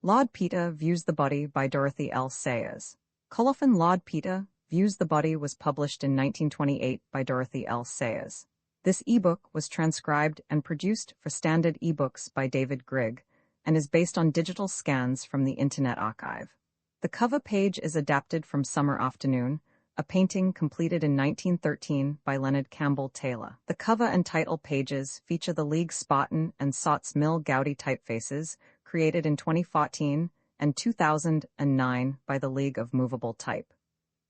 Lord Peter Views the Body by Dorothy L. Sayers. Colophon Lord Peter Views the Body was published in 1928 by Dorothy L. Sayers. This ebook was transcribed and produced for Standard eBooks by David Grigg and is based on digital scans from the Internet Archive. The cover page is adapted from Summer Afternoon, a painting completed in 1913 by Leonard Campbell Taylor. The cover and title pages feature the League Spartan and Sots Mill Gaudy typefaces created in 2014 and 2009 by the League of Movable Type.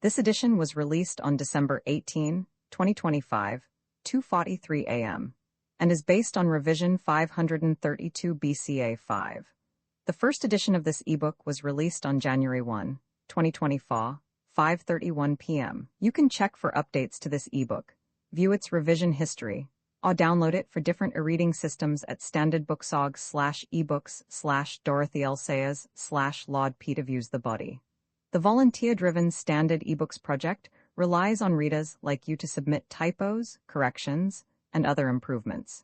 This edition was released on December 18, 2025, 2:43 a.m., and is based on revision 532 BCA 5. The first edition of this ebook was released on January 1, 2024, 5:31 p.m. You can check for updates to this ebook, view its revision history, or download it for different e-reading systems at standardbooksorg/ebooks/Dorothy L. Sayers/Lord Peter Views the Body. The volunteer-driven Standard eBooks project relies on readers like you to submit typos, corrections, and other improvements.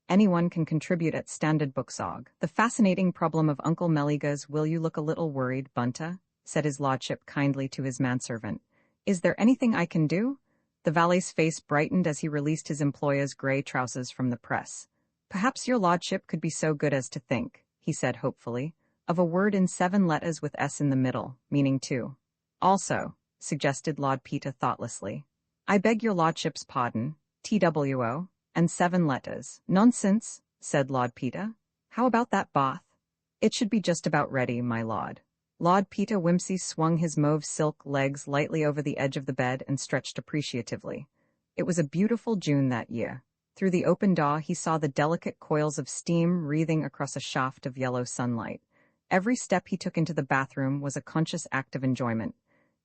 Anyone can contribute at standardbooksorg. The fascinating problem of Uncle Meliga's "Will you look a little worried, Bunter?" said his lordship kindly to his manservant. "Is there anything I can do?" The valet's face brightened as he released his employer's grey trousers from the press. "Perhaps your lordship could be so good as to think," he said hopefully, "of a word in 7 letters with S in the middle, meaning two." "Also," suggested Lord Peter thoughtlessly, "I beg your lordship's pardon, TWO, and 7 letters. "Nonsense," said Lord Peter. "How about that bath?" "It should be just about ready, my lord." Lord Peter Wimsey swung his mauve silk legs lightly over the edge of the bed and stretched appreciatively. It was a beautiful June that year. Through the open door he saw the delicate coils of steam wreathing across a shaft of yellow sunlight. Every step he took into the bathroom was a conscious act of enjoyment.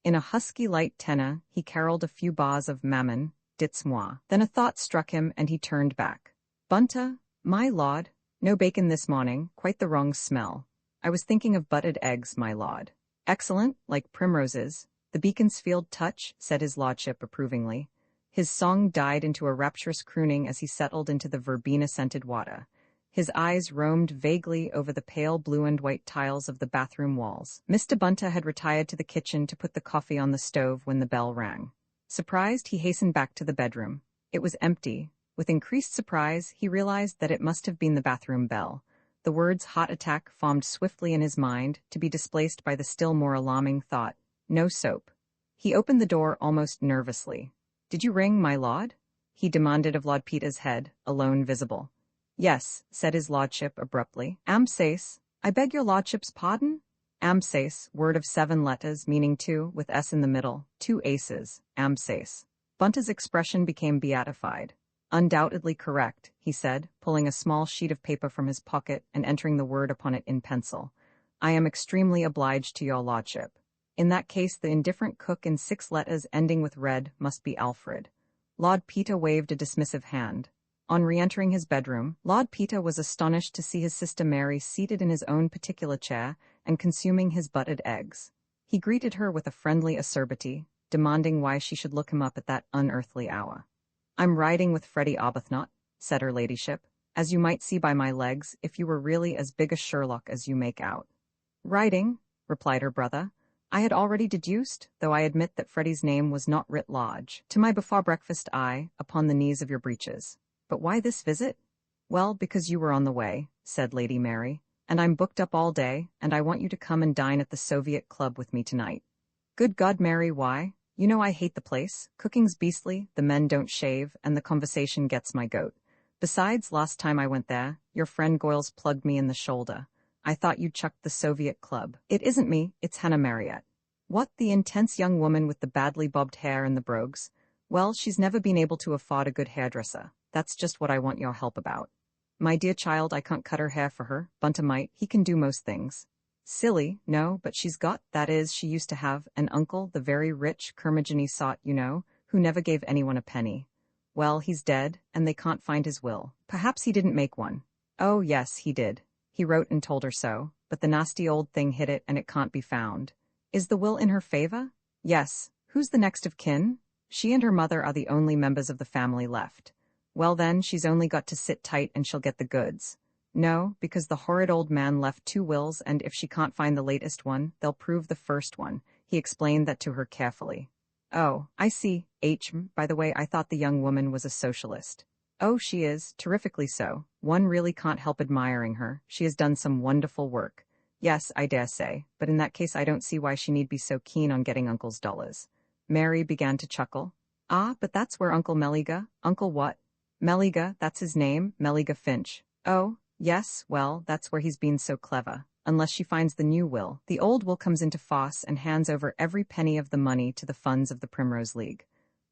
In a husky light tenor he caroled a few bars of Mammon, Dites-moi. Then a thought struck him and he turned back. "Bunter, my lord, no bacon this morning, quite the wrong smell. I was thinking of buttered eggs, my lord." "Excellent, like primroses. The Beaconsfield touch," said his lordship approvingly. His song died into a rapturous crooning as he settled into the verbena-scented water. His eyes roamed vaguely over the pale blue and white tiles of the bathroom walls. Mr. Bunter had retired to the kitchen to put the coffee on the stove when the bell rang. Surprised, he hastened back to the bedroom. It was empty. With increased surprise, he realized that it must have been the bathroom bell. The words "heart attack" formed swiftly in his mind, to be displaced by the still more alarming thought, "no soap." He opened the door almost nervously. "Did you ring, my lord?" he demanded of Lord Peter's head, alone visible. "Yes," said his lordship abruptly. "Amsace, I beg your lordship's pardon?" Amsace, word of 7 letters, meaning two, with S in the middle, 2 aces, Amsace. Bunter's expression became beatified. "Undoubtedly correct," he said, pulling a small sheet of paper from his pocket and entering the word upon it in pencil. "I am extremely obliged to your lordship. In that case the indifferent cook in 6 letters ending with red must be Alfred." Lord Peter waved a dismissive hand. On re-entering his bedroom, Lord Peter was astonished to see his sister Mary seated in his own particular chair and consuming his buttered eggs. He greeted her with a friendly acerbity, demanding why she should look him up at that unearthly hour. "I'm riding with Freddie Arbuthnot," said her ladyship, "as you might see by my legs if you were really as big a Sherlock as you make out." "Riding?" replied her brother. "I had already deduced, though I admit that Freddie's name was not writ large, to my before-breakfast eye, upon the knees of your breeches. But why this visit?" "Well, because you were on the way," said Lady Mary, "and I'm booked up all day, and I want you to come and dine at the Soviet Club with me tonight." "Good God, Mary, why? You know I hate the place. Cooking's beastly, the men don't shave, and the conversation gets my goat. Besides, last time I went there, your friend Goyles plugged me in the shoulder. I thought you'd chucked the Soviet Club." "It isn't me, it's Hannah Marriott." "What, the intense young woman with the badly bobbed hair and the brogues? Well, she's never been able to afford a good hairdresser. That's just what I want your help about." "My dear child, I can't cut her hair for her. Bunter might. He can do most things." "Silly, no, but she's got, that is, she used to have, an uncle, the very rich curmudgeony sot, you know, who never gave anyone a penny. Well, he's dead, and they can't find his will. Perhaps he didn't make one." "Oh, yes, he did. He wrote and told her so, but the nasty old thing hid it and it can't be found." "Is the will in her favor?" "Yes. Who's the next of kin?" "She and her mother are the only members of the family left." "Well then, she's only got to sit tight and she'll get the goods." No, because the horrid old man left 2 wills, and if she can't find the latest one, they'll prove the first one. He explained that to her carefully. Oh, I see. By the way, I thought the young woman was a socialist. Oh, she is, terrifically so. One really can't help admiring her. She has done some wonderful work. Yes, I dare say, but in that case I don't see why she need be so keen on getting Uncle's dollars. Mary began to chuckle. Ah, but that's where Uncle Meliga. Uncle what? Meliga, that's his name, Meliga Finch. Oh, yes, well, that's where he's been so clever. Unless she finds the new will, the old will comes into force and hands over every penny of the money to the funds of the Primrose League.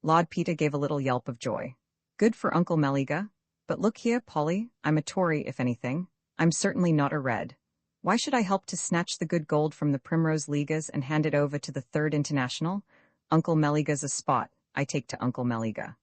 Lord Peter gave a little yelp of joy. Good for Uncle Meliga. But look here, Polly, I'm a Tory, if anything. I'm certainly not a Red. Why should I help to snatch the good gold from the Primrose Leaguers and hand it over to the Third International? Uncle Meliga's a spot. I take to Uncle Meliga.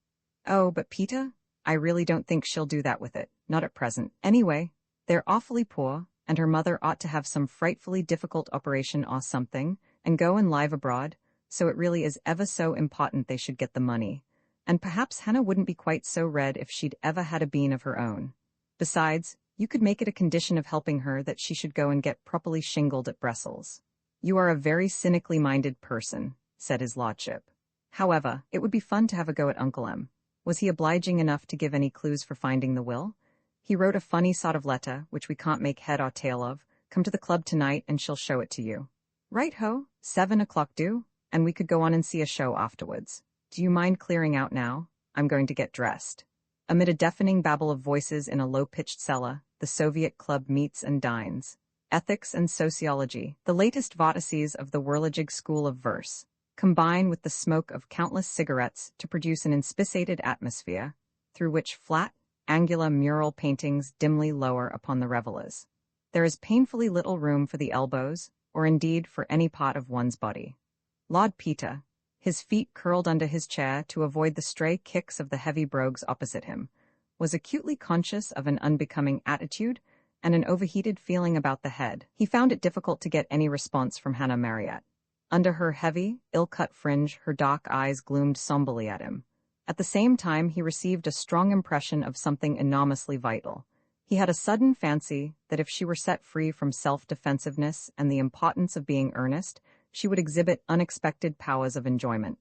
Oh, but Peter? I really don't think she'll do that with it. Not at present. Anyway, they're awfully poor, and her mother ought to have some frightfully difficult operation or something, and go and live abroad, so it really is ever so important they should get the money. And perhaps Hannah wouldn't be quite so red if she'd ever had a bean of her own. Besides, you could make it a condition of helping her that she should go and get properly shingled at Brussels. You are a very cynically minded person, said his lordship. However, it would be fun to have a go at Uncle M. Was he obliging enough to give any clues for finding the will? He wrote a funny sort of letter, which we can't make head or tail of. Come to the club tonight and she'll show it to you. Right-ho, 7 o'clock due, and we could go on and see a show afterwards. Do you mind clearing out now? I'm going to get dressed. Amid a deafening babble of voices in a low-pitched cellar, the Soviet club meets and dines. Ethics and sociology, the latest vortices of the whirligig school of verse, combine with the smoke of countless cigarettes to produce an inspissated atmosphere, through which flat, angular mural paintings dimly lower upon the revelers. There is painfully little room for the elbows, or indeed for any part of one's body. Lord Peter, his feet curled under his chair to avoid the stray kicks of the heavy brogues opposite him, was acutely conscious of an unbecoming attitude and an overheated feeling about the head. He found it difficult to get any response from Hannah Marriott. Under her heavy, ill-cut fringe, her dark eyes gloomed somberly at him. At the same time, he received a strong impression of something enormously vital. He had a sudden fancy that if she were set free from self-defensiveness and the importance of being earnest, she would exhibit unexpected powers of enjoyment.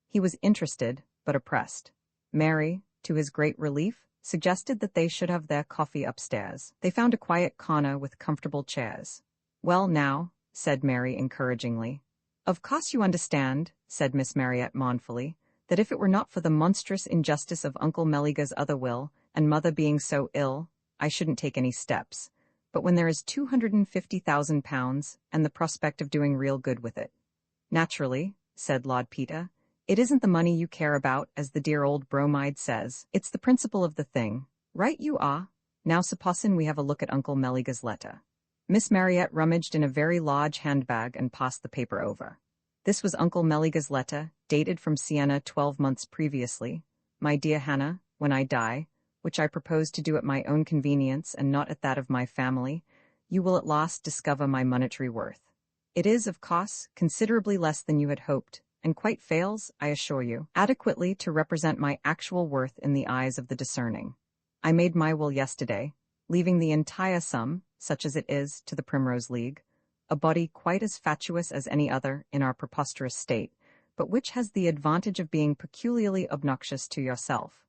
He was interested, but oppressed. Mary, to his great relief, suggested that they should have their coffee upstairs. They found a quiet corner with comfortable chairs. Well now, said Mary encouragingly. Of course you understand, said Miss Marriott mournfully, that if it were not for the monstrous injustice of Uncle Meliga's other will, and Mother being so ill, I shouldn't take any steps. But when there is £250,000 and the prospect of doing real good with it. Naturally, said Lord Peter, it isn't the money you care about, as the dear old bromide says. It's the principle of the thing. Right you are. Now supposin' we have a look at Uncle Meliga's letter. Miss Marriott rummaged in a very large handbag and passed the paper over. This was Uncle Meliga's letter, dated from Siena 12 months previously. My dear Hannah, when I die, which I propose to do at my own convenience and not at that of my family, you will at last discover my monetary worth. It is, of course, considerably less than you had hoped, and quite fails, I assure you, adequately to represent my actual worth in the eyes of the discerning. I made my will yesterday, leaving the entire sum, such as it is, to the Primrose League, a body quite as fatuous as any other in our preposterous state, but which has the advantage of being peculiarly obnoxious to yourself.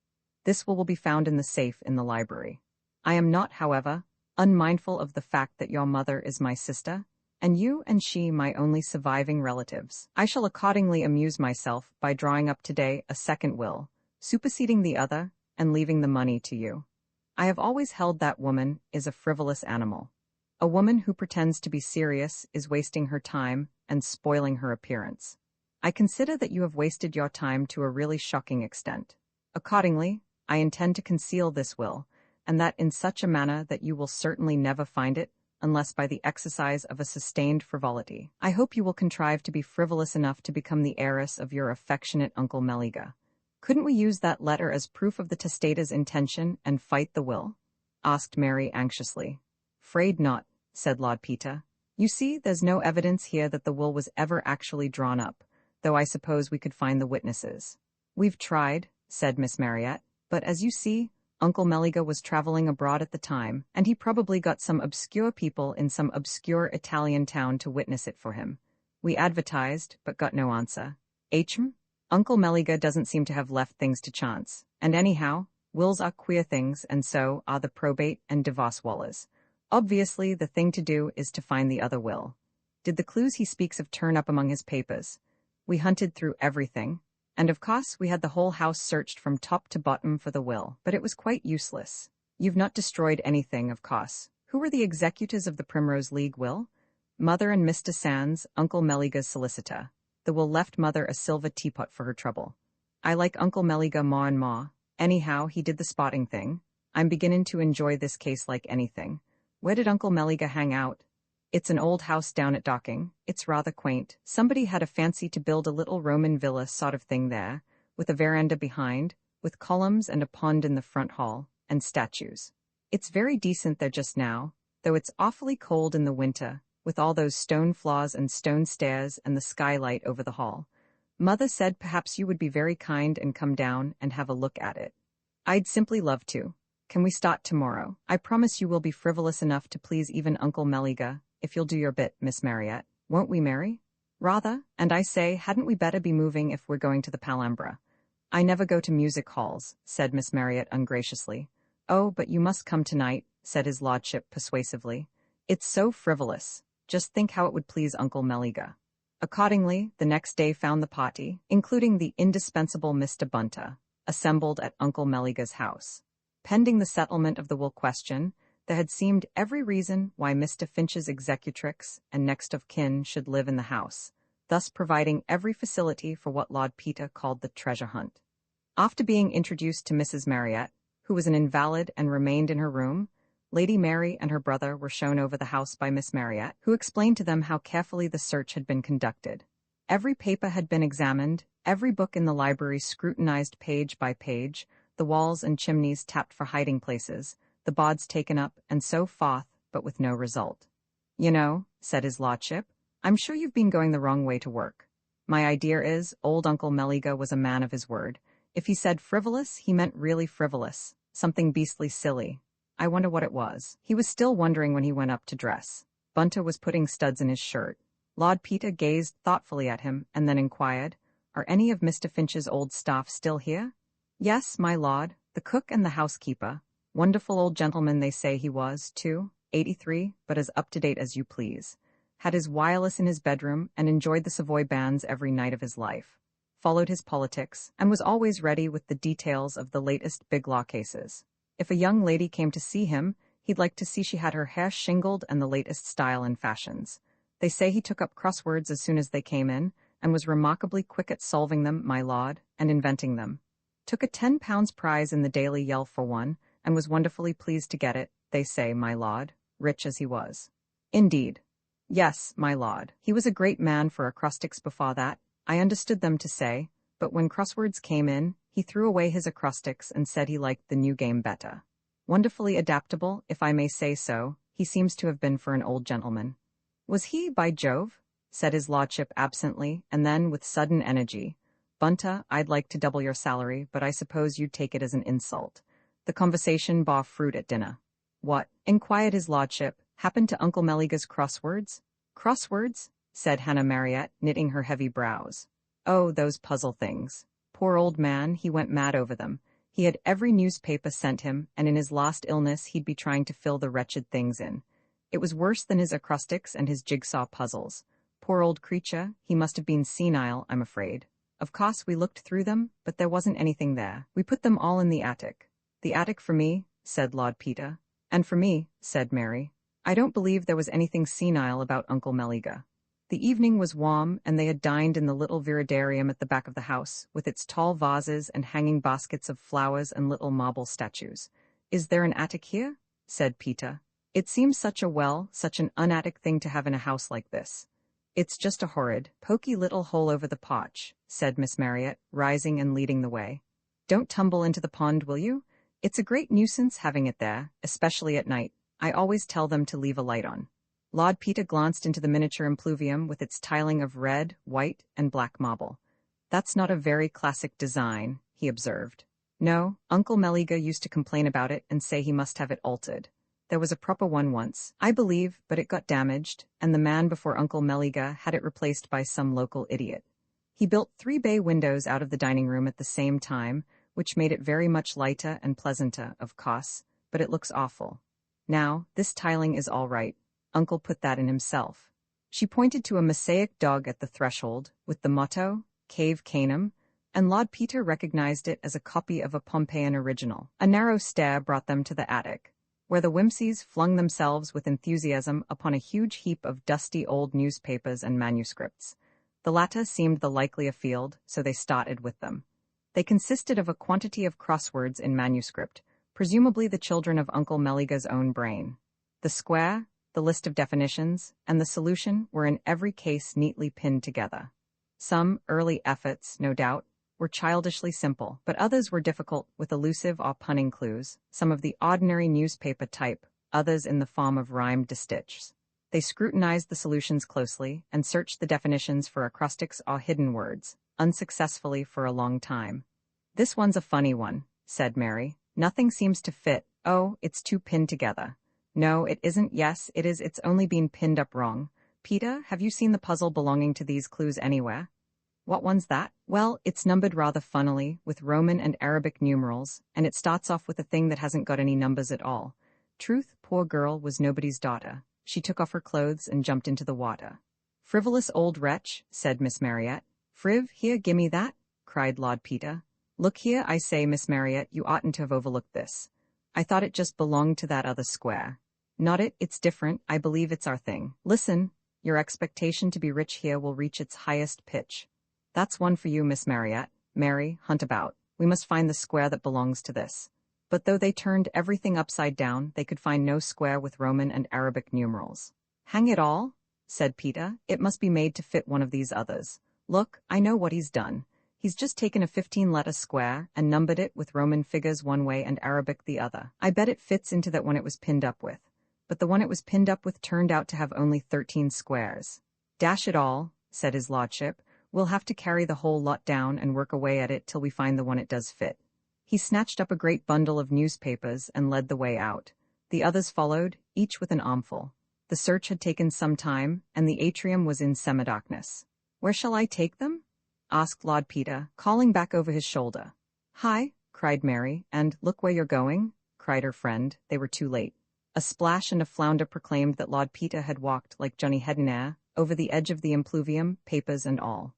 This will be found in the safe in the library. I am not, however, unmindful of the fact that your mother is my sister, and you and she my only surviving relatives. I shall accordingly amuse myself by drawing up today a second will, superseding the other, and leaving the money to you. I have always held that woman is a frivolous animal. A woman who pretends to be serious is wasting her time and spoiling her appearance. I consider that you have wasted your time to a really shocking extent. Accordingly, I intend to conceal this will, and that in such a manner that you will certainly never find it, unless by the exercise of a sustained frivolity. I hope you will contrive to be frivolous enough to become the heiress of your affectionate Uncle Meliga. Couldn't we use that letter as proof of the testator's intention and fight the will? Asked Mary anxiously. Afraid not, said Lord Peter. You see, there's no evidence here that the will was ever actually drawn up, though I suppose we could find the witnesses. We've tried, said Miss Marriott, but as you see, Uncle Meliga was traveling abroad at the time, and he probably got some obscure people in some obscure Italian town to witness it for him. We advertised, but got no answer. Uncle Meliga doesn't seem to have left things to chance, and anyhow, wills are queer things, and so are the probate and divorce wallers. Obviously, the thing to do is to find the other will. Did the clues he speaks of turn up among his papers? We hunted through everything, and of course we had the whole house searched from top to bottom for the will, but it was quite useless. You've not destroyed anything, of course. Who were the executors of the Primrose League will? Mother and Mr. Sands, Uncle Meliga's solicitor. The will left Mother a silver teapot for her trouble. I like Uncle Meliga more and more. Anyhow, he did the spotting thing. I'm beginning to enjoy this case like anything. Where did Uncle Meliga hang out? It's an old house down at Docking. It's rather quaint. Somebody had a fancy to build a little Roman villa sort of thing there, with a veranda behind, with columns and a pond in the front hall, and statues. It's very decent there just now, though it's awfully cold in the winter, with all those stone floors and stone stairs and the skylight over the hall. Mother said perhaps you would be very kind and come down and have a look at it. I'd simply love to. Can we start tomorrow? I promise you will be frivolous enough to please even Uncle Meliga, if you'll do your bit, Miss Marriott. Won't we, Mary? Rather, and I say, hadn't we better be moving if we're going to the Palambra? I never go to music halls, said Miss Marriott ungraciously. Oh, but you must come tonight, said his lordship persuasively. It's so frivolous. Just think how it would please Uncle Meliga. Accordingly, the next day found the party, including the indispensable Mr. Bunter, assembled at Uncle Meliga's house. Pending the settlement of the will question, there had seemed every reason why Mr. Finch's executrix and next of kin should live in the house, thus providing every facility for what Lord Peter called the treasure hunt. After being introduced to Mrs. Marriott, who was an invalid and remained in her room, Lady Mary and her brother were shown over the house by Miss Marriott, who explained to them how carefully the search had been conducted. Every paper had been examined, every book in the library scrutinized page by page, the walls and chimneys tapped for hiding places, the boards taken up, and so forth, but with no result. You know, said his lordship, I'm sure you've been going the wrong way to work. My idea is, old Uncle Meliga was a man of his word. If he said frivolous, he meant really frivolous, something beastly silly. I wonder what it was. He was still wondering when he went up to dress. Bunter was putting studs in his shirt. Lord Peter gazed thoughtfully at him, and then inquired, Are any of Mr. Finch's old staff still here? Yes, my lord, the cook and the housekeeper. Wonderful old gentleman they say he was, too, 83, but as up-to-date as you please. Had his wireless in his bedroom and enjoyed the Savoy bands every night of his life. Followed his politics, and was always ready with the details of the latest big law cases. If a young lady came to see him, he'd like to see she had her hair shingled and the latest style and fashions. They say he took up crosswords as soon as they came in, and was remarkably quick at solving them, my lord, and inventing them. Took a £10 prize in the Daily Yell for one, and was wonderfully pleased to get it, they say, my lord, rich as he was. Indeed. Yes, my lord, he was a great man for acrostics before that, I understood them to say, but when crosswords came in, he threw away his acrostics and said he liked the new game better. Wonderfully adaptable, if I may say so, he seems to have been for an old gentleman. Was he, by Jove? Said his lordship absently, and then, with sudden energy, Bunter, I'd like to double your salary, but I suppose you'd take it as an insult. The conversation bore fruit at dinner. What? Inquired his lordship. Happened to Uncle Meliga's crosswords? Crosswords? Said Hannah Marriott, knitting her heavy brows. Oh, those puzzle things. Poor old man, he went mad over them. He had every newspaper sent him, and in his last illness he'd be trying to fill the wretched things in. It was worse than his acrostics and his jigsaw puzzles. Poor old creature, he must have been senile, I'm afraid. Of course we looked through them, but there wasn't anything there. We put them all in the attic. The attic for me, said Lord Peter. And for me, said Mary. I don't believe there was anything senile about Uncle Meliga. The evening was warm, and they had dined in the little viridarium at the back of the house, with its tall vases and hanging baskets of flowers and little marble statues. Is there an attic here? Said Peter. It seems such an unattic thing to have in a house like this. It's just a horrid, poky little hole over the porch, said Miss Marriott, rising and leading the way. Don't tumble into the pond, will you? It's a great nuisance having it there, especially at night. I always tell them to leave a light on. Lord Peter glanced into the miniature impluvium with its tiling of red, white, and black marble. That's not a very classic design, he observed. No, Uncle Meliga used to complain about it and say he must have it altered. There was a proper one once, I believe, but it got damaged, and the man before Uncle Meliga had it replaced by some local idiot. He built 3 bay windows out of the dining room at the same time, which made it very much lighter and pleasanter, of course, but it looks awful. Now, this tiling is all right. Uncle put that in himself. She pointed to a mosaic dog at the threshold, with the motto, Cave Canem, and Lord Peter recognized it as a copy of a Pompeian original. A narrow stair brought them to the attic, where the Whimsies flung themselves with enthusiasm upon a huge heap of dusty old newspapers and manuscripts. The latter seemed the likelier field, so they started with them. They consisted of a quantity of crosswords in manuscript, presumably the children of Uncle Meliga's own brain. The square, the list of definitions, and the solution were in every case neatly pinned together. Some early efforts, no doubt, were childishly simple, but others were difficult with elusive or punning clues, some of the ordinary newspaper type, others in the form of rhymed distichs. They scrutinized the solutions closely and searched the definitions for acrostics or hidden words, unsuccessfully for a long time. "This one's a funny one," said Mary. "Nothing seems to fit. Oh, it's too pinned together." "No, it isn't. Yes, it is. It's only been pinned up wrong. Peter, have you seen the puzzle belonging to these clues anywhere?" "What one's that?" "Well, it's numbered rather funnily, with Roman and Arabic numerals, and it starts off with a thing that hasn't got any numbers at all. Truth, poor girl, was nobody's daughter. She took off her clothes and jumped into the water." "Frivolous old wretch," said Miss Marriott. "Friv, here, gimme that," cried Lord Peter. "Look here, I say, Miss Marriott, you oughtn't to have overlooked this. I thought it just belonged to that other square." "Not it, it's different. I believe it's our thing. Listen, your expectation to be rich here will reach its highest pitch. That's one for you, Miss Marriott. Mary, hunt about. We must find the square that belongs to this." But though they turned everything upside down, they could find no square with Roman and Arabic numerals. "Hang it all," said Peter, "it must be made to fit one of these others. Look, I know what he's done. He's just taken a 15-letter square and numbered it with Roman figures one way and Arabic the other. I bet it fits into that one it was pinned up with. But the one it was pinned up with turned out to have only 13 squares. Dash it all," said his lordship, "we'll have to carry the whole lot down and work away at it till we find the one it does fit." He snatched up a great bundle of newspapers and led the way out. The others followed, each with an armful. The search had taken some time, and the atrium was in semi-darkness. "Where shall I take them?" asked Lord Peter, calling back over his shoulder. "Hi," cried Mary, and "Look where you're going," cried her friend. They were too late. A splash and a flounder proclaimed that Lord Peter had walked, like Johnny Hedinair, over the edge of the impluvium, papers and all.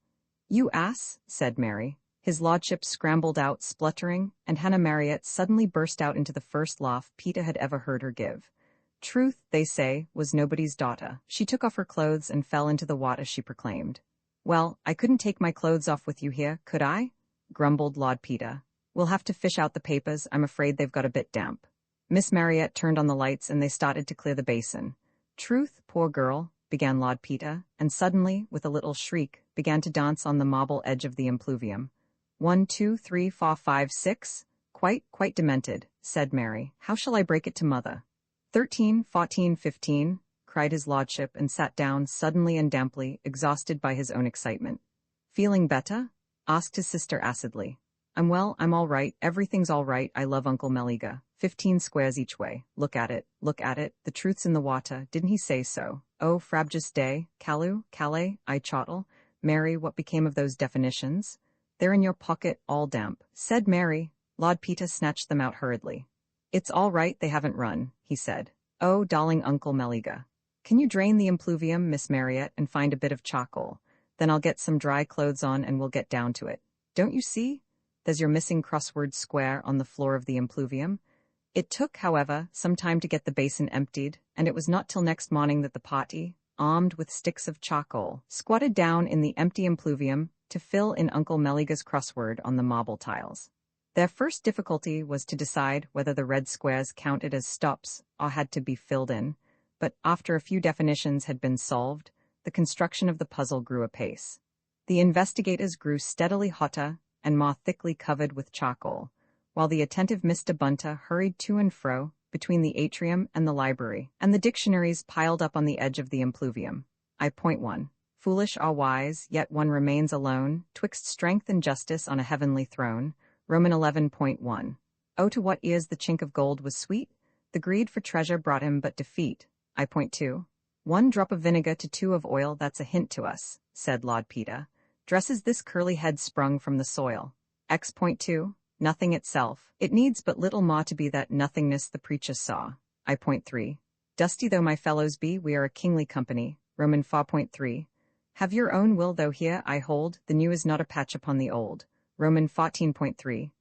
"You ass," said Mary. His lordship scrambled out, spluttering, and Hannah Marriott suddenly burst out into the first laugh Peter had ever heard her give. Truth, they say, was nobody's daughter. She took off her clothes and fell into the water, she proclaimed. "Well, I couldn't take my clothes off with you here, could I?" grumbled Lord Peter. "We'll have to fish out the papers. I'm afraid they've got a bit damp." Miss Marriott turned on the lights and they started to clear the basin. "Truth, poor girl," began Lord Peter, and suddenly, with a little shriek, began to dance on the marble edge of the impluvium. 1, 2, 3, 4, 5, 6. Quite demented," said Mary. "How shall I break it to mother?" 13, 14, 15, cried his lordship and sat down suddenly and damply, exhausted by his own excitement. "Feeling better?" asked his sister acidly. "I'm well, I'm all right, everything's all right, I love Uncle Meliga. 15 squares each way. Look at it, the truth's in the water, didn't he say so? Oh, frabjous day, Calais, I chottle. Mary, what became of those definitions?" "They're in your pocket, all damp," said Mary. Lord Peter snatched them out hurriedly. "It's all right, they haven't run," he said. "Oh, darling Uncle Meliga. Can you drain the impluvium, Miss Marriott, and find a bit of charcoal? Then I'll get some dry clothes on and we'll get down to it. Don't you see? There's your missing crossword square on the floor of the impluvium." It took, however, some time to get the basin emptied, and it was not till next morning that the party, armed with sticks of charcoal, squatted down in the empty impluvium to fill in Uncle Meliga's crossword on the marble tiles. Their first difficulty was to decide whether the red squares counted as stops or had to be filled in, but after a few definitions had been solved, the construction of the puzzle grew apace. The investigators grew steadily hotter and more thickly covered with charcoal, while the attentive Mr. Bunter hurried to and fro between the atrium and the library, and the dictionaries piled up on the edge of the impluvium. I.1. Foolish or wise, yet one remains alone, twixt strength and justice on a heavenly throne, Roman 11.1. Oh, to what ears the chink of gold was sweet? The greed for treasure brought him but defeat. I.2. 1 drop of vinegar to 2 of oil, that's a hint to us, said Lord Peter. Dresses this curly head sprung from the soil. X.2. Nothing itself. It needs but little more to be that nothingness the preacher saw. I.3. Dusty though my fellows be, we are a kingly company. Roman 4.3. Have your own will, though here I hold, the new is not a patch upon the old. Roman 14.3.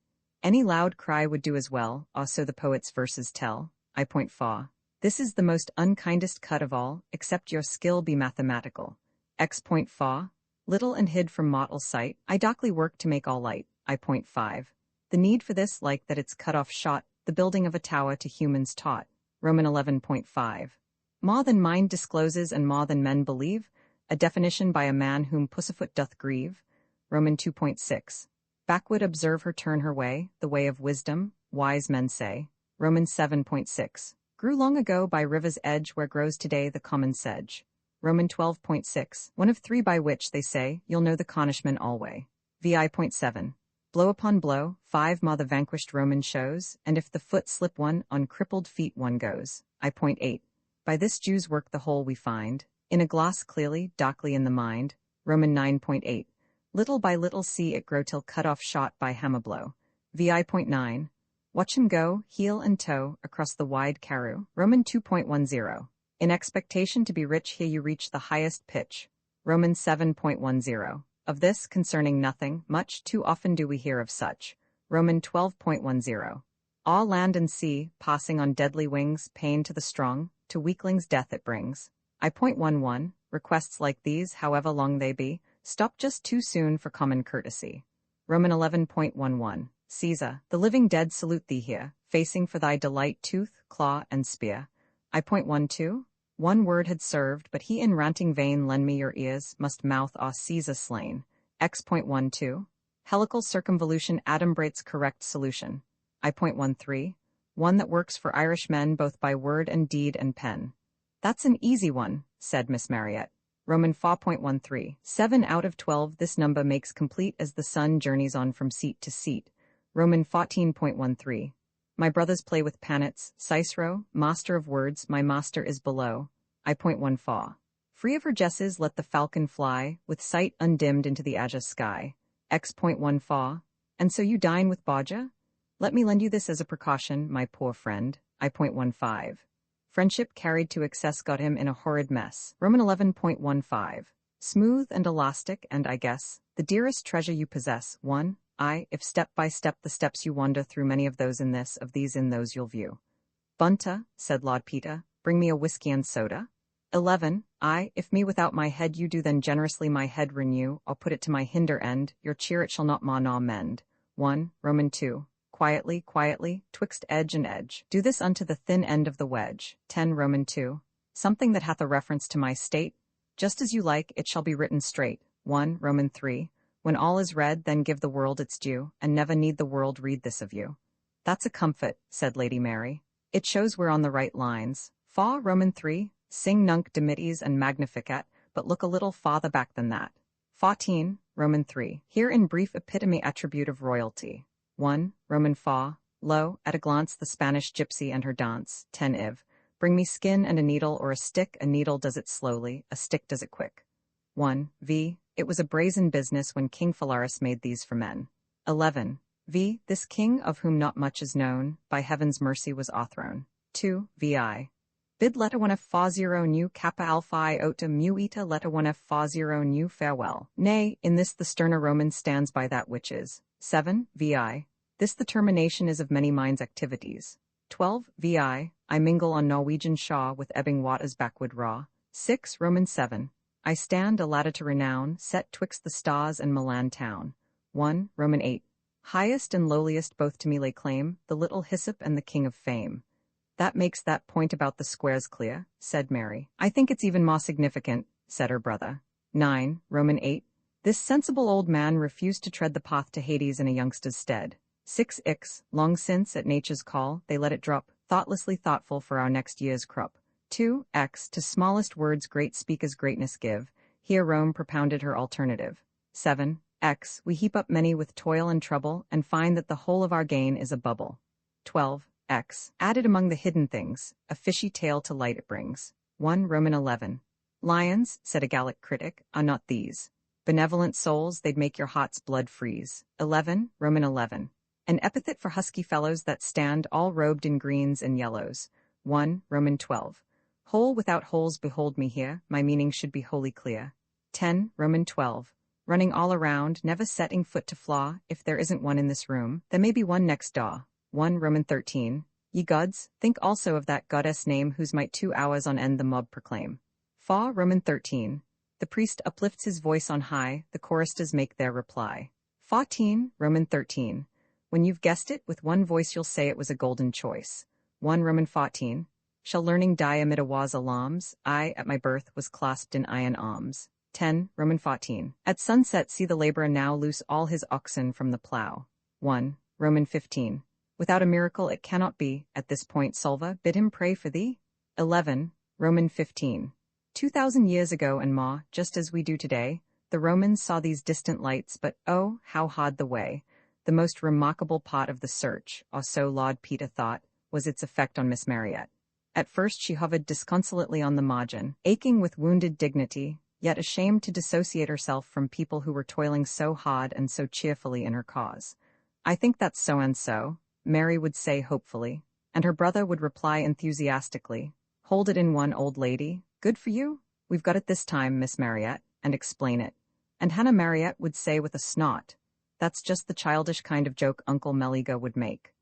Any loud cry would do as well, or so the poet's verses tell. I.4. This is the most unkindest cut of all, except your skill be mathematical. X.4. Little and hid from mortal sight, I dockly work to make all light. I.5. The need for this, like that it's cut off shot, the building of a tower to humans taught. Roman 11.5. More than mind discloses and more than men believe, a definition by a man whom pussyfoot doth grieve. Roman 2.6. Backward observe her turn her way, the way of wisdom, wise men say. Roman 7.6. Grew long ago by river's edge where grows today the common sedge. Roman 12.6. One of 3 by which, they say, you'll know the Cornishman alway. Vi.7. Blow upon blow, 5 more the vanquished Roman shows, and if the foot slip one, on crippled feet one goes. I.8. By this Jew's work the whole we find, in a gloss clearly, darkly in the mind. Roman 9.8. Little by little see it grow till cut off shot by hammer blow. Vi.9. Watch him go, heel and toe, across the wide carreau. Roman 2.10. In expectation to be rich here you reach the highest pitch. Roman 7.10. Of this, concerning nothing, much too often do we hear of such. Roman 12.10. All land and sea, passing on deadly wings, pain to the strong, to weaklings death it brings. I.11. Requests like these, however long they be, stop just too soon for common courtesy. Roman 11.11. Caesar, the living dead salute thee here, facing for thy delight tooth, claw, and spear. I.12. 1 word had served, but he in ranting vein lend me your ears, must mouth Caesar slain. X.12. Helical circumvolution adumbrates correct solution. I.13. One that works for Irish men both by word and deed and pen. That's an easy one, said Miss Marriott. Roman 4.13. 7 out of 12 this number makes complete as the sun journeys on from seat to seat. Roman 14.13. My brothers play with planets, Cicero, master of words, my master is below. I.14. Free of her jesses let the falcon fly, with sight undimmed into the azure sky. X.14. And so you dine with Bodja? Let me lend you this as a precaution, my poor friend. I.15. Friendship carried to excess got him in a horrid mess. Roman 11.15. Smooth and elastic and, I guess, the dearest treasure you possess. 1. If step by step the steps you wander through many of those in this, of these in those you'll view. Bunta, said Lord Peter, bring me a whiskey and soda. 11. If me without my head you do then generously my head renew, I'll put it to my hinder end, your cheer it shall not ma naw mend. 1. Roman 2. Quietly, quietly, twixt edge and edge, do this unto the thin end of the wedge. 10. Roman 2. Something that hath a reference to my state, just as you like, it shall be written straight. 1. Roman 3. When all is read, then give the world its due, and never need the world read this of you. That's a comfort, said Lady Mary. It shows we're on the right lines. Fa. Roman 3. Sing nunc dimittis and magnificat, but look a little farther back than that. 14. Roman 3. Here in brief epitome attribute of royalty. 1. Roman Fa. Lo, at a glance the Spanish gypsy and her dance. 10 Iv. Bring me skin and a needle or a stick, a needle does it slowly, a stick does it quick. 1. V. It was a brazen business when King Phalaris made these for men. 11. V. This king, of whom not much is known, by heaven's mercy was o'erthrown. 2. Vi. Bid letta one f fa 0 nu kappa alpha iota mu eta letta one f fa 0 nu farewell. Nay, in this the sterner Roman stands by that which is. 7. Vi. This the termination is of many minds' activities. 12. Vi. I mingle on Norwegian shaw with ebbing waters backward raw. 6. Roman 7. I stand a ladder to renown, set twixt the stars and Milan town. 1. Roman 8. Highest and lowliest both to me lay claim, the little hyssop and the king of fame. That makes that point about the squares clear, said Mary. I think it's even more significant, said her brother. 9. Roman 8. This sensible old man refused to tread the path to Hades in a youngster's stead. 6. Ix. Long since, at nature's call, they let it drop, thoughtlessly thoughtful for our next year's crop. 2. X. To smallest words great speakers greatness give. Here Rome propounded her alternative. 7. X. We heap up many with toil and trouble, and find that the whole of our gain is a bubble. 12. X. Added among the hidden things, a fishy tale to light it brings. 1 Roman 11. Lions, said a Gallic critic, are not these. Benevolent souls, they'd make your heart's blood freeze. 11 Roman 11. An epithet for husky fellows that stand all robed in greens and yellows. 1 Roman 12. Whole without holes behold me here, my meaning should be wholly clear. 10 Roman 12. Running all around, never setting foot to flaw, if there isn't one in this room, there may be one next door. 1 Roman 13. Ye gods, think also of that goddess name whose might 2 hours on end the mob proclaim. 4 Roman 13. The priest uplifts his voice on high, the choristers make their reply. 14 Roman 13. When you've guessed it, with one voice you'll say it was a golden choice. 1 Roman 14. Shall learning die amid a war's alarms? I, at my birth, was clasped in iron arms. 10 Roman 14. At sunset see the laborer now loose all his oxen from the plough. 1 Roman 15. Without a miracle it cannot be, at this point Solva, bid him pray for thee. 11 Roman 15. 2,000 years ago and more, just as we do today, the Romans saw these distant lights, but oh, how hard the way. The most remarkable part of the search, or so Lord Peter thought, was its effect on Miss Marryat. At first she hovered disconsolately on the margin, aching with wounded dignity, yet ashamed to dissociate herself from people who were toiling so hard and so cheerfully in her cause. I think that's so and so, Mary would say hopefully, and her brother would reply enthusiastically, hold it in one, old lady, good for you, we've got it this time, Miss Marryat, and explain it. And Hannah Marryat would say with a snort, that's just the childish kind of joke Uncle Meliga would make.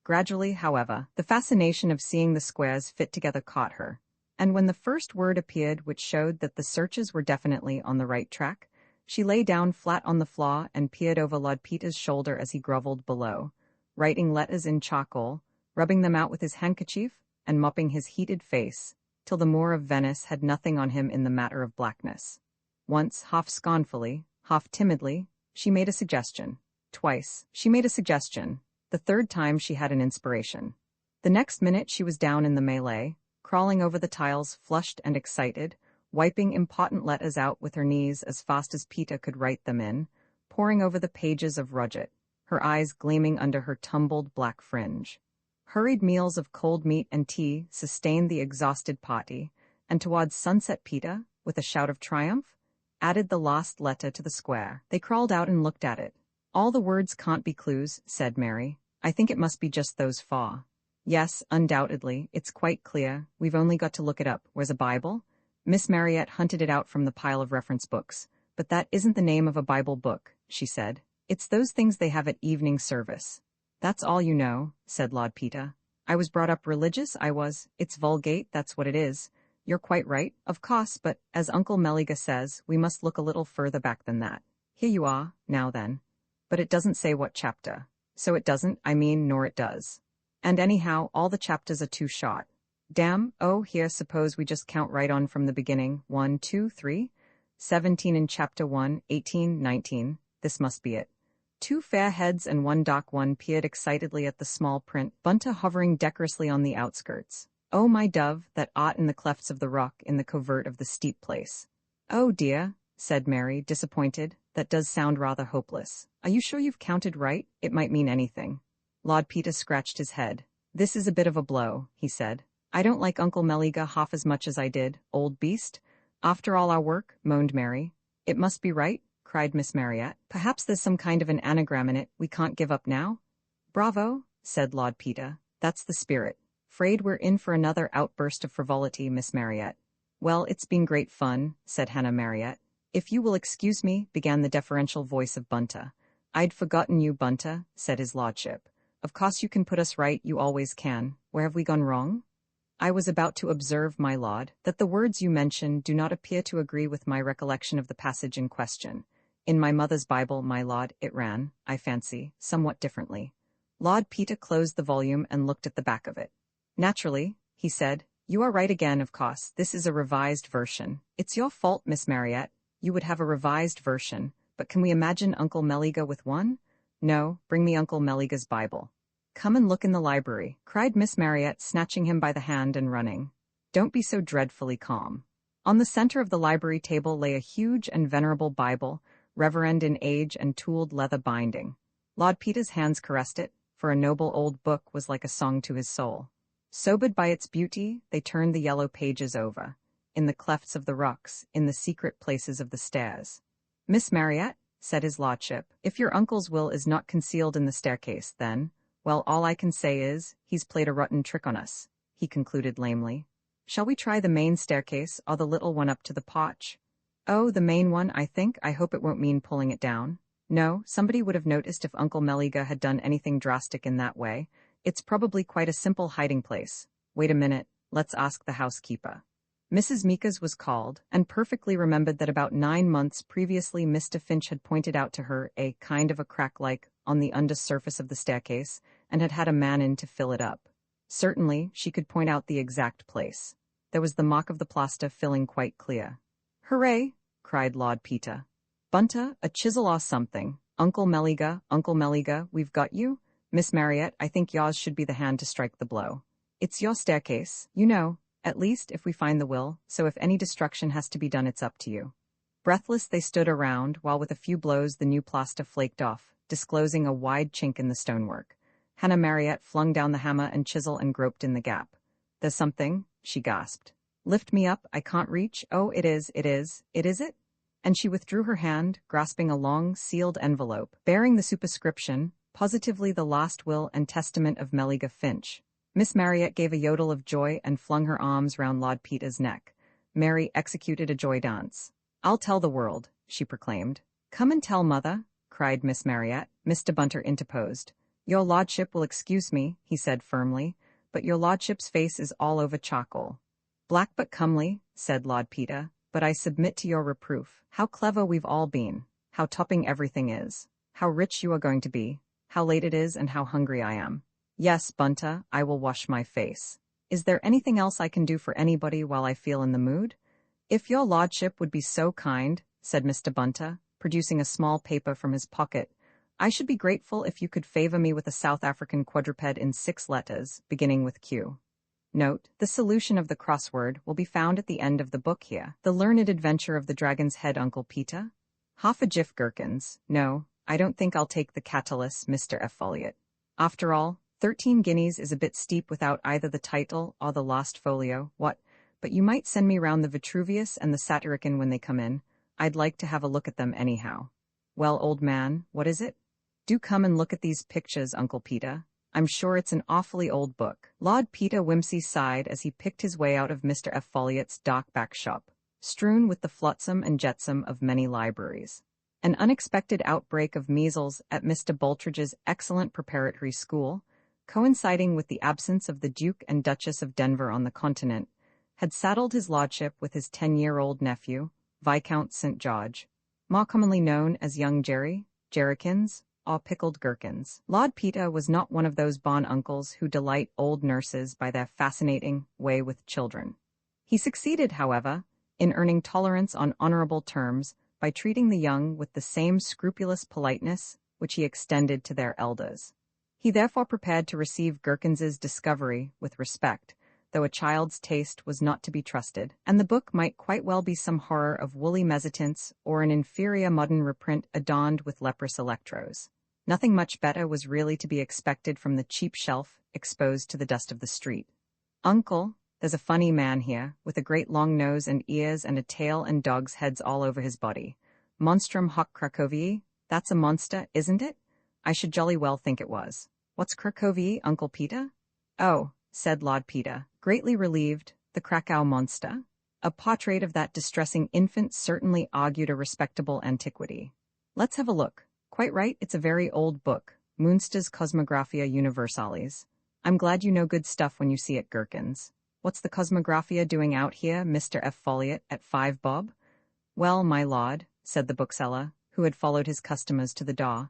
Gradually, however, the fascination of seeing the squares fit together caught her, and when the first word appeared which showed that the searches were definitely on the right track, she lay down flat on the floor and peered over Lord Peter's shoulder as he grovelled below, writing letters in charcoal, rubbing them out with his handkerchief, and mopping his heated face, till the Moor of Venice had nothing on him in the matter of blackness. Once, half scornfully, half timidly, she made a suggestion. Twice, she made a suggestion. The third time she had an inspiration. The next minute she was down in the melee, crawling over the tiles flushed and excited, wiping important letters out with her knees as fast as Peter could write them in, poring over the pages of Rudget, her eyes gleaming under her tumbled black fringe. Hurried meals of cold meat and tea sustained the exhausted party, and towards sunset Peter, with a shout of triumph, added the lost letter to the square. They crawled out and looked at it. All the words can't be clues, said Mary. I think it must be just those four. Yes, undoubtedly, it's quite clear. We've only got to look it up. Where's a Bible? Miss Marryat hunted it out from the pile of reference books. But that isn't the name of a Bible book, she said. It's those things they have at evening service. That's all you know, said Lord Peter. I was brought up religious, I was. It's Vulgate, that's what it is. You're quite right, of course, but, as Uncle Meliga says, we must look a little further back than that. Here you are, now then. But it doesn't say what chapter. So it doesn't, I mean, nor it does. And anyhow, all the chapters are too short. Damn, oh, here, suppose we just count right on from the beginning. 1, 2, 3. 17 in chapter 1, 18, 19. This must be it. 2 fair heads and 1 dark one peered excitedly at the small print, Bunta hovering decorously on the outskirts. Oh, my dove, that art in the clefts of the rock in the covert of the steep place. Oh, dear, said Mary, disappointed. That does sound rather hopeless. Are you sure you've counted right? It might mean anything. Lord Peter scratched his head. This is a bit of a blow, he said. I don't like Uncle Meliga half as much as I did, old beast. After all our work, moaned Mary. It must be right, cried Miss Marryat. Perhaps there's some kind of an anagram in it we can't give up now? Bravo, said Lord Peter. That's the spirit. 'Fraid we're in for another outburst of frivolity, Miss Marryat. Well, it's been great fun, said Hannah Marryat. If you will excuse me, began the deferential voice of Bunta. I'd forgotten you, Bunta, said his lordship. Of course you can put us right, you always can. Where have we gone wrong? I was about to observe, my lord, that the words you mention do not appear to agree with my recollection of the passage in question. In my mother's Bible, my lord, it ran, I fancy, somewhat differently. Lord Peter closed the volume and looked at the back of it. Naturally, he said, you are right again, of course, this is a revised version. It's your fault, Miss Marryat. You would have a revised version, but can we imagine Uncle Meliga with one? No, bring me Uncle Meliga's Bible. Come and look in the library, cried Miss Marryat, snatching him by the hand and running. Don't be so dreadfully calm. On the center of the library table lay a huge and venerable Bible, reverend in age and tooled leather binding. Lord Peter's hands caressed it, for a noble old book was like a song to his soul. Sobered by its beauty, they turned the yellow pages over, in the clefts of the rocks, in the secret places of the stairs. "Miss Marriott," said his lordship, "if your uncle's will is not concealed in the staircase, then, well, all I can say is, he's played a rotten trick on us," he concluded lamely. "Shall we try the main staircase, or the little one up to the porch?" "Oh, the main one, I think. I hope it won't mean pulling it down." "No, somebody would have noticed if Uncle Meliga had done anything drastic in that way. It's probably quite a simple hiding place. Wait a minute, let's ask the housekeeper." Mrs. Meekas was called, and perfectly remembered that about 9 months previously Mr. Finch had pointed out to her a kind of a crack like on the under surface of the staircase, and had had a man in to fill it up. Certainly, she could point out the exact place. There was the mark of the plaster filling quite clear. "Hooray!" cried Lord Peter. "Bunter, a chisel or something. Uncle Meliga, we've got you. Miss Marriott, I think yours should be the hand to strike the blow. It's your staircase, you know, at least if we find the will, so if any destruction has to be done it's up to you." Breathless they stood around, while with a few blows the new plaster flaked off, disclosing a wide chink in the stonework. Hannah Marriott flung down the hammer and chisel and groped in the gap. "There's something," she gasped. "Lift me up, I can't reach. Oh, it is it?" And she withdrew her hand, grasping a long, sealed envelope, bearing the superscription, "Positively the last will and testament of Meliga Finch." Miss Marriott gave a yodel of joy and flung her arms round Lord Peter's neck. Mary executed a joy dance. "I'll tell the world," she proclaimed. "Come and tell mother," cried Miss Marriott. Mr. Bunter interposed. "Your lordship will excuse me," he said firmly, "but your lordship's face is all over charcoal." "Black but comely," said Lord Peter, "but I submit to your reproof. How clever we've all been, how topping everything is, how rich you are going to be, how late it is and how hungry I am. Yes, Bunter, I will wash my face. Is there anything else I can do for anybody while I feel in the mood?" "If your lordship would be so kind," said Mr. Bunter, producing a small paper from his pocket, "I should be grateful if you could favor me with a South African quadruped in 6 letters, beginning with Q. Note, the solution of the crossword will be found at the end of the book here. The Learned Adventure of the Dragon's Head, Uncle Peter. Half a jiff, gherkins. No, I don't think I'll take the Catullus, Mr. F. Folliot. After all, 13 guineas is a bit steep without either the title or the last folio. What? But you might send me round the Vitruvius and the Satyricon when they come in. I'd like to have a look at them anyhow." "Well, old man, what is it?" "Do come and look at these pictures, Uncle Peter. I'm sure it's an awfully old book." Lord Peter Wimsey sighed as he picked his way out of Mr. F. Folliot's dark back shop, strewn with the flotsam and jetsam of many libraries. An unexpected outbreak of measles at Mr. Bultridge's excellent preparatory school, coinciding with the absence of the Duke and Duchess of Denver on the continent, had saddled his lordship with his 10-year-old nephew, Viscount St. George, more commonly known as young Jerry, Jerrikins, or pickled gherkins. Lord Peter was not one of those bon uncles who delight old nurses by their fascinating way with children. He succeeded, however, in earning tolerance on honorable terms by treating the young with the same scrupulous politeness which he extended to their elders. He therefore prepared to receive Gherkins's discovery with respect, though a child's taste was not to be trusted, and the book might quite well be some horror of woolly mezzotints or an inferior modern reprint adorned with leprous electros. Nothing much better was really to be expected from the cheap shelf exposed to the dust of the street. "Uncle, there's a funny man here, with a great long nose and ears and a tail and dogs' heads all over his body. Monstrum hoc Cracovii, that's a monster, isn't it? I should jolly well think it was. What's Cracovii, Uncle Peter?" "Oh," said Lord Peter, greatly relieved, "the Krakow monster." A portrait of that distressing infant certainly argued a respectable antiquity. "Let's have a look. Quite right, it's a very old book, Munster's Cosmographia Universalis. I'm glad you know good stuff when you see it, Gherkins. What's the Cosmographia doing out here, Mr. F. Folliot, at 5 bob?" "Well, my lord," said the bookseller, who had followed his customers to the door,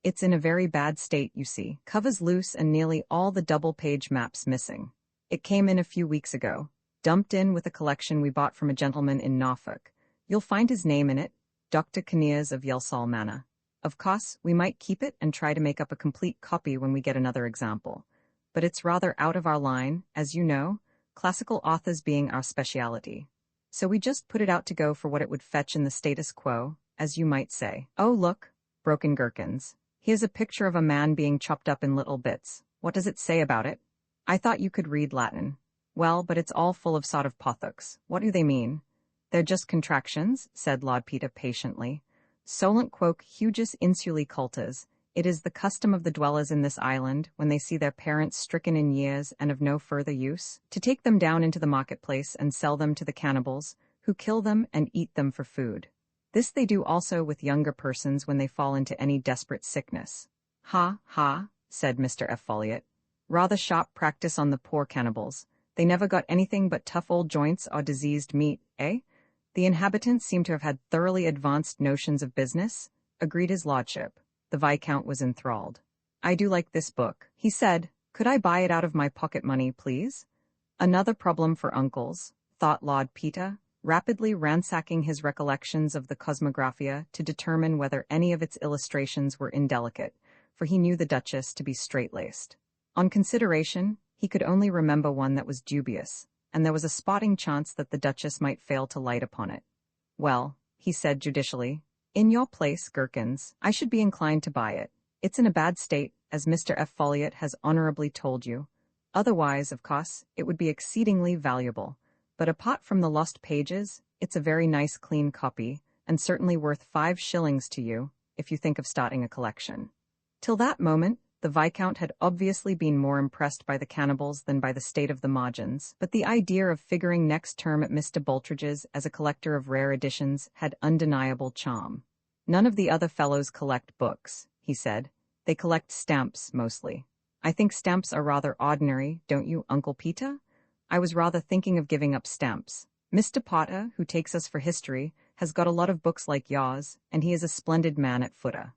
"it's in a very bad state, you see. Covers loose and nearly all the double-page maps missing. It came in a few weeks ago, dumped in with a collection we bought from a gentleman in Norfolk. You'll find his name in it, Dr. Kinnears of Yelsall Manor. Of course, we might keep it and try to make up a complete copy when we get another example. But it's rather out of our line, as you know, classical authors being our speciality. So we just put it out to go for what it would fetch in the status quo, as you might say. Oh look, broken gherkins. Here's a picture of a man being chopped up in little bits. What does it say about it? I thought you could read Latin. Well, but it's all full of sort of pothooks. What do they mean? They're just contractions, said Lord Peter patiently. Solent quoque hugis insulae cultas. It is the custom of the dwellers in this island, when they see their parents stricken in years and of no further use, to take them down into the marketplace and sell them to the cannibals, who kill them and eat them for food. This they do also with younger persons when they fall into any desperate sickness. Ha, ha, said Mr. F. Folliot. Rather sharp practice on the poor cannibals. They never got anything but tough old joints or diseased meat, eh? The inhabitants seem to have had thoroughly advanced notions of business, agreed his lordship. The Viscount was enthralled. I do like this book, he said. Could I buy it out of my pocket money, please? Another problem for uncles, thought Lord Peter, rapidly ransacking his recollections of the Cosmographia to determine whether any of its illustrations were indelicate, for he knew the Duchess to be straight-laced. On consideration, he could only remember one that was dubious, and there was a spotting chance that the Duchess might fail to light upon it. Well, he said judicially, in your place, Gherkins, I should be inclined to buy it. It's in a bad state, as Mr. F. Folliot has honorably told you. Otherwise, of course, it would be exceedingly valuable. But apart from the lost pages, it's a very nice clean copy, and certainly worth 5 shillings to you, if you think of starting a collection. Till that moment, the Viscount had obviously been more impressed by the cannibals than by the state of the margins, but the idea of figuring next term at Mr. Bultridge's as a collector of rare editions had undeniable charm. None of the other fellows collect books, he said. They collect stamps, mostly. I think stamps are rather ordinary, don't you, Uncle Peter? I was rather thinking of giving up stamps. Mr. Potter, who takes us for history, has got a lot of books like yours, and he is a splendid man at footer.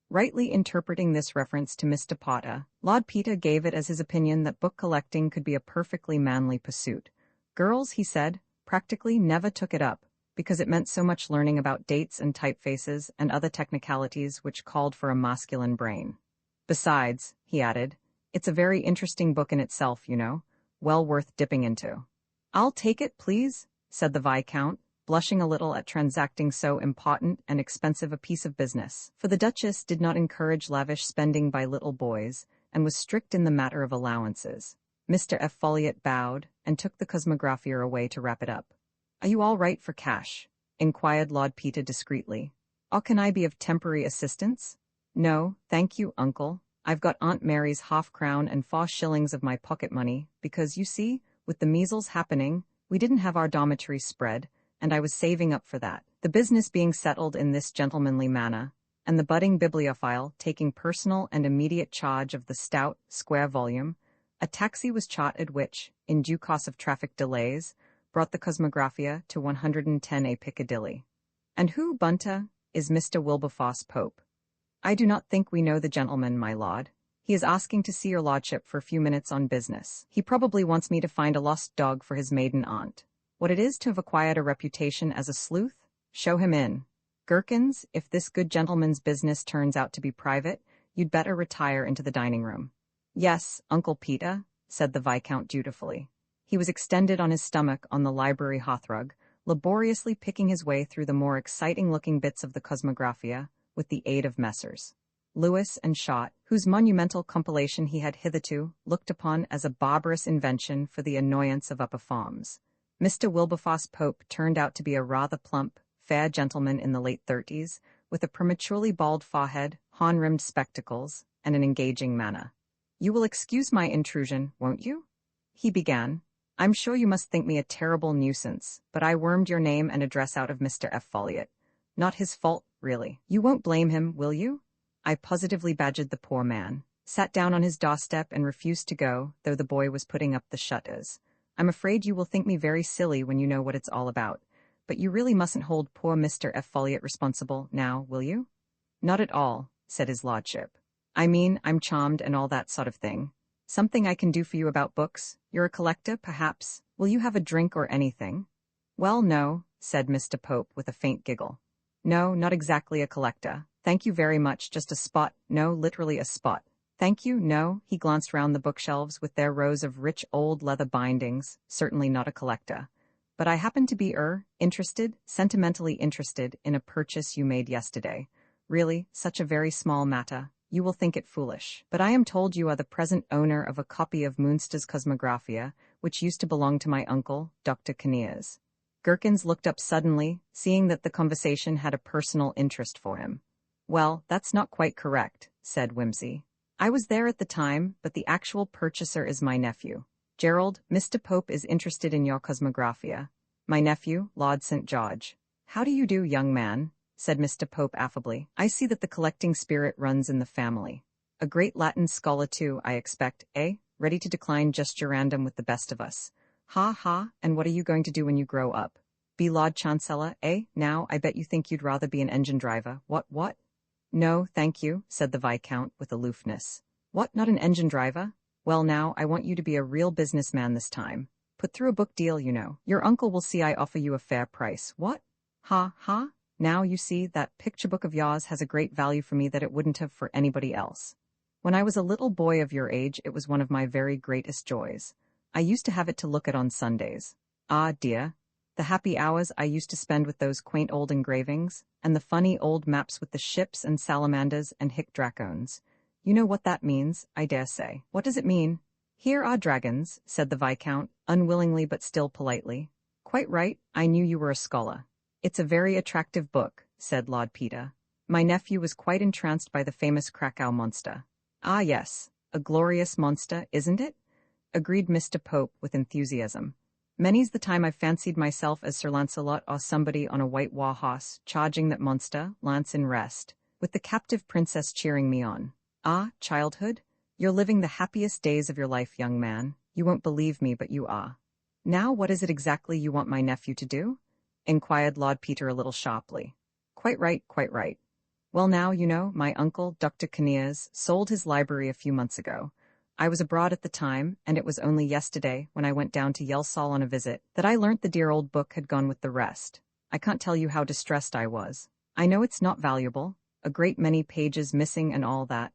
Rightly interpreting this reference to Mr. Potter, Lord Peter gave it as his opinion that book collecting could be a perfectly manly pursuit. Girls, he said, practically never took it up, because it meant so much learning about dates and typefaces and other technicalities which called for a masculine brain. Besides, he added, it's a very interesting book in itself, you know, well worth dipping into. I'll take it, please, said the Viscount, blushing a little at transacting so important and expensive a piece of business, for the Duchess did not encourage lavish spending by little boys, and was strict in the matter of allowances. Mr. F. Folliot bowed, and took the Cosmographia away to wrap it up. Are you all right for cash? Inquired Lord Peter discreetly. Or can I be of temporary assistance? No, thank you, uncle. I've got Aunt Mary's half-crown and 4 shillings of my pocket money, because, you see, with the measles happening, we didn't have our dormitory spread, and I was saving up for that. The business being settled in this gentlemanly manner, and the budding bibliophile taking personal and immediate charge of the stout, square volume, a taxi was chartered which, in due course of traffic delays, brought the Cosmographia to 110A Piccadilly. And who, Bunter, is Mr. Wilberforce Pope? I do not think we know the gentleman, my lord. He is asking to see your lordship for a few minutes on business. He probably wants me to find a lost dog for his maiden aunt. What it is to have acquired a reputation as a sleuth? Show him in. Gherkins, if this good gentleman's business turns out to be private, you'd better retire into the dining room. Yes, Uncle Peter, said the Viscount dutifully. He was extended on his stomach on the library hearthrug, laboriously picking his way through the more exciting-looking bits of the Cosmographia, with the aid of Messrs. Lewis and Schott, whose monumental compilation he had hitherto looked upon as a barbarous invention for the annoyance of upper farms. Mr. Wilberforce Pope turned out to be a rather plump, fair gentleman in the late 30s, with a prematurely bald forehead, horn-rimmed spectacles, and an engaging manner. You will excuse my intrusion, won't you? He began. I'm sure you must think me a terrible nuisance, but I wormed your name and address out of Mr. F. Folliot. Not his fault, really. You won't blame him, will you? I positively badgered the poor man, sat down on his doorstep and refused to go, though the boy was putting up the shutters. I'm afraid you will think me very silly when you know what it's all about, but you really mustn't hold poor Mr. F. Folliot responsible now, will you? Not at all, said his lordship. I mean, I'm charmed and all that sort of thing. Something I can do for you about books? You're a collector, perhaps? Will you have a drink or anything? Well, no, said Mr. Pope with a faint giggle. No, not exactly a collector. Thank you very much, just a spot. No, literally a spot. Thank you, no. He glanced round the bookshelves with their rows of rich old leather bindings. Certainly not a collector. But I happen to be, interested, sentimentally interested in a purchase you made yesterday. Really, such a very small matter. You will think it foolish. But I am told you are the present owner of a copy of Munster's Cosmographia, which used to belong to my uncle, Dr. Kinnears. Gherkins looked up suddenly, seeing that the conversation had a personal interest for him. Well, that's not quite correct, said Whimsy. I was there at the time, but the actual purchaser is my nephew. Gerald, Mr. Pope is interested in your Cosmographia. My nephew, Lord St. George. How do you do, young man? Said Mr. Pope affably. I see that the collecting spirit runs in the family. A great Latin scholar too, I expect, eh? Ready to decline just random with the best of us. Ha ha, and what are you going to do when you grow up? Be Lord Chancellor, eh? Now, I bet you think you'd rather be an engine driver. What? No, thank you, said the Viscount with aloofness. What, not an engine driver? Well now, I want you to be a real businessman this time. Put through a book deal, you know. Your uncle will see I offer you a fair price. What? Ha ha? Now, you see, that picture book of yours has a great value for me that it wouldn't have for anybody else. When I was a little boy of your age, it was one of my very greatest joys. I used to have it to look at on Sundays. Ah, dear. The happy hours I used to spend with those quaint old engravings, and the funny old maps with the ships and salamanders and hic dracones. You know what that means, I dare say. What does it mean? Here are dragons, said the Viscount, unwillingly but still politely. Quite right, I knew you were a scholar. It's a very attractive book, said Lord Peter. My nephew was quite entranced by the famous Krakow monster. Ah yes, a glorious monster, isn't it? Agreed Mr. Pope with enthusiasm. Many's the time I've fancied myself as Sir Lancelot or somebody on a white war horse, charging that monster, lance in rest, with the captive princess cheering me on. Ah, childhood? You're living the happiest days of your life, young man. You won't believe me, but you are. Now what is it exactly you want my nephew to do? Inquired Lord Peter a little sharply. Quite right, quite right. Well now, you know, my uncle, Dr. Kinnears, sold his library a few months ago. I was abroad at the time, and it was only yesterday, when I went down to Yelsall on a visit, that I learnt the dear old book had gone with the rest. I can't tell you how distressed I was. I know it's not valuable, a great many pages missing and all that,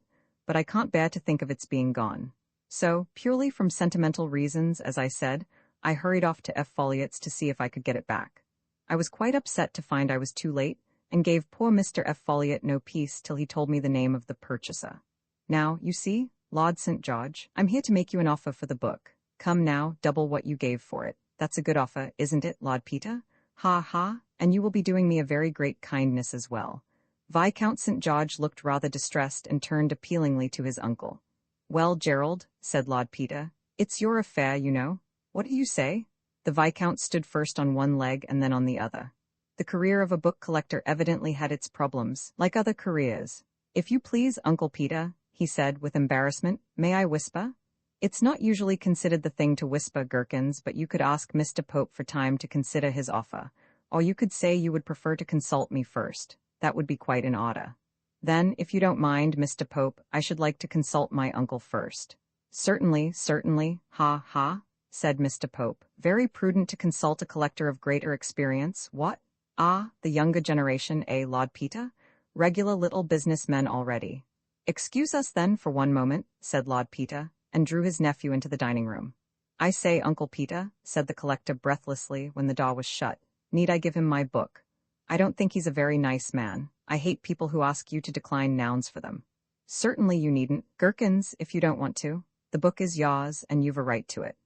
but I can't bear to think of its being gone. So, purely from sentimental reasons, as I said, I hurried off to F. Folliot's to see if I could get it back. I was quite upset to find I was too late, and gave poor Mr. F. Folliot no peace till he told me the name of the purchaser. Now, you see, Lord St. George, I'm here to make you an offer for the book. Come now, double what you gave for it. That's a good offer, isn't it, Lord Peter? Ha ha, and you will be doing me a very great kindness as well. Viscount St. George looked rather distressed and turned appealingly to his uncle. Well, Gerald, said Lord Peter, it's your affair, you know. What do you say? The Viscount stood first on one leg and then on the other. The career of a book collector evidently had its problems, like other careers. If you please, Uncle Peter, he said with embarrassment, may I whisper? It's not usually considered the thing to whisper, Gherkins, but you could ask Mr. Pope for time to consider his offer, or you could say you would prefer to consult me first. That would be quite in order. Then, if you don't mind, Mr. Pope, I should like to consult my uncle first. Certainly, ha ha, said Mr. Pope. Very prudent to consult a collector of greater experience. What? Ah, the younger generation, eh, Lord Peter? Regular little businessmen already. Excuse us then for one moment, said Lord Peter, and drew his nephew into the dining room. I say, Uncle Peter, said the collector breathlessly when the door was shut, need I give him my book? I don't think he's a very nice man. I hate people who ask you to decline nouns for them. Certainly you needn't, Gherkins, if you don't want to. The book is yours, and you've a right to it.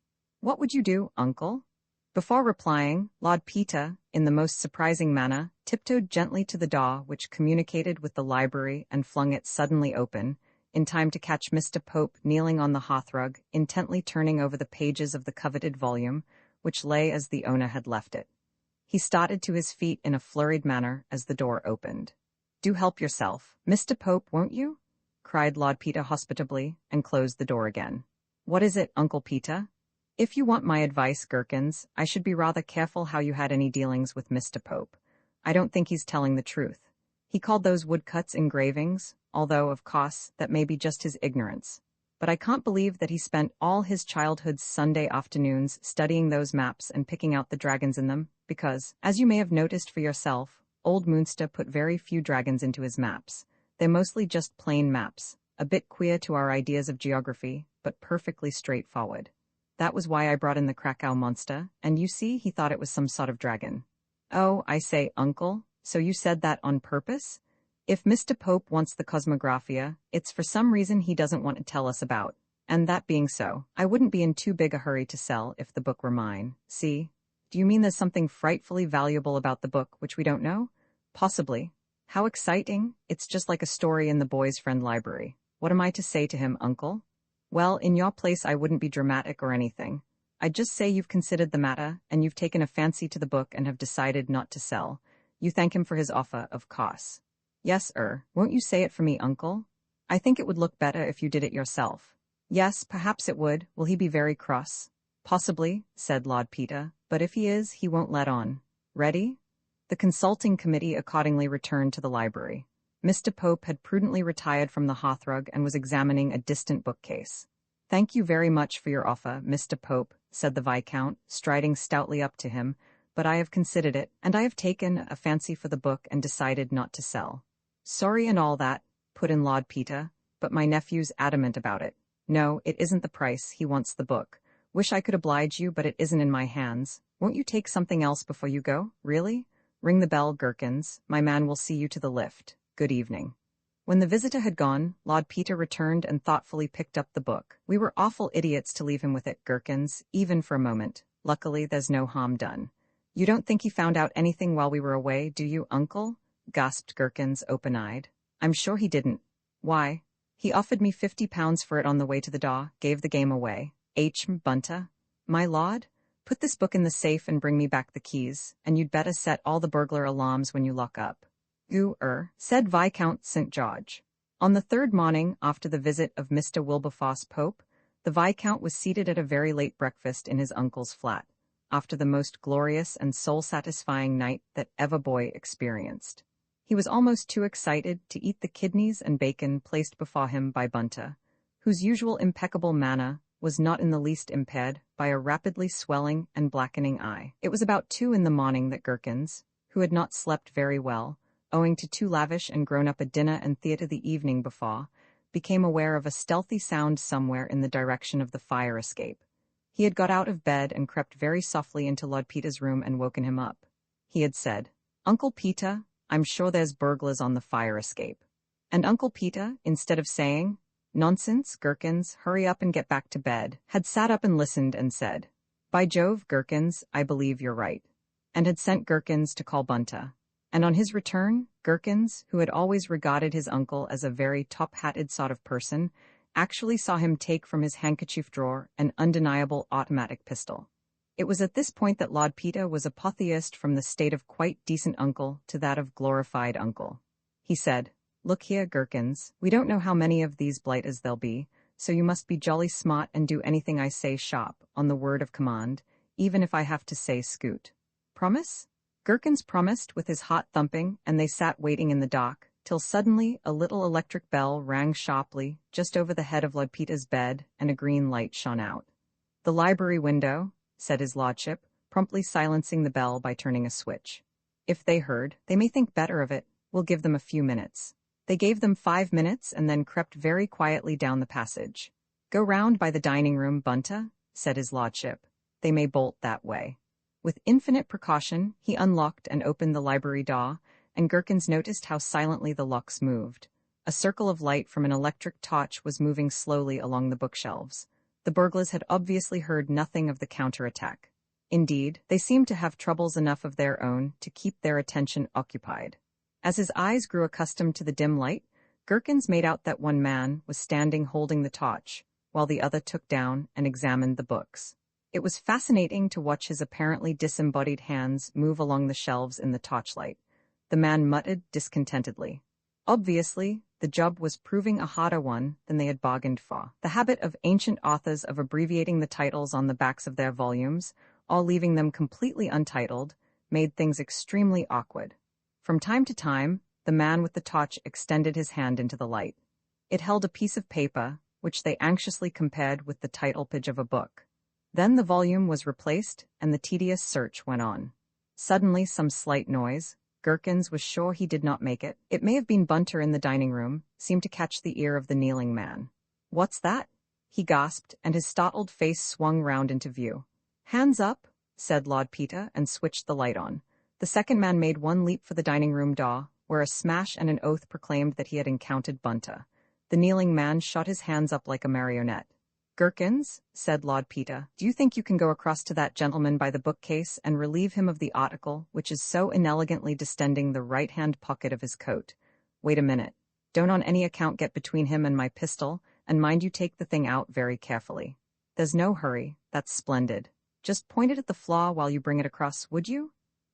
What would you do, Uncle? Before replying, Lord Peter, in the most surprising manner, tiptoed gently to the door which communicated with the library and flung it suddenly open, in time to catch Mr. Pope kneeling on the hearthrug, intently turning over the pages of the coveted volume, which lay as the owner had left it. He started to his feet in a flurried manner as the door opened. Do help yourself, Mr. Pope, won't you? Cried Lord Peter hospitably, and closed the door again. What is it, Uncle Peter? If you want my advice, Gherkins, I should be rather careful how you had any dealings with Mr. Pope. I don't think he's telling the truth. He called those woodcuts engravings, although, of course, that may be just his ignorance. But I can't believe that he spent all his childhood's Sunday afternoons studying those maps and picking out the dragons in them, because, as you may have noticed for yourself, old Munster put very few dragons into his maps. They're mostly just plain maps, a bit queer to our ideas of geography, but perfectly straightforward. That was why I brought in the Krakow monster, and you see, he thought it was some sort of dragon. Oh, I say, uncle, so you said that on purpose? If Mr. Pope wants the Cosmographia, it's for some reason he doesn't want to tell us about. And that being so, I wouldn't be in too big a hurry to sell if the book were mine. See? Do you mean there's something frightfully valuable about the book which we don't know? Possibly. How exciting! It's just like a story in the boy's friend library. What am I to say to him, uncle? Well, in your place I wouldn't be dramatic or anything. I'd just say you've considered the matter, and you've taken a fancy to the book and have decided not to sell. You thank him for his offer, of course. Yes, won't you say it for me, uncle? I think it would look better if you did it yourself. Yes, perhaps it would. Will he be very cross? Possibly, said Lord Peter, but if he is, he won't let on. Ready? The consulting committee accordingly returned to the library. Mr. Pope had prudently retired from the hearthrug and was examining a distant bookcase. Thank you very much for your offer, Mr. Pope, said the Viscount, striding stoutly up to him, but I have considered it, and I have taken a fancy for the book and decided not to sell. Sorry and all that, put in Lord Peter, but my nephew's adamant about it. No, it isn't the price, he wants the book. Wish I could oblige you, but it isn't in my hands. Won't you take something else before you go, really? Ring the bell, Gherkins. My man will see you to the lift. Good evening. When the visitor had gone, Lord Peter returned and thoughtfully picked up the book. We were awful idiots to leave him with it, Gherkins, even for a moment. Luckily, there's no harm done. You don't think he found out anything while we were away, do you, uncle? Gasped Gherkins, open-eyed. I'm sure he didn't. Why? He offered me £50 for it on the way to the door, gave the game away. Bunter. My lord? Put this book in the safe and bring me back the keys, and you'd better set all the burglar alarms when you lock up. Said Viscount St. George. On the third morning after the visit of Mr. Wilberforce Pope, the Viscount was seated at a very late breakfast in his uncle's flat, after the most glorious and soul-satisfying night that ever boy experienced. He was almost too excited to eat the kidneys and bacon placed before him by Bunter, whose usual impeccable manner was not in the least impaired by a rapidly swelling and blackening eye. It was about 2 in the morning that Gherkins, who had not slept very well, owing to too lavish and grown-up a dinner and theatre the evening before, became aware of a stealthy sound somewhere in the direction of the fire escape. He had got out of bed and crept very softly into Lord Peter's room and woken him up. He had said, "Uncle Peter, I'm sure there's burglars on the fire escape." And Uncle Peter, instead of saying, "Nonsense, Gherkins, hurry up and get back to bed," had sat up and listened and said, "By Jove, Gherkins, I believe you're right," and had sent Gherkins to call Bunter. And on his return, Gherkins, who had always regarded his uncle as a very top-hatted sort of person, actually saw him take from his handkerchief drawer an undeniable automatic pistol. It was at this point that Lord Peter was apotheosed from the state of quite decent uncle to that of glorified uncle. He said, "Look here, Gherkins, we don't know how many of these blighters there'll be, so you must be jolly smart and do anything I say sharp, on the word of command, even if I have to say scoot. Promise?" Gherkins promised with his heart thumping, and they sat waiting in the dock, till suddenly a little electric bell rang sharply just over the head of Lord Peter's bed, and a green light shone out. "The library window," said his lordship, promptly silencing the bell by turning a switch. "If they heard, they may think better of it. We'll give them a few minutes." They gave them 5 minutes and then crept very quietly down the passage. "Go round by the dining room, Bunter," said his lordship. "They may bolt that way." With infinite precaution, he unlocked and opened the library door, and Gherkins noticed how silently the locks moved. A circle of light from an electric torch was moving slowly along the bookshelves. The burglars had obviously heard nothing of the counterattack. Indeed, they seemed to have troubles enough of their own to keep their attention occupied. As his eyes grew accustomed to the dim light, Gherkins made out that one man was standing holding the torch, while the other took down and examined the books. It was fascinating to watch his apparently disembodied hands move along the shelves in the torchlight. The man muttered discontentedly. Obviously, the job was proving a harder one than they had bargained for. The habit of ancient authors of abbreviating the titles on the backs of their volumes, or leaving them completely untitled, made things extremely awkward. From time to time, the man with the torch extended his hand into the light. It held a piece of paper, which they anxiously compared with the title page of a book. Then the volume was replaced, and the tedious search went on. Suddenly some slight noise, Gherkins was sure he did not make it. It may have been Bunter in the dining room, seemed to catch the ear of the kneeling man. "What's that?" he gasped, and his startled face swung round into view. "Hands up," said Lord Peter, and switched the light on. The second man made one leap for the dining room door, where a smash and an oath proclaimed that he had encountered Bunter. The kneeling man shot his hands up like a marionette. "Gherkins," said Lord Peter, "do you think you can go across to that gentleman by the bookcase and relieve him of the article which is so inelegantly distending the right-hand pocket of his coat? Wait a minute. Don't on any account get between him and my pistol, and mind you take the thing out very carefully. There's no hurry, that's splendid. Just point it at the flaw while you bring it across, would you?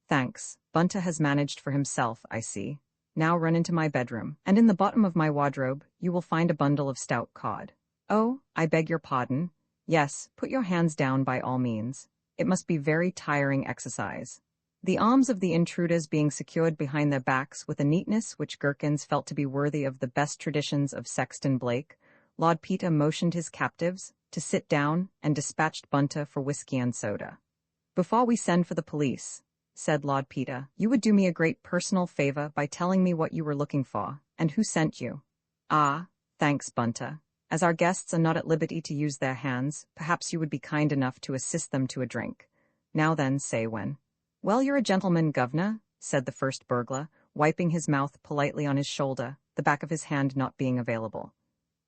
Thanks. Bunter has managed for himself, I see. Now run into my bedroom, and in the bottom of my wardrobe you will find a bundle of stout cod. Oh, I beg your pardon. Yes, put your hands down by all means. It must be very tiring exercise." The arms of the intruders being secured behind their backs with a neatness which Gherkins felt to be worthy of the best traditions of Sexton Blake, Lord Peter motioned his captives to sit down and dispatched Bunter for whiskey and soda. "Before we send for the police," said Lord Peter, "you would do me a great personal favor by telling me what you were looking for, and who sent you." "Ah, thanks, Bunter. As our guests are not at liberty to use their hands, perhaps you would be kind enough to assist them to a drink. Now then, say when." "Well, you're a gentleman, governor," said the first burglar, wiping his mouth politely on his shoulder, the back of his hand not being available.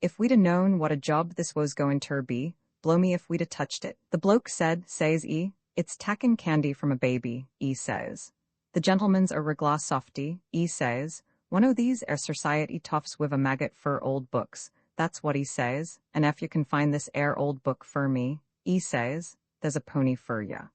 "If we'd a known what a job this was going ter be, blow me if we'd a touched it." The bloke said, says "E, it's takin' candy from a baby," E says. "The gentleman's a reglar softy," E says. "One o' these air society toffs with a maggot fur old books, that's what E says, and if you can find this air old book fur me," E says, "there's a pony fur ya."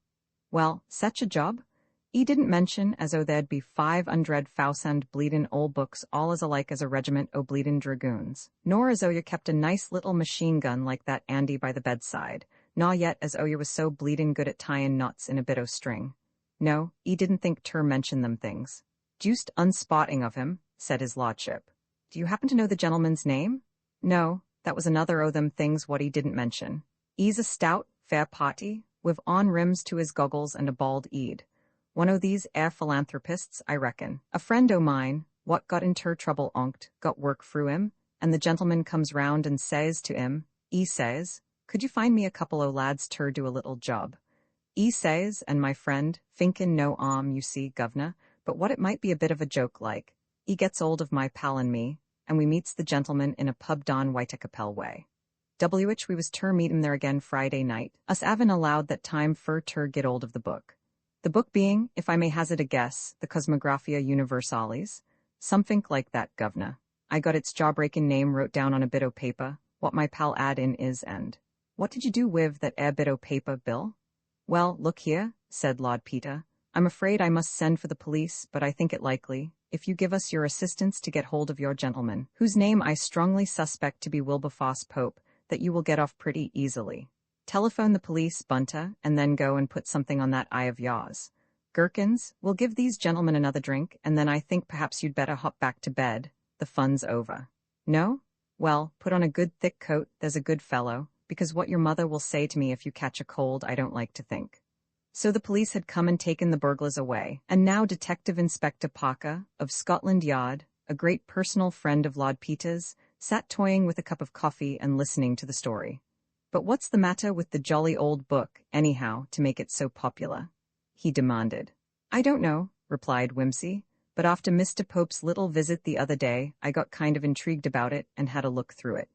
Well, such a job? E didn't mention as o' there'd be 500,000 bleedin' old books all as alike as a regiment o' bleedin' dragoons, nor as o' you kept a nice little machine gun like that Andy by the bedside, nor yet as o' you was so bleedin' good at tyin' knots in a bit o' string. No, E didn't think ter mention them things. "Deuced unspotting of him," said his lordship. "Do you happen to know the gentleman's name?" No, that was another o' them things what he didn't mention. E's a stout, fair party, with on rims to his goggles and a bald ead. One o' these air philanthropists, I reckon. A friend o' mine, what got inter trouble onct, got work through him, and the gentleman comes round and says to him, E says, "Could you find me a couple o' lads ter do a little job?" E says, and my friend, thinkin' no you see, governor, but what it might be a bit of a joke like, E gets hold of my pal and me, and we meets the gentleman in a pub down Whitecapel way. Which we was ter meet him there again Friday night, us avin allowed that time fur ter get hold of the book. The book being, if I may hazard a guess, the Cosmographia Universalis, somethink like that, governor. I got its jawbreaking name wrote down on a bit o' paper, what my pal add in is end. What did you do with that air bit o' paper, Bill? Well, look here, said Lord Peter. I'm afraid I must send for the police, but I think it likely, if you give us your assistance to get hold of your gentleman, whose name I strongly suspect to be Wilberforce Pope, that you will get off pretty easily. Telephone the police, Bunter, and then go and put something on that eye of yours. Gherkins, we'll give these gentlemen another drink, and then I think perhaps you'd better hop back to bed. The fun's over. No? Well, put on a good thick coat, there's a good fellow, because what your mother will say to me if you catch a cold I don't like to think. So the police had come and taken the burglars away, and now Detective Inspector Parker, of Scotland Yard, a great personal friend of Lord Peter's, sat toying with a cup of coffee and listening to the story. But what's the matter with the jolly old book, anyhow, to make it so popular? He demanded. I don't know, replied Whimsy, but after Mr. Pope's little visit the other day, I got kind of intrigued about it and had a look through it.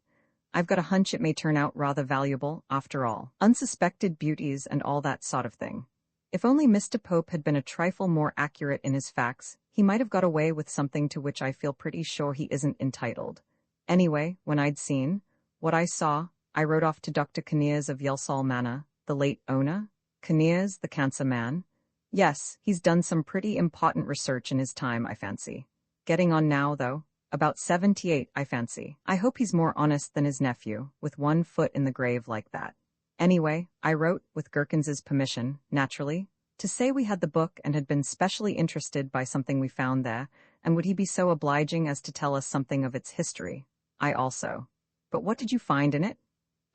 I've got a hunch it may turn out rather valuable, after all. Unsuspected beauties and all that sort of thing. If only Mr. Pope had been a trifle more accurate in his facts, he might have got away with something to which I feel pretty sure he isn't entitled. Anyway, when I'd seen what I saw, I wrote off to Dr. Kinnears of Yelsall Manor, the late owner. Kinnears, the cancer man. Yes, he's done some pretty important research in his time, I fancy. Getting on now, though. About 78, I fancy. I hope he's more honest than his nephew, with one foot in the grave like that. Anyway, I wrote, with Gherkins's permission, naturally, to say we had the book and had been specially interested by something we found there, and would he be so obliging as to tell us something of its history. I also. But what did you find in it?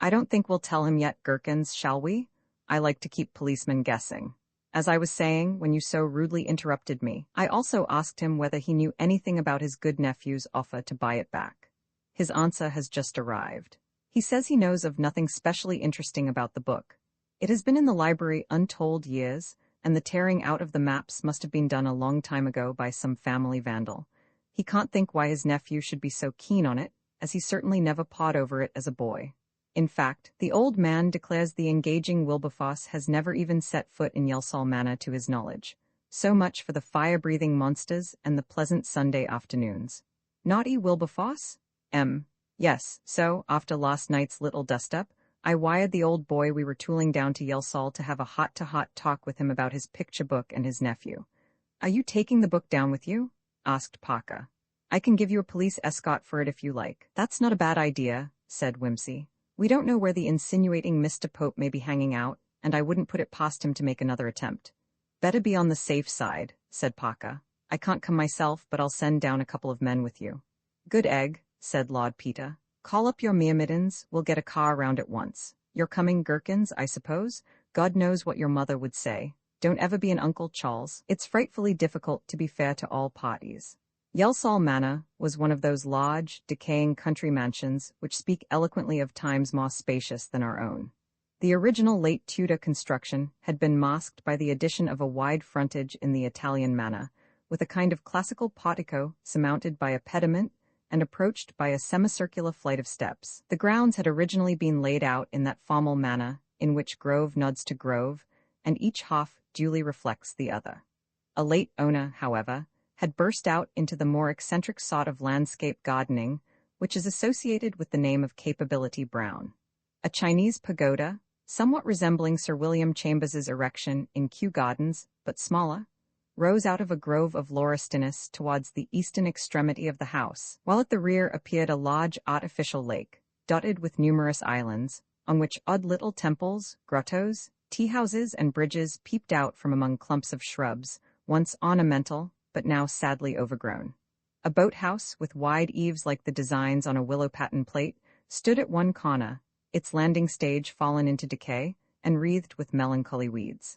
I don't think we'll tell him yet, Gherkins, shall we? I like to keep policemen guessing. As I was saying, when you so rudely interrupted me, I also asked him whether he knew anything about his good nephew's offer to buy it back. His answer has just arrived. He says he knows of nothing specially interesting about the book. It has been in the library untold years, and the tearing out of the maps must have been done a long time ago by some family vandal. He can't think why his nephew should be so keen on it, as he certainly never pawed over it as a boy. In fact, the old man declares the engaging Wilberforce has never even set foot in Yelsall Manor to his knowledge. So much for the fire-breathing monsters and the pleasant Sunday afternoons. Naughty Wilberforce? Yes, so, after last night's little dust-up, I wired the old boy we were tooling down to Yelsall to have a hot-to-hot talk with him about his picture book and his nephew. Are you taking the book down with you? Asked Parker. I can give you a police escort for it if you like. That's not a bad idea, said Whimsy. We don't know where the insinuating Mr. Pope may be hanging out, and I wouldn't put it past him to make another attempt. Better be on the safe side, said Parker. I can't come myself, but I'll send down a couple of men with you. Good egg, said Lord Peter. Call up your myrmidons, we'll get a car around at once. You're coming, Gherkins, I suppose? God knows what your mother would say. Don't ever be an Uncle Charles. It's frightfully difficult to be fair to all parties. Yelsall Manor was one of those large, decaying country mansions which speak eloquently of times more spacious than our own. The original late Tudor construction had been masked by the addition of a wide frontage in the Italian manner, with a kind of classical portico surmounted by a pediment and approached by a semicircular flight of steps. The grounds had originally been laid out in that formal manner in which grove nods to grove, and each half duly reflects the other. A late owner, however, had burst out into the more eccentric sort of landscape gardening which is associated with the name of Capability Brown. A Chinese pagoda, somewhat resembling Sir William Chambers's erection in Kew Gardens, but smaller, rose out of a grove of laurestinus towards the eastern extremity of the house, while at the rear appeared a large artificial lake, dotted with numerous islands, on which odd little temples, grottos, tea-houses and bridges peeped out from among clumps of shrubs, once ornamental, but now sadly overgrown. A boathouse, with wide eaves like the designs on a willow pattern plate, stood at one corner, its landing stage fallen into decay and wreathed with melancholy weeds.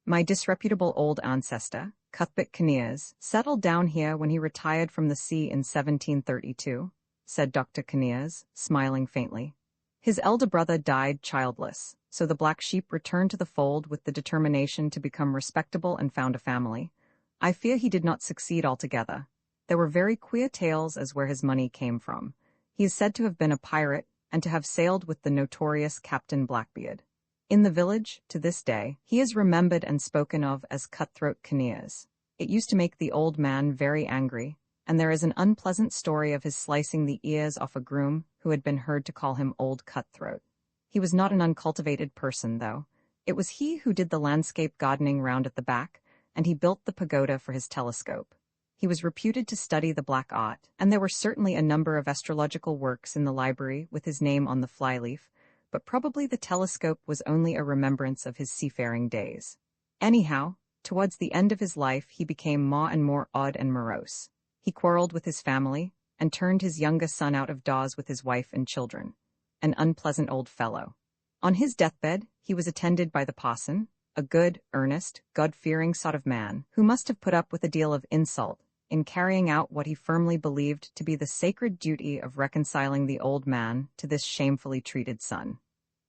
My disreputable old ancestor, Cuthbert Kinnears, settled down here when he retired from the sea in 1732, said Dr. Kinnears, smiling faintly. His elder brother died childless, so the black sheep returned to the fold with the determination to become respectable and found a family. I fear he did not succeed altogether. There were very queer tales as where his money came from. He is said to have been a pirate and to have sailed with the notorious Captain Blackbeard. In the village, to this day, he is remembered and spoken of as Cutthroat Kinnears. It used to make the old man very angry, and there is an unpleasant story of his slicing the ears off a groom who had been heard to call him Old Cutthroat. He was not an uncultivated person, though. It was he who did the landscape gardening round at the back, and he built the pagoda for his telescope. He was reputed to study the black art, and there were certainly a number of astrological works in the library with his name on the flyleaf, but probably the telescope was only a remembrance of his seafaring days. Anyhow, towards the end of his life he became more and more odd and morose. He quarreled with his family, and turned his youngest son out of doors with his wife and children. An unpleasant old fellow. On his deathbed, he was attended by the parson, a good, earnest, God-fearing sort of man, who must have put up with a deal of insult in carrying out what he firmly believed to be the sacred duty of reconciling the old man to this shamefully treated son.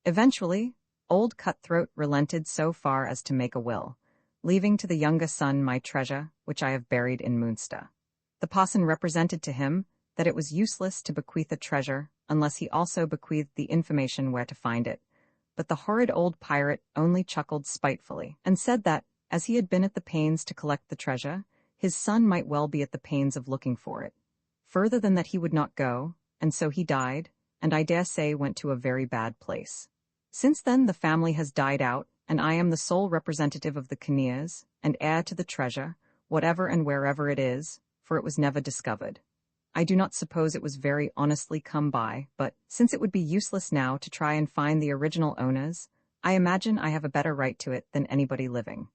Eventually, old Cutthroat relented so far as to make a will, leaving to the youngest son my treasure, which I have buried in Munster. The parson represented to him that it was useless to bequeath a treasure unless he also bequeathed the information where to find it, but the horrid old pirate only chuckled spitefully, and said that, as he had been at the pains to collect the treasure, his son might well be at the pains of looking for it. Further than that he would not go, and so he died, and I dare say went to a very bad place. Since then the family has died out, and I am the sole representative of the Kinnears, and heir to the treasure, whatever and wherever it is, for it was never discovered. I do not suppose it was very honestly come by, but, since it would be useless now to try and find the original owners, I imagine I have a better right to it than anybody living.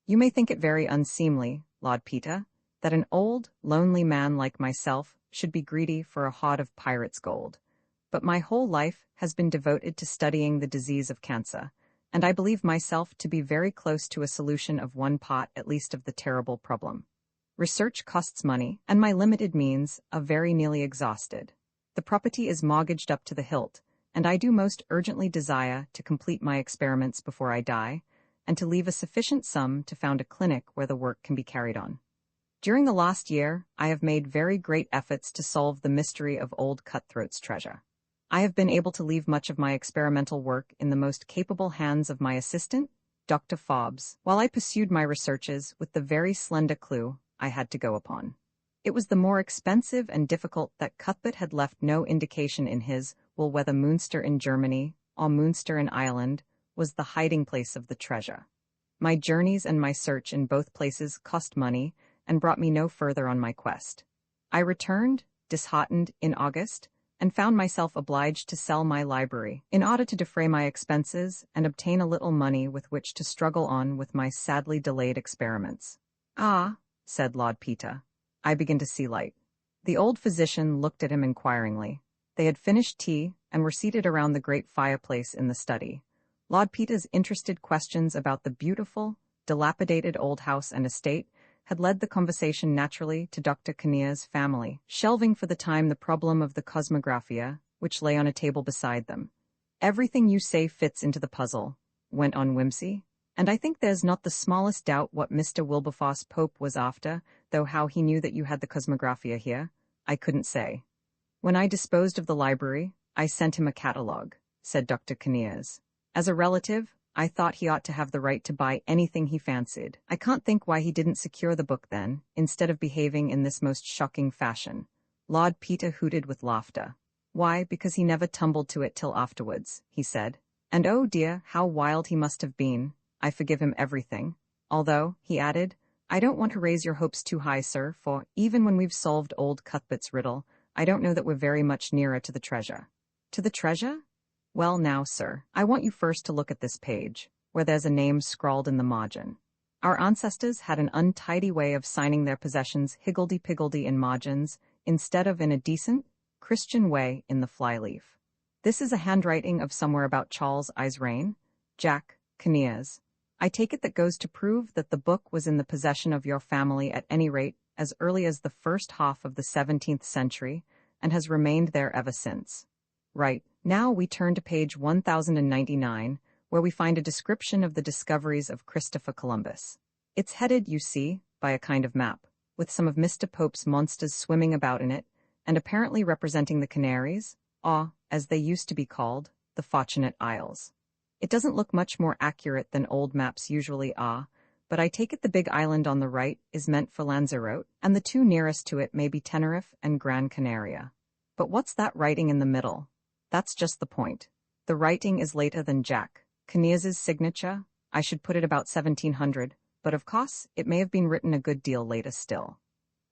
You may think it very unseemly, Lord Peter, that an old, lonely man like myself should be greedy for a hod of pirates' gold. But my whole life has been devoted to studying the disease of cancer, and I believe myself to be very close to a solution of one part at least of the terrible problem. Research costs money, and my limited means are very nearly exhausted. The property is mortgaged up to the hilt, and I do most urgently desire to complete my experiments before I die, and to leave a sufficient sum to found a clinic where the work can be carried on. During the last year, I have made very great efforts to solve the mystery of old Cutthroat's treasure. I have been able to leave much of my experimental work in the most capable hands of my assistant, Dr. Fobbs, while I pursued my researches with the very slender clue I had to go upon. It was the more expensive and difficult that Cuthbert had left no indication in his will whether Munster in Germany or Munster in Ireland was the hiding place of the treasure. My journeys and my search in both places cost money and brought me no further on my quest. I returned, disheartened, in August, and found myself obliged to sell my library in order to defray my expenses and obtain a little money with which to struggle on with my sadly delayed experiments. "Ah," said Lord Peter, "I begin to see light." The old physician looked at him inquiringly. They had finished tea and were seated around the great fireplace in the study. Lord Peter's interested questions about the beautiful, dilapidated old house and estate had led the conversation naturally to Dr. Kinnear's family, shelving for the time the problem of the cosmographia, which lay on a table beside them. "Everything you say fits into the puzzle," went on Whimsy, "and I think there's not the smallest doubt what Mr. Wilberforce Pope was after, though how he knew that you had the cosmographia here, I couldn't say. When I disposed of the library, I sent him a catalogue," said Dr. Kinnears. "As a relative, I thought he ought to have the right to buy anything he fancied. I can't think why he didn't secure the book then, instead of behaving in this most shocking fashion." Lord Peter hooted with laughter. "Why, because he never tumbled to it till afterwards," he said. "And oh dear, how wild he must have been. I forgive him everything. Although," he added, "I don't want to raise your hopes too high, sir, for, even when we've solved old Cuthbert's riddle, I don't know that we're very much nearer to the treasure." "To the treasure? Well now, sir, I want you first to look at this page, where there's a name scrawled in the margin. Our ancestors had an untidy way of signing their possessions higgledy-piggledy in margins, instead of in a decent, Christian way in the flyleaf. This is a handwriting of somewhere about Charles I's reign, Jack Kinnears. I take it that goes to prove that the book was in the possession of your family at any rate as early as the first half of the 17th century, and has remained there ever since. Right. Now we turn to page 1099, where we find a description of the discoveries of Christopher Columbus. It's headed, you see, by a kind of map, with some of Mr. Pope's monsters swimming about in it, and apparently representing the Canaries, or, as they used to be called, the Fortunate Isles. It doesn't look much more accurate than old maps usually are, but I take it the big island on the right is meant for Lanzarote, and the two nearest to it may be Tenerife and Gran Canaria. But what's that writing in the middle? That's just the point. The writing is later than Jack Kinnears's signature. I should put it about 1700, but of course, it may have been written a good deal later still.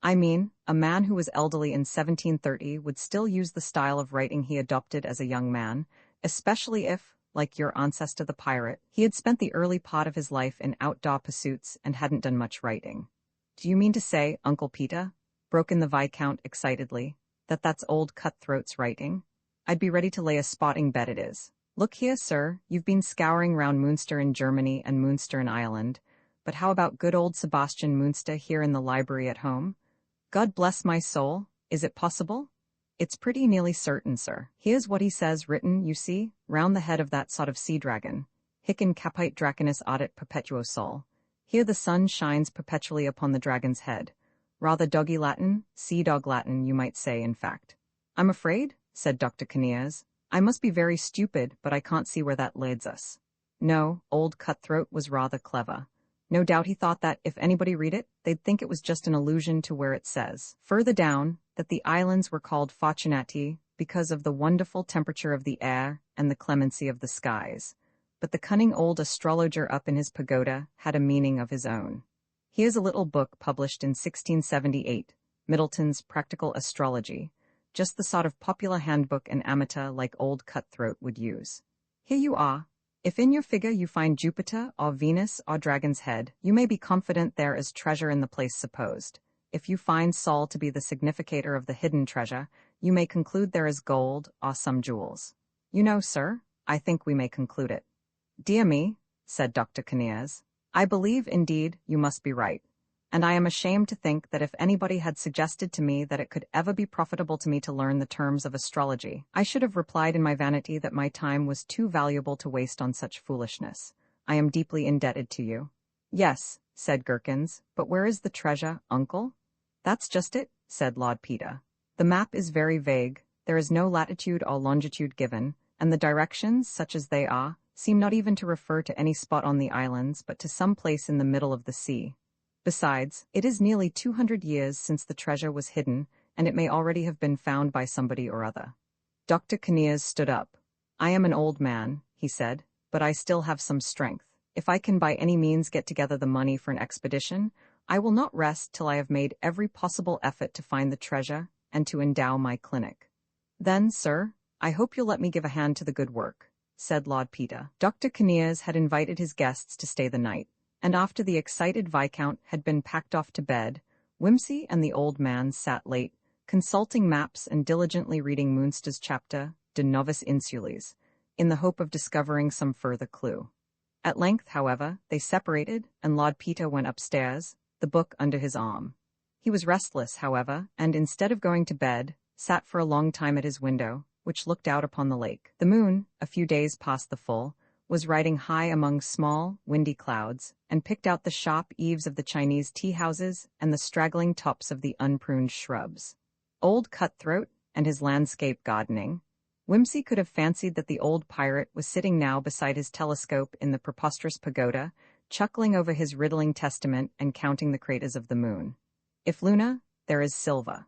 I mean, a man who was elderly in 1730 would still use the style of writing he adopted as a young man, especially if, like your ancestor the pirate, he had spent the early part of his life in outdoor pursuits and hadn't done much writing." "Do you mean to say, Uncle Peter," broke in the Viscount excitedly, "that that's old Cutthroat's writing? I'd be ready to lay a spotting bet it is. Look here, sir, you've been scouring round Munster in Germany and Munster in Ireland, but how about good old Sebastian Munster here in the library at home? God bless my soul, is it possible? It's pretty nearly certain, sir. Here's what he says written, you see, round the head of that sort of sea dragon. Hic in capite draconis audit perpetuo sol. Here the sun shines perpetually upon the dragon's head. Rather doggy Latin, sea dog Latin, you might say, in fact." "I'm afraid," said Dr. Kinnears, "I must be very stupid, but I can't see where that leads us." No, old Cutthroat was rather clever. No doubt he thought that, if anybody read it, they'd think it was just an allusion to where it says, further down, that the islands were called Fortunati because of the wonderful temperature of the air and the clemency of the skies. But the cunning old astrologer up in his pagoda had a meaning of his own. Here's a little book published in 1678, Middleton's Practical Astrology, just the sort of popular handbook an amateur like old Cutthroat would use. Here you are. If in your figure you find Jupiter or Venus or Dragon's Head, you may be confident there is treasure in the place supposed. If you find Sol to be the significator of the hidden treasure, you may conclude there is gold or some jewels. You know, sir, I think we may conclude it." "Dear me," said Dr. Kinnears, "I believe, indeed, you must be right. and I am ashamed to think that if anybody had suggested to me that it could ever be profitable to me to learn the terms of astrology, I should have replied in my vanity that my time was too valuable to waste on such foolishness. I am deeply indebted to you." "Yes," said Gherkins, "but where is the treasure, uncle?" "That's just it," said Lord Peter. "The map is very vague, there is no latitude or longitude given, and the directions, such as they are, seem not even to refer to any spot on the islands but to some place in the middle of the sea. Besides, it is nearly 200 years since the treasure was hidden, and it may already have been found by somebody or other." Dr. Kinnears stood up. "I am an old man," he said, "but I still have some strength. If I can by any means get together the money for an expedition, I will not rest till I have made every possible effort to find the treasure and to endow my clinic." "Then, sir, I hope you'll let me give a hand to the good work," said Lord Peter. Dr. Kinnears had invited his guests to stay the night, and after the excited Viscount had been packed off to bed, Wimsey and the old man sat late, consulting maps and diligently reading Munster's chapter De Novis Insules, in the hope of discovering some further clue. At length, however, they separated, and Lord Peter went upstairs, the book under his arm. He was restless, however, and instead of going to bed, sat for a long time at his window, which looked out upon the lake. The moon, a few days past the full, was riding high among small, windy clouds, and picked out the sharp eaves of the Chinese tea-houses and the straggling tops of the unpruned shrubs. Old Cutthroat and his landscape gardening. Wimsey could have fancied that the old pirate was sitting now beside his telescope in the preposterous pagoda, chuckling over his riddling testament and counting the craters of the moon. If Luna, there is Silva.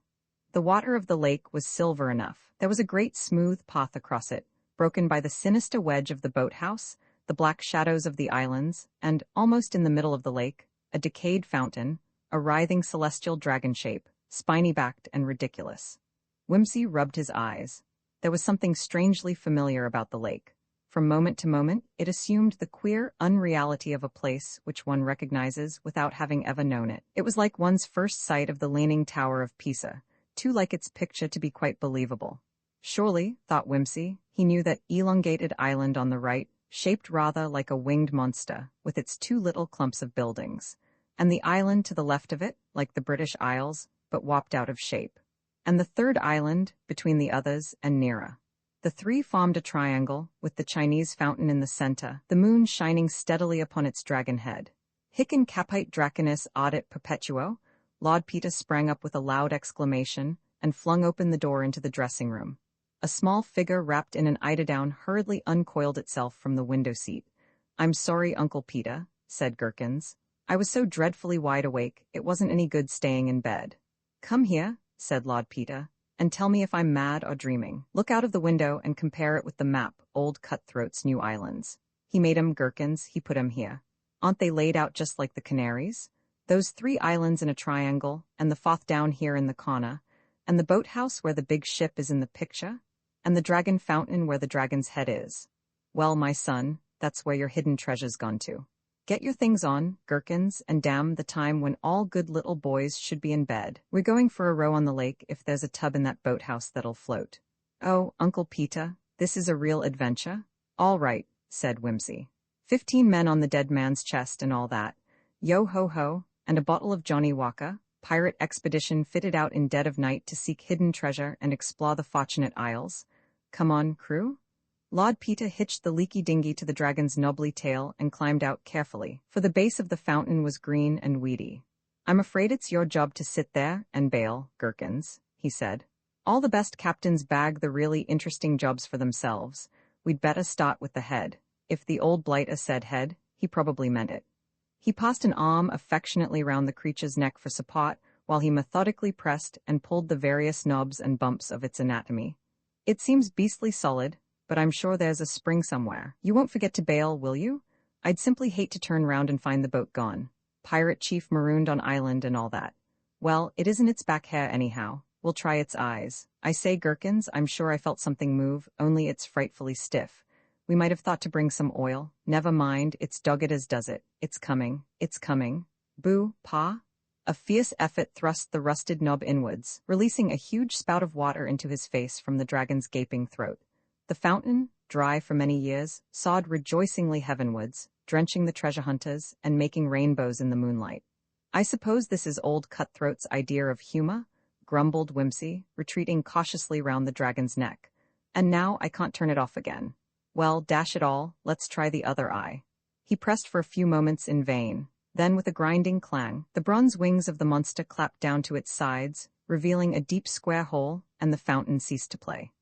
The water of the lake was silver enough. There was a great smooth path across it, broken by the sinister wedge of the boathouse, the black shadows of the islands, and, almost in the middle of the lake, a decayed fountain, a writhing celestial dragon shape, spiny-backed and ridiculous. Wimsey rubbed his eyes. There was something strangely familiar about the lake. From moment to moment, it assumed the queer unreality of a place which one recognizes without having ever known it. It was like one's first sight of the Leaning Tower of Pisa, too like its picture to be quite believable. Surely, thought Wimsey, he knew that elongated island on the right, shaped rather like a winged monster, with its two little clumps of buildings, and the island to the left of it, like the British Isles, but warped out of shape, and the third island, between the others and nearer. The three formed a triangle, with the Chinese fountain in the center, the moon shining steadily upon its dragon head. "Hic in capite draconis audit perpetuo," Lord Peter sprang up with a loud exclamation, and flung open the door into the dressing-room. A small figure wrapped in an eiderdown hurriedly uncoiled itself from the window seat. "I'm sorry, Uncle Peter," said Gherkins. "I was so dreadfully wide awake, it wasn't any good staying in bed." "Come here," said Lord Peter, "and tell me if I'm mad or dreaming. Look out of the window and compare it with the map, old Cutthroat's new islands. He made 'em, Gherkins, he put 'em here. Aren't they laid out just like the Canaries? Those 3 islands in a triangle, and the fourth down here in the corner, and the boathouse where the big ship is in the picture, and the dragon fountain where the dragon's head is. Well, my son, that's where your hidden treasure's gone to. Get your things on, Gherkins, and damn the time when all good little boys should be in bed. We're going for a row on the lake if there's a tub in that boathouse that'll float." "Oh, Uncle Peter, this is a real adventure?" "All right," said Wimsey. 15 men on the dead man's chest and all that. Yo-ho-ho, and a bottle of Johnny Walker. Pirate expedition fitted out in dead of night to seek hidden treasure and explore the Fortunate Isles. Come on, crew? Lord Peter hitched the leaky dinghy to the dragon's knobbly tail and climbed out carefully, for the base of the fountain was green and weedy. "I'm afraid it's your job to sit there and bail, Gherkins," he said. "All the best captains bag the really interesting jobs for themselves. We'd better start with the head." If the old blighter said head, he probably meant it. He passed an arm affectionately round the creature's neck for support, while he methodically pressed and pulled the various knobs and bumps of its anatomy. "It seems beastly solid, but I'm sure there's a spring somewhere. You won't forget to bail, will you? I'd simply hate to turn round and find the boat gone. Pirate chief marooned on island and all that. Well, it isn't its back hair anyhow. We'll try its eyes. I say, Gherkins, I'm sure I felt something move, only it's frightfully stiff. We might have thought to bring some oil. Never mind, it's dogged as does it. It's coming. It's coming. Boo, Pa?" A fierce effort thrust the rusted knob inwards, releasing a huge spout of water into his face from the dragon's gaping throat. The fountain, dry for many years, soared rejoicingly heavenwards, drenching the treasure hunters and making rainbows in the moonlight. I suppose this is old Cutthroat's idea of humor, grumbled Whimsy, retreating cautiously round the dragon's neck. And now I can't turn it off again. Well, dash it all, let's try the other eye. He pressed for a few moments in vain. Then with a grinding clang, the bronze wings of the monster clapped down to its sides, revealing a deep square hole, and the fountain ceased to play.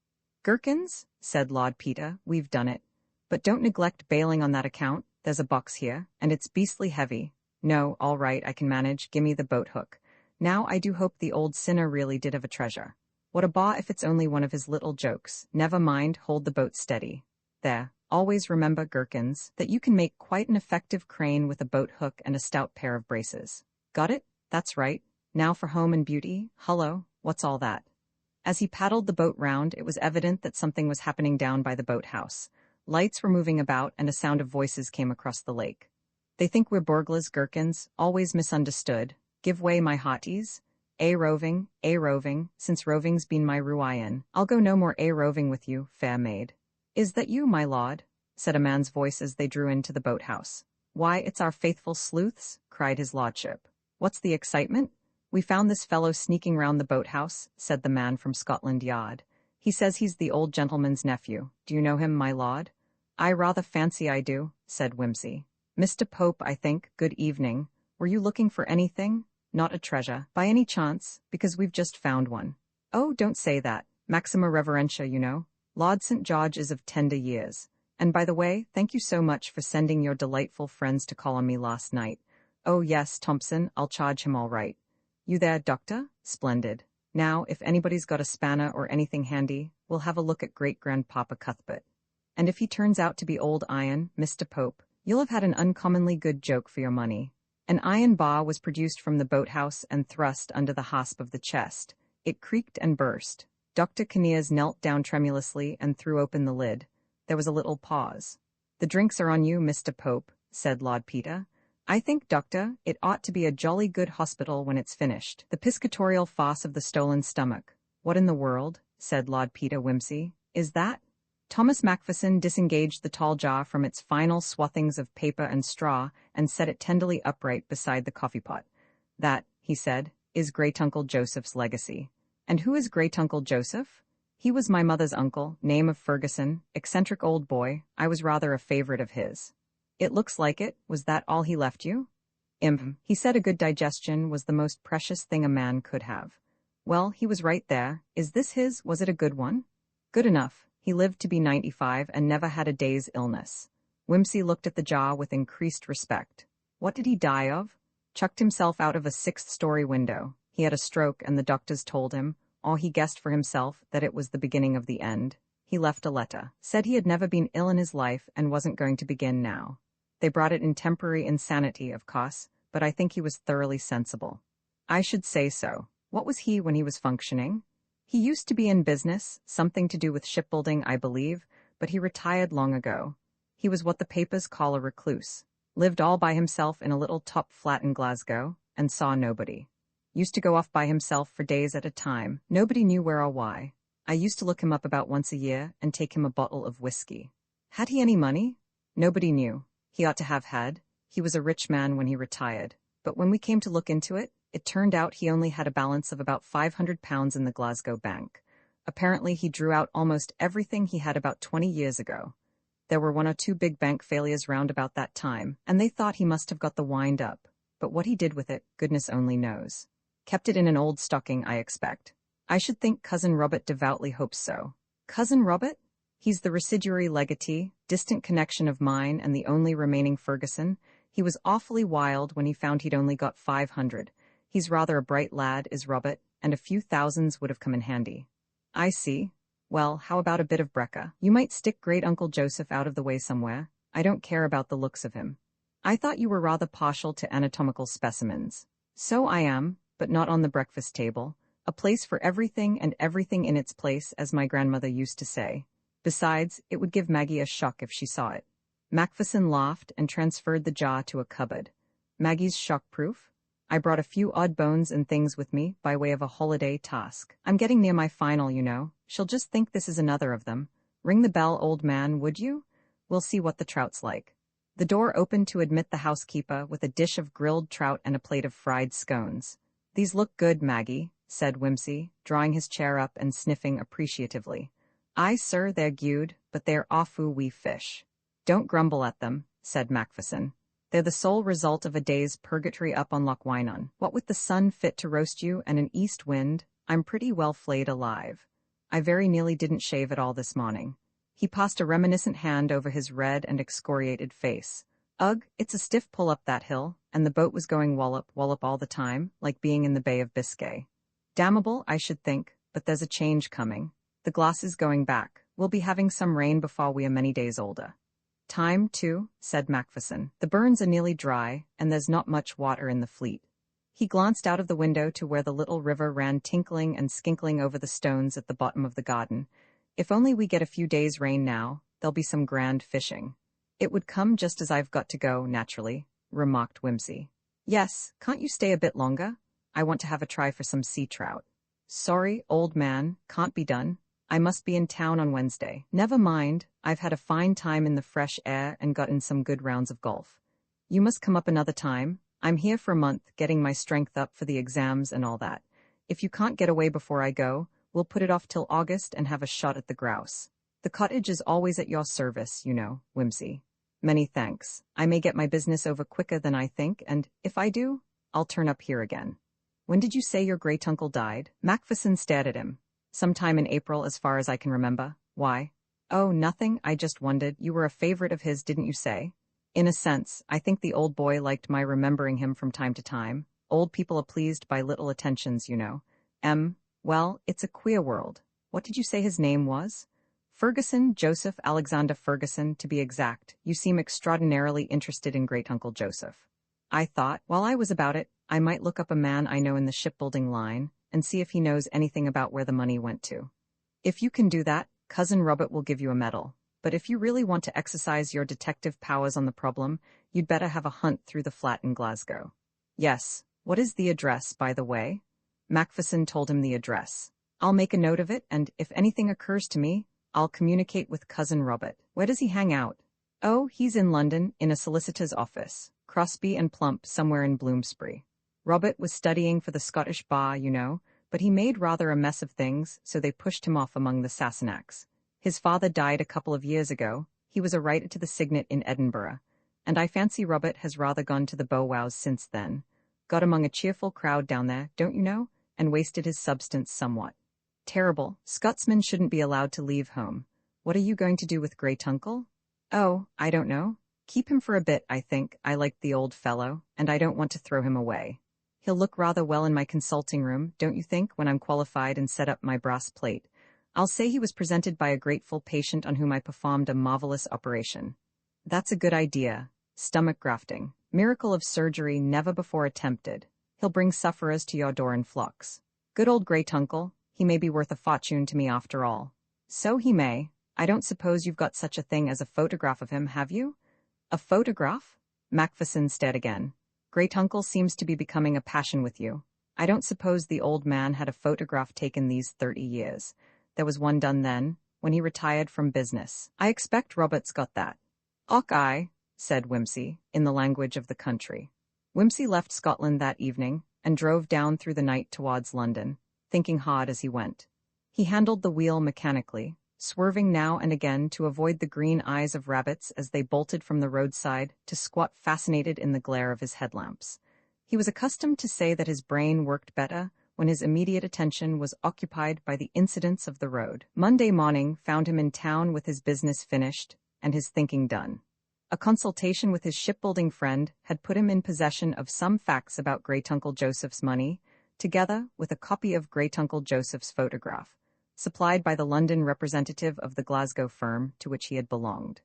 "Gherkins," said Lord Peter, "we've done it. But don't neglect bailing on that account. There's a box here, and it's beastly heavy. No, all right, I can manage, gimme the boat hook. Now I do hope the old sinner really did have a treasure. What a bar if it's only one of his little jokes. Never mind, hold the boat steady. There, always remember, Gherkins, that you can make quite an effective crane with a boat hook and a stout pair of braces. Got it? That's right. Now for home and beauty. Hullo, what's all that?" As he paddled the boat round, it was evident that something was happening down by the boathouse. Lights were moving about, and a sound of voices came across the lake. "They think we're burglars, Gherkins, always misunderstood. Give way, my hearties. Roving, since roving's been my ruin, I'll go no more roving with you, fair maid." "Is that you, my lord?" said a man's voice as they drew into the boathouse. "Why, it's our faithful sleuths," cried his lordship. "What's the excitement?" "We found this fellow sneaking round the boathouse," said the man from Scotland Yard. "He says he's the old gentleman's nephew. Do you know him, my lord?" "I rather fancy I do," said Whimsy. "Mr. Pope, I think. Good evening. Were you looking for anything? Not a treasure, by any chance, because we've just found one." "Oh, don't say that. Maxima reverentia, you know. Lord St. George is of tender years. And by the way, thank you so much for sending your delightful friends to call on me last night. Oh yes, Thompson, I'll charge him all right. You there, Doctor? Splendid. Now, if anybody's got a spanner or anything handy, we'll have a look at great-grandpapa Cuthbert. And if he turns out to be old iron, Mr. Pope, you'll have had an uncommonly good joke for your money." An iron bar was produced from the boathouse and thrust under the hasp of the chest. It creaked and burst. Dr. Kinnears knelt down tremulously and threw open the lid. There was a little pause. "The drinks are on you, Mr. Pope," said Lord Peter. "I think, Doctor, it ought to be a jolly good hospital when it's finished. The piscatorial farce of the stolen stomach." "What in the world," said Lord Peter Whimsy, "is that?" Thomas Macpherson disengaged the tall jar from its final swathings of paper and straw and set it tenderly upright beside the coffee-pot. "That," he said, "is Great-Uncle Joseph's legacy." "And who is Great-Uncle Joseph?" "He was my mother's uncle, name of Ferguson, eccentric old boy. I was rather a favorite of his." "It looks like it. Was that all he left you?" He said a good digestion was the most precious thing a man could have." "Well, he was right there. Is this his? Was it a good one?" "Good enough. He lived to be 95 and never had a day's illness." Whimsy looked at the jar with increased respect. "What did he die of?" "Chucked himself out of a 6th-story window. He had a stroke, and the doctors told him, or he guessed for himself, that it was the beginning of the end. He left a letter. Said he had never been ill in his life and wasn't going to begin now. They brought it in temporary insanity, of course, but I think he was thoroughly sensible." "I should say so. What was he when he was functioning?" "He used to be in business, something to do with shipbuilding, I believe, but he retired long ago. He was what the papers call a recluse. Lived all by himself in a little top flat in Glasgow, and saw nobody. Used to go off by himself for days at a time. Nobody knew where or why. I used to look him up about once a year and take him a bottle of whiskey." "Had he any money?" "Nobody knew. He ought to have had. He was a rich man when he retired. But when we came to look into it, it turned out he only had a balance of about £500 in the Glasgow bank. Apparently he drew out almost everything he had about 20 years ago. There were 1 or 2 big bank failures round about that time, and they thought he must have got the wind up. But what he did with it, goodness only knows. Kept it in an old stocking, I expect. I should think Cousin Robert devoutly hopes so." "Cousin Robert?" "He's the residuary legatee, distant connection of mine and the only remaining Ferguson. He was awfully wild when he found he'd only got 500. He's rather a bright lad, is Robert, and a few thousands would have come in handy." "I see. Well, how about a bit of brecca? You might stick Great-Uncle Joseph out of the way somewhere. I don't care about the looks of him." "I thought you were rather partial to anatomical specimens." "So I am, but not on the breakfast table. A place for everything and everything in its place, as my grandmother used to say. Besides, it would give Maggie a shock if she saw it." Macpherson laughed and transferred the jar to a cupboard. "Maggie's shock-proof? I brought a few odd bones and things with me by way of a holiday task. I'm getting near my final, you know. She'll just think this is another of them. Ring the bell, old man, would you? We'll see what the trout's like." The door opened to admit the housekeeper with a dish of grilled trout and a plate of fried scones. "These look good, Maggie," said Whimsy, drawing his chair up and sniffing appreciatively. "Aye, sir, they're good, but they're awful wee fish." "Don't grumble at them," said Macpherson. "They're the sole result of a day's purgatory up on Loch Wynon. What with the sun fit to roast you and an east wind, I'm pretty well flayed alive. I very nearly didn't shave at all this morning." He passed a reminiscent hand over his red and excoriated face. "Ugh, it's a stiff pull up that hill, and the boat was going wallop, wallop all the time, like being in the Bay of Biscay. Damnable, I should think, but there's a change coming. The glass is going back. We'll be having some rain before we are many days older." "Time, too," said Macpherson. "The burns are nearly dry, and there's not much water in the fleet." He glanced out of the window to where the little river ran tinkling and skinkling over the stones at the bottom of the garden. "If only we get a few days' rain now, there'll be some grand fishing." "It would come just as I've got to go, naturally," remarked Whimsy. "Yes, can't you stay a bit longer? I want to have a try for some sea trout." "Sorry, old man, can't be done. I must be in town on Wednesday." "Never mind, I've had a fine time in the fresh air and got in some good rounds of golf. You must come up another time. I'm here for a month, getting my strength up for the exams and all that. If you can't get away before I go, we'll put it off till August and have a shot at the grouse. The cottage is always at your service, you know, Whimsy." "Many thanks. I may get my business over quicker than I think, and, if I do, I'll turn up here again." "When did you say your great-uncle died?" Macpherson stared at him. "Sometime in April, as far as I can remember." "Why?" "Oh, nothing, I just wondered. You were a favorite of his, didn't you say?" "In a sense, I think the old boy liked my remembering him from time to time. Old people are pleased by little attentions, you know. Well, it's a queer world. What did you say his name was?" "Ferguson, Joseph Alexander Ferguson, to be exact. You seem extraordinarily interested in Great-Uncle Joseph. I thought, while I was about it, I might look up a man I know in the shipbuilding line and see if he knows anything about where the money went to. If you can do that, Cousin Robert will give you a medal. But if you really want to exercise your detective powers on the problem, you'd better have a hunt through the flat in Glasgow." "Yes. What is the address, by the way?" Macpherson told him the address. "I'll make a note of it, and if anything occurs to me, I'll communicate with Cousin Robert." "Where does he hang out?" "Oh, he's in London, in a solicitor's office. Crosby and Plump, somewhere in Bloomsbury. Robert was studying for the Scottish bar, you know, but he made rather a mess of things, so they pushed him off among the Sassenachs. His father died a couple of years ago. He was a writer to the Signet in Edinburgh, and I fancy Robert has rather gone to the bow-wows since then. Got among a cheerful crowd down there, don't you know, and wasted his substance somewhat. Terrible. Scotsmen shouldn't be allowed to leave home. What are you going to do with Great-Uncle?" "Oh, I don't know. Keep him for a bit, I think. I like the old fellow, and I don't want to throw him away. He'll look rather well in my consulting room, don't you think, when I'm qualified and set up my brass plate. I'll say he was presented by a grateful patient on whom I performed a marvelous operation." "That's a good idea. Stomach grafting. Miracle of surgery never before attempted. He'll bring sufferers to your door in flocks. Good old Great-Uncle. He may be worth a fortune to me after all." "So he may. I don't suppose you've got such a thing as a photograph of him, have you?" "A photograph?" Macpherson stared again. "Great-Uncle seems to be becoming a passion with you. I don't suppose the old man had a photograph taken these 30 years. There was one done then, when he retired from business. I expect Robert's got that." "Och, aye," said Whimsy, in the language of the country. Whimsy left Scotland that evening and drove down through the night towards London, thinking hard as he went. He handled the wheel mechanically, swerving now and again to avoid the green eyes of rabbits as they bolted from the roadside to squat fascinated in the glare of his headlamps. He was accustomed to say that his brain worked better when his immediate attention was occupied by the incidents of the road. Monday morning found him in town with his business finished and his thinking done. A consultation with his shipbuilding friend had put him in possession of some facts about Great-Uncle Joseph's money, together with a copy of Great-Uncle Joseph's photograph, supplied by the London representative of the Glasgow firm to which he had belonged.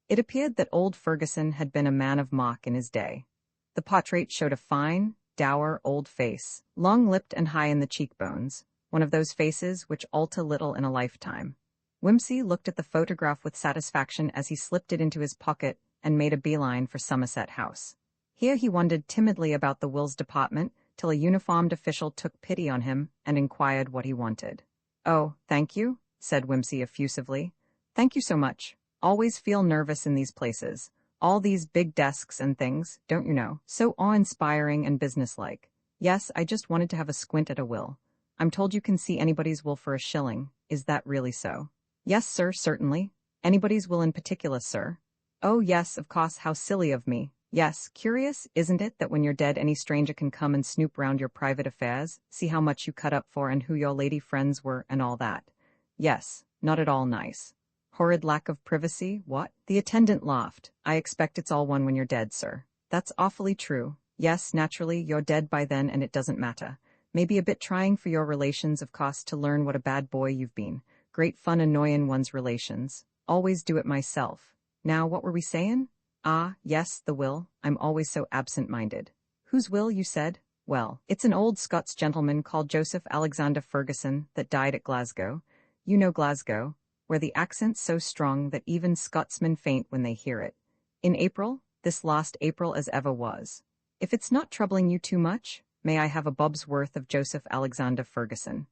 It appeared that old Ferguson had been a man of mark in his day. The portrait showed a fine, dour old face, long-lipped and high in the cheekbones, one of those faces which alter little in a lifetime. Whimsy looked at the photograph with satisfaction as he slipped it into his pocket and made a beeline for Somerset House. Here he wondered timidly about the wills department till a uniformed official took pity on him and inquired what he wanted. "Oh, thank you," said Whimsy effusively. "Thank you so much. Always feel nervous in these places. All these big desks and things, don't you know? So awe-inspiring and businesslike. Yes, I just wanted to have a squint at a will. I'm told you can see anybody's will for a shilling. Is that really so? Yes, sir, certainly. Anybody's will in particular, sir. Oh, yes, of course, how silly of me. Yes, curious, isn't it, that when you're dead any stranger can come and snoop round your private affairs, see how much you cut up for and who your lady friends were and all that? Yes, not at all nice. Horrid lack of privacy, what? The attendant laughed. I expect it's all one when you're dead, sir. That's awfully true. Yes, naturally, you're dead by then and it doesn't matter. Maybe a bit trying for your relations, of course, to learn what a bad boy you've been. Great fun annoying one's relations. Always do it myself. Now, what were we saying? Ah, yes, the will. I'm always so absent-minded. Whose will, you said? Well, it's an old Scots gentleman called Joseph Alexander Ferguson that died at Glasgow. You know Glasgow, where the accent's so strong that even Scotsmen faint when they hear it. In April, this last April as ever was. If it's not troubling you too much, may I have a bob's worth of Joseph Alexander Ferguson?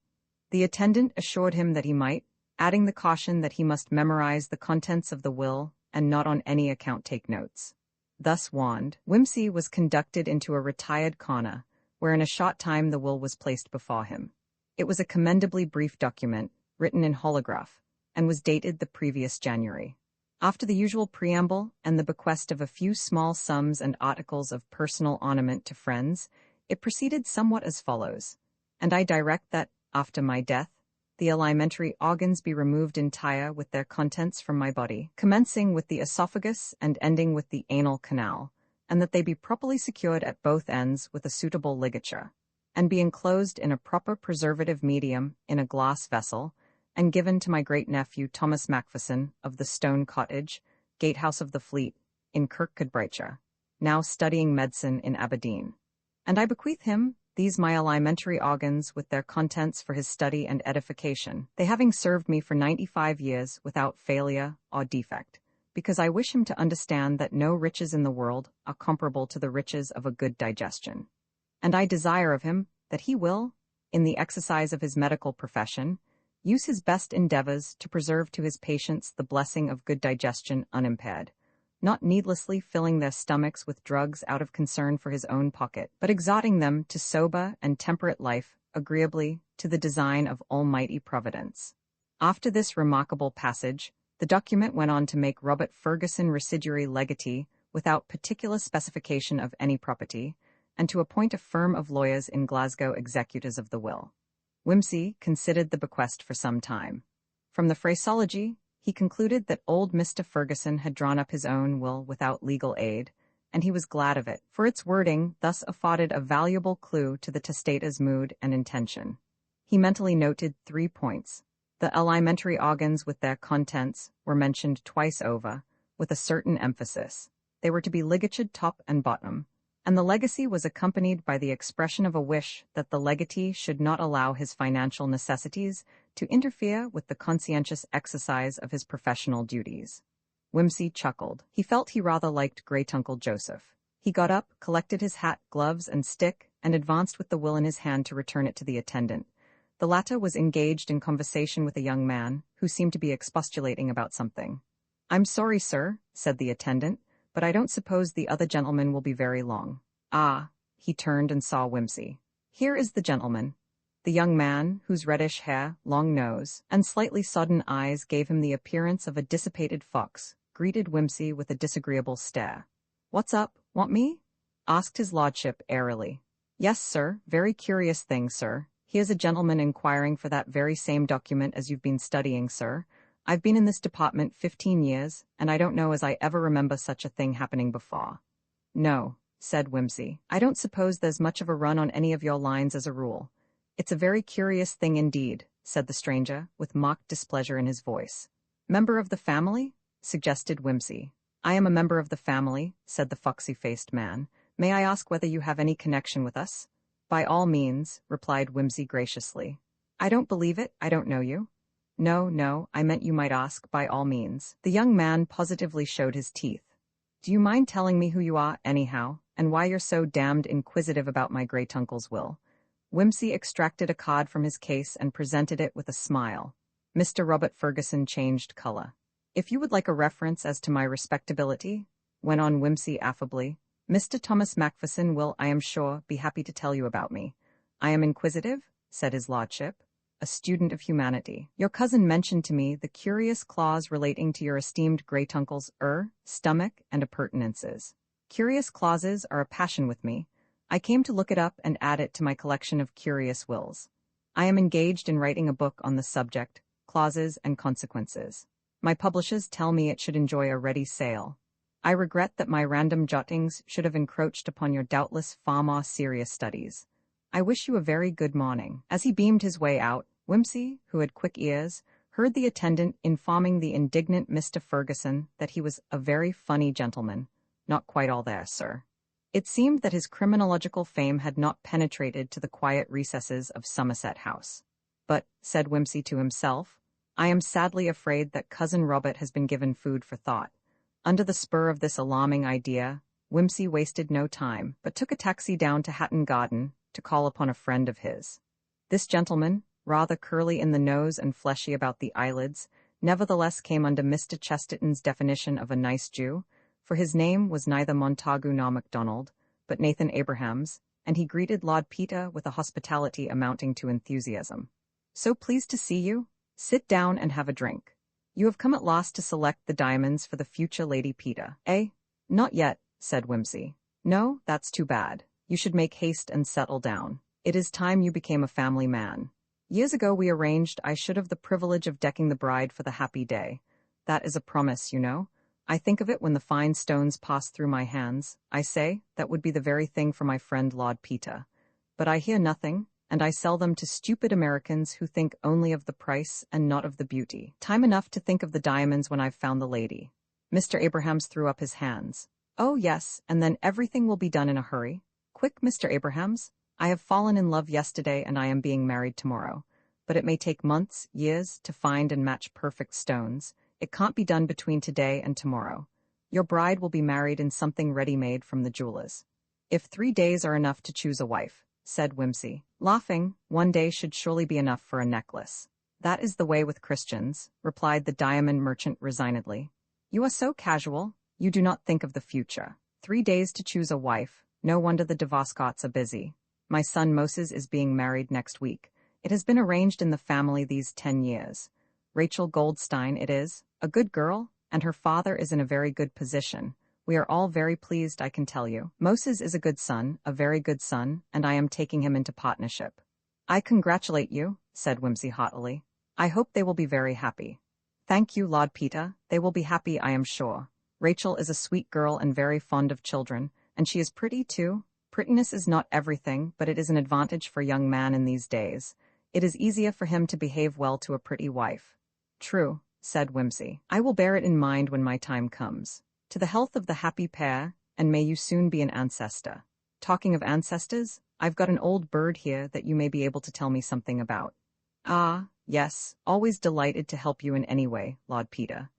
The attendant assured him that he might, adding the caution that he must memorize the contents of the will and not on any account take notes. Thus warned, Wimsey was conducted into a retired corner, where in a short time the will was placed before him. It was a commendably brief document, written in holograph, and was dated the previous January. After the usual preamble and the bequest of a few small sums and articles of personal ornament to friends, it proceeded somewhat as follows. And I direct that, after my death, the alimentary organs be removed entire with their contents from my body, commencing with the esophagus and ending with the anal canal, and that they be properly secured at both ends with a suitable ligature, and be enclosed in a proper preservative medium in a glass vessel, and given to my great-nephew Thomas Macpherson of the Stone Cottage, Gatehouse of the Fleet, in Kirkcudbrightshire, now studying medicine in Aberdeen. And I bequeath him these my alimentary organs with their contents for his study and edification, they having served me for 95 years without failure or defect, because I wish him to understand that no riches in the world are comparable to the riches of a good digestion. And I desire of him that he will, in the exercise of his medical profession, use his best endeavors to preserve to his patients the blessing of good digestion unimpaired, not needlessly filling their stomachs with drugs out of concern for his own pocket, but exhorting them to sober and temperate life agreeably to the design of Almighty Providence. After this remarkable passage, the document went on to make Robert Ferguson residuary legatee without particular specification of any property, and to appoint a firm of lawyers in Glasgow executors of the will. Wimsey considered the bequest for some time. From the phraseology, he concluded that old Mr. Ferguson had drawn up his own will without legal aid, and he was glad of it, for its wording thus afforded a valuable clue to the testator's mood and intention. He mentally noted 3 points. The alimentary organs with their contents were mentioned twice over, with a certain emphasis. They were to be ligatured top and bottom, and the legacy was accompanied by the expression of a wish that the legatee should not allow his financial necessities to interfere with the conscientious exercise of his professional duties. Wimsey chuckled. He felt he rather liked Great-Uncle Joseph. He got up, collected his hat, gloves, and stick, and advanced with the will in his hand to return it to the attendant. The latter was engaged in conversation with a young man, who seemed to be expostulating about something. "I'm sorry, sir," said the attendant, "but I don't suppose the other gentleman will be very long." Ah, he turned and saw Wimsey. "Here is the gentleman." The young man, whose reddish hair, long nose, and slightly sodden eyes gave him the appearance of a dissipated fox, greeted Wimsey with a disagreeable stare. "What's up? Want me?" asked his lordship airily. "Yes, sir. Very curious thing, sir. Here's a gentleman inquiring for that very same document as you've been studying, sir. I've been in this department 15 years, and I don't know as I ever remember such a thing happening before." "No," said Wimsey. "I don't suppose there's much of a run on any of your lines as a rule." "It's a very curious thing indeed," said the stranger, with mock displeasure in his voice. "Member of the family?" suggested Wimsey. "I am a member of the family," said the foxy-faced man. "May I ask whether you have any connection with us?" "By all means," replied Wimsey graciously. "I don't believe it. I don't know you." No, I meant you might ask, by all means." The young man positively showed his teeth. "Do you mind telling me who you are, anyhow, and why you're so damned inquisitive about my great-uncle's will?" Wimsey extracted a card from his case and presented it with a smile. Mr. Robert Ferguson changed color. "If you would like a reference as to my respectability," went on Whimsy affably. Mr. Thomas Macpherson will, I am sure, be happy to tell you about me. I am inquisitive, said his lordship, a student of humanity. Your cousin mentioned to me the curious clause relating to your esteemed great-uncle's stomach and appurtenances. Curious clauses are a passion with me. I came to look it up and add it to my collection of curious wills. I am engaged in writing a book on the subject, clauses and consequences. My publishers tell me it should enjoy a ready sale. I regret that my random jottings should have encroached upon your doubtless far more serious studies. I wish you a very good morning. As he beamed his way out, Whimsy, who had quick ears, heard the attendant informing the indignant Mr. Ferguson that he was a very funny gentleman. Not quite all there, sir. It seemed that his criminological fame had not penetrated to the quiet recesses of Somerset House. But, said Whimsy to himself, I am sadly afraid that Cousin Robert has been given food for thought. Under the spur of this alarming idea, Whimsy wasted no time, but took a taxi down to Hatton Garden to call upon a friend of his. This gentleman, rather curly in the nose and fleshy about the eyelids, nevertheless came under Mr. Chesterton's definition of a nice Jew, for his name was neither Montagu nor MacDonald, but Nathan Abrahams, and he greeted Lord Peter with a hospitality amounting to enthusiasm. So pleased to see you. Sit down and have a drink. You have come at last to select the diamonds for the future Lady Peter, eh? Not yet, said Whimsy. No, that's too bad. You should make haste and settle down. It is time you became a family man. Years ago we arranged I should have the privilege of decking the bride for the happy day. That is a promise, you know. I think of it when the fine stones pass through my hands. I say, that would be the very thing for my friend Lord Peter. But I hear nothing, and I sell them to stupid Americans who think only of the price and not of the beauty. Time enough to think of the diamonds when I've found the lady. Mr. Abrahams threw up his hands. Oh yes, and then everything will be done in a hurry. Quick, Mr. Abrahams. I have fallen in love yesterday and I am being married tomorrow. But it may take months, years, to find and match perfect stones. It can't be done between today and tomorrow. Your bride will be married in something ready-made from the jewelers. If 3 days are enough to choose a wife, said Whimsy, laughing, 1 day should surely be enough for a necklace. That is the way with Christians, replied the diamond merchant resignedly. You are so casual, you do not think of the future. 3 days to choose a wife, no wonder the de Voscots are busy. My son Moses is being married next week. It has been arranged in the family these 10 years. Rachel Goldstein it is, a good girl, and her father is in a very good position. We are all very pleased, I can tell you. Moses is a good son, a very good son, and I am taking him into partnership. I congratulate you, said Whimsy haughtily. I hope they will be very happy. Thank you, Lord Peter, they will be happy, I am sure. Rachel is a sweet girl and very fond of children, and she is pretty too. Prettiness is not everything, but it is an advantage for a young man in these days. It is easier for him to behave well to a pretty wife. True, said Whimsy. I will bear it in mind when my time comes. To the health of the happy pair, and may you soon be an ancestor. Talking of ancestors, I've got an old bird here that you may be able to tell me something about. Ah, yes, always delighted to help you in any way, Lord Peter.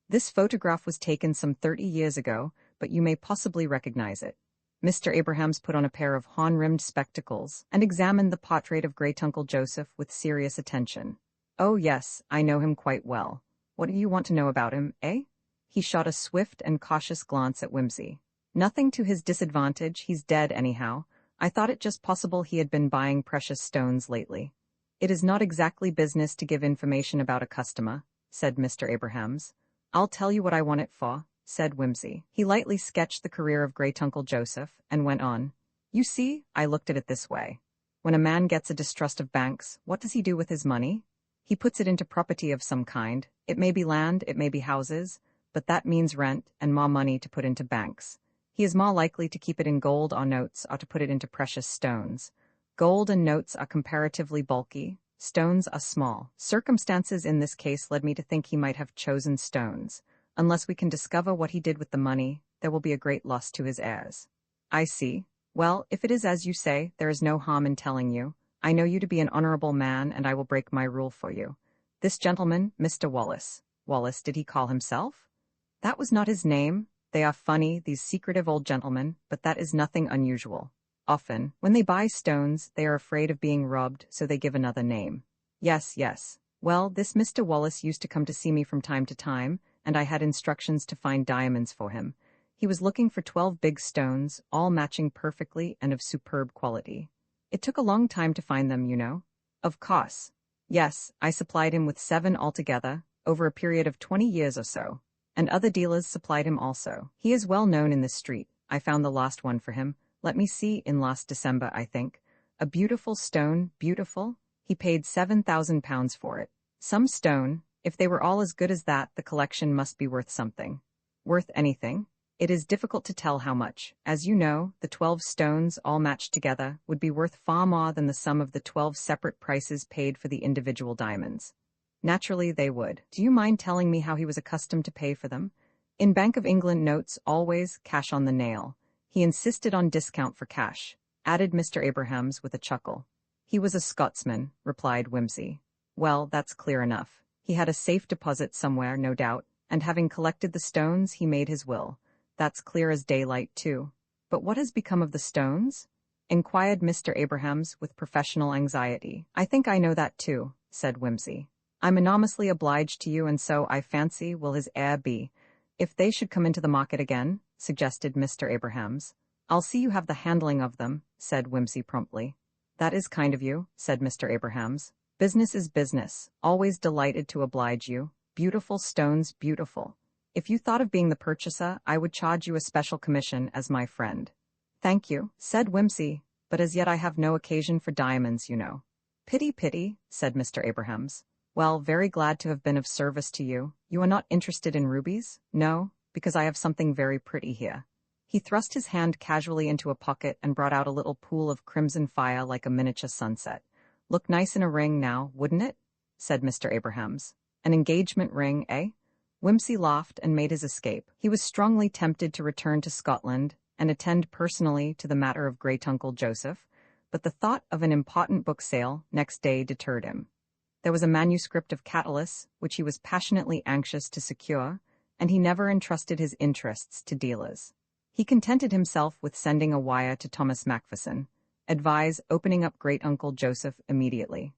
This photograph was taken some 30 years ago, but you may possibly recognize it. Mr. Abrahams put on a pair of horn-rimmed spectacles and examined the portrait of great-uncle Joseph with serious attention. Oh yes, I know him quite well. What do you want to know about him, eh? He shot a swift and cautious glance at Whimsy. Nothing to his disadvantage, he's dead anyhow. I thought it just possible he had been buying precious stones lately. It is not exactly business to give information about a customer, said Mr. Abrahams. I'll tell you what I want it for, said Whimsy. He lightly sketched the career of great-uncle Joseph and went on. You see, I looked at it this way. When a man gets a distrust of banks, what does he do with his money? He puts it into property of some kind. It may be land, it may be houses, but that means rent and more money to put into banks. He is more likely to keep it in gold or notes or to put it into precious stones. Gold and notes are comparatively bulky. Stones are small. Circumstances in this case led me to think he might have chosen stones. Unless we can discover what he did with the money, there will be a great loss to his heirs. I see. Well, if it is as you say, there is no harm in telling you. I know you to be an honorable man, and I will break my rule for you. This gentleman, Mr. Wallace. Wallace, did he call himself? That was not his name. They are funny, these secretive old gentlemen, but that is nothing unusual. Often, when they buy stones, they are afraid of being robbed, so they give another name. Yes, yes. Well, this Mr. Wallace used to come to see me from time to time, and I had instructions to find diamonds for him. He was looking for 12 big stones, all matching perfectly and of superb quality. It took a long time to find them, you know. Of course. Yes, I supplied him with 7 altogether, over a period of 20 years or so. And other dealers supplied him also. He is well known in this street. I found the last one for him. Let me see, in last December, I think. A beautiful stone, beautiful. He paid £7,000 for it. Some stone. If they were all as good as that, the collection must be worth something. Worth anything? It is difficult to tell how much. As you know, the 12 stones, all matched together, would be worth far more than the sum of the 12 separate prices paid for the individual diamonds. Naturally, they would. Do you mind telling me how he was accustomed to pay for them? In Bank of England notes, always cash on the nail. He insisted on discount for cash, added Mr. Abrahams with a chuckle. He was a Scotsman, replied Whimsy. Well, that's clear enough. He had a safe deposit somewhere, no doubt, and having collected the stones, he made his will. That's clear as daylight, too. But what has become of the stones? Inquired Mr. Abrahams with professional anxiety. I think I know that, too, said Whimsy. I'm enormously obliged to you, and so, I fancy, will his heir be. If they should come into the market again, suggested Mr. Abrahams. I'll see you have the handling of them, said Whimsy promptly. That is kind of you, said Mr. Abrahams. Business is business. Always delighted to oblige you. Beautiful stones, beautiful. If you thought of being the purchaser, I would charge you a special commission as my friend. Thank you, said Whimsy, but as yet I have no occasion for diamonds, you know. Pity, pity, said Mr. Abrahams. Well, very glad to have been of service to you. You are not interested in rubies? No, because I have something very pretty here. He thrust his hand casually into a pocket and brought out a little pool of crimson fire like a miniature sunset. Look nice in a ring now, wouldn't it? Said Mr. Abrahams. An engagement ring, eh? Whimsy laughed and made his escape. He was strongly tempted to return to Scotland and attend personally to the matter of great-uncle Joseph, but the thought of an important book sale next day deterred him. There was a manuscript of Catullus, which he was passionately anxious to secure, and he never entrusted his interests to dealers. He contented himself with sending a wire to Thomas Macpherson, advise opening up great-uncle Joseph immediately.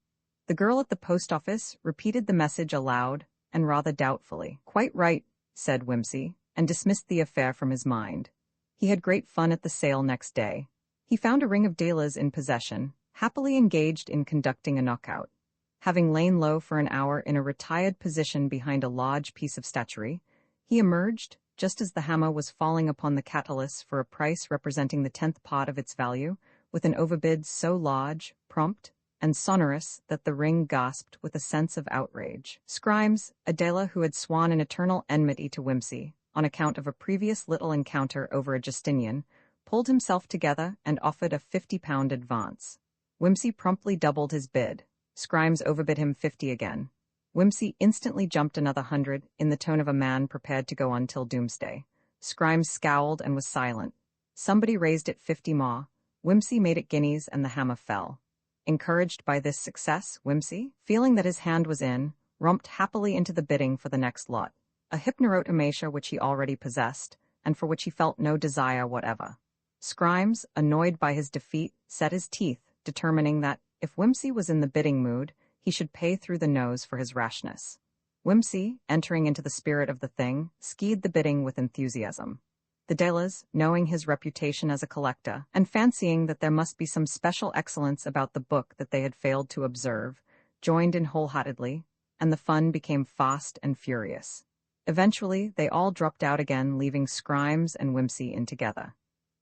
The girl at the post office repeated the message aloud and rather doubtfully. Quite right, said Whimsy, and dismissed the affair from his mind. He had great fun at the sale next day. He found a ring of dealers in possession, happily engaged in conducting a knockout. Having lain low for an hour in a retired position behind a large piece of statuary, he emerged, just as the hammer was falling upon the Catullus for a price representing the 10th part of its value, with an overbid so large, prompt, and sonorous that the ring gasped with a sense of outrage. Scrimes, a dealer who had sworn an eternal enmity to Whimsy, on account of a previous little encounter over a Justinian, pulled himself together and offered a £50 advance. Whimsy promptly doubled his bid. Scrimes overbid him 50 again. Whimsy instantly jumped another 100 in the tone of a man prepared to go on till doomsday. Scrimes scowled and was silent. Somebody raised it 50 more. Whimsy made it guineas and the hammer fell. Encouraged by this success, Whimsy, feeling that his hand was in, romped happily into the bidding for the next lot, a hypnerotomatia which he already possessed, and for which he felt no desire whatever. Scrimes, annoyed by his defeat, set his teeth, determining that, if Whimsy was in the bidding mood, he should pay through the nose for his rashness. Whimsy, entering into the spirit of the thing, skied the bidding with enthusiasm. The dealers, knowing his reputation as a collector, and fancying that there must be some special excellence about the book that they had failed to observe, joined in wholeheartedly, and the fun became fast and furious. Eventually, they all dropped out again, leaving Scrimes and Whimsy in together.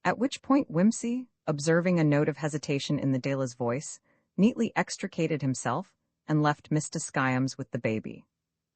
At which point Whimsy, observing a note of hesitation in the dealer's voice, neatly extricated himself and left Mr. Skyams with the baby.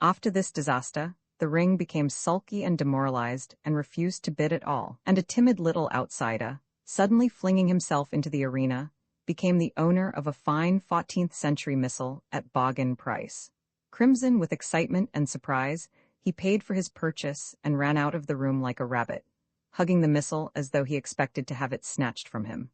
After this disaster, the ring became sulky and demoralized and refused to bid at all, and a timid little outsider, suddenly flinging himself into the arena, became the owner of a fine 14th-century missal at bargain price. Crimson with excitement and surprise, he paid for his purchase and ran out of the room like a rabbit, hugging the missal as though he expected to have it snatched from him.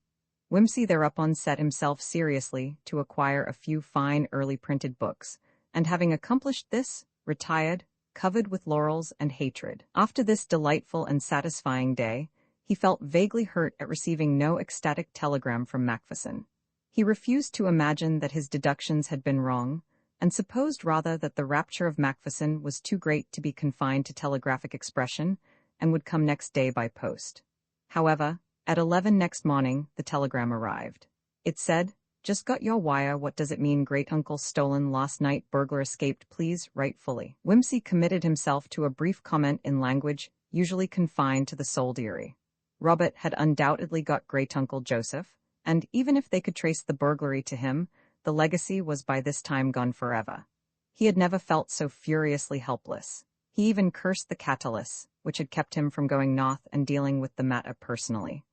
Whimsy thereupon set himself seriously to acquire a few fine early printed books, and having accomplished this, retired, covered with laurels and hatred. After this delightful and satisfying day, he felt vaguely hurt at receiving no ecstatic telegram from Macpherson. He refused to imagine that his deductions had been wrong, and supposed rather that the rapture of Macpherson was too great to be confined to telegraphic expression, and would come next day by post. However, at 11 next morning, the telegram arrived. It said, "Just got your wire. What does it mean? Great uncle stolen last night. Burglar escaped. Please write fully." Whimsy committed himself to a brief comment in language usually confined to the soldiery. Robert had undoubtedly got great uncle Joseph, and even if they could trace the burglary to him, the legacy was by this time gone forever. He had never felt so furiously helpless. He even cursed the catalyst, which had kept him from going north and dealing with the matter personally.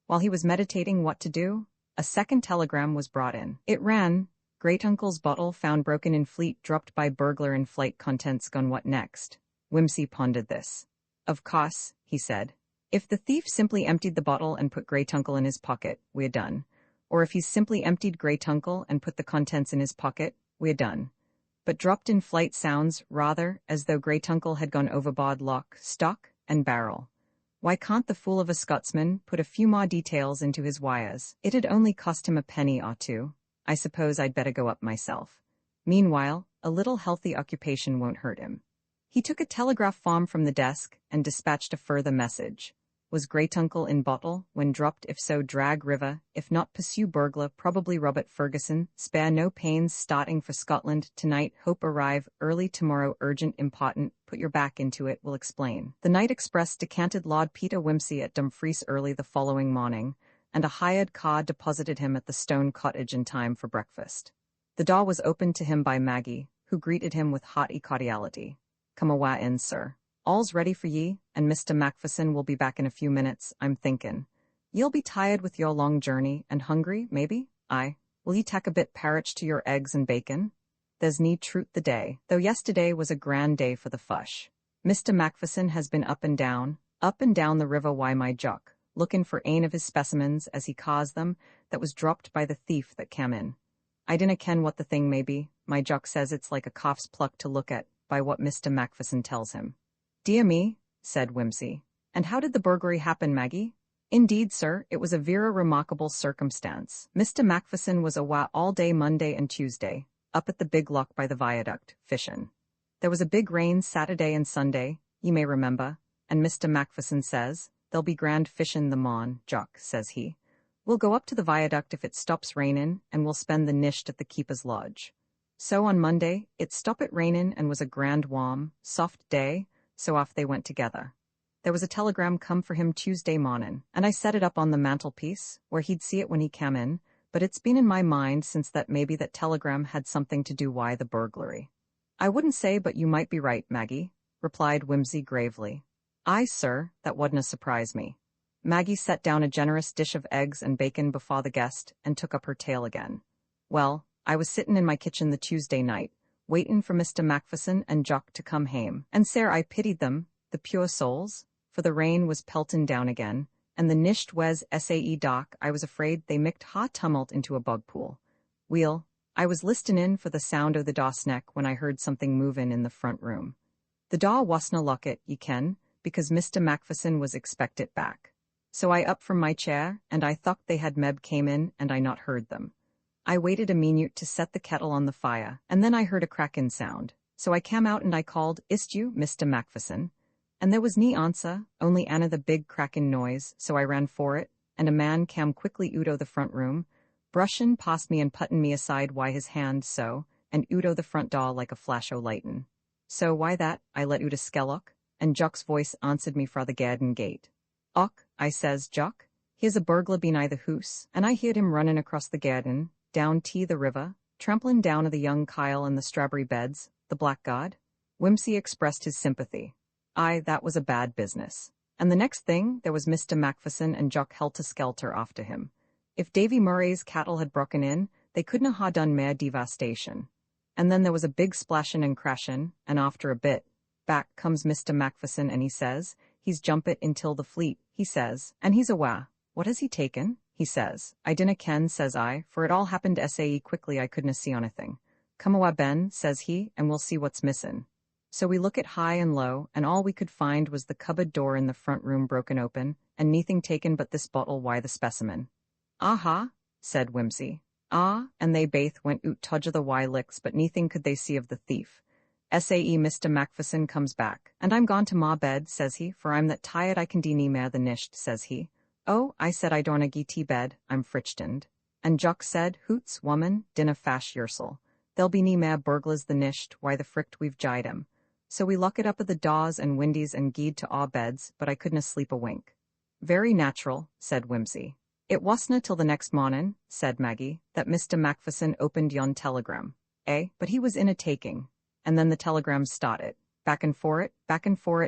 While he was meditating what to do, a second telegram was brought in. It ran, "Great uncle's bottle found broken in fleet, dropped by burglar in flight, contents gone. What next?" Whimsy pondered this. "Of course," he said. "If the thief simply emptied the bottle and put Great Uncle in his pocket, we're done. Or if he simply emptied Great Uncle and put the contents in his pocket, we're done. But dropped in flight sounds rather as though Great Uncle had gone overboard lock, stock, and barrel. Why can't the fool of a Scotsman put a few more details into his wires? It'd only cost him a penny or two. I suppose I'd better go up myself. Meanwhile, a little healthy occupation won't hurt him." He took a telegraph form from the desk and dispatched a further message. Was Great Uncle in bottle? When dropped, if so, drag river. If not, pursue burglar, probably Robert Ferguson. Spare no pains, starting for Scotland tonight. Hope arrive early tomorrow. Urgent, important. Put your back into it, will explain. The night express decanted Lord Peter Whimsy at Dumfries early the following morning, and a hired car deposited him at the stone cottage in time for breakfast. The door was opened to him by Maggie, who greeted him with hearty cordiality. "Come awa in, sir. All's ready for ye, and Mr. Macpherson will be back in a few minutes, I'm thinkin'. Ye'll be tired with your long journey, and hungry, maybe? Aye. Will ye tak a bit parritch to your eggs and bacon? There's need truth the day, though yesterday was a grand day for the fush. Mr. Macpherson has been up and down the river, why my jock, lookin' for ane of his specimens, as he calls them, that was dropped by the thief that cam in. I dinna ken what the thing may be. My jock says it's like a calf's pluck to look at, by what Mr. Macpherson tells him." "Dear me," said Whimsy. "And how did the burglary happen, Maggie?" "Indeed, sir, it was a very remarkable circumstance. Mr. Macpherson was awa all day Monday and Tuesday, up at the big lock by the viaduct, fishin'. There was a big rain Saturday and Sunday, ye may remember, and Mr. Macpherson says, 'There'll be grand fishin' the morn, Jock,' says he. 'We'll go up to the viaduct if it stops rainin', and we'll spend the nisht at the keeper's lodge.' So on Monday, it stopped it rainin' and was a grand warm, soft day, so off they went together. There was a telegram come for him Tuesday mornin', and I set it up on the mantelpiece, where he'd see it when he came in, but it's been in my mind since that maybe that telegram had something to do why the burglary." "I wouldn't say, but you might be right, Maggie," replied Whimsy gravely. "Aye, sir, that wouldna surprise me." Maggie set down a generous dish of eggs and bacon before the guest and took up her tale again. "Well, I was sittin' in my kitchen the Tuesday night, waitin' for Mr. Macpherson and Jock to come hame, and sir, I pitied them, the pure souls, for the rain was peltin' down again, and the nisht was sae dark I was afraid they micht ha' tumult into a bog pool. Weel, I was listin' in for the sound o' the door sneck when I heard something movin' in the front room. The door wasna lockit, ye ken, because Mr. Macpherson was expected back. So I up from my chair, and I thought they had meb came in, and I not heard them. I waited a minute to set the kettle on the fire, and then I heard a crackin' sound. So I came out and I called, 'Ist you, Mr. Macpherson?' And there was nae answer, only another big crackin' noise, so I ran for it, and a man came quickly out o' the front room, brushin' past me and puttin' me aside wi' his hand so, and out o' the front door like a flash o' lightin'. So why that, I let out a skellock, and Jock's voice answered me fra the garden gate. 'Och,' I says, 'Jock, here's a burglar been i' the hoose,' and I heard him runnin' across the garden, down to the river, tramplin' down o' the young Kyle and the strawberry beds, the blackguard." Whimsy expressed his sympathy. "Aye, that was a bad business. And the next thing, there was Mr. Macpherson and Jock helter-skelter after him. If Davy Murray's cattle had broken in, they couldna ha' done mair devastation. And then there was a big splashin' and crashin', and after a bit, back comes Mr. Macpherson and he says, he's jumpit intil the fleet, he says, and he's awa. 'What has he taken?' he says. 'I dinna ken,' says I, for it all happened sae quickly I couldna see onything. 'Come awa, Ben,' says he, 'and we'll see what's missin'.' So we look at high and low, and all we could find was the cupboard door in the front room broken open, and neathing taken but this bottle why the specimen." "Aha," said Whimsy. "Ah, and they baith went oot todge o' the licks, but neathing could they see of the thief. Sae Mr. Macpherson comes back, and I'm gone to ma bed, says he, for I'm that tired I can dee nee mehr the nisht, says he. Oh, I said I dorna gee tea bed, I'm frichtend. And Jock said, hoots, woman, dinna fash yourself. There'll be nee mehr burglars the nisht, why the fricht we've jied 'em. So we lock it up at the daws and windies and geed to aw beds, but I couldna sleep a wink. Very natural, said Whimsy. It wasna till the next mornin', said Maggie, that Mr. Macpherson opened yon telegram. But he was in a taking. And then the telegram started. Back and for it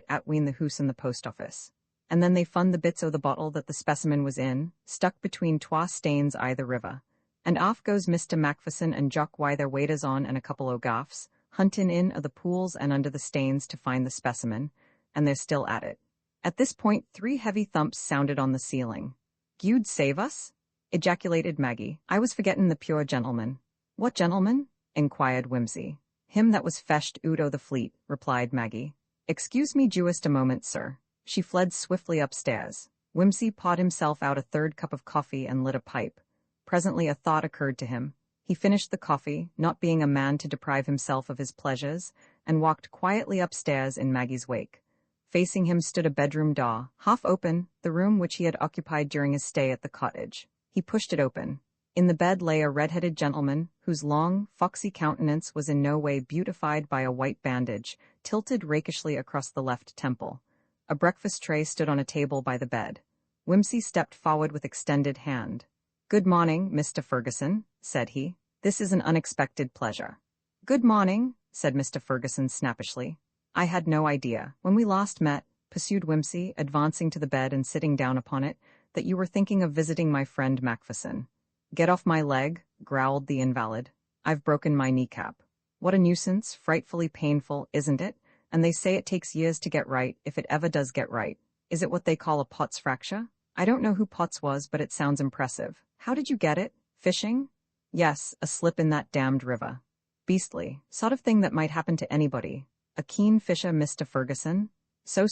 at ween the hoose and the post office. And then they fund the bits o' the bottle that the specimen was in, stuck between twa stanes i' the river. And off goes Mr. Macpherson and Jock wi' their waders on and a couple o' gaffs, huntin' in o' the pools and under the stanes to find the specimen, and they're still at it. At this point 3 heavy thumps sounded on the ceiling. "Gude save us?" ejaculated Maggie. "I was forgettin' the pure gentleman." "What gentleman?" inquired Whimsy. "Him that was fetched out o' the fleet," replied Maggie. "Excuse me just a moment, sir." She fled swiftly upstairs. Whimsy pawed himself out a 3rd cup of coffee and lit a pipe. Presently a thought occurred to him. He finished the coffee, not being a man to deprive himself of his pleasures, and walked quietly upstairs in Maggie's wake. Facing him stood a bedroom door, half open, the room which he had occupied during his stay at the cottage. He pushed it open. In the bed lay a red-headed gentleman, whose long, foxy countenance was in no way beautified by a white bandage, tilted rakishly across the left temple. A breakfast tray stood on a table by the bed. Whimsy stepped forward with extended hand. "Good morning, Mr. Ferguson," said he. "This is an unexpected pleasure." "Good morning," said Mr. Ferguson snappishly. "I had no idea, when we last met," pursued Whimsy, advancing to the bed and sitting down upon it, "that you were thinking of visiting my friend Macpherson." "Get off my leg," growled the invalid. "I've broken my kneecap." "What a nuisance, frightfully painful, isn't it? And they say it takes years to get right, if it ever does get right. Is it what they call a Potts fracture? I don't know who Potts was, but it sounds impressive. How did you get it? Fishing?" "Yes, a slip in that damned river." "Beastly. Sort of thing that might happen to anybody. A keen fisher, Mr. Ferguson?" So.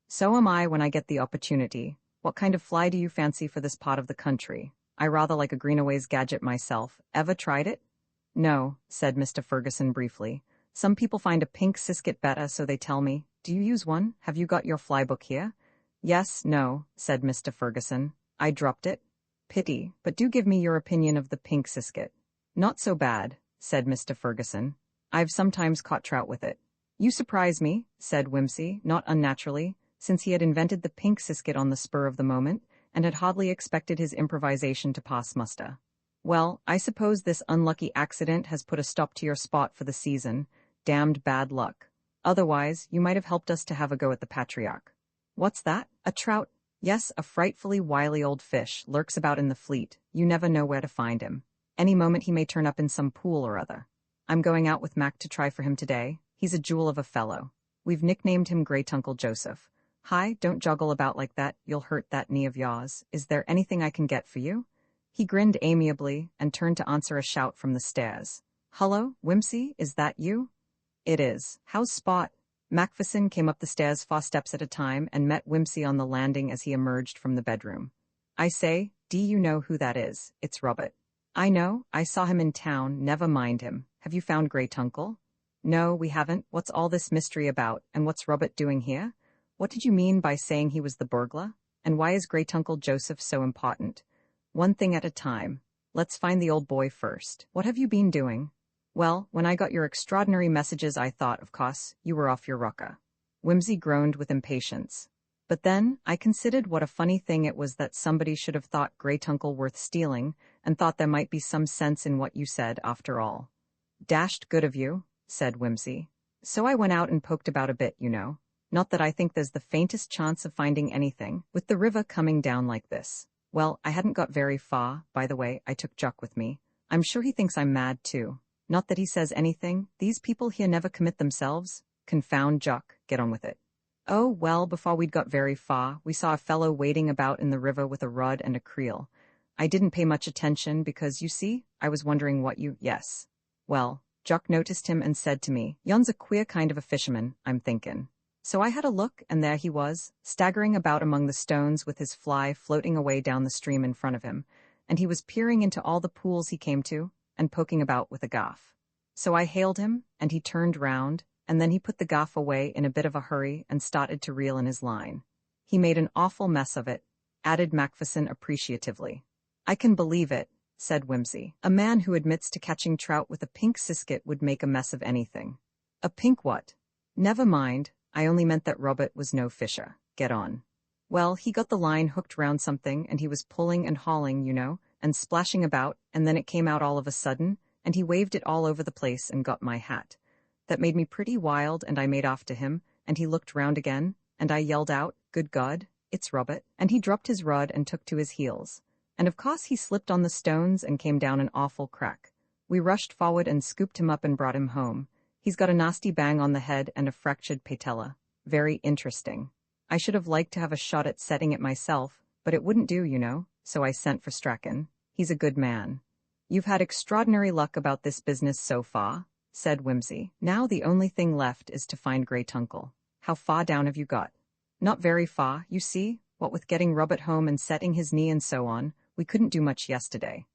So am I when I get the opportunity. What kind of fly do you fancy for this part of the country? I rather like a Greenaway's gadget myself. Ever tried it?" "No," said Mr. Ferguson briefly. "Some people find a pink sisket better, so they tell me. Do you use one? Have you got your fly book here?" "Yes, no," said Mr. Ferguson. "I dropped it." "Pity, but do give me your opinion of the pink sisket." "Not so bad," said Mr. Ferguson. "I've sometimes caught trout with it." "You surprise me," said Whimsy, not unnaturally, since he had invented the pink sisket on the spur of the moment, and had hardly expected his improvisation to pass muster. "Well, I suppose this unlucky accident has put a stop to your spot for the season. Damned bad luck. Otherwise, you might have helped us to have a go at the Patriarch." "What's that? A trout?" "Yes, a frightfully wily old fish, lurks about in the fleet. You never know where to find him. Any moment he may turn up in some pool or other. I'm going out with Mac to try for him today. He's a jewel of a fellow. We've nicknamed him Great Uncle Joseph. Hi, don't joggle about like that, you'll hurt that knee of yours. Is there anything I can get for you?" He grinned amiably and turned to answer a shout from the stairs. "Hullo, Whimsy, is that you?" "It is. How's Spot?" Macpherson came up the stairs 4 steps at a time and met Whimsy on the landing as he emerged from the bedroom. "I say, do you know who that is? It's Robert." "I know. I saw him in town. Never mind him. Have you found Great Uncle?" "No, we haven't. What's all this mystery about, and what's Robert doing here? What did you mean by saying he was the burglar? And why is Great Uncle Joseph so important?" "One thing at a time. Let's find the old boy first. What have you been doing?" "Well, when I got your extraordinary messages I thought, of course, you were off your rocker." Whimsy groaned with impatience. "But then, I considered what a funny thing it was that somebody should have thought Great Uncle worth stealing, and thought there might be some sense in what you said, after all." "Dashed good of you," said Whimsy. "So I went out and poked about a bit, you know. Not that I think there's the faintest chance of finding anything, with the river coming down like this. Well, I hadn't got very far. By the way, I took Jock with me. I'm sure he thinks I'm mad, too. Not that he says anything. These people here never commit themselves. Confound Jock. Get on with it. Oh, well, before we'd got very far, we saw a fellow wading about in the river with a rod and a creel. I didn't pay much attention because, you see, I was wondering what you— Yes. Well, Jock noticed him and said to me, 'Yon's a queer kind of a fisherman, I'm thinkin'.' So I had a look, and there he was, staggering about among the stones with his fly floating away down the stream in front of him, and he was peering into all the pools he came to, and poking about with a gaff. So I hailed him, and he turned round, and then he put the gaff away in a bit of a hurry and started to reel in his line. He made an awful mess of it, added Macpherson appreciatively. I can believe it, said Whimsy. A man who admits to catching trout with a pink sisket would make a mess of anything. A pink what? Never mind, I only meant that Robert was no fisher. Get on. Well, he got the line hooked round something, and he was pulling and hauling, and splashing about, and then it came out all of a sudden, and he waved it all over the place and got my hat. That made me pretty wild, and I made off to him, and he looked round again, and I yelled out, "Good God, it's Robert," and he dropped his rod and took to his heels. And of course he slipped on the stones and came down an awful crack. We rushed forward and scooped him up and brought him home. He's got a nasty bang on the head and a fractured patella. Very interesting. I should have liked to have a shot at setting it myself, but it wouldn't do, so I sent for Strachan. He's a good man. You've had extraordinary luck about this business so far, said Whimsy. Now the only thing left is to find Great Uncle. How far down have you got? Not very far, you see. What with getting Robert home and setting his knee and so on, we couldn't do much yesterday.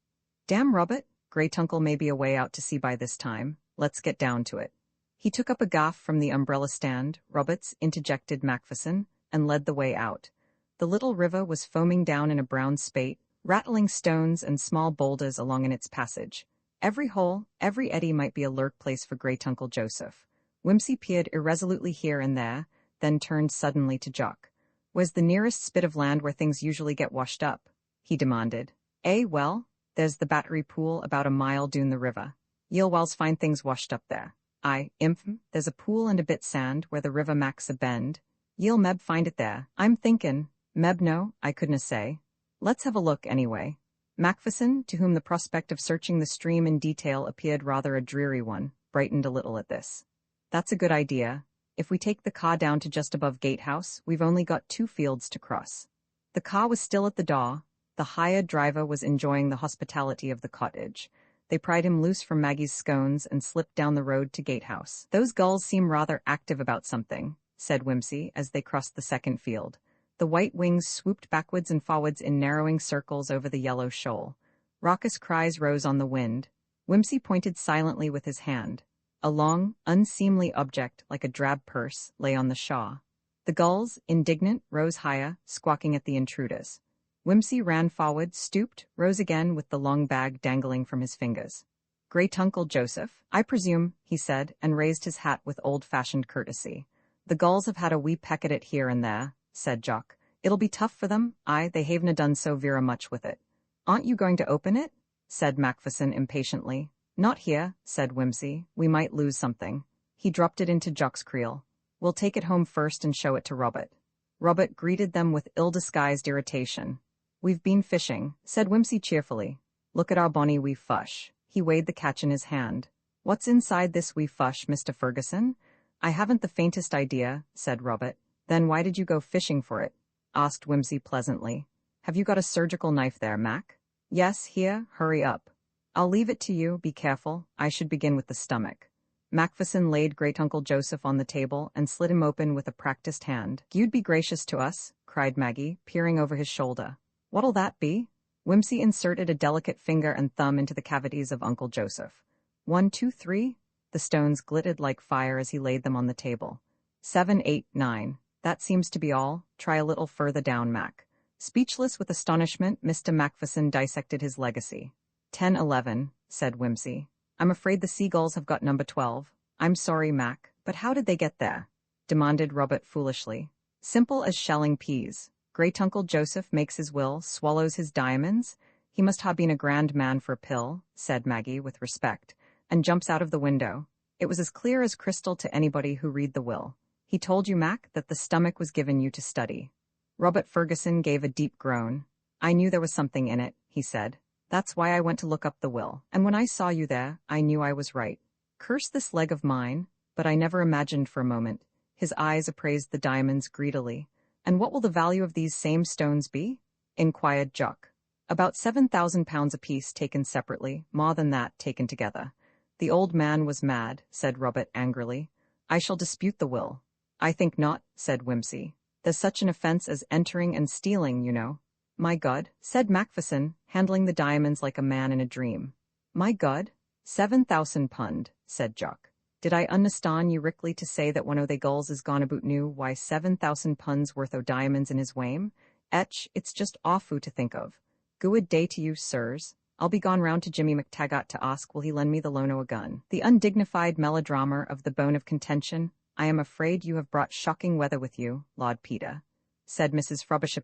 Damn Robert, Great Uncle may be away out to sea by this time. Let's get down to it. He took up a gaff from the umbrella stand, Roberts, interjected Macpherson, and led the way out. The little river was foaming down in a brown spate, rattling stones and small boulders along in its passage. Every hole, every eddy might be a lurk place for Great Uncle Joseph. Whimsy peered irresolutely here and there, then turned suddenly to Jock. Where's the nearest spit of land where things usually get washed up? He demanded. Well, there's the Battery Pool about a mile down the river. Ye'll whiles find things washed up there. There's a pool and a bit sand where the river maks a bend. Ye'll meb find it there. I'm thinkin', meb no, I couldna say. Let's have a look anyway. Macpherson, to whom the prospect of searching the stream in detail appeared rather a dreary one, brightened a little at this. That's a good idea. If we take the car down to just above Gatehouse, we've only got 2 fields to cross. The car was still at the door. The hired driver was enjoying the hospitality of the cottage. They pried him loose from Maggie's scones and slipped down the road to Gatehouse. Those gulls seem rather active about something, said Whimsy as they crossed the second field. The white wings swooped backwards and forwards in narrowing circles over the yellow shoal. Raucous cries rose on the wind. Whimsy pointed silently with his hand. A long, unseemly object, like a drab purse, lay on the shaw. The gulls, indignant, rose higher, squawking at the intruders. Whimsy ran forward, stooped, rose again with the long bag dangling from his fingers. Great Uncle Joseph, I presume, he said, and raised his hat with old-fashioned courtesy. The gulls have had a wee peck at it here and there, said Jock. It'll be tough for them. They haven't done so vera much with it. Aren't you going to open it? Said Macpherson impatiently. Not here, said Whimsy. We might lose something. He dropped it into Jock's creel. We'll take it home first and show it to Robert. Robert greeted them with ill-disguised irritation. We've been fishing, said Whimsy cheerfully. Look at our bonny wee fush. He weighed the catch in his hand. What's inside this wee fush, Mr. Ferguson? I haven't the faintest idea, said Robert. Then why did you go fishing for it? Asked Whimsy pleasantly. Have you got a surgical knife there, Mac? Yes, here, hurry up. I'll leave it to you, be careful. I should begin with the stomach. Macpherson laid Great Uncle Joseph on the table and slid him open with a practiced hand. You'd be gracious to us, cried Maggie, peering over his shoulder. What'll that be? Whimsy inserted a delicate finger and thumb into the cavities of Uncle Joseph. 1, 2, 3. The stones glittered like fire as he laid them on the table. 7, 8, 9. That seems to be all. Try a little further down, Mac. Speechless with astonishment, Mr. Macpherson dissected his legacy. 10, 11, said Whimsy. I'm afraid the seagulls have got number 12. I'm sorry, Mac, but how did they get there? Demanded Robert foolishly. Simple as shelling peas. Great Uncle Joseph makes his will, swallows his diamonds. He must ha' been a grand man for a pill, said Maggie with respect, and jumps out of the window. It was as clear as crystal to anybody who read the will. He told you, Mac, that the stomach was given you to study. Robert Ferguson gave a deep groan. I knew there was something in it, he said. That's why I went to look up the will, and when I saw you there, I knew I was right. Curse this leg of mine, but I never imagined for a moment. His eyes appraised the diamonds greedily. And what will the value of these same stones be? Inquired Jock. About 7,000 pounds apiece taken separately, more than that taken together. The old man was mad, said Robert angrily. I shall dispute the will. I think not, said Whimsy. There's such an offence as entering and stealing, you know. My God, said Macpherson, handling the diamonds like a man in a dream. My God, 7,000 pund, said Jock. Did I understand you rickly to say that one o' they gulls is gone about new why 7,000 punds worth o' diamonds in his wame? It's just awfoo to think of. Good day to you, sirs. I'll be gone round to Jimmy McTaggart to ask will he lend me the loan o' a gun. The undignified melodrama of the bone of contention. I am afraid you have brought shocking weather with you, Lord Peter, said Mrs. Frobisher,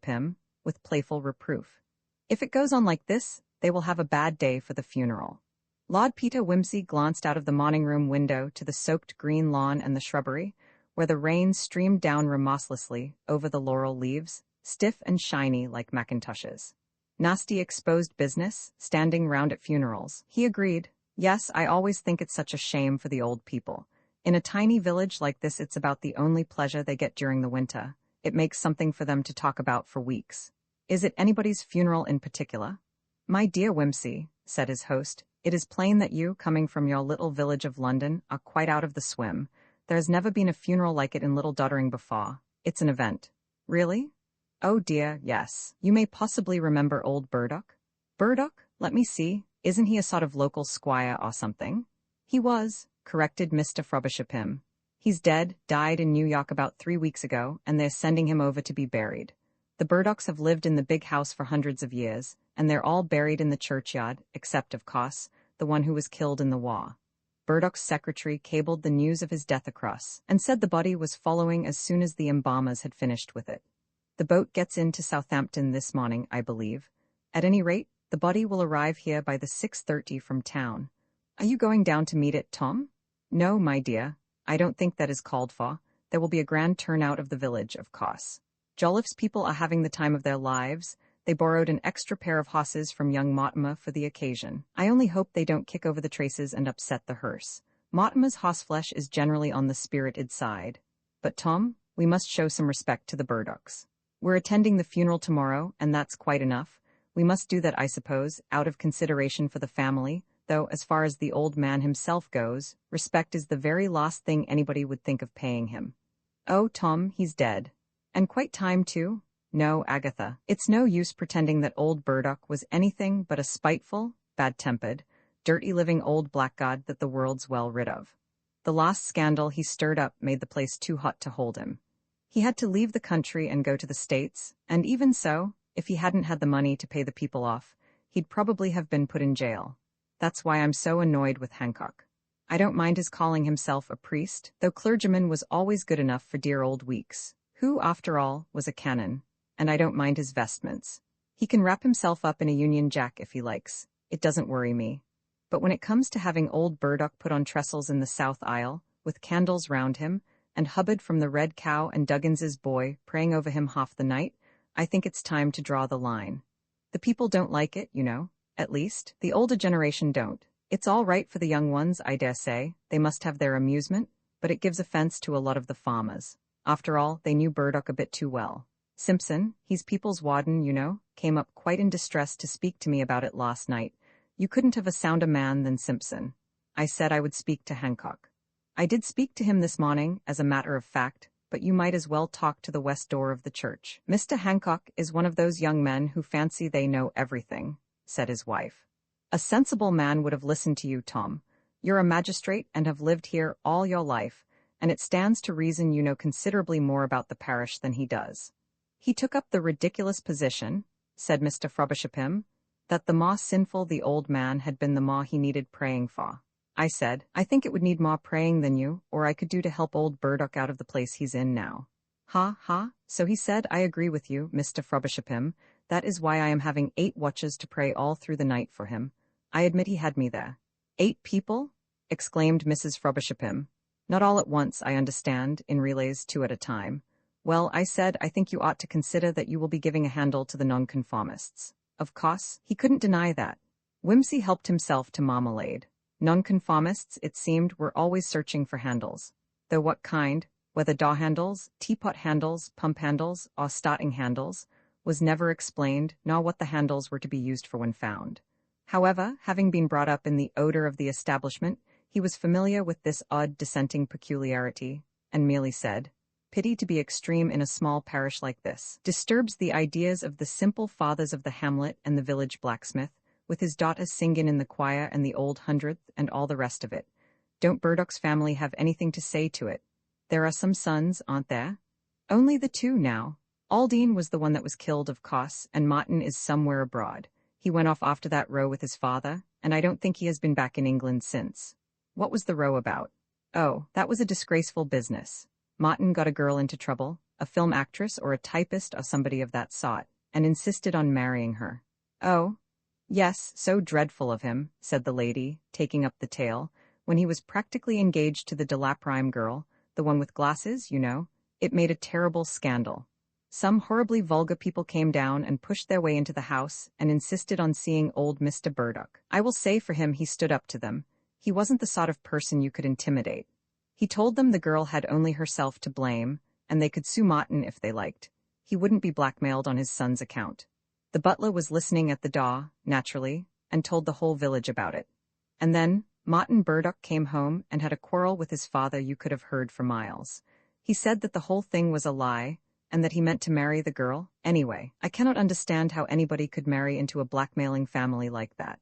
with playful reproof. If it goes on like this, they will have a bad day for the funeral. Lord Peter Wimsey glanced out of the morning-room window to the soaked green lawn and the shrubbery, where the rain streamed down remorselessly over the laurel leaves, stiff and shiny like macintoshes. Nasty exposed business, standing round at funerals, he agreed. Yes, I always think it's such a shame for the old people. In a tiny village like this, it's about the only pleasure they get during the winter. It makes something for them to talk about for weeks. Is it anybody's funeral in particular? My dear Wimsey, said his host, it is plain that you, coming from your little village of London, are quite out of the swim. There has never been a funeral like it in Little Doddering before. It's an event. Really? Oh dear, yes. You may possibly remember old Burdock. Burdock? Let me see. Isn't he a sort of local squire or something? He was, corrected Mr. Frobisher. He's dead, died in New York about 3 weeks ago, and they're sending him over to be buried. The Burdocks have lived in the big house for hundreds of years, and they're all buried in the churchyard, except, of course, the one who was killed in the war. Burdock's secretary cabled the news of his death across, and said the body was following as soon as the embalmers had finished with it. The boat gets into Southampton this morning, I believe. At any rate, the body will arrive here by the 6:30 from town. Are you going down to meet it, Tom? No, my dear. I don't think that is called for. There will be a grand turnout of the village, of course. Jolliffe's people are having the time of their lives. They borrowed an extra pair of horses from young Mortimer for the occasion. I only hope they don't kick over the traces and upset the hearse. Mortimer's horseflesh is generally on the spirited side. But, Tom, we must show some respect to the Burdocks. We're attending the funeral tomorrow, and that's quite enough. We must do that, I suppose, out of consideration for the family, though as far as the old man himself goes, respect is the very last thing anybody would think of paying him. Oh, Tom, he's dead. And quite time, too? No, Agatha, it's no use pretending that old Burdock was anything but a spiteful, bad-tempered, dirty-living old blackguard that the world's well rid of. The last scandal he stirred up made the place too hot to hold him. He had to leave the country and go to the States, and even so, if he hadn't had the money to pay the people off, he'd probably have been put in jail. That's why I'm so annoyed with Hancock. I don't mind his calling himself a priest, though clergyman was always good enough for dear old Weeks, who, after all, was a canon, and I don't mind his vestments. He can wrap himself up in a Union Jack if he likes. It doesn't worry me. But when it comes to having old Burdock put on trestles in the south aisle, with candles round him, and Hubbard from the Red Cow and Duggins's boy praying over him half the night, I think it's time to draw the line. The people don't like it, you know. At least, the older generation don't. It's all right for the young ones, I dare say. They must have their amusement, but it gives offense to a lot of the farmers. After all, they knew Burdock a bit too well. Simpson, he's people's warden, you know, came up quite in distress to speak to me about it last night. You couldn't have a sounder man than Simpson. I said I would speak to Hancock. I did speak to him this morning, as a matter of fact, but you might as well talk to the west door of the church. Mr. Hancock is one of those young men who fancy they know everything, said his wife. A sensible man would have listened to you, Tom. You're a magistrate and have lived here all your life, and it stands to reason you know considerably more about the parish than he does. He took up the ridiculous position, said Mr. Frobisher, that the more sinful the old man had been the more he needed praying for. I said, I think it would need more praying than you, or I could do to help old Burdock out of the place he's in now. Ha, ha, so he said, I agree with you, Mr. Frobisher. That is why I am having 8 watches to pray all through the night for him. I admit he had me there. 8 people? Exclaimed Mrs. Frobisher. Not all at once, I understand, in relays 2 at a time. Well, I said, I think you ought to consider that you will be giving a handle to the nonconformists. Of course, he couldn't deny that. Wimsey helped himself to marmalade. Nonconformists, it seemed, were always searching for handles. Though what kind, whether door handles, teapot handles, pump handles, or starting handles, was never explained, nor what the handles were to be used for when found. However, having been brought up in the odor of the establishment, he was familiar with this odd dissenting peculiarity, and merely said, Pity to be extreme in a small parish like this. Disturbs the ideas of the simple fathers of the hamlet and the village blacksmith, with his daughters singing in the choir and the old hundredth and all the rest of it. Don't Burdock's family have anything to say to it? There are some sons, aren't there? Only the two now. Aldine was the one that was killed, of course, and Martin is somewhere abroad. He went off after that row with his father, and I don't think he has been back in England since. What was the row about? Oh, that was a disgraceful business. Martin got a girl into trouble, a film actress or a typist or somebody of that sort, and insisted on marrying her. Oh, yes, so dreadful of him, said the lady, taking up the tale, when he was practically engaged to the de Laprime girl, the one with glasses, you know. It made a terrible scandal. Some horribly vulgar people came down and pushed their way into the house and insisted on seeing old Mr. Burdock. I will say for him he stood up to them. He wasn't the sort of person you could intimidate. He told them the girl had only herself to blame, and they could sue Martin if they liked. He wouldn't be blackmailed on his son's account. The butler was listening at the door, naturally, and told the whole village about it. And then, Martin Burdock came home and had a quarrel with his father you could have heard for miles. He said that the whole thing was a lie, and that he meant to marry the girl. Anyway, I cannot understand how anybody could marry into a blackmailing family like that.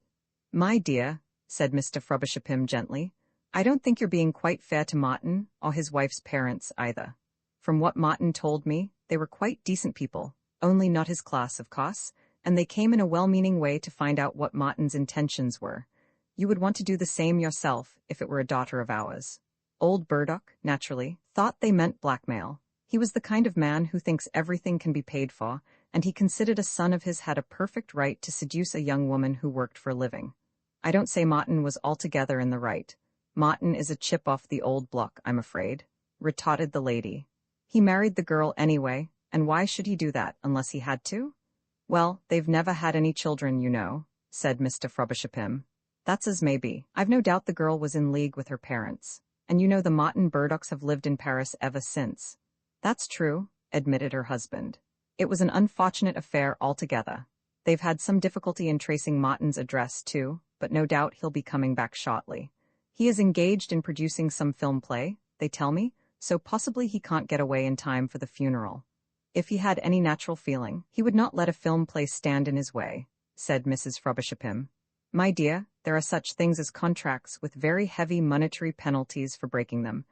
My dear, said Mr. Frobisher gently, I don't think you're being quite fair to Martin, or his wife's parents either. From what Martin told me, they were quite decent people, only not his class, of course, and they came in a well-meaning way to find out what Martin's intentions were. You would want to do the same yourself if it were a daughter of ours. Old Burdock, naturally, thought they meant blackmail. He was the kind of man who thinks everything can be paid for, and he considered a son of his had a perfect right to seduce a young woman who worked for a living. I don't say Martin was altogether in the right. Martin is a chip off the old block, I'm afraid, retorted the lady. He married the girl anyway, and why should he do that unless he had to? Well, they've never had any children, you know, said Mr. Frobisher. That's as may be. I've no doubt the girl was in league with her parents. And you know the Martin Burdocks have lived in Paris ever since. That's true, admitted her husband. It was an unfortunate affair altogether. They've had some difficulty in tracing Martin's address, too, but no doubt he'll be coming back shortly. He is engaged in producing some film play, they tell me, so possibly he can't get away in time for the funeral. If he had any natural feeling, he would not let a film play stand in his way, said Mrs. Frobisher. My dear, there are such things as contracts with very heavy monetary penalties for breaking them,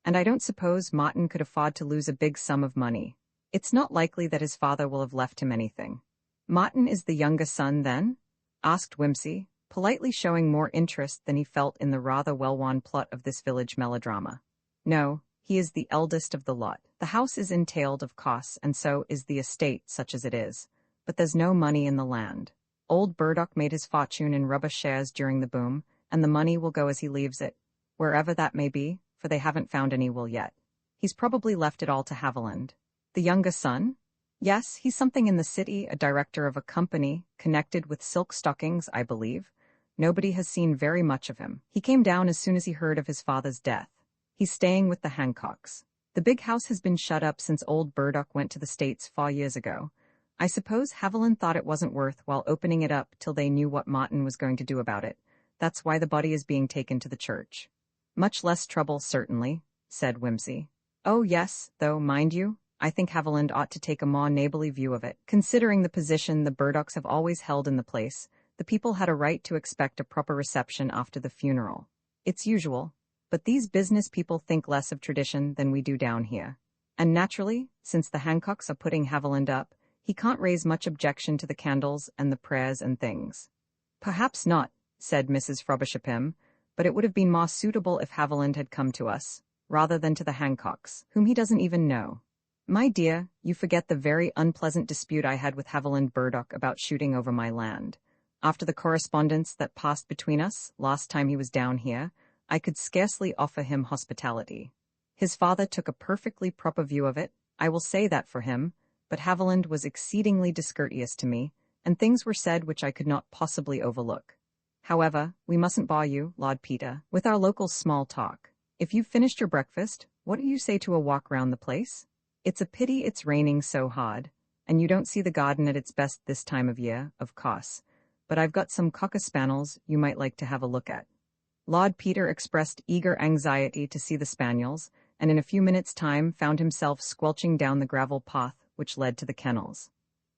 and I don't suppose Martin could afford to lose a big sum of money. It's not likely that his father will have left him anything. Martin is the younger son, then? Asked Wimsey, politely showing more interest than he felt in the rather well-worn plot of this village melodrama. No, he is the eldest of the lot. The house is entailed, of course, and so is the estate, such as it is. But there's no money in the land. Old Burdock made his fortune in rubber shares during the boom, and the money will go as he leaves it, wherever that may be, for they haven't found any will yet. He's probably left it all to Haviland. The younger son? Yes, he's something in the city, a director of a company, connected with silk stockings, I believe. Nobody has seen very much of him. He came down as soon as he heard of his father's death. He's staying with the Hancocks. The big house has been shut up since old Burdock went to the States 4 years ago. I suppose Haviland thought it wasn't worth while opening it up till they knew what Martin was going to do about it. That's why the body is being taken to the church. Much less trouble, certainly, said Wimsey. Oh yes, though, mind you, I think Haviland ought to take a more neighborly view of it. Considering the position the Burdocks have always held in the place, the people had a right to expect a proper reception after the funeral. It's usual, but these business people think less of tradition than we do down here. And naturally, since the Hancocks are putting Haviland up, he can't raise much objection to the candles and the prayers and things. Perhaps not, said Mrs. Frobisher, but it would have been more suitable if Haviland had come to us, rather than to the Hancocks, whom he doesn't even know. My dear, you forget the very unpleasant dispute I had with Haviland Burdock about shooting over my land. After the correspondence that passed between us last time he was down here, I could scarcely offer him hospitality. His father took a perfectly proper view of it, I will say that for him, but Haviland was exceedingly discourteous to me, and things were said which I could not possibly overlook. However, we mustn't bore you, Lord Peter, with our local small talk. If you've finished your breakfast, what do you say to a walk round the place? It's a pity it's raining so hard, and you don't see the garden at its best this time of year, of course, but I've got some cocker spaniels you might like to have a look at. Lord Peter expressed eager anxiety to see the spaniels, and in a few minutes' time found himself squelching down the gravel path which led to the kennels.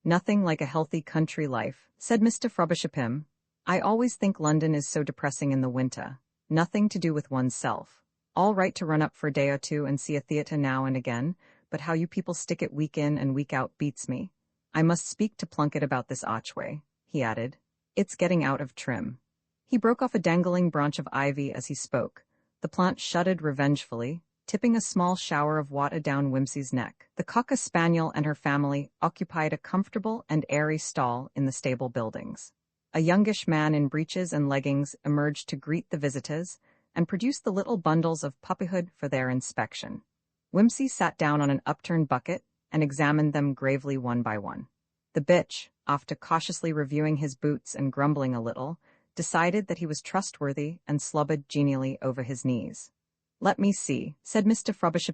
Nothing like a healthy country life, said Mr. Frobisher. I always think London is so depressing in the winter. Nothing to do with oneself. All right to run up for a day or two and see a theatre now and again, but how you people stick it week in and week out beats me. I must speak to Plunkett about this archway, he added. It's getting out of trim. He broke off a dangling branch of ivy as he spoke. The plant shuddered revengefully, tipping a small shower of water down Whimsy's neck. The cocker spaniel and her family occupied a comfortable and airy stall in the stable buildings. A youngish man in breeches and leggings emerged to greet the visitors and produced the little bundles of puppyhood for their inspection. Whimsy sat down on an upturned bucket and examined them gravely one by one. The bitch, after cautiously reviewing his boots and grumbling a little, decided that he was trustworthy and slobbered genially over his knees. "Let me see," said Mr. Frobisher.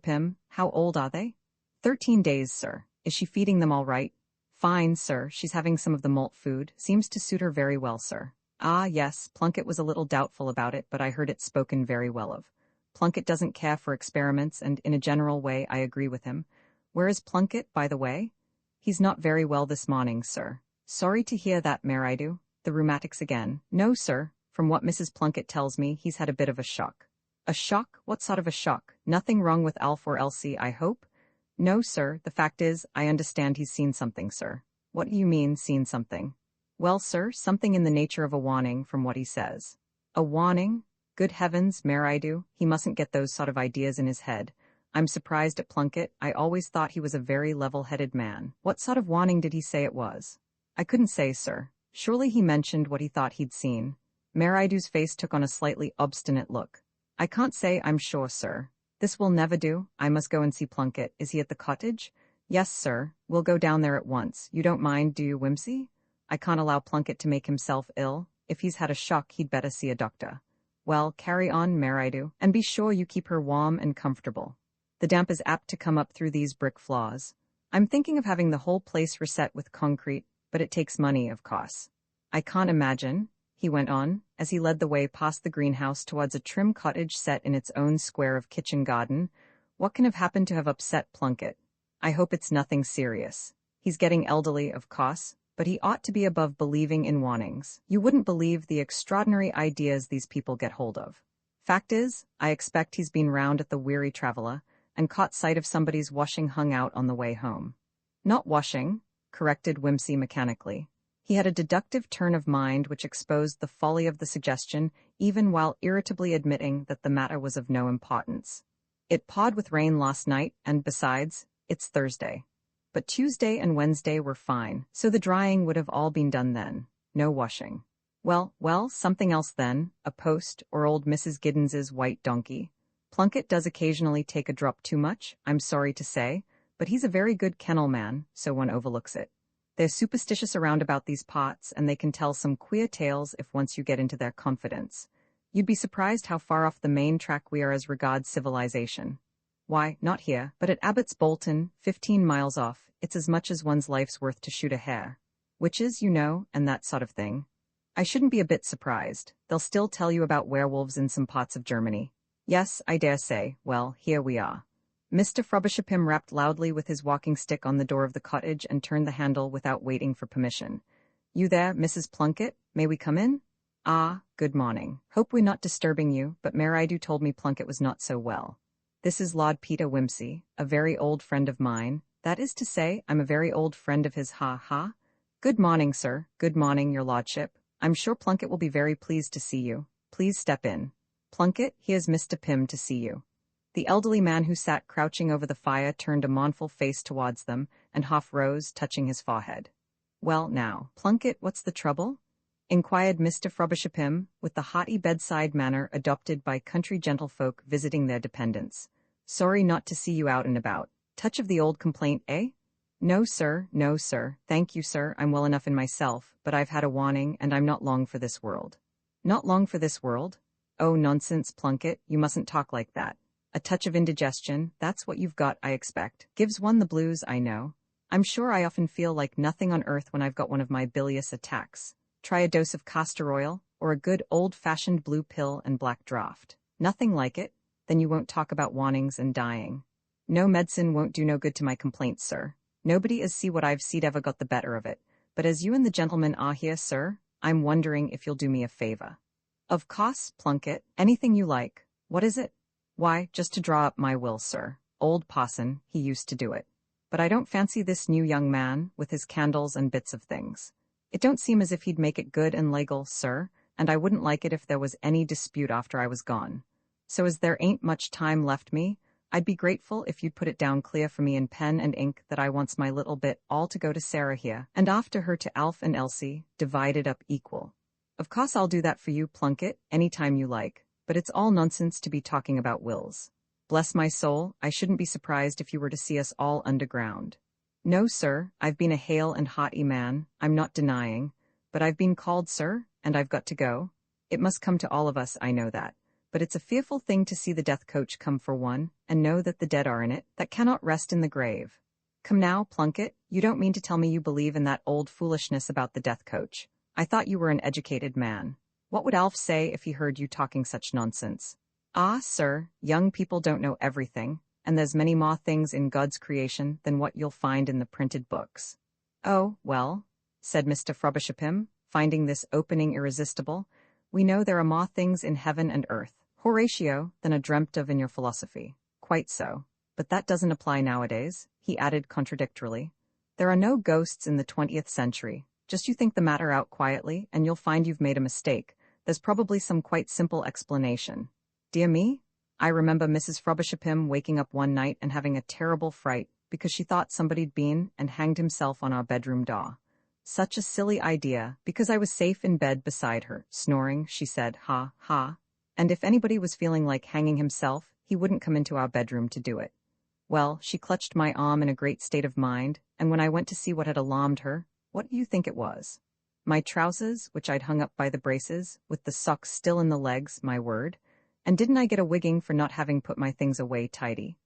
"How old are they?" 13 days, sir. Is she feeding them all right?" "Fine, sir. She's having some of the malt food. Seems to suit her very well, sir." "Ah, yes." Plunkett was a little doubtful about it, but I heard it spoken very well of. Plunkett doesn't care for experiments, and in a general way I agree with him. Where is Plunkett, by the way? "He's not very well this morning, sir." "Sorry to hear that, Meridu. The rheumatics again." "No, sir. From what Mrs. Plunkett tells me, he's had a bit of a shock." "A shock? What sort of a shock? Nothing wrong with Alf or Elsie, I hope?" "No, sir. The fact is, I understand he's seen something, sir." "What do you mean, seen something?" "Well, sir, something in the nature of a warning, from what he says." "A warning? Good heavens, Meridu, he mustn't get those sort of ideas in his head. I'm surprised at Plunkett. I always thought he was a very level-headed man." "What sort of warning did he say it was?" "I couldn't say, sir. Surely he mentioned what he thought he'd seen." Meridu's face took on a slightly obstinate look. "I can't say, I'm sure, sir. This will never do. I must go and see Plunkett. Is he at the cottage?" "Yes, sir. We'll go down there at once. You don't mind, do you, Whimsy?" "I can't allow Plunkett to make himself ill. If he's had a shock, he'd better see a doctor." "Well, carry on, Meridu, and be sure you keep her warm and comfortable. The damp is apt to come up through these brick floors. I'm thinking of having the whole place reset with concrete, but it takes money, of course. I can't imagine," he went on, as he led the way past the greenhouse towards a trim cottage set in its own square of kitchen garden, "what can have happened to have upset Plunkett? I hope it's nothing serious. He's getting elderly, of course, but he ought to be above believing in warnings. You wouldn't believe the extraordinary ideas these people get hold of. Fact is, I expect he's been round at the Weary Traveller and caught sight of somebody's washing hung out on the way home." "Not washing," corrected Whimsy mechanically. He had a deductive turn of mind which exposed the folly of the suggestion, even while irritably admitting that the matter was of no importance. "It poured with rain last night, and besides, it's Thursday. But Tuesday and Wednesday were fine, so the drying would have all been done then. No washing." Well, something else then, a post or old Mrs. Giddens's white donkey. Plunkett does occasionally take a drop too much, I'm sorry to say, but he's a very good kennel man, so one overlooks it. They're superstitious around about these pots, and they can tell some queer tales if once you get into their confidence. You'd be surprised how far off the main track we are as regards civilization. Why, not here, but at Abbott's Bolton, 15 miles off, it's as much as one's life's worth to shoot a hare. Witches, you know, and that sort of thing. I shouldn't be a bit surprised. They'll still tell you about werewolves in some parts of Germany. Yes, I dare say. Well, here we are. Mr. Frobisher rapped loudly with his walking stick on the door of the cottage and turned the handle without waiting for permission. "You there, Mrs. Plunkett? May we come in?" "Ah, good morning. Hope we're not disturbing you, but Meridu told me Plunkett was not so well. This is Lord Peter Whimsy, a very old friend of mine. That is to say, I'm a very old friend of his, ha. Good morning, sir. Good morning, your lordship. I'm sure Plunkett will be very pleased to see you. Please step in. Plunkett, here's Mr. Pym to see you." The elderly man who sat crouching over the fire turned a mournful face towards them, and half rose, touching his forehead. "Well, now, Plunkett, what's the trouble?" inquired Mr. Frobisher, with the haughty bedside manner adopted by country gentlefolk visiting their dependents. "Sorry not to see you out and about. Touch of the old complaint, eh?" No, sir. Thank you, sir. I'm well enough in myself, but I've had a warning, and I'm not long for this world." "Not long for this world? Oh, nonsense, Plunkett, you mustn't talk like that. A touch of indigestion, that's what you've got, I expect. Gives one the blues, I know. I'm sure I often feel like nothing on earth when I've got one of my bilious attacks. Try a dose of castor oil, or a good old-fashioned blue pill and black draught. Nothing like it? Then you won't talk about warnings and dying. No medicine won't do no good to my complaints, sir. Nobody as see what I've seed ever got the better of it. But as you and the gentleman are here, sir, I'm wondering if you'll do me a favor." Of course, Plunkett, anything you like. What is it? Why, just to draw up my will, sir. Old Parson, he used to do it. But I don't fancy this new young man, with his candles and bits of things. It don't seem as if he'd make it good and legal, sir, and I wouldn't like it if there was any dispute after I was gone. So as there ain't much time left me, I'd be grateful if you'd put it down clear for me in pen and ink that I wants my little bit all to go to Sarah here, and after her to Alf and Elsie, divided up equal. Of course I'll do that for you, Plunkett, any time you like, but it's all nonsense to be talking about wills. Bless my soul, I shouldn't be surprised if you were to see us all underground. No, sir, I've been a hale and hearty man, I'm not denying, but I've been called, sir, and I've got to go. It must come to all of us, I know that. But it's a fearful thing to see the death coach come for one, and know that the dead are in it, that cannot rest in the grave. Come now, Plunkett, you don't mean to tell me you believe in that old foolishness about the death coach. I thought you were an educated man. What would Alf say if he heard you talking such nonsense? Ah, sir, young people don't know everything, and there's many more things in God's creation than what you'll find in the printed books. Oh, well, said Mr. Frobisher, finding this opening irresistible, we know there are more things in heaven and earth, Horatio, than are dreamt of in your philosophy. Quite so. But that doesn't apply nowadays, he added contradictorily. There are no ghosts in the 20th century. Just you think the matter out quietly, and you'll find you've made a mistake. There's probably some quite simple explanation. Dear me, I remember Mrs. Frobisher waking up one night and having a terrible fright because she thought somebody'd been and hanged himself on our bedroom door. Such a silly idea, because I was safe in bed beside her, snoring, she said, ha, ha. And if anybody was feeling like hanging himself, he wouldn't come into our bedroom to do it. Well, she clutched my arm in a great state of mind, and when I went to see what had alarmed her, what do you think it was? My trousers, which I'd hung up by the braces, with the socks still in the legs, my word. And didn't I get a wigging for not having put my things away tidy?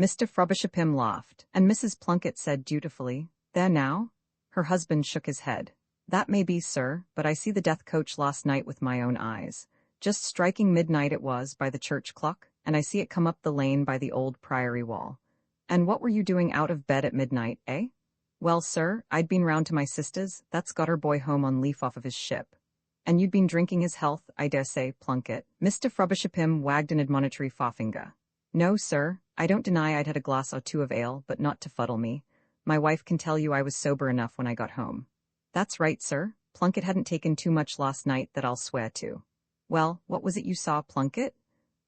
Mr. Frobisher laughed, and Mrs. Plunkett said dutifully, There now? Her husband shook his head. That may be, sir, but I see the death coach last night with my own eyes. Just striking midnight it was by the church clock, and I see it come up the lane by the old priory wall. And what were you doing out of bed at midnight, eh? Well, sir, I'd been round to my sister's, that's got her boy home on leave off of his ship. And you'd been drinking his health, I dare say, Plunkett. Mr. Frobisher wagged an admonitory forefinger. No, sir, I don't deny I'd had a glass or two of ale, but not to fuddle me. My wife can tell you I was sober enough when I got home. That's right, sir. Plunkett hadn't taken too much last night, that I'll swear to. Well, what was it you saw, Plunkett?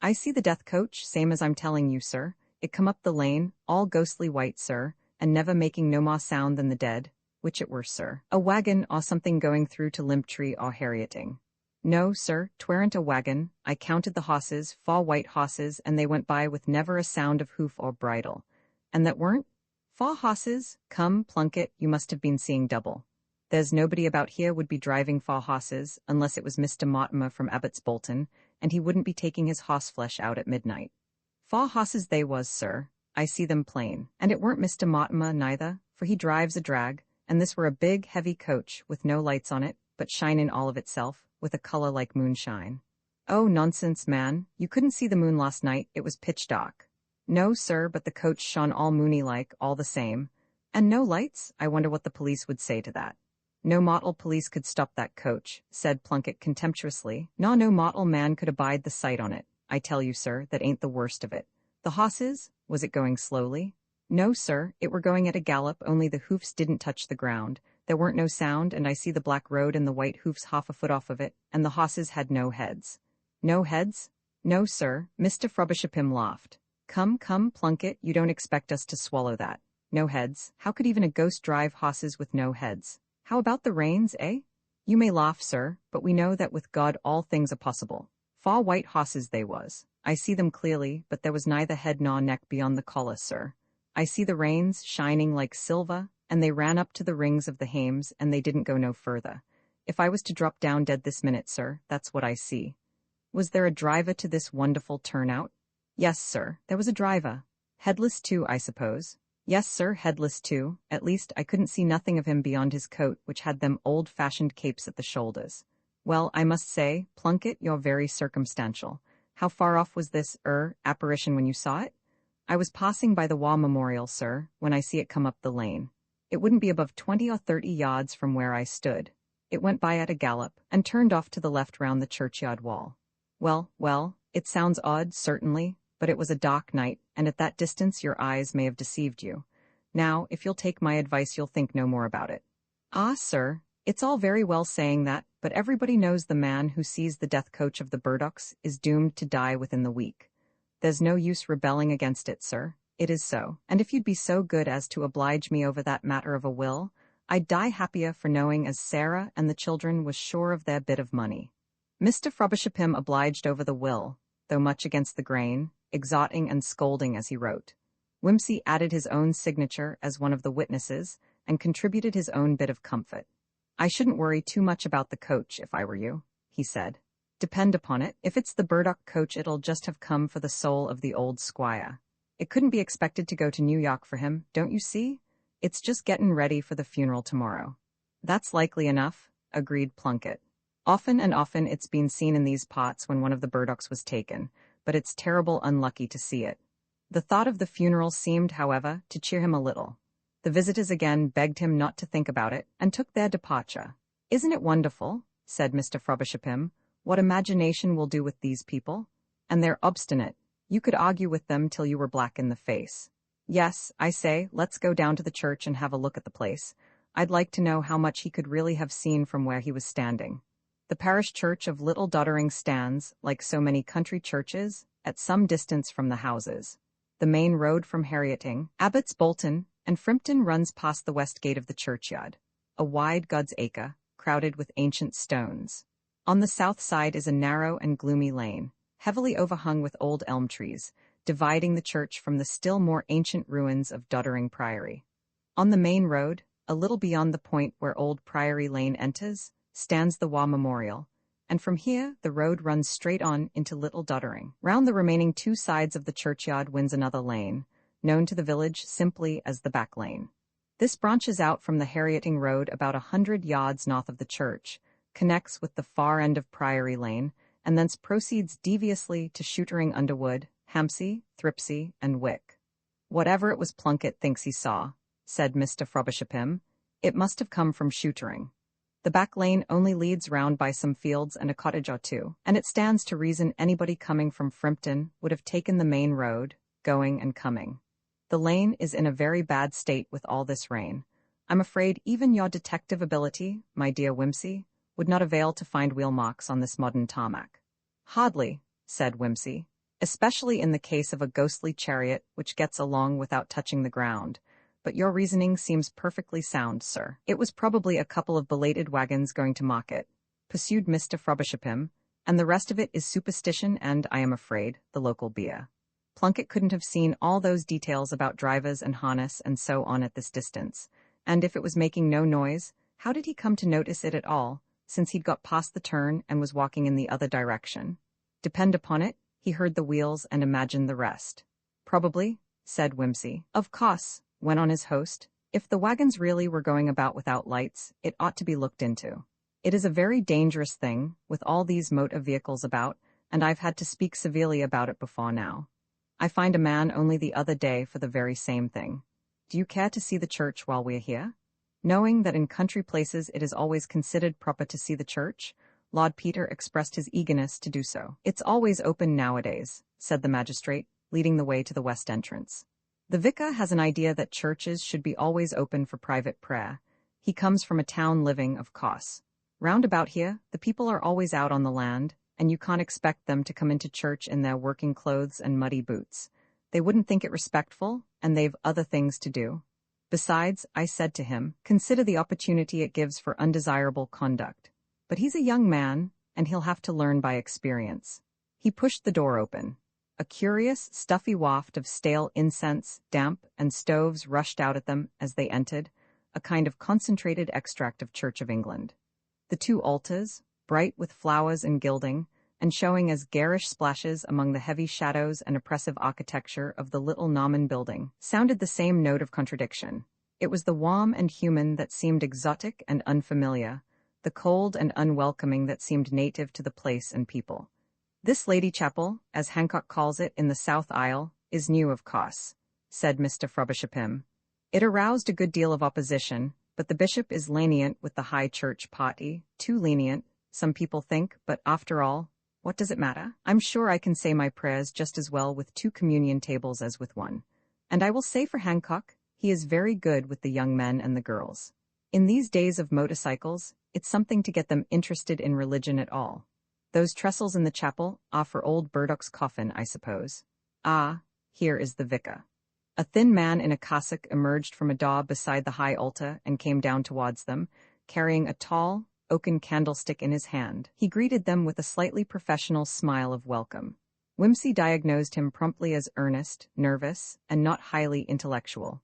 I see the death coach, same as I'm telling you, sir. It come up the lane, all ghostly white, sir, and never making no more sound than the dead, which it were, sir. A wagon or something going through to Limptree or Harrieting. No, sir, 'tweren't a wagon. I counted the hosses, 4 white hosses, and they went by with never a sound of hoof or bridle. And that weren't 4 hosses? Come, Plunkett, you must have been seeing double. There's nobody about here would be driving 4 hosses, unless it was Mr. Mortimer from Abbott's Bolton, and he wouldn't be taking his hoss-flesh out at midnight. 4 hosses they was, sir. I see them plain. And it weren't Mr. Mortimer neither, for he drives a drag, and this were a big, heavy coach, with no lights on it, but shinin' all of itself, with a color like moonshine. Oh, nonsense, man, you couldn't see the moon last night, it was pitch dark. No, sir, but the coach shone all moony-like, all the same. And no lights? I wonder what the police would say to that. No mottle police could stop that coach, said Plunkett contemptuously. No mottle man could abide the sight on it. I tell you, sir, that ain't the worst of it. The hosses? Was it going slowly? No, sir, it were going at a gallop, only the hoofs didn't touch the ground. There weren't no sound, and I see the black road and the white hoofs half a foot off of it, and the hosses had no heads. No heads? No, sir, Mr. Frobisher laughed. Come, Plunkett, you don't expect us to swallow that. No heads? How could even a ghost drive hosses with no heads? How about the reins, eh? You may laugh, sir, but we know that with God all things are possible. 4 white hosses they was. I see them clearly, but there was neither head nor neck beyond the collar, sir. I see the reins shining like silver, and they ran up to the rings of the hames, and they didn't go no further. If I was to drop down dead this minute, sir, that's what I see. Was there a driver to this wonderful turnout? Yes, sir, there was a driver. Headless too, I suppose. Yes, sir, headless too. At least I couldn't see nothing of him beyond his coat, which had them old-fashioned capes at the shoulders. Well, I must say, Plunkett, you're very circumstantial. How far off was this, apparition when you saw it? I was passing by the War Memorial, sir, when I see it come up the lane. It wouldn't be above 20 or 30 yards from where I stood. It went by at a gallop, and turned off to the left round the churchyard wall. Well, it sounds odd, certainly, but it was a dark night, and at that distance your eyes may have deceived you. Now, if you'll take my advice, you'll think no more about it. Ah, sir, it's all very well saying that, but everybody knows the man who sees the death coach of the Burdocks is doomed to die within the week. There's no use rebelling against it, sir. It is so, and if you'd be so good as to oblige me over that matter of a will, I'd die happier for knowing as Sarah and the children was sure of their bit of money. Mr. Frobisher obliged over the will, though much against the grain, exhorting and scolding as he wrote. Wimsey added his own signature as one of the witnesses, and contributed his own bit of comfort. I shouldn't worry too much about the coach if I were you, he said. Depend upon it, if it's the Burdock coach it'll just have come for the soul of the old squire. It couldn't be expected to go to New York for him, don't you see? It's just gettin' ready for the funeral tomorrow. That's likely enough, agreed Plunkett. Often and often it's been seen in these parts when one of the Burdocks was taken, but it's terrible unlucky to see it. The thought of the funeral seemed, however, to cheer him a little. The visitors again begged him not to think about it, and took their departure. Isn't it wonderful, said Mr. Frobisher, what imagination will do with these people? And they're obstinate. You could argue with them till you were black in the face. Yes, I say, let's go down to the church and have a look at the place. I'd like to know how much he could really have seen from where he was standing. The parish church of Little Doddering stands, like so many country churches, at some distance from the houses. The main road from Harrieting, Abbots Bolton, and Frimpton runs past the west gate of the churchyard, a wide God's acre, crowded with ancient stones. On the south side is a narrow and gloomy lane, heavily overhung with old elm trees, dividing the church from the still more ancient ruins of Doddering Priory. On the main road, a little beyond the point where Old Priory Lane enters, stands the War Memorial, and from here the road runs straight on into Little Doddering. Round the remaining two sides of the churchyard winds another lane, known to the village simply as the Back Lane. This branches out from the Harrieting Road about 100 yards north of the church, connects with the far end of Priory Lane, and thence proceeds deviously to Shootering Underwood, Hampsey, Thripsey, and Wick. Whatever it was Plunkett thinks he saw, said Mr. Frobisher, it must have come from Shootering. The back lane only leads round by some fields and a cottage or two, and it stands to reason anybody coming from Frimpton would have taken the main road, going and coming. The lane is in a very bad state with all this rain. I'm afraid even your detective ability, my dear Wimsey, would not avail to find wheel marks on this modern tarmac. Hardly, said Wimsey, especially in the case of a ghostly chariot which gets along without touching the ground. But your reasoning seems perfectly sound, sir. It was probably a couple of belated wagons going to market, pursued Mr. Frobisher, and the rest of it is superstition and, I am afraid, the local beer. Plunkett couldn't have seen all those details about drivers and harness and so on at this distance, and if it was making no noise, how did he come to notice it at all, since he'd got past the turn and was walking in the other direction? Depend upon it, he heard the wheels and imagined the rest. Probably, said Wimsey. Of course, went on his host, if the wagons really were going about without lights, it ought to be looked into. It is a very dangerous thing, with all these motor vehicles about, and I've had to speak severely about it before now. I find a man only the other day for the very same thing. Do you care to see the church while we are here? Knowing that in country places it is always considered proper to see the church, Lord Peter expressed his eagerness to do so. It's always open nowadays, said the magistrate, leading the way to the west entrance. The vicar has an idea that churches should be always open for private prayer. He comes from a town living, of course. Round about here, the people are always out on the land, and you can't expect them to come into church in their working clothes and muddy boots. They wouldn't think it respectful, and they've other things to do. Besides, I said to him, consider the opportunity it gives for undesirable conduct. But he's a young man, and he'll have to learn by experience. He pushed the door open. A curious, stuffy waft of stale incense, damp, and stoves rushed out at them as they entered, a kind of concentrated extract of Church of England. The two altars, bright with flowers and gilding, and showing as garish splashes among the heavy shadows and oppressive architecture of the little Norman building, sounded the same note of contradiction. It was the warm and human that seemed exotic and unfamiliar, the cold and unwelcoming that seemed native to the place and people. This Lady Chapel, as Hancock calls it in the South Isle, is new of course, said Mr. Frobisher. It aroused a good deal of opposition, but the bishop is lenient with the high church party, too lenient, some people think, but after all, what does it matter? I'm sure I can say my prayers just as well with 2 communion tables as with 1. And I will say for Hancock, he is very good with the young men and the girls. In these days of motorcycles, it's something to get them interested in religion at all. Those trestles in the chapel are for old Burdock's coffin, I suppose. Ah, here is the vicar. A thin man in a cassock emerged from a door beside the high altar and came down towards them, carrying a tall, oaken candlestick in his hand. He greeted them with a slightly professional smile of welcome. Whimsy diagnosed him promptly as earnest, nervous, and not highly intellectual.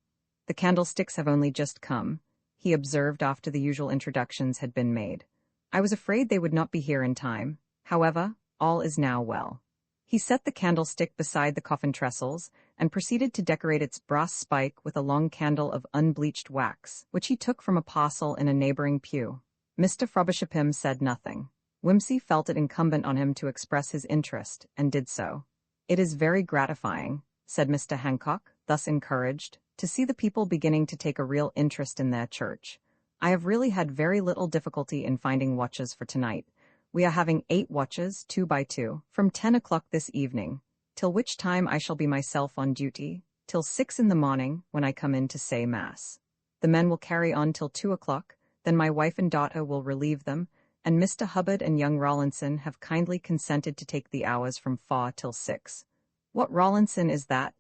The candlesticks have only just come, he observed after the usual introductions had been made. I was afraid they would not be here in time. However, all is now well. He set the candlestick beside the coffin trestles and proceeded to decorate its brass spike with a long candle of unbleached wax, which he took from a parcel in a neighboring pew. Mr. Frobisher said nothing. Whimsy felt it incumbent on him to express his interest, and did so. "It is very gratifying," said Mr. Hancock, thus encouraged, "to see the people beginning to take a real interest in their church. I have really had very little difficulty in finding watches for tonight. We are having 8 watches, 2 by 2, from 10 o'clock this evening, till which time I shall be myself on duty, till 6 in the morning, when I come in to say Mass. The men will carry on till 2 o'clock, then my wife and daughter will relieve them, and Mr. Hubbard and young Rawlinson have kindly consented to take the hours from 4 till 6. "What Rawlinson is that?"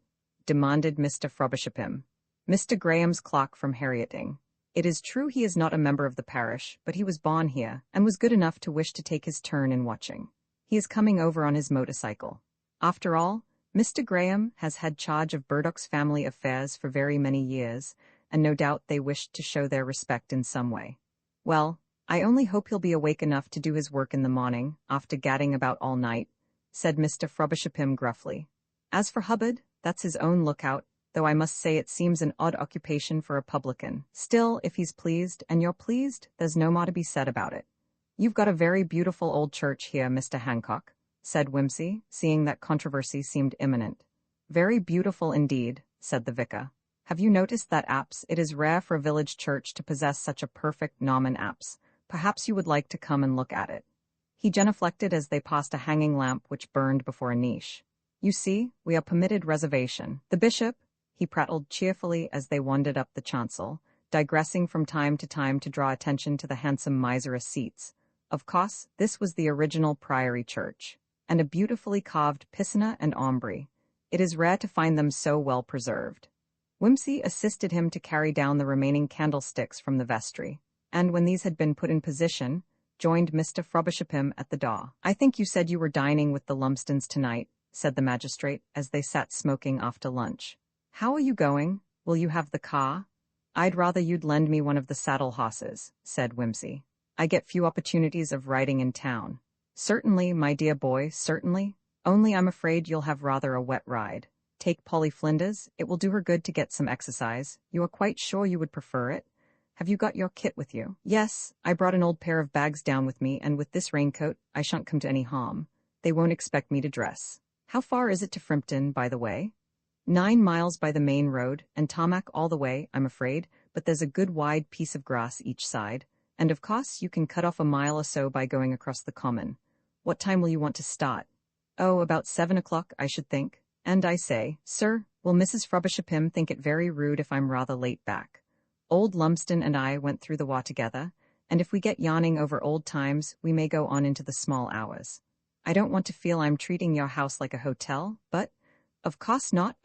demanded Mr. Frobisher. "Mr. Graham's clerk from Harrieting. It is true he is not a member of the parish, but he was born here, and was good enough to wish to take his turn in watching. He is coming over on his motorcycle. After all, Mr. Graham has had charge of Burdock's family affairs for very many years, and no doubt they wished to show their respect in some way. Well, I only hope he'll be awake enough to do his work in the morning, after gadding about all night," said Mr. Frobisher gruffly. "As for Hubbard, that's his own lookout, though I must say it seems an odd occupation for a publican. Still, if he's pleased, and you're pleased, there's no more to be said about it." "You've got a very beautiful old church here, Mr. Hancock," said Whimsy, seeing that controversy seemed imminent. "Very beautiful indeed," said the vicar. "Have you noticed that apse? It is rare for a village church to possess such a perfect Norman apse. Perhaps you would like to come and look at it." He genuflected as they passed a hanging lamp which burned before a niche. "You see, we are permitted reservation. The bishop," he prattled cheerfully as they wandered up the chancel, digressing from time to time to draw attention to the handsome miserous seats. Of course, this was the original priory church, and a beautifully carved piscina and aumbry. It is rare to find them so well preserved. Whimsy assisted him to carry down the remaining candlesticks from the vestry, and when these had been put in position, joined Mr. Frobisher at the door. "I think you said you were dining with the Lumsdens tonight," said the magistrate, as they sat smoking after lunch. "How are you going? Will you have the car?" "I'd rather you'd lend me one of the saddle horses," said Whimsy. "I get few opportunities of riding in town." "Certainly, my dear boy, certainly. Only I'm afraid you'll have rather a wet ride. Take Polly Flinders, it will do her good to get some exercise. You are quite sure you would prefer it? Have you got your kit with you?" "Yes, I brought an old pair of bags down with me, and with this raincoat, I shan't come to any harm. They won't expect me to dress." "How far is it to Frimpton, by the way?" 9 miles by the main road, and tarmac all the way, I'm afraid, but there's a good wide piece of grass each side, and of course you can cut off a mile or so by going across the common. What time will you want to start?" "Oh, about 7 o'clock, I should think. And I say, sir, will Mrs. Frobisher think it very rude if I'm rather late back? Old Lumsden and I went through the war together, and if we get yawning over old times, we may go on into the small hours. I don't want to feel I'm treating your house like a hotel, but—" Of course not,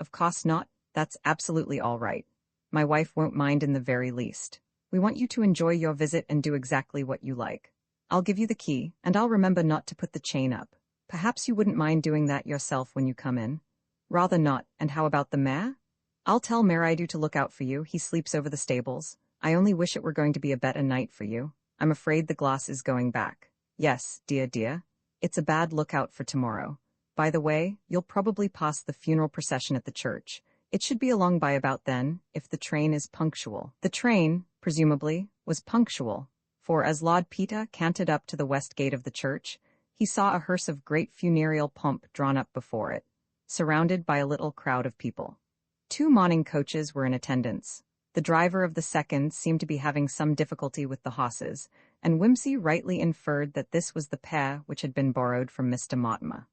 that's absolutely all right. My wife won't mind in the very least. We want you to enjoy your visit and do exactly what you like. I'll give you the key, and I'll remember not to put the chain up. Perhaps you wouldn't mind doing that yourself when you come in?" "Rather not. And how about the mare?" "I'll tell Maridu to look out for you. He sleeps over the stables. I only wish it were going to be a better night for you. I'm afraid the glass is going back." "Yes, dear. It's a bad lookout for tomorrow. By the way, you'll probably pass the funeral procession at the church. It should be along by about then, if the train is punctual." The train, presumably, was punctual, for as Lord Peter cantered up to the west gate of the church, he saw a hearse of great funereal pomp drawn up before it, surrounded by a little crowd of people. 2 mourning coaches were in attendance. The driver of the second seemed to be having some difficulty with the horses, and Whimsy rightly inferred that this was the pair which had been borrowed from Mr. Mortimer.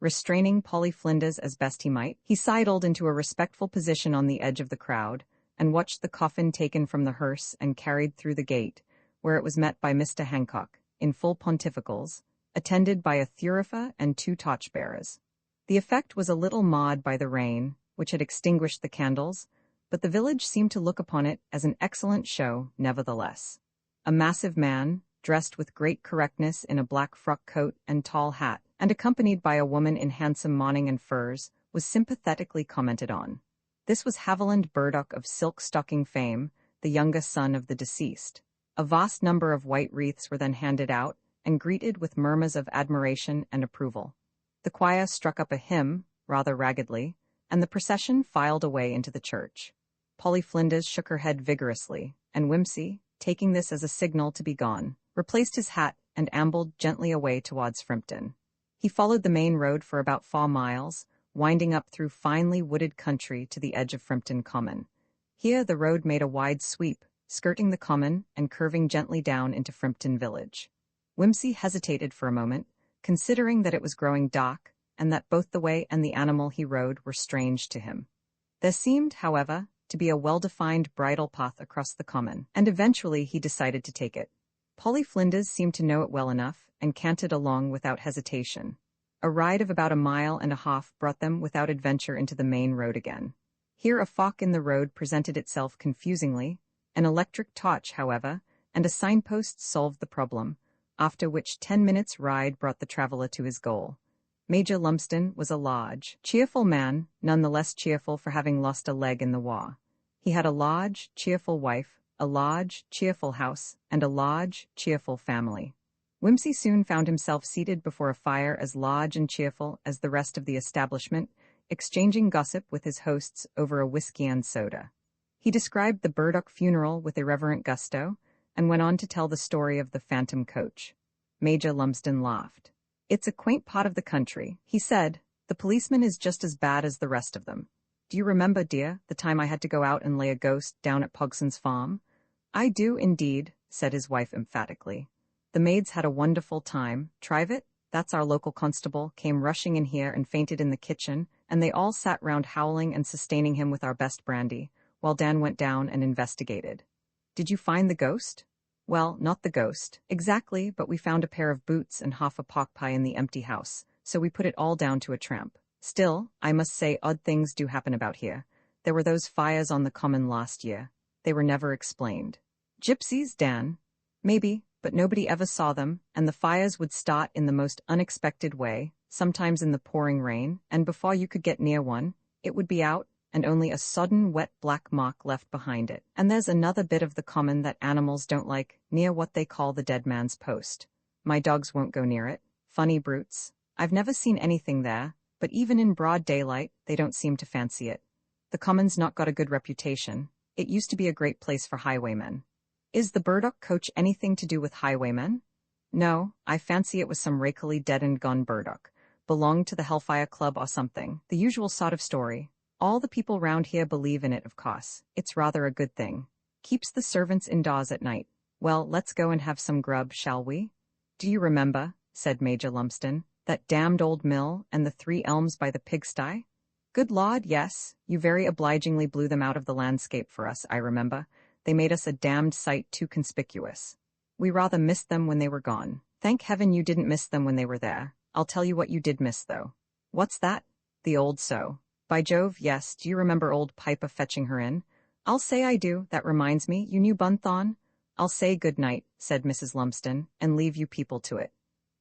Restraining Polly Flinders as best he might, he sidled into a respectful position on the edge of the crowd, and watched the coffin taken from the hearse and carried through the gate, where it was met by Mr. Hancock, in full pontificals, attended by a thurifer and 2 torchbearers. The effect was a little marred by the rain, which had extinguished the candles, but the village seemed to look upon it as an excellent show, nevertheless. A massive man, dressed with great correctness in a black frock coat and tall hat, and accompanied by a woman in handsome mourning and furs, was sympathetically commented on. This was Haviland Burdock of silk stocking fame, the younger son of the deceased. A vast number of white wreaths were then handed out, and greeted with murmurs of admiration and approval. The choir struck up a hymn, rather raggedly, and the procession filed away into the church. Polly Flinders shook her head vigorously, and Whimsy, taking this as a signal to be gone, replaced his hat and ambled gently away towards Frimpton. He followed the main road for about 4 miles, winding up through finely wooded country to the edge of Frimpton Common. Here the road made a wide sweep, skirting the common and curving gently down into Frimpton village. Whimsy hesitated for a moment, considering that it was growing dark, and that both the way and the animal he rode were strange to him. There seemed, however, to be a well-defined bridle path across the common, and eventually he decided to take it. Polly Flinders seemed to know it well enough, and cantered along without hesitation. A ride of about 1.5 miles brought them without adventure into the main road again. Here a fork in the road presented itself confusingly. An electric torch, however, and a signpost solved the problem, after which 10 minutes' ride brought the traveler to his goal. Major Lumsden was a large, cheerful man, none the less cheerful for having lost a leg in the war. He had a large, cheerful wife, a large, cheerful house, and a large, cheerful family. Whimsy soon found himself seated before a fire as large and cheerful as the rest of the establishment, exchanging gossip with his hosts over a whiskey and soda. He described the Burdock funeral with irreverent gusto, and went on to tell the story of the phantom coach. Major Lumsden laughed. "It's a quaint part of the country," he said. "The policeman is just as bad as the rest of them. Do you remember, dear, the time I had to go out and lay a ghost down at Pogson's farm?" "I do, indeed," said his wife emphatically. "The maids had a wonderful time. Trivett, that's our local constable, came rushing in here and fainted in the kitchen, and they all sat round howling and sustaining him with our best brandy, while Dan went down and investigated." "Did you find the ghost?" "Well, not the ghost, exactly, but we found a pair of boots and half a pork pie in the empty house, so we put it all down to a tramp. Still, I must say odd things do happen about here. There were those fires on the common last year. They were never explained." "Gypsies, Dan?" "Maybe, but nobody ever saw them, and the fires would start in the most unexpected way, sometimes in the pouring rain, and before you could get near one, it would be out, and only a sodden wet black mark left behind it. And there's another bit of the common that animals don't like, near what they call the dead man's post. My dogs won't go near it. Funny brutes. I've never seen anything there, but even in broad daylight, they don't seem to fancy it. The common's not got a good reputation. It used to be a great place for highwaymen." "Is the Burdock coach anything to do with highwaymen?" "No, I fancy it was some rakily dead and gone Burdock. Belonged to the Hellfire Club or something. The usual sort of story. All the people round here believe in it, of course. It's rather a good thing. Keeps the servants indoors at night. Well, let's go and have some grub, shall we?" "Do you remember," said Major Lumsden, "that damned old mill and the 3 elms by the pigsty?" "Good Lord, yes. You very obligingly blew them out of the landscape for us, I remember. They made us a damned sight too conspicuous. We rather missed them when they were gone. Thank heaven you didn't miss them when they were there. I'll tell you what you did miss, though." "What's that?" "The old sow." "By Jove, yes. Do you remember old Piper fetching her in?" "I'll say I do. That reminds me, you knew Bunthorne?" "I'll say good night," said Mrs. Lumsden, "and leave you people to it."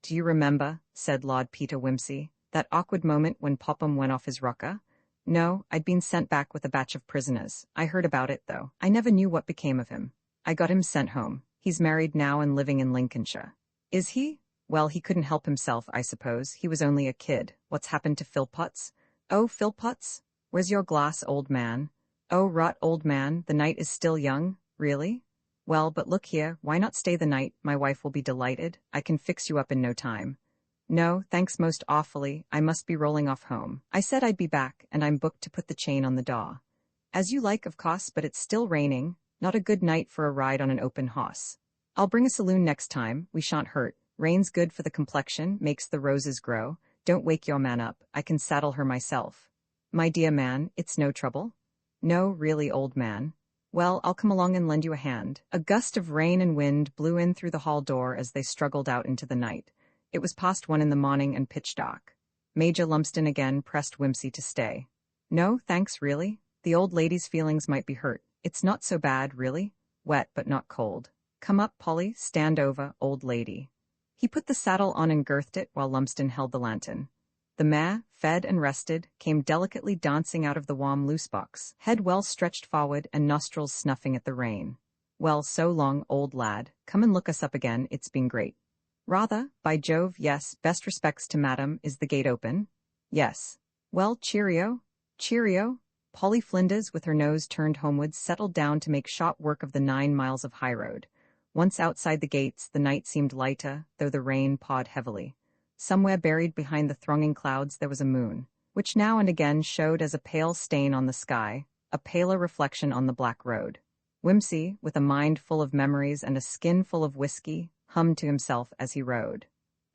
"Do you remember," said Lord Peter Wimsey, "that awkward moment when Popham went off his rocker?" "No, I'd been sent back with a batch of prisoners. I heard about it, though. I never knew what became of him. I got him sent home. He's married now and living in Lincolnshire." "Is he? Well, he couldn't help himself, I suppose. He was only a kid. What's happened to Philpotts?" "Oh, Philpotts? Where's your glass, old man?" "Oh, rot, old man, the night is still young. Really? Well, but look here, why not stay the night? My wife will be delighted. I can fix you up in no time." "No, thanks most awfully. I must be rolling off home. I said I'd be back, and I'm booked to put the chain on the door." As you like, of course, but it's still raining. Not a good night for a ride on an open hoss. I'll bring a saloon next time, we shan't hurt. Rain's good for the complexion, makes the roses grow. Don't wake your man up, I can saddle her myself. My dear man, it's no trouble? No, really, old man. Well, I'll come along and lend you a hand. A gust of rain and wind blew in through the hall door as they struggled out into the night. It was past 1 in the morning and pitch dark. Major Lumsden again pressed Whimsy to stay. No, thanks, really. The old lady's feelings might be hurt. It's not so bad, really. Wet, but not cold. Come up, Polly, stand over, old lady. He put the saddle on and girthed it while Lumsden held the lantern. The mare, fed and rested, came delicately dancing out of the warm loose box, head well stretched forward and nostrils snuffing at the rain. Well, so long, old lad. Come and look us up again, it's been great. Rather, by Jove, yes, best respects to madam, is the gate open? Yes. Well, cheerio. Cheerio. Polly Flinders, with her nose turned homewards, settled down to make short work of the 9 miles of highroad. Once outside the gates, the night seemed lighter, though the rain pawed heavily. Somewhere buried behind the thronging clouds there was a moon, which now and again showed as a pale stain on the sky, a paler reflection on the black road. Whimsy, with a mind full of memories and a skin full of whiskey, hummed to himself as he rode.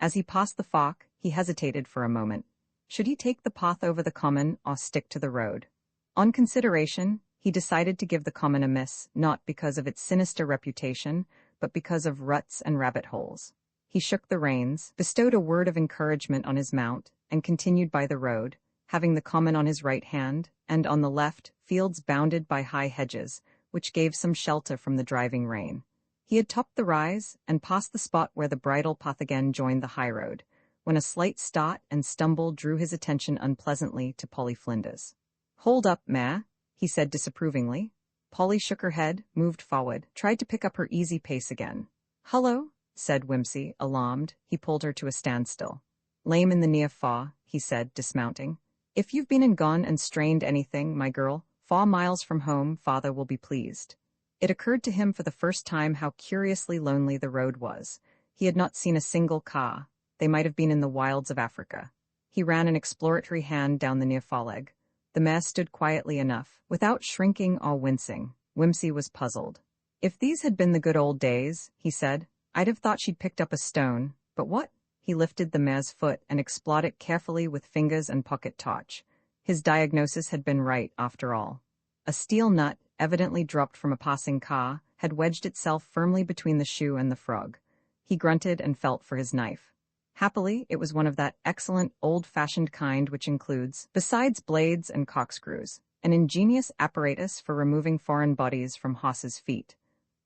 As he passed the Fawk, he hesitated for a moment. Should he take the path over the common or stick to the road? On consideration, he decided to give the common a miss, not because of its sinister reputation, but because of ruts and rabbit holes. He shook the reins, bestowed a word of encouragement on his mount, and continued by the road, having the common on his right hand, and on the left, fields bounded by high hedges, which gave some shelter from the driving rain. He had topped the rise, and passed the spot where the bridle path again joined the highroad, when a slight start and stumble drew his attention unpleasantly to Polly Flinders. "Hold up, mare," he said disapprovingly. Polly shook her head, moved forward, tried to pick up her easy pace again. "Hullo," said Whimsy, alarmed. He pulled her to a standstill. "Lame in the near far," he said, dismounting. "If you've been and gone and strained anything, my girl, 4 miles from home, father will be pleased." It occurred to him for the first time how curiously lonely the road was. He had not seen a single car. They might have been in the wilds of Africa. He ran an exploratory hand down the near foreleg. The mare stood quietly enough, without shrinking or wincing. Whimsy was puzzled. "If these had been the good old days," he said, "I'd have thought she'd picked up a stone. But what?" He lifted the mare's foot and explored it carefully with fingers and pocket torch. His diagnosis had been right, after all. A steel nut, evidently dropped from a passing car, had wedged itself firmly between the shoe and the frog. He grunted and felt for his knife. Happily, it was one of that excellent, old-fashioned kind which includes, besides blades and corkscrews, an ingenious apparatus for removing foreign bodies from horses' feet.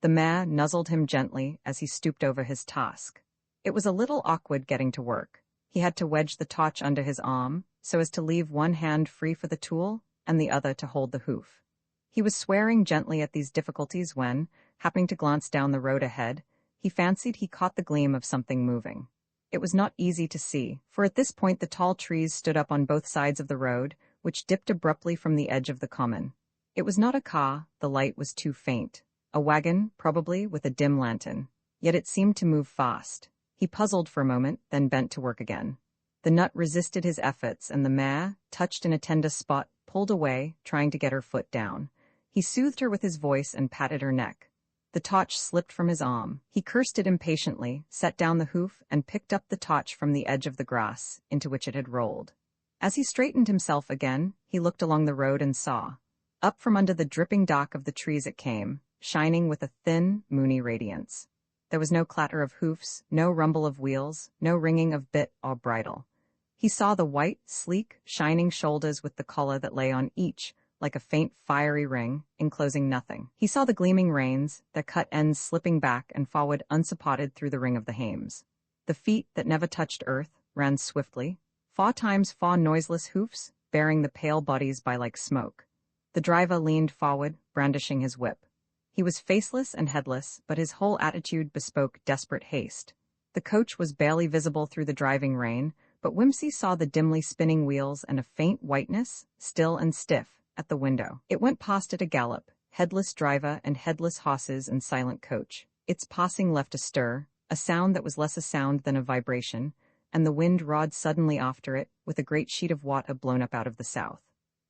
The mare nuzzled him gently as he stooped over his task. It was a little awkward getting to work. He had to wedge the torch under his arm, so as to leave one hand free for the tool and the other to hold the hoof. He was swearing gently at these difficulties when, happening to glance down the road ahead, he fancied he caught the gleam of something moving. It was not easy to see, for at this point the tall trees stood up on both sides of the road, which dipped abruptly from the edge of the common. It was not a car, the light was too faint. A wagon, probably, with a dim lantern. Yet it seemed to move fast. He puzzled for a moment, then bent to work again. The nut resisted his efforts, and the mare, touched in a tender spot, pulled away, trying to get her foot down. He soothed her with his voice and patted her neck. The torch slipped from his arm. He cursed it impatiently, set down the hoof, and picked up the torch from the edge of the grass, into which it had rolled. As he straightened himself again, he looked along the road and saw. Up from under the dripping dock of the trees it came, shining with a thin, moony radiance. There was no clatter of hoofs, no rumble of wheels, no ringing of bit or bridle. He saw the white, sleek, shining shoulders with the collar that lay on each, like a faint fiery ring, enclosing nothing. He saw the gleaming reins, their cut ends slipping back and forward unsupported through the ring of the hames. The feet that never touched earth ran swiftly, 4 times 4 noiseless hoofs, bearing the pale bodies by like smoke. The driver leaned forward, brandishing his whip. He was faceless and headless, but his whole attitude bespoke desperate haste. The coach was barely visible through the driving rain, but Whimsy saw the dimly spinning wheels and a faint whiteness, still and stiff, at the window. It went past at a gallop, headless driver and headless horses and silent coach. Its passing left a stir, a sound that was less a sound than a vibration, and the wind roared suddenly after it, with a great sheet of water blown up out of the south.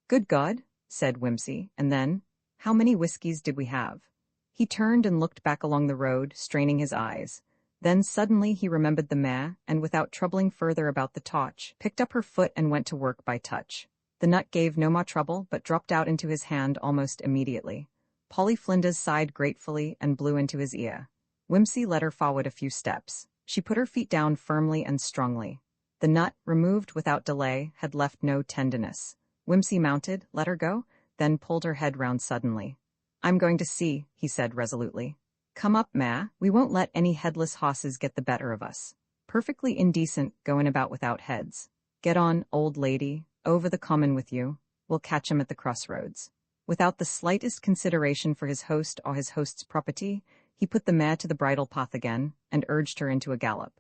"Good God," said Whimsy, and then, how many whiskeys did we have? He turned and looked back along the road, straining his eyes. Then suddenly he remembered the mare, and without troubling further about the torch, picked up her foot and went to work by touch. The nut gave no more trouble, but dropped out into his hand almost immediately. Polly Flinders sighed gratefully and blew into his ear. Whimsy led her forward a few steps. She put her feet down firmly and strongly. The nut, removed without delay, had left no tenderness. Whimsy mounted, let her go, then pulled her head round suddenly. I'm going to see, he said resolutely. Come up, ma, we won't let any headless hosses get the better of us. Perfectly indecent, goin' about without heads. Get on, old lady, over the common with you. We'll catch 'em at the crossroads. Without the slightest consideration for his host or his host's property, he put the mare to the bridle path again, and urged her into a gallop.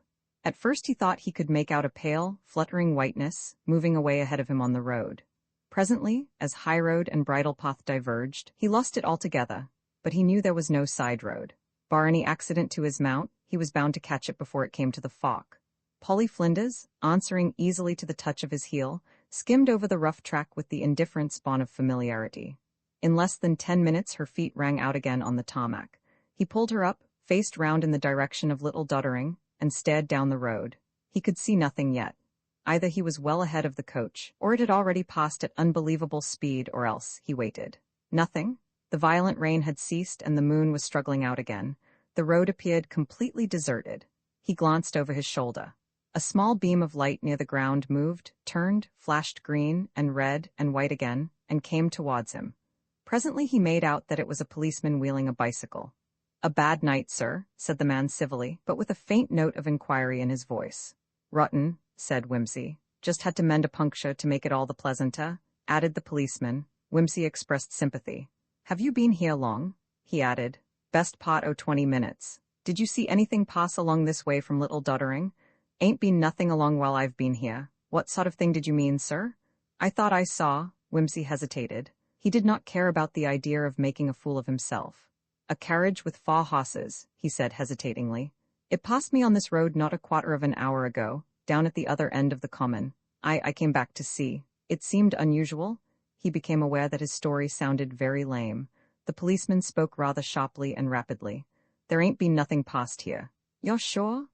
At first he thought he could make out a pale, fluttering whiteness, moving away ahead of him on the road. Presently, as highroad and bridle path diverged, he lost it altogether, but he knew there was no side road. Bar any accident to his mount, he was bound to catch it before it came to the fork. Polly Flinders, answering easily to the touch of his heel, skimmed over the rough track with the indifference born of familiarity. In less than 10 minutes her feet rang out again on the tarmac. He pulled her up, faced round in the direction of Little Doddering, and stared down the road. He could see nothing yet. Either he was well ahead of the coach, or it had already passed at unbelievable speed, or else he waited. Nothing. The violent rain had ceased and the moon was struggling out again. The road appeared completely deserted. He glanced over his shoulder. A small beam of light near the ground moved, turned, flashed green and red and white again, and came towards him. Presently he made out that it was a policeman wheeling a bicycle. "A bad night, sir," said the man civilly, but with a faint note of inquiry in his voice. "Rotten," said Whimsy. "Just had to mend a puncture to make it all the pleasanter," added the policeman. Whimsy expressed sympathy. "Have you been here long?" he added. "Best part o' 20 minutes. Did you see anything pass along this way from Little Doddering?" "Ain't been nothing along while I've been here." "What sort of thing did you mean, sir?" "I thought I saw—" Whimsy hesitated. He did not care about the idea of making a fool of himself. "A carriage with 4 horses," he said hesitatingly. "It passed me on this road not a quarter of an hour ago, down at the other end of the common. I came back to see. It seemed unusual." He became aware that his story sounded very lame. The policeman spoke rather sharply and rapidly. "There ain't been nothing past here." "You're sure?"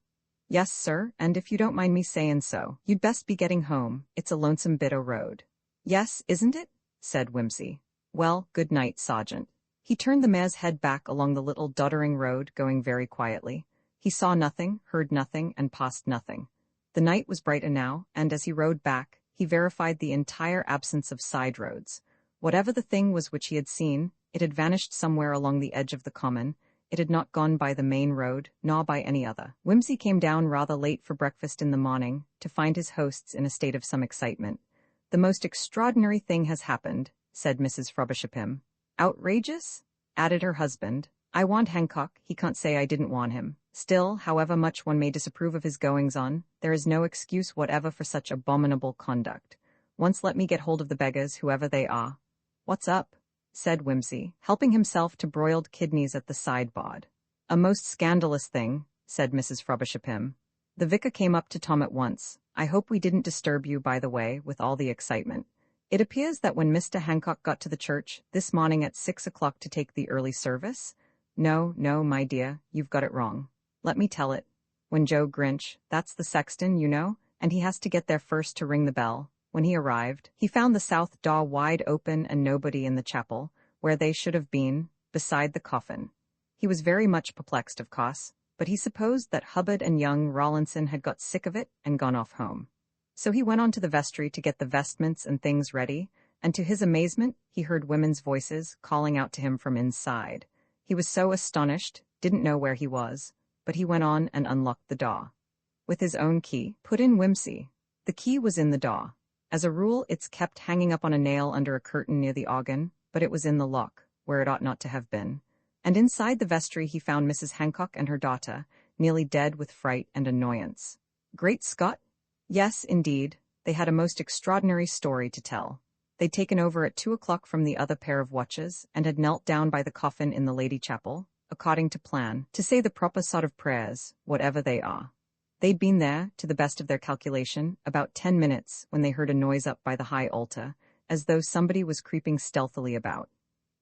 "Yes, sir, and if you don't mind me sayin' so, you'd best be getting home. It's a lonesome bit o' road." "Yes, isn't it?" said Whimsy. "Well, good night, Sergeant." He turned the mare's head back along the Little Doddering road, going very quietly. He saw nothing, heard nothing, and passed nothing. The night was brighter now, and as he rode back, he verified the entire absence of side roads. Whatever the thing was which he had seen, it had vanished somewhere along the edge of the common. It had not gone by the main road, nor by any other. Whimsy came down rather late for breakfast in the morning, to find his hosts in a state of some excitement. "The most extraordinary thing has happened," said Mrs. Frobisher-Pym. "Outrageous?" added her husband. "I want Hancock, he can't say I didn't want him. Still, however much one may disapprove of his goings-on, there is no excuse whatever for such abominable conduct. Once let me get hold of the beggars, whoever they are." "What's up?" said Whimsy, helping himself to broiled kidneys at the sideboard. "A most scandalous thing," said Mrs. Frobisher-Pym. The vicar came up to Tom at once. "I hope we didn't disturb you, by the way, with all the excitement. It appears that when Mr. Hancock got to the church this morning at 6 o'clock to take the early service—" No, my dear, you've got it wrong. Let me tell it. When Joe Grinch, that's the sexton, you know, and he has to get there first to ring the bell. When he arrived, he found the south door wide open and nobody in the chapel, where they should have been, beside the coffin. He was very much perplexed, of course, but he supposed that Hubbard and young Rawlinson had got sick of it and gone off home. So he went on to the vestry to get the vestments and things ready, and to his amazement, he heard women's voices calling out to him from inside. He was so astonished, didn't know where he was, but he went on and unlocked the door. With his own key, put in Whimsy. The key was in the door. As a rule, it's kept hanging up on a nail under a curtain near the organ, but it was in the lock, where it ought not to have been. And inside the vestry he found Mrs. Hancock and her daughter, nearly dead with fright and annoyance. Great Scott! Yes, indeed, they had a most extraordinary story to tell. They'd taken over at 2 o'clock from the other pair of watches, and had knelt down by the coffin in the Lady Chapel, according to plan, to say the proper sort of prayers, whatever they are. They'd been there, to the best of their calculation, about 10 minutes, when they heard a noise up by the high altar, as though somebody was creeping stealthily about.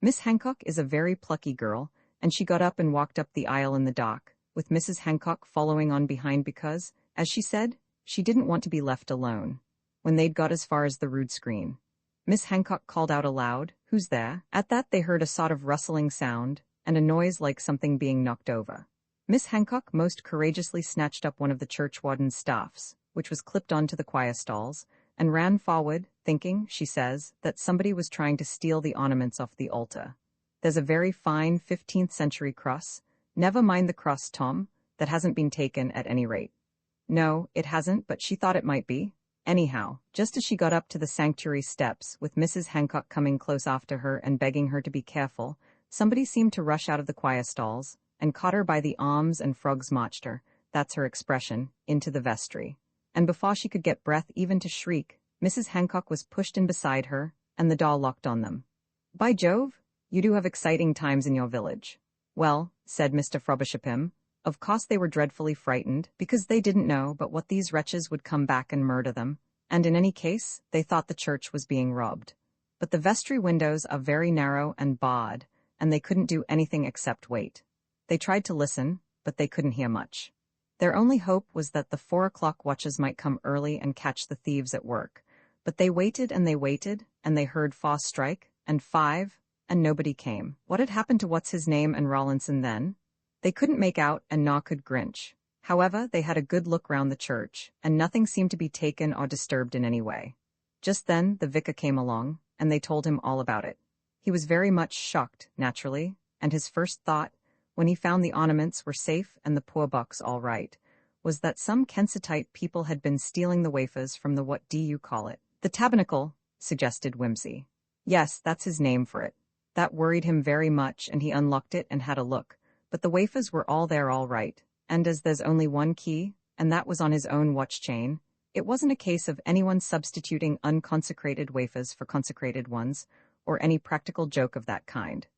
Miss Hancock is a very plucky girl, and she got up and walked up the aisle in the dark, with Mrs. Hancock following on behind because, as she said, she didn't want to be left alone. When they'd got as far as the rood screen, Miss Hancock called out aloud, "Who's there?" At that they heard a sort of rustling sound, and a noise like something being knocked over. Miss Hancock most courageously snatched up one of the churchwarden's staffs, which was clipped onto the choir stalls, and ran forward, thinking, she says, that somebody was trying to steal the ornaments off the altar. There's a very fine 15th-century cross. Never mind the cross, Tom, that hasn't been taken at any rate. No, it hasn't, but she thought it might be. Anyhow, just as she got up to the sanctuary steps, with Mrs. Hancock coming close after her and begging her to be careful, somebody seemed to rush out of the choir stalls, and caught her by the arms and frogs marched her, that's her expression, into the vestry. And before she could get breath even to shriek, Mrs. Hancock was pushed in beside her, and the door locked on them. "By Jove, you do have exciting times in your village." "Well," said Mr. Frobisher, "of course they were dreadfully frightened, because they didn't know but what these wretches would come back and murder them, and in any case, they thought the church was being robbed. But the vestry windows are very narrow and barred, and they couldn't do anything except wait. They tried to listen, but they couldn't hear much. Their only hope was that the 4 o'clock watches might come early and catch the thieves at work. But they waited, and they heard 4 strike, and 5, and nobody came. What had happened to what's-his-name and Rawlinson then? They couldn't make out, and nor could Grinch. However, they had a good look round the church, and nothing seemed to be taken or disturbed in any way. Just then the vicar came along, and they told him all about it. He was very much shocked, naturally, and his first thought, when he found the ornaments were safe and the poor box all right, was that some Kensitite people had been stealing the wafers from the what do you call it? The tabernacle, suggested Whimsy. Yes, that's his name for it. That worried him very much, and he unlocked it and had a look. But the wafers were all there all right, and as there's only one key, and that was on his own watch chain, it wasn't a case of anyone substituting unconsecrated wafers for consecrated ones, or any practical joke of that kind.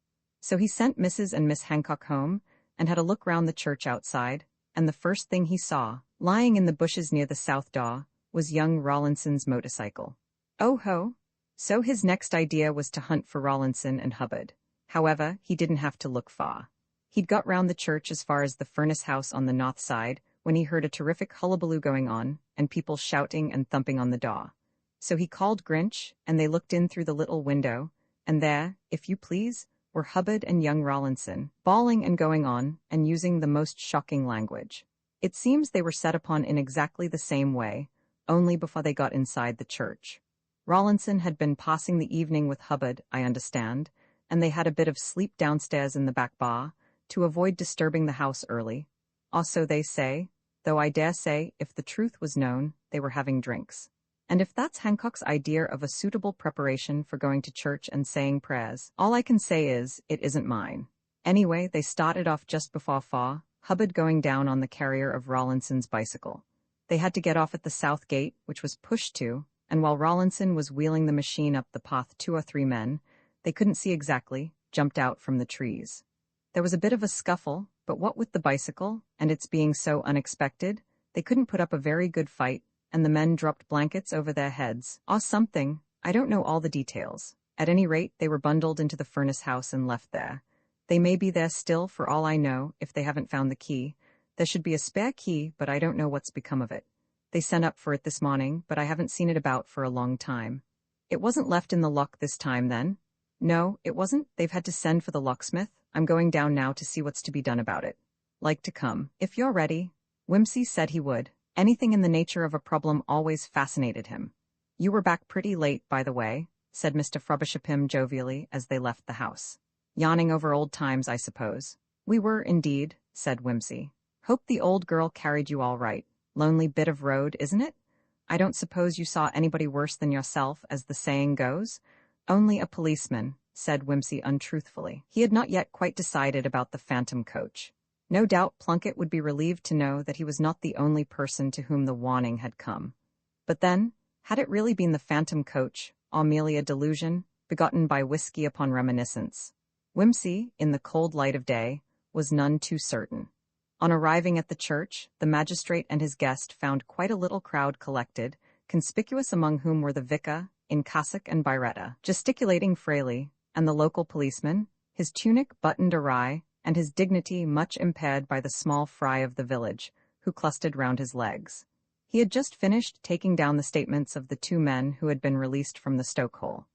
So he sent Mrs. and Miss Hancock home, and had a look round the church outside, and the first thing he saw, lying in the bushes near the south door, was young Rawlinson's motorcycle. Oh ho! So his next idea was to hunt for Rawlinson and Hubbard. However, he didn't have to look far. He'd got round the church as far as the furnace house on the north side, when he heard a terrific hullabaloo going on, and people shouting and thumping on the door. So he called Grinch, and they looked in through the little window, and there, if you please, were Hubbard and young Rawlinson, bawling and going on, and using the most shocking language. It seems they were set upon in exactly the same way, only before they got inside the church. Rawlinson had been passing the evening with Hubbard, I understand, and they had a bit of sleep downstairs in the back bar, to avoid disturbing the house early. Or so they say, though I dare say, if the truth was known, they were having drinks. And if that's Hancock's idea of a suitable preparation for going to church and saying prayers, all I can say is, it isn't mine. Anyway, they started off just before 4, Hubbard going down on the carrier of Rawlinson's bicycle. They had to get off at the south gate, which was pushed to, and while Rawlinson was wheeling the machine up the path 2 or 3 men, they couldn't see exactly, jumped out from the trees. There was a bit of a scuffle, but what with the bicycle, and its being so unexpected, they couldn't put up a very good fight, and the men dropped blankets over their heads, or something, I don't know all the details. At any rate, they were bundled into the furnace house and left there. They may be there still, for all I know, if they haven't found the key. There should be a spare key, but I don't know what's become of it. They sent up for it this morning, but I haven't seen it about for a long time. It wasn't left in the lock this time, then? No, it wasn't. They've had to send for the locksmith. I'm going down now to see what's to be done about it. Like to come, if you're ready. Whimsy said he would. Anything in the nature of a problem always fascinated him. You were back pretty late, by the way, said Mr. Frobisher jovially as they left the house. Yawning over old times, I suppose. We were, indeed, said Whimsy. Hope the old girl carried you all right. Lonely bit of road, isn't it? I don't suppose you saw anybody worse than yourself, as the saying goes? Only a policeman, said Whimsy untruthfully. He had not yet quite decided about the phantom coach. No doubt Plunkett would be relieved to know that he was not the only person to whom the warning had come. But then, had it really been the phantom coach, or merely a delusion, begotten by whiskey upon reminiscence? Whimsy, in the cold light of day, was none too certain. On arriving at the church, the magistrate and his guest found quite a little crowd collected, conspicuous among whom were the vicar, in cassock and biretta, gesticulating frailly, and the local policeman, his tunic buttoned awry, and his dignity much impaired by the small fry of the village, who clustered round his legs. He had just finished taking down the statements of the two men who had been released from the stokehole.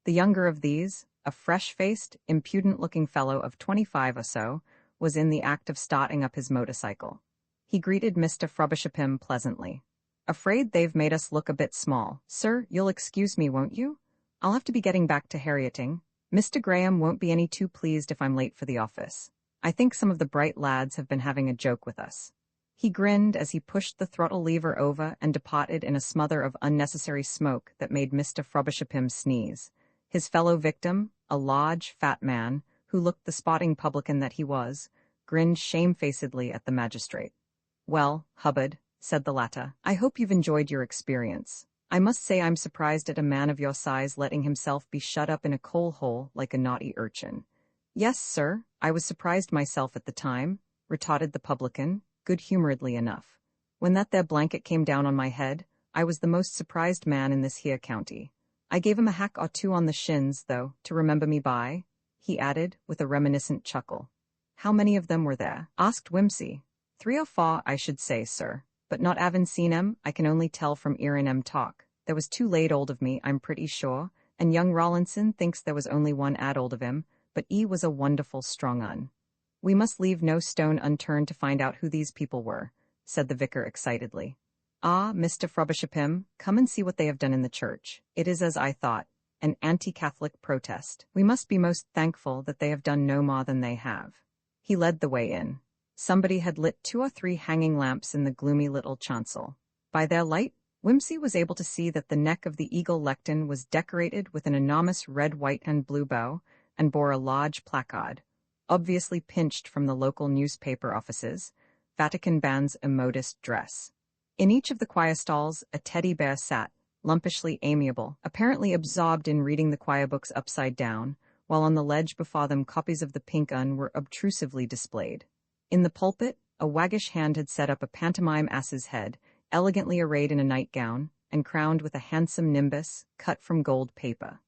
The younger of these, a fresh-faced, impudent-looking fellow of 25 or so, was in the act of starting up his motorcycle. He greeted Mr. Frobisher pleasantly. "Afraid they've made us look a bit small. Sir, you'll excuse me, won't you? I'll have to be getting back to Harrieting. Mr. Graham won't be any too pleased if I'm late for the office. I think some of the bright lads have been having a joke with us." He grinned as he pushed the throttle lever over and departed in a smother of unnecessary smoke that made Mr. Frobisher sneeze. His fellow victim, a large, fat man, who looked the spotting publican that he was, grinned shamefacedly at the magistrate. "Well, Hubbard," said the latter, "I hope you've enjoyed your experience. I must say I'm surprised at a man of your size letting himself be shut up in a coal hole like a naughty urchin." "Yes, sir, I was surprised myself at the time," retorted the publican, good-humoredly enough. "When that there blanket came down on my head, I was the most surprised man in this here county. I gave him a hack or two on the shins, though, to remember me by," he added, with a reminiscent chuckle. "How many of them were there?" asked Whimsy. "3 or 4, I should say, sir. But not 'avin' seen 'em, I can only tell from 'earin' 'em talk. There was 2 laid 'old of me, I'm pretty sure, and young Rawlinson thinks there was only 1 'ad 'old of him, but 'e was a wonderful strong 'un." "We must leave no stone unturned to find out who these people were," said the vicar excitedly. "Ah, Mr. Frobisher, come and see what they have done in the church. It is as I thought, an anti-Catholic protest. We must be most thankful that they have done no more than they have." He led the way in. Somebody had lit 2 or 3 hanging lamps in the gloomy little chancel. By their light, Whimsy was able to see that the neck of the eagle lectern was decorated with an enormous red, white, and blue bow, and bore a large placard, obviously pinched from the local newspaper offices, "Vatican bans immodest dress." In each of the choir stalls, a teddy bear sat, lumpishly amiable, apparently absorbed in reading the choir books upside down, while on the ledge before them copies of the Pink Un were obtrusively displayed. In the pulpit, a waggish hand had set up a pantomime ass's head, elegantly arrayed in a nightgown, and crowned with a handsome nimbus, cut from gold paper.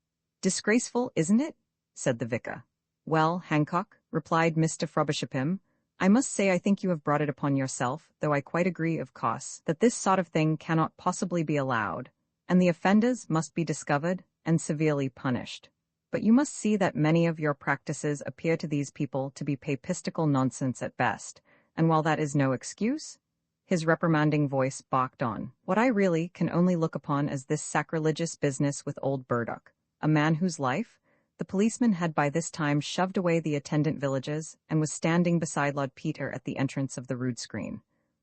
"Disgraceful, isn't it?" said the vicar. "Well, Hancock," replied Mr. Frobisher, "I must say I think you have brought it upon yourself, though I quite agree, of course, that this sort of thing cannot possibly be allowed, and the offenders must be discovered and severely punished. But you must see that many of your practices appear to these people to be papistical nonsense at best, and while that is no excuse," his reprimanding voice barked on, "what I really can only look upon as this sacrilegious business with old Burdock, a man whose life—" The policeman had by this time shoved away the attendant villagers and was standing beside Lord Peter at the entrance of the rood screen.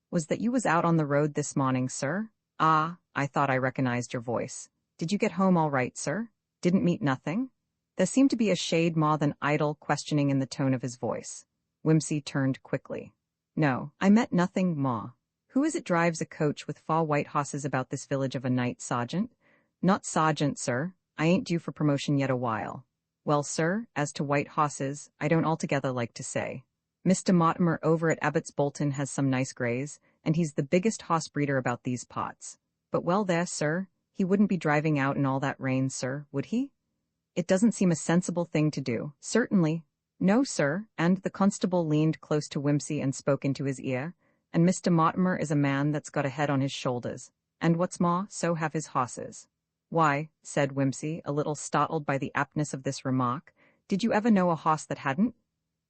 "Was that you was out on the road this morning, sir? Ah, I thought I recognized your voice. Did you get home all right, sir? Didn't meet nothing?" There seemed to be a shade more than idle questioning in the tone of his voice. Whimsy turned quickly. "No, I met nothing, ma. Who is it drives a coach with 4 white hosses about this village of a night, sergeant?" "Not sergeant, sir. I ain't due for promotion yet a while." "Well, sir, as to white hosses, I don't altogether like to say. Mr. Mortimer over at Abbott's Bolton has some nice greys, and he's the biggest hoss breeder about these parts. But well there, sir, he wouldn't be driving out in all that rain, sir, would he? It doesn't seem a sensible thing to do." "Certainly. No, sir," and the constable leaned close to Whimsy and spoke into his ear, "and Mr. Mortimer is a man that's got a head on his shoulders, and what's more, so have his hosses." "Why," said Whimsy, a little startled by the aptness of this remark, "did you ever know a hoss that hadn't?"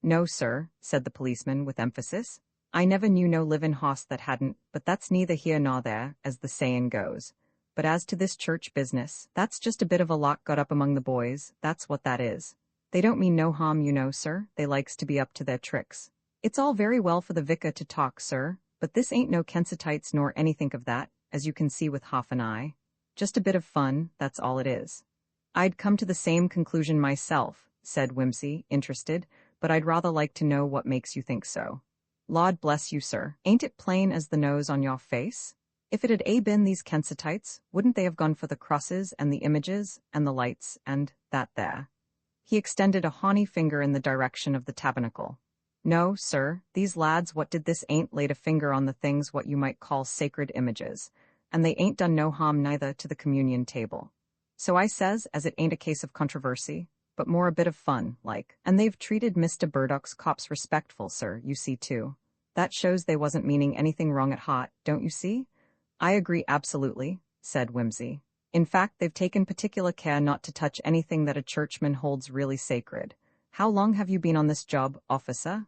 "No, sir," said the policeman with emphasis. "I never knew no livin' hoss that hadn't, but that's neither here nor there, as the sayin' goes. But as to this church business, that's just a bit of a lock got up among the boys, that's what that is. They don't mean no harm, you know, sir, they likes to be up to their tricks. It's all very well for the vicar to talk, sir, but this ain't no Kensitites nor anythink of that, as you can see with half an eye. Just a bit of fun, that's all it is." "I'd come to the same conclusion myself," said Whimsy, interested, "but I'd rather like to know what makes you think so." "Lord bless you, sir, ain't it plain as the nose on your face? If it had been these Kensitites, wouldn't they have gone for the crosses and the images and the lights and that there?" He extended a horny finger in the direction of the tabernacle. "No, sir, these lads what did this ain't laid a finger on the things what you might call sacred images, and they ain't done no harm neither to the communion table. So I says, as it ain't a case of controversy, but more a bit of fun, like. And they've treated Mr. Burdock's cops respectful, sir, you see too. That shows they wasn't meaning anything wrong at heart, don't you see? I agree absolutely, said Whimsy. In fact, they've taken particular care not to touch anything that a churchman holds really sacred. How long have you been on this job, officer?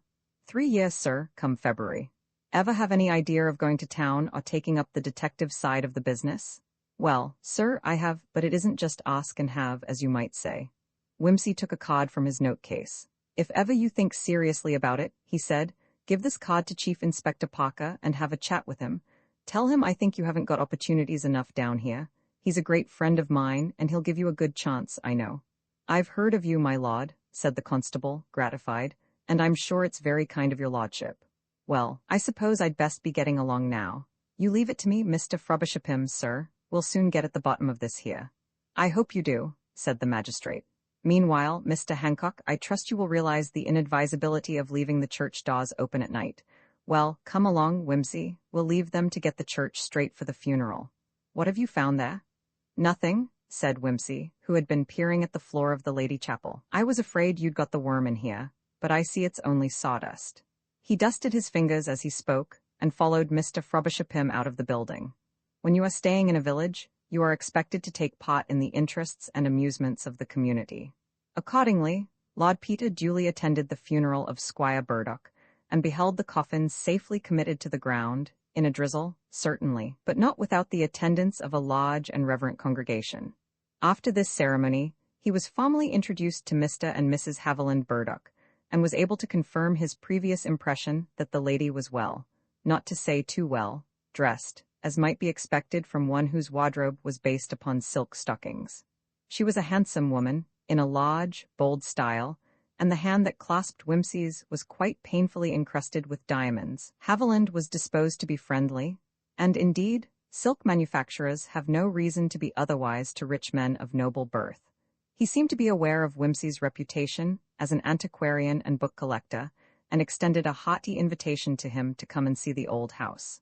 3 years, sir, come February. Ever have any idea of going to town or taking up the detective side of the business? Well, sir, I have, but it isn't just ask and have, as you might say. Whimsy took a card from his note case. If ever you think seriously about it, he said, give this card to Chief Inspector Parker and have a chat with him. Tell him I think you haven't got opportunities enough down here. He's a great friend of mine, and he'll give you a good chance, I know. I've heard of you, my lord, said the constable, gratified, and I'm sure it's very kind of your lordship. Well, I suppose I'd best be getting along now. You leave it to me, Mr. Frobisher, sir. We'll soon get at the bottom of this here. I hope you do, said the magistrate. Meanwhile, Mr. Hancock, I trust you will realize the inadvisability of leaving the church doors open at night. Well, come along, Whimsy. We'll leave them to get the church straight for the funeral. What have you found there? Nothing, said Whimsy, who had been peering at the floor of the Lady Chapel. I was afraid you'd got the worm in here, but I see it's only sawdust. He dusted his fingers as he spoke, and followed Mr. Frobisher out of the building. When you are staying in a village, you are expected to take part in the interests and amusements of the community. Accordingly, Lord Peter duly attended the funeral of Squire Burdock, and beheld the coffin safely committed to the ground, in a drizzle, certainly, but not without the attendance of a large and reverent congregation. After this ceremony, he was formally introduced to Mr. and Mrs. Haviland Burdock, and was able to confirm his previous impression that the lady was well, not to say too well, dressed, as might be expected from one whose wardrobe was based upon silk stockings. She was a handsome woman, in a large, bold style, and the hand that clasped Whimsy's was quite painfully encrusted with diamonds. Haviland was disposed to be friendly, and indeed, silk manufacturers have no reason to be otherwise to rich men of noble birth. He seemed to be aware of Whimsy's reputation as an antiquarian and book collector, and extended a hearty invitation to him to come and see the old house.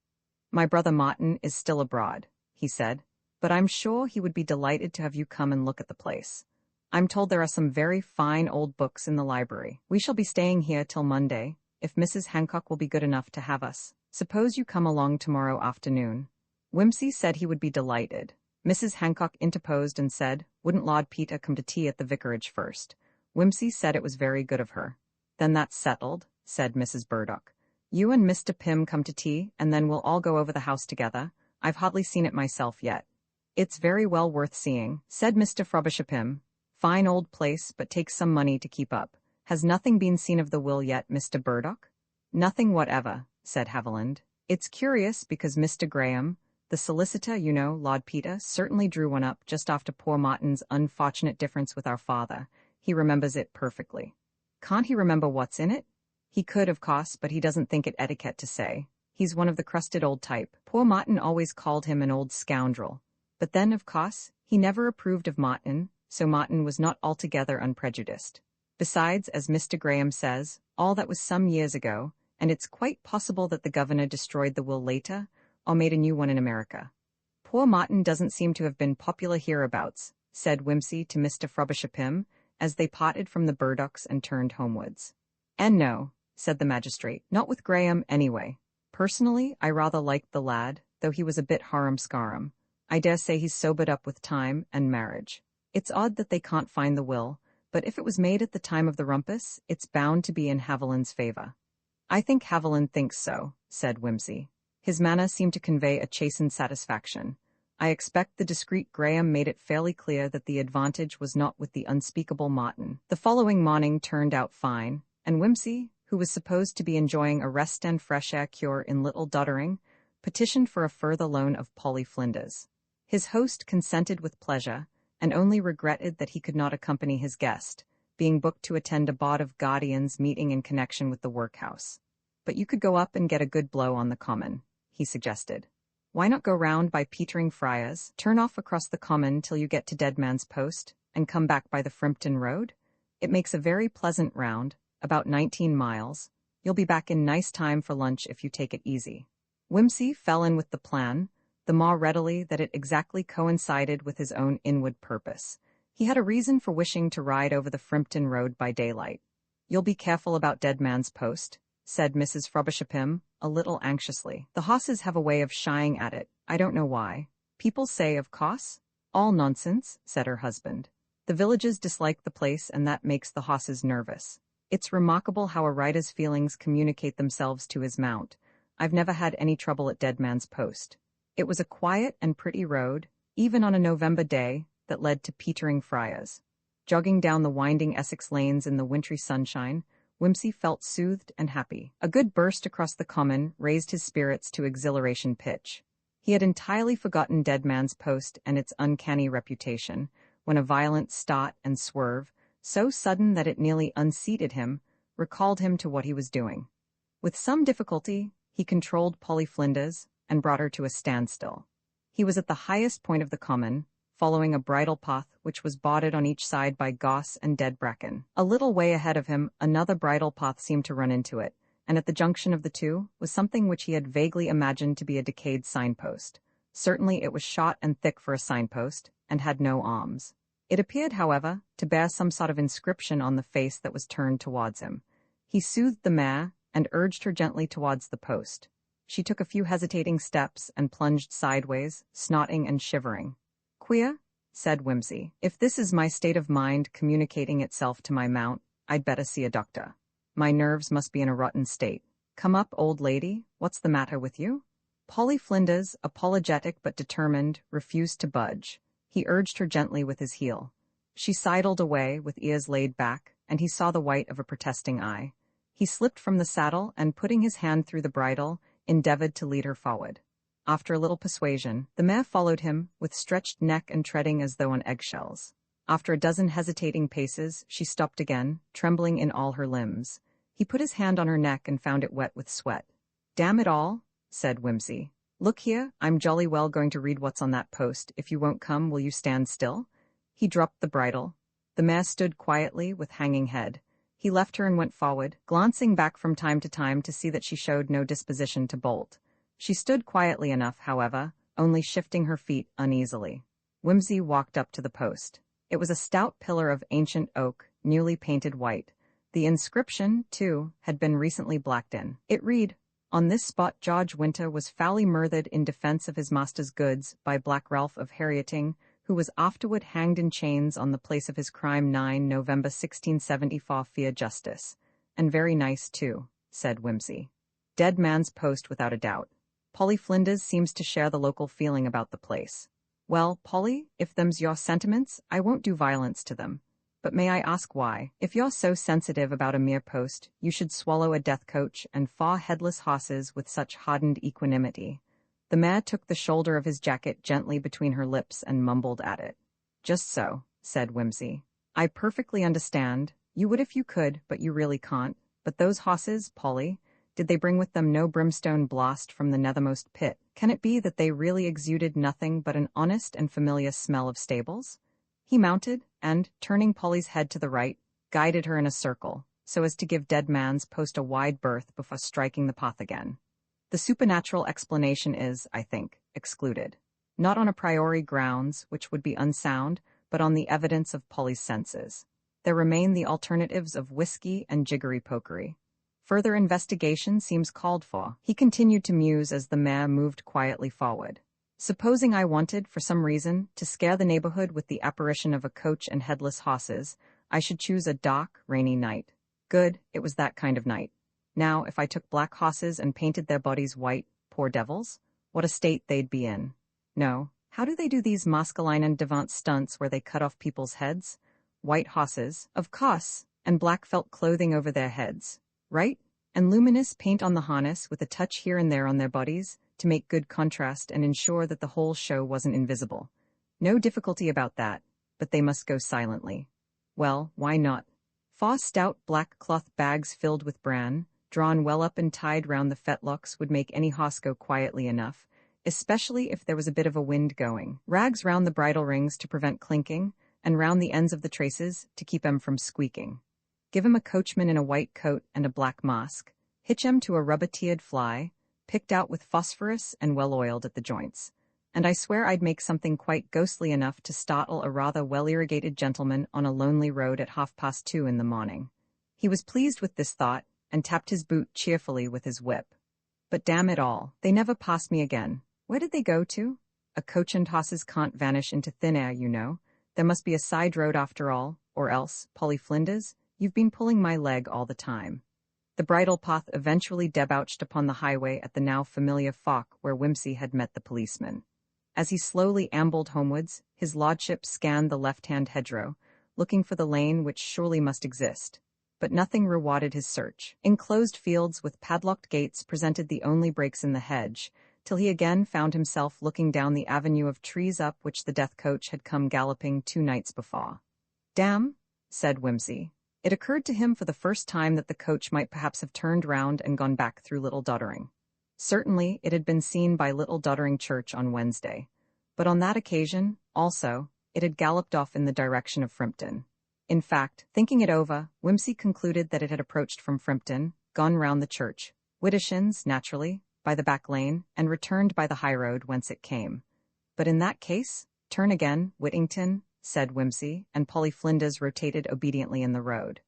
My brother Martin is still abroad, he said, but I'm sure he would be delighted to have you come and look at the place. I'm told there are some very fine old books in the library. We shall be staying here till Monday, if Mrs. Hancock will be good enough to have us. Suppose you come along tomorrow afternoon. Whimsy said he would be delighted. Mrs. Hancock interposed and said, wouldn't Lord Peter come to tea at the vicarage first? Whimsy said it was very good of her. Then that's settled, said Mrs. Burdock. You and Mr. Pym come to tea, and then we'll all go over the house together. I've hardly seen it myself yet. It's very well worth seeing, said Mr. Frobisher. Fine old place, but takes some money to keep up. Has nothing been seen of the will yet, Mr. Burdock? Nothing whatever, said Haviland. It's curious because Mr. Graham, the solicitor, you know, Lord Peter, certainly drew one up just after poor Martin's unfortunate difference with our father. He remembers it perfectly. Can't he remember what's in it? He could, of course, but he doesn't think it etiquette to say. He's one of the crusted old type. Poor Martin always called him an old scoundrel. But then, of course, he never approved of Martin, so Martin was not altogether unprejudiced. Besides, as Mr. Graham says, all that was some years ago, and it's quite possible that the governor destroyed the will later, or made a new one in America. Poor Martin doesn't seem to have been popular hereabouts, said Whimsy to Mr. Frobisher, as they parted from the Burdocks and turned homewards. And no, said the magistrate, not with Graham anyway. Personally, I rather liked the lad, though he was a bit harum-scarum. I dare say he's sobered up with time and marriage. It's odd that they can't find the will, but if it was made at the time of the rumpus, it's bound to be in Haviland's favor. I think Haviland thinks so, said Whimsy. His manner seemed to convey a chastened satisfaction. I expect the discreet Graham made it fairly clear that the advantage was not with the unspeakable Martin. The following morning turned out fine, and Whimsy, who was supposed to be enjoying a rest and fresh air cure in Little Doddering, petitioned for a further loan of Polly Flinders. His host consented with pleasure, and only regretted that he could not accompany his guest, being booked to attend a Board of Guardians meeting in connection with the workhouse. But you could go up and get a good blow on the common, he suggested. Why not go round by Petering Friars, turn off across the common till you get to Dead Man's Post, and come back by the Frimpton Road? It makes a very pleasant round, about 19 miles. You'll be back in nice time for lunch if you take it easy. Whimsy fell in with the plan, the more readily that it exactly coincided with his own inward purpose. He had a reason for wishing to ride over the Frimpton Road by daylight. "You'll be careful about Dead Man's Post," said Mrs. Frobisher, a little anxiously. "The hosses have a way of shying at it, I don't know why. People say, of course." "All nonsense," said her husband. "The villagers dislike the place and that makes the hosses nervous. It's remarkable how a rider's feelings communicate themselves to his mount. I've never had any trouble at Dead Man's Post." It was a quiet and pretty road, even on a November day, that led to Petering Friars. Jogging down the winding Essex lanes in the wintry sunshine, Whimsy felt soothed and happy. A good burst across the common raised his spirits to exhilaration pitch. He had entirely forgotten Dead Man's Post and its uncanny reputation, when a violent start and swerve, so sudden that it nearly unseated him, recalled him to what he was doing. With some difficulty, he controlled Polly Flinders and brought her to a standstill. He was at the highest point of the common, following a bridle path which was bordered on each side by goss and dead bracken. A little way ahead of him, another bridle path seemed to run into it, and at the junction of the two was something which he had vaguely imagined to be a decayed signpost. Certainly it was short and thick for a signpost, and had no arms. It appeared, however, to bear some sort of inscription on the face that was turned towards him. He soothed the mare and urged her gently towards the post. She took a few hesitating steps and plunged sideways, snorting and shivering. "Queer," said Whimsy. "If this is my state of mind communicating itself to my mount, I'd better see a doctor. My nerves must be in a rotten state. Come up, old lady, what's the matter with you?" Polly Flinders, apologetic but determined, refused to budge. He urged her gently with his heel. She sidled away, with ears laid back, and he saw the white of a protesting eye. He slipped from the saddle and, putting his hand through the bridle, endeavored to lead her forward. After a little persuasion, the mare followed him, with stretched neck and treading as though on eggshells. After a dozen hesitating paces, she stopped again, trembling in all her limbs. He put his hand on her neck and found it wet with sweat. "Damn it all," said Whimsy. "Look here, I'm jolly well going to read what's on that post. If you won't come, will you stand still?" He dropped the bridle. The mare stood quietly, with hanging head. He left her and went forward, glancing back from time to time to see that she showed no disposition to bolt. She stood quietly enough, however, only shifting her feet uneasily. Whimsy walked up to the post. It was a stout pillar of ancient oak, newly painted white. The inscription, too, had been recently blacked in. It read, "On this spot George Winter was foully murthered in defence of his master's goods by Black Ralph of Harrieting, who was afterward hanged in chains on the place of his crime 9 November 1674 via justice." "And very nice, too," said Whimsy. "Dead Man's Post without a doubt. Polly Flinders seems to share the local feeling about the place. Well, Polly, if them's your sentiments, I won't do violence to them. But may I ask why? If you're so sensitive about a mere post, you should swallow a death coach and faw headless hosses with such hardened equanimity." The mare took the shoulder of his jacket gently between her lips and mumbled at it. "Just so," said Whimsy. "I perfectly understand. You would if you could, but you really can't. But those hosses, Polly, did they bring with them no brimstone blast from the nethermost pit? Can it be that they really exuded nothing but an honest and familiar smell of stables?" He mounted, and, turning Polly's head to the right, guided her in a circle, so as to give Dead Man's Post a wide berth before striking the path again. The supernatural explanation is, I think, excluded. Not on a priori grounds, which would be unsound, but on the evidence of Polly's senses. There remain the alternatives of whiskey and jiggery-pokery. Further investigation seems called for. He continued to muse as the mare moved quietly forward. "Supposing I wanted, for some reason, to scare the neighborhood with the apparition of a coach and headless hosses, I should choose a dark, rainy night. Good, it was that kind of night. Now, if I took black hosses and painted their bodies white, poor devils, what a state they'd be in. No, how do they do these Maskelyne Devant stunts where they cut off people's heads? White hosses, of course, and black felt clothing over their heads. Right? And luminous paint on the harness with a touch here and there on their bodies to make good contrast and ensure that the whole show wasn't invisible. No difficulty about that, but they must go silently. Well, why not? 4 stout black cloth bags filled with bran, drawn well up and tied round the fetlocks, would make any hoss go quietly enough, especially if there was a bit of a wind going. Rags round the bridle rings to prevent clinking, and round the ends of the traces to keep 'em from squeaking. Give him a coachman in a white coat and a black mask. Hitch him to a rubber-tiered fly, picked out with phosphorus and well-oiled at the joints. and I swear I'd make something quite ghostly enough to startle a rather well-irrigated gentleman on a lonely road at 2:30 in the morning. He was pleased with this thought, and tapped his boot cheerfully with his whip. But damn it all, they never passed me again. Where did they go to? A coach and horses can't vanish into thin air, you know. There must be a side road after all, or else, Polly Flinders, you've been pulling my leg all the time. The bridle path eventually debouched upon the highway at the now familiar fork where Whimsy had met the policeman. As he slowly ambled homewards, his lordship scanned the left-hand hedgerow, looking for the lane which surely must exist. But nothing rewarded his search. Enclosed fields with padlocked gates presented the only breaks in the hedge, till he again found himself looking down the avenue of trees up which the death coach had come galloping 2 nights before. "Damn," said Whimsy. It occurred to him for the first time that the coach might perhaps have turned round and gone back through Little Doddering. Certainly, it had been seen by Little Doddering Church on Wednesday. But on that occasion, also, it had galloped off in the direction of Frimpton. In fact, thinking it over, Whimsy concluded that it had approached from Frimpton, gone round the church, Widdershins, naturally, by the back lane, and returned by the high road whence it came. But in that case, turn again, Whittington, said Whimsy, and Polly Flinders rotated obediently in the road.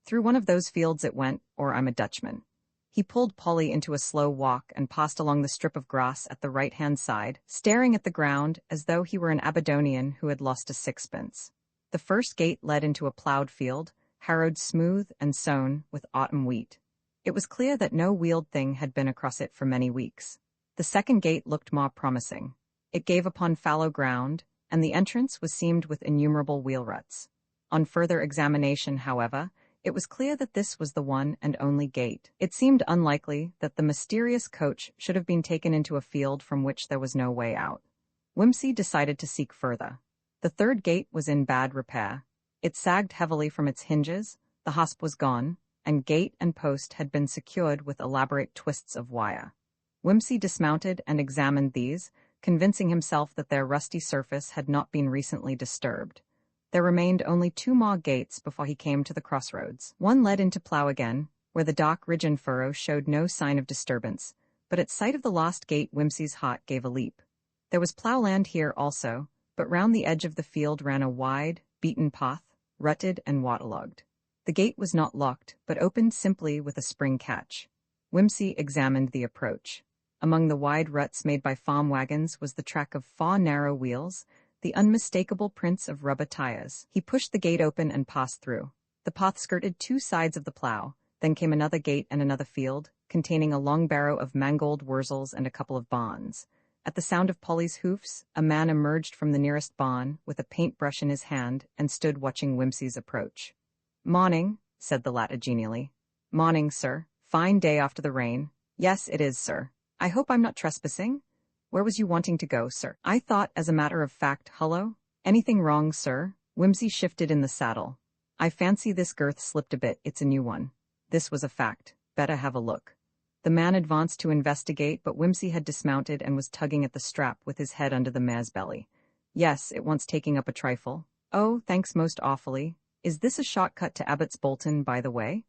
Through one of those fields it went, or I'm a Dutchman. He pulled Polly into a slow walk and passed along the strip of grass at the right-hand side, staring at the ground as though he were an Aberdonian who had lost a sixpence. The first gate led into a ploughed field, harrowed smooth and sown with autumn wheat. It was clear that no wheeled thing had been across it for many weeks. The second gate looked more promising. It gave upon fallow ground, and the entrance was seamed with innumerable wheel ruts. On further examination, however, it was clear that this was the one and only gate. It seemed unlikely that the mysterious coach should have been taken into a field from which there was no way out. Whimsy decided to seek further. The third gate was in bad repair. It sagged heavily from its hinges, the hasp was gone, and gate and post had been secured with elaborate twists of wire. Whimsy dismounted and examined these, convincing himself that their rusty surface had not been recently disturbed. There remained only 2 more gates before he came to the crossroads. One led into Plough again, where the dark ridge and furrow showed no sign of disturbance, but at sight of the lost gate Whimsy's heart gave a leap. There was plough land here also, but round the edge of the field ran a wide, beaten path, rutted and waterlogged. The gate was not locked, but opened simply with a spring catch. Whimsy examined the approach. Among the wide ruts made by farm wagons was the track of 4 narrow wheels, the unmistakable prints of rubber tires. He pushed the gate open and passed through. The path skirted 2 sides of the plough, then came another gate and another field, containing a long barrow of mangold wurzels and a couple of barns. At the sound of Polly's hoofs, a man emerged from the nearest barn with a paintbrush in his hand and stood watching Whimsy's approach. "Morning," said the latter genially. "Morning, sir. Fine day after the rain." "Yes, it is, sir. I hope I'm not trespassing? Where was you wanting to go, sir?" I thought, as a matter of fact, hullo? Anything wrong, sir? Whimsy shifted in the saddle. "I fancy this girth slipped a bit, it's a new one." This was a fact. Better have a look. The man advanced to investigate, but Whimsy had dismounted and was tugging at the strap with his head under the mare's belly. "Yes, it wants taking up a trifle." "Oh, thanks most awfully. Is this a shortcut to Abbott's Bolton, by the way?"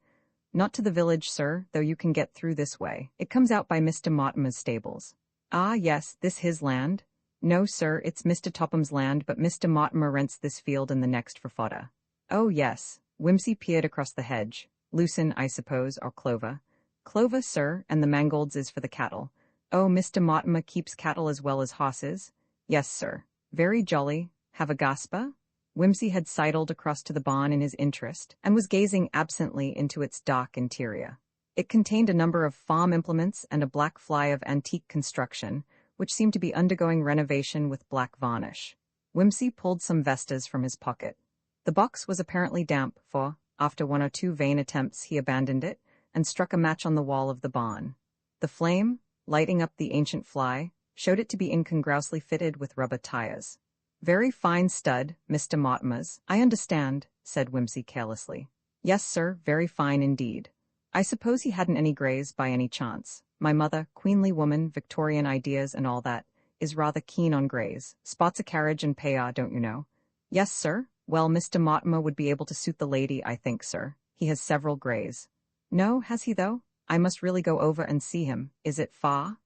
"Not to the village, sir, though you can get through this way. It comes out by Mr. Mortimer's stables." "Ah, yes, this his land?" "No, sir, it's Mr. Topham's land, but Mr. Mortimer rents this field and the next for fodder." "Oh, yes." Whimsy peered across the hedge. "Lucerne, I suppose, or clover." "Clover, sir, and the mangolds is for the cattle." "Oh, Mr. Mortimer keeps cattle as well as horses?" "Yes, sir." "Very jolly. Have a gaspa?" Whimsy had sidled across to the barn in his interest, and was gazing absently into its dark interior. It contained a number of farm implements and a black fly of antique construction, which seemed to be undergoing renovation with black varnish. Whimsy pulled some vestas from his pocket. The box was apparently damp, for, after 1 or 2 vain attempts, he abandoned it, and struck a match on the wall of the barn. The flame, lighting up the ancient fly, showed it to be incongruously fitted with rubber tires. "Very fine stud, Mr. Mortimer's, I understand," said Whimsy carelessly. "Yes, sir, very fine indeed. I suppose he hadn't any greys by any chance. My mother, queenly woman, Victorian ideas and all that, is rather keen on greys. Spots a carriage and payoff, don't you know?" "Yes, sir. Well, Mr. Mortimer would be able to suit the lady, I think, sir. He has several greys." "No, has he though? I must really go over and see him. Is it far?"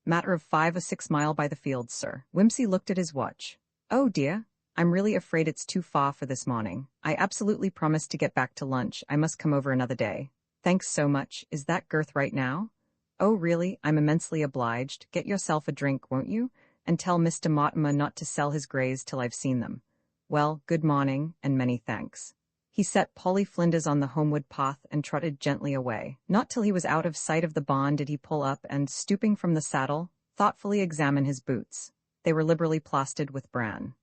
Matter of 5 or 6 mile by the fields, sir. Whimsy looked at his watch. Oh dear, I'm really afraid it's too far for this morning. I absolutely promised to get back to lunch. I must come over another day. Thanks so much. Is that Girth right now? Oh really, I'm immensely obliged. Get yourself a drink, won't you? And tell Mr. Mortimer not to sell his greys till I've seen them. Well, good morning, and many thanks. He set Polly Flinders on the homeward path and trotted gently away. Not till he was out of sight of the barn did he pull up and, stooping from the saddle, thoughtfully examine his boots. They were liberally plastered with bran.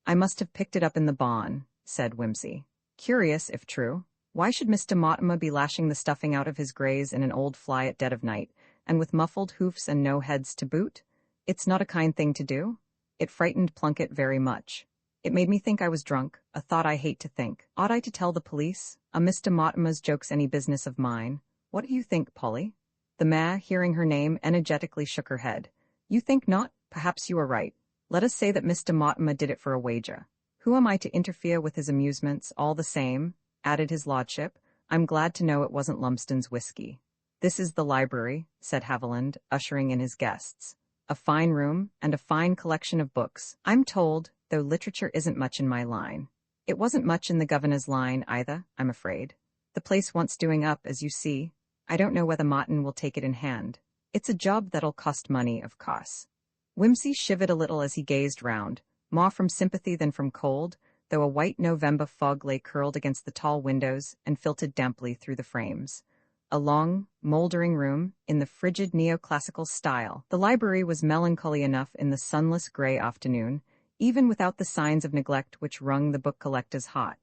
I must have picked it up in the barn, said Whimsy. Curious, if true. Why should Mr. Mortimer be lashing the stuffing out of his greys in an old fly at dead of night, and with muffled hoofs and no heads to boot? It's not a kind thing to do. It frightened Plunkett very much. It made me think I was drunk, a thought I hate to think. Ought I to tell the police? Are Mr. Mortimer's jokes any business of mine? What do you think, Polly? The mare, hearing her name, energetically shook her head. You think not? Perhaps you are right. Let us say that Mr. Mortimer did it for a wager. Who am I to interfere with his amusements? All the same, added his lordship, I'm glad to know it wasn't Lumsden's whiskey. This is the library, said Haviland, ushering in his guests. A fine room, and a fine collection of books, I'm told, though literature isn't much in my line. It wasn't much in the governor's line, either, I'm afraid. The place wants doing up, as you see. I don't know whether Martin will take it in hand. It's a job that'll cost money, of course. Whimsy shivered a little as he gazed round, more from sympathy than from cold, though a white November fog lay curled against the tall windows and filtered damply through the frames. A long, mouldering room, in the frigid neoclassical style. The library was melancholy enough in the sunless grey afternoon, even without the signs of neglect which wrung the book collector's heart.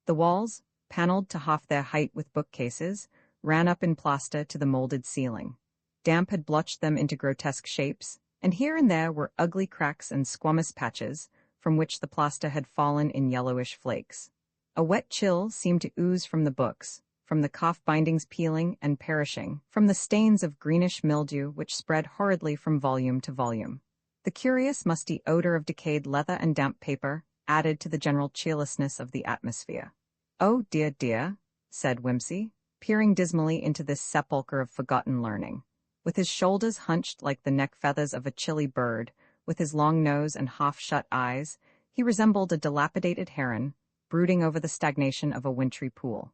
The walls, panelled to half their height with bookcases, ran up in plaster to the moulded ceiling. Damp had blotched them into grotesque shapes, and here and there were ugly cracks and squamous patches, from which the plaster had fallen in yellowish flakes. A wet chill seemed to ooze from the books, from the calf bindings peeling and perishing, from the stains of greenish mildew which spread horridly from volume to volume. The curious musty odor of decayed leather and damp paper added to the general cheerlessness of the atmosphere. Oh dear, dear, said Whimsy, peering dismally into this sepulchre of forgotten learning. With his shoulders hunched like the neck feathers of a chilly bird, with his long nose and half-shut eyes, he resembled a dilapidated heron, brooding over the stagnation of a wintry pool.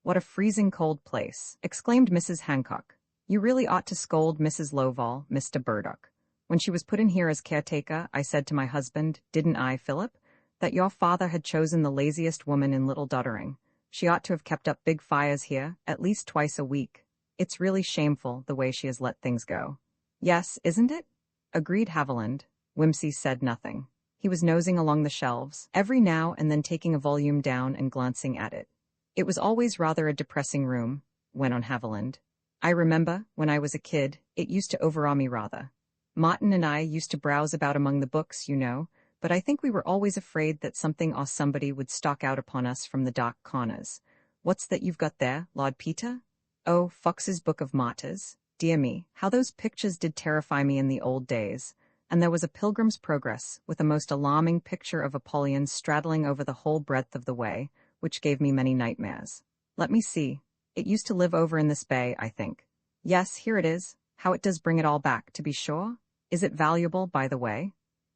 What a freezing cold place, exclaimed Mrs. Hancock. You really ought to scold Mrs. Lowval, Mr. Burdock. When she was put in here as caretaker, I said to my husband, didn't I, Philip, that your father had chosen the laziest woman in Little Doddering. She ought to have kept up big fires here, at least twice a week. It's really shameful, the way she has let things go. Yes, isn't it? Agreed Haviland. Whimsy said nothing. He was nosing along the shelves, every now and then taking a volume down and glancing at it. It was always rather a depressing room, went on Haviland. I remember, when I was a kid, it used to overawe me rather. Martin and I used to browse about among the books, you know, but I think we were always afraid that something or somebody would stalk out upon us from the dark corners. What's that you've got there, Lord Peter? Oh, Fox's Book of Martyrs. Dear me, how those pictures did terrify me in the old days. And there was a Pilgrim's Progress, with a most alarming picture of Apollyon straddling over the whole breadth of the way, which gave me many nightmares. Let me see. It used to live over in this bay, I think. Yes, here it is. How it does bring it all back, to be sure. Is it valuable, by the way?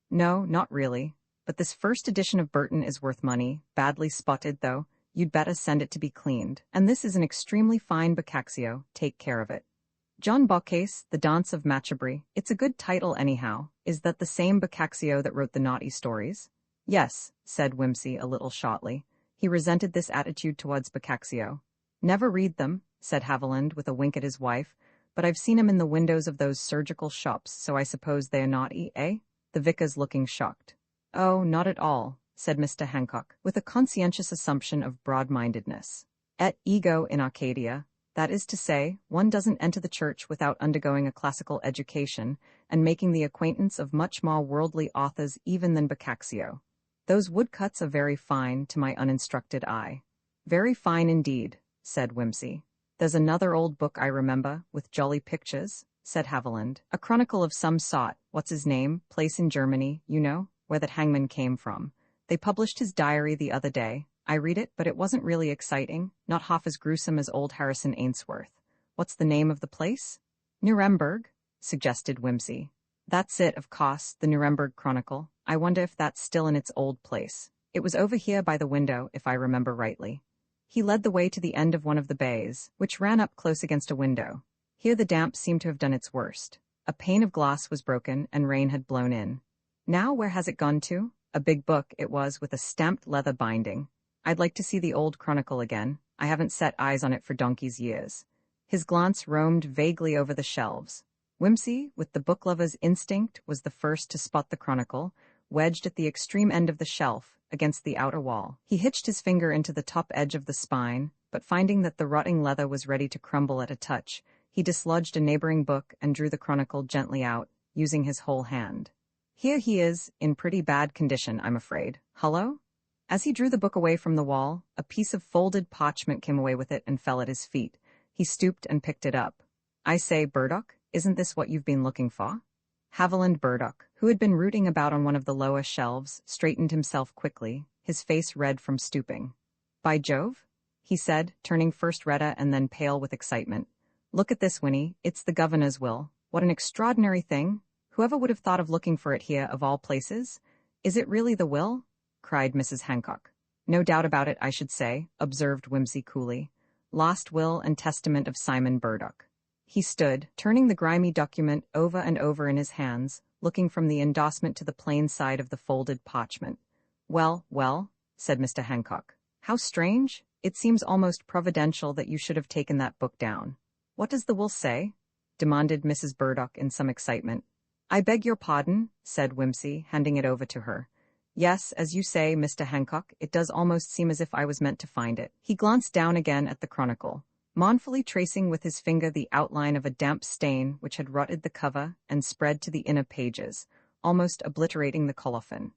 No, not really. But this first edition of Burton is worth money, badly spotted, though. You'd better send it to be cleaned. And this is an extremely fine Boccaccio. Take care of it. John Boccace, The Dance of Machabery. It's a good title anyhow. Is that the same Boccaccio that wrote the naughty stories? Yes, said Whimsy a little shortly. He resented this attitude towards Boccaccio. Never read them, said Haviland with a wink at his wife, but I've seen him in the windows of those surgical shops, so I suppose they are naughty, eh? The vicar's looking shocked. Oh, not at all, said Mr. Hancock, with a conscientious assumption of broad-mindedness. Et ego in Arcadia. That is to say, one doesn't enter the church without undergoing a classical education and making the acquaintance of much more worldly authors even than Boccaccio. Those woodcuts are very fine to my uninstructed eye. Very fine indeed, said Whimsy. There's another old book I remember, with jolly pictures, said Haviland. A chronicle of some sort, what's his name, place in Germany, you know, where that hangman came from. They published his diary the other day. I read it, but it wasn't really exciting, not half as gruesome as old Harrison Ainsworth. What's the name of the place? Nuremberg, suggested Whimsy. That's it, of course, the Nuremberg Chronicle. I wonder if that's still in its old place. It was over here by the window, if I remember rightly. He led the way to the end of one of the bays, which ran up close against a window. Here the damp seemed to have done its worst. A pane of glass was broken and rain had blown in. Now where has it gone to? A big book it was with a stamped leather binding. I'd like to see the old chronicle again. I haven't set eyes on it for donkey's years. His glance roamed vaguely over the shelves. Whimsy, with the book lover's instinct, was the first to spot the chronicle, wedged at the extreme end of the shelf, against the outer wall. He hitched his finger into the top edge of the spine, but finding that the rotting leather was ready to crumble at a touch, he dislodged a neighboring book and drew the chronicle gently out, using his whole hand. Here he is, in pretty bad condition, I'm afraid. Hullo? As he drew the book away from the wall, a piece of folded parchment came away with it and fell at his feet. He stooped and picked it up. I say, Burdock, isn't this what you've been looking for? Haviland Burdock, who had been rooting about on one of the lower shelves, straightened himself quickly, his face red from stooping. By Jove? He said, turning first redder and then pale with excitement. Look at this, Winnie. It's the governor's will. What an extraordinary thing. Whoever would have thought of looking for it here, of all places? Is it really the will? Cried Mrs. Hancock. No doubt about it, I should say, observed Whimsy coolly. Lost will and testament of Simon Burdock. He stood, turning the grimy document over and over in his hands, looking from the endorsement to the plain side of the folded parchment. Well, well, said Mr. Hancock. How strange. It seems almost providential that you should have taken that book down. What does the will say? Demanded Mrs. Burdock in some excitement. I beg your pardon, said Whimsy, handing it over to her. Yes, as you say, Mr. Hancock, it does almost seem as if I was meant to find it. He glanced down again at the chronicle, mournfully tracing with his finger the outline of a damp stain which had rotted the cover and spread to the inner pages, almost obliterating the colophon.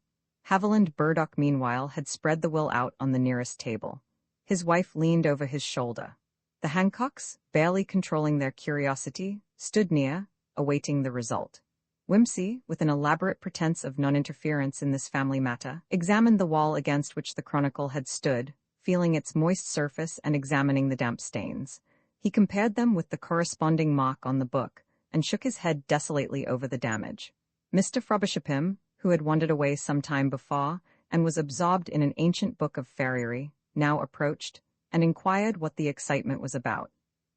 Haviland Burdock, meanwhile, had spread the will out on the nearest table. His wife leaned over his shoulder. The Hancocks, barely controlling their curiosity, stood near, awaiting the result. Whimsy, with an elaborate pretense of non-interference in this family matter, examined the wall against which the chronicle had stood, feeling its moist surface and examining the damp stains. He compared them with the corresponding mark on the book, and shook his head desolately over the damage. Mr. Frobisher, who had wandered away some time before, and was absorbed in an ancient book of farriery, now approached, and inquired what the excitement was about.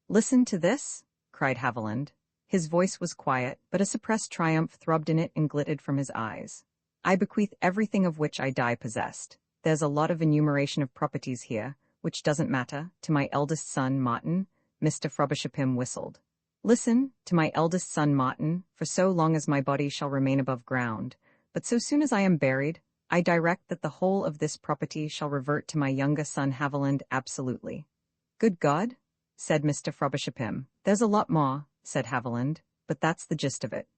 "Listen to this," cried Haviland. His voice was quiet, but a suppressed triumph throbbed in it and glittered from his eyes. "I bequeath everything of which I die possessed. There's a lot of enumeration of properties here, which doesn't matter, to my eldest son, Martin." Mr. Frobisher whistled. "Listen, to my eldest son, Martin, for so long as my body shall remain above ground, but so soon as I am buried, I direct that the whole of this property shall revert to my younger son Haviland absolutely." "Good God," said Mr. Frobisher. "There's a lot more," said Haviland, "but that's the gist of it."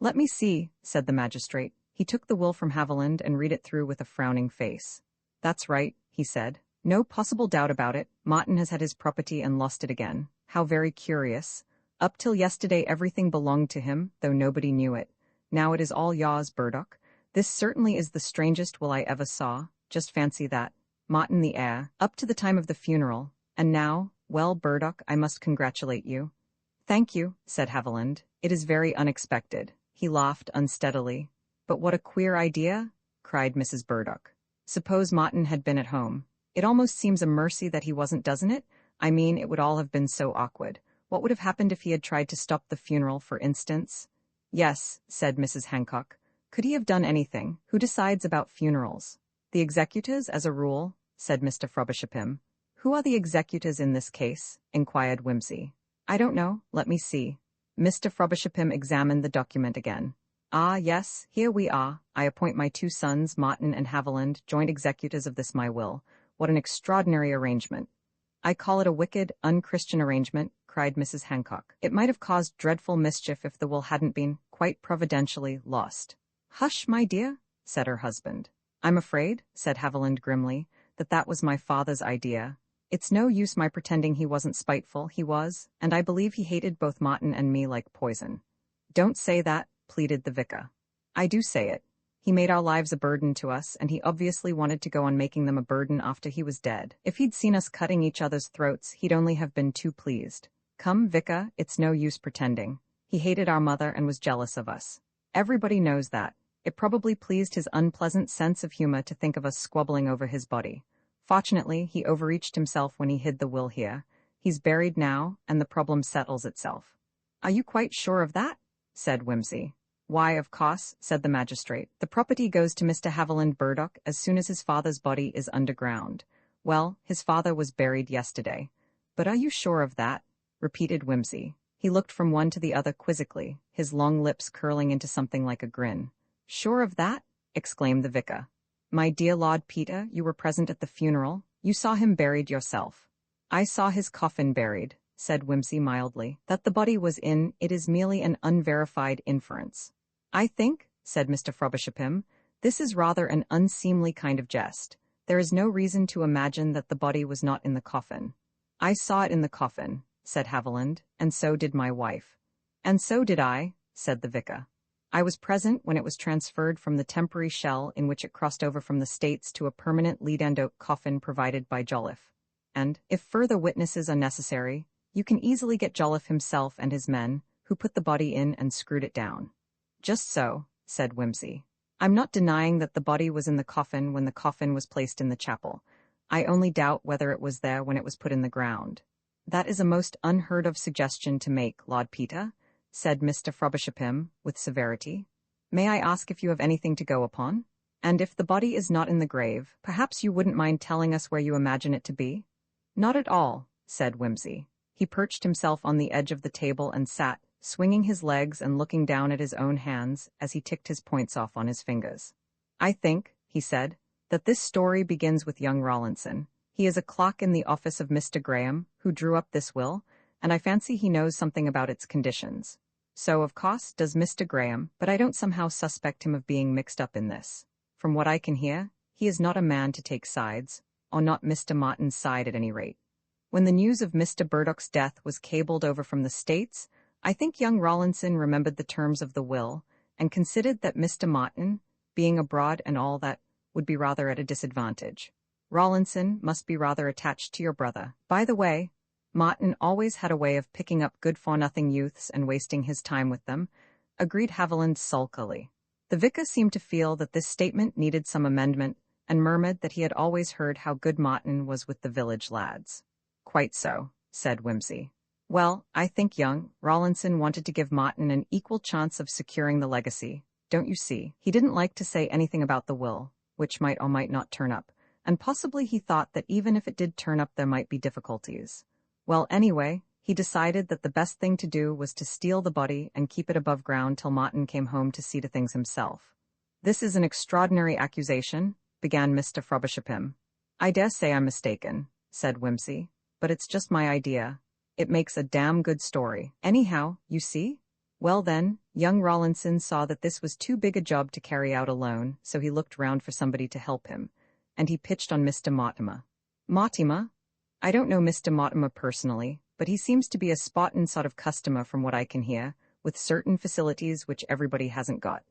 "Let me see," said the magistrate. He took the will from Haviland and read it through with a frowning face. "That's right," he said. "No possible doubt about it. Martin has had his property and lost it again. How very curious. Up till yesterday everything belonged to him, though nobody knew it. Now it is all yours, Burdock. This certainly is the strangest will I ever saw. Just fancy that. Martin the heir, up to the time of the funeral. And now, well, Burdock, I must congratulate you." "Thank you," said Haviland. "It is very unexpected." He laughed unsteadily. "But what a queer idea," cried Mrs. Burdock. "Suppose Martin had been at home. It almost seems a mercy that he wasn't, doesn't it? I mean, it would all have been so awkward. What would have happened if he had tried to stop the funeral, for instance?" "Yes," said Mrs. Hancock. "Could he have done anything? Who decides about funerals?" "The executors, as a rule," said Mr. Frobisher. "Who are the executors in this case?" inquired Whimsy. "I don't know. Let me see." Mr. Frobisher examined the document again. "Ah, yes, here we are. I appoint my two sons, Martin and Haviland, joint executors of this my will. What an extraordinary arrangement." "I call it a wicked, unchristian arrangement," cried Mrs. Hancock. "It might have caused dreadful mischief if the will hadn't been, quite providentially, lost." "Hush, my dear," said her husband. "I'm afraid," said Haviland grimly, "that was my father's idea. It's no use my pretending he wasn't spiteful, he was, and I believe he hated both Martin and me like poison." "Don't say that," pleaded the vicar. "I do say it. He made our lives a burden to us, and he obviously wanted to go on making them a burden after he was dead. If he'd seen us cutting each other's throats, he'd only have been too pleased. Come, vicar, it's no use pretending. He hated our mother and was jealous of us." Everybody knows that. It probably pleased his unpleasant sense of humor to think of us squabbling over his body. Fortunately, he overreached himself when he hid the will here. He's buried now, and the problem settles itself. Are you quite sure of that? Said Whimsy. Why, of course, said the magistrate. The property goes to Mr. Haviland Burdock as soon as his father's body is underground. Well, his father was buried yesterday. But are you sure of that? Repeated Whimsy. He looked from one to the other quizzically, his long lips curling into something like a grin. Sure of that? Exclaimed the vicar. My dear Lord Peter, you were present at the funeral. You saw him buried yourself. I saw his coffin buried, said Whimsy mildly. That the body was in it is merely an unverified inference. I think, said Mr. Frobisher, this is rather an unseemly kind of jest. There is no reason to imagine that the body was not in the coffin. I saw it in the coffin, said Haviland, and so did my wife. And so did I, said the vicar. I was present when it was transferred from the temporary shell in which it crossed over from the States to a permanent lead and oak coffin provided by Jolliffe. And, if further witnesses are necessary, you can easily get Jolliffe himself and his men, who put the body in and screwed it down. Just so, said Whimsy. I'm not denying that the body was in the coffin when the coffin was placed in the chapel. I only doubt whether it was there when it was put in the ground. That is a most unheard-of suggestion to make, Lord Peter, said Mr. Frobisher with severity. May I ask if you have anything to go upon? And if the body is not in the grave, perhaps you wouldn't mind telling us where you imagine it to be? Not at all, said Whimsy. He perched himself on the edge of the table and sat, swinging his legs and looking down at his own hands as he ticked his points off on his fingers. I think, he said, that this story begins with young Rawlinson. He is a clerk in the office of Mr. Graham, who drew up this will, and I fancy he knows something about its conditions. So, of course, does Mr. Graham, but I don't somehow suspect him of being mixed up in this. From what I can hear, he is not a man to take sides, or not Mr. Martin's side at any rate. When the news of Mr. Burdock's death was cabled over from the States, I think young Rawlinson remembered the terms of the will, and considered that Mr. Martin, being abroad and all that, would be rather at a disadvantage. Rawlinson must be rather attached to your brother. By the way, Martin always had a way of picking up good-for-nothing youths and wasting his time with them, agreed Haviland sulkily. The vicar seemed to feel that this statement needed some amendment, and murmured that he had always heard how good Martin was with the village lads. Quite so, said Whimsy. Well, I think young Rawlinson wanted to give Martin an equal chance of securing the legacy, don't you see? He didn't like to say anything about the will, which might or might not turn up, and possibly he thought that even if it did turn up there might be difficulties. Well, anyway, he decided that the best thing to do was to steal the body and keep it above ground till Martin came home to see to things himself. This is an extraordinary accusation, began Mr. Frobisher. I dare say I'm mistaken, said Whimsy, but it's just my idea. It makes a damn good story. Anyhow, you see? Well then, young Rawlinson saw that this was too big a job to carry out alone, so he looked round for somebody to help him, and he pitched on Mr. Mortimer. Mortimer? I don't know Mr. Mortimer personally, but he seems to be a spot-on sort of customer from what I can hear, with certain facilities which everybody hasn't got.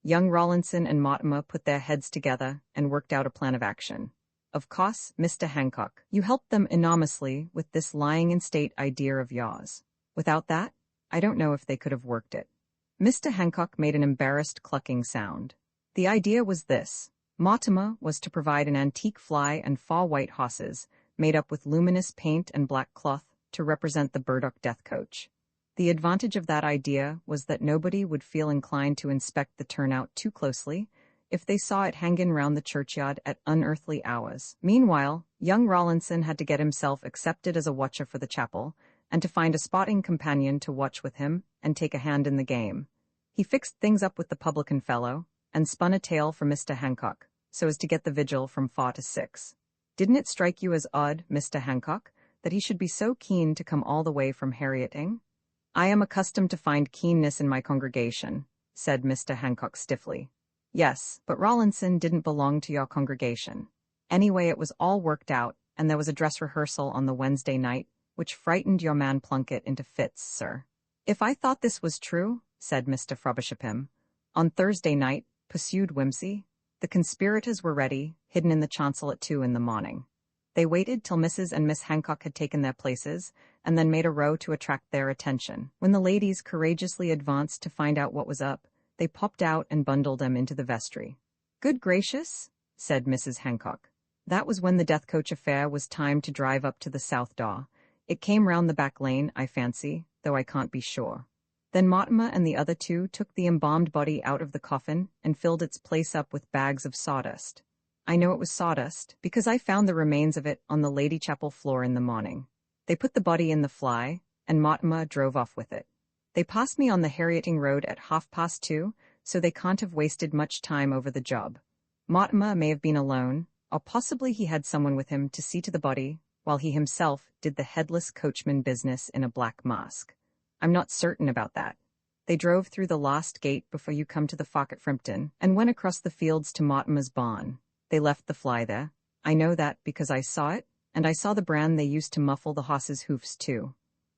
Young Rawlinson and Mortimer put their heads together and worked out a plan of action. Of course, Mr. Hancock, you helped them enormously with this lying-in-state idea of yours. Without that, I don't know if they could have worked it. Mr. Hancock made an embarrassed clucking sound. The idea was this. Mortimer was to provide an antique fly and 4 white horses, made up with luminous paint and black cloth, to represent the Burdock death coach. The advantage of that idea was that nobody would feel inclined to inspect the turnout too closely if they saw it hanging round the churchyard at unearthly hours. Meanwhile, young Rawlinson had to get himself accepted as a watcher for the chapel, and to find a spotting companion to watch with him and take a hand in the game. He fixed things up with the publican fellow, and spun a tale for Mr. Hancock, so as to get the vigil from 4 to 6. Didn't it strike you as odd, Mr. Hancock, that he should be so keen to come all the way from Harrieting? I am accustomed to find keenness in my congregation, said Mr. Hancock stiffly. Yes, but Rawlinson didn't belong to your congregation. Anyway, it was all worked out, and there was a dress rehearsal on the Wednesday night, which frightened your man Plunkett into fits, sir. If I thought this was true, said Mr. Frobisher, on Thursday night, pursued Whimsy, the conspirators were ready, hidden in the chancel at 2 in the morning. They waited till Mrs. and Miss Hancock had taken their places, and then made a row to attract their attention. When the ladies courageously advanced to find out what was up, They popped out and bundled them into the vestry. "Good gracious," said Mrs. Hancock. "That was when the death coach affair was timed to drive up to the South Door. It came round the back lane, I fancy, though I can't be sure. Then Mortimer and the other two took the embalmed body out of the coffin and filled its place up with bags of sawdust. I know it was sawdust, because I found the remains of it on the Lady Chapel floor in the morning. They put the body in the fly, and Mortimer drove off with it. They passed me on the Harrieting Road at 2:30, so they can't have wasted much time over the job. Mortimer may have been alone, or possibly he had someone with him to see to the body, while he himself did the headless coachman business in a black mask. I'm not certain about that. They drove through the last gate before you come to the Fock at Frimpton, and went across the fields to Mortimer's barn. They left the fly there. I know that because I saw it, and I saw the brand they used to muffle the horses' hoofs too.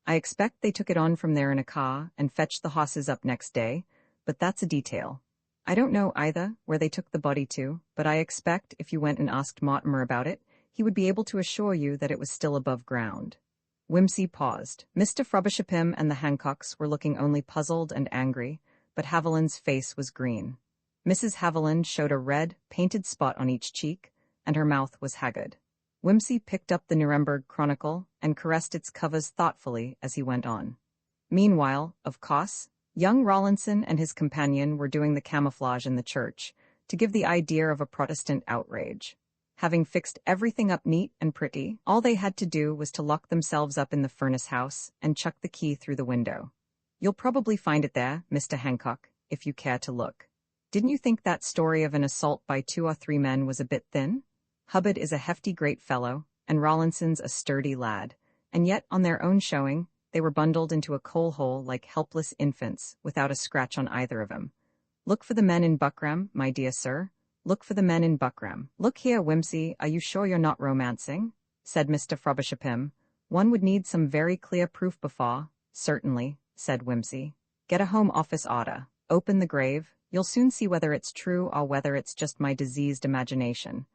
I expect they took it on from there in a car and fetched the horses up next day, but that's a detail. I don't know either where they took the body to, but I expect if you went and asked Mortimer about it, he would be able to assure you that it was still above ground." Wimsey paused. Mr. Frobisher and the Hancocks were looking only puzzled and angry, but Haviland's face was green. Mrs. Haviland showed a red, painted spot on each cheek, and her mouth was haggard. Wimsey picked up the Nuremberg Chronicle and caressed its covers thoughtfully as he went on. Meanwhile, of course, young Rawlinson and his companion were doing the camouflage in the church, to give the idea of a Protestant outrage. Having fixed everything up neat and pretty, all they had to do was to lock themselves up in the furnace house and chuck the key through the window. "You'll probably find it there, Mr. Hancock, if you care to look. Didn't you think that story of an assault by 2 or 3 men was a bit thin? Hubbard is a hefty great fellow, and Rawlinson's a sturdy lad, and yet on their own showing, they were bundled into a coal hole like helpless infants, without a scratch on either of them. Look for the men in Buckram, my dear sir. Look for the men in Buckram." "Look here, Wimsey, are you sure you're not romancing?" said Mr. Frobisher. "One would need some very clear proof before." "Certainly," said Wimsey. "Get a Home Office order. Open the grave. You'll soon see whether it's true or whether it's just my diseased imagination."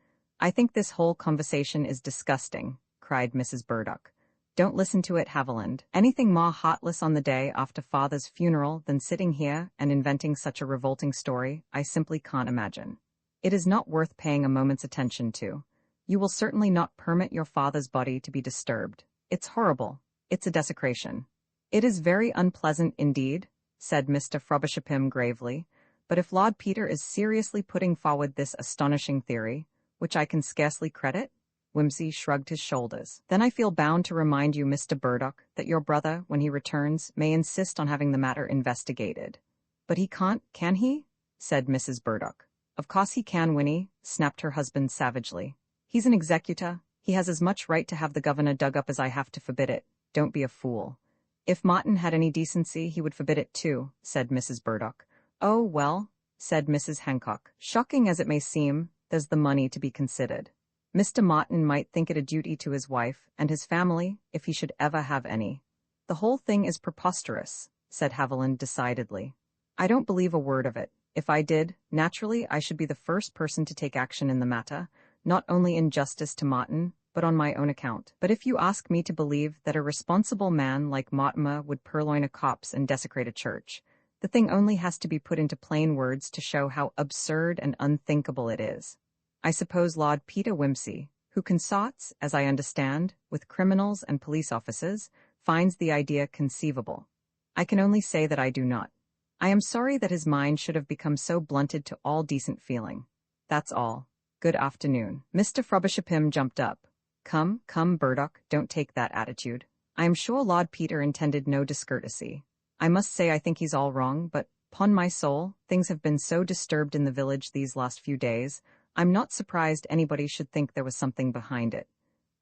"I think this whole conversation is disgusting," cried Mrs. Burdock. "Don't listen to it, Haviland. Anything more heartless on the day after father's funeral than sitting here and inventing such a revolting story, I simply can't imagine. It is not worth paying a moment's attention to. You will certainly not permit your father's body to be disturbed. It's horrible. It's a desecration." "It is very unpleasant indeed," said Mr. Frobisher gravely, "but if Lord Peter is seriously putting forward this astonishing theory, which I can scarcely credit," Wimsey shrugged his shoulders, "then I feel bound to remind you, Mr. Burdock, that your brother, when he returns, may insist on having the matter investigated." "But he can't, can he?" said Mrs. Burdock. "Of course he can, Winnie," snapped her husband savagely. "He's an executor. He has as much right to have the governor dug up as I have to forbid it. Don't be a fool." "If Martin had any decency, he would forbid it too," said Mrs. Burdock. "Oh, well," said Mrs. Hancock. "Shocking as it may seem, there's the money to be considered. Mr. Martin might think it a duty to his wife and his family, if he should ever have any." "The whole thing is preposterous," said Haviland decidedly. "I don't believe a word of it. If I did, naturally I should be the first person to take action in the matter, not only in justice to Martin, but on my own account. But if you ask me to believe that a responsible man like Mortimer would purloin a corpse and desecrate a church, the thing only has to be put into plain words to show how absurd and unthinkable it is. I suppose Lord Peter Wimsey, who consorts, as I understand, with criminals and police officers, finds the idea conceivable. I can only say that I do not. I am sorry that his mind should have become so blunted to all decent feeling. That's all. Good afternoon." Mr. Frobisher jumped up. Come, Burdock, don't take that attitude. I am sure Lord Peter intended no discourtesy. I must say I think he's all wrong, but, 'pon my soul, things have been so disturbed in the village these last few days, I'm not surprised anybody should think there was something behind it.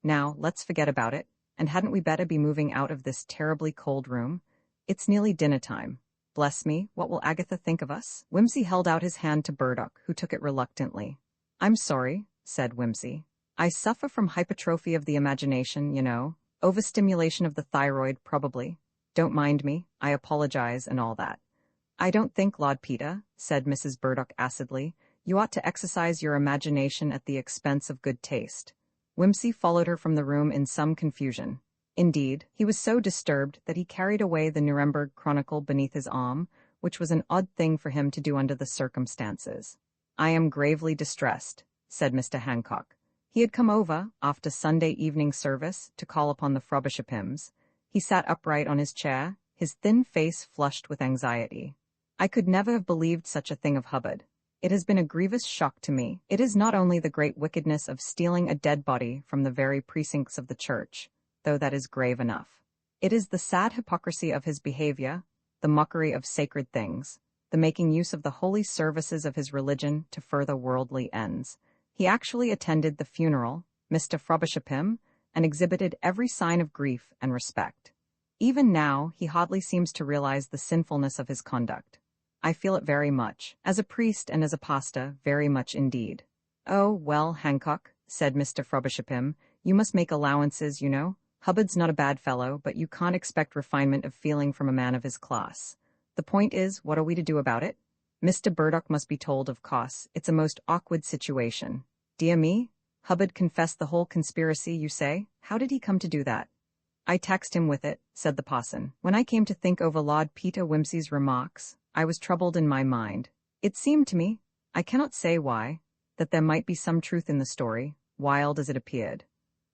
Now, let's forget about it, and hadn't we better be moving out of this terribly cold room? It's nearly dinner time. Bless me, what will Agatha think of us?" Wimsey held out his hand to Burdock, who took it reluctantly. "I'm sorry," said Wimsey. "I suffer from hypertrophy of the imagination, you know. Overstimulation of the thyroid, probably. Don't mind me, I apologize and all that." "I don't think, Lord Peter," said Mrs. Burdock acidly, "you ought to exercise your imagination at the expense of good taste." Wimsey followed her from the room in some confusion. Indeed, he was so disturbed that he carried away the Nuremberg Chronicle beneath his arm, which was an odd thing for him to do under the circumstances. "I am gravely distressed," said Mr. Hancock. He had come over, after Sunday evening service, to call upon the Frobisher-Pims. He sat upright on his chair, his thin face flushed with anxiety. "I could never have believed such a thing of Hubbard. It has been a grievous shock to me. It is not only the great wickedness of stealing a dead body from the very precincts of the church, though that is grave enough. It is the sad hypocrisy of his behavior, the mockery of sacred things, the making use of the holy services of his religion to further worldly ends. He actually attended the funeral, Mr. Frobisher-Pym, and exhibited every sign of grief and respect. Even now, he hardly seems to realize the sinfulness of his conduct. I feel it very much, as a priest and as a pastor, very much indeed." "Oh, well, Hancock," said Mr. Frobisher-Pym, "you must make allowances, you know. Hubbard's not a bad fellow, but you can't expect refinement of feeling from a man of his class. The point is, what are we to do about it? Mr. Burdock must be told, of course. It's a most awkward situation." "Dear me, Hubbard confessed the whole conspiracy, you say? How did he come to do that?" "I taxed him with it," said the parson. "When I came to think over Lord Peter Wimsey's remarks, I was troubled in my mind. It seemed to me, I cannot say why, that there might be some truth in the story, wild as it appeared.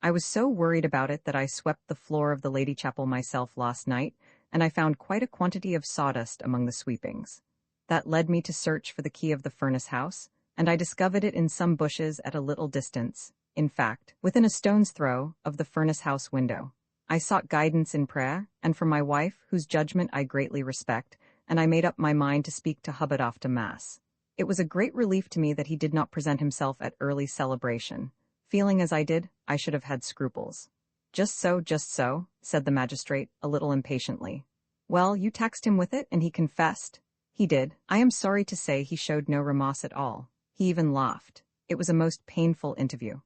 I was so worried about it that I swept the floor of the Lady Chapel myself last night, and I found quite a quantity of sawdust among the sweepings. That led me to search for the key of the furnace house, and I discovered it in some bushes at a little distance, in fact, within a stone's throw of the furnace house window. I sought guidance in prayer, and from my wife, whose judgment I greatly respect, and I made up my mind to speak to Hubbard after Mass. It was a great relief to me that he did not present himself at early celebration. Feeling as I did, I should have had scruples." Just so," said the magistrate, a little impatiently. "Well, you taxed him with it, and he confessed?" "He did. I am sorry to say he showed no remorse at all. He even laughed. It was a most painful interview."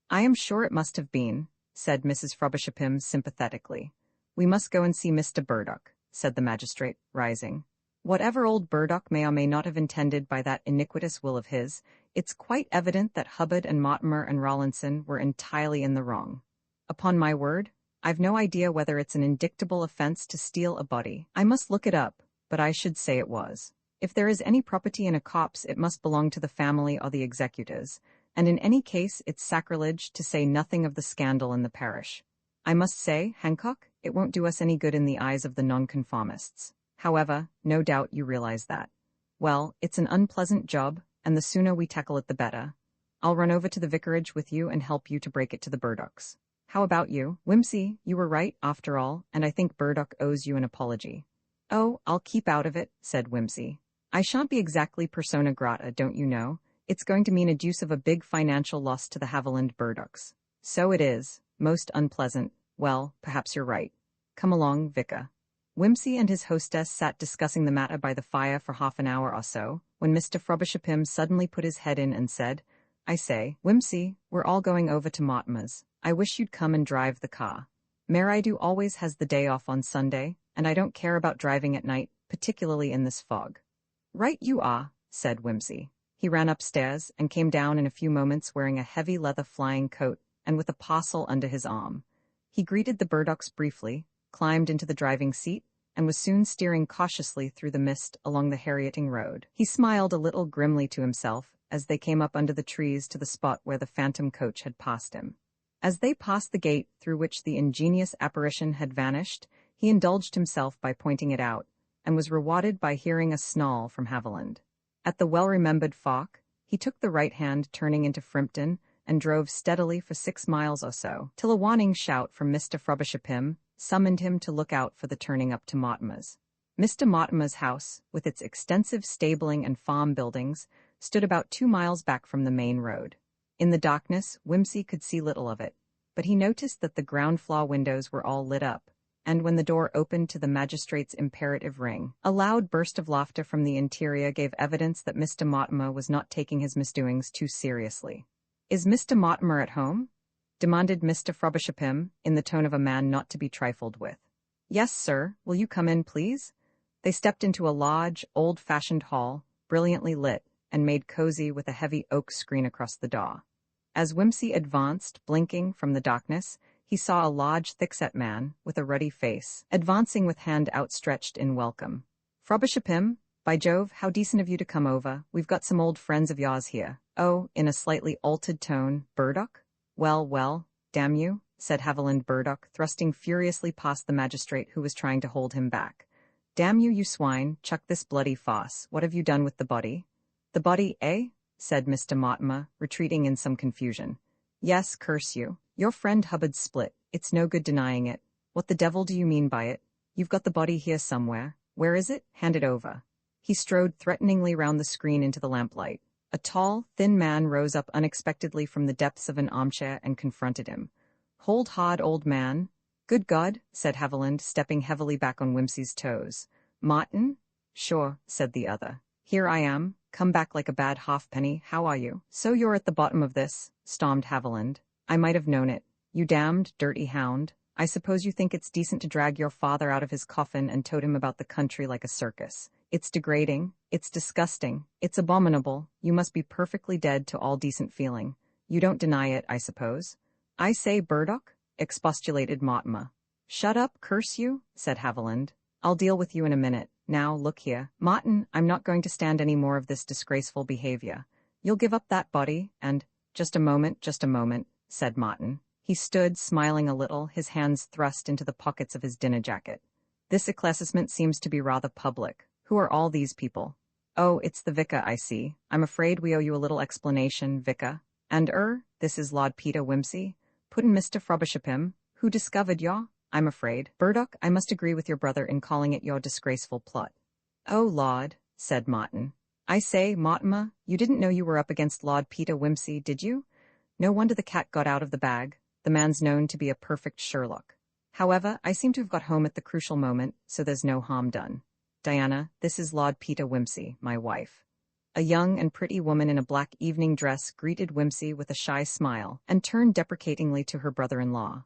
"I am sure it must have been," said Mrs. Frobisher-Pym sympathetically. "We must go and see Mr. Burdock," said the magistrate, rising. "Whatever old Burdock may or may not have intended by that iniquitous will of his, it's quite evident that Hubbard and Mortimer and Rawlinson were entirely in the wrong. Upon my word, I've no idea whether it's an indictable offense to steal a body. I must look it up, but I should say it was. If there is any property in a copse, it must belong to the family or the executors, and in any case it's sacrilege, to say nothing of the scandal in the parish. I must say, Hancock, it won't do us any good in the eyes of the nonconformists. However, no doubt you realize that. Well, it's an unpleasant job, and the sooner we tackle it the better. I'll run over to the vicarage with you and help you to break it to the Burdocks. How about you? Wimsey, you were right, after all, and I think Burdock owes you an apology." "Oh, I'll keep out of it," said Wimsey. "I shan't be exactly persona grata, don't you know. It's going to mean a deuce of a big financial loss to the Haviland Burdocks." "So it is. Most unpleasant. Well, perhaps you're right. Come along, Vicar." Wimsey and his hostess sat discussing the matter by the fire for half an hour or so, when Mr. Frobisher-Pym suddenly put his head in and said, "I say, Wimsey, we're all going over to Mortimer's. I wish you'd come and drive the car. Meridu always has the day off on Sunday, and I don't care about driving at night, particularly in this fog." "Right you are," said Wimsey. He ran upstairs and came down in a few moments wearing a heavy leather flying coat and with a parcel under his arm. He greeted the Burdocks briefly, climbed into the driving seat, and was soon steering cautiously through the mist along the Harrieting road. He smiled a little grimly to himself as they came up under the trees to the spot where the phantom coach had passed him. As they passed the gate through which the ingenious apparition had vanished, he indulged himself by pointing it out, and was rewarded by hearing a snarl from Haviland. At the well-remembered Falk, he took the right hand turning into Frimpton and drove steadily for 6 miles or so, till a warning shout from Mr. Frobisher-Pym summoned him to look out for the turning up to Mortimer's. Mr. Mortimer's house, with its extensive stabling and farm buildings, stood about 2 miles back from the main road. In the darkness, Wimsey could see little of it, but he noticed that the ground floor windows were all lit up, and when the door opened to the magistrate's imperative ring, a loud burst of laughter from the interior gave evidence that Mr. Mortimer was not taking his misdoings too seriously. "Is Mr. Mortimer at home?" demanded Mr. Frobisher-Pym, in the tone of a man not to be trifled with. "Yes, sir. Will you come in, please?" They stepped into a large, old-fashioned hall, brilliantly lit, and made cozy with a heavy oak screen across the door. As Wimsey advanced, blinking, from the darkness, he saw a large, thick-set man, with a ruddy face, advancing with hand outstretched in welcome. "Frobisher-Pym, By Jove, how decent of you to come over. We've got some old friends of yours here. Oh, in a slightly altered tone, Burdock? Well, well, damn you, said Haviland Burdock, thrusting furiously past the magistrate who was trying to hold him back. Damn you, you swine, chuck this bloody farce. What have you done with the body? The body, eh? Said Mr. Mortimer, retreating in some confusion. Yes, curse you. Your friend Hubbard's split. It's no good denying it. What the devil do you mean by it? You've got the body here somewhere. Where is it? Hand it over. He strode threateningly round the screen into the lamplight. A tall, thin man rose up unexpectedly from the depths of an armchair and confronted him. Hold hard, old man. Good God, said Haviland, stepping heavily back on Whimsy's toes. Martin? Sure, said the other. Here I am. Come back like a bad halfpenny. How are you? So you're at the bottom of this, stormed Haviland. I might have known it. You damned, dirty hound. I suppose you think it's decent to drag your father out of his coffin and tote him about the country like a circus. It's degrading. It's disgusting. It's abominable. You must be perfectly dead to all decent feeling. You don't deny it, I suppose. I say, Burdock, expostulated Mortimer. Shut up, curse you, said Haviland. I'll deal with you in a minute. Now, look here. Martin, I'm not going to stand any more of this disgraceful behavior. You'll give up that body, and— just a moment, said Martin. He stood, smiling a little, his hands thrust into the pockets of his dinner jacket. This eclaircissement seems to be rather public. Who are all these people? Oh, it's the vicar, I see. I'm afraid we owe you a little explanation, vicar. And, this is Lord Peter Wimsey. Puddin' Mr. Frobisher, who discovered yaw? I'm afraid. Burdock, I must agree with your brother in calling it your disgraceful plot. Oh, Lord, said Martin. I say, Mortimer, you didn't know you were up against Lord Peter Wimsey, did you? No wonder the cat got out of the bag. The man's known to be a perfect Sherlock. However, I seem to have got home at the crucial moment, so there's no harm done. Diana, this is Lord Peter Wimsey, my wife. A young and pretty woman in a black evening dress greeted Wimsey with a shy smile and turned deprecatingly to her brother-in-law.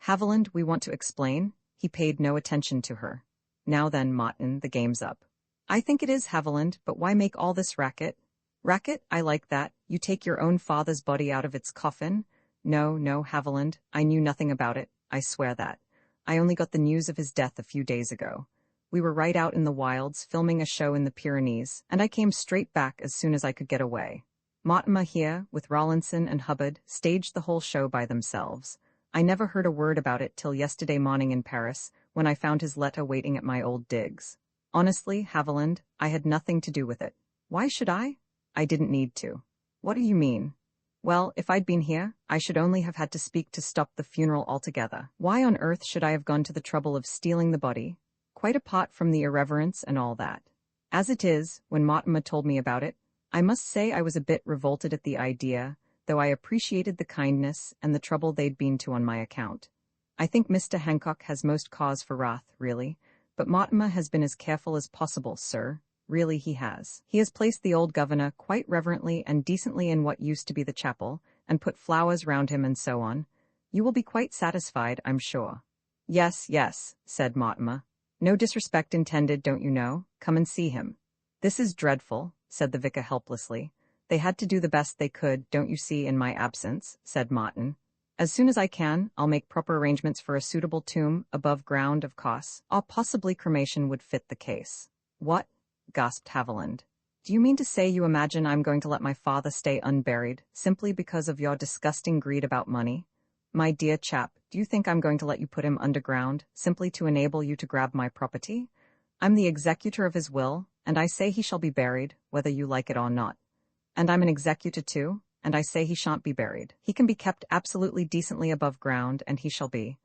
Haviland, we want to explain. He paid no attention to her. Now then, Martin, the game's up. I think it is, Haviland, but why make all this racket? Racket? I like that. You take your own father's body out of its coffin? No, Haviland, I knew nothing about it, I swear that. I only got the news of his death a few days ago. We were right out in the wilds, filming a show in the Pyrenees, and I came straight back as soon as I could get away. Mortimer here, with Rawlinson and Hubbard, staged the whole show by themselves. I never heard a word about it till yesterday morning in Paris, when I found his letter waiting at my old digs. Honestly, Haviland, I had nothing to do with it. Why should I? I didn't need to. What do you mean? Well, if I'd been here, I should only have had to speak to stop the funeral altogether. Why on earth should I have gone to the trouble of stealing the body? Quite apart from the irreverence and all that. As it is, when Mortimer told me about it, I must say I was a bit revolted at the idea, though I appreciated the kindness and the trouble they'd been to on my account. I think Mr. Hancock has most cause for wrath, really, but Mortimer has been as careful as possible, sir. Really he has. He has placed the old governor quite reverently and decently in what used to be the chapel, and put flowers round him and so on. You will be quite satisfied, I'm sure. Yes, said Mortimer. No disrespect intended, don't you know? Come and see him. This is dreadful, said the vicar helplessly. They had to do the best they could, don't you see, in my absence, said Martin. As soon as I can, I'll make proper arrangements for a suitable tomb, above ground, of course, or possibly cremation would fit the case. What? Gasped Haviland. Do you mean to say you imagine I'm going to let my father stay unburied, simply because of your disgusting greed about money? My dear chap, do you think I'm going to let you put him underground, simply to enable you to grab my property? I'm the executor of his will, and I say he shall be buried, whether you like it or not. And I'm an executor too, and I say he shan't be buried. He can be kept absolutely decently above ground, and he shall be.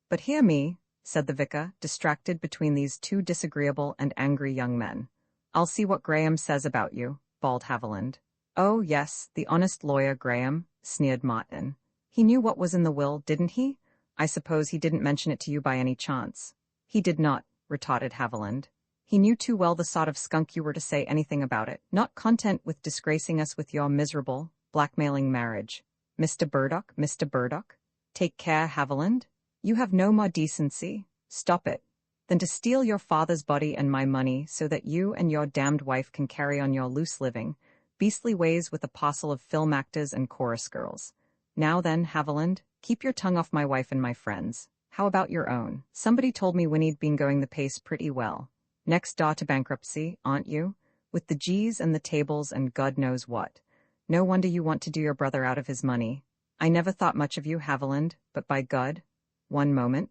But hear me, said the vicar, distracted between these two disagreeable and angry young men. I'll see what Graham says about you, bawled Haviland. Oh, yes, the honest lawyer Graham, sneered Martin. He knew what was in the will, didn't he? I suppose he didn't mention it to you by any chance. He did not, retorted Haviland. He knew too well the sort of skunk you were to say anything about it, not content with disgracing us with your miserable, blackmailing marriage. Mr. Burdock, take care, Haviland. You have no more decency, stop it, than to steal your father's body and my money so that you and your damned wife can carry on your loose living, beastly ways with a parcel of film actors and chorus girls. Now then, Haviland, keep your tongue off my wife and my friends. How about your own? Somebody told me Winnie'd been going the pace pretty well. Next door to bankruptcy, aren't you? with the G's and the tables and God knows what. No wonder you want to do your brother out of his money. I never thought much of you, Haviland, but by God. One moment.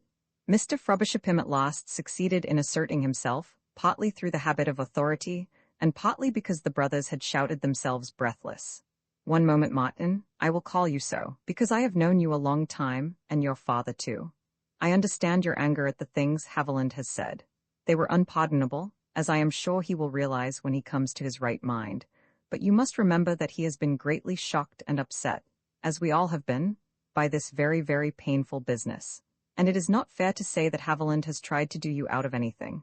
Mr. Frobisher at last succeeded in asserting himself, partly through the habit of authority, and partly because the brothers had shouted themselves breathless. One moment, Martin, I will call you so, because I have known you a long time, and your father too. I understand your anger at the things Haviland has said. They were unpardonable, as I am sure he will realize when he comes to his right mind, but you must remember that he has been greatly shocked and upset, as we all have been, by this very, very painful business. And it is not fair to say that Haviland has tried to do you out of anything.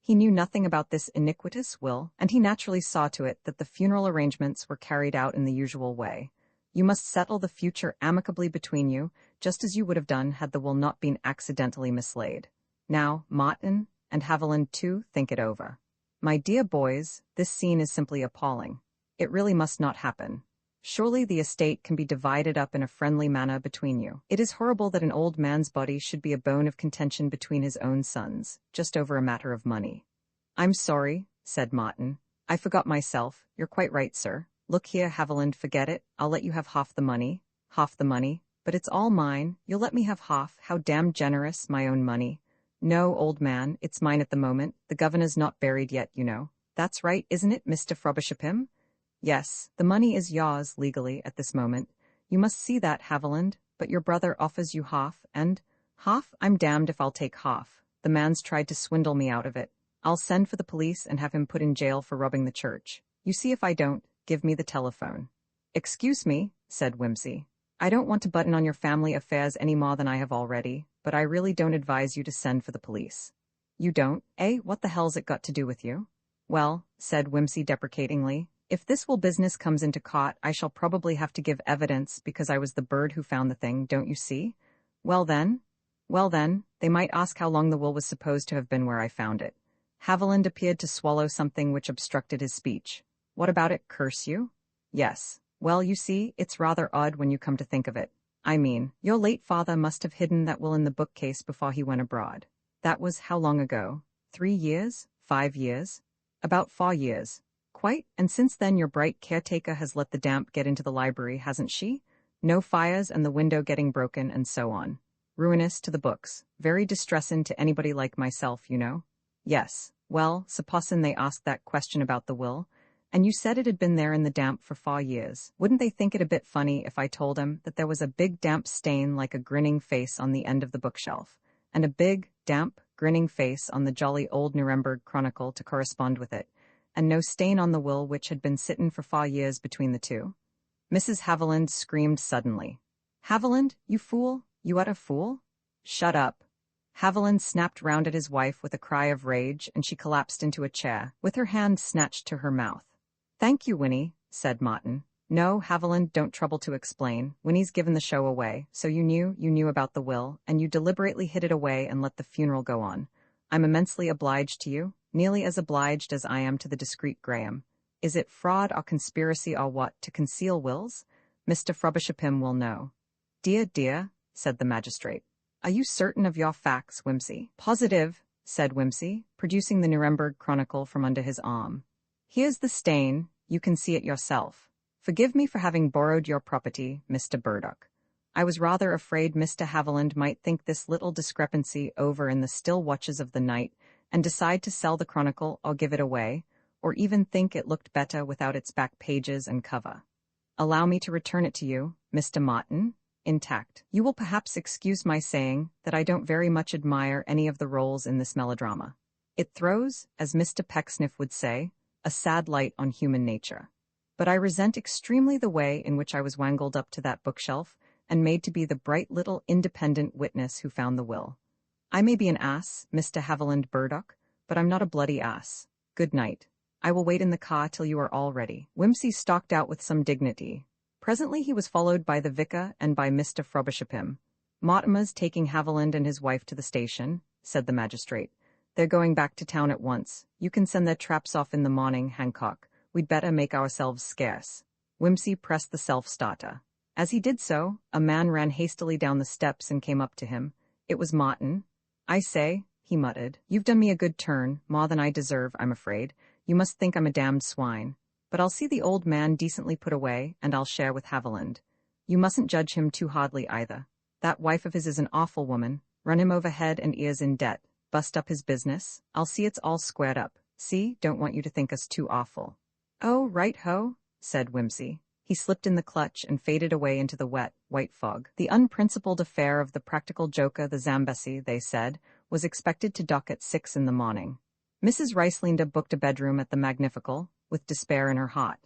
He knew nothing about this iniquitous will, and he naturally saw to it that the funeral arrangements were carried out in the usual way. You must settle the future amicably between you, just as you would have done had the will not been accidentally mislaid. Now, Martin, and Haviland too, think it over. My dear boys, this scene is simply appalling. It really must not happen. Surely the estate can be divided up in a friendly manner between you. It is horrible that an old man's body should be a bone of contention between his own sons, just over a matter of money. I'm sorry, said Martin. I forgot myself. You're quite right, sir. Look here, Haviland, forget it. I'll let you have half the money, but it's all mine. You'll let me have half. How damned generous, my own money. No, old man, it's mine at the moment. The governor's not buried yet, you know. That's right, isn't it, Mr. Frobisher? Yes, the money is yours, legally, at this moment. You must see that, Haviland, but your brother offers you half, and half? I'm damned if I'll take half. The man's tried to swindle me out of it. I'll send for the police and have him put in jail for robbing the church. You see if I don't, give me the telephone. Excuse me, said Whimsy. I don't want to button on your family affairs any more than I have already, but I really don't advise you to send for the police. You don't, eh? What the hell's it got to do with you? Well, said Whimsy deprecatingly, if this will business comes into court, I shall probably have to give evidence because I was the bird who found the thing, don't you see? Well then, they might ask how long the will was supposed to have been where I found it. Haviland appeared to swallow something which obstructed his speech. What about it, curse you? Yes. Well, you see, it's rather odd when you come to think of it. I mean, your late father must have hidden that will in the bookcase before he went abroad. That was how long ago? 3 years? 5 years? About 4 years. Quite, and since then your bright caretaker has let the damp get into the library, hasn't she? No fires and the window getting broken and so on. Ruinous to the books. Very distressing to anybody like myself, you know. Yes, well, supposin' they asked that question about the will, and you said it had been there in the damp for 4 years. Wouldn't they think it a bit funny if I told 'em that there was a big damp stain like a grinning face on the end of the bookshelf, and a big, damp, grinning face on the jolly old Nuremberg Chronicle to correspond with it, and no stain on the will which had been sittin' for 4 years between the two? Mrs. Haviland screamed suddenly. Haviland, you fool, you utter fool? Shut up. Haviland snapped round at his wife with a cry of rage, and she collapsed into a chair, with her hand snatched to her mouth. Thank you, Winnie, said Martin. No, Haviland, don't trouble to explain. Winnie's given the show away, so you knew about the will, and you deliberately hid it away and let the funeral go on. I'm immensely obliged to you, nearly as obliged as I am to the discreet Graham. Is it fraud or conspiracy or what, to conceal wills? Mr. Frobisher will know. Dear, said the magistrate. Are you certain of your facts, Whimsy? Positive, said Whimsy, producing the Nuremberg Chronicle from under his arm. Here's the stain, you can see it yourself. Forgive me for having borrowed your property, Mr. Burdock. I was rather afraid Mr. Haviland might think this little discrepancy over in the still watches of the night and decide to sell the Chronicle or give it away, or even think it looked better without its back pages and cover. Allow me to return it to you, Mr. Martin, intact. You will perhaps excuse my saying that I don't very much admire any of the roles in this melodrama. It throws, as Mr. Pecksniff would say, a sad light on human nature. But I resent extremely the way in which I was wangled up to that bookshelf and made to be the bright little independent witness who found the will. I may be an ass, Mr. Haviland Burdock, but I'm not a bloody ass. Good night. I will wait in the car till you are all ready. Whimsy stalked out with some dignity. Presently he was followed by the vicar and by Mr. Frobisher. Mortimer's taking Haviland and his wife to the station, said the magistrate. They're going back to town at once. You can send their traps off in the morning, Hancock. We'd better make ourselves scarce. Whimsy pressed the self-starter. As he did so, a man ran hastily down the steps and came up to him. It was Martin. I say, he muttered, you've done me a good turn, more than I deserve, I'm afraid. You must think I'm a damned swine. But I'll see the old man decently put away, and I'll share with Haviland. You mustn't judge him too hardly either. That wife of his is an awful woman. Run him over head and ears in debt. Bust up his business. I'll see it's all squared up. See, don't want you to think us too awful. Oh, right-ho, said Whimsy. He slipped in the clutch and faded away into the wet, white fog. The unprincipled affair of the practical joker, the Zambesi, they said, was expected to dock at 6 in the morning. Mrs. Ricelinde booked a bedroom at the Magnifical, with despair in her heart.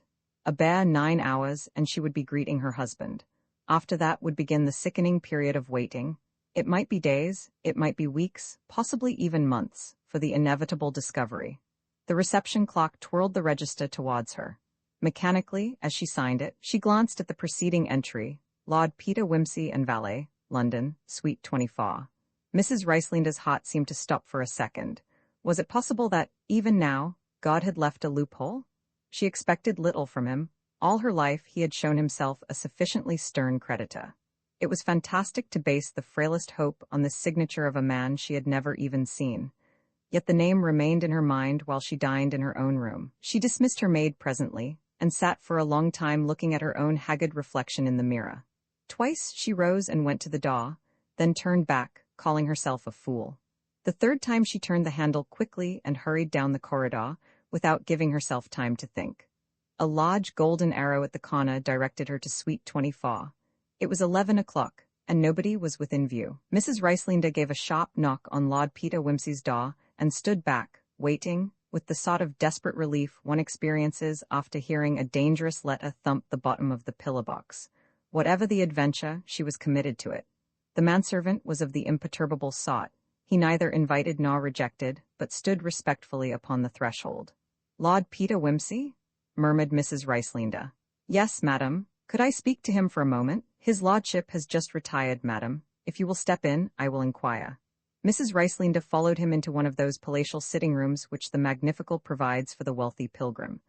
A bare 9 hours, and she would be greeting her husband. After that would begin the sickening period of waiting. It might be days, it might be weeks, possibly even months, for the inevitable discovery. The reception clock twirled the register towards her. Mechanically, as she signed it, she glanced at the preceding entry, Lord Peter Whimsy and Valet, London, Suite 24. Mrs. Ricelinde's heart seemed to stop for a second. Was it possible that, even now, God had left a loophole? She expected little from him. All her life he had shown himself a sufficiently stern creditor. It was fantastic to base the frailest hope on the signature of a man she had never even seen. Yet the name remained in her mind while she dined in her own room. She dismissed her maid presently, and sat for a long time looking at her own haggard reflection in the mirror. Twice she rose and went to the door, then turned back, calling herself a fool. The third time she turned the handle quickly and hurried down the corridor, without giving herself time to think. A large golden arrow at the corner directed her to Suite 24. It was 11 o'clock, and nobody was within view. Mrs. Ricelinde gave a sharp knock on Lord Peter Whimsy's door, and stood back, waiting, with the sort of desperate relief one experiences after hearing a dangerous letter thump the bottom of the pillar box. Whatever the adventure, she was committed to it. The manservant was of the imperturbable sort. He neither invited nor rejected, but stood respectfully upon the threshold. Lord Peter Whimsy? Murmured Mrs. Ricelinde. Yes, madam. Could I speak to him for a moment? His lordship has just retired, madam. If you will step in, I will inquire. Mrs. Ricelinde followed him into one of those palatial sitting rooms which the Magnifical provides for the wealthy pilgrim.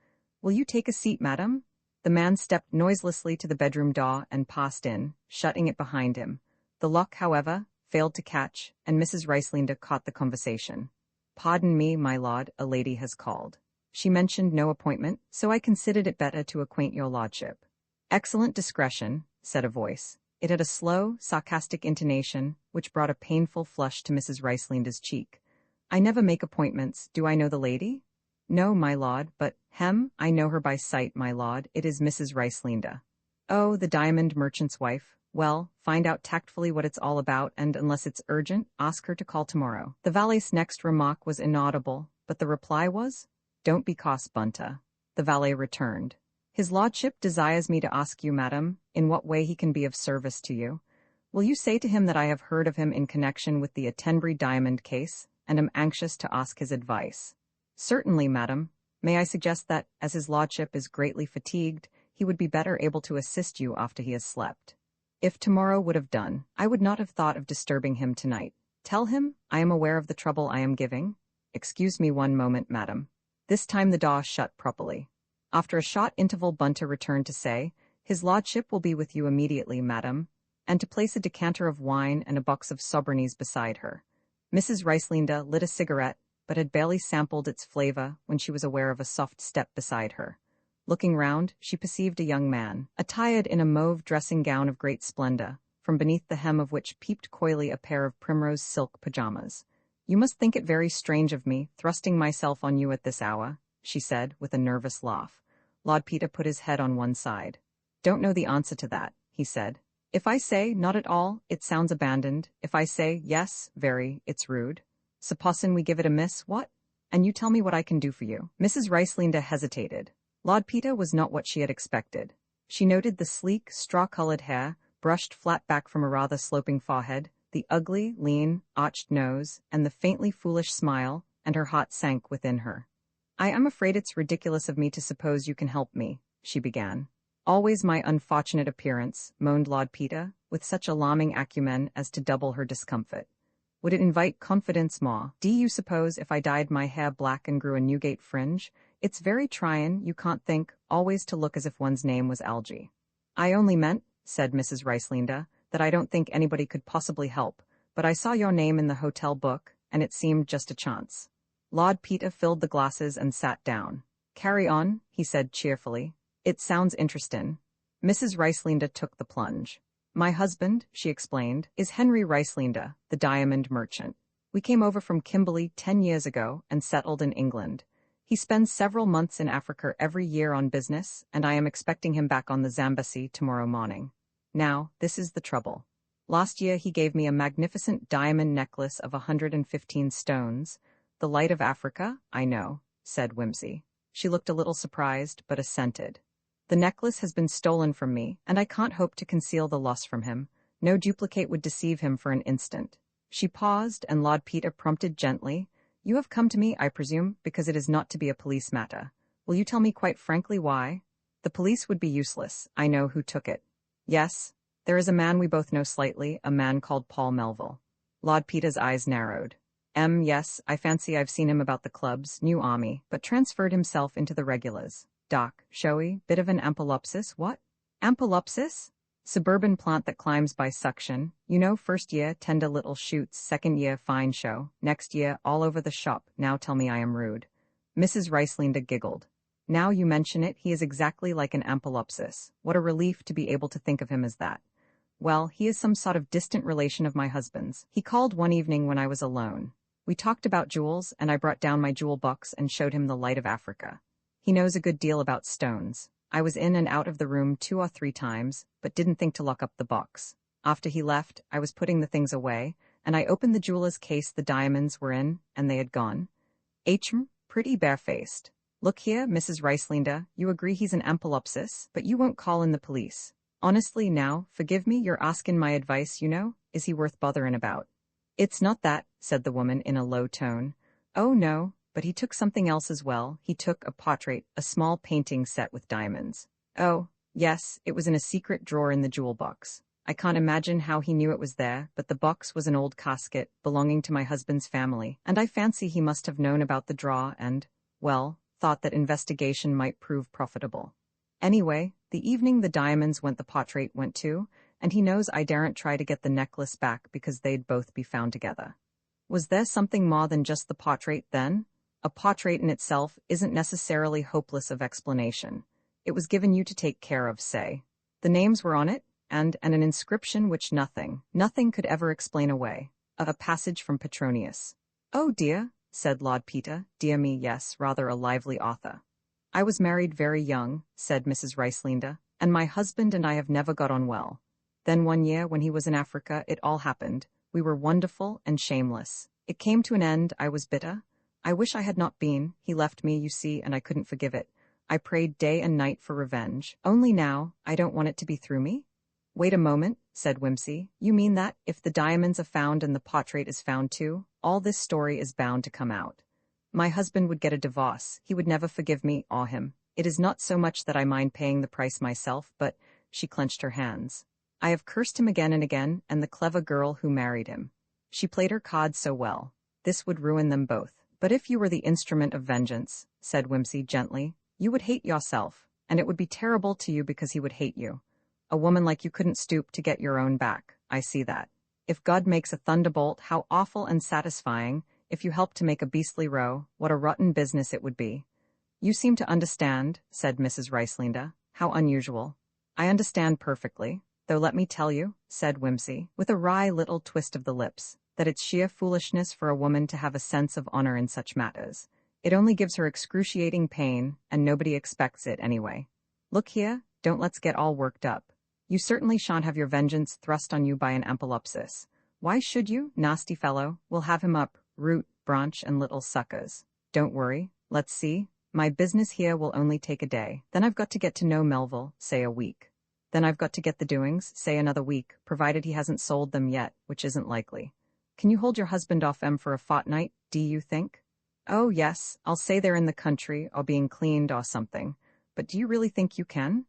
Will you take a seat, madam? The man stepped noiselessly to the bedroom door and passed in, shutting it behind him. The lock, however, failed to catch, and Mrs. Ricelinde caught the conversation. Pardon me, my lord, a lady has called. She mentioned no appointment, so I considered it better to acquaint your lordship. Excellent discretion, said a voice. It had a slow, sarcastic intonation, which brought a painful flush to Mrs. Ricelinde's cheek. I never make appointments. Do I know the lady? No, my lord, but, I know her by sight, my lord. It is Mrs. Ricelinde. Oh, the diamond merchant's wife. Well, find out tactfully what it's all about, and unless it's urgent, ask her to call tomorrow. The valet's next remark was inaudible, but the reply was, Don't be cross, Bunter. The valet returned. His lordship desires me to ask you, madam, in what way he can be of service to you. Will you say to him that I have heard of him in connection with the Attenbury diamond case, and am anxious to ask his advice? Certainly, madam. May I suggest that, as his lordship is greatly fatigued, he would be better able to assist you after he has slept. If tomorrow would have done, I would not have thought of disturbing him tonight. Tell him, I am aware of the trouble I am giving. Excuse me one moment, madam. This time the door shut properly. After a short interval Bunter returned to say, His lordship will be with you immediately, madam, and to place a decanter of wine and a box of Sobranies beside her. Mrs. Ricelinde lit a cigarette, but had barely sampled its flavor when she was aware of a soft step beside her. Looking round, she perceived a young man, attired in a mauve dressing gown of great splendor, from beneath the hem of which peeped coyly a pair of primrose silk pajamas. You must think it very strange of me, thrusting myself on you at this hour, she said, with a nervous laugh. Lord Peter put his head on one side. Don't know the answer to that, he said. If I say, not at all, it sounds abandoned. If I say, yes, very, it's rude. Supposin' we give it a miss, what? And you tell me what I can do for you. Mrs. Ricelinde hesitated. Lord Peter was not what she had expected. She noted the sleek, straw-colored hair, brushed flat back from a rather sloping forehead, the ugly, lean, arched nose, and the faintly foolish smile, and her heart sank within her. I am afraid it's ridiculous of me to suppose you can help me, she began. Always my unfortunate appearance, moaned Lord Peter, with such alarming acumen as to double her discomfit. Would it invite confidence more? Do you suppose if I dyed my hair black and grew a Newgate fringe? It's very tryin', you can't think, always to look as if one's name was Algy. I only meant, said Mrs. Ricelinde, that I don't think anybody could possibly help, but I saw your name in the hotel book, and it seemed just a chance. Lord Peter filled the glasses and sat down. Carry on, he said cheerfully. It sounds interesting. Mrs. Riceliner took the plunge. My husband, she explained, is Henry Riceliner, the diamond merchant. We came over from Kimberley 10 years ago and settled in England. He spends several months in Africa every year on business, and I am expecting him back on the Zambesi tomorrow morning. Now, this is the trouble. Last year he gave me a magnificent diamond necklace of 115 stones. The light of Africa, I know, said Whimsy. She looked a little surprised, but assented. The necklace has been stolen from me, and I can't hope to conceal the loss from him. No duplicate would deceive him for an instant. She paused, and Lord Peter prompted gently, You have come to me, I presume, because it is not to be a police matter. Will you tell me quite frankly why? The police would be useless. I know who took it. Yes, there is a man we both know slightly, a man called Paul Melville. Lord Peter's eyes narrowed. Yes, I fancy I've seen him about the clubs, new army, but transferred himself into the regulars. Doc, showy, bit of an ampelopsis, what? Ampelopsis? Suburban plant that climbs by suction. You know, first year, tender little shoots, second year, fine show, next year, all over the shop. Now tell me I am rude. Mrs. Riceliner giggled. Now you mention it, he is exactly like an ampelopsis. What a relief to be able to think of him as that. Well, he is some sort of distant relation of my husband's. He called one evening when I was alone. We talked about jewels, and I brought down my jewel box and showed him the light of Africa. He knows a good deal about stones. I was in and out of the room 2 or 3 times, but didn't think to lock up the box. After he left, I was putting the things away, and I opened the jeweler's case the diamonds were in, and they had gone. Pretty barefaced. Look here, Mrs. Riceliner, you agree he's an ampelopsis, but you won't call in the police. Honestly now, forgive me, you're asking my advice, you know, is he worth bothering about? It's not that, said the woman in a low tone. Oh no, but he took something else as well. He took a portrait, a small painting set with diamonds. Oh, yes, it was in a secret drawer in the jewel box. I can't imagine how he knew it was there, but the box was an old casket belonging to my husband's family, and I fancy he must have known about the drawer and, well, thought that investigation might prove profitable. Anyway, the evening the diamonds went the portrait went too, and he knows I daren't try to get the necklace back because they'd both be found together. Was there something more than just the portrait then? A portrait in itself isn't necessarily hopeless of explanation. It was given you to take care of, say. The names were on it, and an inscription which nothing could ever explain away. A passage from Petronius. Oh dear, said Lord Peter. Dear me, yes, rather a lively author. I was married very young, said Mrs. Riceliner, and my husband and I have never got on well. Then one year, when he was in Africa, it all happened. We were wonderful and shameless. It came to an end. I was bitter. I wish I had not been. He left me, you see, and I couldn't forgive it. I prayed day and night for revenge. Only now, I don't want it to be through me. Wait a moment, said Whimsy. You mean that, if the diamonds are found and the portrait is found too, all this story is bound to come out? My husband would get a divorce. He would never forgive me or him. It is not so much that I mind paying the price myself, but, she clenched her hands. I have cursed him again and again, and the clever girl who married him. She played her cards so well. This would ruin them both. But if you were the instrument of vengeance, said Whimsy gently, you would hate yourself, and it would be terrible to you because he would hate you. A woman like you couldn't stoop to get your own back. I see that. If God makes a thunderbolt, how awful and satisfying. If you help to make a beastly row, what a rotten business it would be. You seem to understand, said Mrs. Riceliner. How unusual. I understand perfectly, though let me tell you, said Whimsy, with a wry little twist of the lips, that it's sheer foolishness for a woman to have a sense of honor in such matters. It only gives her excruciating pain, and nobody expects it anyway. Look here, don't let's get all worked up. You certainly shan't have your vengeance thrust on you by an ampelopsis. Why should you, nasty fellow? We'll have him up, root, branch, and little suckers. Don't worry, let's see. My business here will only take a day. Then I've got to get to know Melville, say a week. Then I've got to get the doings, say another week, provided he hasn't sold them yet, which isn't likely. Can you hold your husband off for a fortnight, do you think? Oh yes, I'll say they're in the country, or being cleaned or something. But do you really think you can?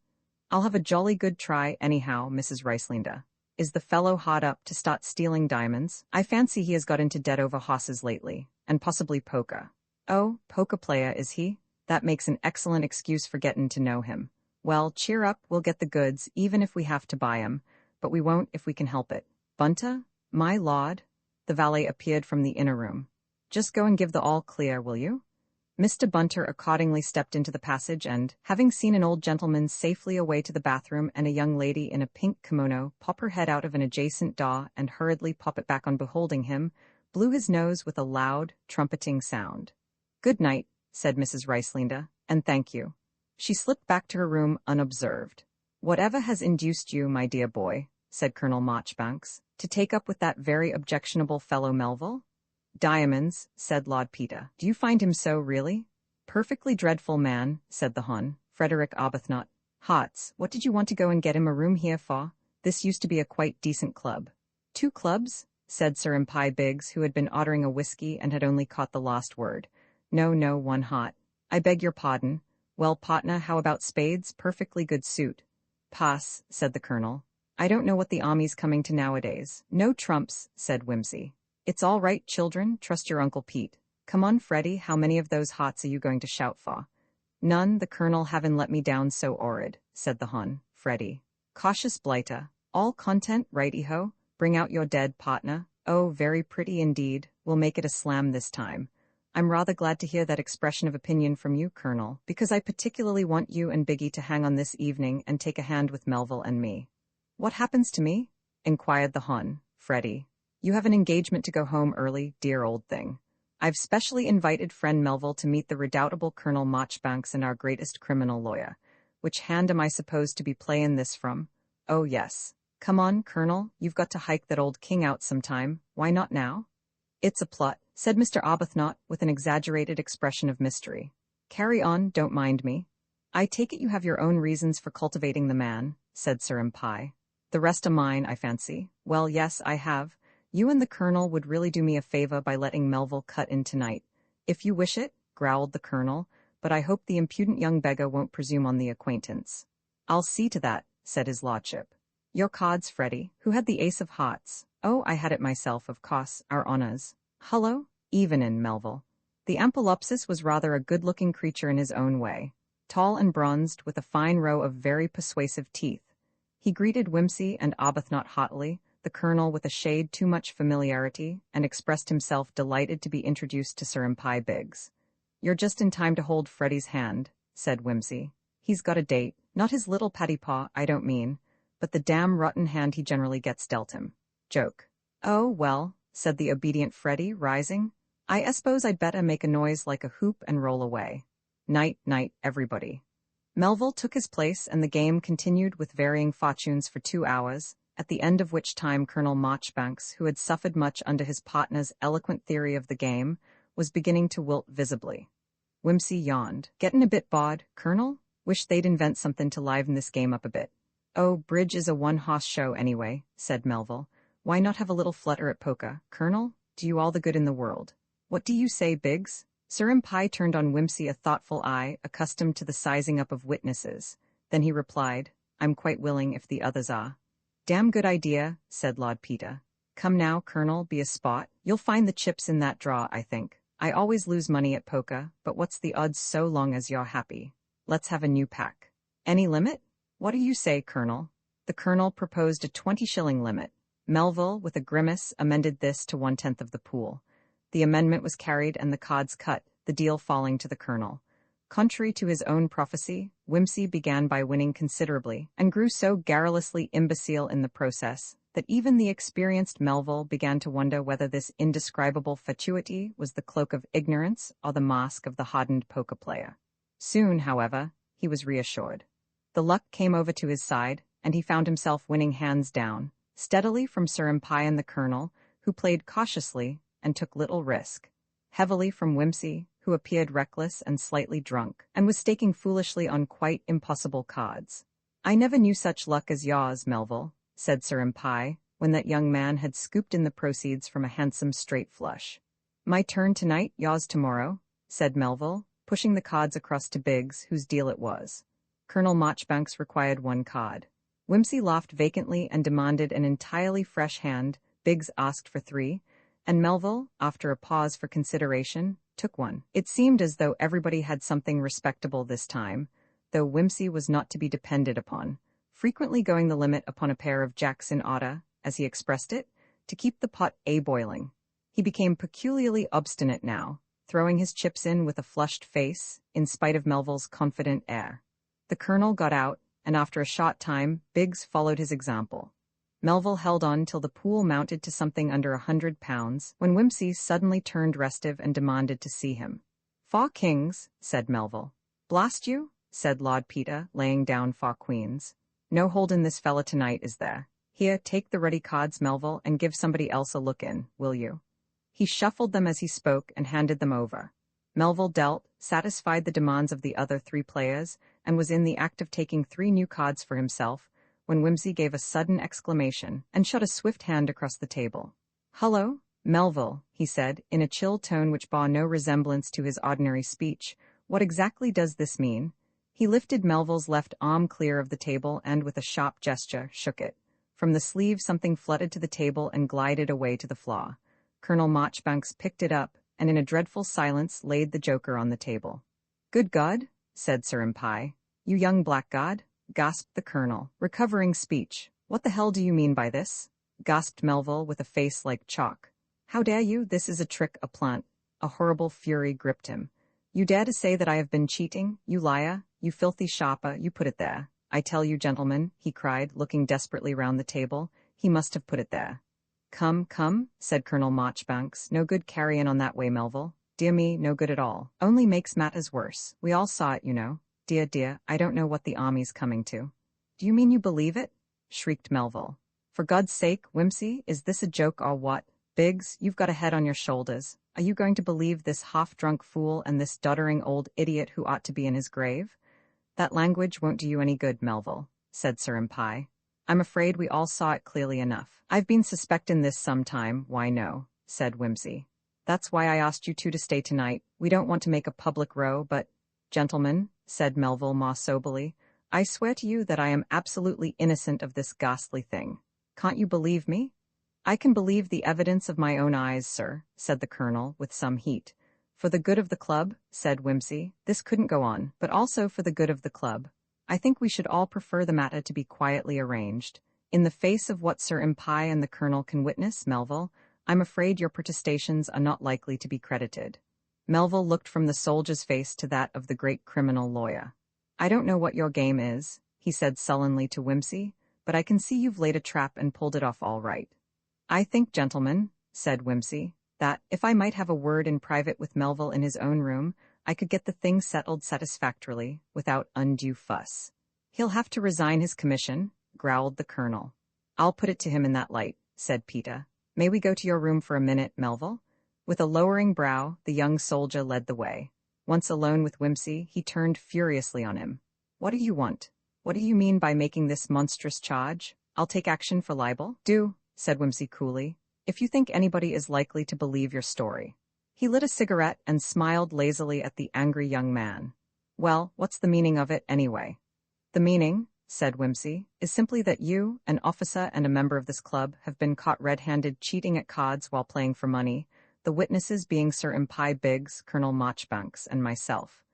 I'll have a jolly good try anyhow, Mrs. Riceliner. Is the fellow hard up to start stealing diamonds? I fancy he has got into debt over horses lately, and possibly poker. Oh, poker player, is he? That makes an excellent excuse for getting to know him. Well, cheer up, we'll get the goods, even if we have to buy 'em, but we won't if we can help it. Bunta? My lord? The valet appeared from the inner room. Just go and give the all clear, will you? Mr. Bunter accordingly stepped into the passage and, having seen an old gentleman safely away to the bathroom and a young lady in a pink kimono pop her head out of an adjacent door and hurriedly pop it back on beholding him, blew his nose with a loud, trumpeting sound. "Good night," said Mrs. Ricelinde, "and thank you." She slipped back to her room unobserved. "Whatever has induced you, my dear boy," said Colonel Marchbanks, "to take up with that very objectionable fellow Melville?" "Diamonds," said Lord Peter. "Do you find him so, really?" "Perfectly dreadful man," said the Hon, Frederick Arbuthnot. "Hearts, what did you want to go and get him a room here for? This used to be a quite decent club." "Two clubs?" said Sir Empie Biggs, who had been ordering a whiskey and had only caught the last word. "No, no, one hot. I beg your pardon. Well, partner, how about spades? Perfectly good suit." "Pass," said the Colonel. "I don't know what the army's coming to nowadays." "No trumps," said Whimsy. "It's all right, children, trust your Uncle Pete. Come on, Freddie, how many of those hots are you going to shout for?" "None, the Colonel havin' let me down so 'orrid," said the Hun, Freddie. "Cautious blighter. All content, righty-ho. Bring out your dead, partner. Oh, very pretty indeed. We'll make it a slam this time. I'm rather glad to hear that expression of opinion from you, Colonel, because I particularly want you and Biggie to hang on this evening and take a hand with Melville and me." "What happens to me?" inquired the Hun, Freddie. "You have an engagement to go home early, dear old thing. I've specially invited friend Melville to meet the redoubtable Colonel Marchbanks and our greatest criminal lawyer. Which hand am I supposed to be playin' this from? Oh, yes. Come on, Colonel, you've got to hike that old king out sometime. Why not now?" "It's a plot," said Mr. Arbuthnot with an exaggerated expression of mystery. "Carry on, don't mind me." "I take it you have your own reasons for cultivating the man," said Sir Empie. "The rest are mine, I fancy." "Well, yes, I have. You and the Colonel would really do me a favor by letting Melville cut in tonight." "If you wish it," growled the Colonel, "but I hope the impudent young beggar won't presume on the acquaintance." "I'll see to that," said his lordship. "Your cards, Freddie. Who had the ace of hearts?" "Oh, I had it myself, of course, our honours." "Hullo, evenin', Melville." The Ampelopsis was rather a good-looking creature in his own way, tall and bronzed, with a fine row of very persuasive teeth. He greeted Whimsy and Arbuthnot haughtily, the Colonel with a shade too much familiarity, and expressed himself delighted to be introduced to Sir Empie Biggs. "You're just in time to hold Freddie's hand," said Whimsy. "He's got a date, not his little patty-paw, I don't mean, but the damn rotten hand he generally gets dealt him." Joke. "Oh, well," said the obedient Freddie, rising. "I suppose I'd better make a noise like a hoop and roll away. Night, night, everybody." Melville took his place, and the game continued with varying fortunes for 2 hours, at the end of which time Colonel Marchbanks, who had suffered much under his partner's eloquent theory of the game, was beginning to wilt visibly. Whimsy yawned. "Gettin' a bit bored, Colonel? Wish they'd invent something to liven this game up a bit." "Oh, bridge is a one-hoss show anyway," said Melville. "Why not have a little flutter at poker, Colonel? Do you all the good in the world." "What do you say, Biggs?" Sir Empie turned on Whimsy a thoughtful eye, accustomed to the sizing up of witnesses. Then he replied, "I'm quite willing if the others are." "Damn good idea," said Lord Peter. "Come now, Colonel, be a spot. You'll find the chips in that draw, I think. I always lose money at poker, but what's the odds so long as you're happy? Let's have a new pack." "Any limit?" "What do you say, Colonel?" The Colonel proposed a 20-shilling limit. Melville, with a grimace, amended this to 1/10 of the pool. The amendment was carried and the cards cut, the deal falling to the Colonel. Contrary to his own prophecy, Whimsy began by winning considerably, and grew so garrulously imbecile in the process that even the experienced Melville began to wonder whether this indescribable fatuity was the cloak of ignorance or the mask of the hardened poker player. Soon, however, he was reassured. The luck came over to his side, and he found himself winning hands down, steadily from Sir Empie and the Colonel, who played cautiously and took little risk, heavily from Whimsy, who appeared reckless and slightly drunk, and was staking foolishly on quite impossible cards. "I never knew such luck as yours, Melville," said Sir Empie, when that young man had scooped in the proceeds from a handsome straight flush. "My turn tonight, yours tomorrow," said Melville, pushing the cards across to Biggs, whose deal it was. Colonel Marchbanks required 1 card. Whimsy laughed vacantly and demanded an entirely fresh hand. Biggs asked for 3, and Melville, after a pause for consideration, took 1. It seemed as though everybody had something respectable this time, though Whimsy was not to be depended upon, frequently going the limit upon a pair of jacks in order, as he expressed it, to keep the pot a-boiling. He became peculiarly obstinate now, throwing his chips in with a flushed face, in spite of Melville's confident air. The colonel got out, and after a short time, Biggs followed his example. Melville held on till the pool mounted to something under 100 pounds, when Whimsy suddenly turned restive and demanded to see him. "Four kings," said Melville. "Blast you," said Lord Peter, laying down 4 queens. "No holding this fella tonight, is there? Here, take the ruddy cards, Melville, and give somebody else a look in, will you?" He shuffled them as he spoke and handed them over. Melville dealt, satisfied the demands of the other 3 players, and was in the act of taking 3 new cards for himself, when Whimsy gave a sudden exclamation and shot a swift hand across the table. "Hullo, Melville," he said, in a chill tone which bore no resemblance to his ordinary speech. "What exactly does this mean?" He lifted Melville's left arm clear of the table and, with a sharp gesture, shook it. From the sleeve something fluttered to the table and glided away to the floor. Colonel Marchbanks picked it up, and in a dreadful silence laid the joker on the table. "Good God," said Sir Impai. "You young blackguard," gasped the colonel, recovering speech. "What the hell do you mean by this?" gasped Melville with a face like chalk. "How dare you? This is a trick, a plant." A horrible fury gripped him. "You dare to say that I have been cheating, you liar, you filthy sharper, you put it there. I tell you, gentlemen," he cried, looking desperately round the table, "he must have put it there." "Come, come," said Colonel Marchbanks, "no good carrying on that way, Melville. Dear me, no good at all. Only makes matters worse. We all saw it, you know. Dear, dear, I don't know what the army's coming to." "Do you mean you believe it?" shrieked Melville. "For God's sake, Whimsy, is this a joke or what? Biggs, you've got a head on your shoulders. Are you going to believe this half-drunk fool and this doddering old idiot who ought to be in his grave?" "That language won't do you any good, Melville," said Sir Impai. "I'm afraid we all saw it clearly enough." "I've been suspecting this some time, why no," said Whimsy. "That's why I asked you 2 to stay tonight. We don't want to make a public row, but—" "Gentlemen," said Melville more soberly, "I swear to you that I am absolutely innocent of this ghastly thing. Can't you believe me?" "I can believe the evidence of my own eyes, sir," said the colonel, with some heat. "For the good of the club," said Whimsy, "this couldn't go on, but also for the good of the club. I think we should all prefer the matter to be quietly arranged. In the face of what Sir Impai and the colonel can witness, Melville, I'm afraid your protestations are not likely to be credited." Melville looked from the soldier's face to that of the great criminal lawyer. "I don't know what your game is," he said sullenly to Whimsy, "but I can see you've laid a trap and pulled it off all right." "I think, gentlemen," said Whimsy, "that, if I might have a word in private with Melville in his own room, I could get the thing settled satisfactorily, without undue fuss." "He'll have to resign his commission," growled the colonel. "I'll put it to him in that light," said Peter. "May we go to your room for a minute, Melville?" With a lowering brow, the young soldier led the way. Once alone with Whimsy, he turned furiously on him. "What do you want? What do you mean by making this monstrous charge? I'll take action for libel." "Do," said Whimsy coolly, "if you think anybody is likely to believe your story." He lit a cigarette and smiled lazily at the angry young man. "Well, what's the meaning of it, anyway?" "The meaning," said Whimsy, "is simply that you, an officer and a member of this club, have been caught red-handed cheating at cards while playing for money, the witnesses being Sir Impai Biggs, Colonel Marchbanks, and myself.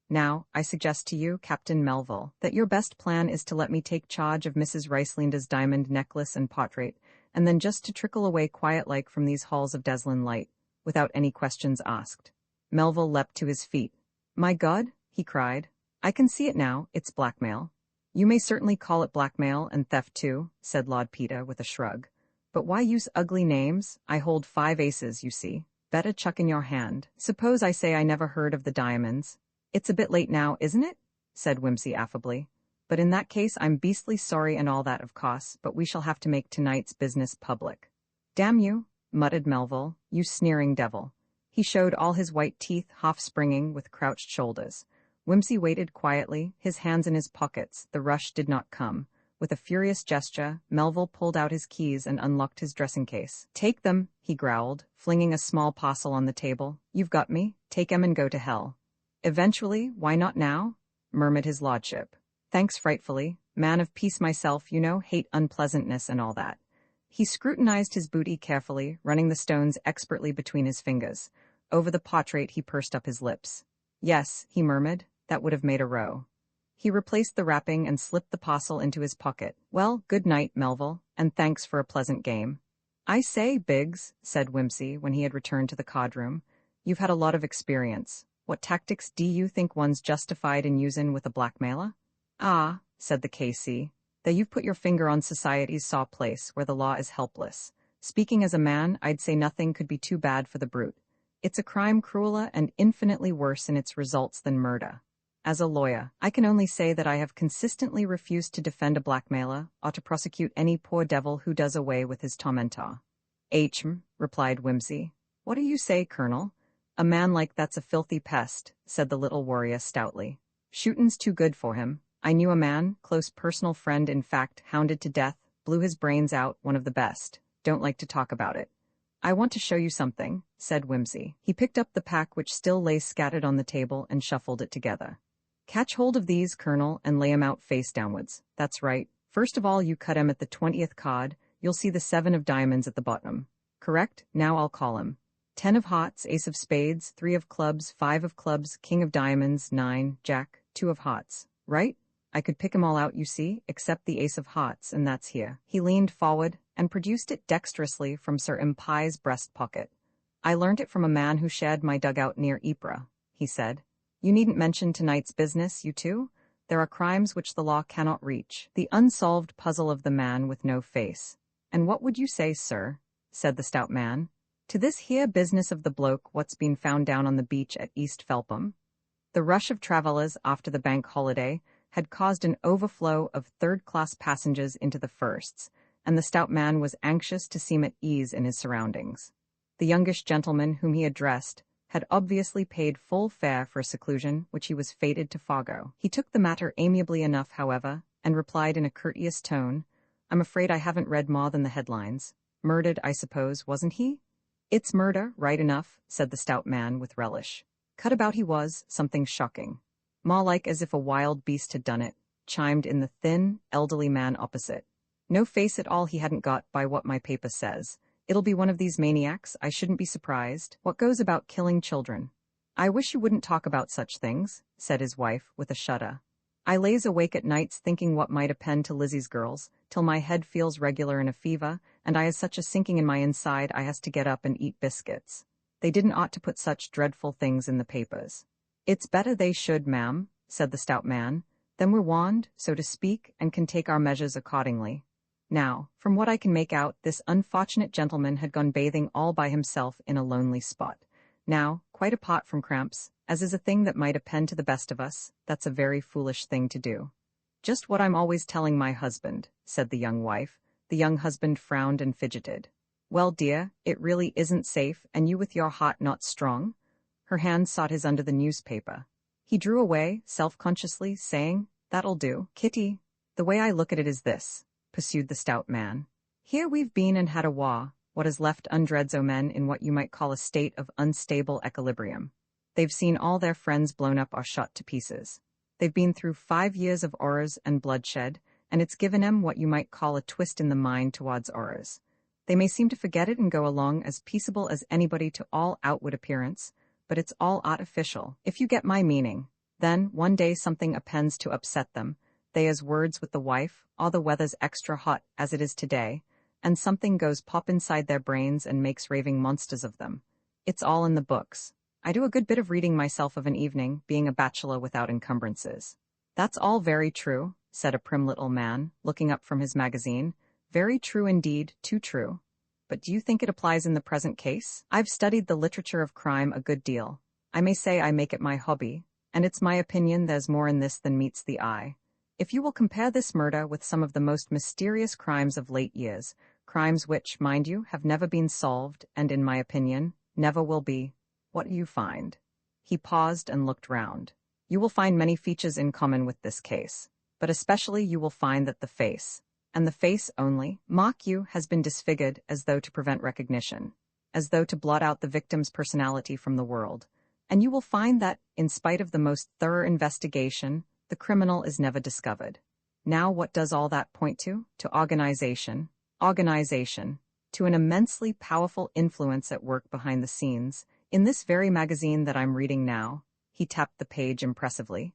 Now, I suggest to you, Captain Melville, that your best plan is to let me take charge of Mrs. Ricelinda's diamond necklace and portrait, and then just to trickle away quiet-like from these halls of Deslin Light, without any questions asked." Melville leapt to his feet. "My God," he cried. "I can see it now, it's blackmail." "You may certainly call it blackmail and theft too," said Lord Peter with a shrug. "But why use ugly names? I hold 5 aces, you see. Bet a chuck in your hand. Suppose I say I never heard of the diamonds." "It's a bit late now, isn't it?" said Whimsy affably. "But in that case I'm beastly sorry and all that, of course, but we shall have to make tonight's business public." "Damn you," muttered Melville, "you sneering devil." He showed all his white teeth, half-springing, with crouched shoulders. Whimsy waited quietly, his hands in his pockets. The rush did not come. With a furious gesture, Melville pulled out his keys and unlocked his dressing case. "Take them," he growled, flinging a small parcel on the table. "You've got me. Take 'em and go to hell." "Eventually, why not now?" murmured his lordship. "Thanks frightfully. Man of peace myself, you know, hate unpleasantness and all that." He scrutinized his booty carefully, running the stones expertly between his fingers. Over the portrait he pursed up his lips. "Yes," he murmured, "that would have made a row." He replaced the wrapping and slipped the parcel into his pocket. "Well, good night, Melville, and thanks for a pleasant game." "I say, Biggs," said Whimsy when he had returned to the card room, "you've had a lot of experience. What tactics do you think one's justified in using with a blackmailer?" "Ah," said the KC, "that you've put your finger on society's sore place where the law is helpless. Speaking as a man, I'd say nothing could be too bad for the brute. It's a crime crueler and infinitely worse in its results than murder. As a lawyer, I can only say that I have consistently refused to defend a blackmailer or to prosecute any poor devil who does away with his tormentor." Replied Whimsy. "What do you say, Colonel? A man like that's a filthy pest," said the little warrior stoutly. "Shootin's too good for him. I knew a man, close personal friend in fact, hounded to death, blew his brains out, one of the best. Don't like to talk about it." "I want to show you something," said Whimsy. He picked up the pack which still lay scattered on the table and shuffled it together. "Catch hold of these, Colonel, and lay 'em out face downwards. That's right. First of all you cut 'em at the 20th card, you'll see the 7 of diamonds at the bottom. Correct? Now I'll call 'em. 10 of hearts, ace of spades, 3 of clubs, 5 of clubs, king of diamonds, 9, jack, 2 of hearts. Right? I could pick 'em all out, you see, except the ace of hearts, and that's here." He leaned forward and produced it dexterously from Sir Impie's breast pocket. "I learnt it from a man who shared my dugout near Ypres," he said. "You needn't mention tonight's business, you two. There are crimes which the law cannot reach. The unsolved puzzle of the man with no face." "And what would you say, sir," said the stout man, "to this here business of the bloke what's been found down on the beach at East Felpham?" The rush of travellers after the bank holiday had caused an overflow of third-class passengers into the firsts, and the stout man was anxious to seem at ease in his surroundings. The youngish gentleman whom he addressed had obviously paid full fare for a seclusion which he was fated to forego. He took the matter amiably enough, however, and replied in a courteous tone, "I'm afraid I haven't read more than the headlines. Murdered, I suppose, wasn't he?" "It's murder, right enough," said the stout man with relish. "Cut about he was, something shocking. More like as if a wild beast had done it," chimed in the thin, elderly man opposite. "No face at all he hadn't got, by what my paper says. It'll be one of these maniacs, I shouldn't be surprised. What goes about killing children?" "I wish you wouldn't talk about such things," said his wife, with a shudder. "I lays awake at nights thinking what might append to Lizzie's girls, till my head feels regular in a fever, and I has such a sinking in my inside I has to get up and eat biscuits. They didn't ought to put such dreadful things in the papers." "It's better they should, ma'am," said the stout man. "Then we're warned, so to speak, and can take our measures accordingly." Now, from what I can make out, this unfortunate gentleman had gone bathing all by himself in a lonely spot. Now, quite apart from cramps, as is a thing that might append to the best of us, that's a very foolish thing to do. "Just what I'm always telling my husband," said the young wife. The young husband frowned and fidgeted. "Well, dear, it really isn't safe, and you with your heart not strong?" Her hand sought his under the newspaper. He drew away, self-consciously, saying, "That'll do, Kitty. The way I look at it is this," pursued the stout man. "Here we've been and had a war, what has left hundreds o' men in what you might call a state of unstable equilibrium. They've seen all their friends blown up or shot to pieces. They've been through 5 years of horrors and bloodshed, and it's given 'em what you might call a twist in the mind towards horrors. They may seem to forget it and go along as peaceable as anybody to all outward appearance, but it's all artificial, if you get my meaning. Then, one day something appends to upset them. They has words with the wife, all the weather's extra hot as it is today, and something goes pop inside their brains and makes raving monsters of them. It's all in the books. I do a good bit of reading myself of an evening, being a bachelor without encumbrances." "That's all very true," said a prim little man, looking up from his magazine. "Very true indeed, too true. But do you think it applies in the present case? I've studied the literature of crime a good deal. I may say I make it my hobby, and it's my opinion there's more in this than meets the eye. If you will compare this murder with some of the most mysterious crimes of late years, crimes which, mind you, have never been solved, and in my opinion, never will be, what do you find?" He paused and looked round. "You will find many features in common with this case, but especially you will find that the face, and the face only, mark you, has been disfigured as though to prevent recognition, as though to blot out the victim's personality from the world, and you will find that, in spite of the most thorough investigation, the criminal is never discovered. Now what does all that point to? To organization. Organization. To an immensely powerful influence at work behind the scenes. In this very magazine that I'm reading now," he tapped the page impressively,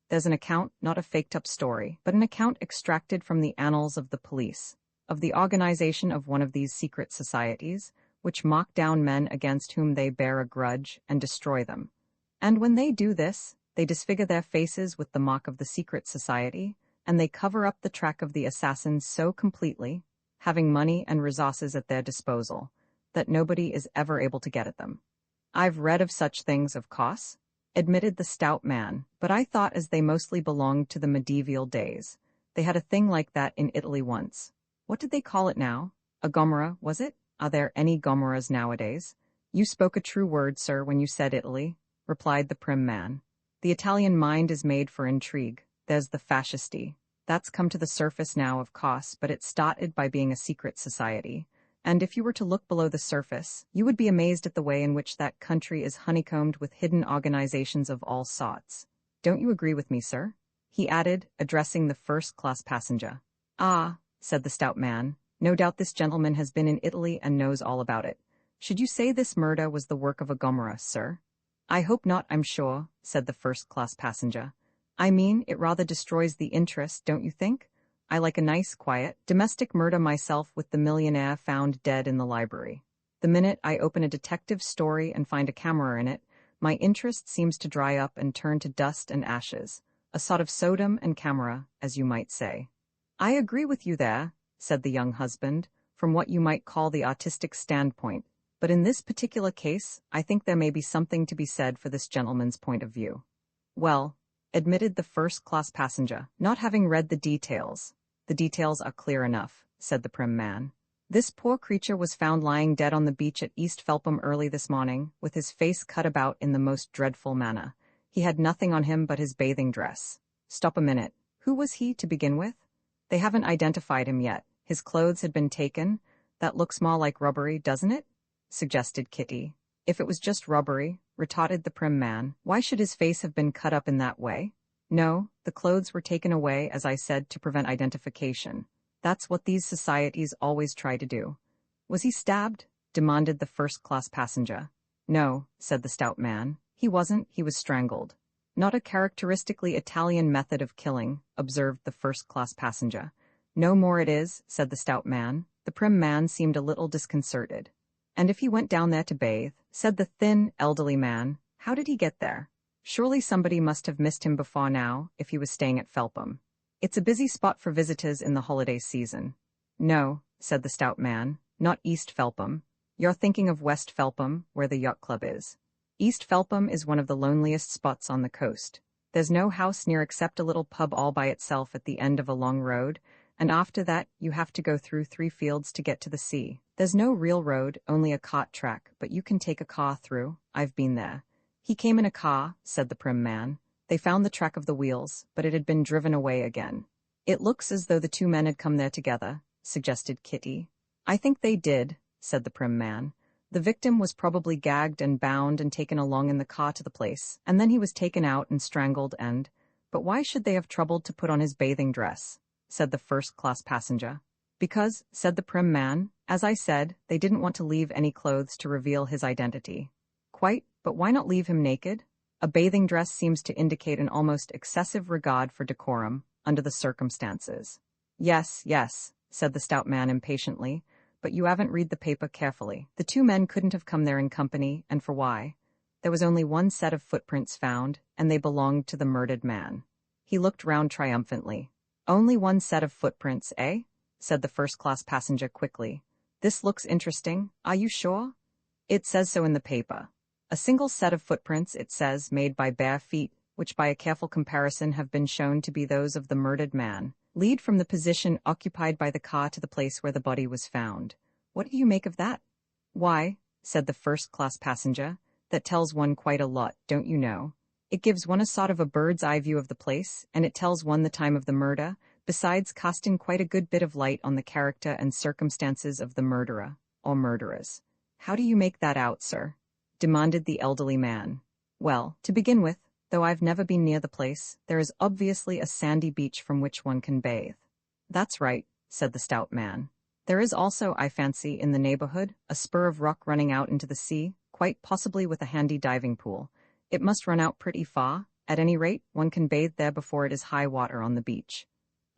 "there's an account, not a faked-up story, but an account extracted from the annals of the police. of the organization of one of these secret societies, which mock down men against whom they bear a grudge and destroy them. And when they do this, they disfigure their faces with the mock of the secret society, and they cover up the track of the assassins so completely, having money and resources at their disposal, that nobody is ever able to get at them. I've read of such things, of course, admitted the stout man, but I thought as they mostly belonged to the medieval days. They had a thing like that in Italy once. What did they call it now? A Gomorrah, was it? Are there any Gomorrahs nowadays? You spoke a true word, sir, when you said Italy, replied the prim man. The Italian mind is made for intrigue. There's the fascisti. That's come to the surface now, of course, but it started by being a secret society. And if you were to look below the surface, you would be amazed at the way in which that country is honeycombed with hidden organizations of all sorts. Don't you agree with me, sir? He added, addressing the first-class passenger. Ah, said the stout man, no doubt this gentleman has been in Italy and knows all about it. Should you say this murder was the work of a Gomorrah, sir? I hope not, I'm sure, said the first-class passenger. I mean, it rather destroys the interest, don't you think? I like a nice, quiet, domestic murder myself with the millionaire found dead in the library. The minute I open a detective story and find a camera in it, my interest seems to dry up and turn to dust and ashes, a sort of Sodom and Camera, as you might say. I agree with you there, said the young husband, from what you might call the artistic standpoint, but in this particular case, I think there may be something to be said for this gentleman's point of view. Well, admitted the first-class passenger, not having read the details. The details are clear enough, said the prim man. This poor creature was found lying dead on the beach at East Felpham early this morning, with his face cut about in the most dreadful manner. He had nothing on him but his bathing dress. Stop a minute. Who was he, to begin with? They haven't identified him yet. His clothes had been taken. That looks more like robbery, doesn't it? Suggested Kitty. If it was just robbery, retorted the prim man, why should his face have been cut up in that way? No, the clothes were taken away, as I said, to prevent identification. That's what these societies always try to do. Was he stabbed? Demanded the first-class passenger. No, said the stout man. He wasn't, he was strangled. Not a characteristically Italian method of killing, observed the first-class passenger. No more it is, said the stout man. The prim man seemed a little disconcerted. And if he went down there to bathe, said the thin, elderly man, how did he get there? Surely somebody must have missed him before now, if he was staying at Felpham. It's a busy spot for visitors in the holiday season. No, said the stout man, not East Felpham. You're thinking of West Felpham, where the yacht club is. East Felpham is one of the loneliest spots on the coast. There's no house near except a little pub all by itself at the end of a long road, and after that you have to go through 3 fields to get to the sea. There's no real road, only a cart track, but you can take a car through. I've been there. He came in a car, said the prim man. They found the track of the wheels, but it had been driven away again. It looks as though the 2 men had come there together, suggested Kitty. I think they did, said the prim man. The victim was probably gagged and bound and taken along in the car to the place, and then he was taken out and strangled and— But why should they have troubled to put on his bathing dress? Said the first-class passenger. Because, said the prim man, as I said, they didn't want to leave any clothes to reveal his identity. Quite, but why not leave him naked? A bathing dress seems to indicate an almost excessive regard for decorum, under the circumstances. Yes, yes, said the stout man impatiently, but you haven't read the paper carefully. The 2 men couldn't have come there in company, and for why? There was only 1 set of footprints found, and they belonged to the murdered man. He looked round triumphantly. Only 1 set of footprints, eh? Said the first-class passenger quickly. This looks interesting. Are you sure? It says so in the paper. A single set of footprints, it says, made by bare feet, which by a careful comparison have been shown to be those of the murdered man, lead from the position occupied by the car to the place where the body was found. What do you make of that? Why, said the first-class passenger, that tells one quite a lot, don't you know? It gives one a sort of a bird's-eye view of the place, and it tells one the time of the murder, besides casting quite a good bit of light on the character and circumstances of the murderer, or murderers. How do you make that out, sir? Demanded the elderly man. Well, to begin with, though I've never been near the place, there is obviously a sandy beach from which one can bathe. That's right, said the stout man. There is also, I fancy, in the neighborhood, a spur of rock running out into the sea, quite possibly with a handy diving pool. It must run out pretty far. At any rate, one can bathe there before it is high water on the beach.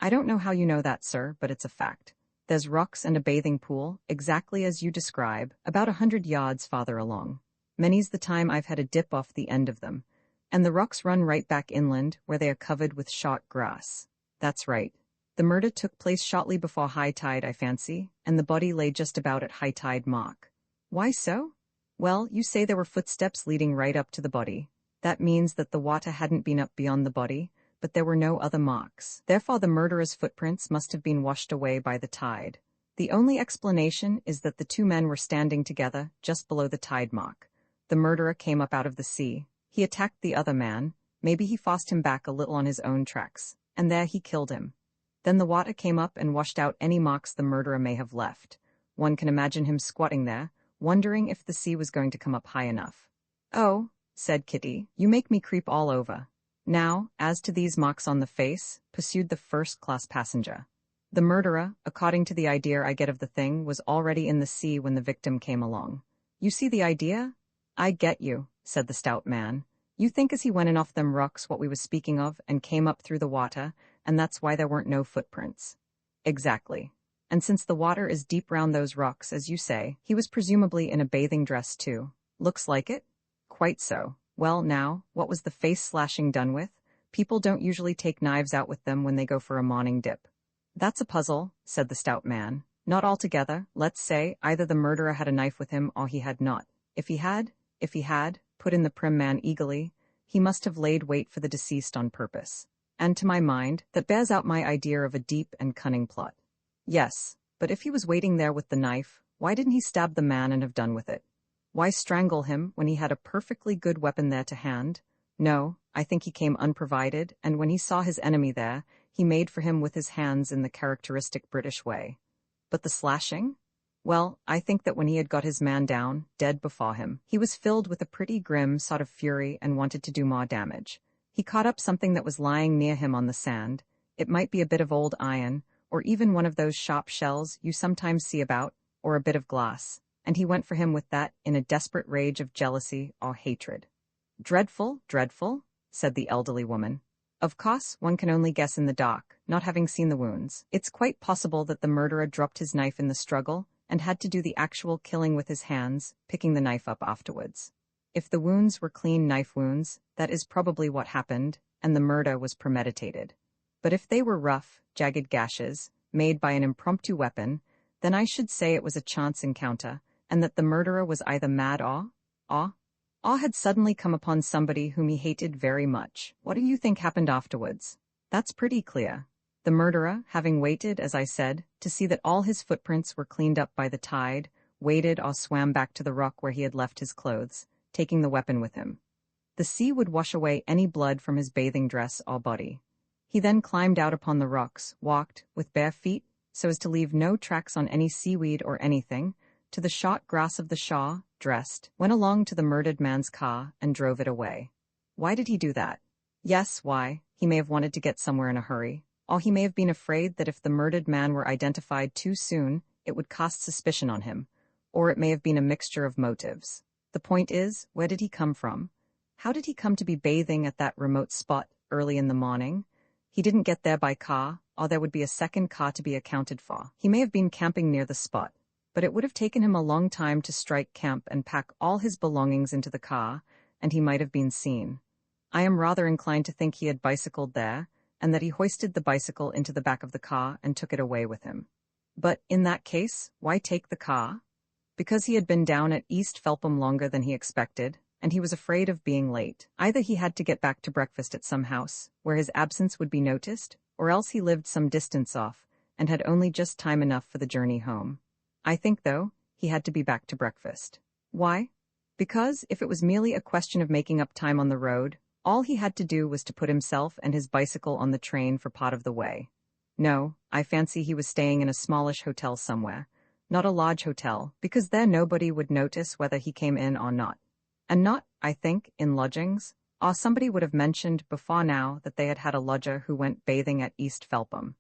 I don't know how you know that, sir, but it's a fact. There's rocks and a bathing pool, exactly as you describe, about 100 yards farther along. Many's the time I've had a dip off the end of them. And the rocks run right back inland, where they are covered with short grass. That's right. The murder took place shortly before high tide, I fancy, and the body lay just about at high tide mark. Why so? Well, you say there were footsteps leading right up to the body. That means that the water hadn't been up beyond the body, but there were no other marks. Therefore, the murderer's footprints must have been washed away by the tide. The only explanation is that the two men were standing together just below the tide mark. The murderer came up out of the sea. He attacked the other man. Maybe he forced him back a little on his own tracks, and there he killed him. Then the water came up and washed out any marks the murderer may have left. One can imagine him squatting there, wondering if the sea was going to come up high enough. "Oh," said Kitty, "you make me creep all over." "Now, as to these marks on the face," pursued the first-class passenger. "The murderer, according to the idea I get of the thing, was already in the sea when the victim came along. You see the idea?" "I get you," said the stout man. "You think as he went in off them rocks what we was speaking of and came up through the water, and that's why there weren't no footprints." "Exactly. And since the water is deep round those rocks, as you say, he was presumably in a bathing dress too. Looks like it?" "Quite so. Well, now, what was the face slashing done with? People don't usually take knives out with them when they go for a morning dip." "That's a puzzle," said the stout man. "Not altogether. Let's say, either the murderer had a knife with him or he had not. If he had, put in the prim man eagerly, he must have laid wait for the deceased on purpose. And to my mind, that bears out my idea of a deep and cunning plot." "Yes, but if he was waiting there with the knife, why didn't he stab the man and have done with it? Why strangle him when he had a perfectly good weapon there to hand? No, I think he came unprovided, and when he saw his enemy there, he made for him with his hands in the characteristic British way. But the slashing? Well, I think that when he had got his man down, dead before him, he was filled with a pretty grim sort of fury and wanted to do more damage. He caught up something that was lying near him on the sand. It might be a bit of old iron, or even one of those sharp shells you sometimes see about, or a bit of glass, and he went for him with that in a desperate rage of jealousy or hatred." "Dreadful, dreadful," said the elderly woman. "Of course, one can only guess in the dark, not having seen the wounds. It's quite possible that the murderer dropped his knife in the struggle and had to do the actual killing with his hands, picking the knife up afterwards. If the wounds were clean knife wounds, that is probably what happened, and the murder was premeditated. But if they were rough, jagged gashes, made by an impromptu weapon, then I should say it was a chance encounter, and that the murderer was either mad or had suddenly come upon somebody whom he hated very much. What do you think happened afterwards? That's pretty clear. The murderer, having waited, as I said, to see that all his footprints were cleaned up by the tide, waded or swam back to the rock where he had left his clothes, taking the weapon with him. The sea would wash away any blood from his bathing dress or body. He then climbed out upon the rocks, walked, with bare feet, so as to leave no tracks on any seaweed or anything, to the short grass of the shore, dressed, went along to the murdered man's car, and drove it away. Why did he do that? Yes, why? He may have wanted to get somewhere in a hurry, or he may have been afraid that if the murdered man were identified too soon, it would cast suspicion on him, or it may have been a mixture of motives. The point is, where did he come from? How did he come to be bathing at that remote spot early in the morning? He didn't get there by car, or there would be a second car to be accounted for. He may have been camping near the spot, but it would have taken him a long time to strike camp and pack all his belongings into the car, and he might have been seen. I am rather inclined to think he had bicycled there, and that he hoisted the bicycle into the back of the car and took it away with him. But in that case, why take the car? Because he had been down at East Felpham longer than he expected, and he was afraid of being late. Either he had to get back to breakfast at some house, where his absence would be noticed, or else he lived some distance off, and had only just time enough for the journey home. I think, though, he had to be back to breakfast. Why? Because, if it was merely a question of making up time on the road, all he had to do was to put himself and his bicycle on the train for part of the way. No, I fancy he was staying in a smallish hotel somewhere, not a large hotel, because there nobody would notice whether he came in or not. And not, I think, in lodgings, or somebody would have mentioned before now that they had had a lodger who went bathing at East Felpham.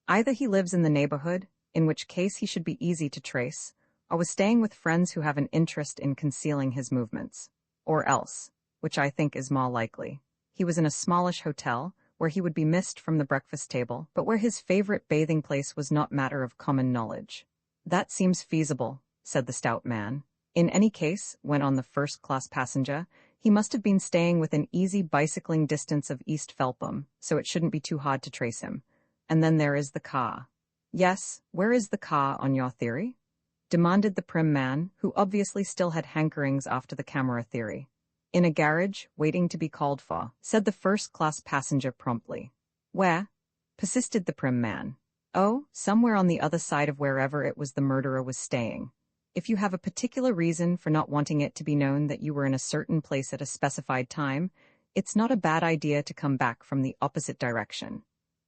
Either he lives in the neighborhood, in which case he should be easy to trace, or was staying with friends who have an interest in concealing his movements. Or else, which I think is more likely, he was in a smallish hotel, where he would be missed from the breakfast table, but where his favorite bathing place was not matter of common knowledge. That seems feasible, said the stout man. In any case, went on the first-class passenger, he must have been staying within easy bicycling distance of East Felpham, so it shouldn't be too hard to trace him. And then there is the car. Yes, where is the car on your theory? Demanded the prim man, who obviously still had hankerings after the camera theory. In a garage, waiting to be called for, said the first-class passenger promptly. Where? Persisted the prim man. Oh, somewhere on the other side of wherever it was the murderer was staying. If you have a particular reason for not wanting it to be known that you were in a certain place at a specified time, it's not a bad idea to come back from the opposite direction.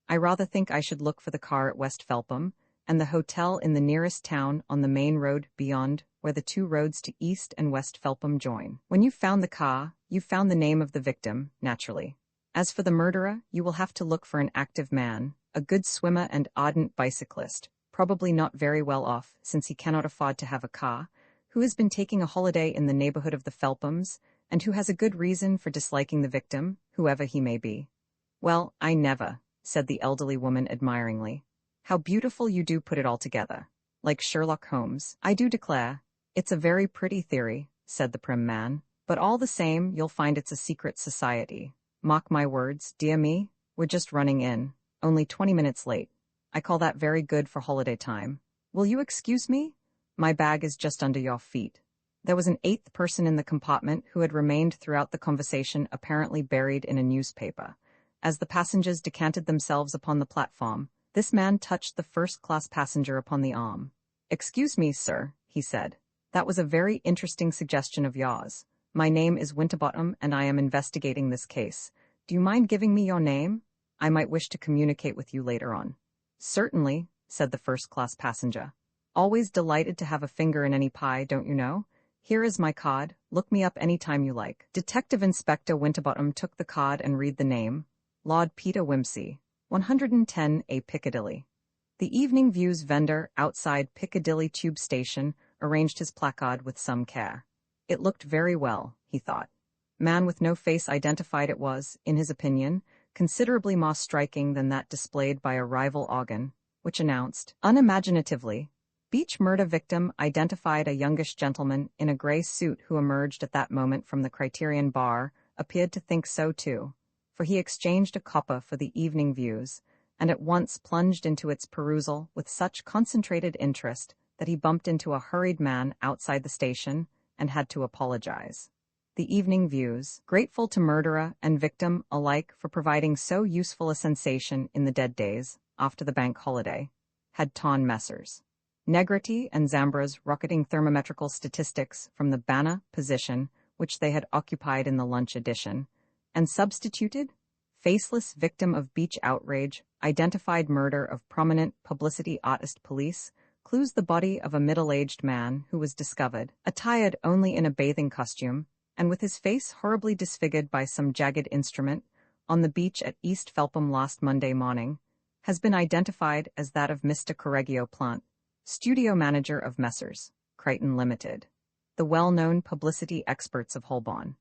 I rather think I should look for the car at West Felpham, and the hotel in the nearest town on the main road beyond, where the two roads to East and West Felpham join. When you've found the car, you've found the name of the victim, naturally. As for the murderer, you will have to look for an active man, a good swimmer and ardent bicyclist, probably not very well off since he cannot afford to have a car, who has been taking a holiday in the neighborhood of the Felphams, and who has a good reason for disliking the victim, whoever he may be. Well, I never, said the elderly woman admiringly. How beautiful you do put it all together. Like Sherlock Holmes. I do declare. It's a very pretty theory, said the prim man, but all the same you'll find it's a secret society. Mark my words, dear me, we're just running in, only 20 minutes late. I call that very good for holiday time. Will you excuse me? My bag is just under your feet. There was an eighth person in the compartment who had remained throughout the conversation, apparently buried in a newspaper. As the passengers decanted themselves upon the platform, this man touched the first-class passenger upon the arm. Excuse me, sir, he said. That was a very interesting suggestion of yours. My name is Winterbottom, and I am investigating this case. Do you mind giving me your name? I might wish to communicate with you later on. Certainly, said the first-class passenger. Always delighted to have a finger in any pie, don't you know? Here is my card. Look me up any time you like. Detective Inspector Winterbottom took the card and read the name. Lord Peter Wimsey, 110A Piccadilly. The Evening Views vendor outside Piccadilly Tube Station arranged his placard with some care. It looked very well, he thought. Man with no face identified it was, in his opinion, considerably more striking than that displayed by a rival organ, which announced, unimaginatively, Beach murder victim identified a youngish gentleman in a gray suit who emerged at that moment from the Criterion bar, appeared to think so too, for he exchanged a copper for the Evening Views, and at once plunged into its perusal with such concentrated interest that he bumped into a hurried man outside the station and had to apologize. The Evening Views, grateful to murderer and victim alike for providing so useful a sensation in the dead days, after the bank holiday, had torn Messrs. Negrete and Zambra's rocketing thermometrical statistics from the banner position which they had occupied in the lunch edition, and substituted faceless victim of beach outrage, identified murder of prominent publicity artist police, clues the body of a middle-aged man who was discovered, attired only in a bathing costume, and with his face horribly disfigured by some jagged instrument, on the beach at East Felpham last Monday morning, has been identified as that of Mr. Correggio Plant, studio manager of Messrs. Crichton Limited, the well-known publicity experts of Holborn.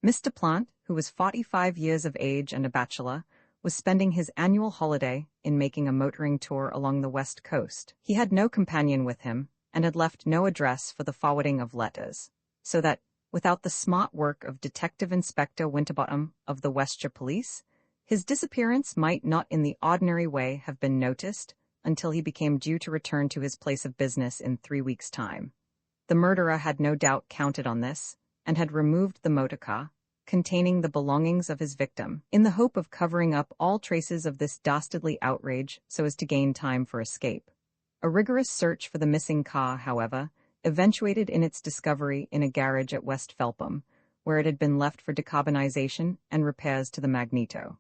Mr. Plant, who was 45 years of age and a bachelor, was spending his annual holiday in making a motoring tour along the west coast. He had no companion with him, and had left no address for the forwarding of letters, so that, without the smart work of Detective Inspector Winterbottom of the Westshire Police, his disappearance might not in the ordinary way have been noticed until he became due to return to his place of business in 3 weeks' time. The murderer had no doubt counted on this, and had removed the motor car, containing the belongings of his victim, in the hope of covering up all traces of this dastardly outrage so as to gain time for escape. A rigorous search for the missing car, however, eventuated in its discovery in a garage at West Felpham, where it had been left for decarbonization and repairs to the magneto.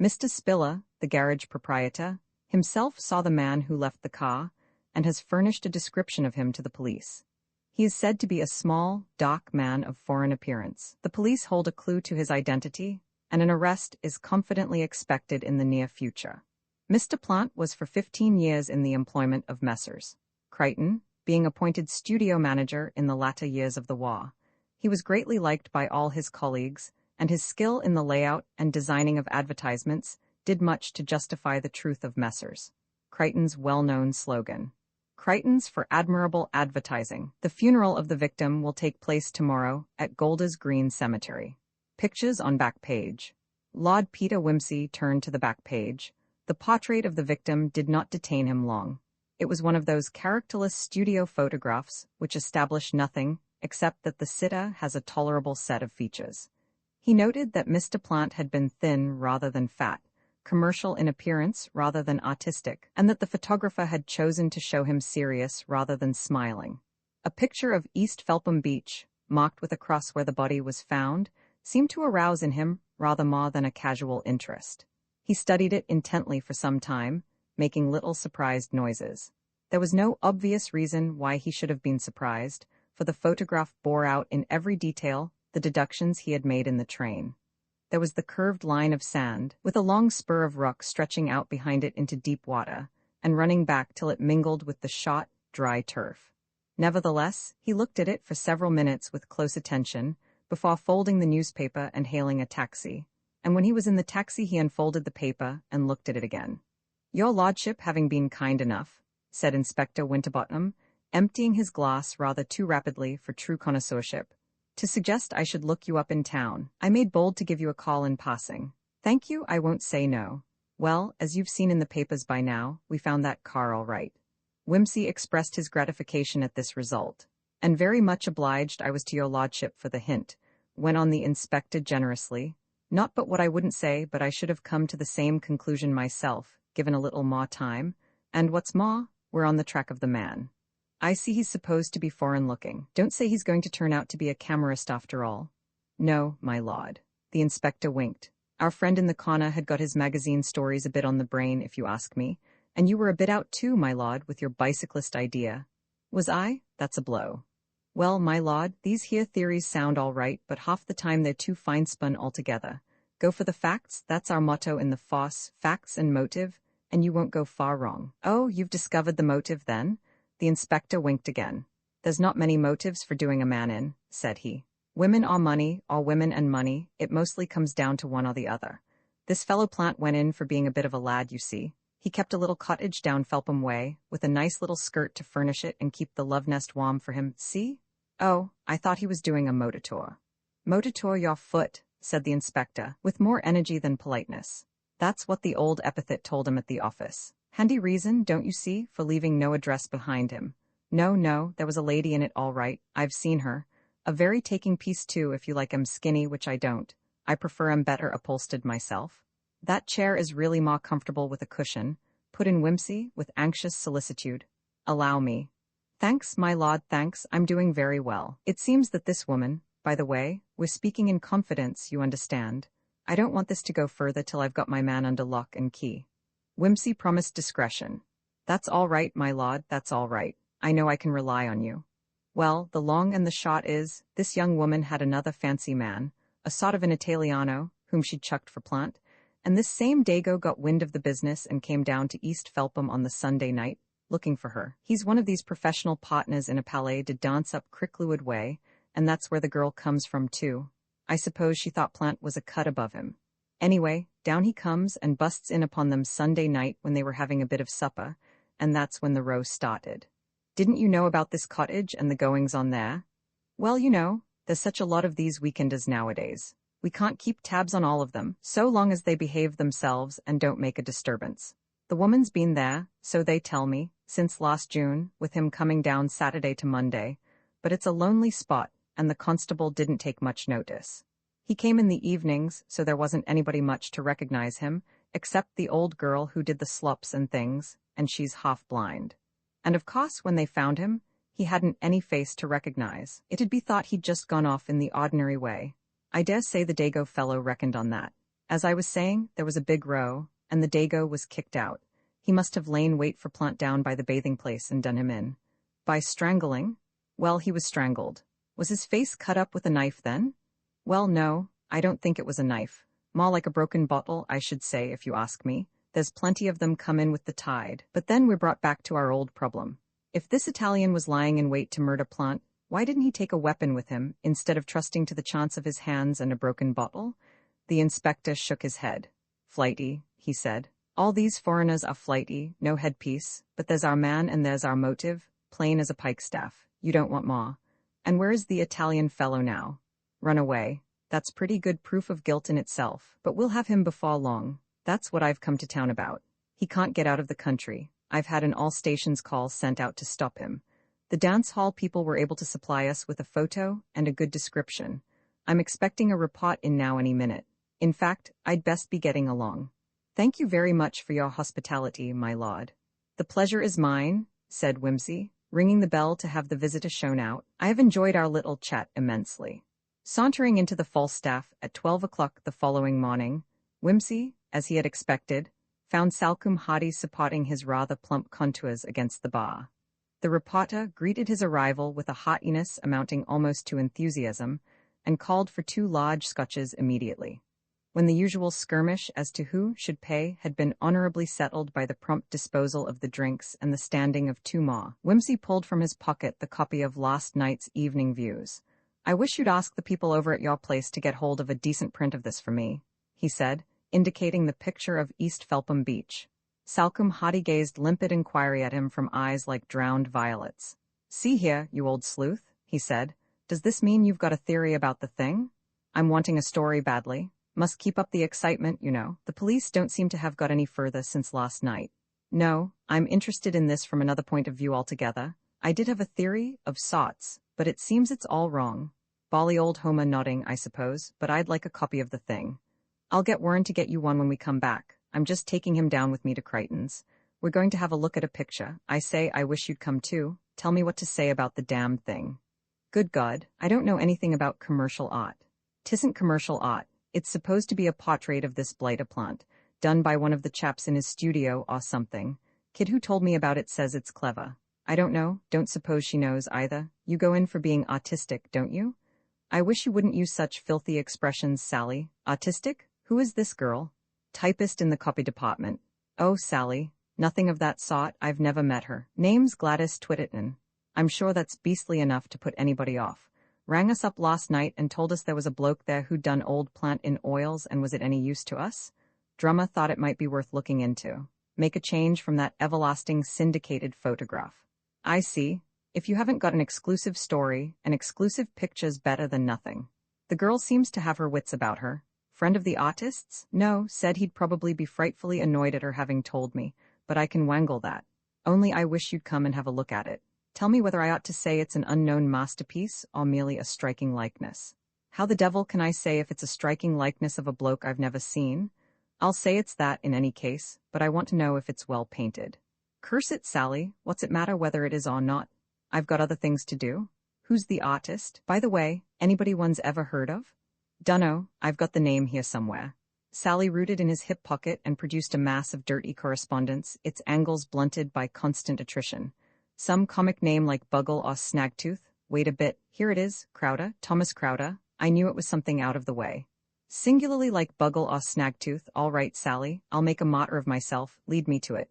Mr. Spiller, the garage proprietor, himself saw the man who left the car, and has furnished a description of him to the police. He is said to be a small, dark man of foreign appearance. The police hold a clue to his identity, and an arrest is confidently expected in the near future. Mr. Plant was for 15 years in the employment of Messrs. Crichton, being appointed studio manager in the latter years of the war. He was greatly liked by all his colleagues, and his skill in the layout and designing of advertisements did much to justify the truth of Messrs. Crichton's well-known slogan. Crichton's for admirable advertising. The funeral of the victim will take place tomorrow at Golders Green Cemetery. Pictures on back page. Lord Peter Wimsey turned to the back page. The portrait of the victim did not detain him long. It was one of those characterless studio photographs which establish nothing except that the sitter has a tolerable set of features. He noted that Mr. Plant had been thin rather than fat, commercial in appearance rather than artistic, and that the photographer had chosen to show him serious rather than smiling. A picture of East Felpham Beach, marked with a cross where the body was found, seemed to arouse in him rather more than a casual interest. He studied it intently for some time, making little surprised noises. There was no obvious reason why he should have been surprised, for the photograph bore out in every detail the deductions he had made in the train. There was the curved line of sand, with a long spur of rock stretching out behind it into deep water, and running back till it mingled with the shot, dry turf. Nevertheless, he looked at it for several minutes with close attention, before folding the newspaper and hailing a taxi, and when he was in the taxi he unfolded the paper and looked at it again. "Your lordship having been kind enough," said Inspector Winterbottom, emptying his glass rather too rapidly for true connoisseurship, "to suggest I should look you up in town. I made bold to give you a call in passing. Thank you, I won't say no. Well, as you've seen in the papers by now, we found that car all right." Wimsey expressed his gratification at this result. "And very much obliged I was to your lordship for the hint," went on the inspector generously. "Not but what I wouldn't say but I should have come to the same conclusion myself, given a little more time, and what's more, we're on the track of the man. I see he's supposed to be foreign-looking. Don't say he's going to turn out to be a camorrist after all." "No, my lord." The inspector winked. "Our friend in the corner had got his magazine stories a bit on the brain, if you ask me, and you were a bit out too, my lord, with your bicyclist idea." "Was I? That's a blow." "Well, my lord, these here theories sound all right, but half the time they're too fine-spun altogether. Go for the facts, that's our motto in the force, facts and motive, and you won't go far wrong." "Oh, you've discovered the motive, then?" The inspector winked again. "There's not many motives for doing a man in," said he. "Women or money, or women and money, it mostly comes down to one or the other. This fellow Plant went in for being a bit of a lad, you see. He kept a little cottage down Felpham Way, with a nice little skirt to furnish it and keep the love nest warm for him, see? Oh, I thought he was doing a motor tour." "Motor tour your foot," said the inspector, with more energy than politeness. "That's what the old epithet told him at the office. Handy reason, don't you see, for leaving no address behind him. No, there was a lady in it all right, I've seen her. A very taking piece too, if you like 'em skinny, which I don't. I prefer 'em better upholstered myself." "That chair is really more comfortable with a cushion," put in Wimsey, with anxious solicitude. "Allow me." "Thanks, my lord, thanks, I'm doing very well. It seems that this woman, by the way, we're speaking in confidence, you understand. I don't want this to go further till I've got my man under lock and key." Wimsey promised discretion. "That's all right, my lord, that's all right. I know I can rely on you. Well, the long and the short is, this young woman had another fancy man, a sort of an Italiano, whom she'd chucked for Plant, and this same Dago got wind of the business and came down to East Felpham on the Sunday night, looking for her. He's one of these professional partners in a palais de danse up Cricklewood Way, and that's where the girl comes from too. I suppose she thought Plant was a cut above him. Anyway, down he comes and busts in upon them Sunday night when they were having a bit of supper, and that's when the row started. Didn't you know about this cottage and the goings-on there? Well, you know, there's such a lot of these weekenders nowadays. We can't keep tabs on all of them, so long as they behave themselves and don't make a disturbance. The woman's been there, so they tell me, since last June, with him coming down Saturday to Monday, but it's a lonely spot, and the constable didn't take much notice. He came in the evenings, so there wasn't anybody much to recognize him, except the old girl who did the slops and things, and she's half blind. And of course, when they found him, he hadn't any face to recognize. It'd be thought he'd just gone off in the ordinary way. I dare say the Dago fellow reckoned on that. As I was saying, there was a big row, and the Dago was kicked out. He must have lain wait for Plant down by the bathing place and done him in. By strangling? Well, he was strangled. Was his face cut up with a knife then? Well, no, I don't think it was a knife. More like a broken bottle, I should say, if you ask me. There's plenty of them come in with the tide. But then we're brought back to our old problem. If this Italian was lying in wait to murder Plant, why didn't he take a weapon with him, instead of trusting to the chance of his hands and a broken bottle? The inspector shook his head. Flighty, he said. All these foreigners are flighty, no headpiece, but there's our man and there's our motive, plain as a pikestaff. You don't want more. And where is the Italian fellow now? Run away. That's pretty good proof of guilt in itself, but we'll have him before long. That's what I've come to town about. He can't get out of the country. I've had an all-stations call sent out to stop him. The dance hall people were able to supply us with a photo and a good description. I'm expecting a report in now any minute. In fact, I'd best be getting along. Thank you very much for your hospitality, my lord. The pleasure is mine, said Whimsy, ringing the bell to have the visitor shown out. I have enjoyed our little chat immensely. Sauntering into the Falstaff at 12 o'clock the following morning, Whimsy, as he had expected, found Salcombe Hardy supporting his rather plump contours against the bar. The reporter greeted his arrival with a heartiness amounting almost to enthusiasm, and called for 2 large scotches immediately. When the usual skirmish as to who should pay had been honorably settled by the prompt disposal of the drinks and the standing of 2 more, Whimsy pulled from his pocket the copy of last night's Evening Views. I wish you'd ask the people over at your place to get hold of a decent print of this for me, he said, indicating the picture of East Felpham Beach. Salcombe Hardy gazed limpid inquiry at him from eyes like drowned violets. See here, you old sleuth, he said. Does this mean you've got a theory about the thing? I'm wanting a story badly. Must keep up the excitement, you know. The police don't seem to have got any further since last night. No, I'm interested in this from another point of view altogether. I did have a theory, of sorts, but it seems it's all wrong. Bally old Homer nodding, I suppose, but I'd like a copy of the thing. I'll get Warren to get you one when we come back. I'm just taking him down with me to Crichton's. We're going to have a look at a picture. I say I wish you'd come too. Tell me what to say about the damn thing. Good God, I don't know anything about commercial art. 'Tisn't commercial art. It's supposed to be a portrait of this blighter plant, done by one of the chaps in his studio or something. Kid who told me about it says it's clever. I don't know, don't suppose she knows either. You go in for being artistic, don't you? I wish you wouldn't use such filthy expressions, Sally. Artistic? Who is this girl? Typist in the copy department. Oh, Sally. Nothing of that sort. I've never met her. Name's Gladys Twitterton. I'm sure that's beastly enough to put anybody off. Rang us up last night and told us there was a bloke there who'd done old plant in oils, and was it any use to us? Drummer thought it might be worth looking into. Make a change from that everlasting syndicated photograph. I see. If you haven't got an exclusive story, an exclusive picture's better than nothing. The girl seems to have her wits about her. Friend of the artist's? No, said he'd probably be frightfully annoyed at her having told me, but I can wangle that. Only I wish you'd come and have a look at it. Tell me whether I ought to say it's an unknown masterpiece or merely a striking likeness. How the devil can I say if it's a striking likeness of a bloke I've never seen? I'll say it's that in any case, but I want to know if it's well painted. Curse it, Sally, what's it matter whether it is or not? I've got other things to do. Who's the artist? By the way, anybody one's ever heard of? Dunno, I've got the name here somewhere. Sally rooted in his hip pocket and produced a mass of dirty correspondence, its angles blunted by constant attrition. Some comic name like Buggle or Snagtooth. Wait a bit, here it is, Crowder, Thomas Crowder. I knew it was something out of the way. Singularly like Buggle or Snagtooth. All right, Sally, I'll make a martyr of myself, lead me to it.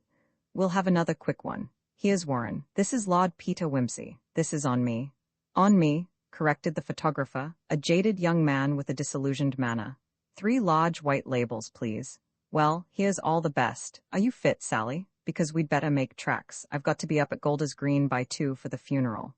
We'll have another quick one. Here's Warren. This is Lord Peter Whimsy. This is on me. On me, corrected the photographer, a jaded young man with a disillusioned manner. 3 large white labels, please. Well, here's all the best. Are you fit, Sally? Because we'd better make tracks. I've got to be up at Golders Green by 2 for the funeral.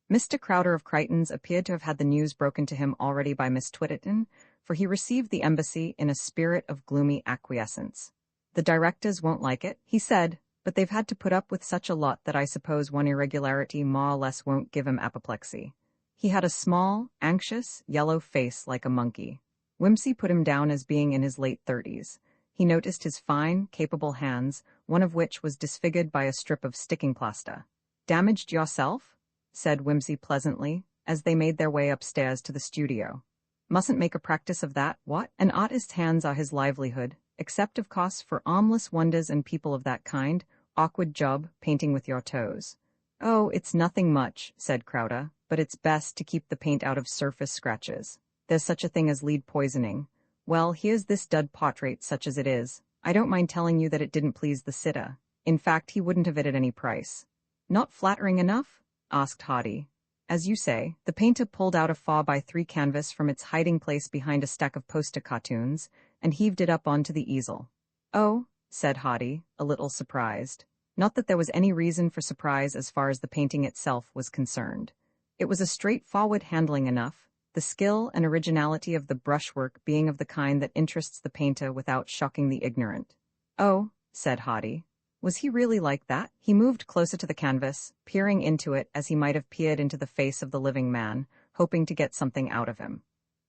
Mr. Crowder of Crichton's appeared to have had the news broken to him already by Miss Twitterton, for he received the embassy in a spirit of gloomy acquiescence. The directors won't like it, he said, but they've had to put up with such a lot that I suppose one irregularity more or less won't give him apoplexy. He had a small, anxious, yellow face like a monkey. Whimsy put him down as being in his late 30s. He noticed his fine, capable hands, one of which was disfigured by a strip of sticking plaster. Damaged yourself? Said Whimsy pleasantly, as they made their way upstairs to the studio. Mustn't make a practice of that, what? An artist's hands are his livelihood, except of course for armless wonders and people of that kind. Awkward job, painting with your toes. Oh, it's nothing much, said Crowder, but it's best to keep the paint out of surface scratches. There's such a thing as lead poisoning. Well, here's this dud portrait such as it is. I don't mind telling you that it didn't please the sitter. In fact, he wouldn't have it at any price. Not flattering enough? Asked Hardy. As you say, the painter pulled out a 4x3 canvas from its hiding place behind a stack of poster cartoons, and heaved it up onto the easel. Oh, said Hottie, a little surprised. Not that there was any reason for surprise as far as the painting itself was concerned. It was a straightforward handling enough, the skill and originality of the brushwork being of the kind that interests the painter without shocking the ignorant. Oh, said Hottie. Was he really like that? He moved closer to the canvas, peering into it as he might have peered into the face of the living man, hoping to get something out of him.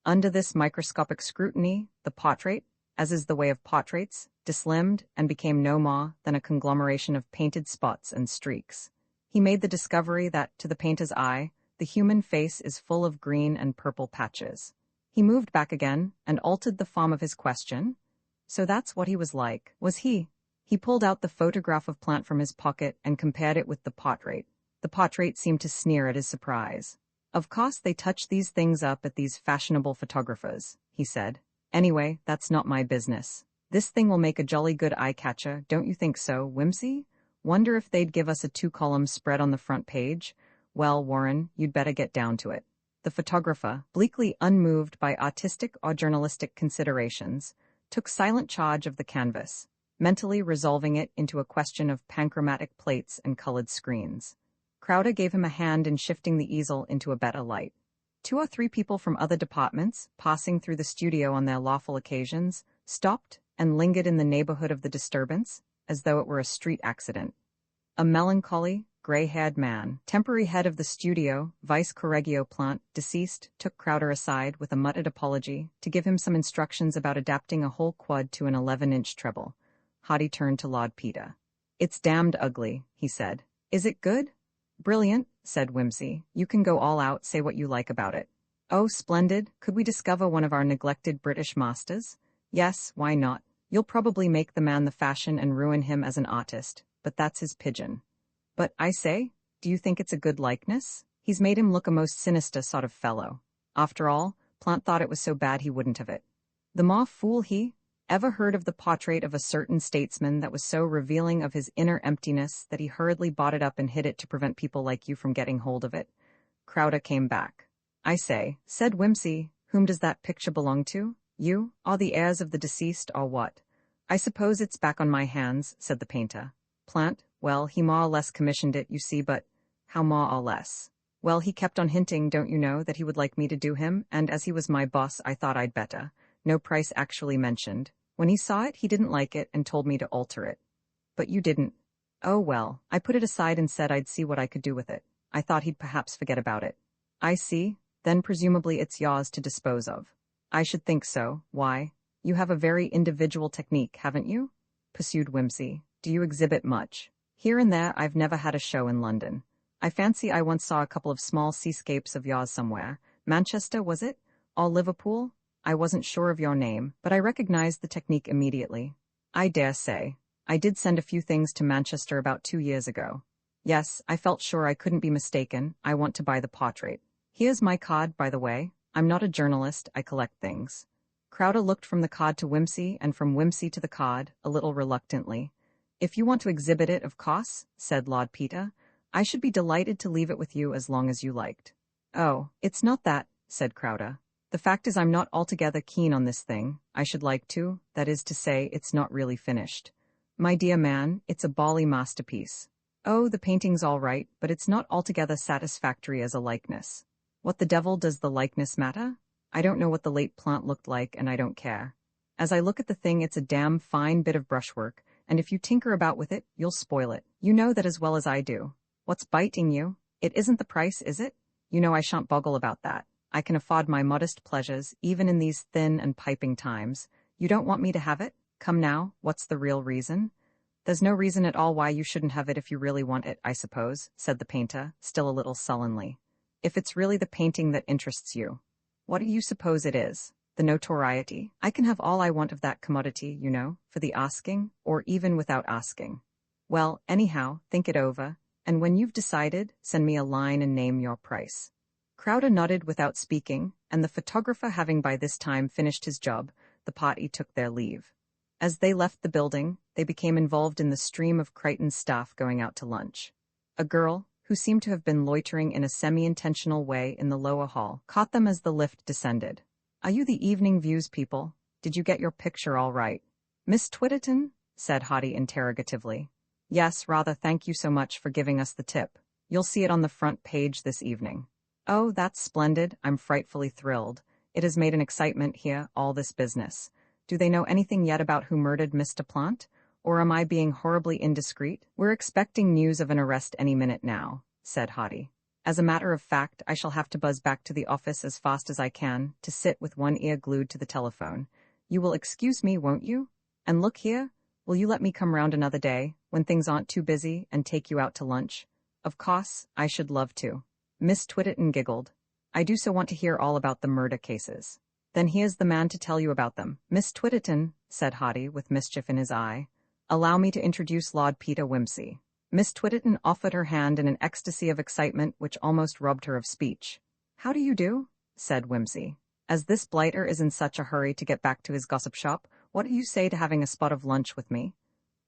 Under this microscopic scrutiny, the portrait, as is the way of portraits, dislimned and became no more than a conglomeration of painted spots and streaks. He made the discovery that, to the painter's eye, the human face is full of green and purple patches. He moved back again and altered the form of his question. So that's what he was like, was he? He pulled out the photograph of Plant from his pocket and compared it with the portrait. The portrait seemed to sneer at his surprise. Of course they touch these things up at these fashionable photographers, he said. Anyway, that's not my business. This thing will make a jolly good eye-catcher, don't you think so, Whimsy? Wonder if they'd give us a 2-column spread on the front page? Well, Warren, you'd better get down to it. The photographer, bleakly unmoved by artistic or journalistic considerations, took silent charge of the canvas, mentally resolving it into a question of panchromatic plates and colored screens. Crowder gave him a hand in shifting the easel into a better light. 2 or 3 people from other departments, passing through the studio on their lawful occasions, stopped and lingered in the neighborhood of the disturbance, as though it were a street accident. A melancholy, gray-haired man, temporary head of the studio, Vice Correggio Plant, deceased, took Crowder aside with a muttered apology to give him some instructions about adapting a whole quad to an 11-inch treble. Hottie turned to Lord Peter. It's damned ugly, he said. Is it good? Brilliant, said Whimsy. You can go all out, say what you like about it. Oh, splendid. Could we discover one of our neglected British masters? Yes, why not? You'll probably make the man the fashion and ruin him as an artist, but that's his pigeon. But, I say, do you think it's a good likeness? He's made him look a most sinister sort of fellow. After all, Plant thought it was so bad he wouldn't have it. The more fool he. Ever heard of the portrait of a certain statesman that was so revealing of his inner emptiness that he hurriedly bought it up and hid it to prevent people like you from getting hold of it? Crowder came back. I say, said Whimsy, whom does that picture belong to? You, or the heirs of the deceased, or what? I suppose it's back on my hands, said the painter. Plant, well, he more or less commissioned it, you see, but how more or less? Well, he kept on hinting, don't you know, that he would like me to do him, and as he was my boss, I thought I'd better. No price actually mentioned. When he saw it, he didn't like it and told me to alter it. But you didn't. Oh well, I put it aside and said I'd see what I could do with it. I thought he'd perhaps forget about it. I see, then presumably it's yours to dispose of. I should think so. Why? You have a very individual technique, haven't you? Pursued Whimsy. Do you exhibit much? Here and there I've never had a show in London. I fancy I once saw a couple of small seascapes of yours somewhere. Manchester, was it? Or Liverpool? I wasn't sure of your name, but I recognized the technique immediately. I dare say. I did send a few things to Manchester about 2 years ago. Yes, I felt sure I couldn't be mistaken. I want to buy the portrait. Here's my card, by the way. I'm not a journalist, I collect things. Crowder looked from the card to Whimsy and from Whimsy to the card, a little reluctantly. If you want to exhibit it, of course, said Lord Peter. I should be delighted to leave it with you as long as you liked. Oh, it's not that, said Crowder. The fact is I'm not altogether keen on this thing. I should like to, that is to say, it's not really finished. My dear man, it's a bally masterpiece. Oh, the painting's all right, but it's not altogether satisfactory as a likeness. What the devil does the likeness matter? I don't know what the late Plant looked like, and I don't care. As I look at the thing, it's a damn fine bit of brushwork, and if you tinker about with it, you'll spoil it. You know that as well as I do. What's biting you? It isn't the price, is it? You know I shan't boggle about that. I can afford my modest pleasures, even in these thin and piping times. You don't want me to have it? Come now, what's the real reason? There's no reason at all why you shouldn't have it if you really want it, I suppose, said the painter, still a little sullenly. If it's really the painting that interests you. What do you suppose it is? The notoriety? I can have all I want of that commodity, you know, for the asking, or even without asking. Well, anyhow, think it over, and when you've decided, send me a line and name your price. Crowder nodded without speaking, and the photographer having by this time finished his job, the party took their leave. As they left the building, they became involved in the stream of Crichton's staff going out to lunch. A girl, who seemed to have been loitering in a semi-intentional way in the lower hall, caught them as the lift descended. Are you the Evening Views people? Did you get your picture all right? Miss Twitterton? Said Hottie interrogatively. Yes, rather, thank you so much for giving us the tip. You'll see it on the front page this evening. Oh, that's splendid. I'm frightfully thrilled. It has made an excitement here, all this business. Do they know anything yet about who murdered Mr. Plant? Or am I being horribly indiscreet? We're expecting news of an arrest any minute now, said Hottie. As a matter of fact, I shall have to buzz back to the office as fast as I can, to sit with one ear glued to the telephone. You will excuse me, won't you? And look here, will you let me come round another day, when things aren't too busy, and take you out to lunch? Of course, I should love to. Miss Twitterton giggled. I do so want to hear all about the murder cases. Then here's the man to tell you about them. Miss Twitterton, said Hottie with mischief in his eye. Allow me to introduce Lord Peter Wimsey. Miss Twitterton offered her hand in an ecstasy of excitement which almost robbed her of speech. How do you do? Said Wimsey. As this blighter is in such a hurry to get back to his gossip shop, what do you say to having a spot of lunch with me?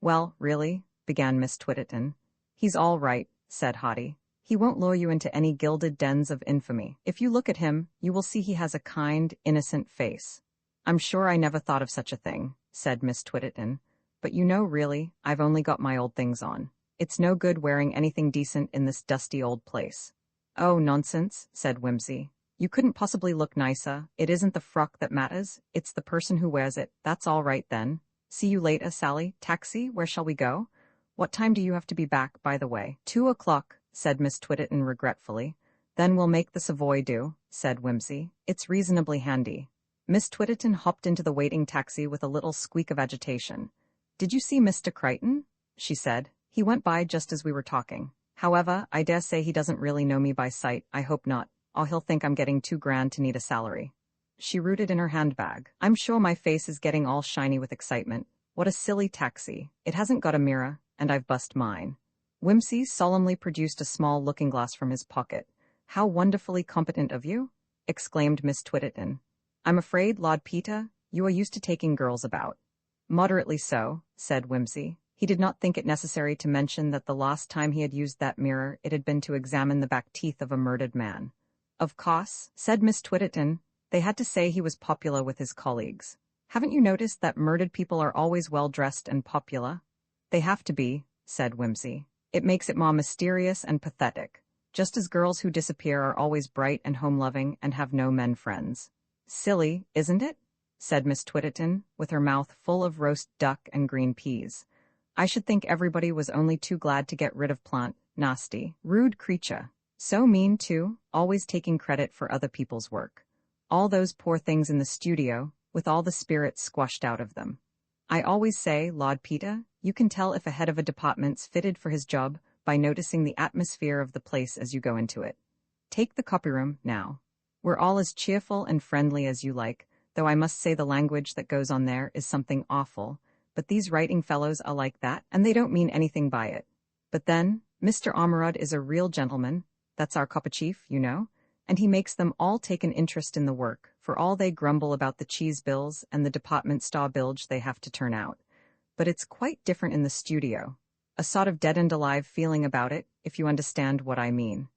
Well, really, began Miss Twitterton. He's all right, said Hottie. He won't lure you into any gilded dens of infamy. If you look at him, you will see he has a kind, innocent face. I'm sure I never thought of such a thing, said Miss Twitterton. But you know, really, I've only got my old things on. It's no good wearing anything decent in this dusty old place. Oh, nonsense, said Wimsey. You couldn't possibly look nicer. It isn't the frock that matters, it's the person who wears it. That's all right then. See you later, Sally. Taxi, where shall we go? What time do you have to be back, by the way? 2:00, said Miss Twitterton regretfully. Then we'll make the Savoy do, said Wimsey. It's reasonably handy. Miss Twitterton hopped into the waiting taxi with a little squeak of agitation. Did you see Mr. Crichton? She said. He went by just as we were talking. However, I dare say he doesn't really know me by sight. I hope not, or he'll think I'm getting too grand to need a salary. She rooted in her handbag. I'm sure my face is getting all shiny with excitement. What a silly taxi. It hasn't got a mirror, and I've bust mine. Wimsey solemnly produced a small looking-glass from his pocket. How wonderfully competent of you, exclaimed Miss Twitterton. I'm afraid, Lord Peter, you are used to taking girls about. Moderately so, said Wimsey. He did not think it necessary to mention that the last time he had used that mirror it had been to examine the back teeth of a murdered man. Of course, said Miss Twitterton, they had to say he was popular with his colleagues. Haven't you noticed that murdered people are always well-dressed and popular? They have to be, said Wimsey. It makes it more mysterious and pathetic, just as girls who disappear are always bright and home-loving and have no men friends. Silly, isn't it? Said Miss Twitterton, with her mouth full of roast duck and green peas. I should think everybody was only too glad to get rid of Plant. Nasty, rude creature. So mean, too, always taking credit for other people's work. All those poor things in the studio, with all the spirit squashed out of them. I always say, Lord Peter, you can tell if a head of a department's fitted for his job by noticing the atmosphere of the place as you go into it. Take the copyroom, now. We're all as cheerful and friendly as you like, though I must say the language that goes on there is something awful, but these writing fellows are like that, and they don't mean anything by it. But then, Mr. Ormerod is a real gentleman, that's our copper-chief, you know, and he makes them all take an interest in the work, for all they grumble about the cheese bills and the department store bilge they have to turn out. But it's quite different in the studio. A sort of dead-and-alive feeling about it, if you understand what I mean.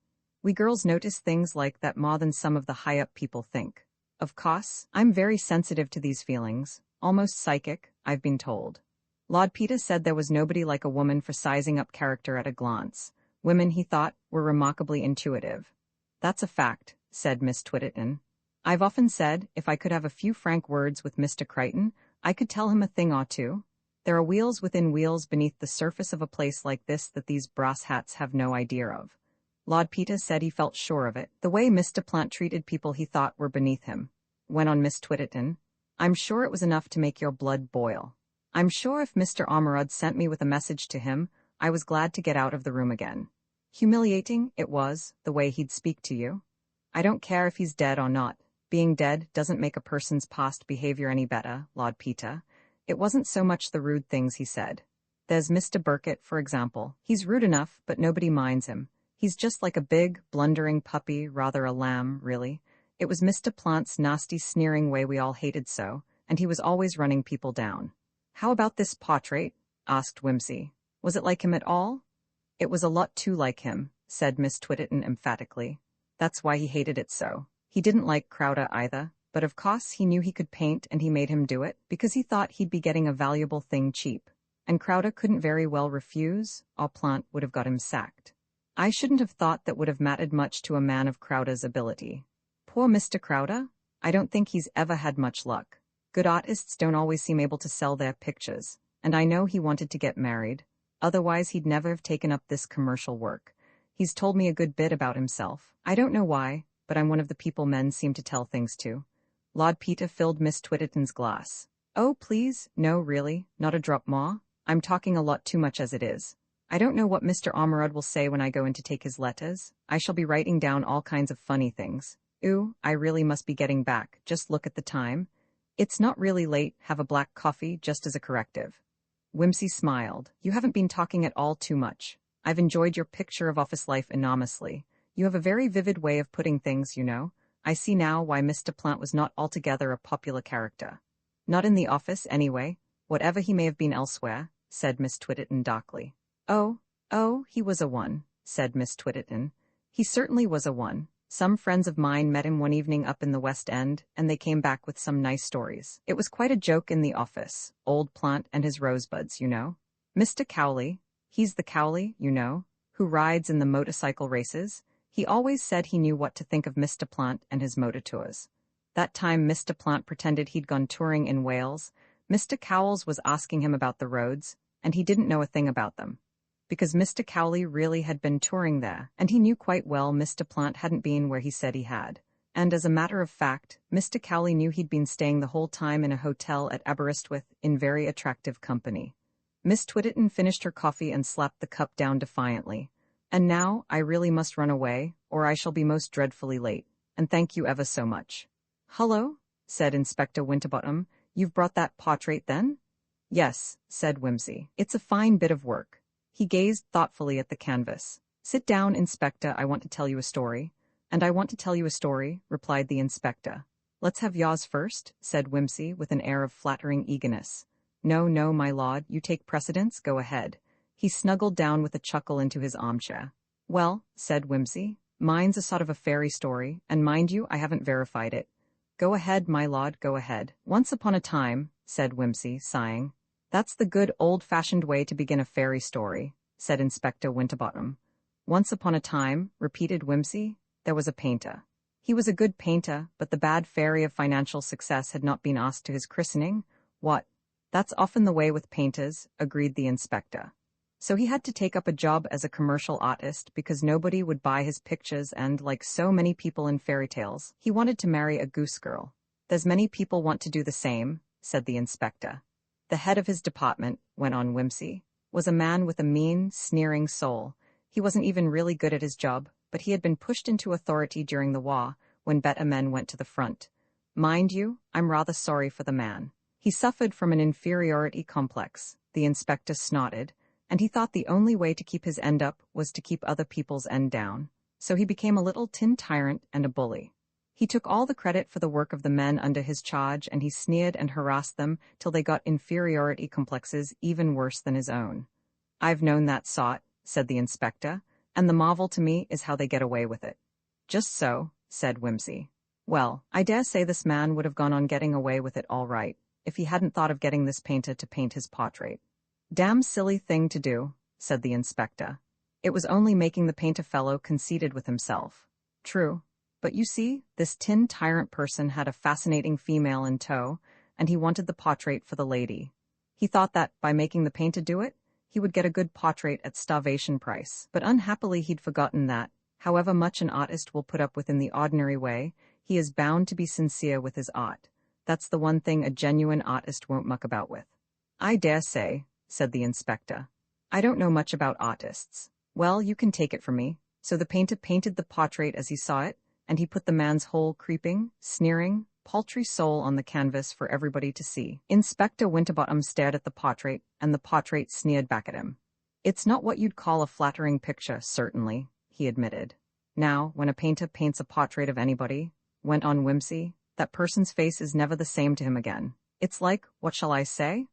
We girls notice things like that more than some of the high-up people think. Of course, I'm very sensitive to these feelings, almost psychic, I've been told. Lord Peter said there was nobody like a woman for sizing up character at a glance. Women, he thought, were remarkably intuitive. That's a fact, said Miss Twitterton. I've often said, if I could have a few frank words with Mr. Crichton, I could tell him a thing or two. There are wheels within wheels beneath the surface of a place like this that these brass hats have no idea of. Lord Peter said he felt sure of it. The way Mr. Plant treated people he thought were beneath him. Went on Miss Twitterton. I'm sure it was enough to make your blood boil. I'm sure if Mr. Ormerod sent me with a message to him, I was glad to get out of the room again. Humiliating, it was, the way he'd speak to you. I don't care if he's dead or not. Being dead doesn't make a person's past behavior any better, Lord Peter. It wasn't so much the rude things he said. There's Mr. Burkett, for example. He's rude enough, but nobody minds him. He's just like a big, blundering puppy, rather a lamb, really. It was Mr. Plant's nasty, sneering way we all hated so, and he was always running people down. How about this portrait? Asked Wimsey. Was it like him at all? It was a lot too like him, said Miss Twitterton emphatically. That's why he hated it so. He didn't like Crowder either, But of course he knew he could paint and he made him do it, because he thought he'd be getting a valuable thing cheap. And Crowder couldn't very well refuse, or Plant would have got him sacked. I shouldn't have thought that would have mattered much to a man of Crowder's ability. Poor Mr. Crowder? I don't think he's ever had much luck. Good artists don't always seem able to sell their pictures, and I know he wanted to get married. Otherwise he'd never have taken up this commercial work. He's told me a good bit about himself. I don't know why, but I'm one of the people men seem to tell things to. Lord Peter filled Miss Twitterton's glass. Oh, please, no, really, not a drop more. I'm talking a lot too much as it is. I don't know what Mr. Ormerod will say when I go in to take his letters. I shall be writing down all kinds of funny things. Ooh, I really must be getting back. Just look at the time. It's not really late. Have a black coffee, just as a corrective. Whimsy smiled. You haven't been talking at all too much. I've enjoyed your picture of office life enormously. You have a very vivid way of putting things, you know. I see now why Mr. Plant was not altogether a popular character. Not in the office, anyway, whatever he may have been elsewhere, said Miss Twitterton darkly. Oh, he was a one, said Miss Twitterton. He certainly was a one. Some friends of mine met him one evening up in the West End, and they came back with some nice stories. It was quite a joke in the office, old Plant and his rosebuds, you know. Mr. Cowley, he's the Cowley, you know, who rides in the motorcycle races. He always said he knew what to think of Mr. Plant and his motor tours. That time Mr. Plant pretended he'd gone touring in Wales, Mr. Cowles was asking him about the roads, and he didn't know a thing about them. Because Mr. Cowley really had been touring there, and he knew quite well Mr. Plant hadn't been where he said he had. And as a matter of fact, Mr. Cowley knew he'd been staying the whole time in a hotel at Aberystwyth in very attractive company. Miss Twitterton finished her coffee and slapped the cup down defiantly. And now, I really must run away, or I shall be most dreadfully late, and thank you ever so much. Hullo, said Inspector Winterbottom, you've brought that portrait then? Yes, said Whimsy. It's a fine bit of work. He gazed thoughtfully at the canvas. Sit down, Inspector, I want to tell you a story. And I want to tell you a story, replied the inspector. Let's have yours first, said Whimsy with an air of flattering eagerness. No, no, my lord, you take precedence, go ahead. He snuggled down with a chuckle into his armchair. Well, said Whimsy, mine's a sort of a fairy story, and mind you, I haven't verified it. Go ahead, my lord, go ahead. Once upon a time, said Whimsy, sighing. That's the good old-fashioned way to begin a fairy story, said Inspector Winterbottom. Once upon a time, repeated Whimsy, there was a painter. He was a good painter, but the bad fairy of financial success had not been asked to his christening. What? That's often the way with painters, agreed the inspector. So he had to take up a job as a commercial artist because nobody would buy his pictures and, like so many people in fairy tales, he wanted to marry a goose girl. There's many people want to do the same, said the inspector. The head of his department, went on Whimsy, was a man with a mean, sneering soul. He wasn't even really good at his job, but he had been pushed into authority during the war when better men went to the front. Mind you, I'm rather sorry for the man. He suffered from an inferiority complex, the inspector snorted, and he thought the only way to keep his end up was to keep other people's end down. So he became a little tin tyrant and a bully. He took all the credit for the work of the men under his charge, and he sneered and harassed them till they got inferiority complexes even worse than his own. I've known that sort, said the inspector, and the marvel to me is how they get away with it. Just so, said Whimsy. Well, I dare say this man would have gone on getting away with it all right, if he hadn't thought of getting this painter to paint his portrait. Damn silly thing to do, said the inspector. It was only making the painter fellow conceited with himself. True. But you see, this tin tyrant person had a fascinating female in tow, and he wanted the portrait for the lady. He thought that, by making the painter do it, he would get a good portrait at starvation price. But unhappily he'd forgotten that, however much an artist will put up with in the ordinary way, he is bound to be sincere with his art. That's the one thing a genuine artist won't muck about with. I dare say, said the inspector. I don't know much about artists. Well, you can take it from me. So the painter painted the portrait as he saw it, and he put the man's whole creeping, sneering, paltry soul on the canvas for everybody to see. Inspector Winterbottom stared at the portrait, and the portrait sneered back at him. It's not what you'd call a flattering picture, certainly, he admitted. Now, when a painter paints a portrait of anybody, went on Whimsy, that person's face is never the same to him again. It's like, what shall I say?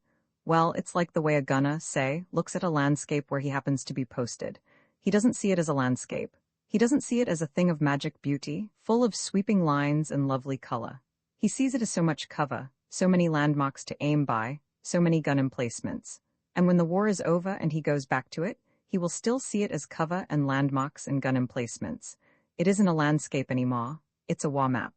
Well, it's like the way a gunner, say, looks at a landscape where he happens to be posted. He doesn't see it as a landscape. He doesn't see it as a thing of magic beauty, full of sweeping lines and lovely color. He sees it as so much cover, so many landmarks to aim by, so many gun emplacements. And when the war is over and he goes back to it, he will still see it as cover and landmarks and gun emplacements. It isn't a landscape anymore, it's a war map.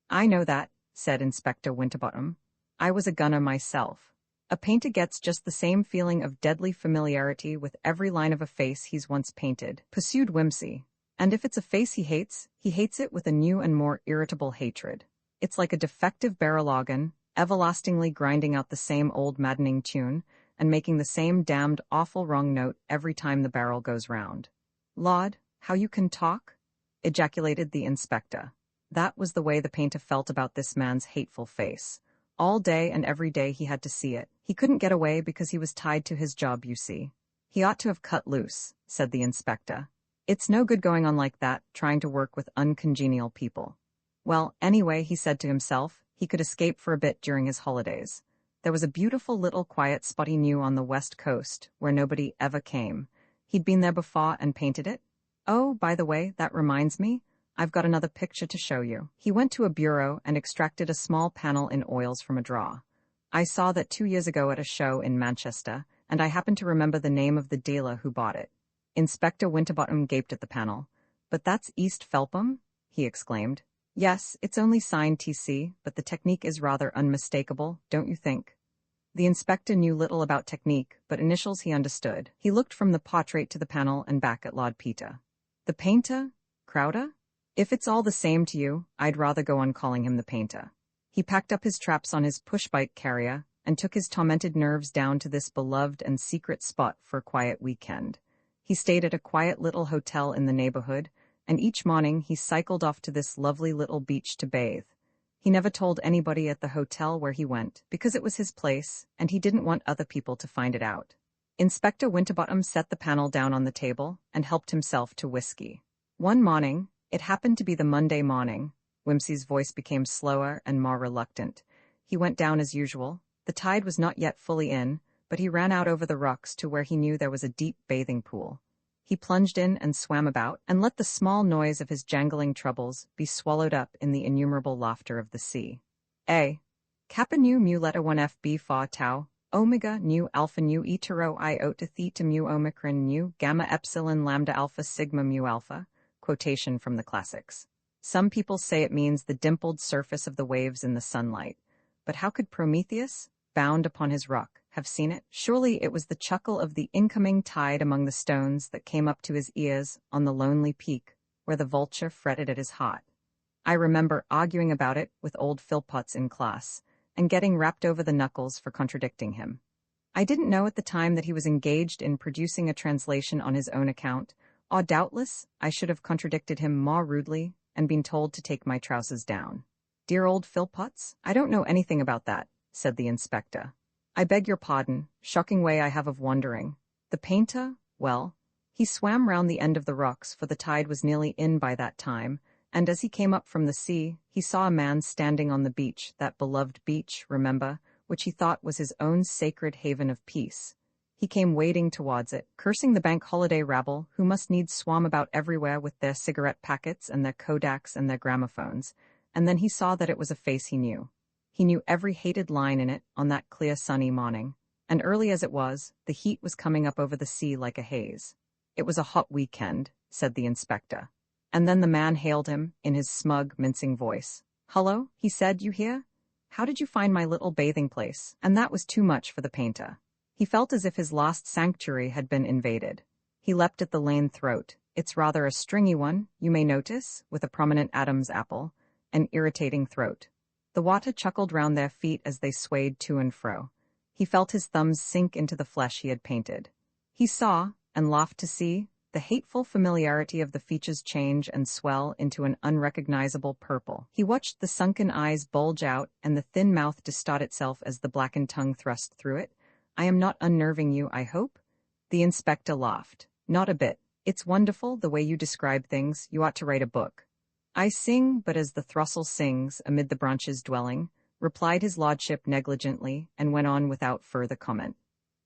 I know that, said Inspector Winterbottom. I was a gunner myself. A painter gets just the same feeling of deadly familiarity with every line of a face he's once painted, pursued Whimsy. And if it's a face he hates it with a new and more irritable hatred. It's like a defective barrel organ, everlastingly grinding out the same old maddening tune, and making the same damned awful wrong note every time the barrel goes round. Lord, how you can talk? Ejaculated the inspector. That was the way the painter felt about this man's hateful face. All day and every day he had to see it. He couldn't get away because he was tied to his job, you see. He ought to have cut loose, said the inspector. It's no good going on like that, trying to work with uncongenial people. Well, anyway, he said to himself, he could escape for a bit during his holidays. There was a beautiful little quiet spot he knew on the west coast, where nobody ever came. He'd been there before and painted it. Oh, by the way, that reminds me, I've got another picture to show you. He went to a bureau and extracted a small panel in oils from a drawer. I saw that 2 years ago at a show in Manchester, and I happen to remember the name of the dealer who bought it. Inspector Winterbottom gaped at the panel. But that's East Felpham? He exclaimed. Yes, it's only signed TC, but the technique is rather unmistakable, don't you think? The inspector knew little about technique, but initials he understood. He looked from the portrait to the panel and back at Lord Peter. The painter? Crowder? If it's all the same to you, I'd rather go on calling him the painter. He packed up his traps on his push-bike carrier and took his tormented nerves down to this beloved and secret spot for a quiet weekend. He stayed at a quiet little hotel in the neighborhood, and each morning he cycled off to this lovely little beach to bathe. He never told anybody at the hotel where he went, because it was his place, and he didn't want other people to find it out. Inspector Winterbottom set the panel down on the table and helped himself to whiskey. One morning, it happened to be the Monday morning, Whimsy's voice became slower and more reluctant. He went down as usual. The tide was not yet fully in, but he ran out over the rocks to where he knew there was a deep bathing pool. He plunged in and swam about, and let the small noise of his jangling troubles be swallowed up in the innumerable laughter of the sea. A. Kappa nu mu letter 1 FB fa tau, omega nu alpha nu etero iota theta mu omicron nu gamma epsilon lambda alpha sigma mu alpha. Quotation from the classics. Some people say it means the dimpled surface of the waves in the sunlight. But how could Prometheus, bound upon his rock, have seen it? Surely it was the chuckle of the incoming tide among the stones that came up to his ears on the lonely peak, where the vulture fretted at his heart. I remember arguing about it with old Philpotts in class, and getting rapped over the knuckles for contradicting him. I didn't know at the time that he was engaged in producing a translation on his own account, or doubtless I should have contradicted him more rudely and been told to take my trousers down. Dear old Philpotts, I don't know anything about that, said the inspector. I beg your pardon, shocking way I have of wondering. The painter, well, he swam round the end of the rocks, for the tide was nearly in by that time, and as he came up from the sea, he saw a man standing on the beach, that beloved beach, remember, which he thought was his own sacred haven of peace. He came wading towards it, cursing the bank holiday rabble, who must needs swam about everywhere with their cigarette packets and their Kodaks and their gramophones, and then he saw that it was a face he knew. He knew every hated line in it on that clear sunny morning, and early as it was, the heat was coming up over the sea like a haze. It was a hot weekend, said the inspector. And then the man hailed him, in his smug, mincing voice. Hullo, he said, you here? How did you find my little bathing place? And that was too much for the painter. He felt as if his lost sanctuary had been invaded. He leapt at the lame throat. It's rather a stringy one, you may notice, with a prominent Adam's apple, an irritating throat. The water chuckled round their feet as they swayed to and fro. He felt his thumbs sink into the flesh he had painted. He saw, and laughed to see, the hateful familiarity of the features change and swell into an unrecognizable purple. He watched the sunken eyes bulge out and the thin mouth distort itself as the blackened tongue thrust through it. I am not unnerving you, I hope? The inspector laughed. Not a bit. It's wonderful the way you describe things. You ought to write a book. I sing, but as the throstle sings amid the branches dwelling, replied his lordship negligently, and went on without further comment.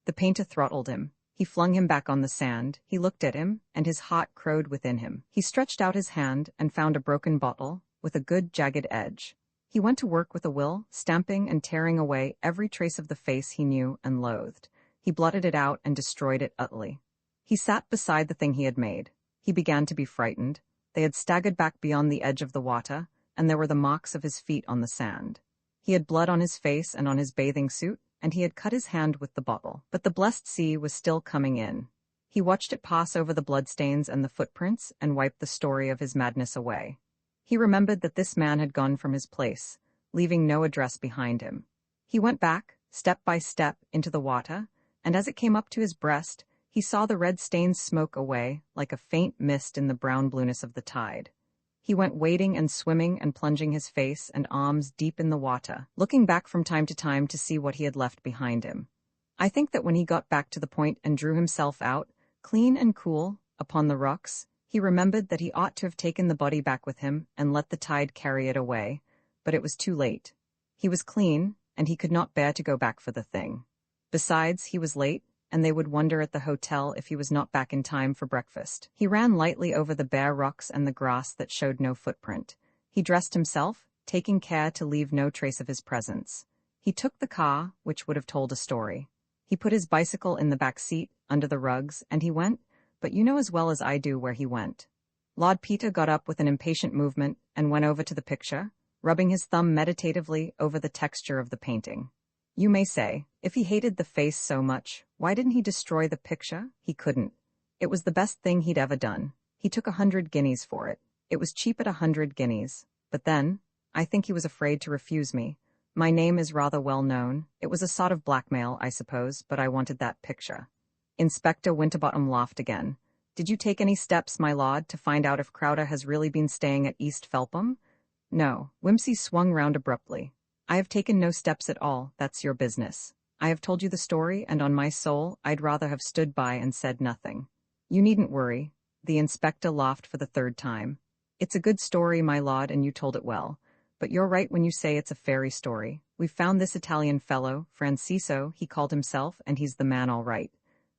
The painter throttled him. He flung him back on the sand. He looked at him, and his heart crowed within him. He stretched out his hand and found a broken bottle with a good jagged edge. He went to work with a will, stamping and tearing away every trace of the face he knew and loathed. He blotted it out and destroyed it utterly. He sat beside the thing he had made. He began to be frightened. They had staggered back beyond the edge of the water, and there were the marks of his feet on the sand. He had blood on his face and on his bathing suit, and he had cut his hand with the bottle. But the blessed sea was still coming in. He watched it pass over the bloodstains and the footprints and wiped the story of his madness away. He remembered that this man had gone from his place, leaving no address behind him. He went back, step by step, into the water, and as it came up to his breast, he saw the red stains smoke away like a faint mist in the brown blueness of the tide. He went wading and swimming and plunging his face and arms deep in the water, looking back from time to time to see what he had left behind him. I think that when he got back to the point and drew himself out, clean and cool, upon the rocks, he remembered that he ought to have taken the body back with him and let the tide carry it away, but it was too late. He was clean, and he could not bear to go back for the thing. Besides, he was late, and they would wonder at the hotel if he was not back in time for breakfast. He ran lightly over the bare rocks and the grass that showed no footprint. He dressed himself, taking care to leave no trace of his presence. He took the car, which would have told a story. He put his bicycle in the back seat, under the rugs, and he went, but you know as well as I do where he went. Lord Peter got up with an impatient movement and went over to the picture, rubbing his thumb meditatively over the texture of the painting. You may say, if he hated the face so much, why didn't he destroy the picture? He couldn't. It was the best thing he'd ever done. He took 100 guineas for it. It was cheap at 100 guineas. But then, I think he was afraid to refuse me. My name is rather well known. It was a sort of blackmail, I suppose, but I wanted that picture. Inspector Winterbottom laughed again. Did you take any steps, my lord, to find out if Crowder has really been staying at East Felpham? No. Wimsey swung round abruptly. I have taken no steps at all, that's your business. I have told you the story, and on my soul, I'd rather have stood by and said nothing. You needn't worry. The inspector laughed for the third time. It's a good story, my lord, and you told it well. But you're right when you say it's a fairy story. We've found this Italian fellow, Franciso, he called himself, and he's the man all right.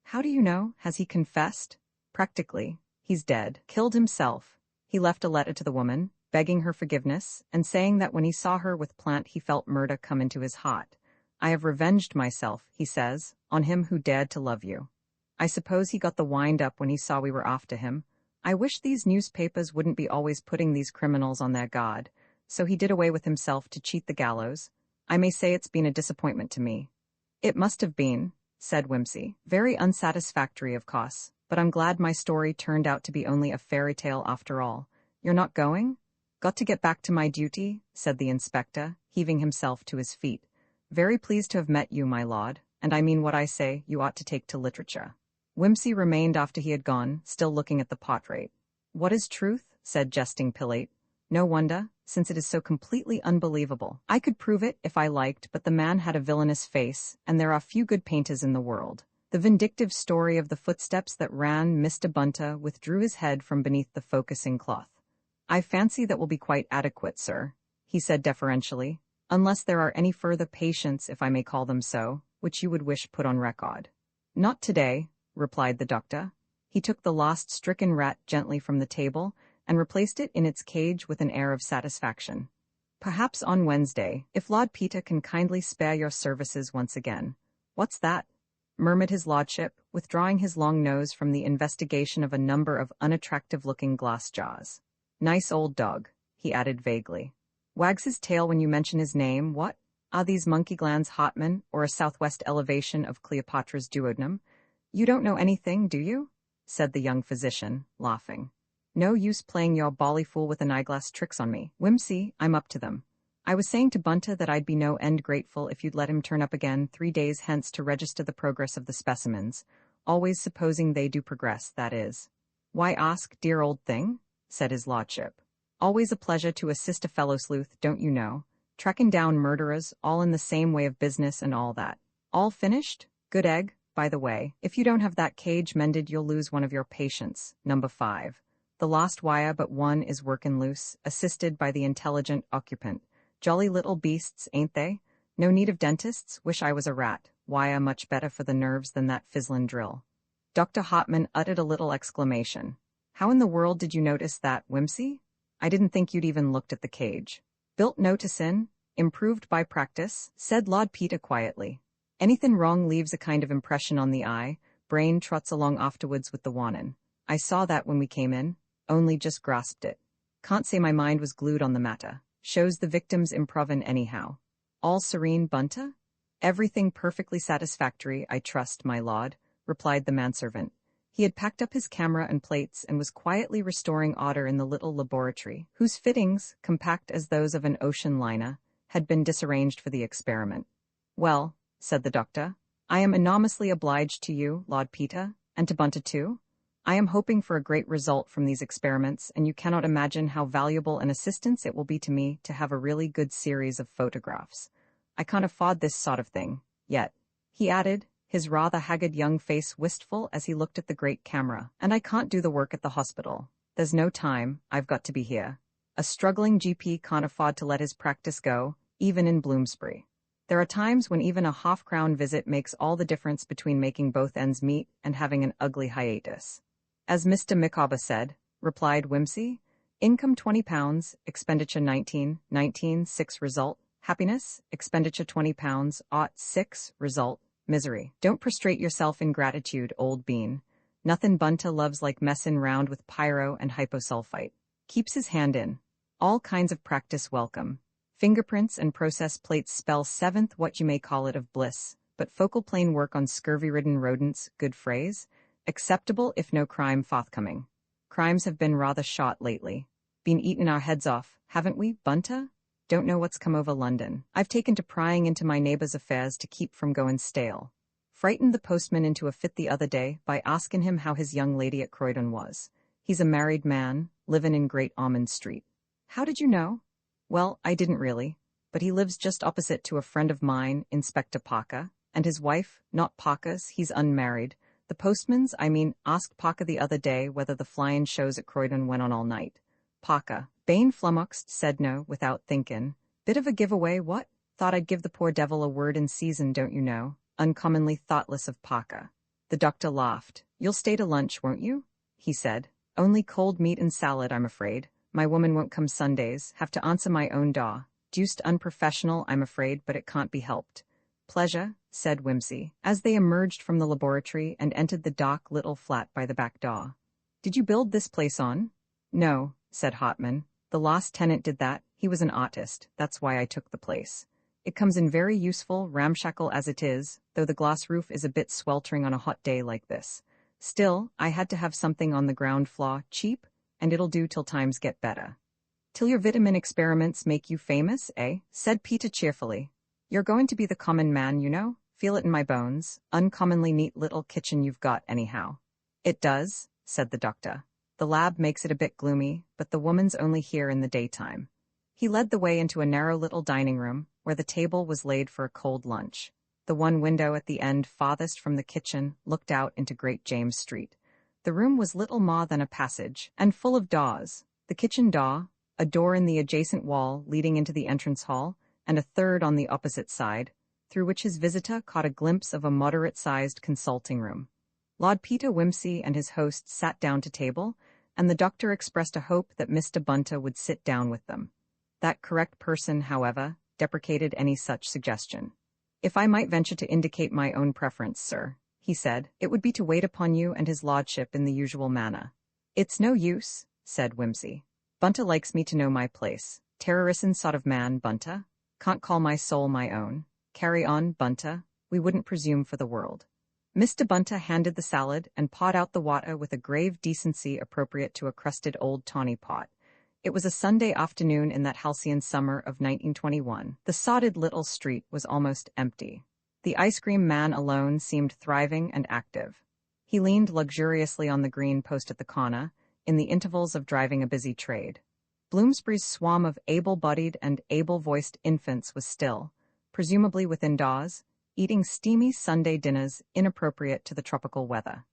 How do you know? Has he confessed? Practically. He's dead. Killed himself. He left a letter to the woman, begging her forgiveness, and saying that when he saw her with Plant he felt murder come into his heart. I have revenged myself, he says, on him who dared to love you. I suppose he got the wind up when he saw we were after him. I wish these newspapers wouldn't be always putting these criminals on their guard. So he did away with himself to cheat the gallows. I may say it's been a disappointment to me. It must have been, said Wimsey. Very unsatisfactory, of course, but I'm glad my story turned out to be only a fairy tale after all. You're not going? Got to get back to my duty, said the inspector, heaving himself to his feet. Very pleased to have met you, my lord, and I mean what I say you ought to take to literature. Wimsey remained after he had gone, still looking at the portrait. What is truth? Said jesting Pilate. No wonder, since it is so completely unbelievable. I could prove it if I liked, but the man had a villainous face, and there are few good painters in the world. The vindictive story of the footsteps that ran Mr. Bunter withdrew his head from beneath the focusing cloth. I fancy that will be quite adequate, sir, he said deferentially, unless there are any further patients, if I may call them so, which you would wish put on record. Not today, replied the doctor. He took the lost stricken rat gently from the table and replaced it in its cage with an air of satisfaction. Perhaps on Wednesday, if Lord Peter can kindly spare your services once again. What's that? Murmured his lordship, withdrawing his long nose from the investigation of a number of unattractive-looking glass jars. Nice old dog, he added vaguely. Wags his tail when you mention his name, what? Are these monkey glands Hartman, or a southwest elevation of Cleopatra's duodenum? You don't know anything, do you? Said the young physician, laughing. No use playing your bally fool with an eyeglass tricks on me. Wimsey, I'm up to them. I was saying to Bunter that I'd be no end grateful if you'd let him turn up again 3 days hence to register the progress of the specimens, always supposing they do progress, that is. Why ask, dear old thing? Said his lordship. Always a pleasure to assist a fellow sleuth, don't you know? Tracking down murderers, all in the same way of business and all that. All finished? Good egg, by the way. If you don't have that cage mended, you'll lose one of your patients, number 5. The lost wire but one is workin' loose, assisted by the intelligent occupant. Jolly little beasts, ain't they? No need of dentists, wish I was a rat. Wire much better for the nerves than that fizzlin' drill. Dr. Hartman uttered a little exclamation. How in the world did you notice that, Wimsey? I didn't think you'd even looked at the cage. Built no to sin, improved by practice, said Lord Peter quietly. Anything wrong leaves a kind of impression on the eye, brain trots along afterwards with the wannin. I saw that when we came in, only just grasped it. Can't say my mind was glued on the matter. Shows the victim's improvin anyhow. All serene, Bunta? Everything perfectly satisfactory, I trust, my lord, replied the manservant. He had packed up his camera and plates and was quietly restoring order in the little laboratory, whose fittings, compact as those of an ocean liner, had been disarranged for the experiment. Well, said the doctor, I am enormously obliged to you, Lord Peter, and to Bunta too. I am hoping for a great result from these experiments, and you cannot imagine how valuable an assistance it will be to me to have a really good series of photographs. I can't afford this sort of thing, yet, he added, his rather haggard young face wistful as he looked at the great camera, and I can't do the work at the hospital. There's no time, I've got to be here. A struggling GP can't afford to let his practice go, even in Bloomsbury. There are times when even a half-crown visit makes all the difference between making both ends meet and having an ugly hiatus. As Mr. Micawber said, replied Whimsy, income £20, expenditure 19, 6 result, happiness, expenditure £20, 6 result, misery. Don't prostrate yourself in gratitude, old bean. Nothin' Bunta loves like messin' round with pyro and hyposulfite. Keeps his hand in. All kinds of practice welcome. Fingerprints and process plates spell seventh what you may call it of bliss, but focal plane work on scurvy-ridden rodents, good phrase, acceptable if no crime forthcoming. Crimes have been rather short lately. Been eating our heads off, haven't we, Bunta? Don't know what's come over London. I've taken to prying into my neighbour's affairs to keep from going stale. Frightened the postman into a fit the other day by asking him how his young lady at Croydon was. He's a married man, livin' in Great Ormond Street. How did you know? Well, I didn't really, but he lives just opposite to a friend of mine, Inspector Parker, and his wife, not Parker's, he's unmarried. The postman's, asked Parker the other day whether the flyin' shows at Croydon went on all night. Parker, Bane flummoxed, said no, without thinkin'. Bit of a giveaway, what? Thought I'd give the poor devil a word in season, don't you know? Uncommonly thoughtless of Parker. The doctor laughed. You'll stay to lunch, won't you? He said. Only cold meat and salad, I'm afraid. My woman won't come Sundays, have to answer my own door. Deuced unprofessional, I'm afraid, but it can't be helped. Pleasure, said Whimsy, as they emerged from the laboratory and entered the dark little flat by the back door. Did you build this place on? No, said Hartman. The last tenant did that. He was an artist. That's why I took the place. It comes in very useful, ramshackle as it is, though the glass roof is a bit sweltering on a hot day like this. Still, I had to have something on the ground floor, cheap, and it'll do till times get better. Till your vitamin experiments make you famous, eh? Said Peter cheerfully. You're going to be the common man, you know. Feel it in my bones. Uncommonly neat little kitchen you've got, anyhow. It does, said the doctor. The lab makes it a bit gloomy, but the woman's only here in the daytime. He led the way into a narrow little dining room, where the table was laid for a cold lunch. The one window at the end farthest from the kitchen looked out into Great James Street. The room was little more than a passage, and full of doors. The kitchen door, a door in the adjacent wall leading into the entrance hall, and a third on the opposite side, through which his visitor caught a glimpse of a moderate-sized consulting room. Lord Peter Whimsy and his host sat down to table, and the doctor expressed a hope that Mr. Bunta would sit down with them. That correct person, however, deprecated any such suggestion. If I might venture to indicate my own preference, sir, he said, it would be to wait upon you and his lordship in the usual manner. It's no use, said Whimsy. Bunta likes me to know my place. Terroristin' sort of man, Bunta. Can't call my soul my own. Carry on, Bunta. We wouldn't presume for the world. Mr. Bunta handed the salad and poured out the water with a grave decency appropriate to a crusted old tawny pot. It was a Sunday afternoon in that halcyon summer of 1921. The sodded little street was almost empty. The ice cream man alone seemed thriving and active. He leaned luxuriously on the green post at the corner, in the intervals of driving a busy trade. Bloomsbury's swarm of able-bodied and able-voiced infants was still, presumably within doors, eating steamy Sunday dinners inappropriate to the tropical weather.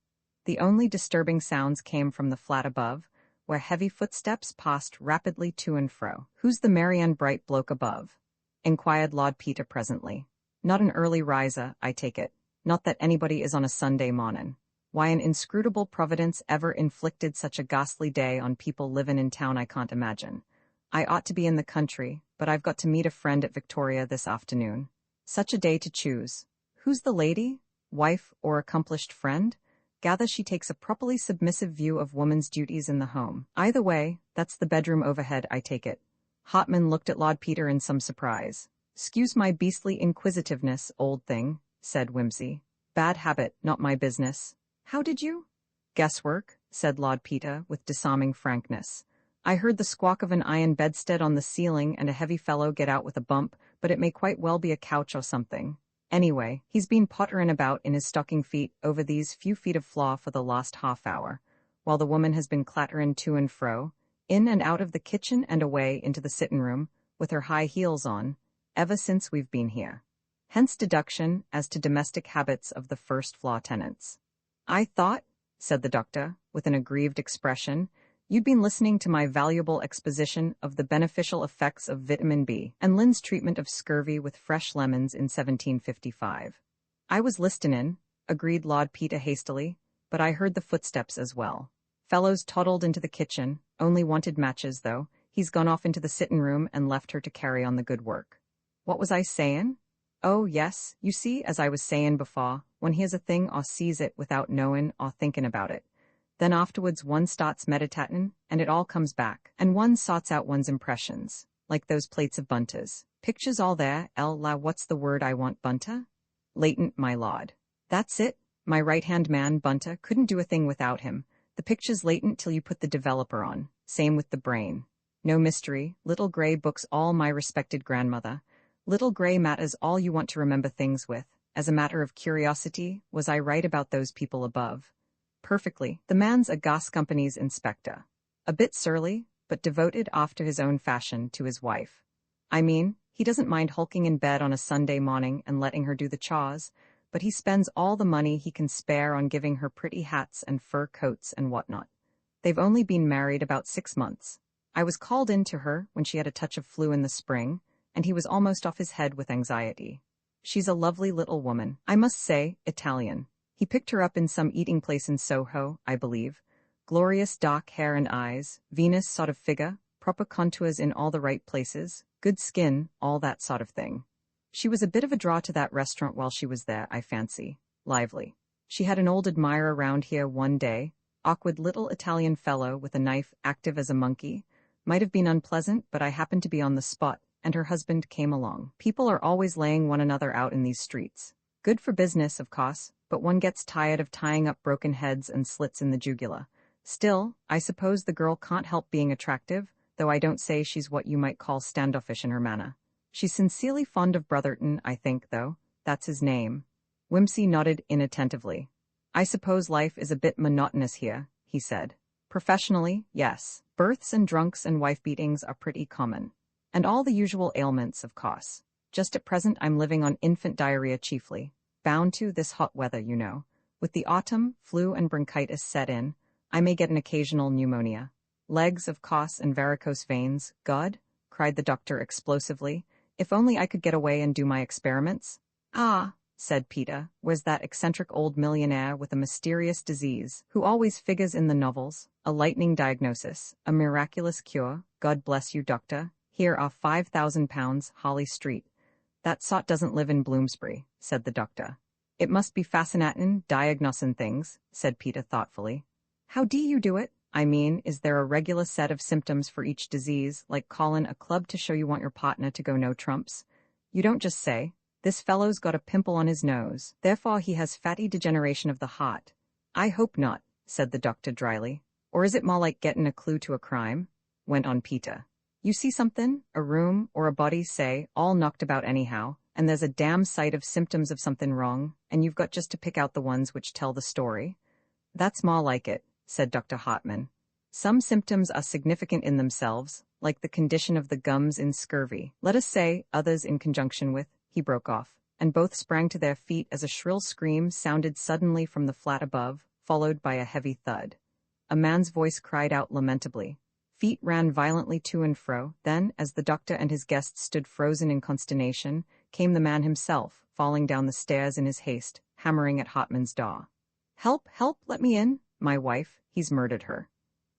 The only disturbing sounds came from the flat above, where heavy footsteps passed rapidly to and fro. Who's the merry and bright bloke above? Inquired Lord Peter presently. Not an early riser, I take it. Not that anybody is on a Sunday mornin'. Why an inscrutable providence ever inflicted such a ghastly day on people livin' in town I can't imagine. I ought to be in the country, but I've got to meet a friend at Victoria this afternoon. Such a day to choose. Who's the lady? Wife or accomplished friend? Gather she takes a properly submissive view of woman's duties in the home. Either way, that's the bedroom overhead, I take it. Hartman looked at Lord Peter in some surprise. "'Excuse my beastly inquisitiveness, old thing," said Whimsy. "Bad habit, not my business." "How did you?" "Guesswork," said Lord Peter with disarming frankness. "I heard the squawk of an iron bedstead on the ceiling and a heavy fellow get out with a bump, but it may quite well be a couch or something. Anyway, he's been potterin' about in his stocking feet over these few feet of floor for the last half-hour, while the woman has been clatterin' to and fro, in and out of the kitchen and away into the sittin'-room, with her high heels on, ever since we've been here. Hence deduction as to domestic habits of the first-floor tenants." "I thought," said the doctor, with an aggrieved expression, "you'd been listening to my valuable exposition of the beneficial effects of vitamin B and Lynn's treatment of scurvy with fresh lemons in 1755. "I was listenin'," agreed Lord Peter hastily, "but I heard the footsteps as well. Fellow's toddled into the kitchen, only wanted matches, though. He's gone off into the sittin'-room and left her to carry on the good work." "What was I sayin'?" "Oh, yes, you see, as I was sayin' before, one hears a thing or sees it without knowin' or thinkin' about it. Then afterwards one starts meditatin', and it all comes back, and one sorts out one's impressions, like those plates of bunters. Pictures all there, what's the word I want, bunter? Latent, my lord. That's it. My right-hand man, Bunter, couldn't do a thing without him. The picture's latent till you put the developer on. Same with the brain. No mystery, little gray books all my respected grandmother. Little gray matters all you want to remember things with. As a matter of curiosity, was I right about those people above? Perfectly. The man's a gas company's inspector. A bit surly, but devoted after his own fashion to his wife. I mean, he doesn't mind hulking in bed on a Sunday morning and letting her do the chores, but he spends all the money he can spare on giving her pretty hats and fur coats and whatnot. They've only been married about 6 months. I was called in to her when she had a touch of flu in the spring, and he was almost off his head with anxiety. She's a lovely little woman, I must say, Italian. He picked her up in some eating place in Soho, I believe. Glorious dark hair and eyes, Venus sort of figure, proper contours in all the right places, good skin, all that sort of thing. She was a bit of a draw to that restaurant while she was there, I fancy. Lively. She had an old admirer round here one day, awkward little Italian fellow with a knife, active as a monkey. Might have been unpleasant, but I happened to be on the spot, and her husband came along. People are always laying one another out in these streets. Good for business, of course, but one gets tired of tying up broken heads and slits in the jugular. Still, I suppose the girl can't help being attractive, though I don't say she's what you might call standoffish in her manner. She's sincerely fond of Brotherton, I think, though. That's his name. Whimsy nodded inattentively. I suppose life is a bit monotonous here, he said. Professionally, yes. Births and drunks and wife-beatings are pretty common. And all the usual ailments, of course. Just at present I'm living on infant diarrhea chiefly. Bound to this hot weather, you know. With the autumn, flu and bronchitis set in, I may get an occasional pneumonia. Legs, of course, and varicose veins. God, cried the doctor explosively. If only I could get away and do my experiments. Ah, said Peter, was that eccentric old millionaire with a mysterious disease, who always figures in the novels, a lightning diagnosis, a miraculous cure. God bless you, doctor. Here are £5,000, Holly Street. That sot doesn't live in Bloomsbury, said the doctor. It must be fascinatin', diagnosin' things, said Peter thoughtfully. How do you do it? I mean, is there a regular set of symptoms for each disease, like callin' a club to show you want your partner to go no trumps? You don't just say, this fellow's got a pimple on his nose, therefore he has fatty degeneration of the heart. I hope not, said the doctor dryly. Or is it more like gettin' a clue to a crime? Went on Peter. You see something, a room or a body, say, all knocked about anyhow, and there's a damn sight of symptoms of something wrong, and you've got just to pick out the ones which tell the story. That's more like it, said Dr. Hartman. Some symptoms are significant in themselves, like the condition of the gums in scurvy. Let us say, others in conjunction with, he broke off, and both sprang to their feet as a shrill scream sounded suddenly from the flat above, followed by a heavy thud. A man's voice cried out lamentably. Feet ran violently to and fro, then, as the doctor and his guests stood frozen in consternation, came the man himself, falling down the stairs in his haste, hammering at Hartman's door. Help, help, let me in, my wife, he's murdered her.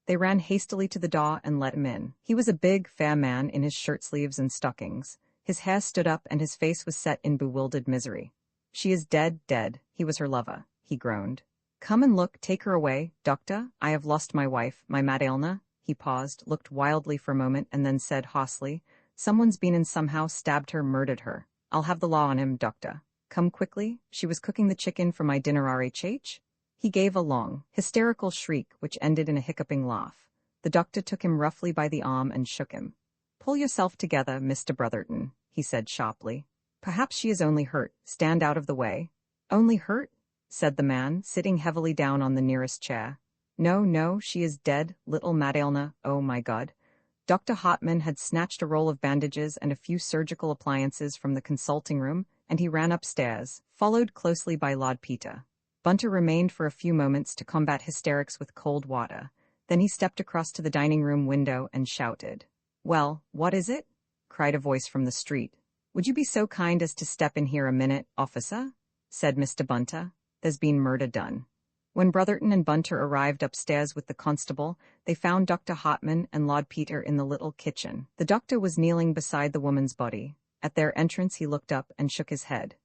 They ran hastily to the door and let him in. He was a big, fair man in his shirt sleeves and stockings. His hair stood up and his face was set in bewildered misery. "She is dead, dead. He was her lover," he groaned. "Come and look, take her away, doctor. I have lost my wife, my mad Ailna." He paused, looked wildly for a moment, and then said hoarsely, "Someone's been in somehow, stabbed her, murdered her. I'll have the law on him, doctor. Come quickly. She was cooking the chicken for my dinner RHH." He gave a long, hysterical shriek which ended in a hiccuping laugh. The doctor took him roughly by the arm and shook him. "Pull yourself together, Mr. Brotherton," he said sharply. "Perhaps she is only hurt. Stand out of the way." "Only hurt?" said the man, sitting heavily down on the nearest chair. "No, no, she is dead, little Madalna, oh my God." Dr. Hartman had snatched a roll of bandages and a few surgical appliances from the consulting room, and he ran upstairs, followed closely by Lord Peter. Bunter remained for a few moments to combat hysterics with cold water. Then he stepped across to the dining room window and shouted. "Well, what is it?" cried a voice from the street. "Would you be so kind as to step in here a minute, officer?" said Mr. Bunter. "There's been murder done." When Brotherton and Bunter arrived upstairs with the constable, they found Dr. Hartman and Lord Peter in the little kitchen. The doctor was kneeling beside the woman's body. At their entrance he looked up and shook his head.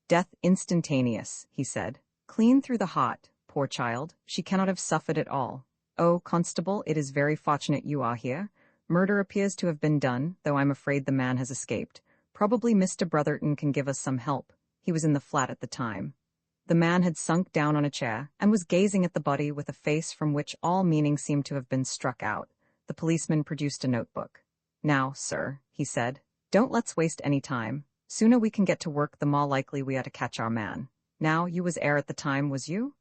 "Death instantaneous," he said. "Clean through the heart, poor child. She cannot have suffered at all. Oh, constable, it is very fortunate you are here. Murder appears to have been done, though I'm afraid the man has escaped. Probably Mr. Brotherton can give us some help. He was in the flat at the time." The man had sunk down on a chair and was gazing at the body with a face from which all meaning seemed to have been struck out. The policeman produced a notebook. "Now, sir," he said, "don't let's waste any time. Sooner we can get to work, the more likely we are to catch our man. Now, you was at the time, was you?"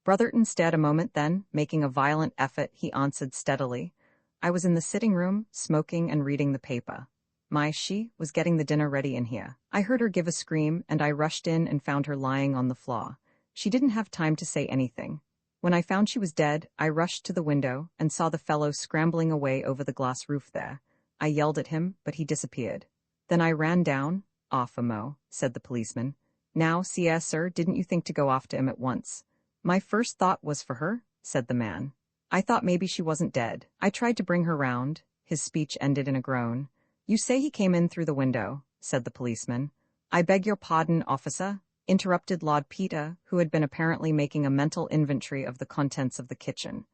Brotherton stared a moment, then, making a violent effort, he answered steadily, "I was in the sitting room, smoking and reading the paper. She was getting the dinner ready in here. I heard her give a scream, and I rushed in and found her lying on the floor. She didn't have time to say anything. When I found she was dead, I rushed to the window and saw the fellow scrambling away over the glass roof there. I yelled at him, but he disappeared. Then I ran down." "Off a mo," said the policeman. "Now, sir, didn't you think to go after him at once?" "My first thought was for her," said the man. "I thought maybe she wasn't dead. I tried to bring her round." His speech ended in a groan. "You say he came in through the window," said the policeman. "I beg your pardon, officer," interrupted Lord Peter, who had been apparently making a mental inventory of the contents of the kitchen.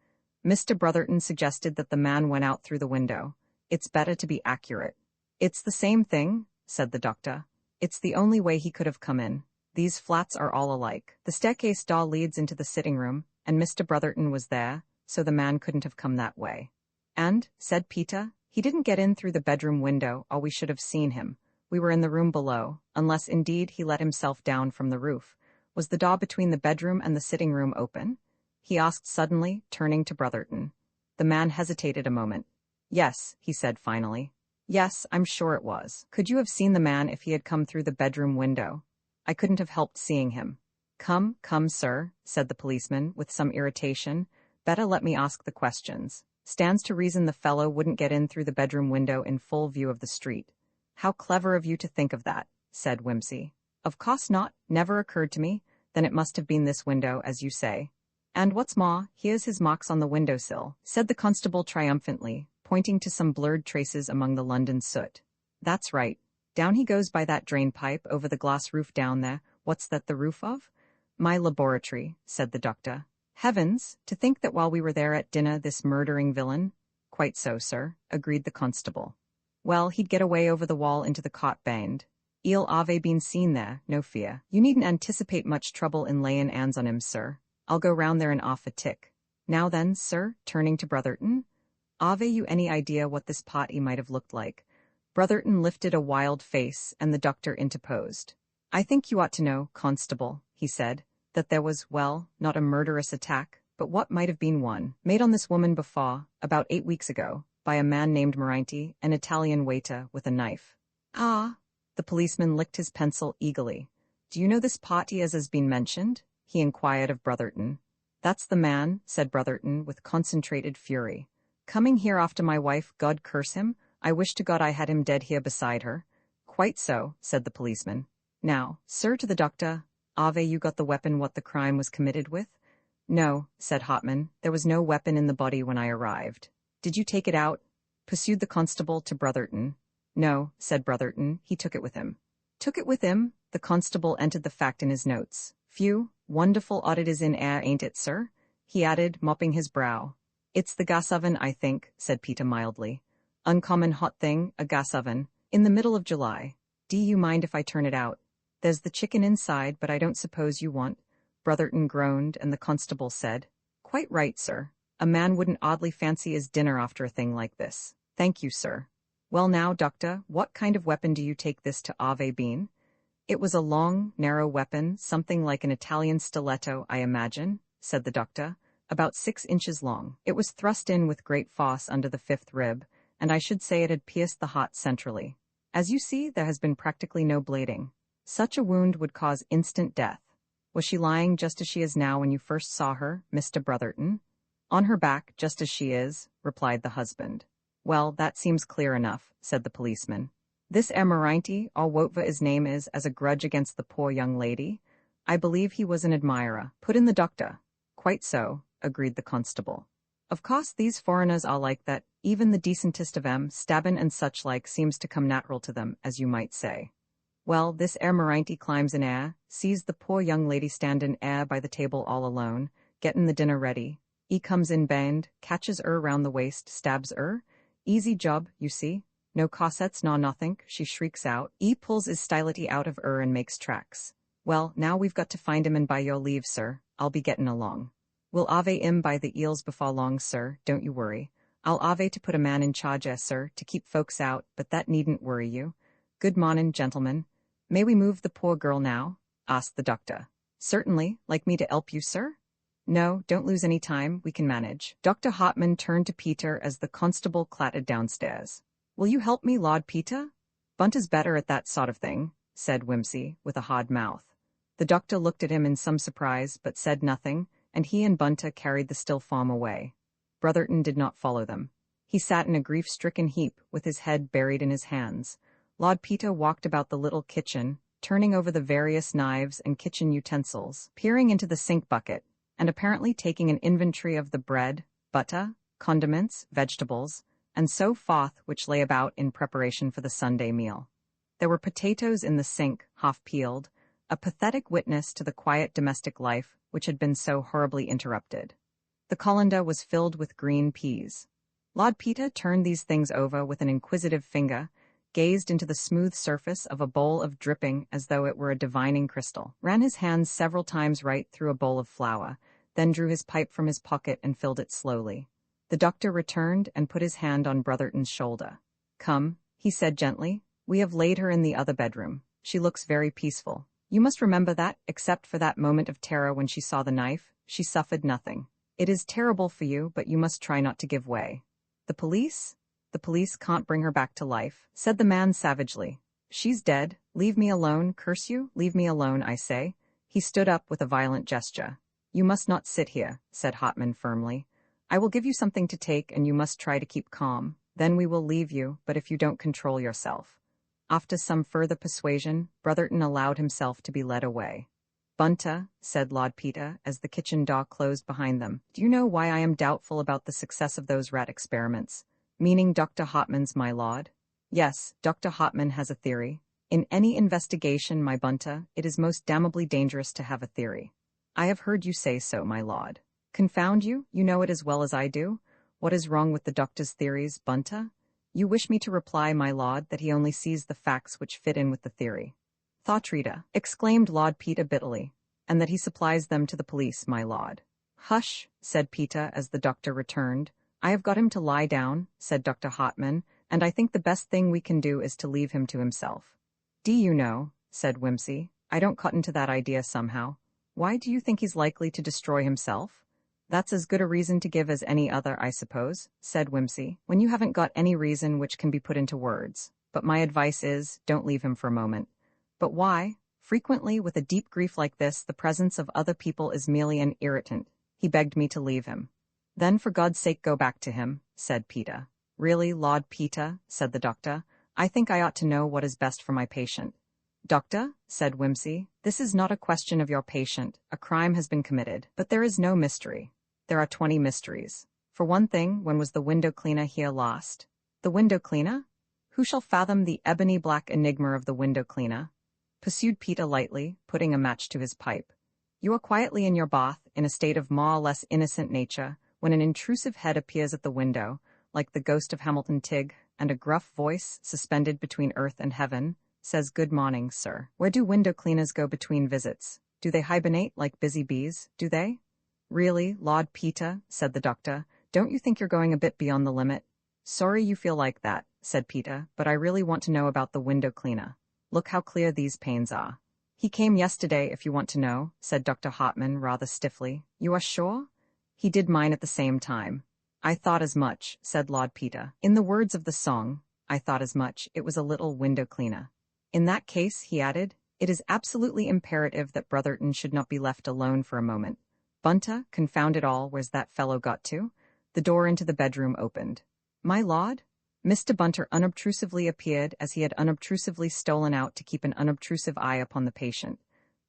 Mr. Brotherton suggested that the man went out through the window. "It's better to be accurate." "It's the same thing," said the doctor. "It's the only way he could have come in. These flats are all alike. The staircase door leads into the sitting room, and Mr. Brotherton was there, so the man couldn't have come that way." "And," said Peter, "he didn't get in through the bedroom window, or we should have seen him. We were in the room below, unless indeed he let himself down from the roof. Was the door between the bedroom and the sitting room open?" he asked suddenly, turning to Brotherton. The man hesitated a moment. "Yes," he said finally. "Yes, I'm sure it was. Could you have seen the man if he had come through the bedroom window?" "I couldn't have helped seeing him." Come, sir," said the policeman, with some irritation. "Better let me ask the questions. Stands to reason the fellow wouldn't get in through the bedroom window in full view of the street." "How clever of you to think of that," said Whimsy. "Of course not. Never occurred to me. Then it must have been this window, as you say. And what's more, here's his marks on the windowsill," said the constable triumphantly, pointing to some blurred traces among the London soot. "That's right. Down he goes by that drain pipe over the glass roof down there. What's that the roof of?" "My laboratory," said the doctor. "Heavens, to think that while we were there at dinner this murdering villain—" "Quite so, sir," agreed the constable. "Well, he'd get away over the wall into the cot band. Il ave been seen there, no fear. You needn't anticipate much trouble in layin' 'ands on him, sir. I'll go round there and off a tick. Now then, sir," turning to Brotherton, "ave you any idea what this party might have looked like?" Brotherton lifted a wild face, and the doctor interposed. "I think you ought to know, constable," he said, "that there was, well, not a murderous attack, but what might have been one, made on this woman before, about 8 weeks ago, by a man named Marinti, an Italian waiter, with a knife." "Ah!" The policeman licked his pencil eagerly. "Do you know this party as has been mentioned?" he inquired of Brotherton. "That's the man," said Brotherton, with concentrated fury. "Coming here after my wife, God curse him. I wish to God I had him dead here beside her." "Quite so," said the policeman. "Now, sir, to the doctor, ave you got the weapon what the crime was committed with?" No, said Hotman, there was no weapon in the body when I arrived. Did you take it out? Pursued the constable to Brotherton. No, said Brotherton, he took it with him. Took it with him? The constable entered the fact in his notes. Phew, wonderful odd it is in air, ain't it, sir? He added, mopping his brow. It's the gas oven, I think, said Peter mildly. Uncommon hot thing, a gas oven. In the middle of July. Do you mind if I turn it out? There's the chicken inside, but I don't suppose you want. Brotherton groaned, and the constable said, Quite right, sir. A man wouldn't oddly fancy his dinner after a thing like this. Thank you, sir. Well now, doctor, what kind of weapon do you take this to have been? It was a long, narrow weapon, something like an Italian stiletto, I imagine, said the doctor, about 6 inches long. It was thrust in with great force under the 5th rib, and I should say it had pierced the heart centrally. As you see, there has been practically no bleeding. Such a wound would cause instant death. Was she lying just as she is now when you first saw her, Mr. Brotherton? On her back, just as she is, replied the husband. Well, that seems clear enough, said the policeman. This Emeranti, all whatever his name is, as a grudge against the poor young lady? I believe he was an admirer, put in the doctor. Quite so, agreed the constable. Of course these foreigners are like that, even the decentest of 'em, stabbin' and such like seems to come natural to them, as you might say. Well, this Emeranti climbs in air, sees the poor young lady standin' air by the table all alone, gettin' the dinner ready. He comes in bend, catches round the waist, stabs Easy job, you see. No cossets nor nothink, she shrieks out. Pulls his stylety out of and makes tracks. Well, now we've got to find him, and by your leave, sir, I'll be gettin' along. We'll ave him by the eels before long, sir, don't you worry. I'll ave to put a man in charge, sir, to keep folks out, but that needn't worry you. Good mornin', gentlemen. May we move the poor girl now? Asked the doctor. Certainly, like me to help you, sir? No, don't lose any time, we can manage. Dr. Hotman turned to Peter as the constable clattered downstairs. Will you help me, Lord Peter? Bunta's better at that sort of thing, said Whimsy, with a hard mouth. The doctor looked at him in some surprise, but said nothing, and he and Bunta carried the still form away. Brotherton did not follow them. He sat in a grief-stricken heap, with his head buried in his hands. Lord Peter walked about the little kitchen, turning over the various knives and kitchen utensils, peering into the sink bucket, and apparently taking an inventory of the bread, butter, condiments, vegetables, and so forth which lay about in preparation for the Sunday meal. There were potatoes in the sink, half-peeled, a pathetic witness to the quiet domestic life which had been so horribly interrupted. The colander was filled with green peas. Lord Peter turned these things over with an inquisitive finger, gazed into the smooth surface of a bowl of dripping as though it were a divining crystal, ran his hands several times right through a bowl of flour, then drew his pipe from his pocket and filled it slowly. The doctor returned and put his hand on Brotherton's shoulder. Come, he said gently, we have laid her in the other bedroom. She looks very peaceful. You must remember that, except for that moment of terror when she saw the knife, she suffered nothing. It is terrible for you, but you must try not to give way. The police? The police can't bring her back to life, said the man savagely. She's dead. Leave me alone, curse you. Leave me alone, I say. He stood up with a violent gesture. You must not sit here, said Hotman firmly. I will give you something to take, and you must try to keep calm. Then we will leave you, but if you don't control yourself. After some further persuasion, Brotherton allowed himself to be led away. Bunta, said Lord Peter, as the kitchen door closed behind them, do you know why I am doubtful about the success of those rat experiments? Meaning Dr. Hotman's, my lord? Yes, Dr. Hotman has a theory. In any investigation, my Bunta, it is most damnably dangerous to have a theory. I have heard you say so, my lord. Confound you, you know it as well as I do. What is wrong with the doctor's theories, Bunta? You wish me to reply, my lord, that he only sees the facts which fit in with the theory. Thoughtrita, exclaimed Lord Peter bitterly, and that he supplies them to the police, my lord. Hush, said Peter as the doctor returned. I have got him to lie down, said Dr. Hotman, and I think the best thing we can do is to leave him to himself. Do you know, said Whimsy, I don't cotton to that idea somehow. Why do you think he's likely to destroy himself? That's as good a reason to give as any other, I suppose, said Whimsy, when you haven't got any reason which can be put into words. But my advice is, don't leave him for a moment. But why? Frequently, with a deep grief like this, the presence of other people is merely an irritant. He begged me to leave him. Then for God's sake go back to him, said Peter. Really, Lord Peter, said the doctor, I think I ought to know what is best for my patient. Doctor, said Whimsy, this is not a question of your patient. A crime has been committed, but there is no mystery. There are 20 mysteries. For one thing, when was the window cleaner here last? The window cleaner? Who shall fathom the ebony black enigma of the window cleaner? Pursued Peter lightly, putting a match to his pipe. You are quietly in your bath, in a state of more or less innocent nature, when an intrusive head appears at the window, like the ghost of Hamilton Tigg, and a gruff voice, suspended between earth and heaven, says, "Good morning, sir." Where do window cleaners go between visits? Do they hibernate like busy bees, do they? Really, Lord Peter, said the doctor, don't you think you're going a bit beyond the limit? Sorry you feel like that, said Peter, but I really want to know about the window cleaner. Look how clear these panes are. He came yesterday, if you want to know, said Dr. Hartman rather stiffly. You are sure? He did mine at the same time. I thought as much, said Lord Peter. In the words of the song, I thought as much, it was a little window cleaner. In that case, he added, it is absolutely imperative that Brotherton should not be left alone for a moment. Bunter, confound it all, where's that fellow got to? The door into the bedroom opened. My lord? Mr. Bunter unobtrusively appeared as he had unobtrusively stolen out to keep an unobtrusive eye upon the patient.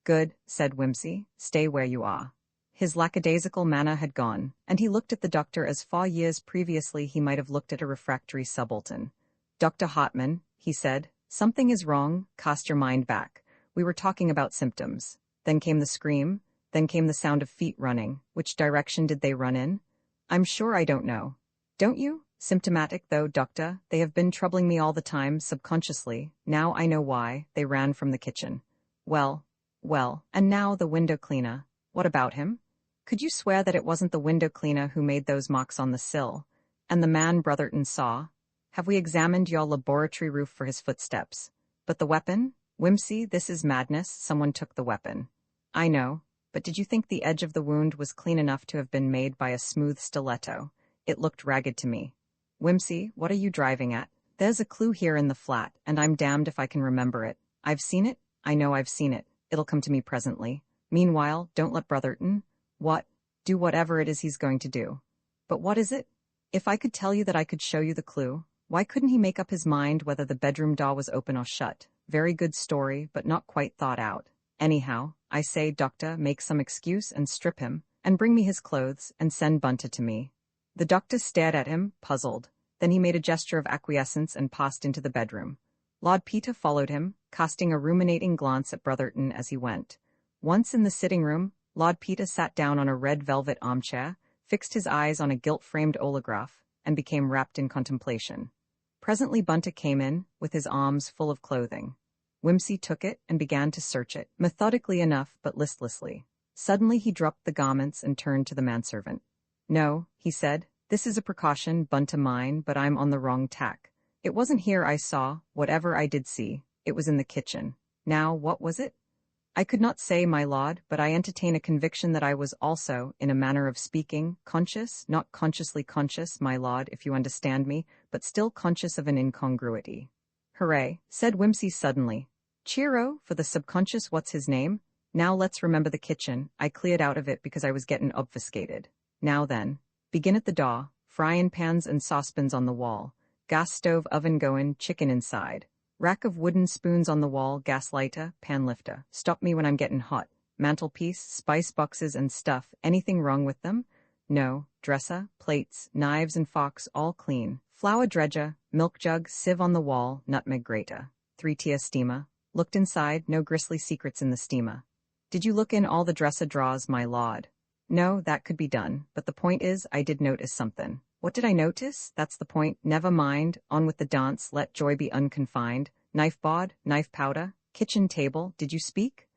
Good, said Whimsy, stay where you are. His lackadaisical manner had gone, and he looked at the doctor as 4 years previously he might have looked at a refractory subaltern. Dr. Hartman, he said, something is wrong, cast your mind back. We were talking about symptoms. Then came the scream, then came the sound of feet running. Which direction did they run in? I'm sure I don't know. Don't you? Symptomatic, though, doctor. They have been troubling me all the time, subconsciously. Now I know why. They ran from the kitchen. Well, and now the window cleaner. What about him? Could you swear that it wasn't the window cleaner who made those marks on the sill? And the man Brotherton saw? Have we examined your laboratory roof for his footsteps? But the weapon? Whimsy, this is madness. Someone took the weapon. I know, but did you think the edge of the wound was clean enough to have been made by a smooth stiletto? It looked ragged to me. Whimsy, what are you driving at? There's a clue here in the flat, and I'm damned if I can remember it. I've seen it? I know I've seen it. It'll come to me presently. Meanwhile, don't let Brotherton... do whatever it is he's going to do. But what is it? If I could tell you that I could show you the clue, why couldn't he make up his mind whether the bedroom door was open or shut? Very good story, but not quite thought out. Anyhow, I say, doctor, make some excuse and strip him, and bring me his clothes, and send Bunter to me. The doctor stared at him, puzzled. Then he made a gesture of acquiescence and passed into the bedroom. Lord Peter followed him, casting a ruminating glance at Brotherton as he went. Once in the sitting-room, Lord Peter sat down on a red velvet armchair, fixed his eyes on a gilt-framed oleograph, and became wrapped in contemplation. Presently Bunter came in, with his arms full of clothing. Whimsy took it and began to search it, methodically enough but listlessly. Suddenly he dropped the garments and turned to the manservant. No, he said, this is a precaution, Bunter mine, but I'm on the wrong tack. It wasn't here I saw, whatever I did see, it was in the kitchen. Now, what was it? I could not say, my lord, but I entertain a conviction that I was also, in a manner of speaking, conscious, not consciously conscious, my lord, if you understand me, but still conscious of an incongruity. Hooray, said Whimsy suddenly. Cheero, for the subconscious what's his name? Now let's remember the kitchen. I cleared out of it because I was gettin' obfuscated. Now then, begin at the door, fryin' pans and saucepans on the wall, gas stove oven goin', chicken inside. Rack of wooden spoons on the wall, gas lighter, pan lifter. Stop me when I'm getting hot. Mantelpiece, spice boxes and stuff. Anything wrong with them? No. Dresser, plates, knives and forks, all clean. Flour dredger, milk jug, sieve on the wall, nutmeg grater. 3-tier steamer. Looked inside, no grisly secrets in the steamer. Did you look in all the dresser drawers, my lord? No, that could be done, but the point is, I did notice something. What did I notice? That's the point. Never mind. On with the dance. Let joy be unconfined. Knife bod, knife powder, kitchen table. Did you speak?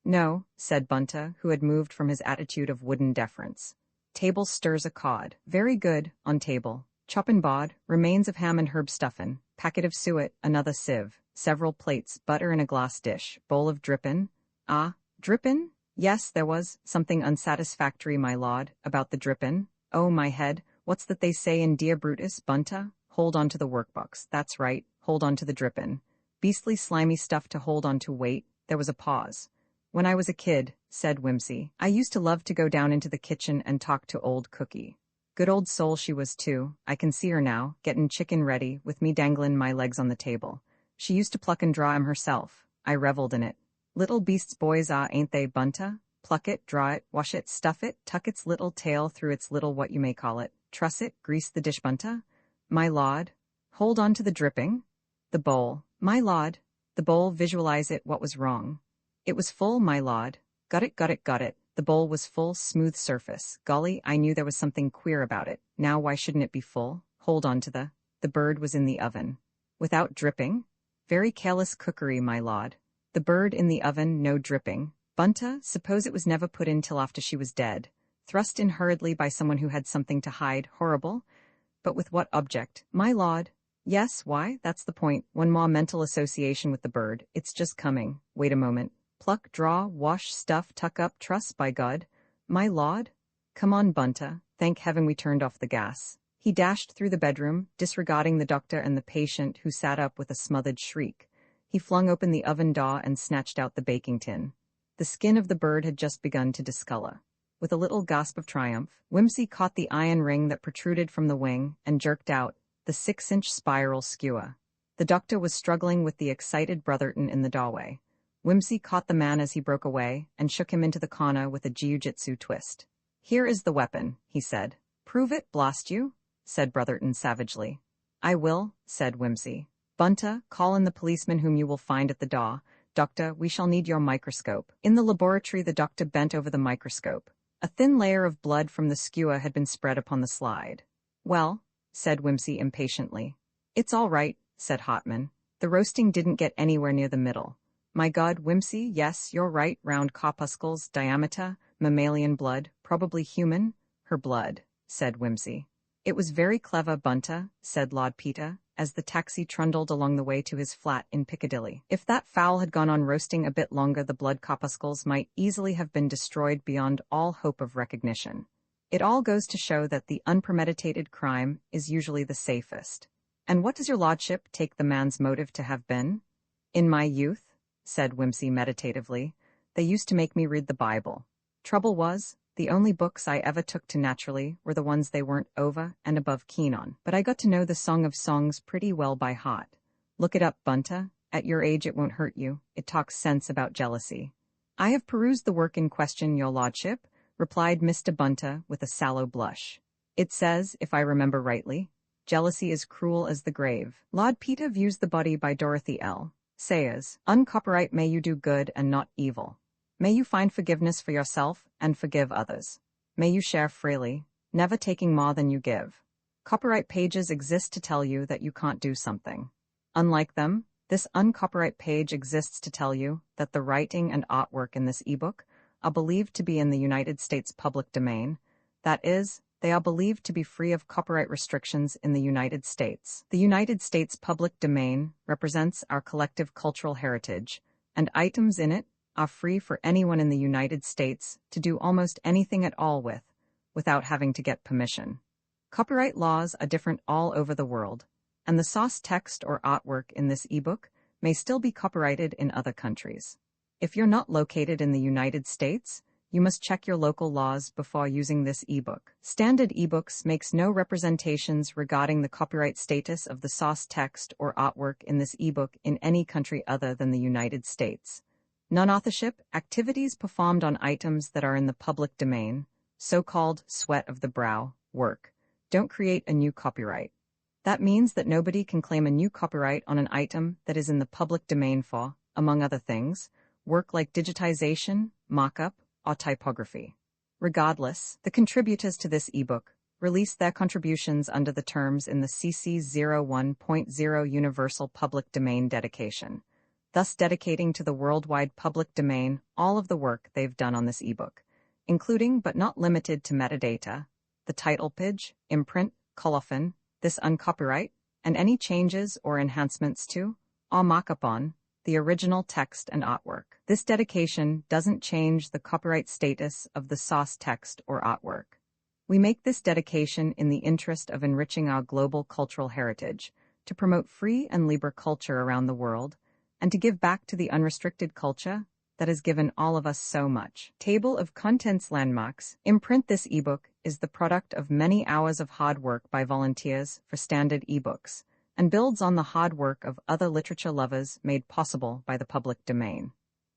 No, said Bunter, who had moved from his attitude of wooden deference. Table stirs a cod. Very good. On table. Choppin' bod, remains of ham and herb stuffin', packet of suet, another sieve, several plates, butter in a glass dish, bowl of drippin'. Ah, drippin'? Yes, there was something unsatisfactory, my lord, about the drippin'. Oh, my head. What's that they say in Dear Brutus, Bunter? Hold on to the workbox. That's right. Hold on to the drippin'. Beastly slimy stuff to hold on to. Wait. There was a pause. When I was a kid, said Whimsy, I used to love to go down into the kitchen and talk to old Cookie. Good old soul she was too. I can see her now, gettin' chicken ready, with me danglin' my legs on the table. She used to pluck and draw 'em herself. I reveled in it. Little beasts boys are, ain't they, Bunta? Pluck it, draw it, wash it, stuff it, tuck its little tail through its little what you may call it, truss it, grease the dish, Bunta. My lord. Hold on to the dripping. The bowl. My lord. The bowl, visualize it, what was wrong. It was full, my lord. Got it, got it, got it. The bowl was full, smooth surface. Golly, I knew there was something queer about it. Now why shouldn't it be full? Hold on to the bird was in the oven. Without dripping? Very careless cookery, my lord. The bird in the oven, no dripping. Bunta, suppose it was never put in till after she was dead. Thrust in hurriedly by someone who had something to hide, horrible. But with what object? My lord. Yes, why, that's the point. One more mental association with the bird. It's just coming. Wait a moment. Pluck, draw, wash, stuff, tuck up, truss, by God. My lord? Come on, Bunta. Thank heaven we turned off the gas. He dashed through the bedroom, disregarding the doctor and the patient who sat up with a smothered shriek. He flung open the oven door and snatched out the baking tin. The skin of the bird had just begun to discolor. With a little gasp of triumph, Whimsy caught the iron ring that protruded from the wing and jerked out the 6-inch spiral skewer. The doctor was struggling with the excited Brotherton in the doorway. Whimsy caught the man as he broke away and shook him into the corner with a jiu-jitsu twist. Here is the weapon, he said. Prove it, blast you, said Brotherton savagely. I will, said Whimsy. Bunta, call in the policeman whom you will find at the door. Doctor, we shall need your microscope. In the laboratory the doctor bent over the microscope. A thin layer of blood from the skewer had been spread upon the slide. Well, said Whimsy impatiently. It's all right, said Hartman. The roasting didn't get anywhere near the middle. My God, Whimsy, yes, you're right, round corpuscles, diameter, mammalian blood, probably human. Her blood, said Whimsy. It was very clever, Bunta, said Lord Peter, as the taxi trundled along the way to his flat in Piccadilly. If that fowl had gone on roasting a bit longer, the blood corpuscles might easily have been destroyed beyond all hope of recognition. It all goes to show that the unpremeditated crime is usually the safest. And what does your lordship take the man's motive to have been? In my youth, said Whimsy meditatively, they used to make me read the Bible. Trouble was, the only books I ever took to naturally were the ones they weren't over and above keen on. But I got to know the Song of Songs pretty well by heart. Look it up, Bunta. At your age it won't hurt you. It talks sense about jealousy. I have perused the work in question, your lordship, replied Mr. Bunta with a sallow blush. It says, if I remember rightly, jealousy is cruel as the grave. Lord Peter views the body by Dorothy L. Sayers. Uncopyright, may you do good and not evil. May you find forgiveness for yourself and forgive others. May you share freely, never taking more than you give. Copyright pages exist to tell you that you can't do something. Unlike them, this uncopyright page exists to tell you that the writing and artwork in this ebook are believed to be in the United States public domain. That is, they are believed to be free of copyright restrictions in the United States. The United States public domain represents our collective cultural heritage, and items in it are free for anyone in the United States to do almost anything at all with, without having to get permission. Copyright laws are different all over the world, and the source text or artwork in this ebook may still be copyrighted in other countries. If you're not located in the United States, you must check your local laws before using this ebook. Standard ebooks makes no representations regarding the copyright status of the source text or artwork in this ebook in any country other than the United States. Non-authorship, activities performed on items that are in the public domain, so-called sweat of the brow, work, don't create a new copyright. That means that nobody can claim a new copyright on an item that is in the public domain for, among other things, work like digitization, mock-up, or typography. Regardless, the contributors to this ebook released their contributions under the terms in the CC 01.0 Universal Public Domain dedication, thus dedicating to the worldwide public domain all of the work they've done on this ebook, including but not limited to metadata, the title page, imprint, colophon, this uncopyright, and any changes or enhancements to, or mock-up on, the original text and artwork. This dedication doesn't change the copyright status of the source text or artwork. We make this dedication in the interest of enriching our global cultural heritage, to promote free and libre culture around the world, and to give back to the unrestricted culture that has given all of us so much. Table of Contents Landmarks. Imprint this ebook is the product of many hours of hard work by volunteers for standard ebooks, and builds on the hard work of other literature lovers made possible by the public domain.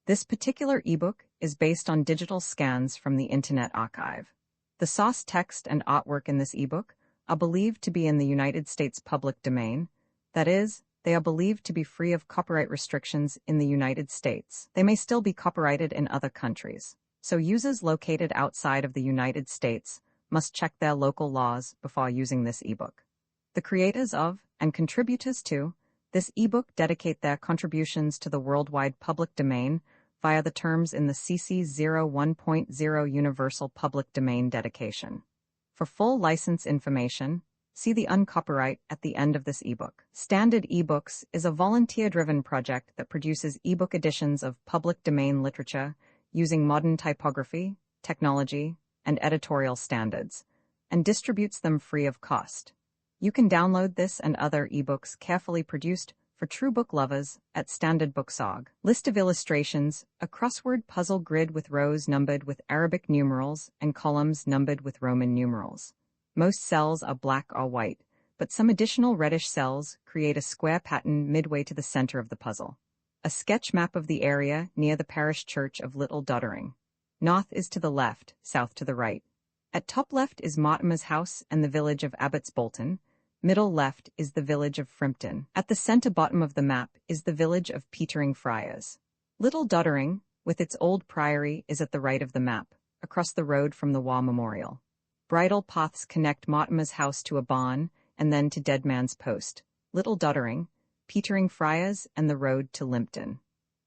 This particular ebook is based on digital scans from the Internet Archive. The source text and artwork in this ebook are believed to be in the United States public domain. That is, they are believed to be free of copyright restrictions in the United States. They may still be copyrighted in other countries, so users located outside of the United States must check their local laws before using this ebook. The creators of, and contributors to, this ebook dedicate their contributions to the worldwide public domain via the terms in the CC 01.0 Universal Public Domain Dedication. For full license information, see the uncopyright at the end of this ebook. Standard eBooks is a volunteer-driven project that produces ebook editions of public domain literature using modern typography, technology, and editorial standards, and distributes them free of cost. You can download this and other ebooks carefully produced for true book lovers at standardbooks.org. List of illustrations: a crossword puzzle grid with rows numbered with Arabic numerals and columns numbered with Roman numerals. Most cells are black or white, but some additional reddish cells create a square pattern midway to the center of the puzzle. A sketch map of the area near the parish church of Little Doddering. North is to the left, south to the right. At top left is Mortimer's house and the village of Abbots Bolton. Middle left is the village of Frimpton. At the center bottom of the map is the village of Petering Friars. Little Doddering, with its old priory, is at the right of the map, across the road from the War Memorial. Bridle paths connect Mortimer's house to a barn and then to Dead Man's Post, Little Doddering, Petering Friars, and the road to Limpton.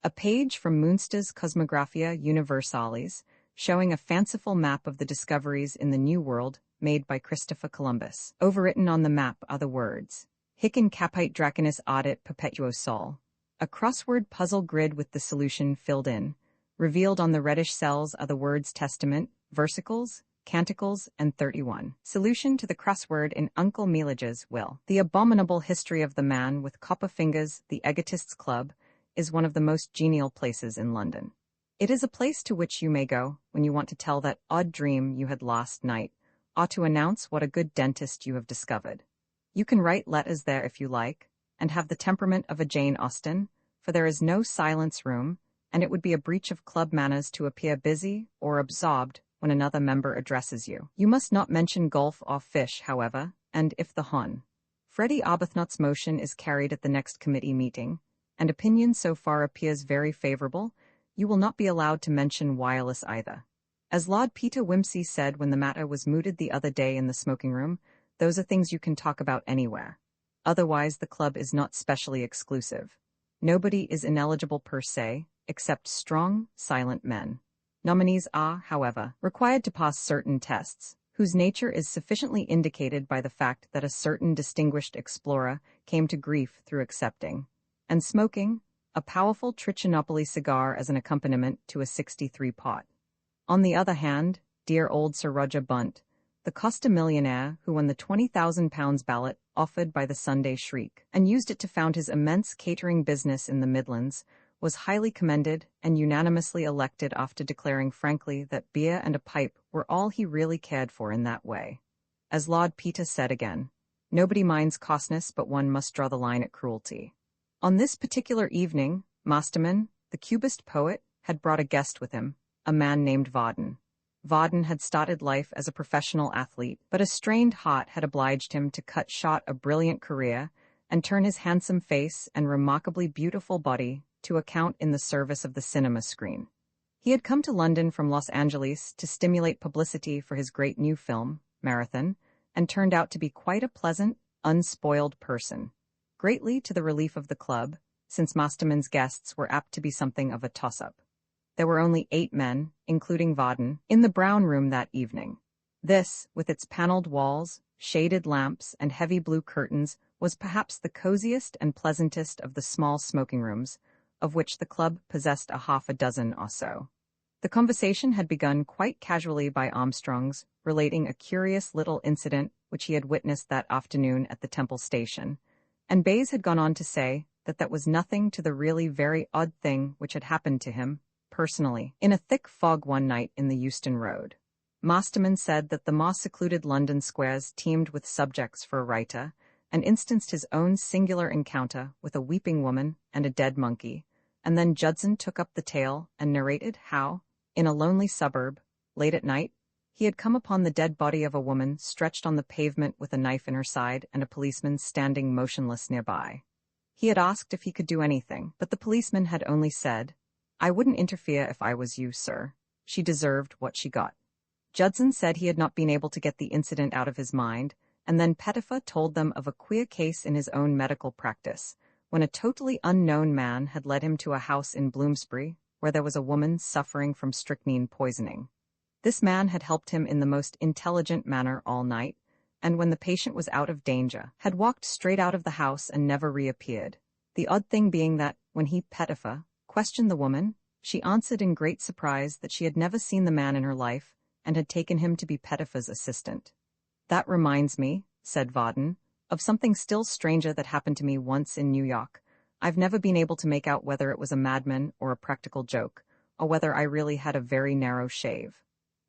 A page from Munster's Cosmographia Universalis, showing a fanciful map of the discoveries in the New World made by Christopher Columbus. Overwritten on the map are the words, Hic in capite draconis audit perpetuo sol. A crossword puzzle grid with the solution filled in. Revealed on the reddish cells are the words Testament, versicles, canticles, and 31. Solution to the crossword in Uncle Meelage's will. The abominable history of the man with copper fingers, the Egotists Club, is one of the most genial places in London. It is a place to which you may go when you want to tell that odd dream you had last night, or to announce what a good dentist you have discovered. You can write letters there if you like, and have the temperament of a Jane Austen, for there is no silence room, and it would be a breach of club manners to appear busy or absorbed when another member addresses you. You must not mention golf or fish, however, and if the Hon. Freddie Arbuthnot's motion is carried at the next committee meeting, and opinion so far appears very favorable, you will not be allowed to mention wireless either. As Lord Peter Wimsey said when the matter was mooted the other day in the smoking room, those are things you can talk about anywhere. Otherwise, the club is not specially exclusive. Nobody is ineligible per se, except strong, silent men. Nominees are, however, required to pass certain tests, whose nature is sufficiently indicated by the fact that a certain distinguished explorer came to grief through accepting, and smoking, a powerful Trichinopoly cigar as an accompaniment to a 63 pot. On the other hand, dear old Sir Roger Bunt, the Costa millionaire who won the £20,000 ballot offered by the Sunday Shriek, and used it to found his immense catering business in the Midlands, was highly commended and unanimously elected after declaring frankly that beer and a pipe were all he really cared for in that way. As Lord Peter said again, nobody minds costness, but one must draw the line at cruelty. On this particular evening, Masterman, the Cubist poet, had brought a guest with him, a man named Varden. Varden had started life as a professional athlete, but a strained heart had obliged him to cut short a brilliant career and turn his handsome face and remarkably beautiful body to account in the service of the cinema screen. He had come to London from Los Angeles to stimulate publicity for his great new film, Marathon, and turned out to be quite a pleasant, unspoiled person, greatly to the relief of the club, since Masterman's guests were apt to be something of a toss-up. There were only 8 men, including Varden, in the brown room that evening. This, with its paneled walls, shaded lamps, and heavy blue curtains, was perhaps the coziest and pleasantest of the small smoking rooms, of which the club possessed a half a dozen or so. The conversation had begun quite casually by Armstrong's relating a curious little incident which he had witnessed that afternoon at the Temple station, and Bayes had gone on to say that was nothing to the really very odd thing which had happened to him, personally, in a thick fog one night in the Euston Road. Masterman said that the more secluded London squares teemed with subjects for a writer, and instanced his own singular encounter with a weeping woman and a dead monkey, and then Judson took up the tale and narrated how, in a lonely suburb, late at night, he had come upon the dead body of a woman stretched on the pavement with a knife in her side and a policeman standing motionless nearby. He had asked if he could do anything, but the policeman had only said, "I wouldn't interfere if I was you, sir. She deserved what she got." Judson said he had not been able to get the incident out of his mind, and then Pettifer told them of a queer case in his own medical practice, when a totally unknown man had led him to a house in Bloomsbury where there was a woman suffering from strychnine poisoning. This man had helped him in the most intelligent manner all night, and when the patient was out of danger, had walked straight out of the house and never reappeared. The odd thing being that, when he, Pettifer, questioned the woman, she answered in great surprise that she had never seen the man in her life and had taken him to be Pettifer's assistant. "That reminds me," said Varden, "of something still stranger that happened to me once in New York. I've never been able to make out whether it was a madman or a practical joke, or whether I really had a very narrow shave."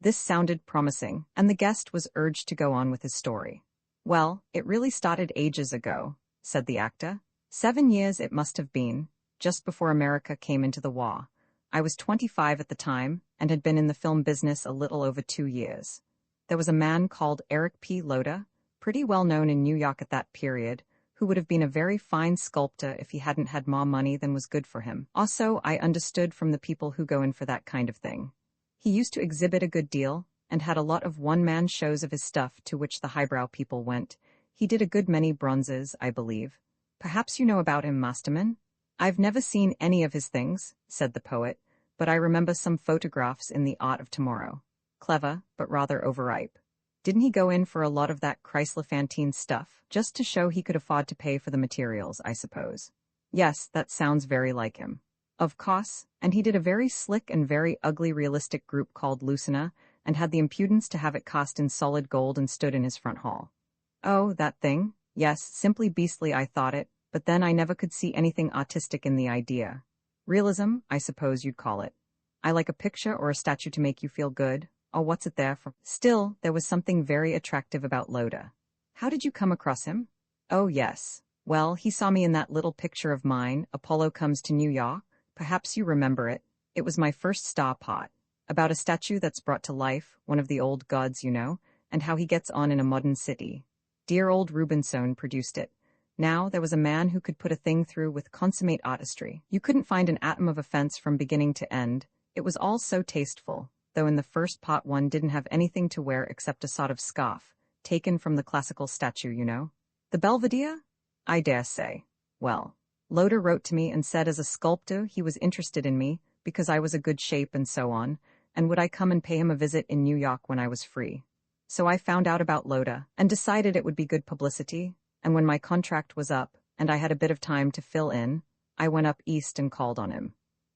This sounded promising, and the guest was urged to go on with his story. "Well, it really started ages ago," said the actor. 7 years it must have been, just before America came into the war. I was 25 at the time, and had been in the film business a little over 2 years. There was a man called Eric P. Loder, pretty well known in New York at that period, who would have been a very fine sculptor if he hadn't had more money than was good for him. Also, I understood from the people who go in for that kind of thing. He used to exhibit a good deal, and had a lot of one-man shows of his stuff to which the highbrow people went. He did a good many bronzes, I believe. Perhaps you know about him, Masterman? "I've never seen any of his things," said the poet, "but I remember some photographs in The Art of Tomorrow. Clever, but rather overripe. Didn't he go in for a lot of that Chrysler-Fantine stuff, just to show he could afford to pay for the materials, I suppose?" "Yes, that sounds very like him." "Of course, and he did a very slick and very ugly realistic group called Lucina, and had the impudence to have it cast in solid gold and stood in his front hall." "Oh, that thing? Yes, simply beastly I thought it, but then I never could see anything artistic in the idea. Realism, I suppose you'd call it. I like a picture or a statue to make you feel good, or what's it there for?" Still, there was something very attractive about Loda. "How did you come across him?" "Oh, yes. Well, he saw me in that little picture of mine, Apollo Comes to New York. Perhaps you remember it. It was my first star pot. About a statue that's brought to life, one of the old gods, you know, and how he gets on in a modern city. Dear old Rubinsohn produced it. Now, there was a man who could put a thing through with consummate artistry. You couldn't find an atom of offense from beginning to end. It was all so tasteful, though in the first pot one didn't have anything to wear except a sort of scarf, taken from the classical statue, you know. The Belvedere? I dare say. Well, Loder wrote to me and said as a sculptor he was interested in me because I was a good shape and so on, and would I come and pay him a visit in New York when I was free. So I found out about Loda and decided it would be good publicity, and when my contract was up and I had a bit of time to fill in, I went up east and called on him.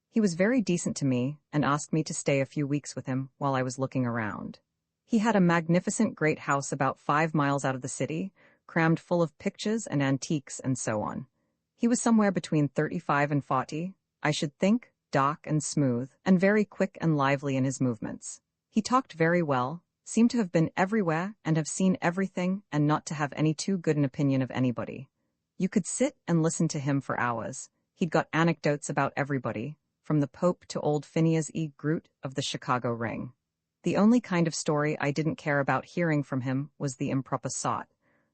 He was very decent to me and asked me to stay a few weeks with him while I was looking around. He had a magnificent great house about 5 miles out of the city, crammed full of pictures and antiques and so on. He was somewhere between 35 and 40, I should think, dark and smooth, and very quick and lively in his movements. He talked very well, seemed to have been everywhere and have seen everything and not to have any too good an opinion of anybody. You could sit and listen to him for hours. He'd got anecdotes about everybody, from the Pope to old Phineas E. Groot of the Chicago Ring. The only kind of story I didn't care about hearing from him was the improper sort.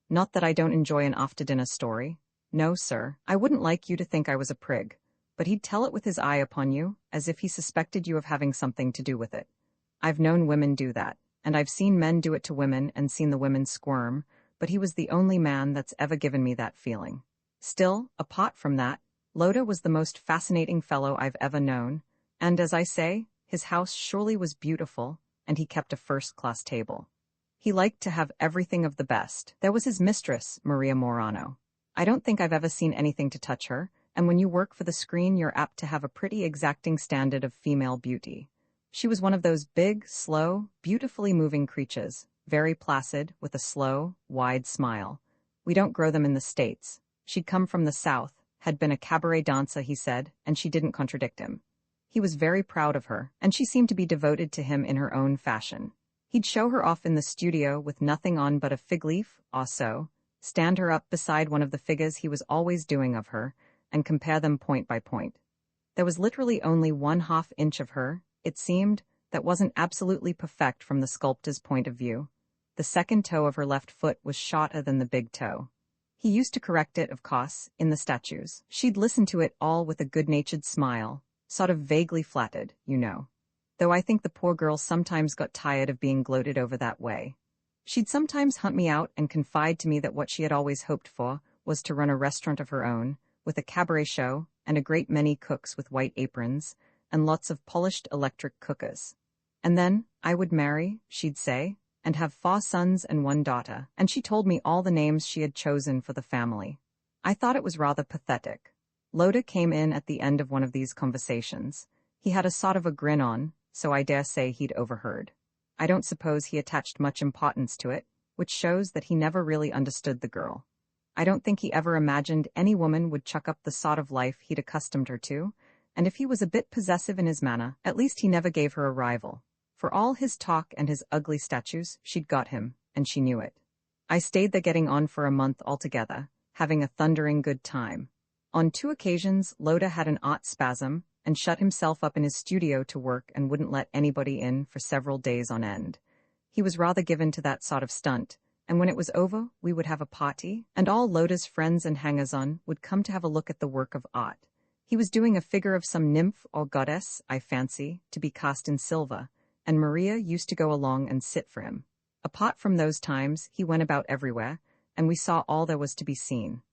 Not that I don't enjoy an after-dinner story. No, sir, I wouldn't like you to think I was a prig, but he'd tell it with his eye upon you, as if he suspected you of having something to do with it. I've known women do that, and I've seen men do it to women and seen the women squirm, but he was the only man that's ever given me that feeling. Still, apart from that, Loda was the most fascinating fellow I've ever known, and as I say, his house surely was beautiful, and he kept a first-class table. He liked to have everything of the best. There was his mistress, Maria Morano. I don't think I've ever seen anything to touch her, and when you work for the screen you're apt to have a pretty exacting standard of female beauty. She was one of those big, slow, beautifully moving creatures, very placid, with a slow, wide smile. We don't grow them in the States. She'd come from the South, had been a cabaret dancer, he said, and she didn't contradict him. He was very proud of her, and she seemed to be devoted to him in her own fashion. He'd show her off in the studio with nothing on but a fig leaf, or so, stand her up beside one of the figures he was always doing of her, and compare them point by point. There was literally only 1/2 inch of her, it seemed, that wasn't absolutely perfect from the sculptor's point of view. The second toe of her left foot was shorter than the big toe. He used to correct it, of course, in the statues. She'd listen to it all with a good-natured smile, sort of vaguely flattered, you know. Though I think the poor girl sometimes got tired of being gloated over that way. She'd sometimes hunt me out and confide to me that what she had always hoped for was to run a restaurant of her own, with a cabaret show and a great many cooks with white aprons, and lots of polished electric cookers. And then I would marry, she'd say, and have 4 sons and 1 daughter, and she told me all the names she had chosen for the family. I thought it was rather pathetic. Loda came in at the end of one of these conversations. He had a sort of a grin on, so I dare say he'd overheard. I don't suppose he attached much importance to it, which shows that he never really understood the girl. I don't think he ever imagined any woman would chuck up the sort of life he'd accustomed her to, and if he was a bit possessive in his manner, at least he never gave her a rival. For all his talk and his ugly statues, she'd got him, and she knew it. I stayed there getting on for a month altogether, having a thundering good time. On 2 occasions, Loda had an art spasm, and shut himself up in his studio to work and wouldn't let anybody in for several days on end. He was rather given to that sort of stunt, and when it was over, we would have a party, and all Loda's friends and hangers-on would come to have a look at the work of art. He was doing a figure of some nymph or goddess, I fancy, to be cast in silver, and Maria used to go along and sit for him. Apart from those times, he went about everywhere, and we saw all there was to be seen.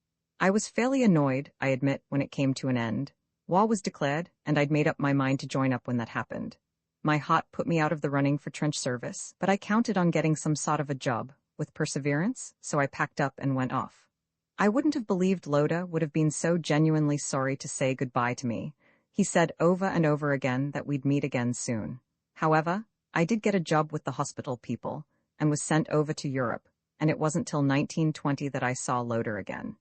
I was fairly annoyed, I admit, when it came to an end. War was declared, and I'd made up my mind to join up when that happened. My heart put me out of the running for trench service, but I counted on getting some sort of a job, with perseverance, so I packed up and went off. I wouldn't have believed Loda would have been so genuinely sorry to say goodbye to me. He said over and over again that we'd meet again soon. However, I did get a job with the hospital people, and was sent over to Europe, and it wasn't till 1920 that I saw Loda again.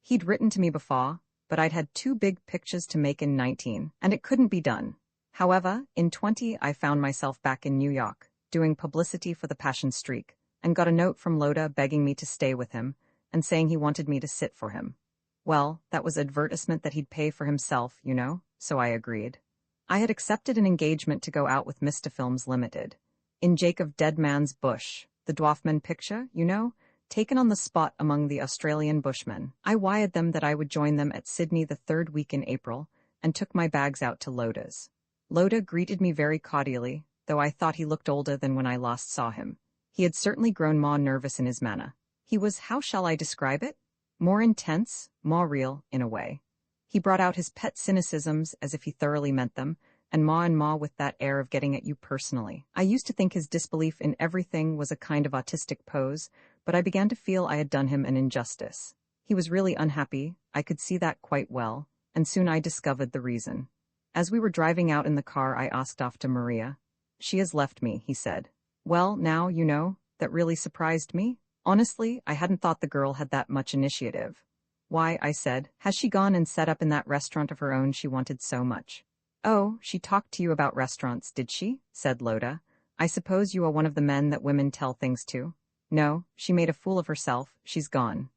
He'd written to me before, but I'd had 2 big pictures to make in 19, and it couldn't be done. However, in 20 I found myself back in New York, doing publicity for the Passion Streak, and got a note from Loda begging me to stay with him, and saying he wanted me to sit for him. Well, that was advertisement that he'd pay for himself, you know, so I agreed. I had accepted an engagement to go out with Mr. Films Limited. In Jacob Dead Man's Bush, the Dwarfman picture, you know, taken on the spot among the Australian bushmen. I wired them that I would join them at Sydney the 3rd week in April, and took my bags out to Loda's. Loda greeted me very cordially, though I thought he looked older than when I last saw him. He had certainly grown more nervous in his manner. He was, how shall I describe it? More intense, more real, in a way. He brought out his pet cynicisms as if he thoroughly meant them, and more with that air of getting at you personally. I used to think his disbelief in everything was a kind of autistic pose, but I began to feel I had done him an injustice. He was really unhappy, I could see that quite well, and soon I discovered the reason. As we were driving out in the car, I asked off to Maria. "She has left me," he said. "Well, now, you know, that really surprised me. Honestly, I hadn't thought the girl had that much initiative." "Why," I said, "has she gone and set up in that restaurant of her own she wanted so much?" "Oh, she talked to you about restaurants, did she?" said Loda. "I suppose you are one of the men that women tell things to." "No, she made a fool of herself, she's gone."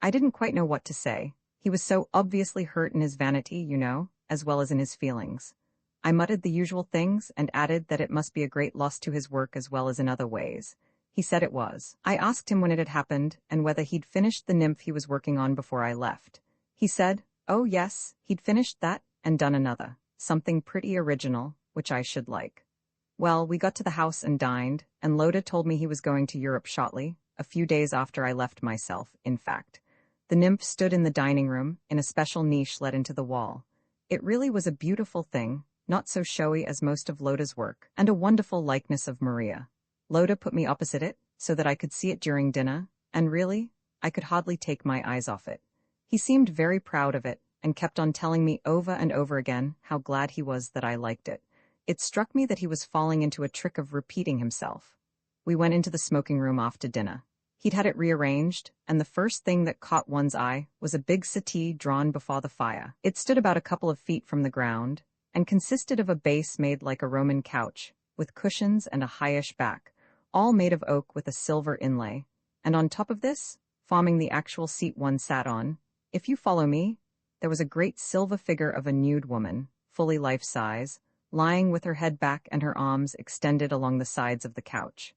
I didn't quite know what to say. He was so obviously hurt in his vanity, you know, as well as in his feelings. I muttered the usual things and added that it must be a great loss to his work as well as in other ways. He said it was. I asked him when it had happened and whether he'd finished the nymph he was working on before I left. He said, oh yes, he'd finished that and done another, something pretty original, which I should like. Well, we got to the house and dined, and Loda told me he was going to Europe shortly, a few days after I left myself, in fact. The nymph stood in the dining room, in a special niche let into the wall. It really was a beautiful thing, not so showy as most of Loda's work, and a wonderful likeness of Maria. Loda put me opposite it, so that I could see it during dinner, and really, I could hardly take my eyes off it. He seemed very proud of it, and kept on telling me over and over again how glad he was that I liked it. It struck me that he was falling into a trick of repeating himself. We went into the smoking room after dinner. He'd had it rearranged, and the first thing that caught one's eye was a big settee drawn before the fire. It stood about a couple of feet from the ground, and consisted of a base made like a Roman couch, with cushions and a highish back, all made of oak with a silver inlay, and on top of this, forming the actual seat one sat on. If you follow me, there was a great silver figure of a nude woman, fully life-size, lying with her head back and her arms extended along the sides of the couch.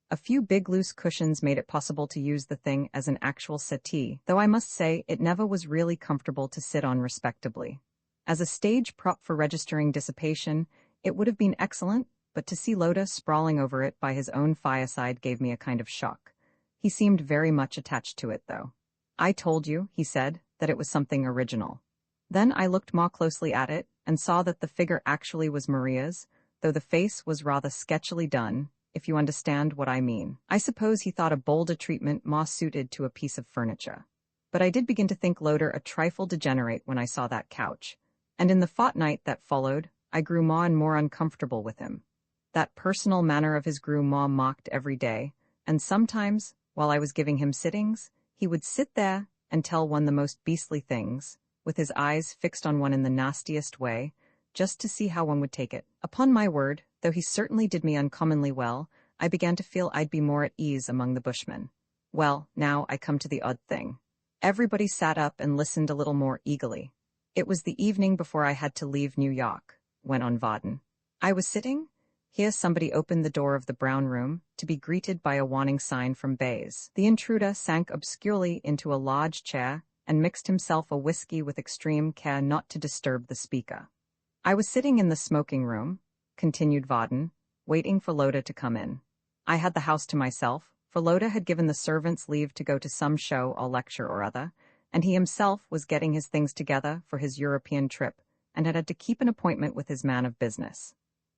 A few big loose cushions made it possible to use the thing as an actual settee, though I must say it never was really comfortable to sit on respectably. As a stage prop for registering dissipation, it would have been excellent, but to see Loda sprawling over it by his own fireside gave me a kind of shock. He seemed very much attached to it, though. I told you, he said, that it was something original. Then I looked more closely at it and saw that the figure actually was Maria's, though the face was rather sketchily done, if you understand what I mean. I suppose he thought a bolder treatment more suited to a piece of furniture. But I did begin to think Loder a trifle degenerate when I saw that couch, and in the fortnight that followed, I grew more and more uncomfortable with him. That personal manner of his grew more mocked every day, and sometimes, while I was giving him sittings, he would sit there and tell one the most beastly things, with his eyes fixed on one in the nastiest way, just to see how one would take it. Upon my word, though he certainly did me uncommonly well, I began to feel I'd be more at ease among the bushmen. Well, now I come to the odd thing. Everybody sat up and listened a little more eagerly. It was the evening before I had to leave New York, went on Varden. I was sitting. Here somebody opened the door of the brown room, to be greeted by a warning sign from Bays. The intruder sank obscurely into a large chair and mixed himself a whiskey with extreme care not to disturb the speaker. I was sitting in the smoking room, continued Varden, waiting for Loda to come in. I had the house to myself, for Loda had given the servants leave to go to some show or lecture or other, and he himself was getting his things together for his European trip, and had to keep an appointment with his man of business.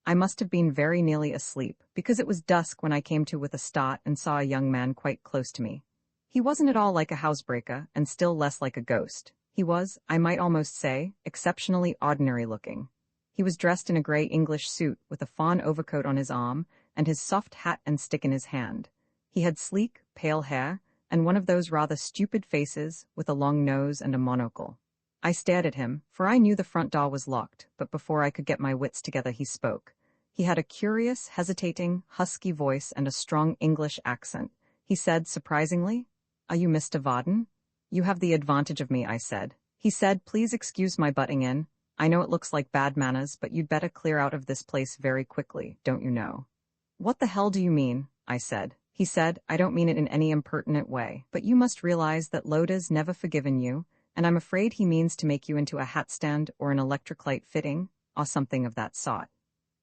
I must have been very nearly asleep, because it was dusk when I came to with a start and saw a young man quite close to me. He wasn't at all like a housebreaker, and still less like a ghost. He was, I might almost say, exceptionally ordinary-looking. He was dressed in a grey English suit with a fawn overcoat on his arm and his soft hat and stick in his hand. He had sleek, pale hair and one of those rather stupid faces with a long nose and a monocle. I stared at him, for I knew the front door was locked, but before I could get my wits together he spoke. He had a curious, hesitating, husky voice and a strong English accent. He said surprisingly, "Are you Mr. Varden?" "You have the advantage of me," I said. He said, "Please excuse my butting in. I know it looks like bad manners, but you'd better clear out of this place very quickly, don't you know?" "What the hell do you mean?" I said. He said, "I don't mean it in any impertinent way, but you must realize that Loda's never forgiven you, and I'm afraid he means to make you into a hat stand or an electric light fitting, or something of that sort."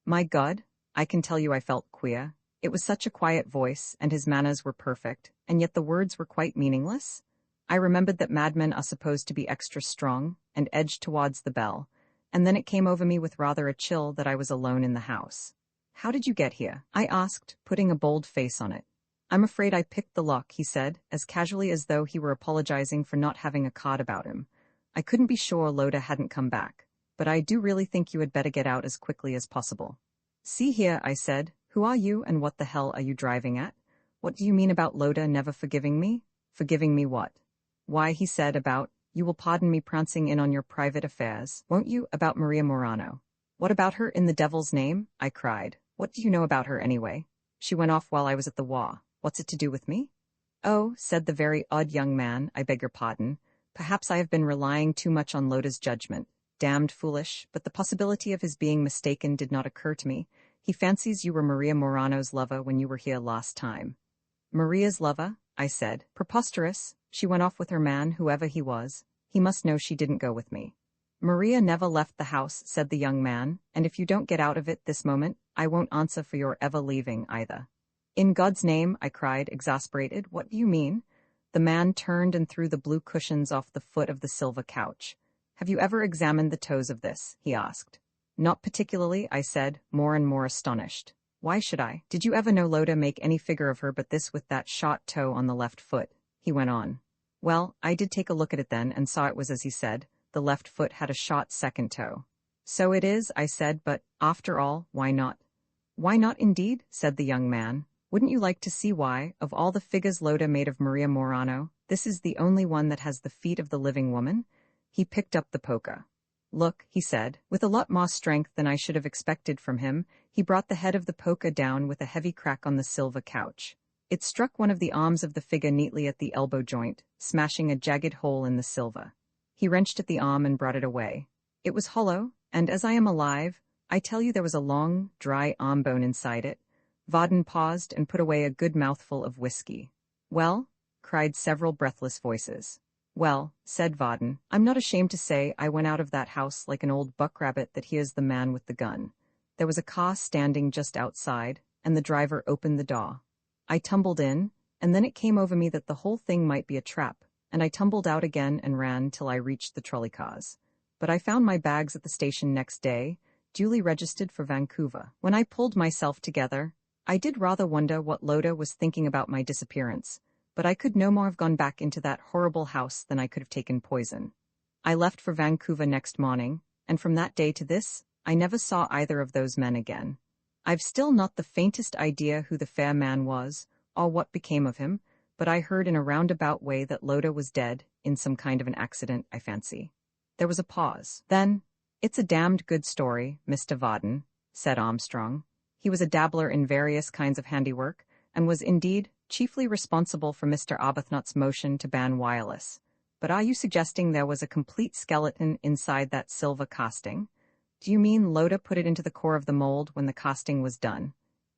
My God, I can tell you I felt queer. It was such a quiet voice, and his manners were perfect, and yet the words were quite meaningless. I remembered that madmen are supposed to be extra strong, and edged towards the bell, and then it came over me with rather a chill that I was alone in the house. "How did you get here?" I asked, putting a bold face on it. "I'm afraid I picked the lock," he said, as casually as though he were apologizing for not having a card about him. "I couldn't be sure Loda hadn't come back, but I do really think you had better get out as quickly as possible." "See here," I said, "who are you and what the hell are you driving at? What do you mean about Loda never forgiving me?" "Forgiving me what?" "Why," he said, "about, you will pardon me prancing in on your private affairs, won't you, about Maria Morano." "What about her, in the devil's name?" I cried. "What do you know about her, anyway? She went off while I was at the war. What's it to do with me?" "Oh," said the very odd young man, "I beg your pardon. Perhaps I have been relying too much on Loda's judgment. Damned foolish, but the possibility of his being mistaken did not occur to me. He fancies you were Maria Morano's lover when you were here last time." "Maria's lover?" I said. "Preposterous. She went off with her man, whoever he was. He must know she didn't go with me." "Maria never left the house," said the young man, "and if you don't get out of it this moment, I won't answer for your ever leaving either." "In God's name," I cried, exasperated, "what do you mean?" The man turned and threw the blue cushions off the foot of the silver couch. "Have you ever examined the toes of this?" he asked. "Not particularly," I said, more and more astonished. "Why should I? Did you ever know Loda make any figure of her but this with that shot toe on the left foot?" he went on. Well, I did take a look at it then and saw it was as he said. The left foot had a shot second toe. "So it is," I said, "but, after all, why not?" "Why not, indeed?" said the young man. "Wouldn't you like to see why, of all the figures Loda made of Maria Morano, this is the only one that has the feet of the living woman?" He picked up the poker. "Look," he said, with a lot more strength than I should have expected from him. He brought the head of the poker down with a heavy crack on the silver couch. It struck one of the arms of the figure neatly at the elbow joint, smashing a jagged hole in the silver. He wrenched at the arm and brought it away. It was hollow, and as I am alive, I tell you there was a long, dry arm bone inside it. Varden paused and put away a good mouthful of whiskey. "Well?" cried several breathless voices. "Well," said Varden, "I'm not ashamed to say I went out of that house like an old buck-rabbit that hears the man with the gun. There was a car standing just outside, and the driver opened the door. I tumbled in, and then it came over me that the whole thing might be a trap, and I tumbled out again and ran till I reached the trolley cars. But I found my bags at the station next day, duly registered for Vancouver. When I pulled myself together, I did rather wonder what Loda was thinking about my disappearance, but I could no more have gone back into that horrible house than I could have taken poison. I left for Vancouver next morning, and from that day to this, I never saw either of those men again. I've still not the faintest idea who the fair man was, or what became of him, but I heard in a roundabout way that Loda was dead, in some kind of an accident, I fancy." There was a pause. Then, "It's a damned good story, Mr. Varden," said Armstrong. He was a dabbler in various kinds of handiwork, and was indeed chiefly responsible for Mr. Arbuthnot's motion to ban wireless. "But are you suggesting there was a complete skeleton inside that silver casting? Do you mean Loda put it into the core of the mold when the casting was done?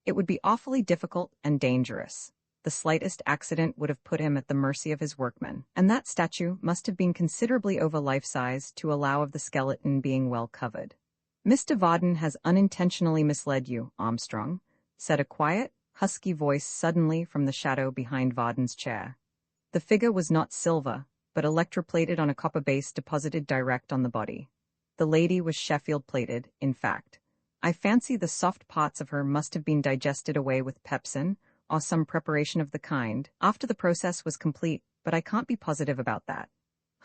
It would be awfully difficult and dangerous. The slightest accident would have put him at the mercy of his workmen, and that statue must have been considerably over life-size to allow of the skeleton being well covered." "Mr. Varden has unintentionally misled you, Armstrong," said a quiet, husky voice suddenly from the shadow behind Varden's chair. The figure was not silver, but electroplated on a copper base deposited direct on the body. The lady was Sheffield-plated, in fact. I fancy the soft parts of her must have been digested away with pepsin, or some preparation of the kind, after the process was complete, but I can't be positive about that.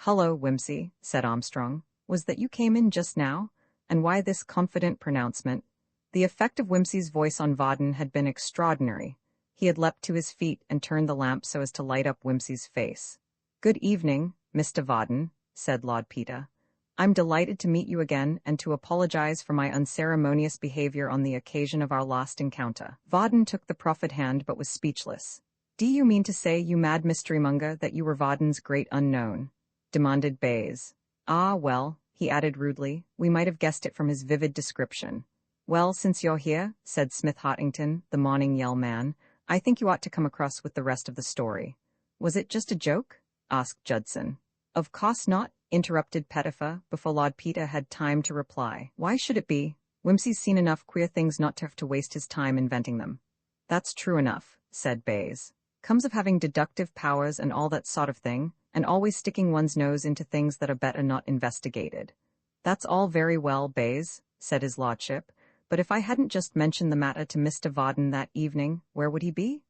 "Hullo, Whimsy," said Armstrong. "Was that you came in just now? And why this confident pronouncement?" The effect of Whimsy's voice on Varden had been extraordinary. He had leapt to his feet and turned the lamp so as to light up Whimsy's face. "Good evening, Mr. Varden," said Lord Peter. "I'm delighted to meet you again and to apologize for my unceremonious behavior on the occasion of our last encounter." Varden took the proffered hand but was speechless. "Do you mean to say, you mad mystery-monger, that you were Varden's great unknown?" demanded Bayes. "Ah, well," he added rudely, "we might have guessed it from his vivid description." "Well, since you're here," said Smith Hartington, the Morning Yell man, "I think you ought to come across with the rest of the story." "Was it just a joke?" asked Judson. "Of course not," interrupted Pettifer, before Lord Peter had time to reply. "Why should it be? Whimsy's seen enough queer things not to have to waste his time inventing them." "That's true enough," said Bayes. "Comes of having deductive powers and all that sort of thing, and always sticking one's nose into things that are better not investigated." "That's all very well, Bayes," said his lordship, "but if I hadn't just mentioned the matter to Mr. Varden that evening, where would he be?"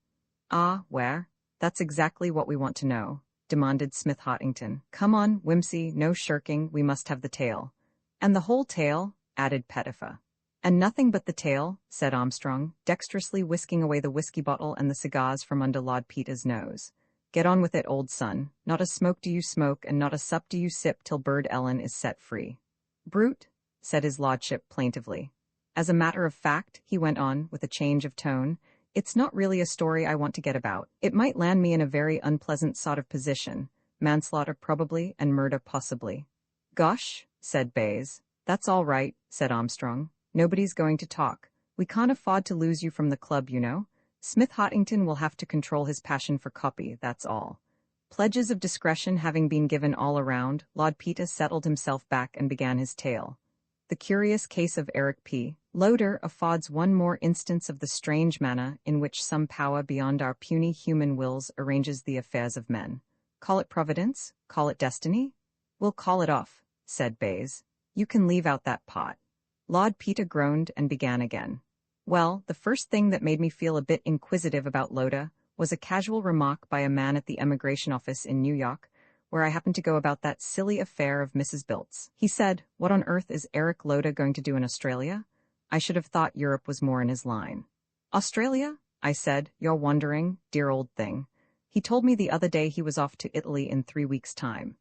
"Ah, where? That's exactly what we want to know," demanded Smith Hartington. "Come on, Whimsy, no shirking, we must have the tale." "And the whole tale?" added Pettifer. "And nothing but the tale," said Armstrong, dexterously whisking away the whiskey bottle and the cigars from under Lord Peter's nose. "Get on with it, old son. Not a smoke do you smoke, and not a sup do you sip till Bird Ellen is set free." "Brute," said his lordship plaintively. "As a matter of fact," he went on, with a change of tone, "it's not really a story I want to get about. It might land me in a very unpleasant sort of position. Manslaughter probably, and murder possibly." "Gosh," said Bayes. "That's all right," said Armstrong. "Nobody's going to talk. We can't afford to lose you from the club, you know. Smith Hartington will have to control his passion for copy, that's all." Pledges of discretion having been given all around, Lord Peter settled himself back and began his tale. The curious case of Eric P. Loder affords one more instance of the strange manner in which some power beyond our puny human wills arranges the affairs of men. Call it providence? Call it destiny? "We'll call it off," said Bayes. "You can leave out that part." Lord Peter groaned and began again. "Well, the first thing that made me feel a bit inquisitive about Loda was a casual remark by a man at the emigration office in New York, where I happened to go about that silly affair of Mrs. Bilt's. He said, 'What on earth is Eric Loda going to do in Australia?' I should have thought Europe was more in his line." "Australia?" I said. "You're wondering, dear old thing. He told me the other day he was off to Italy in 3 weeks' time."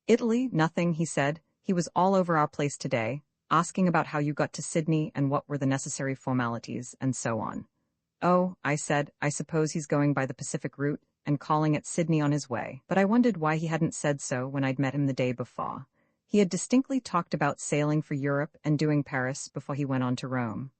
"Italy? Nothing," he said. "He was all over our place today, asking about how you got to Sydney and what were the necessary formalities, and so on." Oh, I said, I suppose he's going by the Pacific route and calling at Sydney on his way, but I wondered why he hadn't said so when I'd met him the day before. He had distinctly talked about sailing for Europe and doing Paris before he went on to Rome.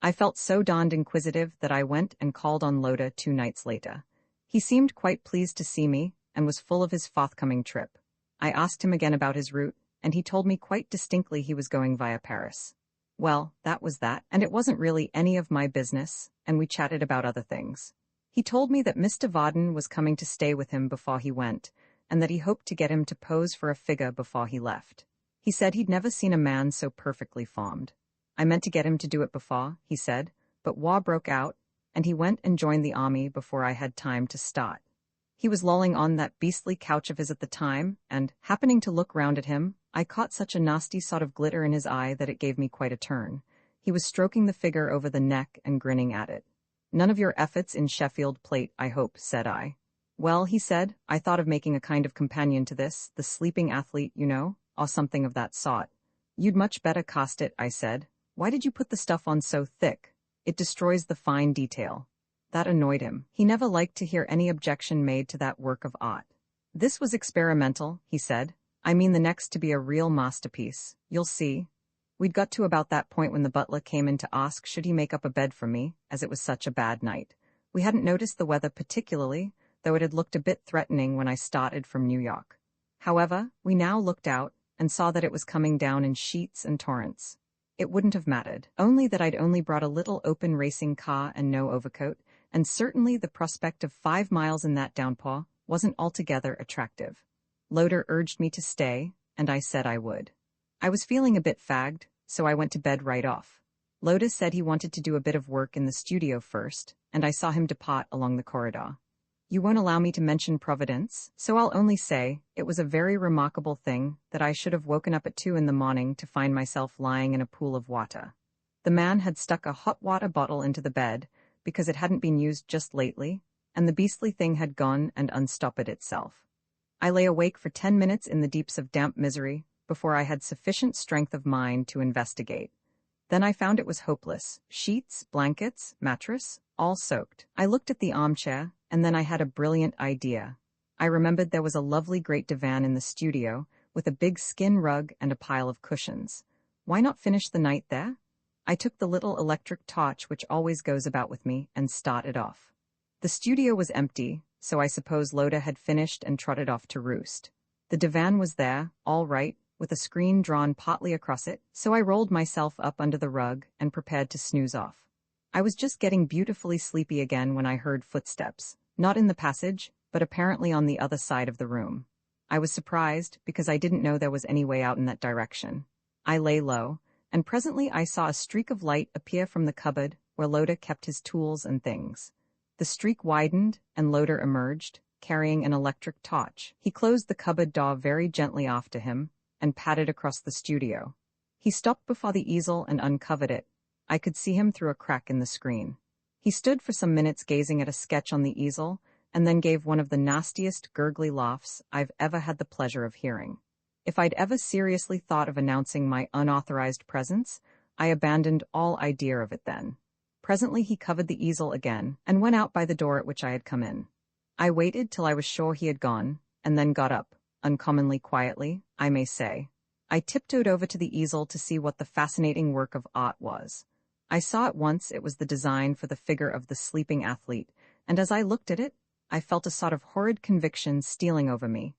I felt so darned inquisitive that I went and called on Loda 2 nights later. He seemed quite pleased to see me and was full of his forthcoming trip. I asked him again about his route, and he told me quite distinctly he was going via Paris. Well, that was that, and it wasn't really any of my business, and we chatted about other things. He told me that Mr. Varden was coming to stay with him before he went, and that he hoped to get him to pose for a figure before he left. He said he'd never seen a man so perfectly formed. I meant to get him to do it before, he said, but war broke out, and he went and joined the army before I had time to start. He was lolling on that beastly couch of his at the time, and, happening to look round at him, I caught such a nasty sort of glitter in his eye that it gave me quite a turn. He was stroking the figure over the neck and grinning at it. "None of your efforts in Sheffield Plate, I hope," said I. "Well," he said, "I thought of making a kind of companion to this, the sleeping athlete, you know, or something of that sort." "You'd much better cast it," I said. "Why did you put the stuff on so thick? It destroys the fine detail." That annoyed him. He never liked to hear any objection made to that work of art. "This was experimental," he said. "I mean the next to be a real masterpiece. You'll see." We'd got to about that point when the butler came in to ask should he make up a bed for me, as it was such a bad night. We hadn't noticed the weather particularly, though it had looked a bit threatening when I started from New York. However, we now looked out and saw that it was coming down in sheets and torrents. It wouldn't have mattered, only that I'd only brought a little open racing car and no overcoat, and certainly the prospect of 5 miles in that downpour wasn't altogether attractive. Loder urged me to stay, and I said I would. I was feeling a bit fagged, so I went to bed right off. Loda said he wanted to do a bit of work in the studio first, and I saw him depart along the corridor. You won't allow me to mention Providence, so I'll only say it was a very remarkable thing that I should have woken up at 2 in the morning to find myself lying in a pool of water. The man had stuck a hot water bottle into the bed, because it hadn't been used just lately, and the beastly thing had gone and unstopped itself. I lay awake for 10 minutes in the deeps of damp misery before I had sufficient strength of mind to investigate. Then I found it was hopeless. Sheets, blankets, mattress, all soaked. I looked at the armchair, and then I had a brilliant idea. I remembered there was a lovely great divan in the studio, with a big skin rug and a pile of cushions. Why not finish the night there? I took the little electric torch which always goes about with me and started off. The studio was empty, so I suppose Loda had finished and trotted off to roost. The divan was there, all right, with a screen drawn partly across it, so I rolled myself up under the rug and prepared to snooze off. I was just getting beautifully sleepy again when I heard footsteps, not in the passage, but apparently on the other side of the room. I was surprised because I didn't know there was any way out in that direction. I lay low, and presently I saw a streak of light appear from the cupboard where Loda kept his tools and things. The streak widened, and Loder emerged, carrying an electric torch. He closed the cupboard door very gently after him, and padded across the studio. He stopped before the easel and uncovered it. I could see him through a crack in the screen. He stood for some minutes gazing at a sketch on the easel, and then gave one of the nastiest gurgly laughs I've ever had the pleasure of hearing. If I'd ever seriously thought of announcing my unauthorized presence, I abandoned all idea of it then. Presently he covered the easel again, and went out by the door at which I had come in. I waited till I was sure he had gone, and then got up, uncommonly quietly, I may say. I tiptoed over to the easel to see what the fascinating work of art was. I saw at once it was the design for the figure of the sleeping athlete, and as I looked at it, I felt a sort of horrid conviction stealing over me.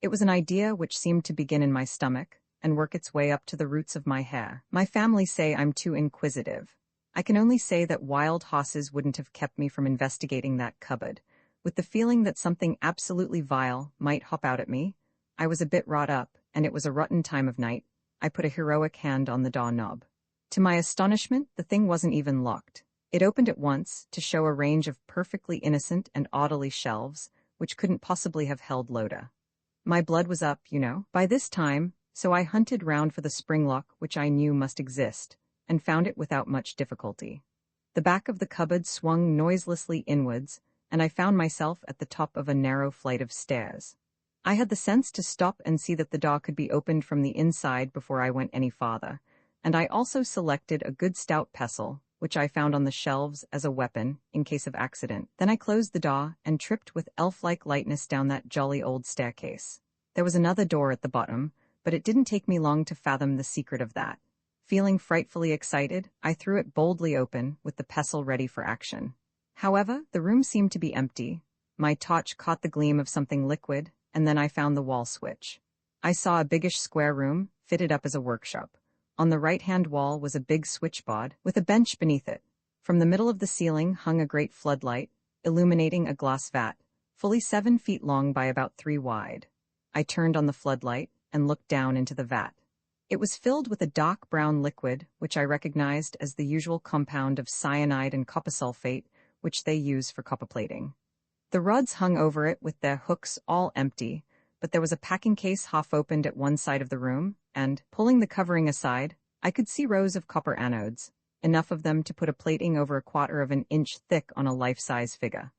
It was an idea which seemed to begin in my stomach, and work its way up to the roots of my hair. My family say I'm too inquisitive. I can only say that wild horses wouldn't have kept me from investigating that cupboard. With the feeling that something absolutely vile might hop out at me, I was a bit wrought up, and it was a rotten time of night. I put a heroic hand on the door knob. To my astonishment, the thing wasn't even locked. It opened at once to show a range of perfectly innocent and orderly shelves, which couldn't possibly have held Loda. My blood was up, you know, by this time, so I hunted round for the spring lock which I knew must exist, and found it without much difficulty. The back of the cupboard swung noiselessly inwards, and I found myself at the top of a narrow flight of stairs. I had the sense to stop and see that the door could be opened from the inside before I went any farther, and I also selected a good stout pestle, which I found on the shelves as a weapon in case of accident. Then I closed the door and tripped with elf-like lightness down that jolly old staircase. There was another door at the bottom, but it didn't take me long to fathom the secret of that. Feeling frightfully excited, I threw it boldly open, with the pestle ready for action. However, the room seemed to be empty. My torch caught the gleam of something liquid, and then I found the wall switch. I saw a biggish square room, fitted up as a workshop. On the right-hand wall was a big switchboard, with a bench beneath it. From the middle of the ceiling hung a great floodlight, illuminating a glass vat, fully 7 feet long by about 3 wide. I turned on the floodlight and looked down into the vat. It was filled with a dark brown liquid, which I recognized as the usual compound of cyanide and copper sulfate, which they use for copper plating. The rods hung over it with their hooks all empty, but there was a packing case half opened at one side of the room, and, pulling the covering aside, I could see rows of copper anodes, enough of them to put a plating over 1/4 of an inch thick on a life-size figure.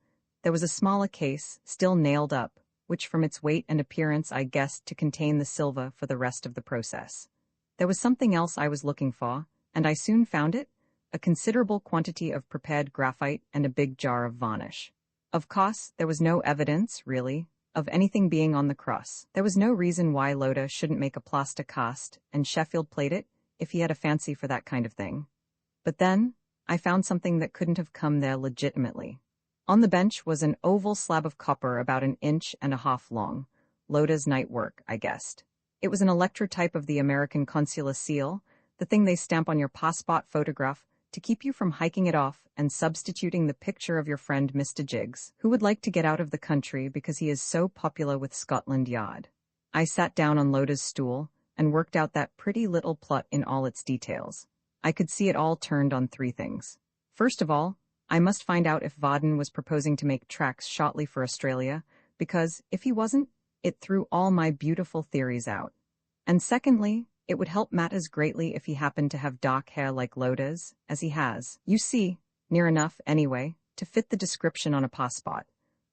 There was a smaller case, still nailed up, which from its weight and appearance I guessed to contain the silver for the rest of the process. There was something else I was looking for, and I soon found it, a considerable quantity of prepared graphite and a big jar of varnish. Of course, there was no evidence, really, of anything being on the cross. There was no reason why Loda shouldn't make a plaster cast and Sheffield plate it if he had a fancy for that kind of thing. But then, I found something that couldn't have come there legitimately. On the bench was an oval slab of copper about 1.5 inches long. Loda's night work, I guessed. It was an electrotype of the American consular seal, the thing they stamp on your passport photograph to keep you from hiking it off and substituting the picture of your friend Mr. Jiggs, who would like to get out of the country because he is so popular with Scotland Yard. I sat down on Loda's stool and worked out that pretty little plot in all its details. I could see it all turned on 3 things. First of all, I must find out if Vaden was proposing to make tracks shortly for Australia, because, if he wasn't, it threw all my beautiful theories out. And secondly, it would help matters greatly if he happened to have dark hair like Loda's, as he has. You see, near enough, anyway, to fit the description on a passport.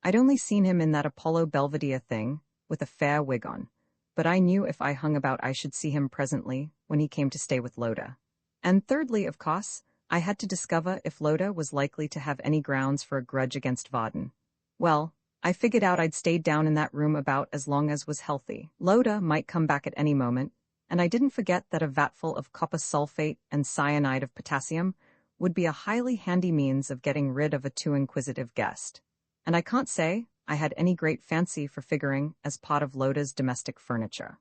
I'd only seen him in that Apollo Belvedere thing, with a fair wig on. But I knew if I hung about I should see him presently, when he came to stay with Loda. And thirdly, of course, I had to discover if Loda was likely to have any grounds for a grudge against Vaden. Well, I figured out I'd stayed down in that room about as long as was healthy. Loda might come back at any moment, and I didn't forget that a vatful of copper sulfate and cyanide of potassium would be a highly handy means of getting rid of a too inquisitive guest. And I can't say I had any great fancy for figuring as part of Loda's domestic furniture.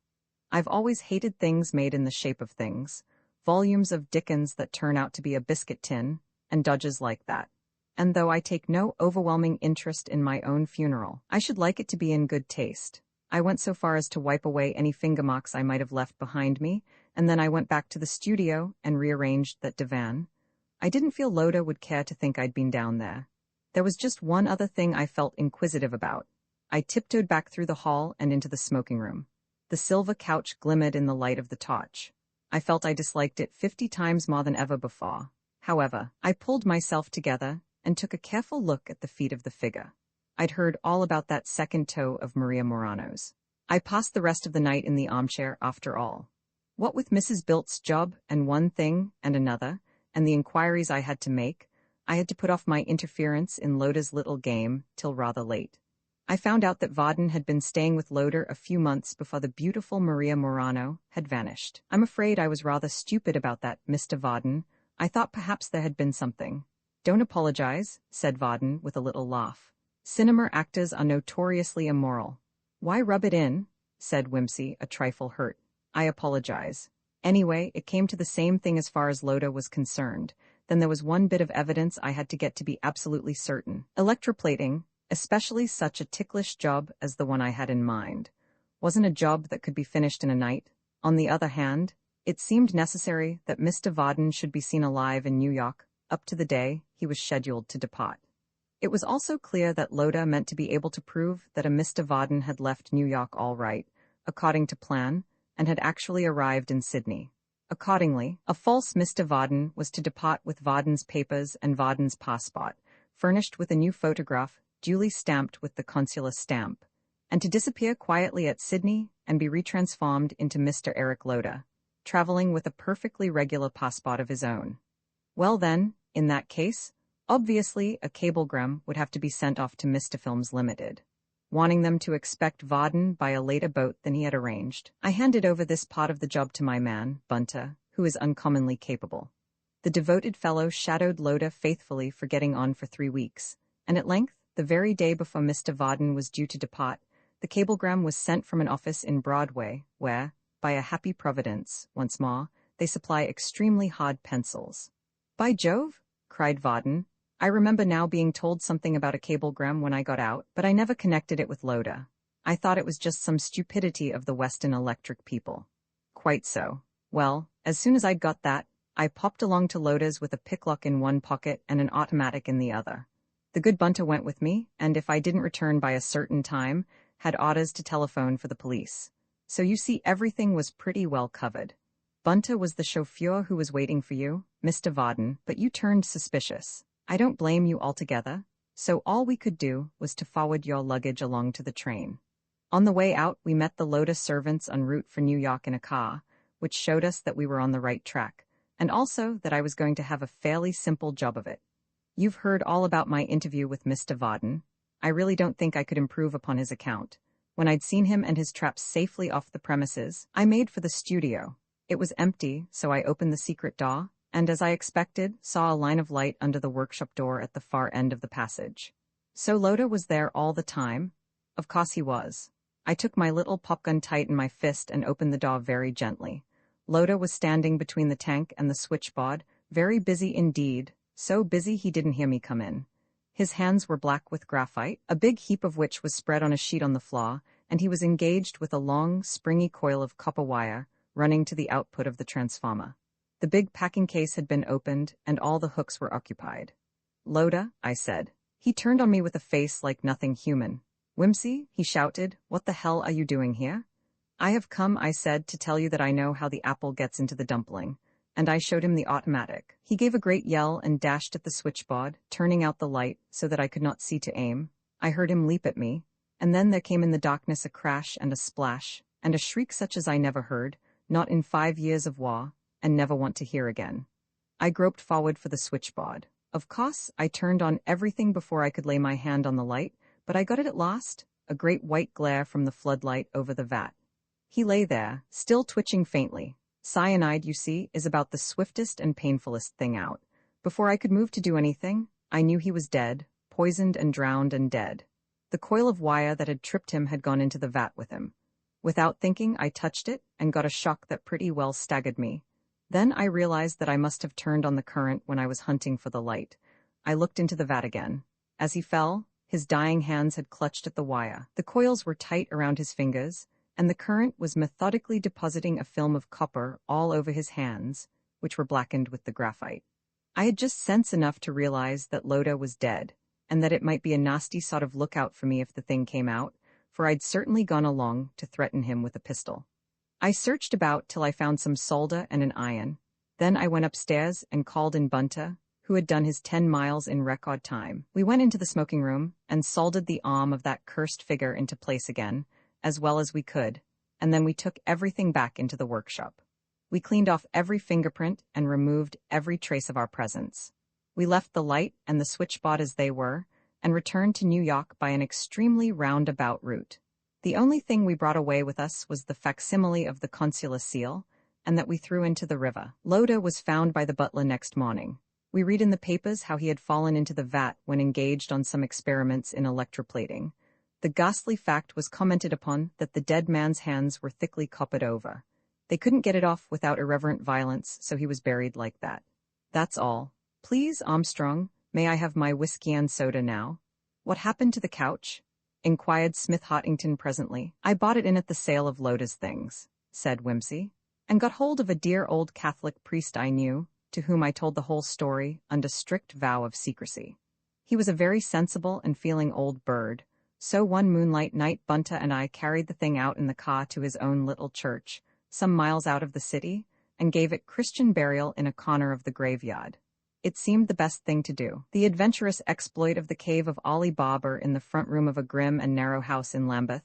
I've always hated things made in the shape of things, volumes of Dickens that turn out to be a biscuit tin, and dodges like that. And though I take no overwhelming interest in my own funeral, I should like it to be in good taste. I went so far as to wipe away any finger marks I might have left behind me, and then I went back to the studio and rearranged that divan. I didn't feel Loda would care to think I'd been down there. There was just one other thing I felt inquisitive about. I tiptoed back through the hall and into the smoking room. The silver couch glimmered in the light of the torch. I felt I disliked it 50 times more than ever before. However, I pulled myself together and took a careful look at the feet of the figure. I'd heard all about that second toe of Maria Morano's. I passed the rest of the night in the armchair after all. What with Mrs. Bilt's job and one thing and another, and the inquiries I had to make, I had to put off my interference in Loda's little game till rather late. I found out that Vaden had been staying with Loda a few months before the beautiful Maria Morano had vanished. I'm afraid I was rather stupid about that, Mr. Vaden. I thought perhaps there had been something. Don't apologize, said Vaden with a little laugh. Cinema actors are notoriously immoral. Why rub it in? Said Whimsy, a trifle hurt. I apologize. Anyway, it came to the same thing as far as Loda was concerned. Then there was one bit of evidence I had to get to be absolutely certain. Electroplating, especially such a ticklish job as the one I had in mind, wasn't a job that could be finished in a night. On the other hand, it seemed necessary that Mr. Vaden should be seen alive in New York up to the day he was scheduled to depart. It was also clear that Loda meant to be able to prove that a Mr. Vaden had left New York all right, according to plan, and had actually arrived in Sydney. Accordingly, a false Mr. Vaden was to depart with Vaden's papers and Vaden's passport, furnished with a new photograph duly stamped with the consular stamp, and to disappear quietly at Sydney and be retransformed into Mr. Eric Loda, traveling with a perfectly regular passport of his own. Well then, In that case, obviously a cablegram would have to be sent off to Mr. Films Limited, wanting them to expect Varden by a later boat than he had arranged. I handed over this part of the job to my man, Bunter, who is uncommonly capable. The devoted fellow shadowed Loda faithfully for getting on for 3 weeks, and at length, the very day before Mr. Varden was due to depart, the cablegram was sent from an office in Broadway, where, by a happy providence, once more, they supply extremely hard pencils. "By Jove!" cried Varden. "I remember now being told something about a cablegram when I got out, but I never connected it with Loda. I thought it was just some stupidity of the Western Electric people." "Quite so. Well, as soon as I'd got that, I popped along to Loda's with a picklock in one pocket and an automatic in the other. The good Bunter went with me, and if I didn't return by a certain time, had orders to telephone for the police. So you see everything was pretty well covered. Bunter was the chauffeur who was waiting for you, Mr. Varden, but you turned suspicious. I don't blame you altogether, so all we could do was to forward your luggage along to the train. On the way out, we met the Loda servants en route for New York in a car, which showed us that we were on the right track, and also that I was going to have a fairly simple job of it. You've heard all about my interview with Mr. Varden. I really don't think I could improve upon his account. When I'd seen him and his traps safely off the premises, I made for the studio. It was empty, so I opened the secret door, and as I expected, saw a line of light under the workshop door at the far end of the passage. So Loda was there all the time? Of course he was. I took my little popgun tight in my fist and opened the door very gently. Loda was standing between the tank and the switchboard, very busy indeed, so busy he didn't hear me come in. His hands were black with graphite, a big heap of which was spread on a sheet on the floor, and he was engaged with a long, springy coil of copper wire running to the output of the transformer. The big packing case had been opened, and all the hooks were occupied. "Loda," I said. He turned on me with a face like nothing human. "Whimsy," he shouted, "what the hell are you doing here?" "I have come," I said, "to tell you that I know how the apple gets into the dumpling." And I showed him the automatic. He gave a great yell and dashed at the switchboard, turning out the light so that I could not see to aim. I heard him leap at me, and then there came in the darkness a crash and a splash, and a shriek such as I never heard, not in 5 years of war, and never want to hear again. I groped forward for the switchboard. Of course, I turned on everything before I could lay my hand on the light, but I got it at last, a great white glare from the floodlight over the vat. He lay there, still twitching faintly. Cyanide, you see, is about the swiftest and painfulest thing out. Before I could move to do anything, I knew he was dead, poisoned and drowned and dead. The coil of wire that had tripped him had gone into the vat with him. Without thinking, I touched it and got a shock that pretty well staggered me. Then I realized that I must have turned on the current when I was hunting for the light. I looked into the vat again. As he fell, his dying hands had clutched at the wire. The coils were tight around his fingers, and the current was methodically depositing a film of copper all over his hands, which were blackened with the graphite. I had just sense enough to realize that Loda was dead, and that it might be a nasty sort of lookout for me if the thing came out, for I'd certainly gone along to threaten him with a pistol. I searched about till I found some solder and an iron. Then I went upstairs and called in Bunter, who had done his 10 miles in record time. We went into the smoking room and soldered the arm of that cursed figure into place again, as well as we could, and then we took everything back into the workshop. We cleaned off every fingerprint and removed every trace of our presence. We left the light and the switchboard as they were, and returned to New York by an extremely roundabout route. The only thing we brought away with us was the facsimile of the consular seal, and that we threw into the river. Loda was found by the butler next morning. We read in the papers how he had fallen into the vat when engaged on some experiments in electroplating. The ghastly fact was commented upon that the dead man's hands were thickly coppered over. They couldn't get it off without irreverent violence, so he was buried like that. That's all. Please, Armstrong, may I have my whiskey and soda now? What happened to the couch? Inquired Smith Hottington presently. I bought it in at the sale of Loda's things, said Whimsy, and got hold of a dear old Catholic priest I knew, to whom I told the whole story under strict vow of secrecy. He was a very sensible and feeling old bird, so one moonlight night Bunter and I carried the thing out in the car to his own little church, some miles out of the city, and gave it Christian burial in a corner of the graveyard. It seemed the best thing to do. The adventurous exploit of the cave of Ali Baba in the front room of a grim and narrow house in Lambeth,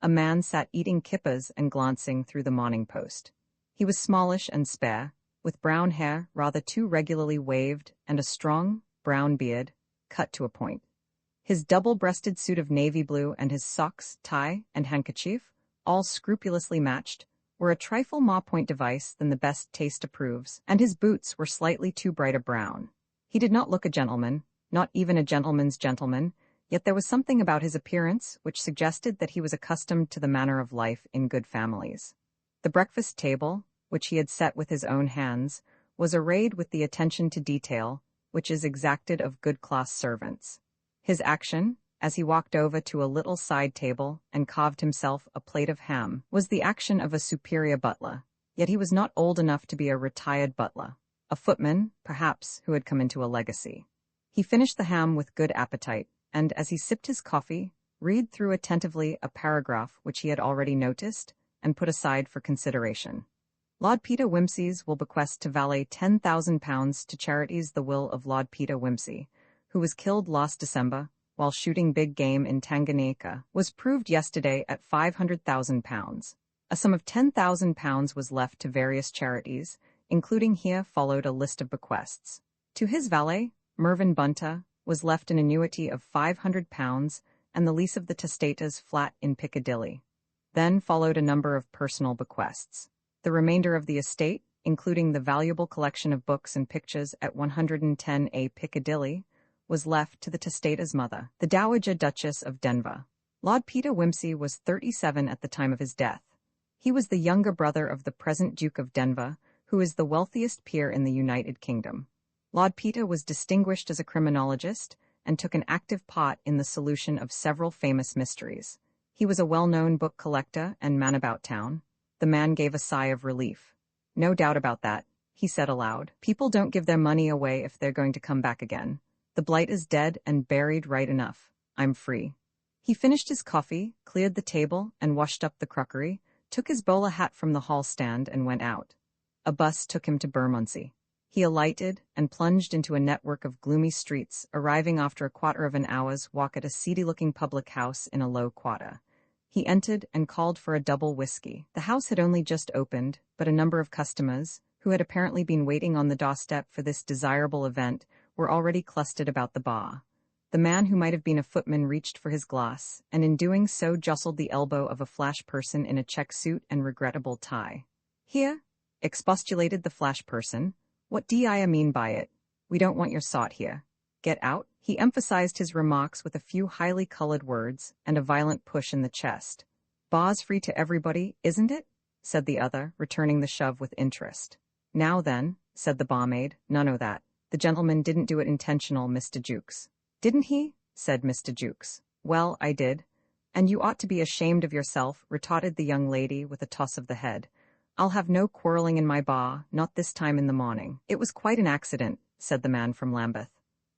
a man sat eating kippas and glancing through the Morning Post. He was smallish and spare, with brown hair rather too regularly waved and a strong, brown beard, cut to a point. His double-breasted suit of navy blue and his socks, tie, and handkerchief, all scrupulously matched, were a trifle more point device than the best taste approves, and his boots were slightly too bright a brown. He did not look a gentleman, not even a gentleman's gentleman, yet there was something about his appearance which suggested that he was accustomed to the manner of life in good families. The breakfast table, which he had set with his own hands, was arrayed with the attention to detail which is exacted of good-class servants. His action, as he walked over to a little side table and carved himself a plate of ham, was the action of a superior butler, yet he was not old enough to be a retired butler, a footman, perhaps, who had come into a legacy. He finished the ham with good appetite, and as he sipped his coffee, read through attentively a paragraph which he had already noticed and put aside for consideration. Lord Peter Wimsey's will bequest to valet £10,000 to charities the will of Lord Peter Wimsey, who was killed last December while shooting big game in Tanganyika, was proved yesterday at £500,000. A sum of £10,000 was left to various charities, including here followed a list of bequests. To his valet, Mervyn Bunter, was left an annuity of £500 and the lease of the testator's flat in Piccadilly. Then followed a number of personal bequests. The remainder of the estate, including the valuable collection of books and pictures at 110A Piccadilly, was left to the testator's mother, the Dowager Duchess of Denver. Lord Peter Wimsey was 37 at the time of his death. He was the younger brother of the present Duke of Denver, who is the wealthiest peer in the United Kingdom. Lord Peter was distinguished as a criminologist and took an active part in the solution of several famous mysteries. He was a well-known book collector and man about town. The man gave a sigh of relief. "No doubt about that," he said aloud. "People don't give their money away if they're going to come back again. The blight is dead and buried right enough. I'm free." He finished his coffee, cleared the table, and washed up the crockery, took his bowler hat from the hall stand and went out. A bus took him to Bermondsey. He alighted and plunged into a network of gloomy streets, arriving after a quarter of an hour's walk at a seedy-looking public house in a low quarter. He entered and called for a double whiskey. The house had only just opened, but a number of customers, who had apparently been waiting on the doorstep for this desirable event, were already clustered about the bar. The man who might have been a footman reached for his glass, and in doing so jostled the elbow of a flash person in a check suit and regrettable tie. "Here," expostulated the flash person, "what do I mean by it? We don't want your sot here. Get out." He emphasized his remarks with a few highly colored words and a violent push in the chest. "Bar's free to everybody, isn't it?" said the other, returning the shove with interest. "Now then," said the barmaid, "none o' that. The gentleman didn't do it intentional, Mr. Jukes." "Didn't he?" said Mr. Jukes. "Well, I did. And you ought to be ashamed of yourself," retorted the young lady with a toss of the head. "I'll have no quarreling in my bar, not this time in the morning." "It was quite an accident," said the man from Lambeth.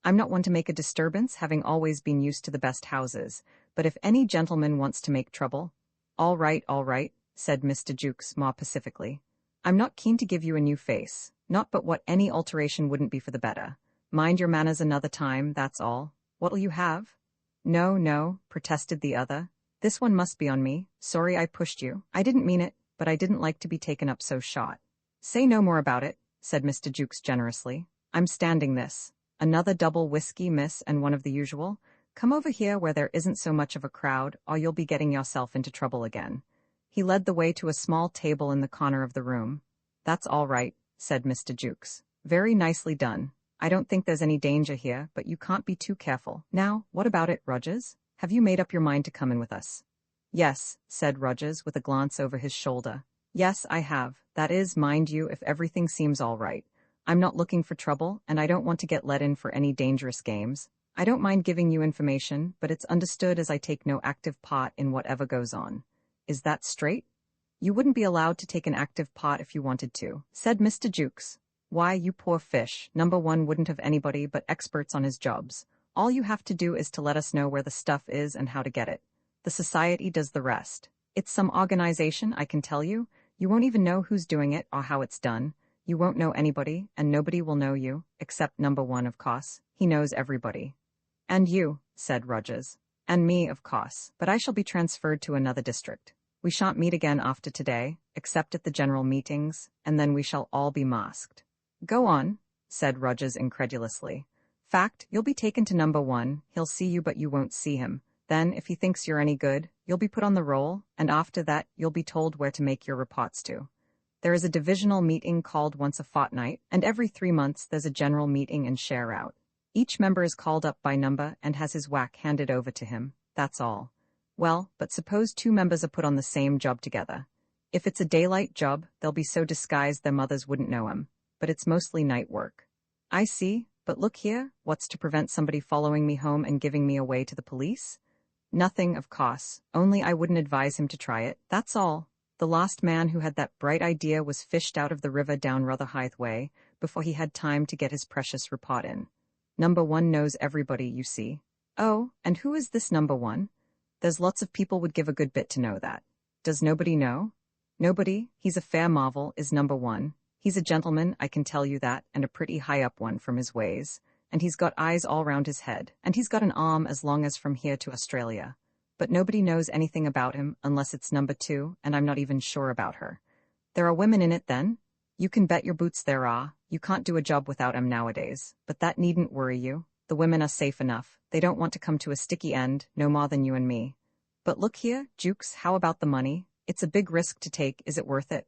"I'm not one to make a disturbance, having always been used to the best houses, but if any gentleman wants to make trouble—" all right," said Mr. Jukes more pacifically. "I'm not keen to give you a new face, not but what any alteration wouldn't be for the better. Mind your manners another time, that's all. What'll you have?" No, protested the other. "This one must be on me. Sorry I pushed you. I didn't mean it, but I didn't like to be taken up so short." "Say no more about it," said Mr. Jukes generously. "I'm standing this. Another double whiskey, miss, and one of the usual. Come over here where there isn't so much of a crowd, or you'll be getting yourself into trouble again." He led the way to a small table in the corner of the room. "That's all right," said Mr. Jukes. "Very nicely done. I don't think there's any danger here, but you can't be too careful. Now, what about it, Rogers? Have you made up your mind to come in with us?" "Yes," said Rogers with a glance over his shoulder. "Yes, I have. That is, mind you, if everything seems all right. I'm not looking for trouble, and I don't want to get let in for any dangerous games. I don't mind giving you information, but it's understood as I take no active part in whatever goes on. Is that straight?" "You wouldn't be allowed to take an active part if you wanted to," said Mr. Jukes. "Why, you poor fish, number one wouldn't have anybody but experts on his jobs. All you have to do is to let us know where the stuff is and how to get it. The society does the rest. It's some organization, I can tell you. You won't even know who's doing it or how it's done. You won't know anybody, and nobody will know you, except number one, of course. He knows everybody." "And you," said Rogers. "And me, of course. But I shall be transferred to another district. We shan't meet again after today. except at the general meetings, and then we shall all be masked." "Go on," said Rogers incredulously. "Fact, you'll be taken to number one, he'll see you but you won't see him. Then, if he thinks you're any good, you'll be put on the roll, and after that you'll be told where to make your reports to. There is a divisional meeting called once a fortnight, and every 3 months there's a general meeting and share out. Each member is called up by number and has his whack handed over to him, that's all. Well, but suppose 2 members are put on the same job together. If it's a daylight job, they'll be so disguised their mothers wouldn't know 'em, but it's mostly night work." "I see, but look here, what's to prevent somebody following me home and giving me away to the police?" "Nothing, of course, only I wouldn't advise him to try it, that's all. The last man who had that bright idea was fished out of the river down Rotherhithe way before he had time to get his precious report in. Number one knows everybody, you see." "Oh, and who is this number one?" "There's lots of people would give a good bit to know that." "Does nobody know?" "Nobody, he's a fair marvel, is number one. He's a gentleman, I can tell you that, and a pretty high-up one from his ways. And he's got eyes all round his head, and he's got an arm as long as from here to Australia. But nobody knows anything about him unless it's number two, and I'm not even sure about her." "There are women in it, then?" "You can bet your boots there are. You can't do a job without 'em nowadays, but that needn't worry you. The women are safe enough. They don't want to come to a sticky end, no more than you and me." "But look here, Jukes, how about the money? It's a big risk to take, is it worth it?"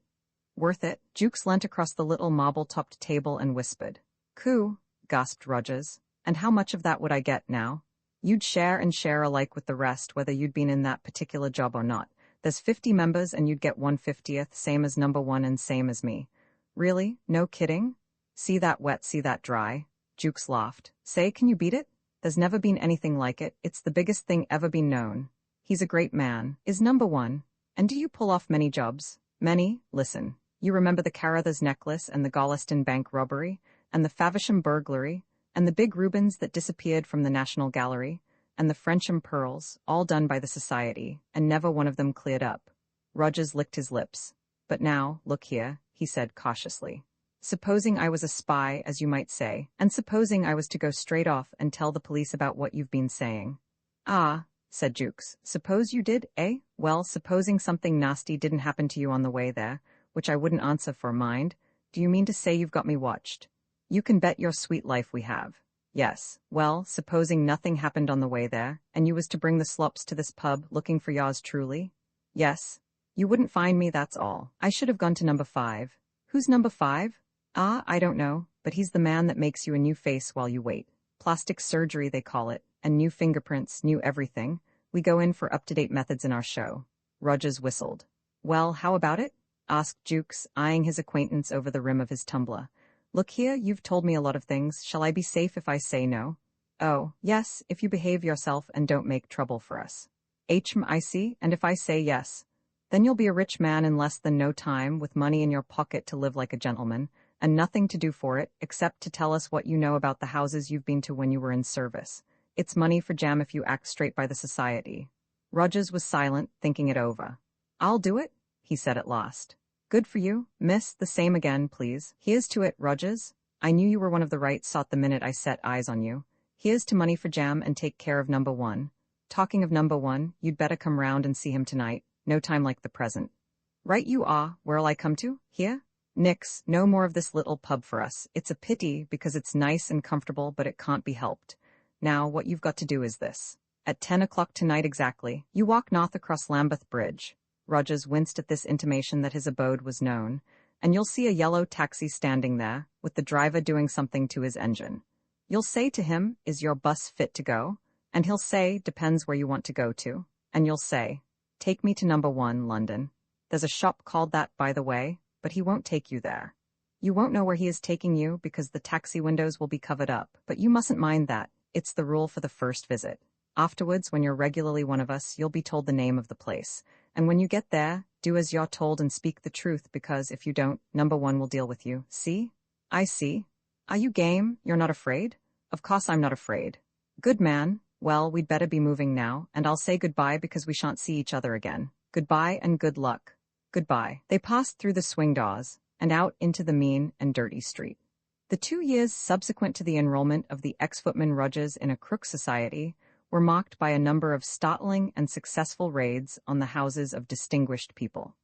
"Worth it?" Jukes leant across the little marble-topped table and whispered. "Coo," gasped Rogers. "And how much of that would I get, now?" "You'd share and share alike with the rest, whether you'd been in that particular job or not. There's 50 members and you'd get 1/50th, same as number one and same as me." "Really? No kidding?" "See that wet, see that dry." Jukes laughed. "Say, can you beat it? There's never been anything like it. It's the biggest thing ever been known. He's a great man, is number one. And do you pull off many jobs?" "Many? Listen. You remember the Carruthers necklace and the Gollaston bank robbery, and the Faversham burglary, and the big Rubens that disappeared from the National Gallery, and the Frensham pearls, all done by the Society, and never one of them cleared up." Rogers licked his lips. "But now, look here," he said cautiously. "Supposing I was a spy, as you might say, and supposing I was to go straight off and tell the police about what you've been saying." "Ah," said Jukes, "suppose you did, eh? Well, supposing something nasty didn't happen to you on the way there, which I wouldn't answer for, mind. Do you mean to say you've got me watched?" "You can bet your sweet life we have." "Yes. Well, supposing nothing happened on the way there, and you was to bring the slops to this pub looking for yours truly?" "Yes. You wouldn't find me, that's all. I should have gone to number 5. "Who's number 5? "Ah, I don't know, but he's the man that makes you a new face while you wait. Plastic surgery, they call it, and new fingerprints, new everything. We go in for up-to-date methods in our show." Rogers whistled. "Well, how about it?" asked Jukes, eyeing his acquaintance over the rim of his tumbler. "Look here, you've told me a lot of things. Shall I be safe if I say no?" "Oh, yes, if you behave yourself and don't make trouble for us." I see, and if I say yes? Then you'll be a rich man in less than no time, with money in your pocket to live like a gentleman, and nothing to do for it, except to tell us what you know about the houses you've been to when you were in service. It's money for jam if you act straight by the Society." Rogers was silent, thinking it over. "I'll do it," he said at last. "Good for you, miss, the same again, please. Here's to it, Rogers. I knew you were one of the right sort the minute I set eyes on you. Here's to money for jam and take care of number one. Talking of number one, you'd better come round and see him tonight, no time like the present." "Right you are. Where'll I come to? Here?" "Nix, no more of this little pub for us. It's a pity, because it's nice and comfortable, but it can't be helped. Now, what you've got to do is this. At 10 o'clock tonight exactly, you walk north across Lambeth Bridge." Rogers winced at this intimation that his abode was known. "And you'll see a yellow taxi standing there, with the driver doing something to his engine. You'll say to him, 'Is your bus fit to go?' And he'll say, 'Depends where you want to go to.' And you'll say, 'Take me to number 1, London.' There's a shop called that, by the way, but he won't take you there. You won't know where he is taking you because the taxi windows will be covered up, but you mustn't mind that. It's the rule for the first visit. Afterwards, when you're regularly one of us, you'll be told the name of the place. And when you get there, do as you're told and speak the truth, because if you don't, number 1 will deal with you. See?" "I see. Are you game? You're not afraid?" "Of course I'm not afraid." "Good man. Well, we'd better be moving now, and I'll say goodbye because we shan't see each other again. Goodbye and good luck." "Goodbye." They passed through the swing doors, and out into the mean and dirty street. The 2 years subsequent to the enrollment of the ex-footman Rogers in a crook society were marked by a number of startling and successful raids on the houses of distinguished people.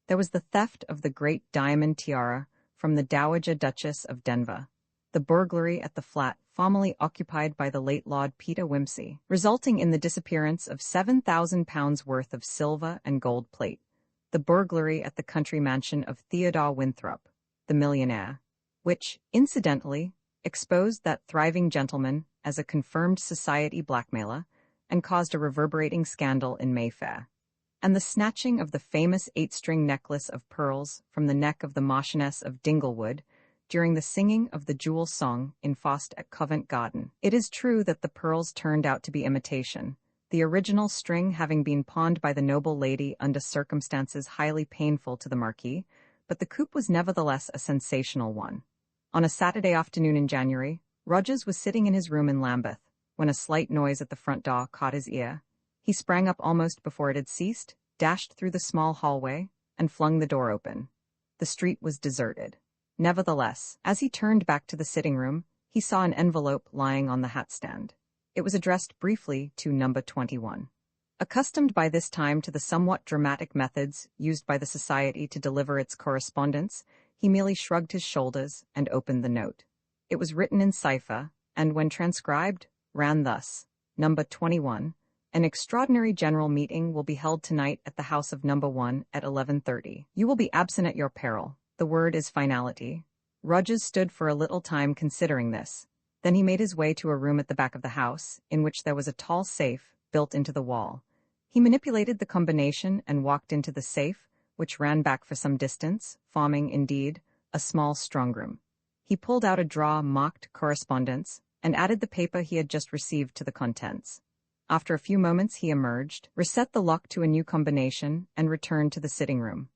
There was the theft of the great diamond tiara from the Dowager Duchess of Denver, the burglary at the flat formerly occupied by the late Lord Peter Wimsey, resulting in the disappearance of £7,000 worth of silver and gold plate, the burglary at the country mansion of Theodore Winthrop, the millionaire, which, incidentally, exposed that thriving gentleman as a confirmed society blackmailer and caused a reverberating scandal in Mayfair, and the snatching of the famous 8-string necklace of pearls from the neck of the Marchioness of Dinglewood during the singing of the Jewel Song in Faust at Covent Garden. It is true that the pearls turned out to be imitation, the original string having been pawned by the noble lady under circumstances highly painful to the Marquis, but the coup was nevertheless a sensational one. On a Saturday afternoon in January, Rogers was sitting in his room in Lambeth, when a slight noise at the front door caught his ear. He sprang up almost before it had ceased, dashed through the small hallway, and flung the door open. The street was deserted. Nevertheless, as he turned back to the sitting room, he saw an envelope lying on the hat stand. It was addressed briefly to number 21. Accustomed by this time to the somewhat dramatic methods used by the society to deliver its correspondence, he merely shrugged his shoulders and opened the note. It was written in cipher, and when transcribed, ran thus: Number 21. An extraordinary general meeting will be held tonight at the house of number 1 at 11:30. You will be absent at your peril. The word is finality. Rogers stood for a little time considering this. Then he made his way to a room at the back of the house, in which there was a tall safe built into the wall. He manipulated the combination and walked into the safe, which ran back for some distance, forming, indeed, a small strongroom. He pulled out a drawer marked correspondence and added the paper he had just received to the contents. After a few moments he emerged, reset the lock to a new combination, and returned to the sitting room.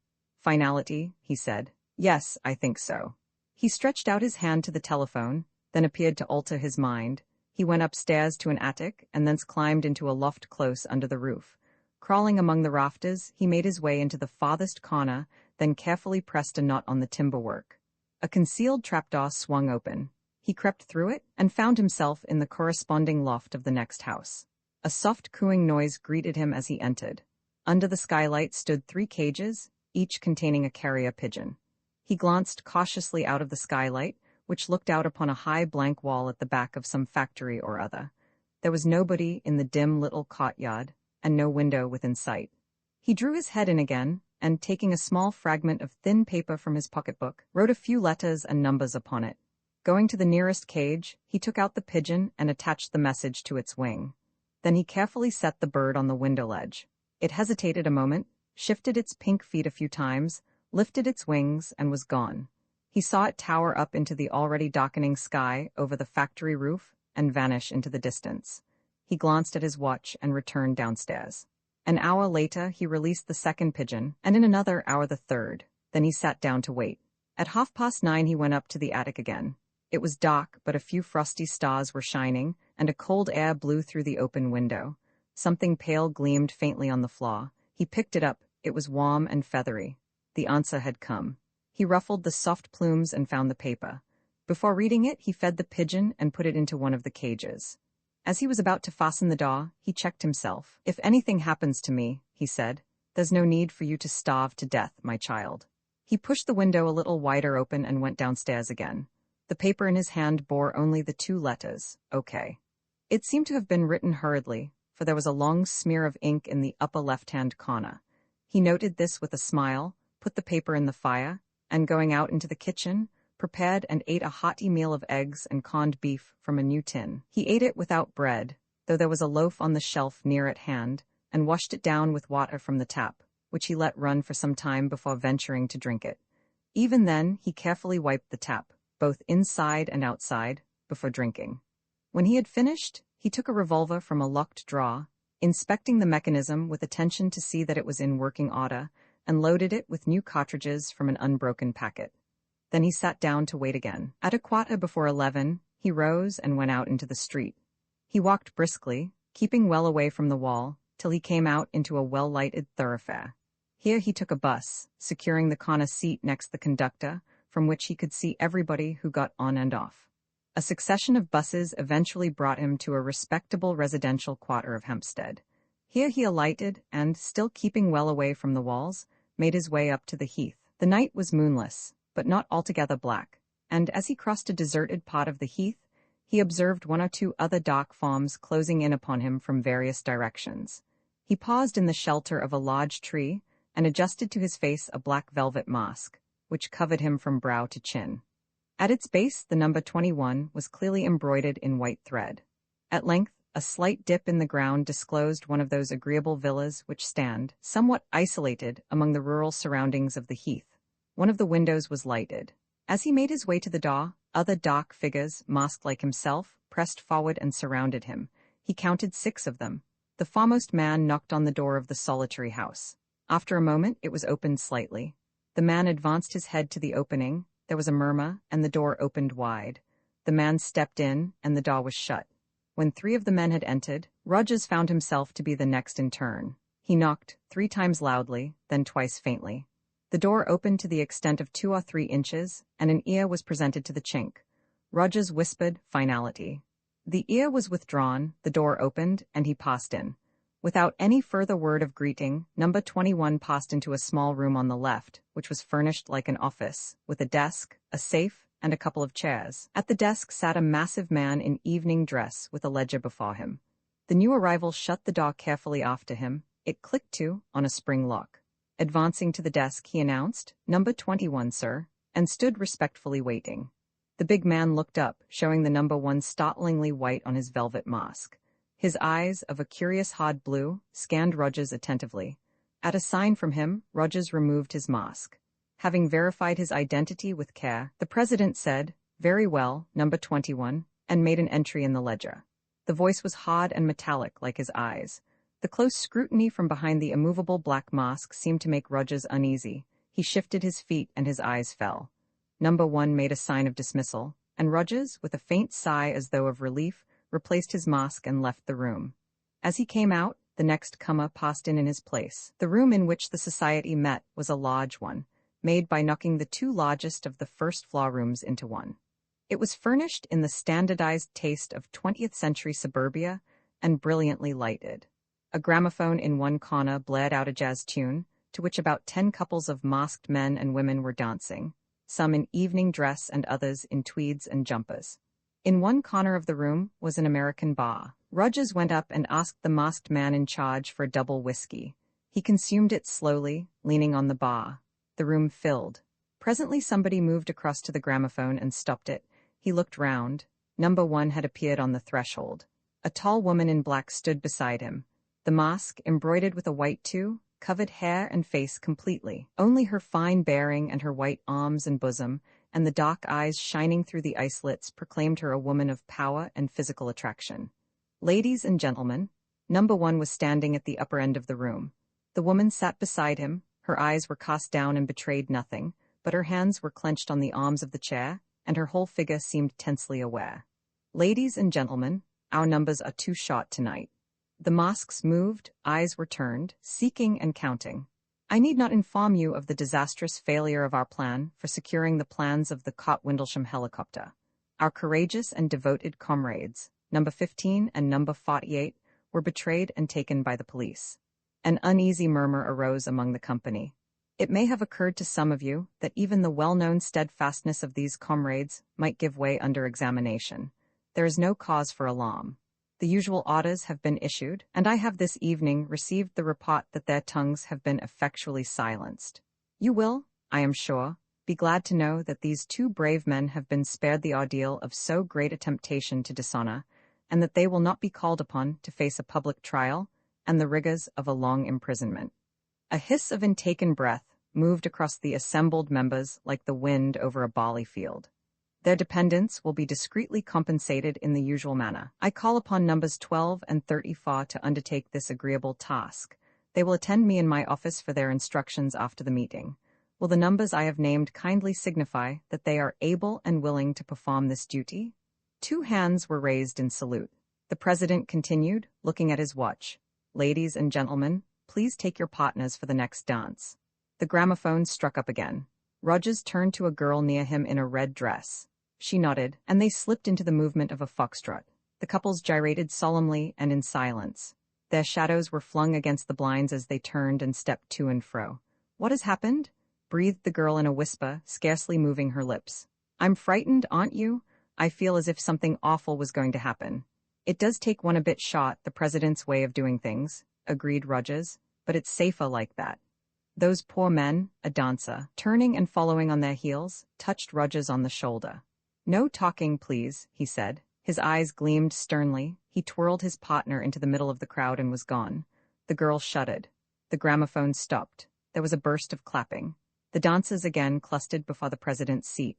Finality, he said. Yes, I think so. He stretched out his hand to the telephone, then appeared to alter his mind. He went upstairs to an attic and thence climbed into a loft close under the roof. Crawling among the rafters, he made his way into the farthest corner, then carefully pressed a knot on the timber work. A concealed trapdoor swung open. He crept through it and found himself in the corresponding loft of the next house. A soft cooing noise greeted him as he entered. Under the skylight stood 3 cages, each containing a carrier pigeon. He glanced cautiously out of the skylight, which looked out upon a high blank wall at the back of some factory or other. There was nobody in the dim little courtyard, and no window within sight. He drew his head in again, and taking a small fragment of thin paper from his pocketbook, wrote a few letters and numbers upon it. Going to the nearest cage, he took out the pigeon and attached the message to its wing. Then he carefully set the bird on the window ledge. It hesitated a moment, shifted its pink feet a few times, lifted its wings, and was gone. He saw it tower up into the already darkening sky over the factory roof and vanish into the distance. He glanced at his watch and returned downstairs. An hour later, he released the second pigeon, and in another hour the third. Then he sat down to wait. At 9:30 he went up to the attic again. It was dark, but a few frosty stars were shining, and a cold air blew through the open window. Something pale gleamed faintly on the floor. He picked it up. It was warm and feathery. The answer had come. He ruffled the soft plumes and found the paper. Before reading it, he fed the pigeon and put it into one of the cages. As he was about to fasten the door, he checked himself. If anything happens to me, he said, there's no need for you to starve to death, my child. He pushed the window a little wider open and went downstairs again. The paper in his hand bore only the 2 letters, OK. It seemed to have been written hurriedly, for there was a long smear of ink in the upper left-hand corner. He noted this with a smile, put the paper in the fire, and going out into the kitchen, prepared and ate a hearty meal of eggs and corned beef from a new tin. He ate it without bread, though there was a loaf on the shelf near at hand, and washed it down with water from the tap, which he let run for some time before venturing to drink it. Even then, he carefully wiped the tap, both inside and outside, before drinking. When he had finished, he took a revolver from a locked drawer, inspecting the mechanism with attention to see that it was in working order, and loaded it with new cartridges from an unbroken packet. Then he sat down to wait again. At 11:15, he rose and went out into the street. He walked briskly, keeping well away from the wall, till he came out into a well-lighted thoroughfare. Here he took a bus, securing the corner seat next the conductor, from which he could see everybody who got on and off. A succession of buses eventually brought him to a respectable residential quarter of Hampstead. Here he alighted and, still keeping well away from the walls, made his way up to the heath. The night was moonless, but not altogether black, and as he crossed a deserted part of the heath, he observed one or two other dark forms closing in upon him from various directions. He paused in the shelter of a large tree and adjusted to his face a black velvet mask, which covered him from brow to chin. At its base, the number 21 was clearly embroidered in white thread. At length, a slight dip in the ground disclosed one of those agreeable villas which stand, somewhat isolated, among the rural surroundings of the heath. One of the windows was lighted. As he made his way to the door, other dark figures, masked like himself, pressed forward and surrounded him. He counted 6 of them. The foremost man knocked on the door of the solitary house. After a moment, it was opened slightly. The man advanced his head to the opening. There was a murmur, and the door opened wide. The man stepped in, and the door was shut. When 3 of the men had entered, Rogers found himself to be the next in turn. He knocked 3 times loudly, then twice faintly. The door opened to the extent of 2 or 3 inches, and an ear was presented to the chink. Rogers whispered finality. The ear was withdrawn, the door opened, and he passed in. Without any further word of greeting, number 21 passed into a small room on the left, which was furnished like an office, with a desk, a safe, and a couple of chairs. At the desk sat a massive man in evening dress with a ledger before him. The new arrival shut the door carefully after him. It clicked to, on a spring lock. Advancing to the desk, he announced, "Number 21, sir," and stood respectfully waiting. The big man looked up, showing the number 1 startlingly white on his velvet mask. His eyes, of a curious hard blue, scanned Rogers attentively. At a sign from him, Rogers removed his mask. Having verified his identity with care, the president said, "Very well, number 21, and made an entry in the ledger." The voice was hard and metallic like his eyes. The close scrutiny from behind the immovable black mask seemed to make Rogers uneasy. He shifted his feet and his eyes fell. Number 1 made a sign of dismissal, and Rogers, with a faint sigh as though of relief, replaced his mask and left the room. As he came out, the next comer passed in his place. The room in which the society met was a large one, made by knocking the 2 largest of the first-floor rooms into one. It was furnished in the standardized taste of 20th-century suburbia and brilliantly lighted. A gramophone in one corner blared out a jazz tune, to which about 10 couples of masked men and women were dancing, some in evening dress and others in tweeds and jumpers. In one corner of the room was an American bar. Rogers went up and asked the masked man in charge for a double whiskey. He consumed it slowly, leaning on the bar. The room filled. Presently somebody moved across to the gramophone and stopped it. He looked round. Number 1 had appeared on the threshold. A tall woman in black stood beside him. The mask, embroidered with a white tulle, covered hair and face completely. Only her fine bearing and her white arms and bosom, and the dark eyes shining through the islets, proclaimed her a woman of power and physical attraction. "Ladies and gentlemen," number 1 was standing at the upper end of the room. The woman sat beside him. Her eyes were cast down and betrayed nothing, but her hands were clenched on the arms of the chair, and her whole figure seemed tensely aware. "Ladies and gentlemen, our numbers are too short tonight." The masks moved, eyes were turned, seeking and counting. "I need not inform you of the disastrous failure of our plan for securing the plans of the Cott-Windlesham helicopter. Our courageous and devoted comrades, number 15 and number 48, were betrayed and taken by the police." An uneasy murmur arose among the company. It may have occurred to some of you that even the well-known steadfastness of these comrades might give way under examination. There is no cause for alarm. The usual orders have been issued, and I have this evening received the report that their tongues have been effectually silenced. You will, I am sure, be glad to know that these 2 brave men have been spared the ordeal of so great a temptation to dishonor, and that they will not be called upon to face a public trial and the rigors of a long imprisonment. A hiss of intaken breath moved across the assembled members like the wind over a barley field. Their dependents will be discreetly compensated in the usual manner. I call upon numbers 12 and 34 to undertake this agreeable task. They will attend me in my office for their instructions after the meeting. Will the numbers I have named kindly signify that they are able and willing to perform this duty? 2 hands were raised in salute. The president continued, looking at his watch. "Ladies and gentlemen, please take your partners for the next dance." The gramophone struck up again. Rogers turned to a girl near him in a red dress. She nodded, and they slipped into the movement of a foxtrot. The couples gyrated solemnly and in silence. Their shadows were flung against the blinds as they turned and stepped to and fro. What has happened? Breathed the girl in a whisper, scarcely moving her lips. I'm frightened, aren't you? I feel as if something awful was going to happen. It does take one a bit shot, the president's way of doing things, agreed Rogers, but it's safer like that. Those poor men, a dancer, turning and following on their heels, touched Rogers on the shoulder. No talking, please, he said. His eyes gleamed sternly. He twirled his partner into the middle of the crowd and was gone. The girl shuddered. The gramophone stopped. There was a burst of clapping. The dancers again clustered before the president's seat.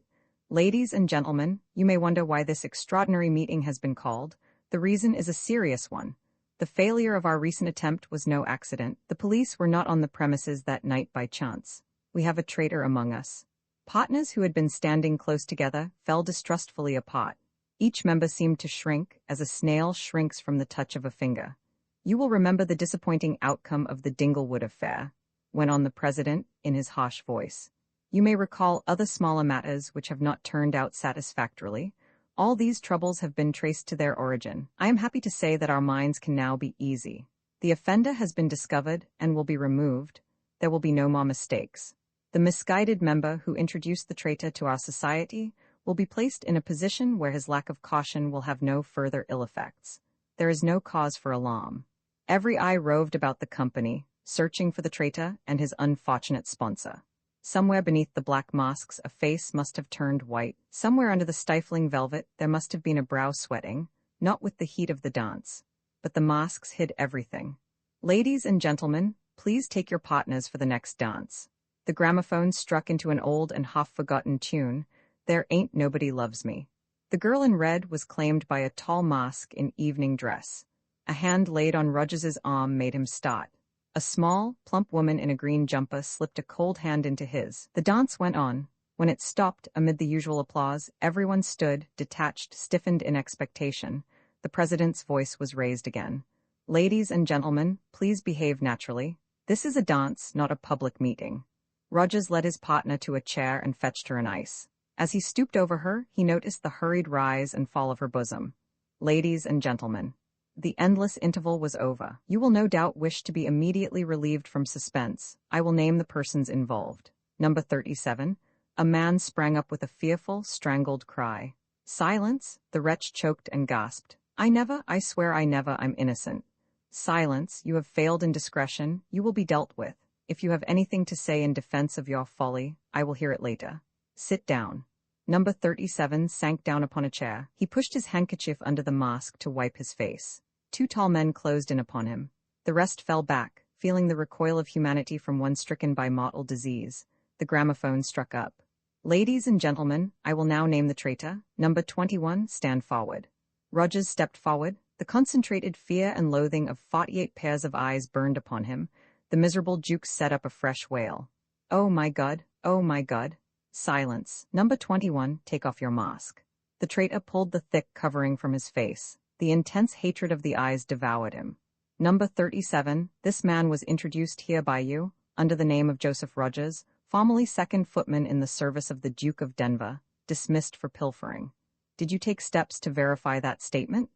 Ladies and gentlemen, you may wonder why this extraordinary meeting has been called. The reason is a serious one. The failure of our recent attempt was no accident. The police were not on the premises that night by chance. We have a traitor among us. Partners who had been standing close together fell distrustfully apart. Each member seemed to shrink, as a snail shrinks from the touch of a finger. You will remember the disappointing outcome of the Dinglewood affair, went on the president in his harsh voice. You may recall other smaller matters which have not turned out satisfactorily. All these troubles have been traced to their origin. I am happy to say that our minds can now be easy. The offender has been discovered and will be removed. There will be no more mistakes. The misguided member who introduced the traitor to our society will be placed in a position where his lack of caution will have no further ill effects. There is no cause for alarm. Every eye roved about the company, searching for the traitor and his unfortunate sponsor. Somewhere beneath the black masks a face must have turned white. Somewhere under the stifling velvet there must have been a brow sweating, not with the heat of the dance. But the masks hid everything. Ladies and gentlemen, please take your partners for the next dance. The gramophone struck into an old and half-forgotten tune, There Ain't Nobody Loves Me. The girl in red was claimed by a tall mask in evening dress. A hand laid on Rogers's arm made him start. A small, plump woman in a green jumper slipped a cold hand into his. The dance went on. When it stopped, amid the usual applause, everyone stood, detached, stiffened in expectation. The president's voice was raised again. Ladies and gentlemen, please behave naturally. This is a dance, not a public meeting. Rogers led his partner to a chair and fetched her an ice. As he stooped over her, he noticed the hurried rise and fall of her bosom. Ladies and gentlemen, the endless interval was over. You will no doubt wish to be immediately relieved from suspense. I will name the persons involved. Number 37. A man sprang up with a fearful, strangled cry. Silence, the wretch choked and gasped. I swear I never, I'm innocent. Silence, you have failed in discretion, you will be dealt with. If you have anything to say in defense of your folly, I will hear it later. Sit down. Number 37 sank down upon a chair. He pushed his handkerchief under the mask to wipe his face. Two tall men closed in upon him. The rest fell back, feeling the recoil of humanity from one stricken by mortal disease. The gramophone struck up. Ladies and gentlemen, I will now name the traitor. Number 21, stand forward. Rogers stepped forward. The concentrated fear and loathing of 48 pairs of eyes burned upon him. The miserable Jukes set up a fresh wail. Oh my God, oh my God. Silence. Number 21, take off your mask. The traitor pulled the thick covering from his face. The intense hatred of the eyes devoured him. Number 37, this man was introduced here by you, under the name of Joseph Rogers, formerly second footman in the service of the Duke of Denver, dismissed for pilfering. Did you take steps to verify that statement?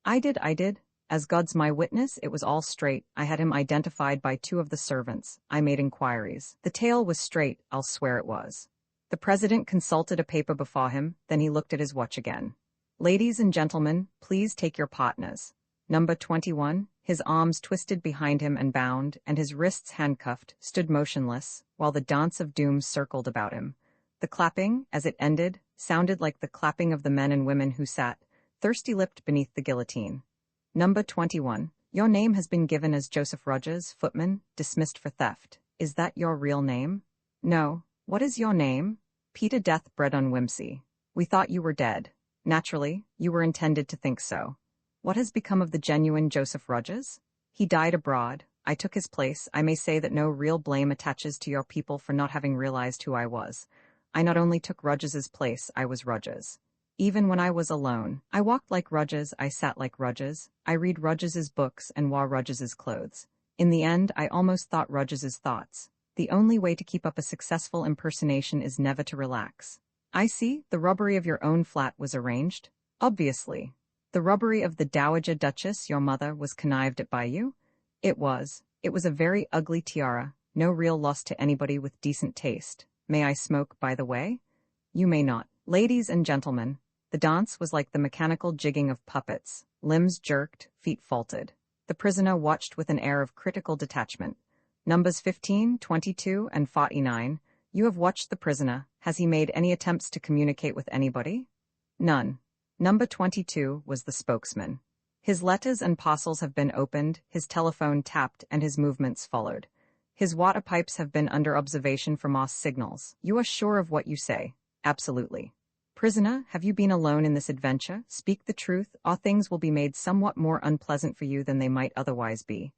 I did. As God's my witness, it was all straight. I had him identified by two of the servants. I made inquiries. The tale was straight, I'll swear it was. The president consulted a paper before him, then he looked at his watch again. Ladies and gentlemen, please take your partners. Number 21, his arms twisted behind him and bound, and his wrists handcuffed, stood motionless, while the dance of doom circled about him. The clapping, as it ended, sounded like the clapping of the men and women who sat, thirsty-lipped beneath the guillotine. Number 21, your name has been given as Joseph Rogers, footman, dismissed for theft. Is that your real name? No. What is your name? Peter Death bred on whimsy. We thought you were dead. Naturally, you were intended to think so. What has become of the genuine Joseph Rogers? He died abroad. I took his place. I may say that no real blame attaches to your people for not having realized who I was. I not only took Rogers's place, I was Rogers. Even when I was alone, I walked like Rogers, I sat like Rogers, I read Rogers's books and wore Rogers's clothes. In the end, I almost thought Rogers's thoughts. The only way to keep up a successful impersonation is never to relax. I see, the robbery of your own flat was arranged. Obviously. The robbery of the Dowager Duchess, your mother, was connived at by you? It was. It was a very ugly tiara. No real loss to anybody with decent taste. May I smoke, by the way? You may not. Ladies and gentlemen, the dance was like the mechanical jigging of puppets. Limbs jerked, feet faulted. The prisoner watched with an air of critical detachment. Numbers 15, 22, and 49. You have watched the prisoner. Has he made any attempts to communicate with anybody? None. Number 22 was the spokesman. His letters and parcels have been opened, his telephone tapped, and his movements followed. His water pipes have been under observation for Moss signals. You are sure of what you say? Absolutely. Prisoner, have you been alone in this adventure? Speak the truth, or things will be made somewhat more unpleasant for you than they might otherwise be.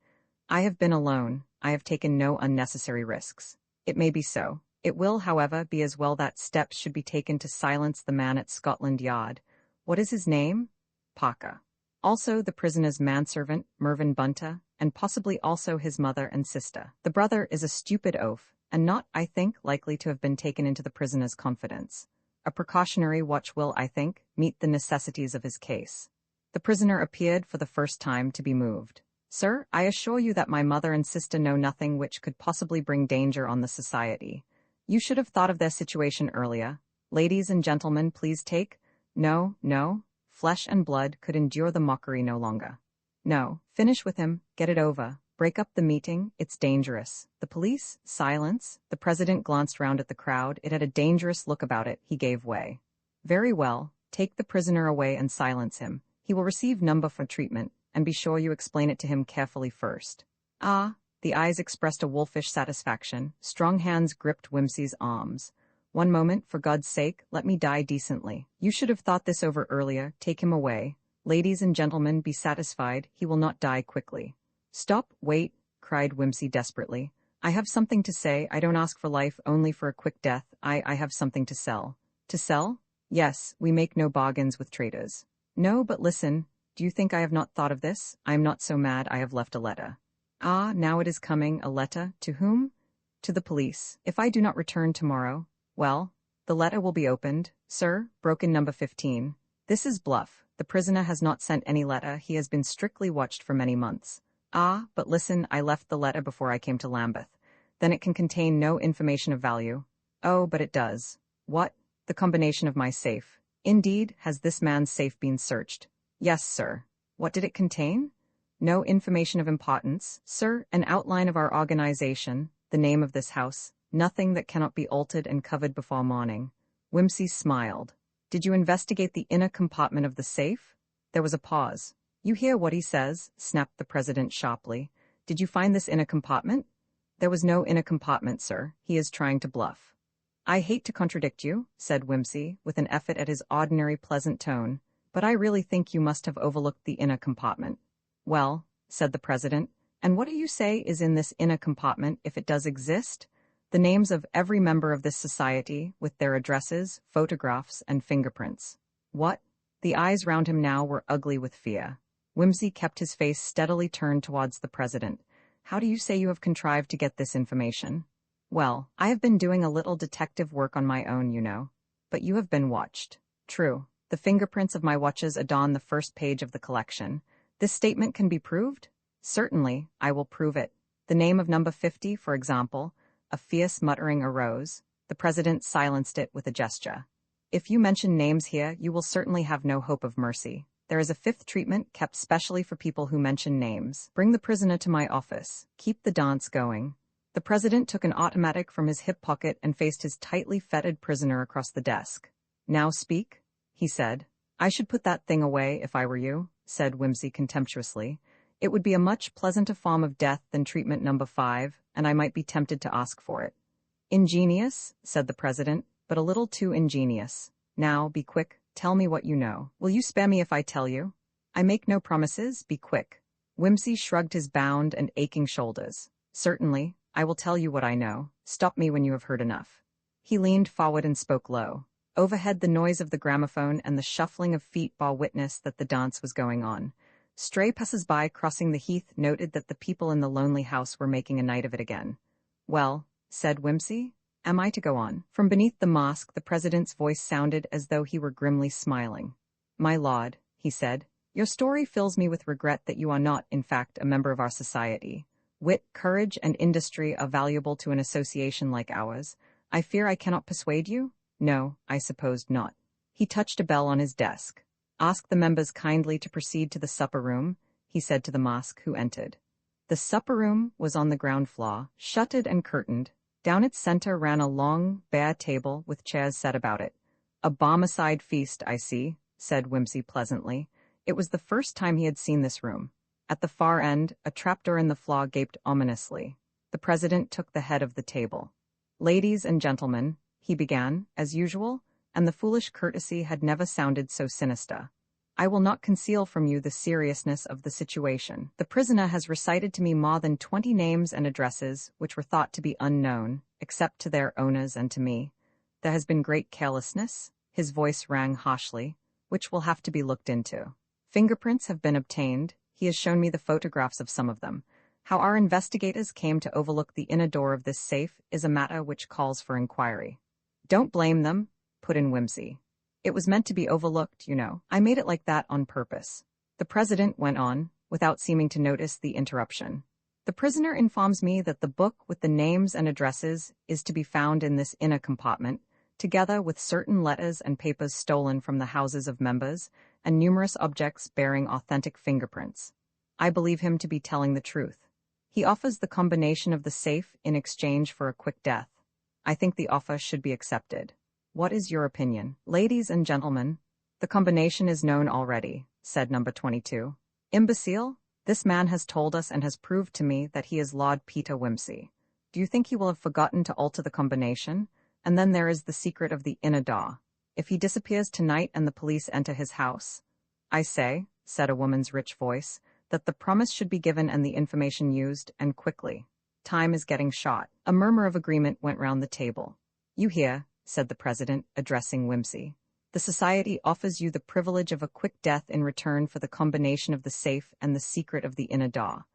I have been alone. I have taken no unnecessary risks. It may be so. It will, however, be as well that steps should be taken to silence the man at Scotland Yard. What is his name? Parker. Also the prisoner's manservant, Mervyn Bunter, and possibly also his mother and sister. The brother is a stupid oaf, and not, I think, likely to have been taken into the prisoner's confidence. A precautionary watch will, I think, meet the necessities of his case. The prisoner appeared for the first time to be moved. Sir, I assure you that my mother and sister know nothing which could possibly bring danger on the society. You should have thought of their situation earlier. Ladies and gentlemen, please take. No, no. Flesh and blood could endure the mockery no longer. No, finish with him, get it over. Break up the meeting, it's dangerous. The police? Silence. The president glanced round at the crowd. It had a dangerous look about it. He gave way. Very well, take the prisoner away and silence him. He will receive number for treatment, and be sure you explain it to him carefully first. Ah, the eyes expressed a wolfish satisfaction. Strong hands gripped Whimsy's arms. One moment, for God's sake, let me die decently. You should have thought this over earlier. Take him away. Ladies and gentlemen, be satisfied. He will not die quickly. Stop, wait, cried Whimsy desperately. I have something to say. I don't ask for life, only for a quick death. I have something to sell. To sell? Yes, we make no bargains with traitors. No, but listen. Do you think I have not thought of this? I am not so mad. I have left a letter. Ah, now it is coming. A letter? To whom? To the police. If I do not return tomorrow, well, the letter will be opened. Sir, broke in number 15. This is bluff. The prisoner has not sent any letter. He has been strictly watched for many months. Ah, but listen, I left the letter before I came to Lambeth. Then it can contain no information of value. Oh, but it does. What? The combination of my safe. Indeed, has this man's safe been searched? Yes, sir. What did it contain? No information of importance, sir. An outline of our organization, the name of this house, nothing that cannot be altered and covered before morning. Whimsy smiled. Did you investigate the inner compartment of the safe? There was a pause. You hear what he says, snapped the president sharply. Did you find this inner compartment? There was no inner compartment, sir. He is trying to bluff. I hate to contradict you, said Whimsy, with an effort at his ordinary pleasant tone, but I really think you must have overlooked the inner compartment. Well, said the president, and what do you say is in this inner compartment, if it does exist? The names of every member of this society, with their addresses, photographs, and fingerprints. What? The eyes round him now were ugly with fear. Whimsy kept his face steadily turned towards the president. How do you say you have contrived to get this information? Well, I have been doing a little detective work on my own, you know. But you have been watched. True. The fingerprints of my watches adorn the first page of the collection. This statement can be proved? Certainly, I will prove it. The name of number 50, for example. A fierce muttering arose. The president silenced it with a gesture. If you mention names here, you will certainly have no hope of mercy. There is a fifth treatment kept specially for people who mention names. Bring the prisoner to my office. Keep the dance going. The president took an automatic from his hip pocket and faced his tightly fettered prisoner across the desk. Now speak, he said. I should put that thing away if I were you, said Whimsy contemptuously. It would be a much pleasanter form of death than treatment number 5, and I might be tempted to ask for it. Ingenious, said the president, but a little too ingenious. Now, be quick, tell me what you know. Will you spare me if I tell you? I make no promises, be quick. Whimsy shrugged his bound and aching shoulders. Certainly, I will tell you what I know. Stop me when you have heard enough. He leaned forward and spoke low. Overhead, the noise of the gramophone and the shuffling of feet bore witness that the dance was going on. Stray passers-by crossing the heath noted that the people in the lonely house were making a night of it again. Well, said Whimsy, am I to go on? From beneath the mask, the president's voice sounded as though he were grimly smiling. My lord, he said, your story fills me with regret that you are not, in fact, a member of our society. Wit, courage, and industry are valuable to an association like ours. I fear I cannot persuade you? No, I supposed not. He touched a bell on his desk. Ask the members kindly to proceed to the supper room, he said to the mask who entered. The supper room was on the ground floor, shuttered and curtained. Down its center ran a long, bare table with chairs set about it. A Barmecide feast, I see, said Whimsy pleasantly. It was the first time he had seen this room. At the far end, a trapdoor in the floor gaped ominously. The president took the head of the table. Ladies and gentlemen, he began, as usual, and the foolish courtesy had never sounded so sinister. I will not conceal from you the seriousness of the situation. The prisoner has recited to me more than 20 names and addresses which were thought to be unknown, except to their owners and to me. There has been great carelessness, his voice rang harshly, which will have to be looked into. Fingerprints have been obtained, he has shown me the photographs of some of them. How our investigators came to overlook the inner door of this safe is a matter which calls for inquiry. Don't blame them, put in Whimsy. It was meant to be overlooked, you know. I made it like that on purpose. The president went on, without seeming to notice the interruption. The prisoner informs me that the book with the names and addresses is to be found in this inner compartment, together with certain letters and papers stolen from the houses of members, and numerous objects bearing authentic fingerprints. I believe him to be telling the truth. He offers the combination of the safe in exchange for a quick death. I think the offer should be accepted. What is your opinion? Ladies and gentlemen, the combination is known already, said number 22. Imbecile, this man has told us and has proved to me that he is Lord Peter Whimsy. Do you think he will have forgotten to alter the combination? And then there is the secret of the inner door. If he disappears tonight and the police enter his house, I say, said a woman's rich voice, that the promise should be given and the information used, and quickly. Time is getting short. A murmur of agreement went round the table. You hear, said the president, addressing Whimsy. The society offers you the privilege of a quick death in return for the combination of the safe and the secret of the inner door.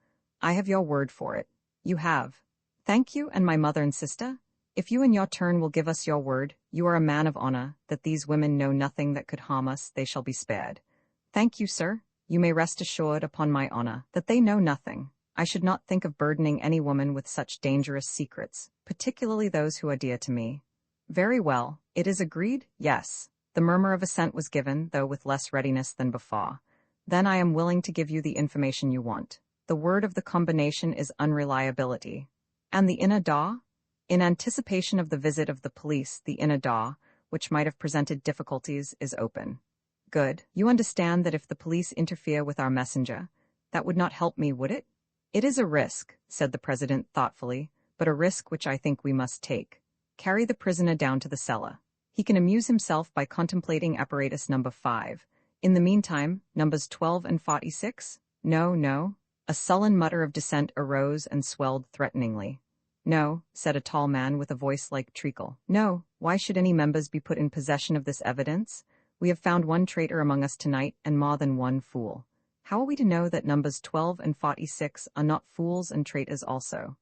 I have your word for it. You have. Thank you, and my mother and sister. If you in your turn will give us your word, you are a man of honor, that these women know nothing that could harm us, they shall be spared. Thank you, sir. You may rest assured upon my honor that they know nothing. I should not think of burdening any woman with such dangerous secrets, particularly those who are dear to me. Very well. It is agreed? Yes. The murmur of assent was given, though with less readiness than before. Then I am willing to give you the information you want. The word of the combination is unreliability. And the inner door? In anticipation of the visit of the police, the inner door, which might have presented difficulties, is open. Good. You understand that if the police interfere with our messenger, that would not help me, would it? It is a risk, said the president thoughtfully, but a risk which I think we must take. Carry the prisoner down to the cellar. He can amuse himself by contemplating apparatus number 5. In the meantime, numbers 12 and 46? No, no. A sullen mutter of dissent arose and swelled threateningly. No, said a tall man with a voice like treacle. No, why should any members be put in possession of this evidence? We have found one traitor among us tonight and more than one fool. How are we to know that numbers 12 and 46 are not fools and traitors also?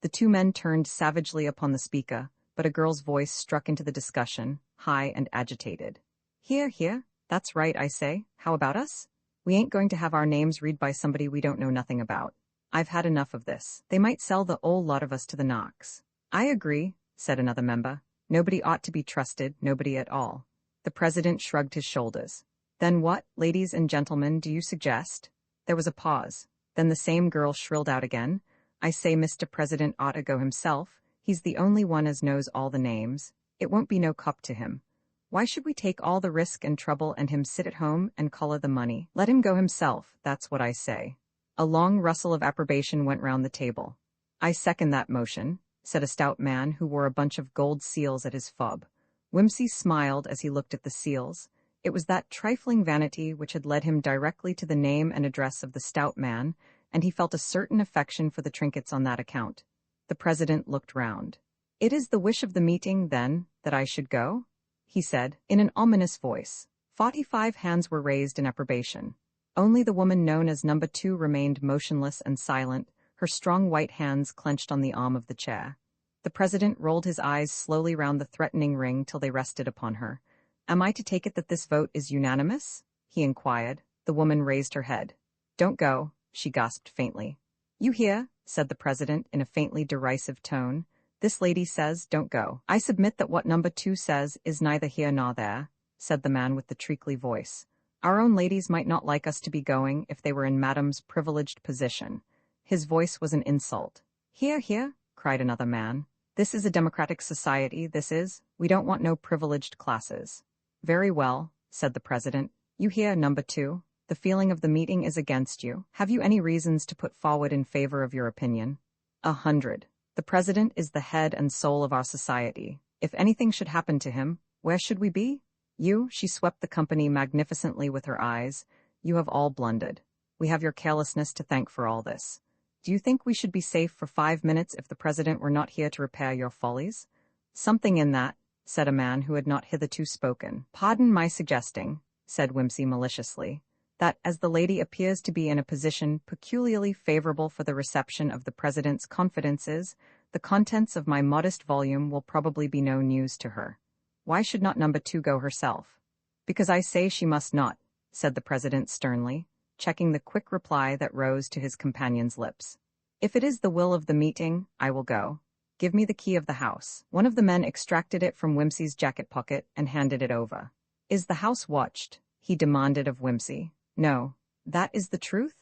The two men turned savagely upon the speaker, but a girl's voice struck into the discussion, high and agitated. Here, here, that's right, I say. How about us? We ain't going to have our names read by somebody we don't know nothing about. I've had enough of this. They might sell the whole lot of us to the Knox. I agree, said another member. Nobody ought to be trusted, nobody at all. The president shrugged his shoulders. Then what, ladies and gentlemen, do you suggest? There was a pause. Then the same girl shrilled out again. I say Mr. President ought to go himself. He's the only one as knows all the names. It won't be no cup to him. Why should we take all the risk and trouble and him sit at home and collar the money? Let him go himself, that's what I say. A long rustle of approbation went round the table. I second that motion, said a stout man who wore a bunch of gold seals at his fob. Whimsy smiled as he looked at the seals. It was that trifling vanity which had led him directly to the name and address of the stout man, and he felt a certain affection for the trinkets on that account. The president looked round. It is the wish of the meeting, then, that I should go? He said, in an ominous voice. 45 hands were raised in approbation. Only the woman known as number 2 remained motionless and silent, her strong white hands clenched on the arm of the chair. The president rolled his eyes slowly round the threatening ring till they rested upon her. Am I to take it that this vote is unanimous? He inquired. The woman raised her head. Don't go, she gasped faintly. You hear, said the president in a faintly derisive tone. "This lady says don't go." "I submit that what number 2 says is neither here nor there," said the man with the treacly voice. "Our own ladies might not like us to be going if they were in Madame's privileged position." His voice was an insult. "Hear, hear," cried another man. "This is a democratic society, this is. We don't want no privileged classes." "Very well," said the president. "You hear, number 2. The feeling of the meeting is against you. Have you any reasons to put forward in favor of your opinion?" 100. "The president is the head and soul of our society. If anything should happen to him, where should we be? You," she swept the company magnificently with her eyes, "you have all blundered. We have your carelessness to thank for all this. Do you think we should be safe for 5 minutes if the president were not here to repair your follies?" "Something in that," said a man who had not hitherto spoken. "Pardon my suggesting," said Whimsy maliciously, "that as the lady appears to be in a position peculiarly favorable for the reception of the president's confidences, the contents of my modest volume will probably be no news to her. Why should not number 2 go herself?" "Because I say she must not," said the president sternly, checking the quick reply that rose to his companion's lips. "If it is the will of the meeting, I will go. Give me the key of the house." One of the men extracted it from Whimsy's jacket pocket and handed it over. "Is the house watched?" he demanded of Whimsy. "No." "That is the truth?"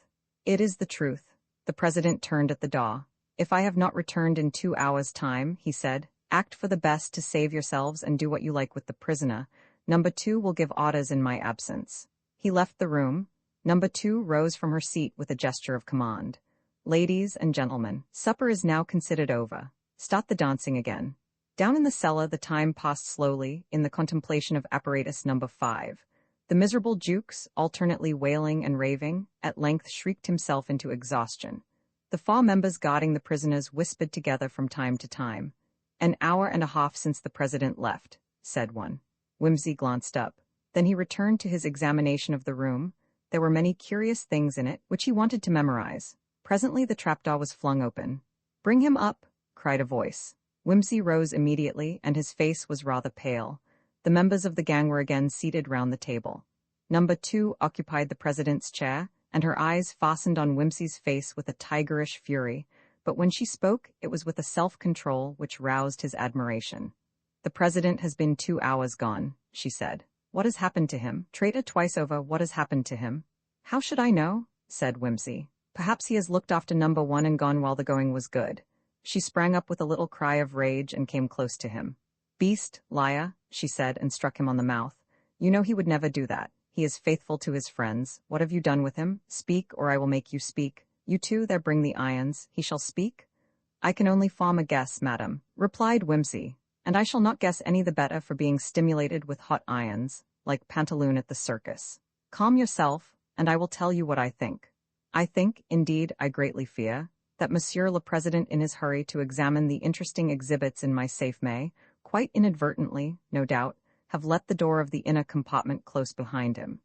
"It is the truth." The president turned at the door. "If I have not returned in 2 hours' time," he said, "act for the best to save yourselves and do what you like with the prisoner. Number 2 will give orders in my absence." He left the room. Number 2 rose from her seat with a gesture of command. "Ladies and gentlemen, supper is now considered over. Start the dancing again." Down in the cellar the time passed slowly, in the contemplation of apparatus number 5. The miserable Jukes, alternately wailing and raving, at length shrieked himself into exhaustion. The 4 members guarding the prisoners whispered together from time to time. "An hour and a half since the president left," said one. Whimsy glanced up. Then he returned to his examination of the room. There were many curious things in it, which he wanted to memorize. Presently the trapdoor was flung open. "Bring him up," cried a voice. Whimsy rose immediately, and his face was rather pale. The members of the gang were again seated round the table. Number 2 occupied the president's chair, and her eyes fastened on Whimsy's face with a tigerish fury, but when she spoke, it was with a self-control which roused his admiration. "The president has been 2 hours gone," she said. "What has happened to him? Traitor twice over, what has happened to him?" "How should I know?" said Whimsy. "Perhaps he has looked after number 1 and gone while the going was good." She sprang up with a little cry of rage and came close to him. "Beast, liar," she said, and struck him on the mouth. "You know he would never do that. He is faithful to his friends. What have you done with him? Speak, or I will make you speak. You two, there bring the irons. He shall speak?" "I can only form a guess, madam," replied Whimsy, "and I shall not guess any the better for being stimulated with hot irons, like Pantaloon at the circus. Calm yourself, and I will tell you what I think. I think, indeed, I greatly fear, that Monsieur le President in his hurry to examine the interesting exhibits in my safe may, quite inadvertently, no doubt, have let the door of the inner compartment close behind him.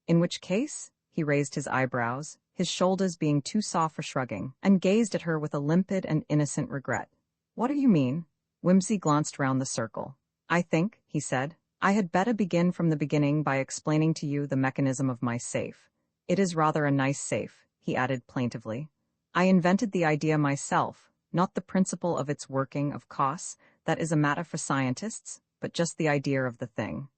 In which case," he raised his eyebrows, his shoulders being too soft for shrugging, and gazed at her with a limpid and innocent regret. "What do you mean?" Whimsy glanced round the circle. "I think," he said, "I had better begin from the beginning by explaining to you the mechanism of my safe. It is rather a nice safe," he added plaintively. "I invented the idea myself, not the principle of its working, of course, that is a matter for scientists, but just the idea of the thing.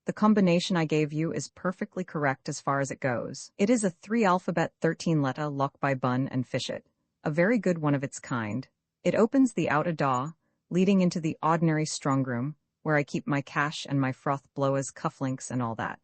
The combination I gave you is perfectly correct as far as it goes. It is a 3-alphabet 13-letter lock by Bun and Fishett, a very good one of its kind. It opens the outer door, leading into the ordinary strongroom, where I keep my cash and my froth blowers, cufflinks, and all that.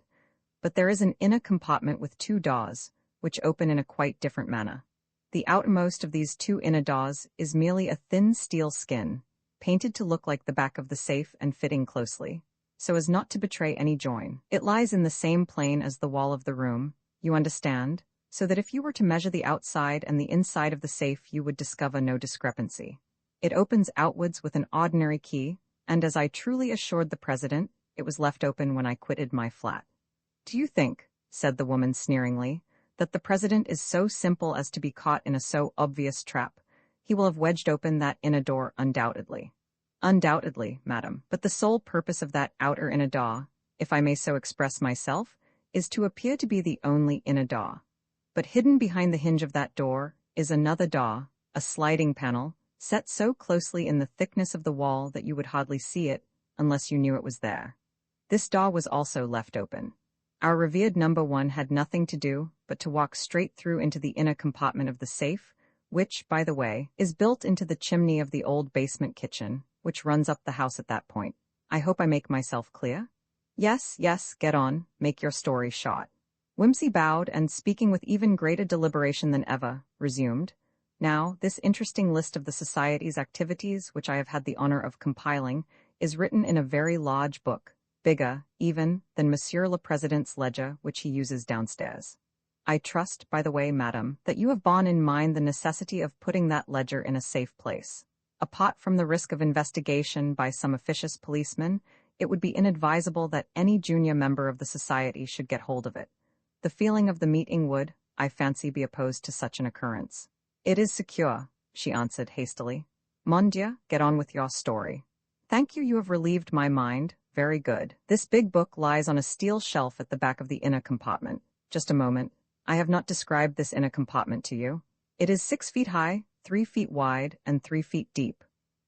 But there is an inner compartment with 2 doors, which open in a quite different manner. The outermost of these 2 inner doors is merely a thin steel skin, painted to look like the back of the safe and fitting closely, so as not to betray any join. It lies in the same plane as the wall of the room, you understand, so that if you were to measure the outside and the inside of the safe you would discover no discrepancy. It opens outwards with an ordinary key, and as I truly assured the president, it was left open when I quitted my flat." "Do you think," said the woman sneeringly, "that the president is so simple as to be caught in a so obvious trap? He will have wedged open that inner door undoubtedly." "Undoubtedly, madam. But the sole purpose of that outer inner door, if I may so express myself, is to appear to be the only inner door. But hidden behind the hinge of that door is another door, a sliding panel, set so closely in the thickness of the wall that you would hardly see it unless you knew it was there. This door was also left open. Our revered number one had nothing to do but to walk straight through into the inner compartment of the safe, which, by the way, is built into the chimney of the old basement kitchen, which runs up the house at that point. I hope I make myself clear? Yes, get on, make your story short. Whimsy bowed and, speaking with even greater deliberation than ever, resumed. Now, this interesting list of the Society's activities, which I have had the honor of compiling, is written in a very large book, bigger, even, than Monsieur le President's ledger, which he uses downstairs. I trust, by the way, madam, that you have borne in mind the necessity of putting that ledger in a safe place. Apart from the risk of investigation by some officious policeman, it would be inadvisable that any junior member of the Society should get hold of it. The feeling of the meeting would, I fancy, be opposed to such an occurrence. It is secure, she answered hastily. Mon Dieu, get on with your story. Thank you, you have relieved my mind. Very good. This big book lies on a steel shelf at the back of the inner compartment. Just a moment. I have not described this inner compartment to you. It is 6 feet high, 3 feet wide, and 3 feet deep.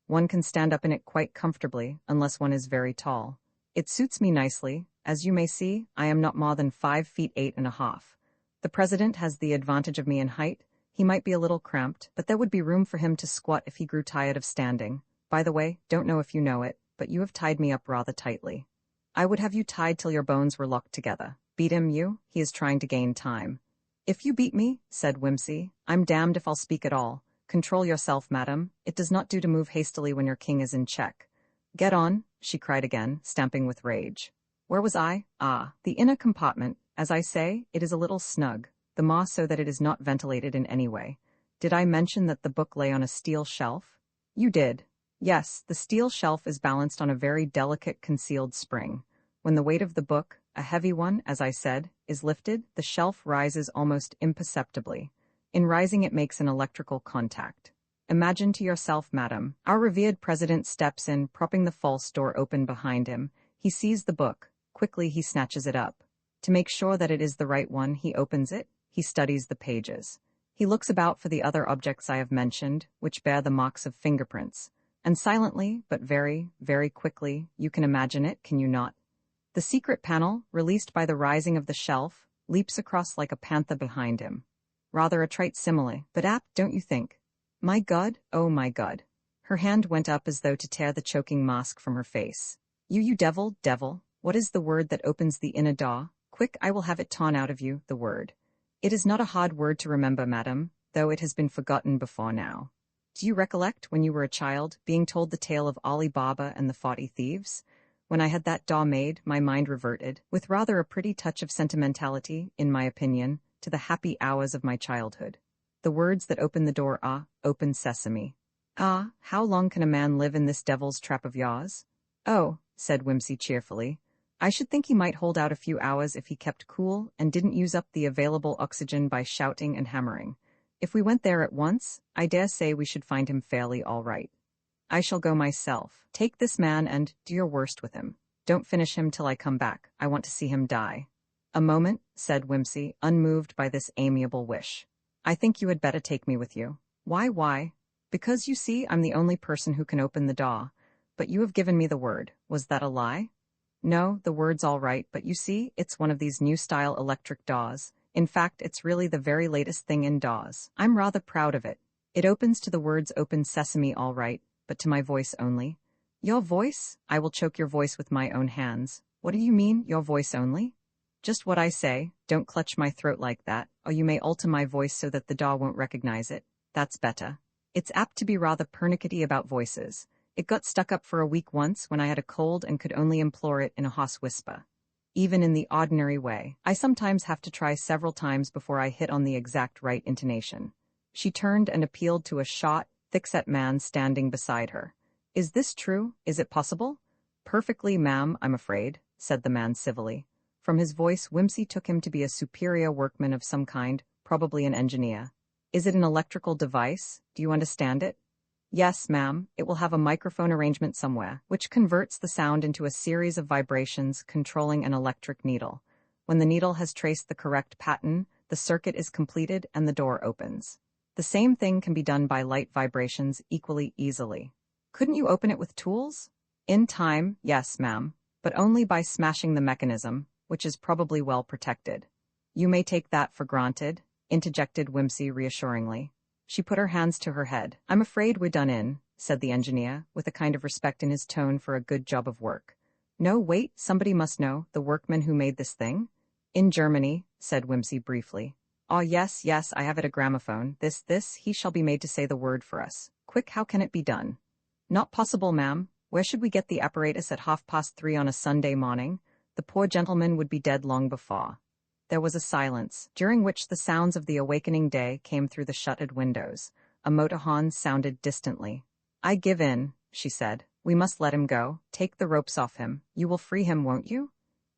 One can stand up in it quite comfortably, unless one is very tall. It suits me nicely. As you may see, I am not more than 5 feet 8.5. The president has the advantage of me in height. He might be a little cramped, but there would be room for him to squat if he grew tired of standing. By the way, don't know if you know it, but you have tied me up rather tightly. I would have you tied till your bones were locked together. Beat him, you? He is trying to gain time. If you beat me, said Whimsy, I'm damned if I'll speak at all. Control yourself, madam. It does not do to move hastily when your king is in check. Get on, she cried again, stamping with rage. Where was I? Ah, the inner compartment. As I say, it is a little snug, the more so that it is not ventilated in any way. Did I mention that the book lay on a steel shelf? You did. Yes, the steel shelf is balanced on a very delicate concealed spring. When the weight of the book, a heavy one, as I said, is lifted, the shelf rises almost imperceptibly. In rising it makes an electrical contact. Imagine to yourself, madam, our revered president steps in, propping the false door open behind him. He sees the book. Quickly he snatches it up. To make sure that it is the right one, he opens it. He studies the pages. He looks about for the other objects I have mentioned, which bear the marks of fingerprints. And silently, but very, very quickly, you can imagine it, can you not? The secret panel, released by the rising of the shelf, leaps across like a panther behind him. Rather a trite simile, but apt, don't you think? My God, oh my God. Her hand went up as though to tear the choking mask from her face. You devil, what is the word that opens the inner door? Quick, I will have it torn out of you, the word. It is not a hard word to remember, madam, though it has been forgotten before now. Do you recollect, when you were a child, being told the tale of Ali Baba and the 40 Thieves? When I had that door made, my mind reverted, with rather a pretty touch of sentimentality, in my opinion, to the happy hours of my childhood. The words that open the door are, open sesame. Ah, how long can a man live in this devil's trap of yours? Oh, said Whimsy cheerfully, I should think he might hold out a few hours if he kept cool and didn't use up the available oxygen by shouting and hammering. If we went there at once, I dare say we should find him fairly all right. I shall go myself. Take this man and do your worst with him. Don't finish him till I come back. I want to see him die. A moment, said Whimsy, unmoved by this amiable wish. I think you had better take me with you. Why? Because, you see, I'm the only person who can open the door. But you have given me the word. Was that a lie? No, the word's all right, but you see, it's one of these new-style electric doors. In fact, it's really the very latest thing in doors. I'm rather proud of it. It opens to the words open sesame all right, but to my voice only. Your voice? I will choke your voice with my own hands. What do you mean, your voice only? Just what I say. Don't clutch my throat like that, or you may alter my voice so that the door won't recognize it. That's better. It's apt to be rather pernickety about voices. It got stuck up for a week once when I had a cold and could only implore it in a hoarse whisper. Even in the ordinary way, I sometimes have to try several times before I hit on the exact right intonation. She turned and appealed to a short, thick-set man standing beside her. Is this true? Is it possible? Perfectly, ma'am, I'm afraid, said the man civilly. From his voice, Whimsy took him to be a superior workman of some kind, probably an engineer. Is it an electrical device? Do you understand it? Yes, ma'am, it will have a microphone arrangement somewhere, which converts the sound into a series of vibrations controlling an electric needle. When the needle has traced the correct pattern, the circuit is completed and the door opens. The same thing can be done by light vibrations equally easily. Couldn't you open it with tools? In time, yes, ma'am, but only by smashing the mechanism, which is probably well protected. You may take that for granted, interjected Whimsy reassuringly. She put her hands to her head. I'm afraid we're done in, said the engineer, with a kind of respect in his tone for a good job of work. No, wait, somebody must know, the workman who made this thing? In Germany, said Whimsy briefly. Ah, yes, yes, I have it a gramophone. He shall be made to say the word for us. Quick, how can it be done? Not possible, ma'am. Where should we get the apparatus at 3:30 on a Sunday morning? The poor gentleman would be dead long before. There was a silence, during which the sounds of the awakening day came through the shuttered windows. A motor horn sounded distantly. I give in, she said. We must let him go. Take the ropes off him. You will free him, won't you?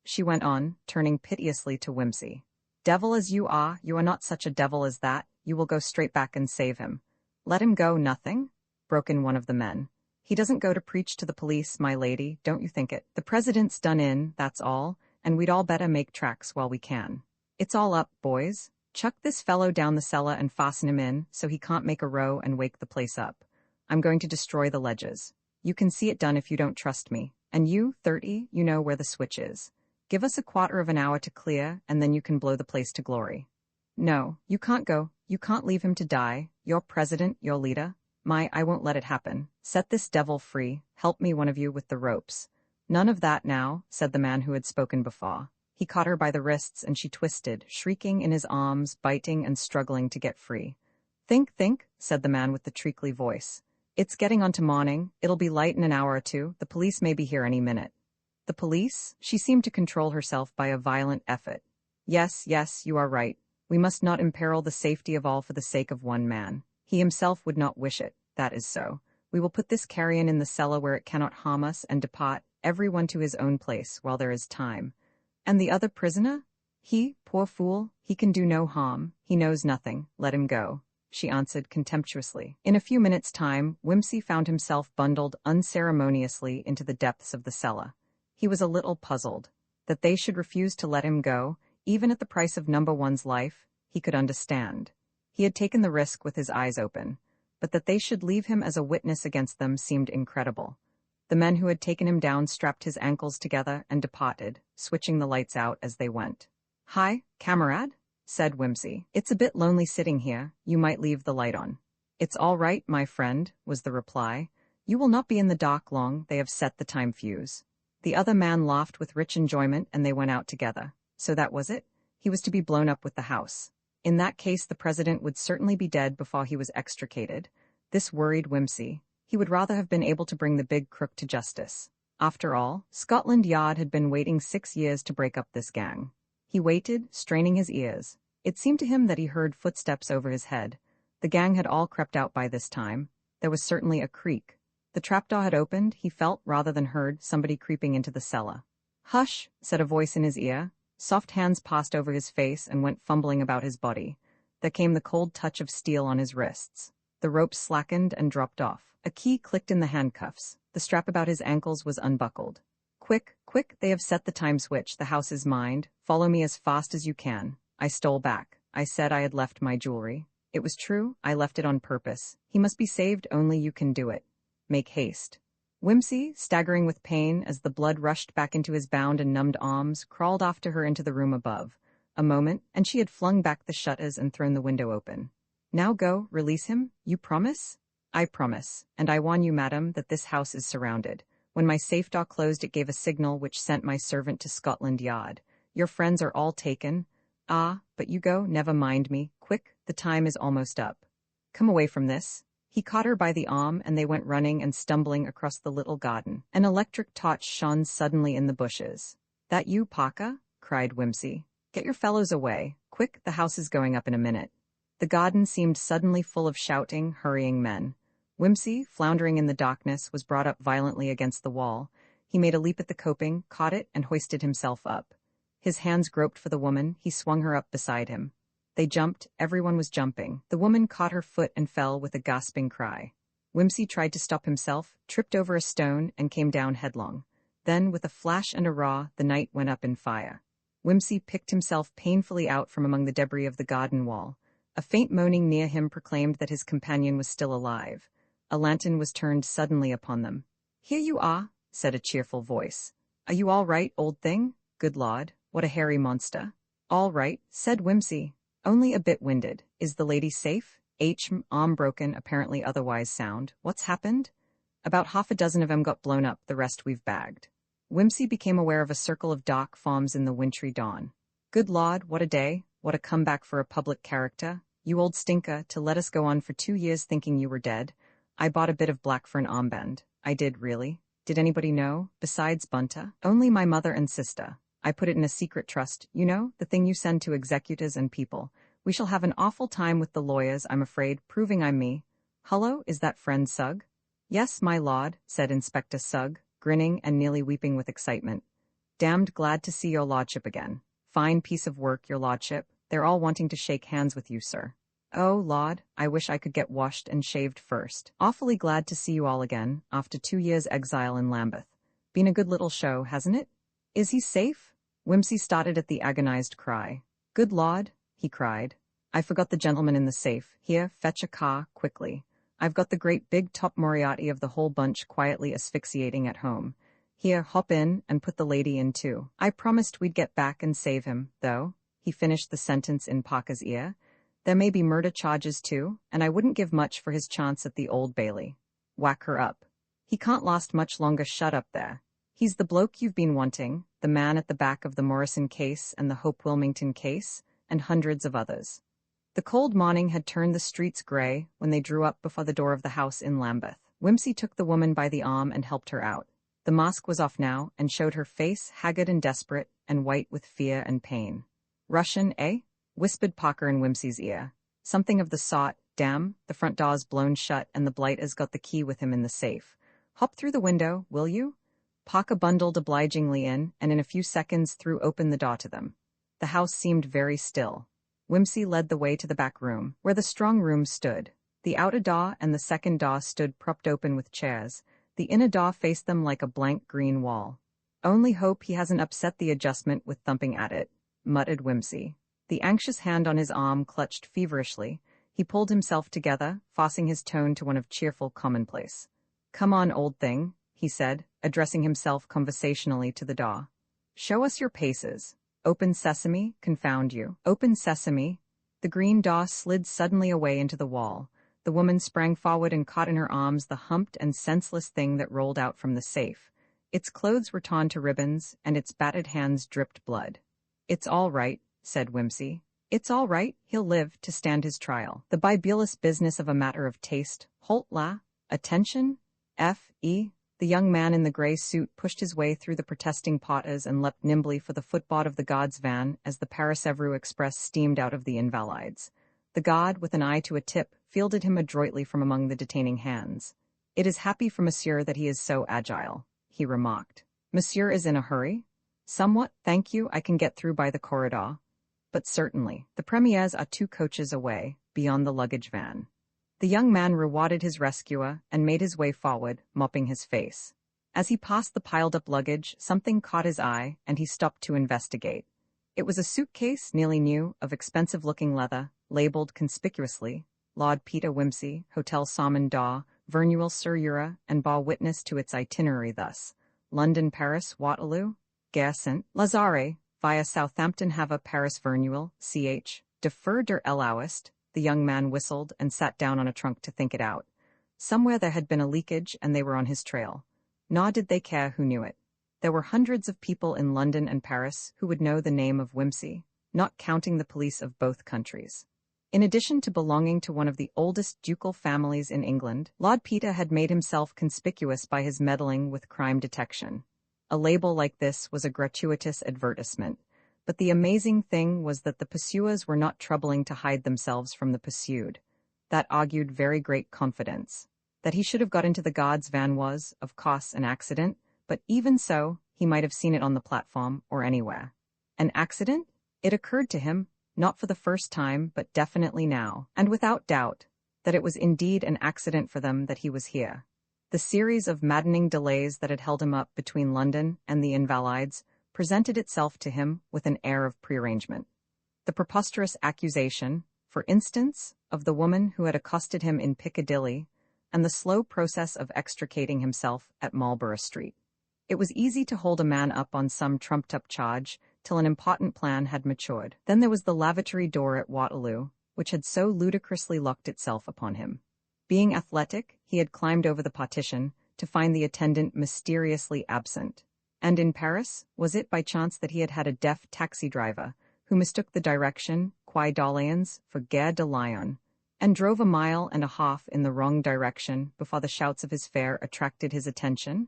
She went on, turning piteously to Whimsy. Devil as you are not such a devil as that. You will go straight back and save him. Let him go, nothing? Broke in one of the men. He doesn't go to preach to the police, my lady, don't you think it? The president's done in, that's all, and we'd all better make tracks while we can. It's all up, boys. Chuck this fellow down the cellar and fasten him in, so he can't make a row and wake the place up. I'm going to destroy the ledges. You can see it done if you don't trust me. And you, 30, you know where the switch is. Give us a quarter of an hour to clear, and then you can blow the place to glory. No, you can't go. You can't leave him to die. You're president, your leader. I won't let it happen. Set this devil free. Help me, one of you, with the ropes. None of that now, said the man who had spoken before. He caught her by the wrists and she twisted, shrieking in his arms, biting and struggling to get free. Think, said the man with the treacly voice. It's getting on to morning. It'll be light in an hour or two. The police may be here any minute. The police? She seemed to control herself by a violent effort. Yes, you are right. We must not imperil the safety of all for the sake of one man. He himself would not wish it. That is so. We will put this carrion in the cellar where it cannot harm us and depart, everyone to his own place, while there is time. And the other prisoner? He, poor fool, he can do no harm. He knows nothing. Let him go, she answered contemptuously. In a few minutes' time, Whimsy found himself bundled unceremoniously into the depths of the cellar. He was a little puzzled. That they should refuse to let him go, even at the price of number one's life, he could understand. He had taken the risk with his eyes open, but that they should leave him as a witness against them seemed incredible. The men who had taken him down strapped his ankles together and departed, switching the lights out as they went. Hi, camarade, said Whimsy. It's a bit lonely sitting here. You might leave the light on. It's all right, my friend, was the reply. You will not be in the dock long. They have set the time fuse. The other man laughed with rich enjoyment and they went out together. So that was it? He was to be blown up with the house. In that case, the president would certainly be dead before he was extricated. This worried Whimsy. He would rather have been able to bring the big crook to justice. After all, Scotland Yard had been waiting 6 years to break up this gang. He waited, straining his ears. It seemed to him that he heard footsteps over his head. The gang had all crept out by this time. There was certainly a creak. The trapdoor had opened, he felt, rather than heard, somebody creeping into the cellar. Hush, said a voice in his ear. Soft hands passed over his face and went fumbling about his body. There came the cold touch of steel on his wrists. The ropes slackened and dropped off. A key clicked in the handcuffs. The strap about his ankles was unbuckled. Quick, they have set the time switch. The house is mine. Follow me as fast as you can. I stole back. I said I had left my jewelry. It was true. I left it on purpose. He must be saved. Only you can do it. Make haste. Whimsy, staggering with pain as the blood rushed back into his bound and numbed arms, crawled after her into the room above. A moment, and she had flung back the shutters and thrown the window open. Now go, release him. You promise? I promise, and I warn you, madam, that this house is surrounded. When my safe door closed, it gave a signal which sent my servant to Scotland Yard. Your friends are all taken. Ah, but you go, never mind me. Quick, the time is almost up. Come away from this. He caught her by the arm, and they went running and stumbling across the little garden. An electric torch shone suddenly in the bushes. That you, Paka? Cried Whimsy. Get your fellows away. Quick, the house is going up in a minute. The garden seemed suddenly full of shouting, hurrying men. Whimsy, floundering in the darkness, was brought up violently against the wall. He made a leap at the coping, caught it, and hoisted himself up. His hands groped for the woman. He swung her up beside him. They jumped. Everyone was jumping. The woman caught her foot and fell with a gasping cry. Whimsy tried to stop himself, tripped over a stone, and came down headlong. Then, with a flash and a roar, the night went up in fire. Whimsy picked himself painfully out from among the debris of the garden wall. A faint moaning near him proclaimed that his companion was still alive. A lantern was turned suddenly upon them. "Here you are," said a cheerful voice. "Are you all right, old thing? Good Lord, what a hairy monster." "All right," said Whimsy. "Only a bit winded. Is the lady safe?" Arm broken, apparently otherwise sound. "What's happened?" "About half a dozen of 'em got blown up, the rest we've bagged." Whimsy became aware of a circle of dark forms in the wintry dawn. "Good Lord, what a day, what a comeback for a public character. You old stinker, to let us go on for 2 years thinking you were dead. I bought a bit of black for an armband. I did, really. Did anybody know, besides Bunter? Only my mother and sister. I put it in a secret trust, you know, the thing you send to executors and people. We shall have an awful time with the lawyers, I'm afraid, proving I'm me. Hullo, is that friend Sugg?" "Yes, my lord," said Inspector Sugg, grinning and nearly weeping with excitement. "Damned glad to see your lordship again. Fine piece of work, your lordship. They're all wanting to shake hands with you, sir." "Oh, Lord, I wish I could get washed and shaved first. Awfully glad to see you all again, after 2 years' exile in Lambeth. Been a good little show, hasn't it?" "Is he safe?" Whimsy started at the agonized cry. "Good Lord," he cried. "I forgot the gentleman in the safe. Here, fetch a car, quickly. I've got the great big top Moriarty of the whole bunch quietly asphyxiating at home. Here, hop in, and put the lady in too. I promised we'd get back and save him, though." He finished the sentence in Parker's ear. "There may be murder charges too, and I wouldn't give much for his chance at the Old Bailey. Whack her up. He can't last much longer shut up there. He's the bloke you've been wanting, the man at the back of the Morrison case and the Hope Wilmington case, and hundreds of others." The cold morning had turned the streets gray when they drew up before the door of the house in Lambeth. Whimsy took the woman by the arm and helped her out. The mask was off now and showed her face haggard and desperate and white with fear and pain. "Russian, eh?" whispered Parker in Whimsy's ear. "Something of the sort. Damn, the front door's blown shut and the blight has got the key with him in the safe. Hop through the window, will you?" Parker bundled obligingly in, and in a few seconds threw open the door to them. The house seemed very still. Whimsy led the way to the back room, where the strong room stood. The outer door and the second door stood propped open with chairs. The inner door faced them like a blank green wall. "Only hope he hasn't upset the adjustment with thumping at it," muttered Whimsy. The anxious hand on his arm clutched feverishly. He pulled himself together, forcing his tone to one of cheerful commonplace. "Come on, old thing," he said, addressing himself conversationally to the door. "Show us your paces. Open sesame, confound you. Open sesame." The green door slid suddenly away into the wall. The woman sprang forward and caught in her arms the humped and senseless thing that rolled out from the safe. Its clothes were torn to ribbons, and its battered hands dripped blood. "It's all right," said Whimsy. "It's all right, he'll live to stand his trial. The bibulous business of a matter of taste. Holt la. Attention? F.E. The young man in the gray suit pushed his way through the protesting potters and leapt nimbly for the footboard of the guard's van as the Paris-Evru Express steamed out of the Invalides. The guard, with an eye to a tip, fielded him adroitly from among the detaining hands. "It is happy for Monsieur that he is so agile," he remarked. "Monsieur is in a hurry?" "Somewhat, thank you, I can get through by the corridor." "But certainly. The premiers are 2 coaches away, beyond the luggage van." The young man rewarded his rescuer and made his way forward, mopping his face. As he passed the piled-up luggage, something caught his eye, and he stopped to investigate. It was a suitcase, nearly new, of expensive-looking leather, labeled conspicuously, Lord Peter Whimsy, Hotel Salmon Daw, Vernuel sur Ura, and bore witness to its itinerary thus: London, Paris, Waterloo, Gare Saint Lazare, via Southampton Havre, Paris, Vernuel, ch. Defer der Eloist. The young man whistled and sat down on a trunk to think it out. Somewhere there had been a leakage, and they were on his trail. Nor did they care who knew it. There were hundreds of people in London and Paris who would know the name of Whimsy, not counting the police of both countries. In addition to belonging to one of the oldest ducal families in England, Lord Peter had made himself conspicuous by his meddling with crime detection. A label like this was a gratuitous advertisement. But the amazing thing was that the pursuers were not troubling to hide themselves from the pursued. That argued very great confidence. That he should have got into the guard's van was, of course, an accident, but even so, he might have seen it on the platform or anywhere. An accident? It occurred to him, not for the first time, but definitely now, and without doubt, that it was indeed an accident for them that he was here. The series of maddening delays that had held him up between London and the Invalides presented itself to him with an air of prearrangement. The preposterous accusation, for instance, of the woman who had accosted him in Piccadilly, and the slow process of extricating himself at Marlborough Street. It was easy to hold a man up on some trumped-up charge till an important plan had matured. Then there was the lavatory door at Waterloo, which had so ludicrously locked itself upon him. Being athletic, he had climbed over the partition to find the attendant mysteriously absent. And in Paris, was it by chance that he had had a deaf taxi driver who mistook the direction, Quai d'Orléans, for Gare de Lyon, and drove a mile and a half in the wrong direction before the shouts of his fare attracted his attention?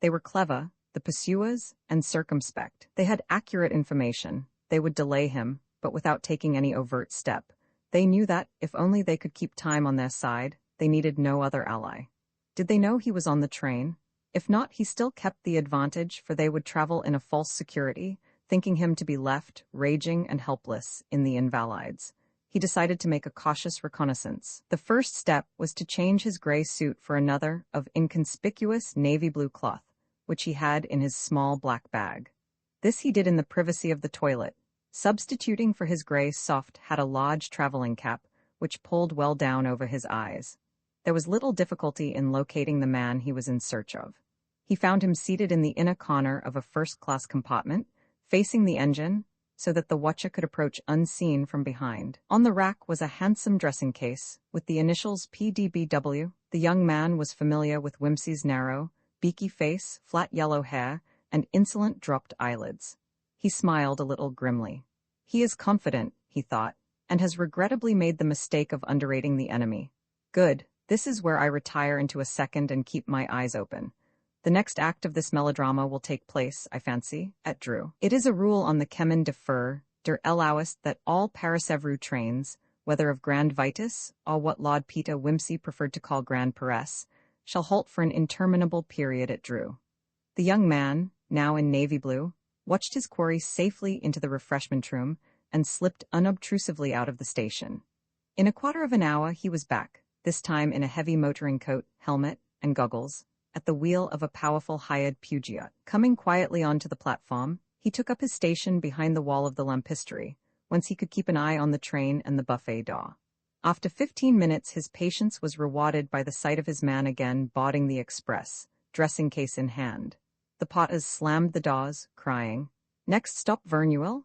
They were clever, the pursuers, and circumspect. They had accurate information. They would delay him, but without taking any overt step. They knew that, if only they could keep time on their side, they needed no other ally. Did they know he was on the train? If not, he still kept the advantage, for they would travel in a false security, thinking him to be left, raging and helpless, in the Invalides. He decided to make a cautious reconnaissance. The first step was to change his gray suit for another of inconspicuous navy blue cloth, which he had in his small black bag. This he did in the privacy of the toilet, substituting for his gray soft hat a large traveling cap, which pulled well down over his eyes. There was little difficulty in locating the man he was in search of. He found him seated in the inner corner of a first-class compartment, facing the engine, so that the watcher could approach unseen from behind. On the rack was a handsome dressing case, with the initials PDBW. The young man was familiar with Whimsy's narrow, beaky face, flat yellow hair, and insolent dropped eyelids. He smiled a little grimly. He is confident, he thought, and has regrettably made the mistake of underrating the enemy. Good, this is where I retire into a second and keep my eyes open. The next act of this melodrama will take place, I fancy, at Dreux. It is a rule on the Chemin de Fer der L'Ouest that all Paris-Evreux trains, whether of Grand Vitus or what Lord Peter Wimsey preferred to call Grand Paris, shall halt for an interminable period at Dreux. The young man, now in navy blue, watched his quarry safely into the refreshment room and slipped unobtrusively out of the station. In a quarter of an hour he was back, this time in a heavy motoring coat, helmet, and goggles, at the wheel of a powerful hired Peugeot. Coming quietly onto the platform, he took up his station behind the wall of the lampistery, whence he could keep an eye on the train and the buffet door. After 15 minutes his patience was rewarded by the sight of his man again boarding the express, dressing case in hand. The porters slammed the doors, crying, "Next stop Verneuil?"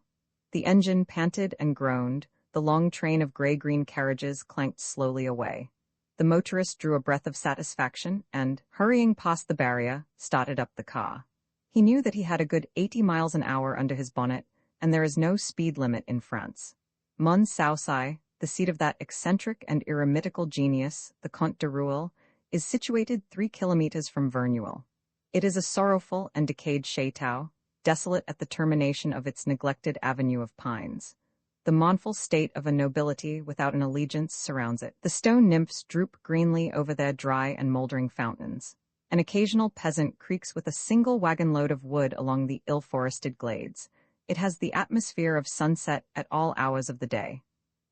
The engine panted and groaned, the long train of grey-green carriages clanked slowly away. The motorist drew a breath of satisfaction and, hurrying past the barrier, started up the car. He knew that he had a good 80 miles an hour under his bonnet, and there is no speed limit in France. Mons-Saucy, the seat of that eccentric and eremitical genius, the Comte de Rueil, is situated 3 kilometers from Verneuil. It is a sorrowful and decayed chateau, desolate at the termination of its neglected avenue of pines. The mournful state of a nobility without an allegiance surrounds it. The stone nymphs droop greenly over their dry and moldering fountains. An occasional peasant creaks with a single wagon load of wood along the ill-forested glades. It has the atmosphere of sunset at all hours of the day.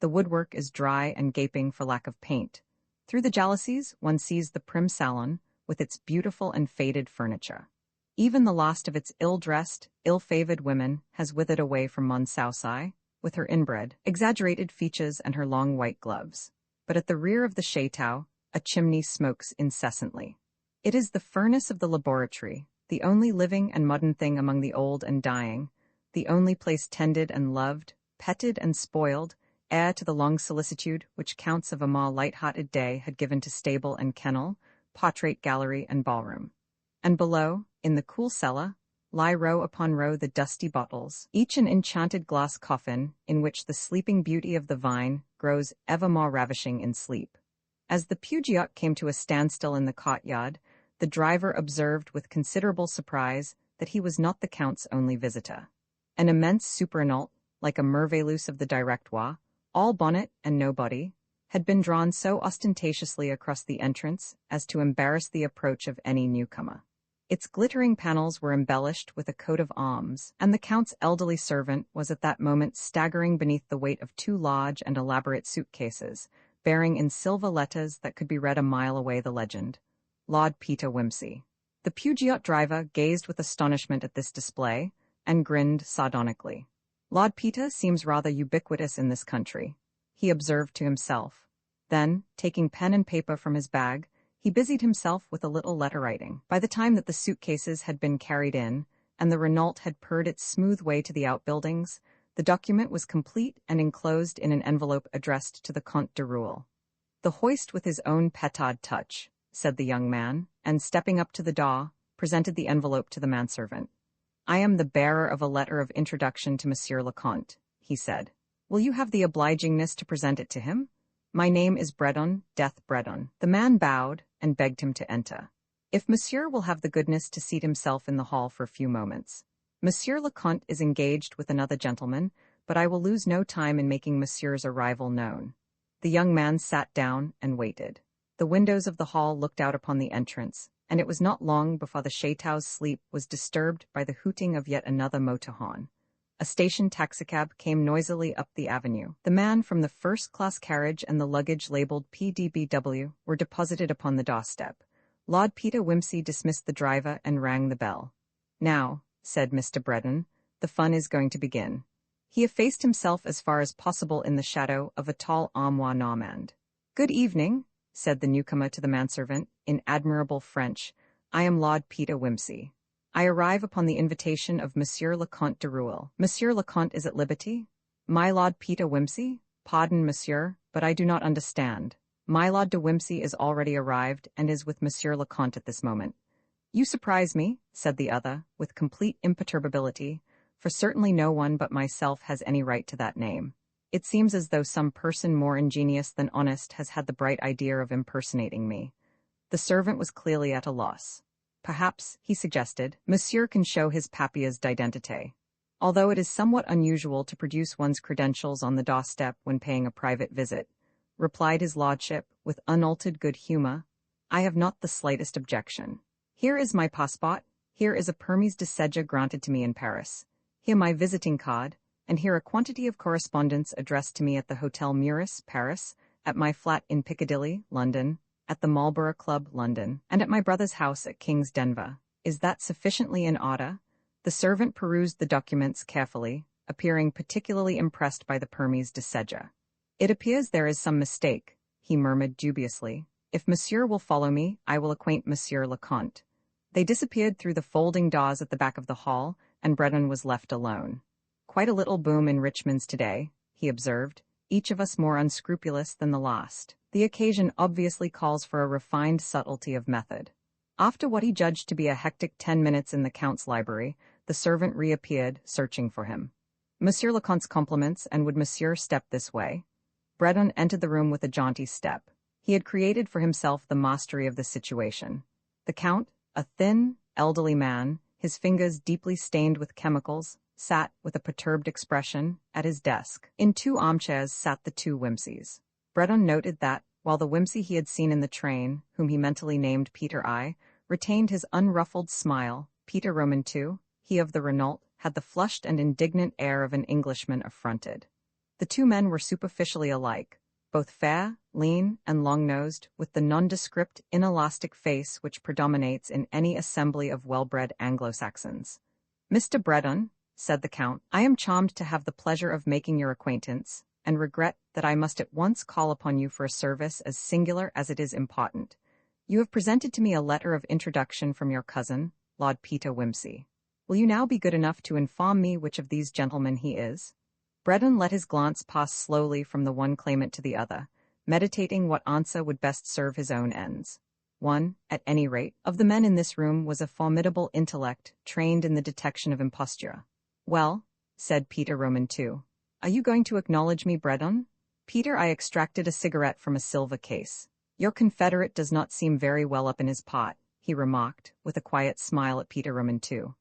The woodwork is dry and gaping for lack of paint. Through the jalousies, one sees the prim salon, with its beautiful and faded furniture. Even the last of its ill-dressed, ill-favored women has withered away from Mons-Saucy, with her inbred, exaggerated features and her long white gloves. But at the rear of the chateau, a chimney smokes incessantly. It is the furnace of the laboratory, the only living and modern thing among the old and dying, the only place tended and loved, petted and spoiled, heir to the long solicitude which counts of a more light-hearted day had given to stable and kennel, portrait gallery and ballroom. And below, in the cool cellar, lie row upon row the dusty bottles, each an enchanted glass coffin in which the sleeping beauty of the vine grows ever more ravishing in sleep. As the Peugeot came to a standstill in the courtyard, the driver observed with considerable surprise that he was not the Count's only visitor. An immense supernault, like a merveilleuse of the Directoire, all bonnet and no body, had been drawn so ostentatiously across the entrance as to embarrass the approach of any newcomer. Its glittering panels were embellished with a coat of arms, and the Count's elderly servant was at that moment staggering beneath the weight of 2 large and elaborate suitcases, bearing in silver letters that could be read a mile away the legend, Lord Peter Wimsey. The Peugeot driver gazed with astonishment at this display, and grinned sardonically. Lord Peter seems rather ubiquitous in this country. he observed to himself. Then, taking pen and paper from his bag, he busied himself with a little letter writing. By the time that the suitcases had been carried in, and the Renault had purred its smooth way to the outbuildings, the document was complete and enclosed in an envelope addressed to the Comte de Roule. "The hoist with his own petard touch," said the young man, and stepping up to the door, presented the envelope to the manservant. "I am the bearer of a letter of introduction to Monsieur le Comte," he said. "Will you have the obligingness to present it to him? My name is Bredon, Death Bredon." The man bowed and begged him to enter. "If Monsieur will have the goodness to seat himself in the hall for a few moments. Monsieur le Comte is engaged with another gentleman, but I will lose no time in making Monsieur's arrival known." The young man sat down and waited. The windows of the hall looked out upon the entrance, and it was not long before the chateau's sleep was disturbed by the hooting of yet another motor horn. A station taxicab came noisily up the avenue. The man from the first-class carriage and the luggage labeled PDBW were deposited upon the doorstep. Lord Peter Wimsey dismissed the driver and rang the bell. "Now," said Mr. Bredon, "the fun is going to begin." He effaced himself as far as possible in the shadow of a tall armoire Normand. "Good evening," said the newcomer to the manservant, in admirable French. "I am Lord Peter Wimsey. I arrive upon the invitation of Monsieur le Comte de Roule. Monsieur le Comte is at liberty? My Lord Peter Wimsey? Pardon, Monsieur, but I do not understand. My Lord de Wimsey is already arrived and is with Monsieur le Comte at this moment." "You surprise me," said the other, with complete imperturbability, "for certainly no one but myself has any right to that name. It seems as though some person more ingenious than honest has had the bright idea of impersonating me." The servant was clearly at a loss. "Perhaps," he suggested, "Monsieur can show his papiers d'identité. Although it is somewhat unusual to produce one's credentials on the doorstep when paying a private visit," replied his lordship, with unaltered good humor, "I have not the slightest objection. Here is my passport, here is a permis de séjour granted to me in Paris, here my visiting card, and here a quantity of correspondence addressed to me at the Hotel Muris, Paris, at my flat in Piccadilly, London, at the Marlborough Club, London, and at my brother's house at King's Denver. Is that sufficiently in order?" The servant perused the documents carefully, appearing particularly impressed by the permis de séjour. "It appears there is some mistake," he murmured dubiously. "If Monsieur will follow me, I will acquaint Monsieur le Comte." They disappeared through the folding doors at the back of the hall, and Bredon was left alone. "Quite a little boom in Richmond's today," he observed, "each of us more unscrupulous than the last. The occasion obviously calls for a refined subtlety of method." After what he judged to be a hectic 10 minutes in the Count's library, the servant reappeared, searching for him. "Monsieur le Comte's compliments, and would Monsieur step this way?" Bredon entered the room with a jaunty step. He had created for himself the mastery of the situation. The Count, a thin, elderly man, his fingers deeply stained with chemicals, sat, with a perturbed expression, at his desk. In 2 armchairs sat the 2 Wimseys. Bredon noted that, while the Wimsey he had seen in the train, whom he mentally named Peter I, retained his unruffled smile, Peter Roman II, he of the Renault, had the flushed and indignant air of an Englishman affronted. The 2 men were superficially alike, both fair, lean, and long-nosed, with the nondescript, inelastic face which predominates in any assembly of well-bred Anglo-Saxons. "Mr. Bredon," said the Count, "I am charmed to have the pleasure of making your acquaintance, and regret that I must at once call upon you for a service as singular as it is important. You have presented to me a letter of introduction from your cousin, Lord Peter Wimsey. Will you now be good enough to inform me which of these gentlemen he is?" Bredon let his glance pass slowly from the one claimant to the other, meditating what answer would best serve his own ends. One, at any rate, of the men in this room was a formidable intellect, trained in the detection of imposture. "Well," said Peter Roman II, "are you going to acknowledge me, Bredon?" Peter I extracted a cigarette from a silver case. "Your confederate does not seem very well up in his pot," he remarked, with a quiet smile at Peter Roman II.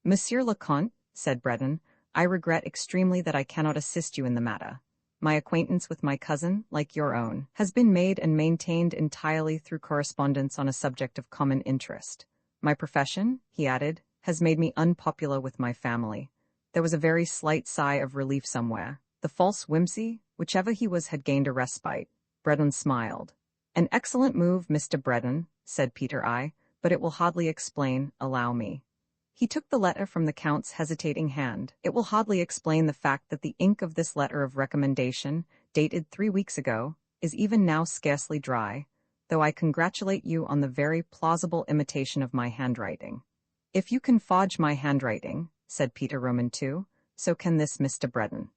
"Monsieur le Comte," said Bredon, "I regret extremely that I cannot assist you in the matter. My acquaintance with my cousin, like your own, has been made and maintained entirely through correspondence on a subject of common interest. My profession," he added, "has made me unpopular with my family." There was a very slight sigh of relief somewhere. The false Wimsey, whichever he was, had gained a respite. Bredon smiled. "An excellent move, Mr. Bredon," said Peter I, "but it will hardly explain, allow me." He took the letter from the Count's hesitating hand. "It will hardly explain the fact that the ink of this letter of recommendation, dated 3 weeks ago, is even now scarcely dry, though I congratulate you on the very plausible imitation of my handwriting. If you can forge my handwriting, said Peter Roman II, so can this Mr. Breton.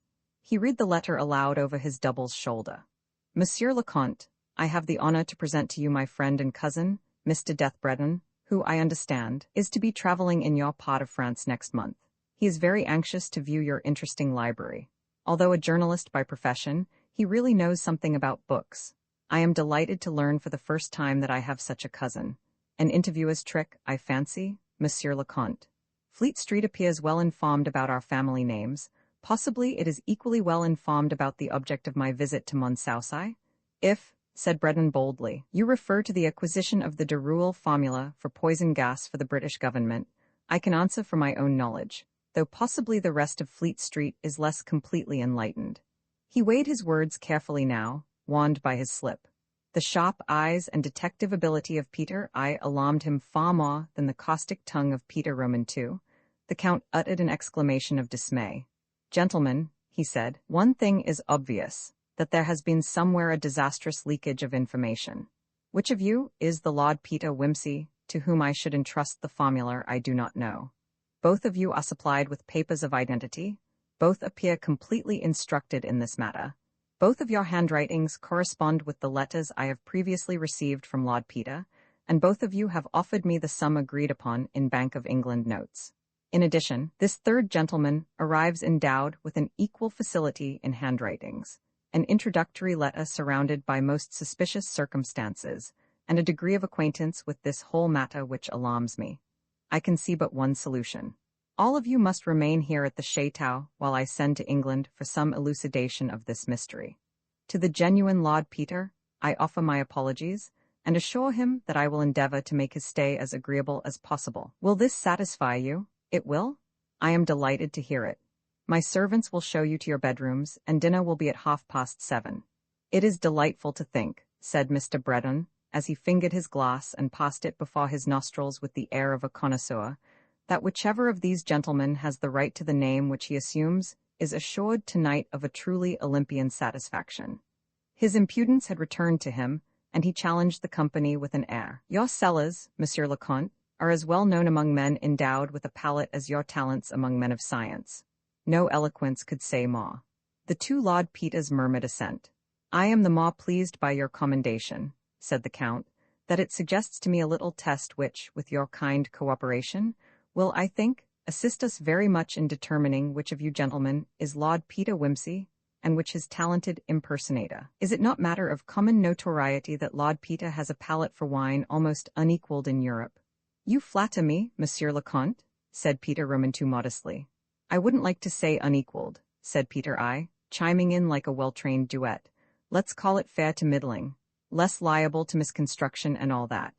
He read the letter aloud over his double's shoulder. Monsieur le Comte, I have the honor to present to you my friend and cousin, Mr. Death Breton, who, I understand, is to be traveling in your part of France next month. He is very anxious to view your interesting library. Although a journalist by profession, he really knows something about books. I am delighted to learn for the first time that I have such a cousin. An interviewer's trick, I fancy, Monsieur le Comte. Fleet Street appears well informed about our family names. Possibly it is equally well informed about the object of my visit to Montsouci. If, said Breton boldly, you refer to the acquisition of the de Roule formula for poison gas for the British government, I can answer for my own knowledge, though possibly the rest of Fleet Street is less completely enlightened. He weighed his words carefully now, warned by his slip. The sharp eyes and detective ability of Peter I alarmed him far more than the caustic tongue of Peter Roman II. The Count uttered an exclamation of dismay. Gentlemen, he said, one thing is obvious, that there has been somewhere a disastrous leakage of information. Which of you is the Lord Peter Wimsey, to whom I should entrust the formula I do not know? Both of you are supplied with papers of identity. Both appear completely instructed in this matter. Both of your handwritings correspond with the letters I have previously received from Lord Peter, and both of you have offered me the sum agreed upon in Bank of England notes. In addition, this third gentleman arrives endowed with an equal facility in handwritings, an introductory letter surrounded by most suspicious circumstances, and a degree of acquaintance with this whole matter which alarms me. I can see but one solution. All of you must remain here at the Chateau while I send to England for some elucidation of this mystery. To the genuine Lord Peter, I offer my apologies, and assure him that I will endeavor to make his stay as agreeable as possible. Will this satisfy you? It will? I am delighted to hear it. My servants will show you to your bedrooms, and dinner will be at 7:30. It is delightful to think, said Mr. Breton, as he fingered his glass and passed it before his nostrils with the air of a connoisseur, that whichever of these gentlemen has the right to the name which he assumes is assured tonight of a truly Olympian satisfaction. His impudence had returned to him, and he challenged the company with an air. Your cellars, Monsieur le Comte, are as well known among men endowed with a palate as your talents among men of science. No eloquence could say more. The two Lord Peters murmured assent. I am the more pleased by your commendation, said the Count, that it suggests to me a little test which, with your kind cooperation, will, I think, assist us very much in determining which of you gentlemen is Lord Peter Wimsey, and which his talented impersonator. Is it not matter of common notoriety that Lord Peter has a palate for wine almost unequaled in Europe? You flatter me, Monsieur le Comte, said Peter Roman II modestly. I wouldn't like to say unequaled, said Peter I, chiming in like a well-trained duet. Let's call it fair to middling, less liable to misconstruction and all that.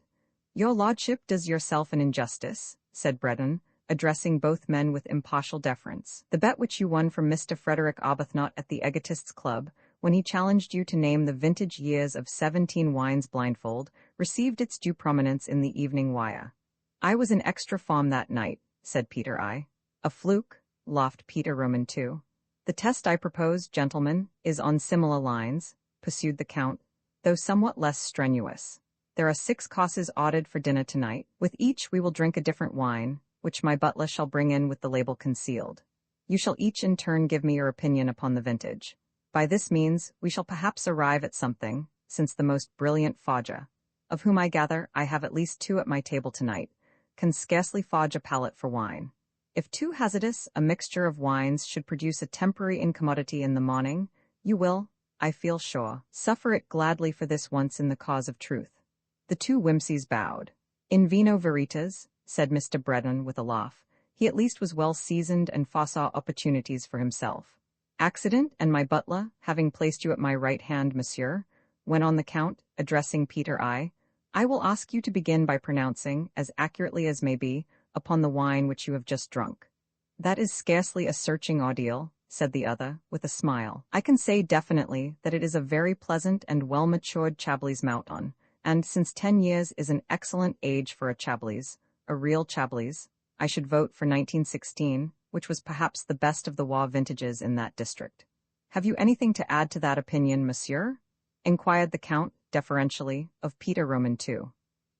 Your lordship does yourself an injustice, said Breton, addressing both men with impartial deference. The bet which you won from Mr. Frederick Arbuthnot at the Egotists' Club, when he challenged you to name the vintage years of 17 wines blindfold, received its due prominence in the Evening Wire. I was in extra form that night, said Peter I. A fluke, laughed Peter Roman II. The test I propose, gentlemen, is on similar lines, pursued the Count, though somewhat less strenuous. There are 6 courses ordered for dinner tonight. With each we will drink a different wine, which my butler shall bring in with the label concealed. You shall each in turn give me your opinion upon the vintage. By this means we shall perhaps arrive at something, since the most brilliant Foggia, of whom I gather I have at least 2 at my table tonight, can scarcely forge a palate for wine. If too hazardous a mixture of wines should produce a temporary incommodity in the morning, you will, I feel sure, suffer it gladly for this once in the cause of truth. The two Wimseys bowed. In vino veritas, said Mr. Breton with a laugh. He at least was well seasoned and foresaw opportunities for himself. Accident and my butler, having placed you at my right hand, monsieur, went on the Count, addressing Peter I will ask you to begin by pronouncing, as accurately as may be, upon the wine which you have just drunk. That is scarcely a searching ordeal, said the other, with a smile. I can say definitely that it is a very pleasant and well-matured Chablis Mouton, and since 10 years is an excellent age for a Chablis, a real Chablis, I should vote for 1916, which was perhaps the best of the Wa vintages in that district. Have you anything to add to that opinion, monsieur? Inquired the Count, deferentially, of Peter Roman II.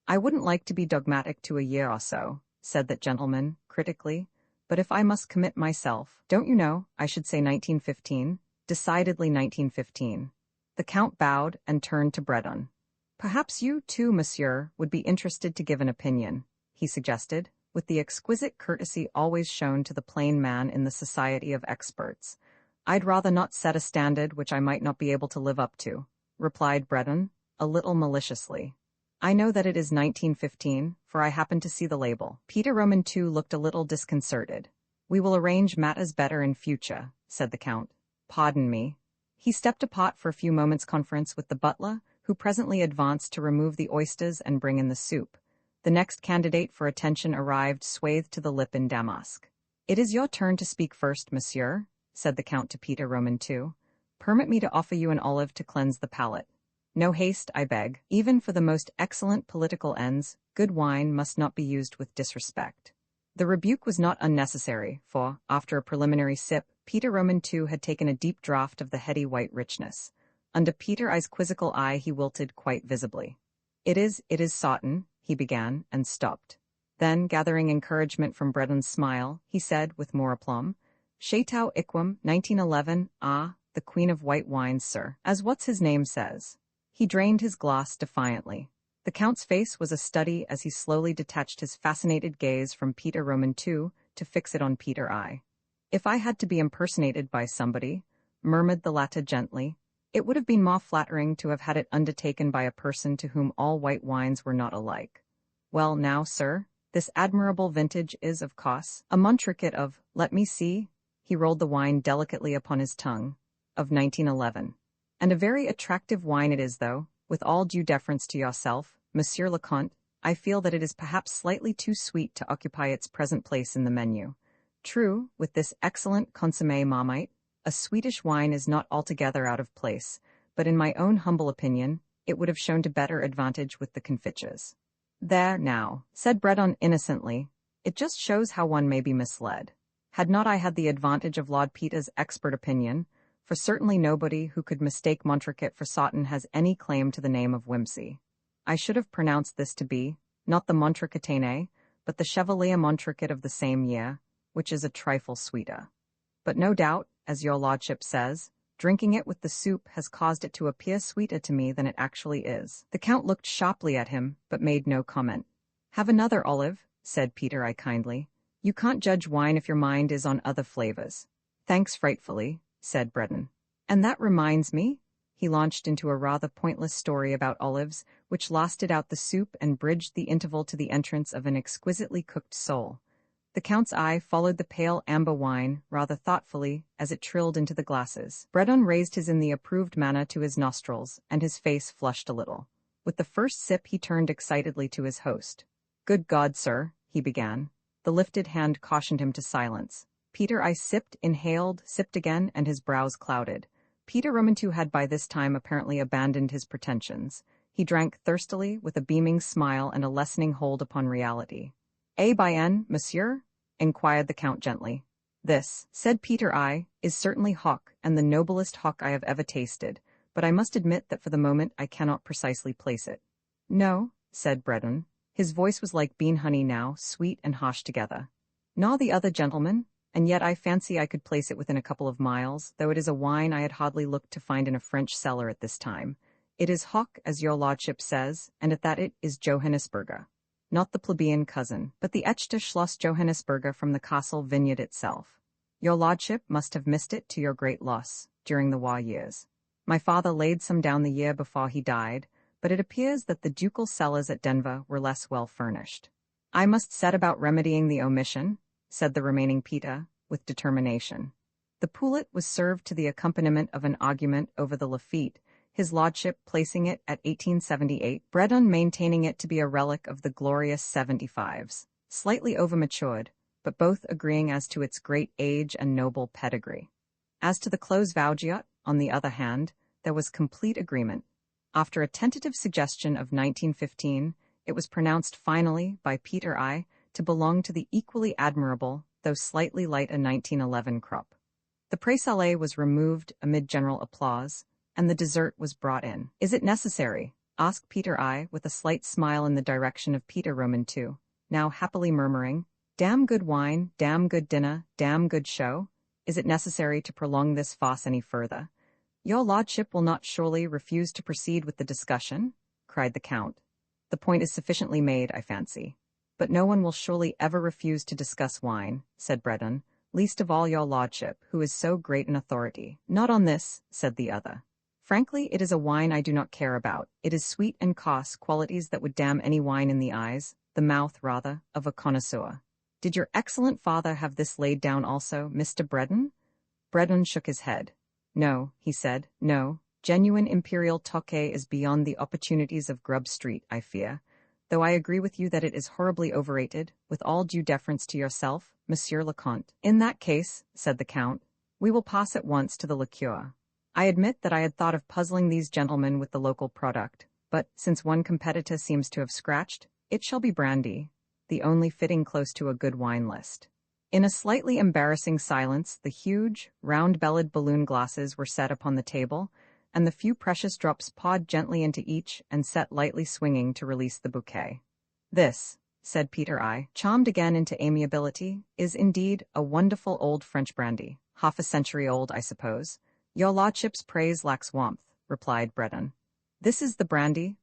I wouldn't like to be dogmatic to a year or so, said that gentleman, critically, but if I must commit myself, don't you know, I should say 1915, decidedly 1915. The Count bowed and turned to Bredon. Perhaps you, too, monsieur, would be interested to give an opinion, he suggested, with the exquisite courtesy always shown to the plain man in the society of experts. I'd rather not set a standard which I might not be able to live up to, replied Bredon, a little maliciously. I know that it is 1915, for I happened to see the label. Peter Roman II looked a little disconcerted. We will arrange matters better in future, said the Count. Pardon me. He stepped apart for a few moments' conference with the butler, who presently advanced to remove the oysters and bring in the soup. The next candidate for attention arrived swathed to the lip in damask. It is your turn to speak first, monsieur, said the Count to Peter Roman II. Permit me to offer you an olive to cleanse the palate. No haste, I beg. Even for the most excellent political ends, good wine must not be used with disrespect. The rebuke was not unnecessary, for, after a preliminary sip, Peter Roman II had taken a deep draught of the heady white richness. Under Peter I's quizzical eye he wilted quite visibly. It is Sawton, he began, and stopped. Then, gathering encouragement from Bredon's smile, he said, with more aplomb, Chateau Iquem, 1911, the Queen of White Wines, sir, as what's his name says. He drained his glass defiantly. The Count's face was a study as he slowly detached his fascinated gaze from Peter Roman II to fix it on Peter I. If I had to be impersonated by somebody, murmured the latter gently, it would have been more flattering to have had it undertaken by a person to whom all white wines were not alike. Well now, sir, this admirable vintage is, of course, a Montrachet of, let me see, he rolled the wine delicately upon his tongue, of 1911. And a very attractive wine it is, though, with all due deference to yourself, Monsieur le Comte, I feel that it is perhaps slightly too sweet to occupy its present place in the menu. True, with this excellent consommé Marmite, a Swedish wine is not altogether out of place, but in my own humble opinion, it would have shown to better advantage with the confitures. There, now, said Bredon innocently, it just shows how one may be misled. Had not I had the advantage of Lord Peter's expert opinion, for certainly nobody who could mistake Montrachet for Sawton has any claim to the name of whimsy. I should have pronounced this to be, not the Montrachetane, but the Chevalier Montrachet of the same year, which is a trifle sweeter. But no doubt, as your lordship says, drinking it with the soup has caused it to appear sweeter to me than it actually is. The Count looked sharply at him, but made no comment. Have another olive, said Peter I kindly. You can't judge wine if your mind is on other flavors. Thanks frightfully, said Bredon. And that reminds me, he launched into a rather pointless story about olives, which lasted out the soup and bridged the interval to the entrance of an exquisitely cooked sole. The Count's eye followed the pale amber wine rather thoughtfully as it trilled into the glasses. Bredon raised his in the approved manner to his nostrils, and his face flushed a little. With the first sip he turned excitedly to his host. Good God, sir, he began. The lifted hand cautioned him to silence. Peter I sipped, inhaled, sipped again, and his brows clouded. Peter Roman II had by this time apparently abandoned his pretensions. He drank thirstily, with a beaming smile and a lessening hold upon reality. "Eh bien, monsieur?" inquired the Count gently. "This," said Peter I, "is certainly hock, and the noblest hock I have ever tasted, but I must admit that for the moment I cannot precisely place it." "No," said Bredon. His voice was like bean honey now, sweet and harsh together. "Nor the other gentleman, and yet I fancy I could place it within a couple of miles, though it is a wine I had hardly looked to find in a French cellar at this time. It is hock, as your lordship says, and at that it is Johannisberger. Not the plebeian cousin, but the echte Schloss Johannisberger from the castle vineyard itself. Your lordship must have missed it to your great loss, during the war years. My father laid some down the year before he died, but it appears that the ducal cellars at Denver were less well furnished. I must set about remedying the omission, said the remaining Peter, with determination. The poulet was served to the accompaniment of an argument over the Lafitte, his lordship placing it at 1878, Bredon maintaining it to be a relic of the glorious 75s, slightly overmatured, but both agreeing as to its great age and noble pedigree. As to the clos vougeot, on the other hand, there was complete agreement. After a tentative suggestion of 1915, it was pronounced finally by Peter I to belong to the equally admirable, though slightly light a 1911 crop. The pré-salé was removed amid general applause, and the dessert was brought in. "Is it necessary?" asked Peter I, with a slight smile in the direction of Peter Roman II, now happily murmuring, "Damn good wine, damn good dinner, damn good show. Is it necessary to prolong this farce any further? Your lordship will not surely refuse to proceed with the discussion?" cried the Count. "The point is sufficiently made, I fancy. But no one will surely ever refuse to discuss wine," said Breton, "least of all your lordship, who is so great an authority." "Not on this," said the other. "Frankly, it is a wine I do not care about. It is sweet and costs qualities that would damn any wine in the eyes, the mouth, rather, of a connoisseur. Did your excellent father have this laid down also, Mr. Breton?" Breton shook his head. "No," he said, "no. Genuine imperial Tokay is beyond the opportunities of Grub Street, I fear, though I agree with you that it is horribly overrated, with all due deference to yourself, Monsieur le Comte." "In that case," said the Count, "we will pass at once to the liqueur. I admit that I had thought of puzzling these gentlemen with the local product, but, since one competitor seems to have scratched, it shall be brandy, the only fitting close to a good wine list." In a slightly embarrassing silence, the huge, round-bellied balloon glasses were set upon the table, and the few precious drops poured gently into each and set lightly swinging to release the bouquet. "This," said Peter I, charmed again into amiability, "is indeed a wonderful old French brandy. Half a century old, I suppose." "Your lordship's praise lacks warmth," replied Breton. "This is the brandy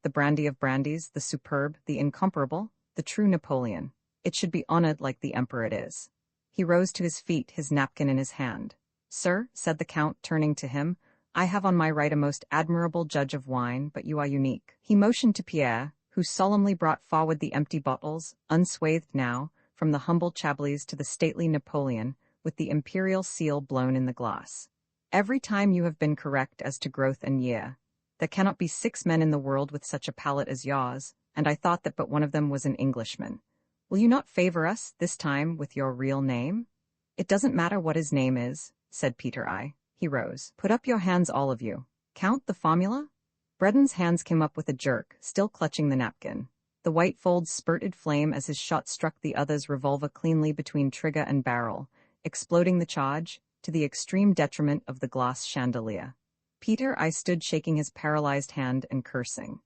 of brandies, the superb, the incomparable, the true Napoleon. It should be honored like the emperor it is." He rose to his feet, his napkin in his hand. "Sir," said the Count, turning to him, "I have on my right a most admirable judge of wine, but you are unique." He motioned to Pierre, who solemnly brought forward the empty bottles, unswathed now, from the humble Chablis to the stately Napoleon, with the imperial seal blown in the glass. "Every time you have been correct as to growth and year. There cannot be 6 men in the world with such a palate as yours, and I thought that but one of them was an Englishman. Will you not favor us, this time, with your real name?" "It doesn't matter what his name is," said Peter I. He rose. "Put up your hands, all of you. Count the formula?" Breton's hands came up with a jerk, still clutching the napkin. The white folds spurted flame as his shot struck the other's revolver cleanly between trigger and barrel, exploding the charge, to the extreme detriment of the glass chandelier. Peter I stood shaking his paralyzed hand and cursing.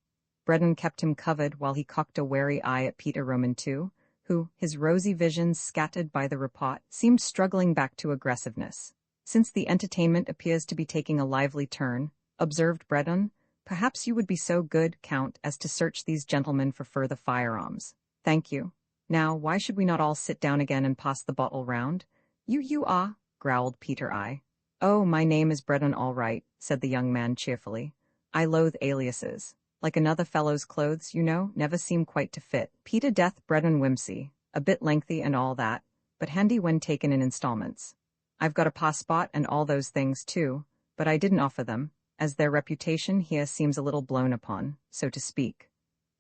Breton kept him covered while he cocked a wary eye at Peter Roman II, who, his rosy visions scattered by the report, seemed struggling back to aggressiveness. "Since the entertainment appears to be taking a lively turn," observed Breton, "perhaps you would be so good, Count, as to search these gentlemen for further firearms." "Thank you. Now, why should we not all sit down again and pass the bottle round?" You are," growled Peter I. "Oh, my name is Breton all right," said the young man cheerfully. "I loathe aliases. Like another fellow's clothes, you know, never seem quite to fit. Peter Death Breton Whimsy, a bit lengthy and all that, but handy when taken in installments. I've got a passport and all those things too, but I didn't offer them, as their reputation here seems a little blown upon, so to speak.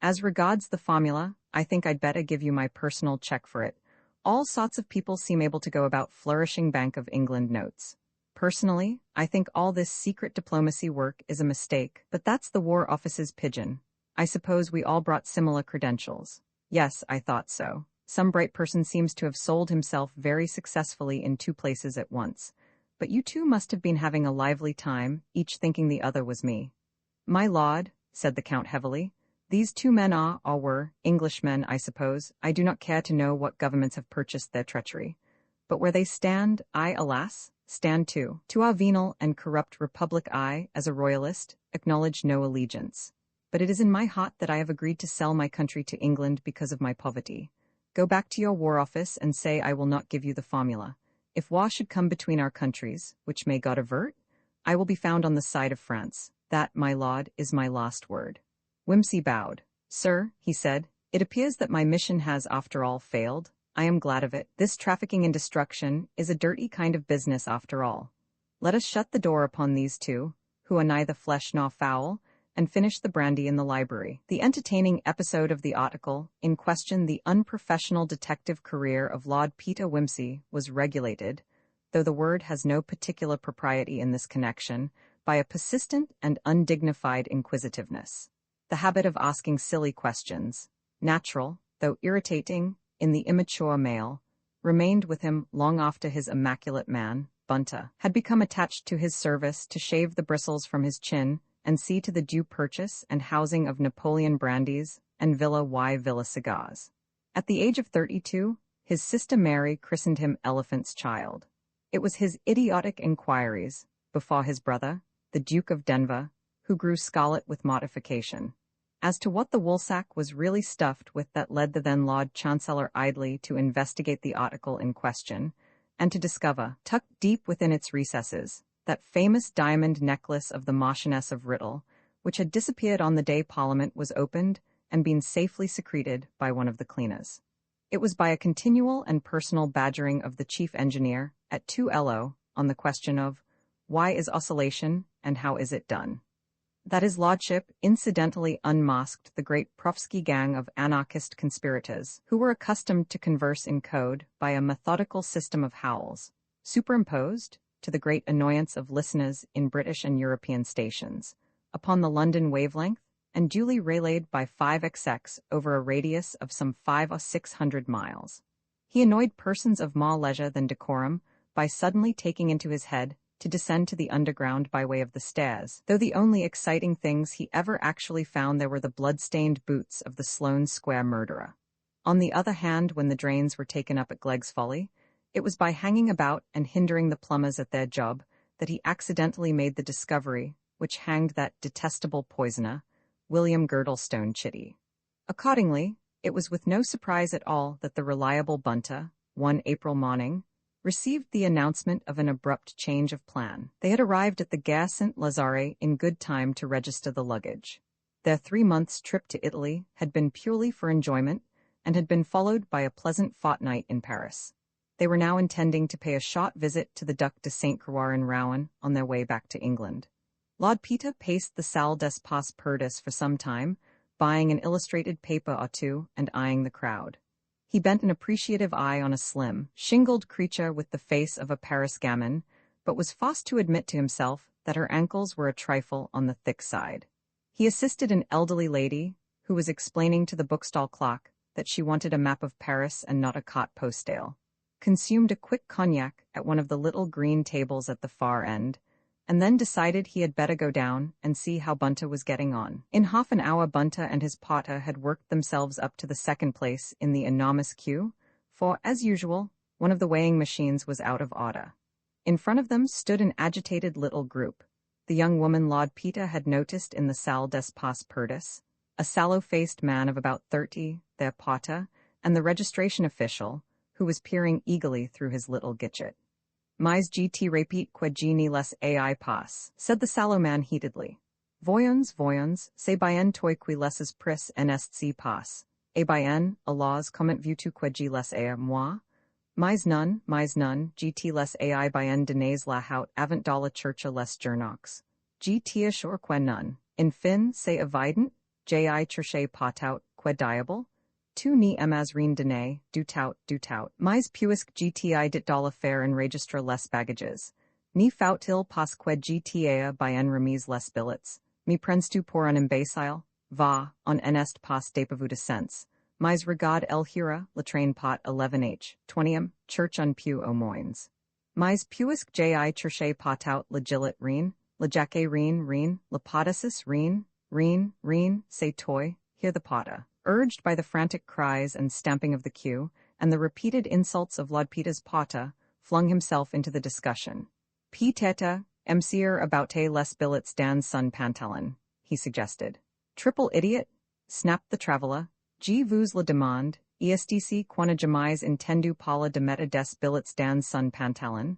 As regards the formula, I think I'd better give you my personal check for it. All sorts of people seem able to go about flourishing Bank of England notes. Personally, I think all this secret diplomacy work is a mistake, but that's the War Office's pigeon. I suppose we all brought similar credentials." Yes, I thought so. Some bright person seems to have sold himself very successfully in 2 places at once. But you two must have been having a lively time, each thinking the other was me. "My lord," said the Count heavily, "these 2 men are, or were, Englishmen, I suppose. I do not care to know what governments have purchased their treachery. But where they stand, I, alas, stand too. To our venal and corrupt republic I, as a royalist, acknowledge no allegiance. But it is in my heart that I have agreed to sell my country to England because of my poverty. Go back to your War Office and say I will not give you the formula. If war should come between our countries, which may God avert, I will be found on the side of France. That, my lord, is my last word." Whimsy bowed. "Sir," he said, "it appears that my mission has, after all, failed. I am glad of it. This trafficking in destruction is a dirty kind of business after all. Let us shut the door upon these 2, who are neither flesh nor fowl, and finish the brandy in the library." The entertaining episode of the article, in question the unprofessional detective career of Lord Peter Whimsy, was regulated, though the word has no particular propriety in this connection, by a persistent and undignified inquisitiveness. The habit of asking silly questions, natural, though irritating, in the immature male, remained with him long after his immaculate man, Bunta, had become attached to his service to shave the bristles from his chin and see to the due purchase and housing of Napoleon brandies and Villa y Villa cigars. At the age of 32, his sister Mary christened him Elephant's Child. It was his idiotic inquiries, before his brother, the Duke of Denver, who grew scarlet with mortification, as to what the woolsack was really stuffed with that led the then Lord Chancellor idly to investigate the article in question, and to discover, tucked deep within its recesses, that famous diamond necklace of the Marchioness of Riddle, which had disappeared on the day Parliament was opened and been safely secreted by one of the cleaners. It was by a continual and personal badgering of the chief engineer at 2LO on the question of why is oscillation and how is it done, that his lordship incidentally unmasked the great Profsky gang of anarchist conspirators who were accustomed to converse in code by a methodical system of howls, superimposed, to the great annoyance of listeners in British and European stations, upon the London wavelength, and duly relayed by 5XX over a radius of some 500 or 600 miles. He annoyed persons of more leisure than decorum by suddenly taking into his head to descend to the underground by way of the stairs, though the only exciting things he ever actually found there were the blood-stained boots of the Sloane Square murderer. On the other hand, when the drains were taken up at Glegg's Folly, it was by hanging about and hindering the plumbers at their job that he accidentally made the discovery which hanged that detestable poisoner, William Girdlestone Chitty. Accordingly, it was with no surprise at all that the reliable Bunta, one April morning, received the announcement of an abrupt change of plan. They had arrived at the Gare Saint-Lazare in good time to register the luggage. Their 3 months' trip to Italy had been purely for enjoyment and had been followed by a pleasant fortnight in Paris. They were now intending to pay a short visit to the Duc de Saint-Croix in Rouen on their way back to England. Lord Peter paced the Salle des Pas Perdus for some time, buying an illustrated paper or two and eyeing the crowd. He bent an appreciative eye on a slim, shingled creature with the face of a Paris gamin, but was forced to admit to himself that her ankles were a trifle on the thick side. He assisted an elderly lady, who was explaining to the bookstall clock that she wanted a map of Paris and not a carte postale, consumed a quick cognac at one of the little green tables at the far end, and then decided he had better go down and see how Bunta was getting on. In half an hour Bunta and his potter had worked themselves up to the second place in the enormous queue, for, as usual, one of the weighing machines was out of order. In front of them stood an agitated little group. The young woman Lord Peter had noticed in the Salle des Pas Perdus, a sallow-faced man of about 30, their potter, and the registration official, who was peering eagerly through his little gitchet. Mais GT repeat quegini les AI pas, said the sallow man heatedly. Voyons, c'est bien toi qui laisses pris en est pas, et bien, alors comment veux-tu quegi les AI moi? Mais non, GT les AI bien donnez la haut avant dans la church les journox. GT assure que non. In fin, c'est évident, ji cherche potout, que diable? Tu ni amazrine dene, du tout, mais puisque GTI dit dans l'affaire enregistre les bagages. Ni faut-il pas que GTA bien remise les billets, mi prends-tu pour un imbécile? Va, on n'est pas dépourvu de sens. Mais regarde el hura, le train pot 11h, 20 church un peu au moins. Mais puisque ji cherche potout le gillet rien, le jaquet rien, le potasis rien, c'est toi, hear the potta. Urged by the frantic cries and stamping of the queue, and the repeated insults of Lord Peter's potta, flung himself into the discussion. Peut-être, monsieur about les billets dans son pantalon, he suggested. Triple idiot, snapped the traveller. Je vous le demande, est-ce qu'on jamais entendu parler de mettre des billets dans son pantalon?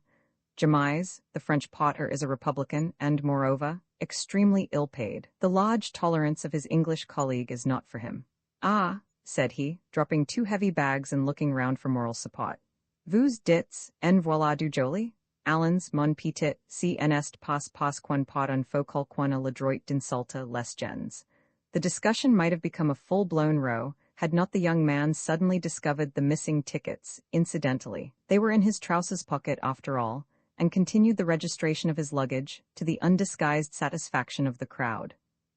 Jamais, the French potter is a Republican and, moreover, extremely ill-paid. The large tolerance of his English colleague is not for him. Ah, said he, dropping 2 heavy bags and looking round for moral support. Vous dites, en voilà du joli? Allons, mon petit, si n'est pas qu'on pot un focal qu'on a le droit d'insulter les gens. The discussion might have become a full-blown row, had not the young man suddenly discovered the missing tickets, incidentally. They were in his trousers pocket after all, and continued the registration of his luggage, to the undisguised satisfaction of the crowd.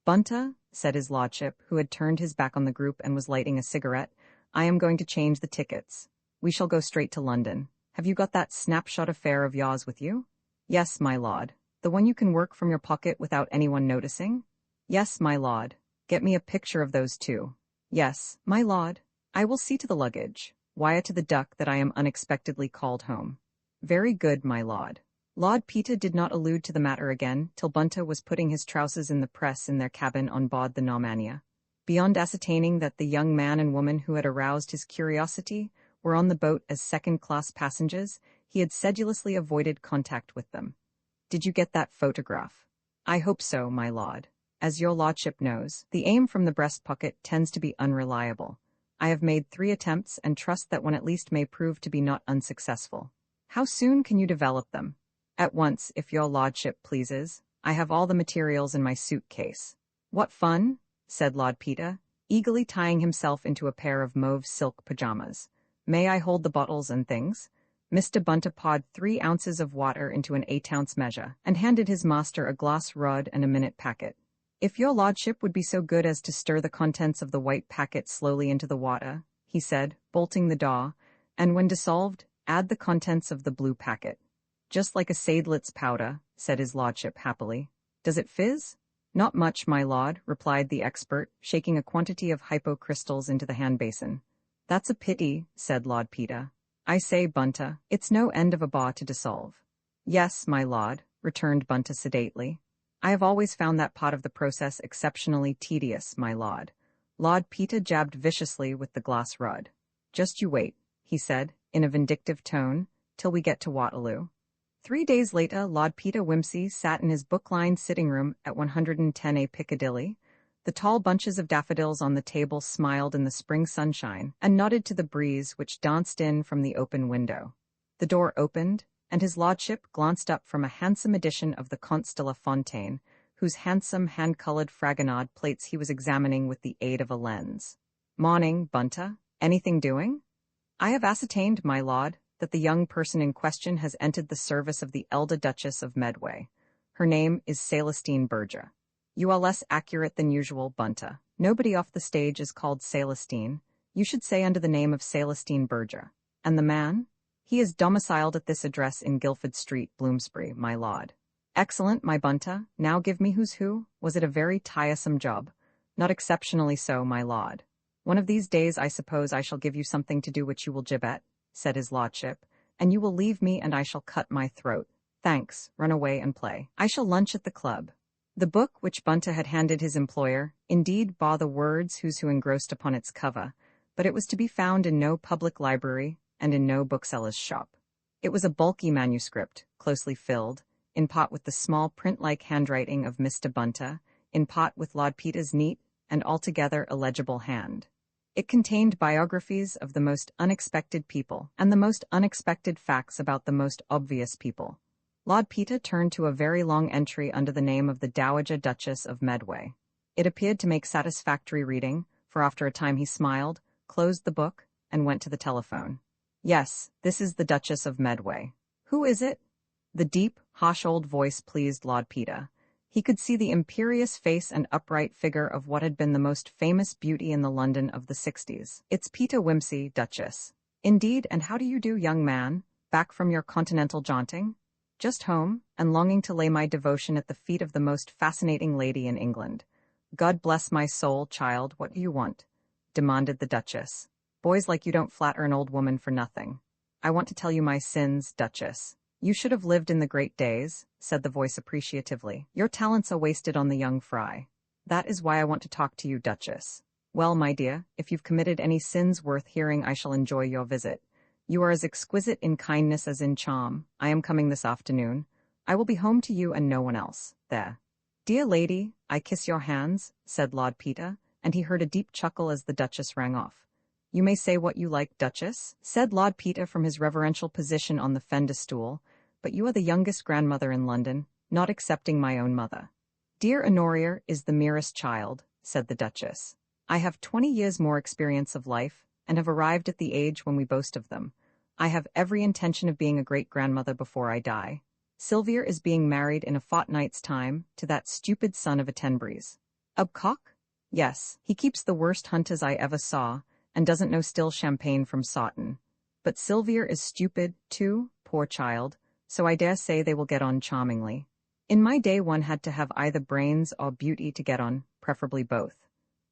Bunta, said his lordship, who had turned his back on the group and was lighting a cigarette, I am going to change the tickets. We shall go straight to London. Have you got that snapshot affair of yours with you? Yes, my lord. The one you can work from your pocket without anyone noticing? Yes, my lord. Get me a picture of those two. Yes, my lord. I will see to the luggage. Wire to the duck that I am unexpectedly called home. Very good, my lord. Lord Peter did not allude to the matter again till Bunter was putting his trousers in the press in their cabin on board the Normannia. Beyond ascertaining that the young man and woman who had aroused his curiosity were on the boat as second-class passengers, he had sedulously avoided contact with them. Did you get that photograph? I hope so, my lord. As your lordship knows, the aim from the breast pocket tends to be unreliable. I have made 3 attempts and trust that one at least may prove to be not unsuccessful. How soon can you develop them? At once, if your lordship pleases. I have all the materials in my suitcase. What fun, said Lord Peter, eagerly tying himself into a pair of mauve silk pajamas. May I hold the bottles and things? Mr. Bunter poured 3 ounces of water into an 8-ounce measure, and handed his master a glass rod and a minute packet. If your lordship would be so good as to stir the contents of the white packet slowly into the water, he said, bolting the door, and when dissolved, add the contents of the blue packet. Just like a Seidlitz powder, said his lordship happily. Does it fizz? Not much, my lord, replied the expert, shaking a quantity of hypocrystals into the hand basin. That's a pity, said Lord Peter. I say, Bunter, it's no end of a bar to dissolve. Yes, my lord, returned Bunter sedately. I have always found that part of the process exceptionally tedious, my lord. Lord Peter jabbed viciously with the glass rod. Just you wait, he said, in a vindictive tone, till we get to Waterloo. 3 days later, Lord Peter Wimsey sat in his book-lined sitting room at 110A Piccadilly. The tall bunches of daffodils on the table smiled in the spring sunshine and nodded to the breeze which danced in from the open window. The door opened, and his lordship glanced up from a handsome edition of the Comte de la Fontaine, whose handsome hand-colored Fragonard plates he was examining with the aid of a lens. Morning, Bunter. Anything doing? I have ascertained, my lord, that the young person in question has entered the service of the elder Duchess of Medway. Her name is Celestine Berger. You are less accurate than usual, Bunter. Nobody off the stage is called Celestine. You should say under the name of Celestine Berger. And the man? He is domiciled at this address in Guildford Street, Bloomsbury, my lord. Excellent, my Bunter. Now give me who's who. Was it a very tiresome job? Not exceptionally so, my lord. One of these days I suppose I shall give you something to do which you will jib at, said his lordship, and you will leave me and I shall cut my throat. Thanks, run away and play. I shall lunch at the club. The book which Bunter had handed his employer indeed bore the words who's who engrossed upon its cover, but it was to be found in no public library and in no bookseller's shop. It was a bulky manuscript, closely filled, in part with the small print-like handwriting of Mr. Bunter, in part with Lord Peter's neat and altogether illegible hand. It contained biographies of the most unexpected people and the most unexpected facts about the most obvious people. Lord Peter turned to a very long entry under the name of the Dowager Duchess of Medway. It appeared to make satisfactory reading, for after a time he smiled, closed the book, and went to the telephone. Yes, this is the Duchess of Medway. Who is it? The deep, harsh old voice pleased Lord Peter. He could see the imperious face and upright figure of what had been the most famous beauty in the London of the 60s. It's Peter Wimsey, Duchess. Indeed, and how do you do, young man? Back from your continental jaunting? Just home, and longing to lay my devotion at the feet of the most fascinating lady in England. God bless my soul, child, what do you want? Demanded the Duchess. Boys like you don't flatter an old woman for nothing. I want to tell you my sins, Duchess. You should have lived in the great days, said the voice appreciatively. Your talents are wasted on the young fry. That is why I want to talk to you, Duchess. Well, my dear, if you've committed any sins worth hearing, I shall enjoy your visit. You are as exquisite in kindness as in charm. I am coming this afternoon. I will be home to you and no one else. There. Dear lady, I kiss your hands, said Lord Peter, and he heard a deep chuckle as the Duchess rang off. You may say what you like, Duchess, said Lord Peter from his reverential position on the fender stool, but you are the youngest grandmother in London, not excepting my own mother. Dear Honoria is the merest child, said the Duchess. I have 20 years more experience of life, and have arrived at the age when we boast of them. I have every intention of being a great-grandmother before I die. Sylvia is being married in a fortnight's time to that stupid son of a Tenbrys. Ubcock? Yes, he keeps the worst hunt as I ever saw, and doesn't know still champagne from Sawton. But Sylvia is stupid, too, poor child, so I dare say they will get on charmingly. In my day one had to have either brains or beauty to get on, preferably both.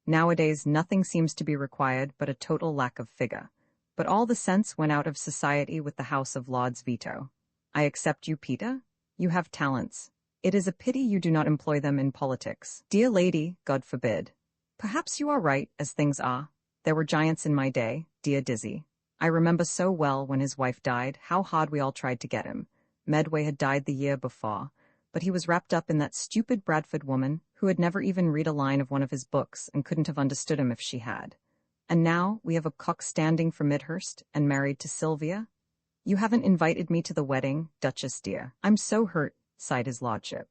Nowadays nothing seems to be required but a total lack of figure. But all the sense went out of society with the House of Lords veto. I accept you, Peter. You have talents. It is a pity you do not employ them in politics. Dear lady, God forbid. Perhaps you are right, as things are. There were giants in my day, dear Dizzy. I remember so well when his wife died, how hard we all tried to get him. Medway had died the year before, but he was wrapped up in that stupid Bradford woman who had never even read a line of one of his books and couldn't have understood him if she had. And now we have a cock standing for Midhurst and married to Sylvia. You haven't invited me to the wedding, Duchess dear. I'm so hurt, sighed his lordship.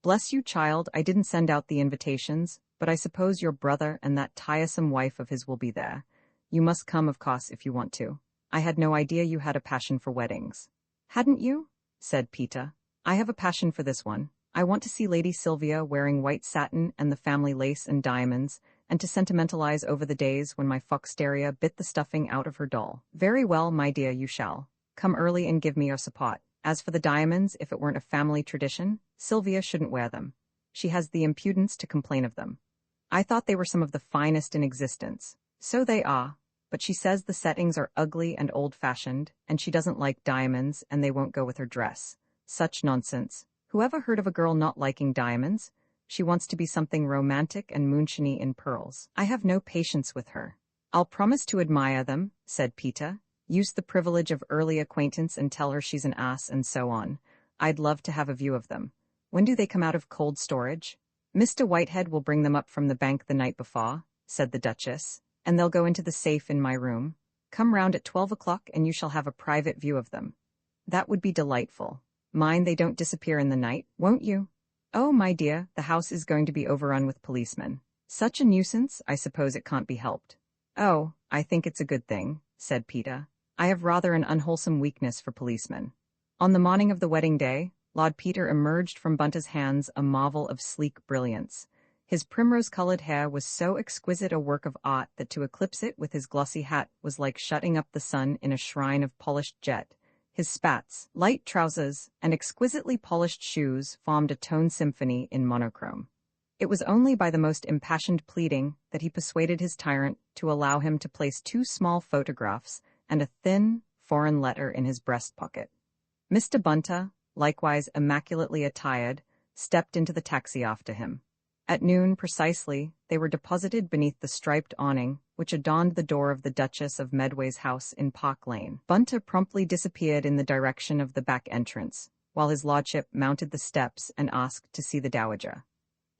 Bless you, child, I didn't send out the invitations, but I suppose your brother and that tiresome wife of his will be there. You must come, of course, if you want to. I had no idea you had a passion for weddings. Hadn't you? Said Peter. I have a passion for this one. I want to see Lady Sylvia wearing white satin and the family lace and diamonds, and to sentimentalize over the days when my fox terrier bit the stuffing out of her doll. Very well, my dear, you shall. Come early and give me your support. As for the diamonds, if it weren't a family tradition, Sylvia shouldn't wear them. She has the impudence to complain of them. I thought they were some of the finest in existence. So they are, but she says the settings are ugly and old-fashioned, and she doesn't like diamonds, and they won't go with her dress. Such nonsense. Whoever heard of a girl not liking diamonds? She wants to be something romantic and moonshiny in pearls. I have no patience with her. I'll promise to admire them, said Peter. Use the privilege of early acquaintance and tell her she's an ass and so on. I'd love to have a view of them. When do they come out of cold storage? Mr. Whitehead will bring them up from the bank the night before, said the Duchess, and they'll go into the safe in my room. Come round at 12 o'clock and you shall have a private view of them. That would be delightful. Mind they don't disappear in the night, won't you? Oh, my dear, the house is going to be overrun with policemen. Such a nuisance, I suppose it can't be helped. Oh, I think it's a good thing, said Peter. I have rather an unwholesome weakness for policemen. On the morning of the wedding day, Lord Peter emerged from Bunta's hands a marvel of sleek brilliance. His primrose-colored hair was so exquisite a work of art that to eclipse it with his glossy hat was like shutting up the sun in a shrine of polished jet. His spats, light trousers, and exquisitely polished shoes formed a tone symphony in monochrome. It was only by the most impassioned pleading that he persuaded his tyrant to allow him to place 2 small photographs and a thin, foreign letter in his breast pocket. Mr. Bunta, likewise immaculately attired, stepped into the taxi after him. At noon precisely, they were deposited beneath the striped awning which adorned the door of the Duchess of Medway's house in Park Lane. Bunta promptly disappeared in the direction of the back entrance, while his lordship mounted the steps and asked to see the dowager.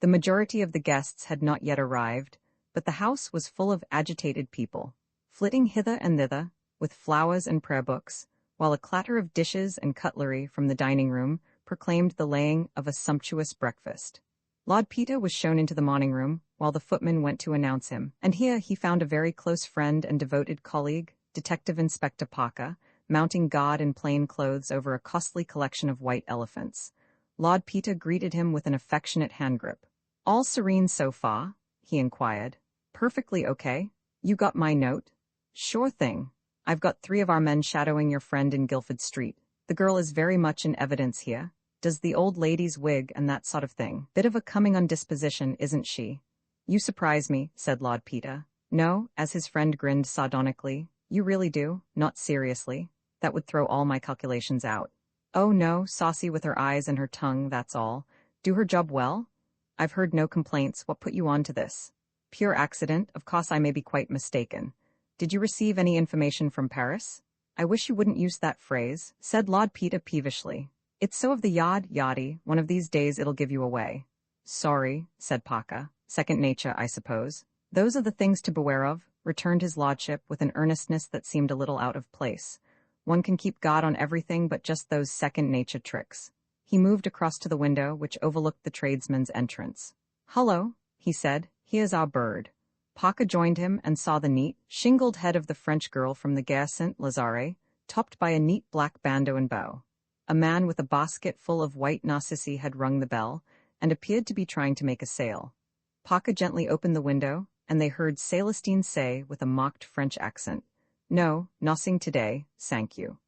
The majority of the guests had not yet arrived, but the house was full of agitated people, flitting hither and thither, with flowers and prayer books, while a clatter of dishes and cutlery from the dining room proclaimed the laying of a sumptuous breakfast. Lord Peter was shown into the morning room, while the footman went to announce him, and here he found a very close friend and devoted colleague, Detective Inspector Parker, mounting guard in plain clothes over a costly collection of white elephants. Lord Peter greeted him with an affectionate hand grip. All serene so far? He inquired. Perfectly okay. You got my note? Sure thing. I've got 3 of our men shadowing your friend in Guildford Street. The girl is very much in evidence here. Does the old lady's wig and that sort of thing. Bit of a coming on disposition, isn't she? You surprise me, said Lord Peter. No, as his friend grinned sardonically. You really do? Not seriously? That would throw all my calculations out. Oh no, saucy with her eyes and her tongue, that's all. Do her job well? I've heard no complaints. What put you on to this? Pure accident. Of course I may be quite mistaken. Did you receive any information from Paris? I wish you wouldn't use that phrase, said Lord Peter peevishly. It's so of the yoddy. One of these days it'll give you away. Sorry, said Parker. Second nature, I suppose. Those are the things to beware of, returned his lordship with an earnestness that seemed a little out of place. One can keep guard on everything but just those second nature tricks. He moved across to the window which overlooked the tradesman's entrance. Hullo, he said, here's our bird. Parker joined him and saw the neat, shingled head of the French girl from the Gare Saint-Lazare, topped by a neat black bandeau and bow. A man with a basket full of white narcissi had rung the bell, and appeared to be trying to make a sale. Parker gently opened the window, and they heard Celestine say with a mocked French accent, No, nothing today, thank you.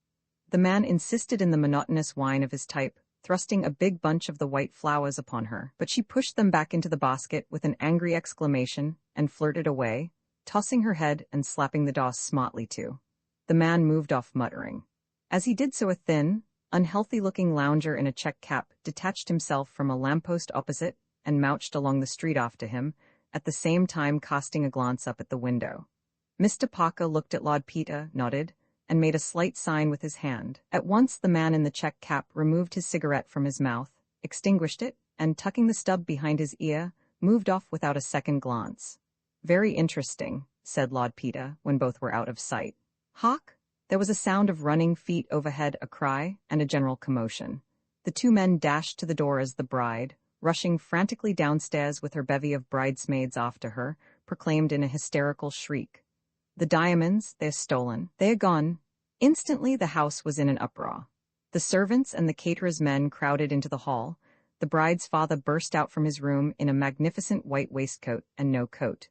The man insisted in the monotonous whine of his type, thrusting a big bunch of the white flowers upon her, but she pushed them back into the basket with an angry exclamation and flirted away, tossing her head and slapping the doss smartly too. The man moved off muttering. As he did so, a thin, unhealthy-looking lounger in a check cap detached himself from a lamppost opposite and mouched along the street after him, at the same time casting a glance up at the window. Mr. Parker looked at Lord Peter, nodded, and made a slight sign with his hand. At once the man in the check cap removed his cigarette from his mouth, extinguished it, and tucking the stub behind his ear, moved off without a second glance. Very interesting, said Lord Peter, when both were out of sight. Hark! There was a sound of running feet overhead, a cry, and a general commotion. The two men dashed to the door as the bride, rushing frantically downstairs with her bevy of bridesmaids after her, proclaimed in a hysterical shriek, "The diamonds, they're stolen. They're gone." Instantly the house was in an uproar. The servants and the caterer's men crowded into the hall. The bride's father burst out from his room in a magnificent white waistcoat and no coat.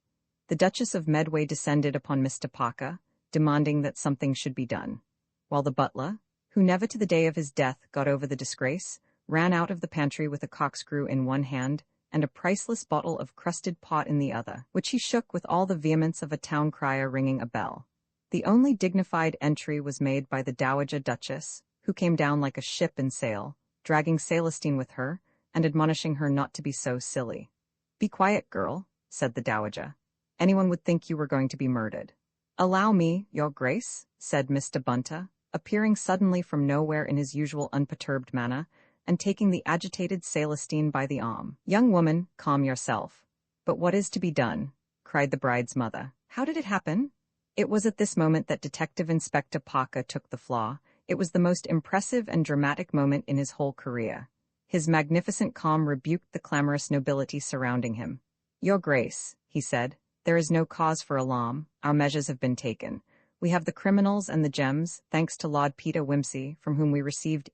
The Duchess of Medway descended upon Mr. Parker, demanding that something should be done, while the butler, who never to the day of his death got over the disgrace, ran out of the pantry with a corkscrew in one hand and a priceless bottle of crusted pot in the other, which he shook with all the vehemence of a town crier ringing a bell. The only dignified entry was made by the Dowager Duchess, who came down like a ship in sail, dragging Celestine with her, and admonishing her not to be so silly. "Be quiet, girl," said the Dowager. "Anyone would think you were going to be murdered." "Allow me, your grace," said Mr. Bunter, appearing suddenly from nowhere in his usual unperturbed manner, and taking the agitated Celestine by the arm. "Young woman, calm yourself." "But what is to be done?" cried the bride's mother. "How did it happen?" It was at this moment that Detective Inspector Parker took the floor. It was the most impressive and dramatic moment in his whole career. His magnificent calm rebuked the clamorous nobility surrounding him. "Your Grace," he said, "there is no cause for alarm. Our measures have been taken. We have the criminals and the gems, thanks to Lord Peter Wimsey, from whom we received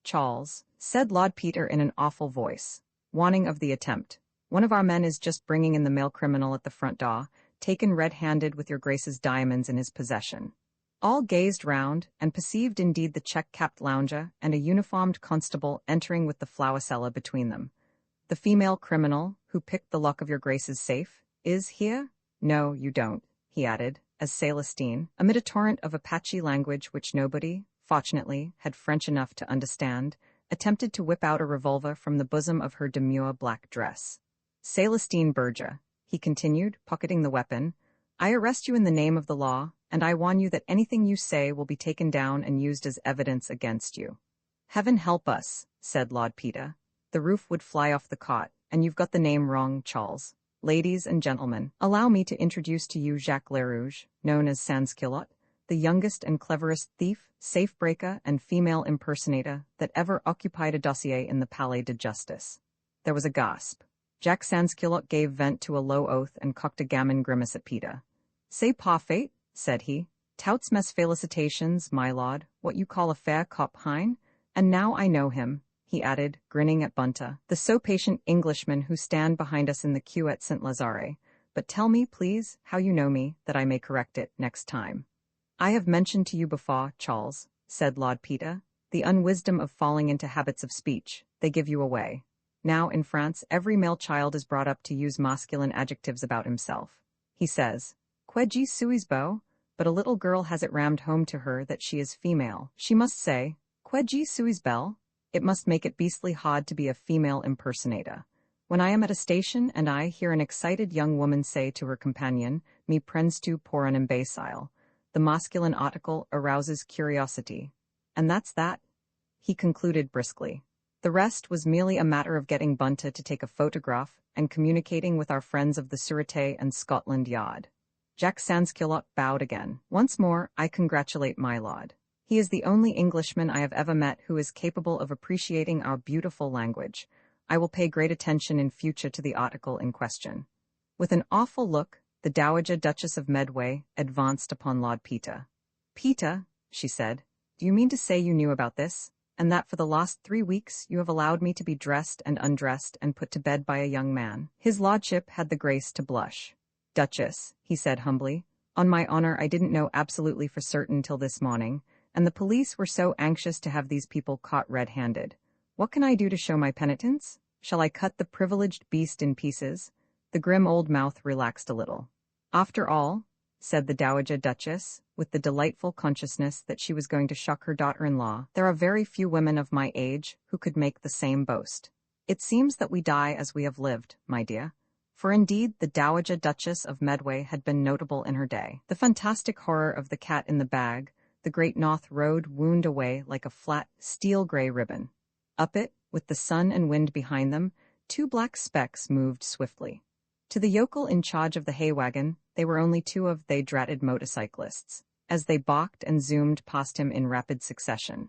Charles," said Lord Peter in an awful voice, warning of the attempt. "One of our men is just bringing in the male criminal at the front door, taken red-handed with your Grace's diamonds in his possession." All gazed round, and perceived indeed the check-capped lounger and a uniformed constable entering with the flower seller between them. "The female criminal, who picked the lock of your Grace's safe, is here? No, you don't," he added, as Celestine, amid a torrent of Apache language which nobody, fortunately, had French enough to understand, attempted to whip out a revolver from the bosom of her demure black dress. "Celestine Berger," he continued, pocketing the weapon, "I arrest you in the name of the law, and I warn you that anything you say will be taken down and used as evidence against you." "Heaven help us," said Lord Peter. "The roof would fly off the cot, and you've got the name wrong, Charles. Ladies and gentlemen, allow me to introduce to you Jacques Lerouge, known as Sansculotte, the youngest and cleverest thief, safe-breaker, and female impersonator that ever occupied a dossier in the Palais de Justice." There was a gasp. Jacques Sansculotte gave vent to a low oath and cocked a gammon grimace at Peter. "C'est parfait," said he. "Touts mes felicitations, my lord, what you call a fair cop hein? And now I know him," he added, grinning at Bunter, "the so-patient Englishmen who stand behind us in the queue at St. Lazare. But tell me, please, how you know me, that I may correct it next time." "I have mentioned to you before, Charles," said Lord Peter, "the unwisdom of falling into habits of speech. They give you away. Now, in France, every male child is brought up to use masculine adjectives about himself. He says, "Que je suis beau," but a little girl has it rammed home to her that she is female. She must say, "Que je suis belle." It must make it beastly hard to be a female impersonator. When I am at a station and I hear an excited young woman say to her companion, "Me prends tu pour un imbécile," the masculine article arouses curiosity. And that's that, he concluded briskly. The rest was merely a matter of getting Bunter to take a photograph and communicating with our friends of the Sûreté and Scotland Yard. Jacques Sansculotte bowed again. "Once more, I congratulate my lord. He is the only Englishman I have ever met who is capable of appreciating our beautiful language. I will pay great attention in future to the article in question." With an awful look, the Dowager Duchess of Medway advanced upon Lord Peter. "Peter," she said, "do you mean to say you knew about this, and that for the last 3 weeks you have allowed me to be dressed and undressed and put to bed by a young man?" His lordship had the grace to blush. "Duchess," he said humbly, On my honor, I didn't know absolutely for certain till this morning, and the police were so anxious to have these people caught red-handed. What can I do to show my penitence? Shall I cut the privileged beast in pieces? The grim old mouth relaxed a little. After all, said the Dowager Duchess, with the delightful consciousness that she was going to shock her daughter-in-law, there are very few women of my age who could make the same boast. It seems that we die as we have lived, my dear. For indeed the Dowager Duchess of Medway had been notable in her day. The fantastic horror of the cat in the bag, the Great North Road wound away like a flat, steel-gray ribbon. Up it, with the sun and wind behind them, two black specks moved swiftly. To the yokel in charge of the hay wagon, they were only two of they dratted motorcyclists, as they balked and zoomed past him in rapid succession.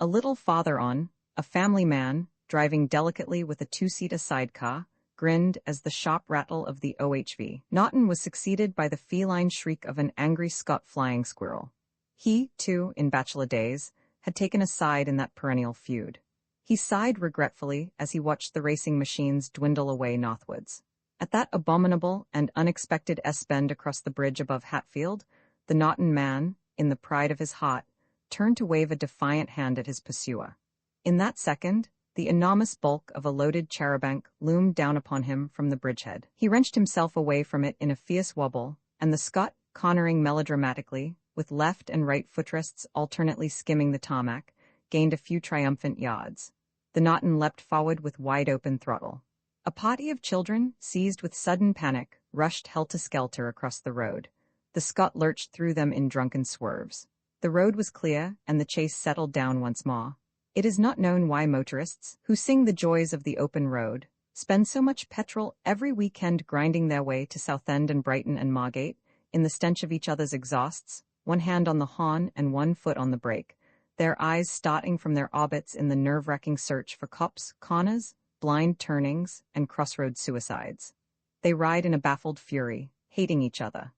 A little farther on, a family man, driving delicately with a two-seater sidecar, grinned as the sharp rattle of the OHV. Naughton was succeeded by the feline shriek of an angry Scot flying squirrel. He, too, in bachelor days, had taken a side in that perennial feud. He sighed regretfully as he watched the racing machines dwindle away northwards. At that abominable and unexpected S-bend across the bridge above Hatfield, the Naughton man, in the pride of his heart, turned to wave a defiant hand at his pursuer. In that second, the enormous bulk of a loaded charabanc loomed down upon him from the bridgehead. He wrenched himself away from it in a fierce wobble, and the Scot, cornering melodramatically, with left and right footrests alternately skimming the tarmac, gained a few triumphant yards. The Naughton leapt forward with wide-open throttle. A party of children, seized with sudden panic, rushed helter-skelter across the road. The Scot lurched through them in drunken swerves. The road was clear, and the chase settled down once more. It is not known why motorists, who sing the joys of the open road, spend so much petrol every weekend grinding their way to Southend and Brighton and Margate, in the stench of each other's exhausts, one hand on the horn and one foot on the brake, their eyes starting from their orbits in the nerve-wracking search for cops, corners, blind turnings, and crossroad suicides. They ride in a baffled fury, hating each other.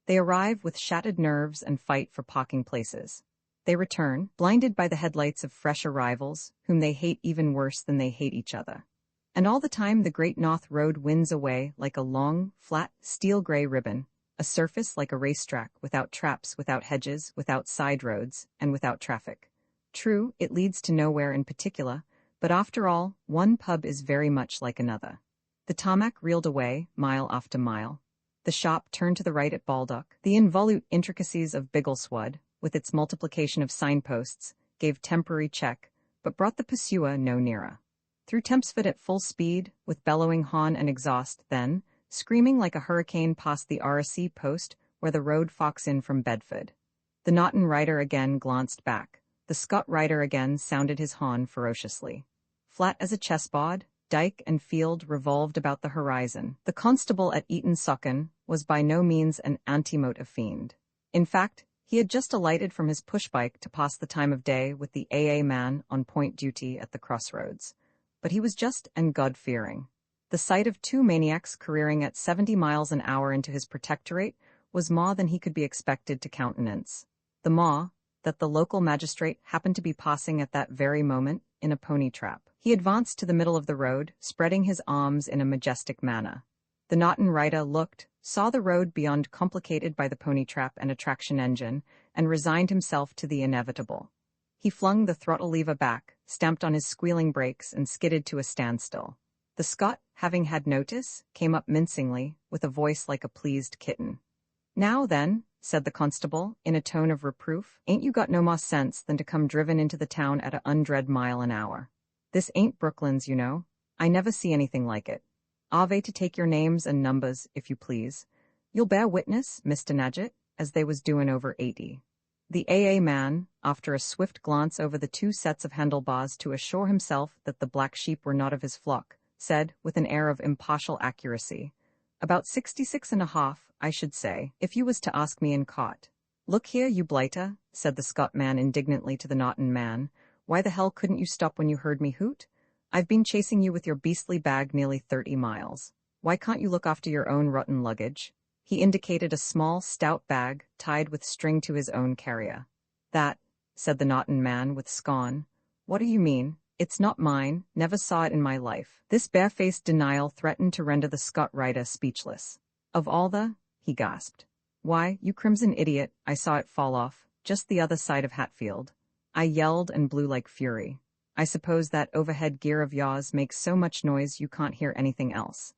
They arrive with shattered nerves and fight for parking places. They return, blinded by the headlights of fresh arrivals, whom they hate even worse than they hate each other. And all the time the Great North Road winds away like a long, flat, steel-gray ribbon, a surface like a racetrack, without traps, without hedges, without side roads, and without traffic. True, it leads to nowhere in particular, but after all, one pub is very much like another. The tarmac reeled away, mile after mile. The shop turned to the right at Baldock. The involute intricacies of Biggleswade, with its multiplication of signposts, gave temporary check, but brought the pursuer no nearer. Through Tempsford at full speed, with bellowing horn and exhaust, then, screaming like a hurricane past the RSC post where the road forks in from Bedford. The Naughton rider again glanced back. The Scot rider again sounded his horn ferociously. Flat as a chessboard, dyke and field revolved about the horizon. The constable at Eton Socken was by no means an antimotive fiend. In fact, he had just alighted from his push-bike to pass the time of day with the AA man on point duty at the crossroads. But he was just and God-fearing. The sight of two maniacs careering at 70 miles an hour into his protectorate was more than he could be expected to countenance. The more that the local magistrate happened to be passing at that very moment in a pony trap. He advanced to the middle of the road, spreading his arms in a majestic manner. The Naughton rider looked, saw the road beyond complicated by the pony trap and a traction engine, and resigned himself to the inevitable. He flung the throttle lever back, stamped on his squealing brakes, and skidded to a standstill. The Scot, having had notice, came up mincingly, with a voice like a pleased kitten. "Now then," said the constable, in a tone of reproof, "ain't you got no more sense than to come driven into the town at a 100 mile an hour? This ain't Brooklands, you know. I never see anything like it. Ave to take your names and numbers, if you please. You'll bear witness, Mr. Nadgett, as they was doin' over 80. The AA man, after a swift glance over the two sets of handlebars to assure himself that the black sheep were not of his flock, said, with an air of impartial accuracy, "About 66.5, I should say, if you was to ask me in caught." "Look here, you blighter," said the Scot man indignantly to the Naughton man, "why the hell couldn't you stop when you heard me hoot? I've been chasing you with your beastly bag nearly 30 miles. Why can't you look after your own rotten luggage?" He indicated a small, stout bag, tied with string to his own carrier. "That," said the Naughton man with scorn. "What do you mean? It's not mine, never saw it in my life." This barefaced denial threatened to render the Scot rider speechless. "Of all the—" he gasped. Why, you crimson idiot, I saw it fall off, just the other side of Hatfield. I yelled and blew like fury. I suppose that overhead gear of yours makes so much noise you can't hear anything else.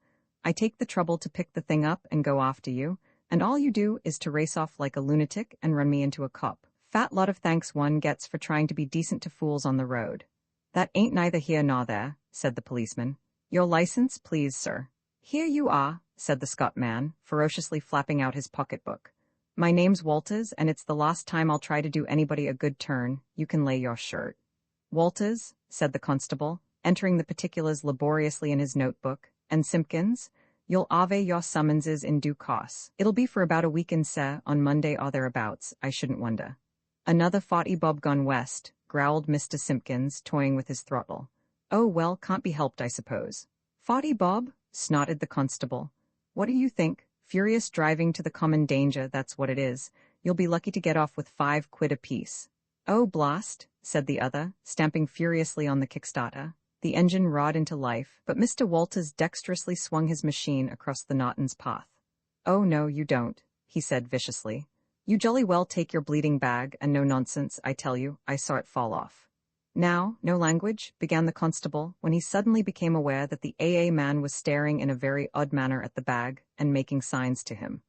I take the trouble to pick the thing up and go after you, and all you do is to race off like a lunatic and run me into a cop. Fat lot of thanks one gets for trying to be decent to fools on the road. That ain't neither here nor there, said the policeman. Your license, please, sir. Here you are, said the Scot man, ferociously flapping out his pocketbook. My name's Walters, and it's the last time I'll try to do anybody a good turn. You can lay your shirt. Walters, said the constable, entering the particulars laboriously in his notebook, and Simpkins, you'll ave your summonses in due course. It'll be for about a week in sir, on Monday or thereabouts, I shouldn't wonder. Another 40 bob gone west, growled Mr. Simpkins, toying with his throttle. Oh well, can't be helped, I suppose. 40 bob? Snorted the constable. What do you think? Furious driving to the common danger, that's what it is. You'll be lucky to get off with 5 quid apiece. Oh blast, said the other, stamping furiously on the kickstarter. The engine roared into life, but Mr. Walters dexterously swung his machine across the Norton's path. Oh no, you don't, he said viciously. You jolly well take your bleeding bag, and no nonsense, I tell you, I saw it fall off. Now, no language, began the constable, when he suddenly became aware that the AA man was staring in a very odd manner at the bag, and making signs to him.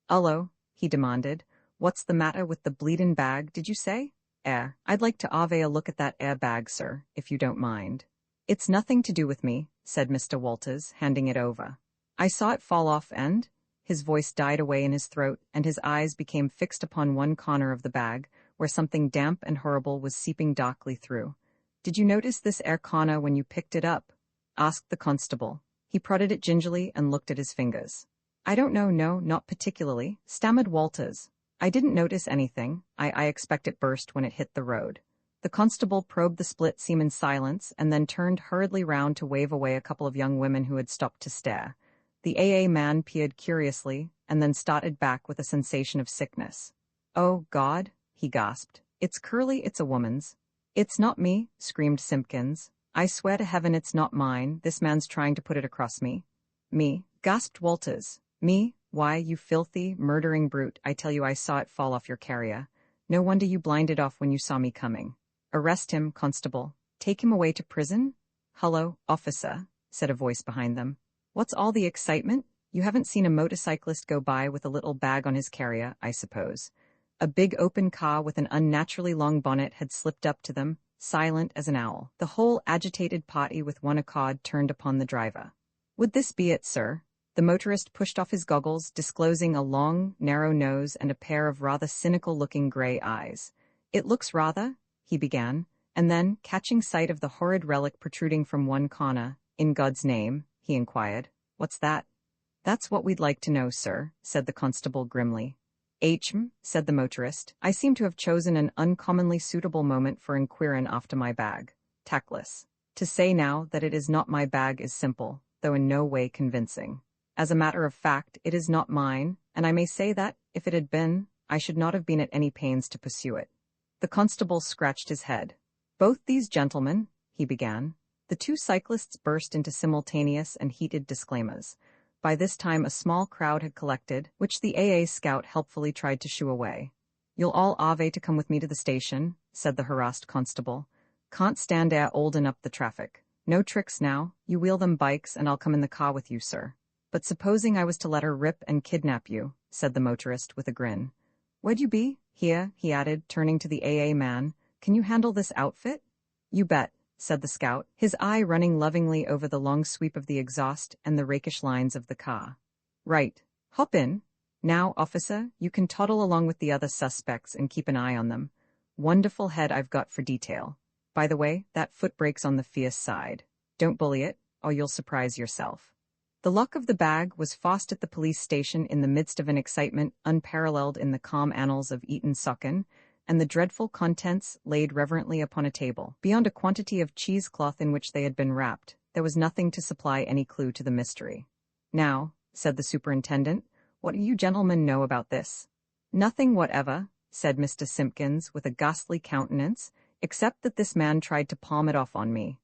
"Ullo," he demanded, "what's the matter with the bleedin' bag, did you say?" I'd like to ave a look at that bag, sir, if you don't mind." "It's nothing to do with me," said Mr. Walters, handing it over. "I saw it fall off and—" His voice died away in his throat, and his eyes became fixed upon one corner of the bag, where something damp and horrible was seeping darkly through. "Did you notice this corner when you picked it up?" asked the constable. He prodded it gingerly and looked at his fingers. "I don't know, no, not particularly," stammered Walters. "I didn't notice anything. I expect it burst when it hit the road." The constable probed the split seam in silence and then turned hurriedly round to wave away a couple of young women who had stopped to stare. The AA man peered curiously and then started back with a sensation of sickness. "Oh, God," he gasped. "It's Curly, it's a woman's." "It's not me," screamed Simpkins. "I swear to heaven it's not mine. This man's trying to put it across me." "Me?" gasped Walters. "Me? Why, you filthy, murdering brute, I tell you I saw it fall off your carrier. No wonder you blinded off when you saw me coming. Arrest him, constable. Take him away to prison?" "Hullo, officer," said a voice behind them. "What's all the excitement? You haven't seen a motorcyclist go by with a little bag on his carrier, I suppose." A big open car with an unnaturally long bonnet had slipped up to them, silent as an owl. The whole agitated party with one accord turned upon the driver. "Would this be it, sir?" The motorist pushed off his goggles, disclosing a long, narrow nose and a pair of rather cynical-looking gray eyes. "It looks rather," he began, and then, catching sight of the horrid relic protruding from one corner, "In God's name," he inquired, "what's that?" "That's what we'd like to know, sir," said the constable grimly. Said the motorist. "I seem to have chosen an uncommonly suitable moment for inquiring after my bag. Tactless. To say now that it is not my bag is simple, though in no way convincing. As a matter of fact, it is not mine, and I may say that, if it had been, I should not have been at any pains to pursue it." The constable scratched his head. "Both these gentlemen," he began. The two cyclists burst into simultaneous and heated disclaimers. By this time a small crowd had collected, which the AA scout helpfully tried to shoo away. "You'll all ave to come with me to the station," said the harassed constable. "Can't stand oldin' up the traffic. No tricks now, you wheel them bikes and I'll come in the car with you, sir." "But supposing I was to let her rip and kidnap you," said the motorist with a grin. "Where'd you be?" "Here," he added, turning to the AA man. "Can you handle this outfit?" "You bet," said the scout, his eye running lovingly over the long sweep of the exhaust and the rakish lines of the car. "Right. Hop in. Now, officer, you can toddle along with the other suspects and keep an eye on them. Wonderful head I've got for detail. By the way, that foot brake's on the fierce side. Don't bully it, or you'll surprise yourself." The lock of the bag was fast at the police station in the midst of an excitement unparalleled in the calm annals of Eton Socken, and the dreadful contents laid reverently upon a table. Beyond a quantity of cheesecloth in which they had been wrapped, there was nothing to supply any clue to the mystery. "Now," said the superintendent, "what do you gentlemen know about this?" "Nothing whatever," said Mr. Simpkins with a ghastly countenance, "except that this man tried to palm it off on me."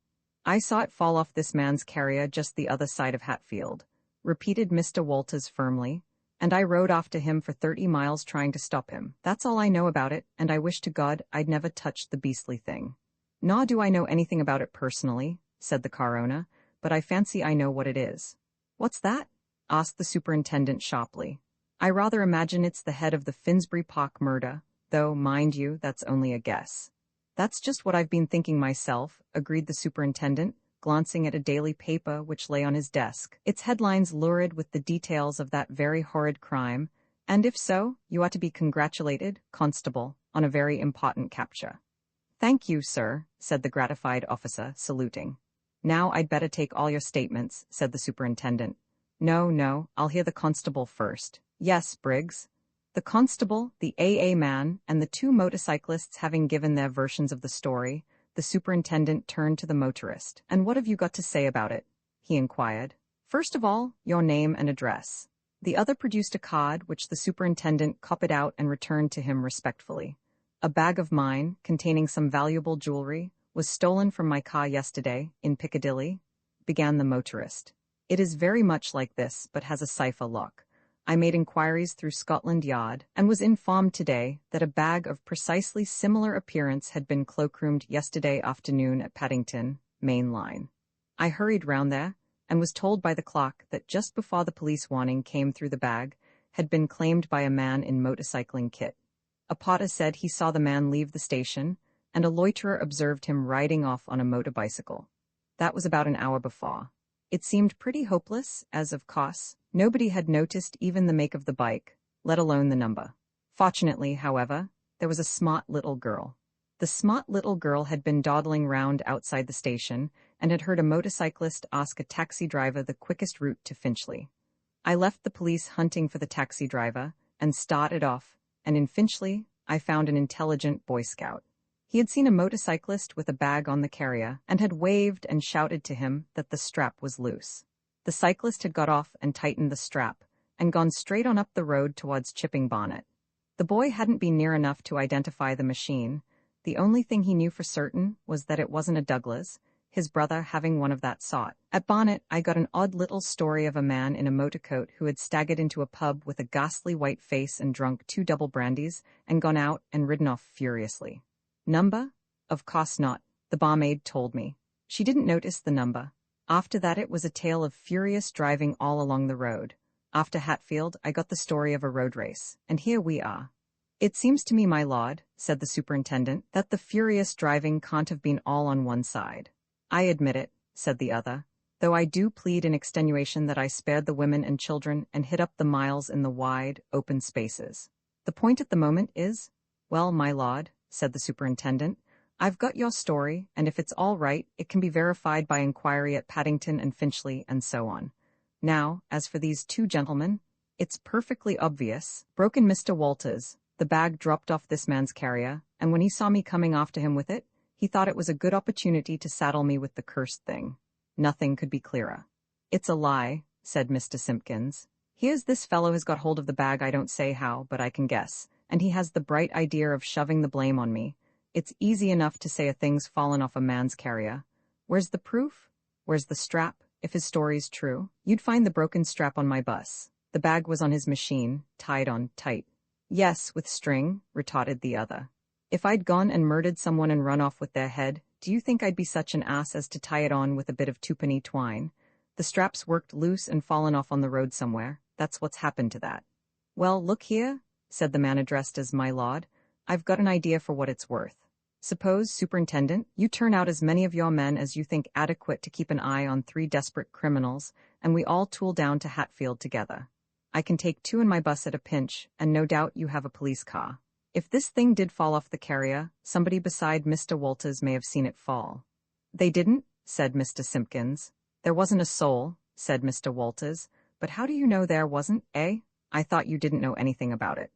"I saw it fall off this man's carrier just the other side of Hatfield," repeated Mr. Walters firmly, And I rode after him for 30 miles trying to stop him. That's all I know about it, and I wish to God I'd never touched the beastly thing. Nor do I know anything about it personally, said the car owner, but I fancy I know what it is. What's that? Asked the superintendent sharply. I rather imagine it's the head of the Finsbury Park murder, though, mind you, that's only a guess. That's just what I've been thinking myself, agreed the superintendent, glancing at a daily paper which lay on his desk, its headlines lurid with the details of that very horrid crime, and if so, you ought to be congratulated, constable, on a very important capture. Thank you, sir, said the gratified officer, saluting. Now I'd better take all your statements, said the superintendent. No, I'll hear the constable first. Yes, Briggs. The constable, the AA man, and the two motorcyclists having given their versions of the story, the superintendent turned to the motorist. And what have you got to say about it? He inquired. First of all, your name and address. The other produced a card which the superintendent copied out and returned to him respectfully. A bag of mine, containing some valuable jewelry, was stolen from my car yesterday, in Piccadilly, began the motorist. It is very much like this, but has a cipher lock. I made inquiries through Scotland Yard, and was informed today that a bag of precisely similar appearance had been cloakroomed yesterday afternoon at Paddington, Main Line. I hurried round there, and was told by the clerk that just before the police warning came through the bag, had been claimed by a man in motorcycling kit. A porter said he saw the man leave the station, and a loiterer observed him riding off on a motor bicycle. That was about an hour before. It seemed pretty hopeless, as, of course, nobody had noticed even the make of the bike, let alone the number. Fortunately, however, there was a smart little girl. The smart little girl had been dawdling round outside the station, and had heard a motorcyclist ask a taxi driver the quickest route to Finchley. I left the police hunting for the taxi driver, and started off, and in Finchley I found an intelligent Boy Scout. He had seen a motorcyclist with a bag on the carrier, and had waved and shouted to him that the strap was loose. The cyclist had got off and tightened the strap, and gone straight on up the road towards Chipping Bonnet. The boy hadn't been near enough to identify the machine. The only thing he knew for certain was that it wasn't a Douglas, his brother having one of that sort. At Bonnet, I got an odd little story of a man in a motorcoat who had staggered into a pub with a ghastly white face and drunk 2 double brandies, and gone out and ridden off furiously. Number? Of course not, the barmaid told me. She didn't notice the number. After that it was a tale of furious driving all along the road. After Hatfield, I got the story of a road race, and here we are. It seems to me, my lord, said the superintendent, that the furious driving can't have been all on one side. I admit it, said the other, though I do plead in extenuation that I spared the women and children and hit up the miles in the wide, open spaces. The point at the moment is, well, my lord, said the superintendent, I've got your story, and if it's all right, it can be verified by inquiry at Paddington and Finchley and so on. Now, as for these 2 gentlemen, it's perfectly obvious. Broken Mr. Walters, the bag dropped off this man's carrier, and when he saw me coming after him with it, he thought it was a good opportunity to saddle me with the cursed thing. Nothing could be clearer. It's a lie, said Mr. Simpkins. Here's this fellow has got hold of the bag, I don't say how, but I can guess, and he has the bright idea of shoving the blame on me. It's easy enough to say a thing's fallen off a man's carrier. Where's the proof? Where's the strap? If his story's true, you'd find the broken strap on my bus. The bag was on his machine, tied on tight. Yes, with string, retorted the other. If I'd gone and murdered someone and run off with their head, do you think I'd be such an ass as to tie it on with a bit of twopenny twine? The strap's worked loose and fallen off on the road somewhere. That's what's happened to that. Well, look here, said the man addressed as my lord, I've got an idea for what it's worth. Suppose, superintendent, you turn out as many of your men as you think adequate to keep an eye on 3 desperate criminals, and we all tool down to Hatfield together. I can take 2 in my bus at a pinch, and no doubt you have a police car. If this thing did fall off the carrier, somebody beside Mr. Walters may have seen it fall. They didn't, said Mr. Simpkins. There wasn't a soul, said Mr. Walters. But how do you know there wasn't, eh? I thought you didn't know anything about it.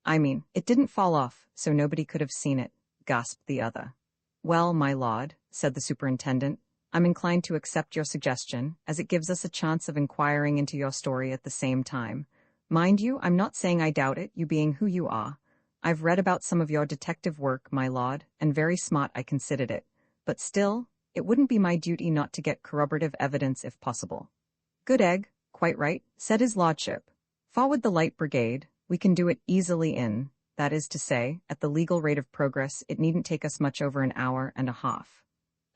I mean, it didn't fall off, so nobody could have seen it, gasped the other. Well, my lord, said the superintendent, I'm inclined to accept your suggestion, as it gives us a chance of inquiring into your story at the same time. Mind you, I'm not saying I doubt it, you being who you are. I've read about some of your detective work, my lord, and very smart I considered it. But still, it wouldn't be my duty not to get corroborative evidence if possible. Good egg, quite right, said his lordship. Forward the light brigade, we can do it easily in, that is to say, at the legal rate of progress it needn't take us much over an hour and a half.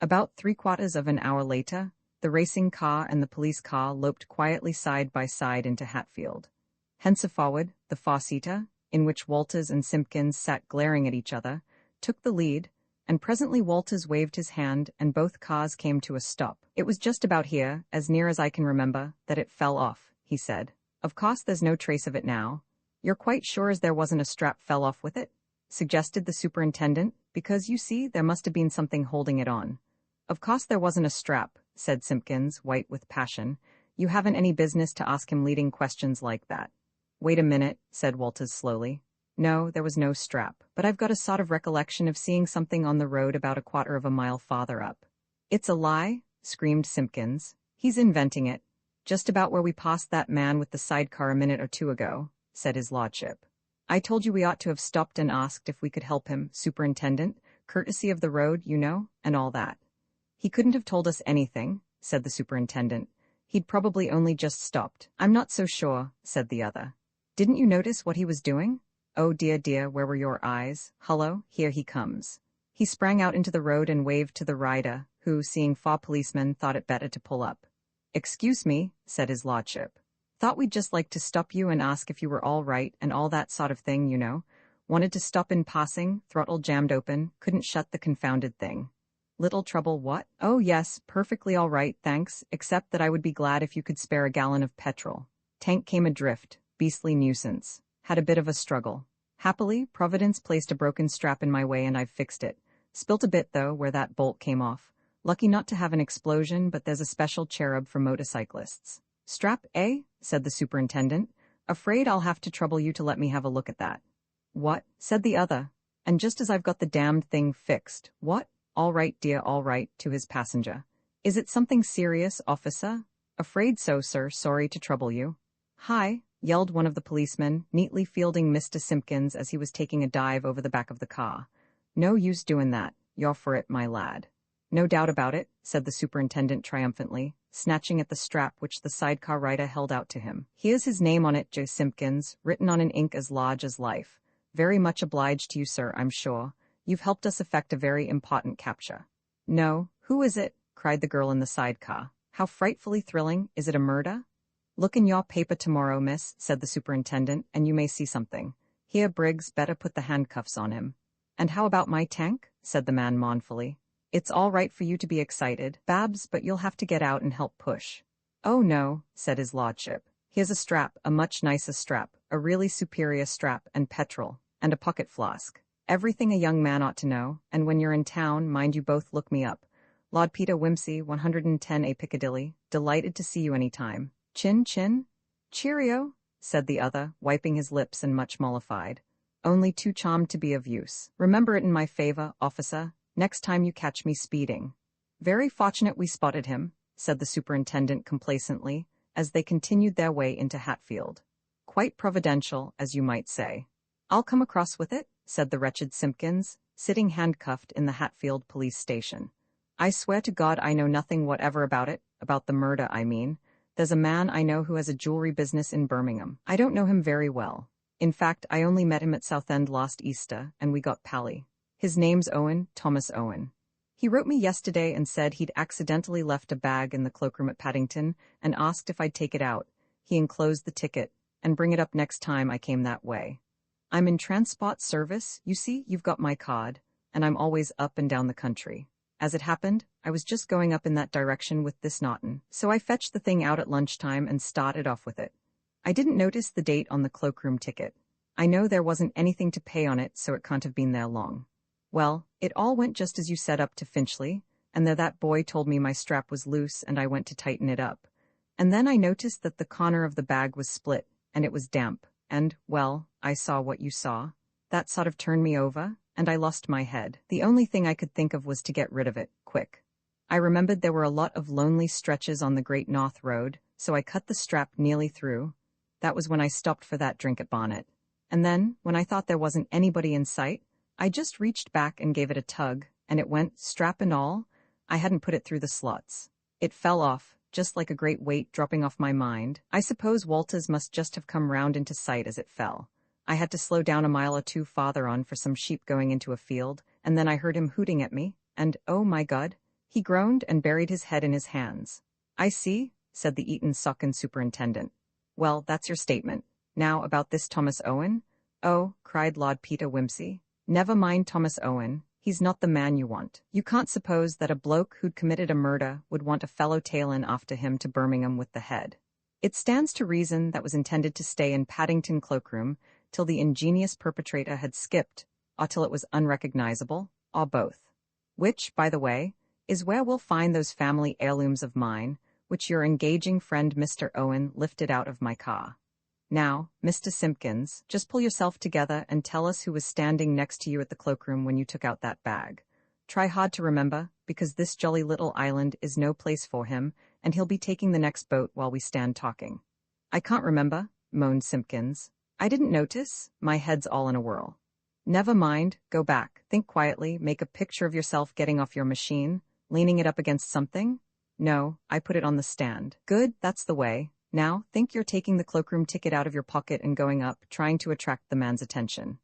About 3/4 of an hour later, the racing car and the police car loped quietly side by side into Hatfield. Henceforward, the far-seater, in which Walters and Simpkins sat glaring at each other, took the lead, and presently Walters waved his hand and both cars came to a stop. It was just about here, as near as I can remember, that it fell off, he said. Of course there's no trace of it now. You're quite sure as there wasn't a strap fell off with it? Suggested the superintendent, because you see, there must have been something holding it on. Of course there wasn't a strap, said Simpkins, white with passion. You haven't any business to ask him leading questions like that. Wait a minute, said Walters slowly. No, there was no strap, but I've got a sort of recollection of seeing something on the road about 1/4 of a mile farther up. It's a lie, screamed Simpkins. He's inventing it. Just about where we passed that man with the sidecar a minute or two ago, said his lordship. I told you we ought to have stopped and asked if we could help him, superintendent, courtesy of the road, you know, and all that. He couldn't have told us anything, said the superintendent. He'd probably only just stopped. I'm not so sure, said the other. Didn't you notice what he was doing? Oh dear dear, where were your eyes? Hullo, here he comes. He sprang out into the road and waved to the rider, who, seeing 4 policemen, thought it better to pull up. Excuse me, said his lordship. Thought we'd just like to stop you and ask if you were all right and all that sort of thing, you know. Wanted to stop in passing, throttle jammed open, couldn't shut the confounded thing. Little trouble what? Oh yes, perfectly all right, thanks, except that I would be glad if you could spare a gallon of petrol. Tank came adrift, beastly nuisance. Had a bit of a struggle. Happily, Providence placed a broken strap in my way and I've fixed it. Spilt a bit, though, where that bolt came off. Lucky not to have an explosion, but there's a special cherub for motorcyclists. Strap, eh? Said the superintendent. Afraid I'll have to trouble you to let me have a look at that. What? Said the other. And just as I've got the damned thing fixed. What? All right, dear, all right, to his passenger. Is it something serious, officer? Afraid so, sir, sorry to trouble you. Hi, yelled one of the policemen, neatly fielding Mr. Simpkins as he was taking a dive over the back of the car. No use doing that, you're for it, my lad. No doubt about it, said the superintendent triumphantly, snatching at the strap which the sidecar rider held out to him. Here's his name on it, Joe Simpkins, written on an ink as large as life. Very much obliged to you, sir, I'm sure. You've helped us effect a very important capture. No, who is it? Cried the girl in the sidecar. How frightfully thrilling, is it a murder? Look in your paper tomorrow, miss, said the superintendent, and you may see something. Here, Briggs, better put the handcuffs on him. And how about my tank? Said the man mournfully. It's all right for you to be excited, Babs, but you'll have to get out and help push. Oh no, said his lordship. Here's a strap, a much nicer strap, a really superior strap, and petrol, and a pocket flask. Everything a young man ought to know, and when you're in town, mind you both look me up. Lord Peter Wimsey, 110A Piccadilly, delighted to see you any time. Chin, chin? Cheerio, said the other, wiping his lips and much mollified. Only too charmed to be of use. Remember it in my favor, officer, next time you catch me speeding. Very fortunate we spotted him, said the superintendent complacently, as they continued their way into Hatfield. Quite providential, as you might say. I'll come across with it, said the wretched Simpkins, sitting handcuffed in the Hatfield police station. I swear to God I know nothing whatever about it, about the murder, I mean. There's a man I know who has a jewelry business in Birmingham. I don't know him very well. In fact, I only met him at Southend last Easter, and we got pally. His name's Owen, Thomas Owen. He wrote me yesterday and said he'd accidentally left a bag in the cloakroom at Paddington and asked if I'd take it out. He enclosed the ticket, and bring it up next time I came that way. I'm in transport service, you see, you've got my card, and I'm always up and down the country. As it happened, I was just going up in that direction with this Naughton, so I fetched the thing out at lunchtime and started off with it. I didn't notice the date on the cloakroom ticket. I know there wasn't anything to pay on it, so it can't have been there long. Well, it all went just as you said up to Finchley, and there that boy told me my strap was loose and I went to tighten it up. And then I noticed that the corner of the bag was split, and it was damp, and, well, I saw what you saw. That sort of turned me over, and I lost my head. The only thing I could think of was to get rid of it, quick. I remembered there were a lot of lonely stretches on the Great North Road, so I cut the strap nearly through. That was when I stopped for that drink at Bonnet. And then, when I thought there wasn't anybody in sight, I just reached back and gave it a tug, and it went, strap and all. I hadn't put it through the slots. It fell off, just like a great weight dropping off my mind. I suppose Walters must just have come round into sight as it fell. I had to slow down a mile or two farther on for some sheep going into a field, and then I heard him hooting at me, and, oh my God, he groaned and buried his head in his hands. I see, said the Eton Socken superintendent. Well, that's your statement. Now about this Thomas Owen? Oh, cried Lord Peter Wimsey. Never mind Thomas Owen. He's not the man you want. You can't suppose that a bloke who'd committed a murder would want a fellow tailin after him to Birmingham with the head. It stands to reason that was intended to stay in Paddington cloakroom till the ingenious perpetrator had skipped, or till it was unrecognizable, or both. Which, by the way, is where we'll find those family heirlooms of mine, which your engaging friend Mr. Owen lifted out of my car. Now, Mr. Simpkins, just pull yourself together and tell us who was standing next to you at the cloakroom when you took out that bag. Try hard to remember, because this jolly little island is no place for him, and he'll be taking the next boat while we stand talking. I can't remember, moaned Simpkins. I didn't notice. My head's all in a whirl. Never mind, go back, think quietly, make a picture of yourself getting off your machine, leaning it up against something. No, I put it on the stand. Good, that's the way. Now, think you're taking the cloakroom ticket out of your pocket and going up, trying to attract the man's attention.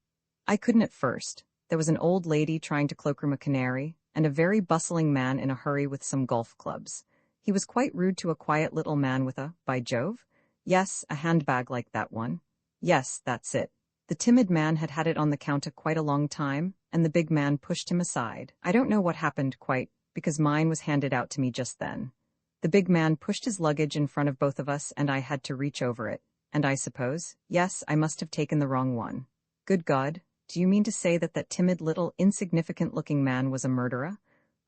I couldn't at first. There was an old lady trying to cloakroom a canary, and a very bustling man in a hurry with some golf clubs. He was quite rude to a quiet little man with a, by Jove? Yes, a handbag like that one. Yes, that's it. The timid man had had it on the counter quite a long time, and the big man pushed him aside. I don't know what happened quite, because mine was handed out to me just then. The big man pushed his luggage in front of both of us, and I had to reach over it. And I suppose, yes, I must have taken the wrong one. Good God, do you mean to say that that timid little insignificant-looking man was a murderer?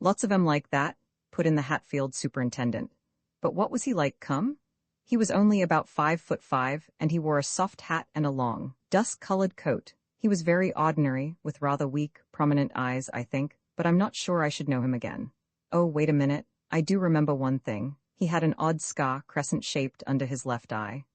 Lots of 'em like that, put in the Hatfield superintendent. But what was he like, come? He was only about 5'5", and he wore a soft hat and a long, dust-colored coat. He was very ordinary, with rather weak, prominent eyes, I think, but I'm not sure I should know him again. Oh, wait a minute. I do remember one thing. He had an odd scar, crescent-shaped, under his left eye.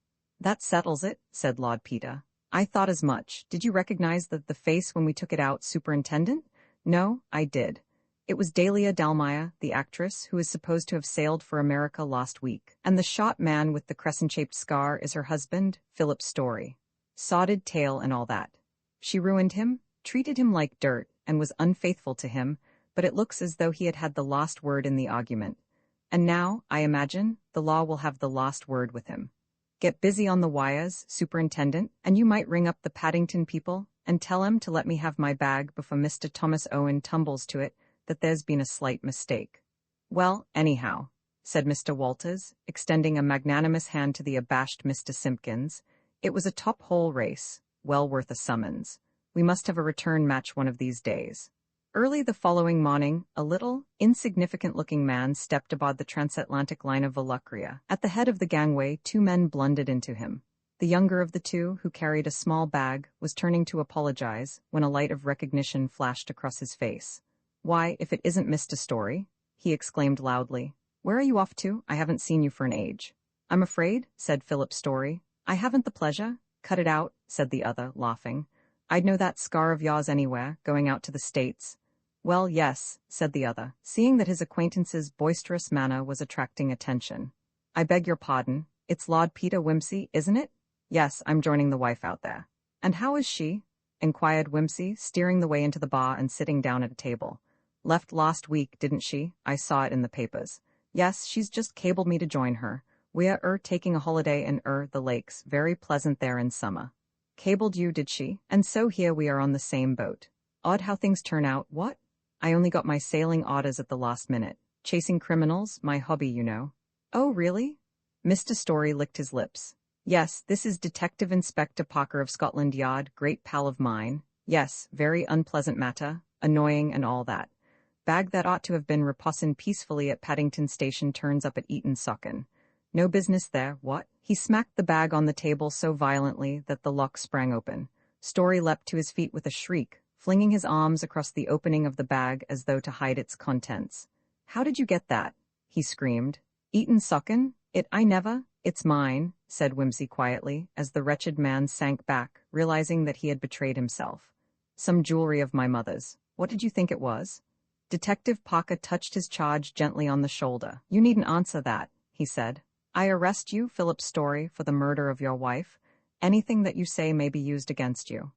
That settles it, said Lord Peter. I thought as much. Did you recognize the face when we took it out, Superintendent? No, I did. It was Dahlia Dalmire, the actress, who is supposed to have sailed for America last week. And the shot man with the crescent-shaped scar is her husband, Philip Story. Sodded tail and all that. She ruined him, treated him like dirt, and was unfaithful to him, but it looks as though he had had the last word in the argument. And now, I imagine, the law will have the last word with him. Get busy on the wires, Superintendent, and you might ring up the Paddington people and tell 'em to let me have my bag before Mr. Thomas Owen tumbles to it that there's been a slight mistake. Well, anyhow, said Mr. Walters, extending a magnanimous hand to the abashed Mr. Simpkins, it was a top-hole race, well worth a summons. We must have a return match one of these days. Early the following morning, a little, insignificant-looking man stepped aboard the transatlantic line of Volupria. At the head of the gangway, two men blundered into him. The younger of the two, who carried a small bag, was turning to apologize when a light of recognition flashed across his face. Why, if it isn't Mr. Story, he exclaimed loudly. Where are you off to? I haven't seen you for an age. I'm afraid, said Philip Story. I haven't the pleasure. Cut it out, said the other, laughing. I'd know that scar of yours anywhere, going out to the States. Well, yes, said the other, seeing that his acquaintance's boisterous manner was attracting attention. I beg your pardon, it's Lord Peter Wimsey, isn't it? Yes, I'm joining the wife out there. And how is she? Inquired Wimsey, steering the way into the bar and sitting down at a table. Left last week, didn't she? I saw it in the papers. Yes, she's just cabled me to join her. We're taking a holiday in the lakes, very pleasant there in summer. Cabled you, did she? And so here we are on the same boat. Odd how things turn out, what? I only got my sailing orders at the last minute. Chasing criminals, my hobby, you know. Oh, really? Mr. Story licked his lips. Yes, this is Detective Inspector Parker of Scotland Yard, great pal of mine. Yes, very unpleasant matter, annoying and all that. Bag that ought to have been reposing peacefully at Paddington Station turns up at Eton Socken. No business there, what? He smacked the bag on the table so violently that the lock sprang open. Story leapt to his feet with a shriek, flinging his arms across the opening of the bag as though to hide its contents. How did you get that? He screamed. Eton Socken? It's mine, said Wimsey quietly, as the wretched man sank back, realizing that he had betrayed himself. Some jewelry of my mother's. What did you think it was? Detective Parker touched his charge gently on the shoulder. You needn't answer that, he said. I arrest you, Philip Story, for the murder of your wife. Anything that you say may be used against you.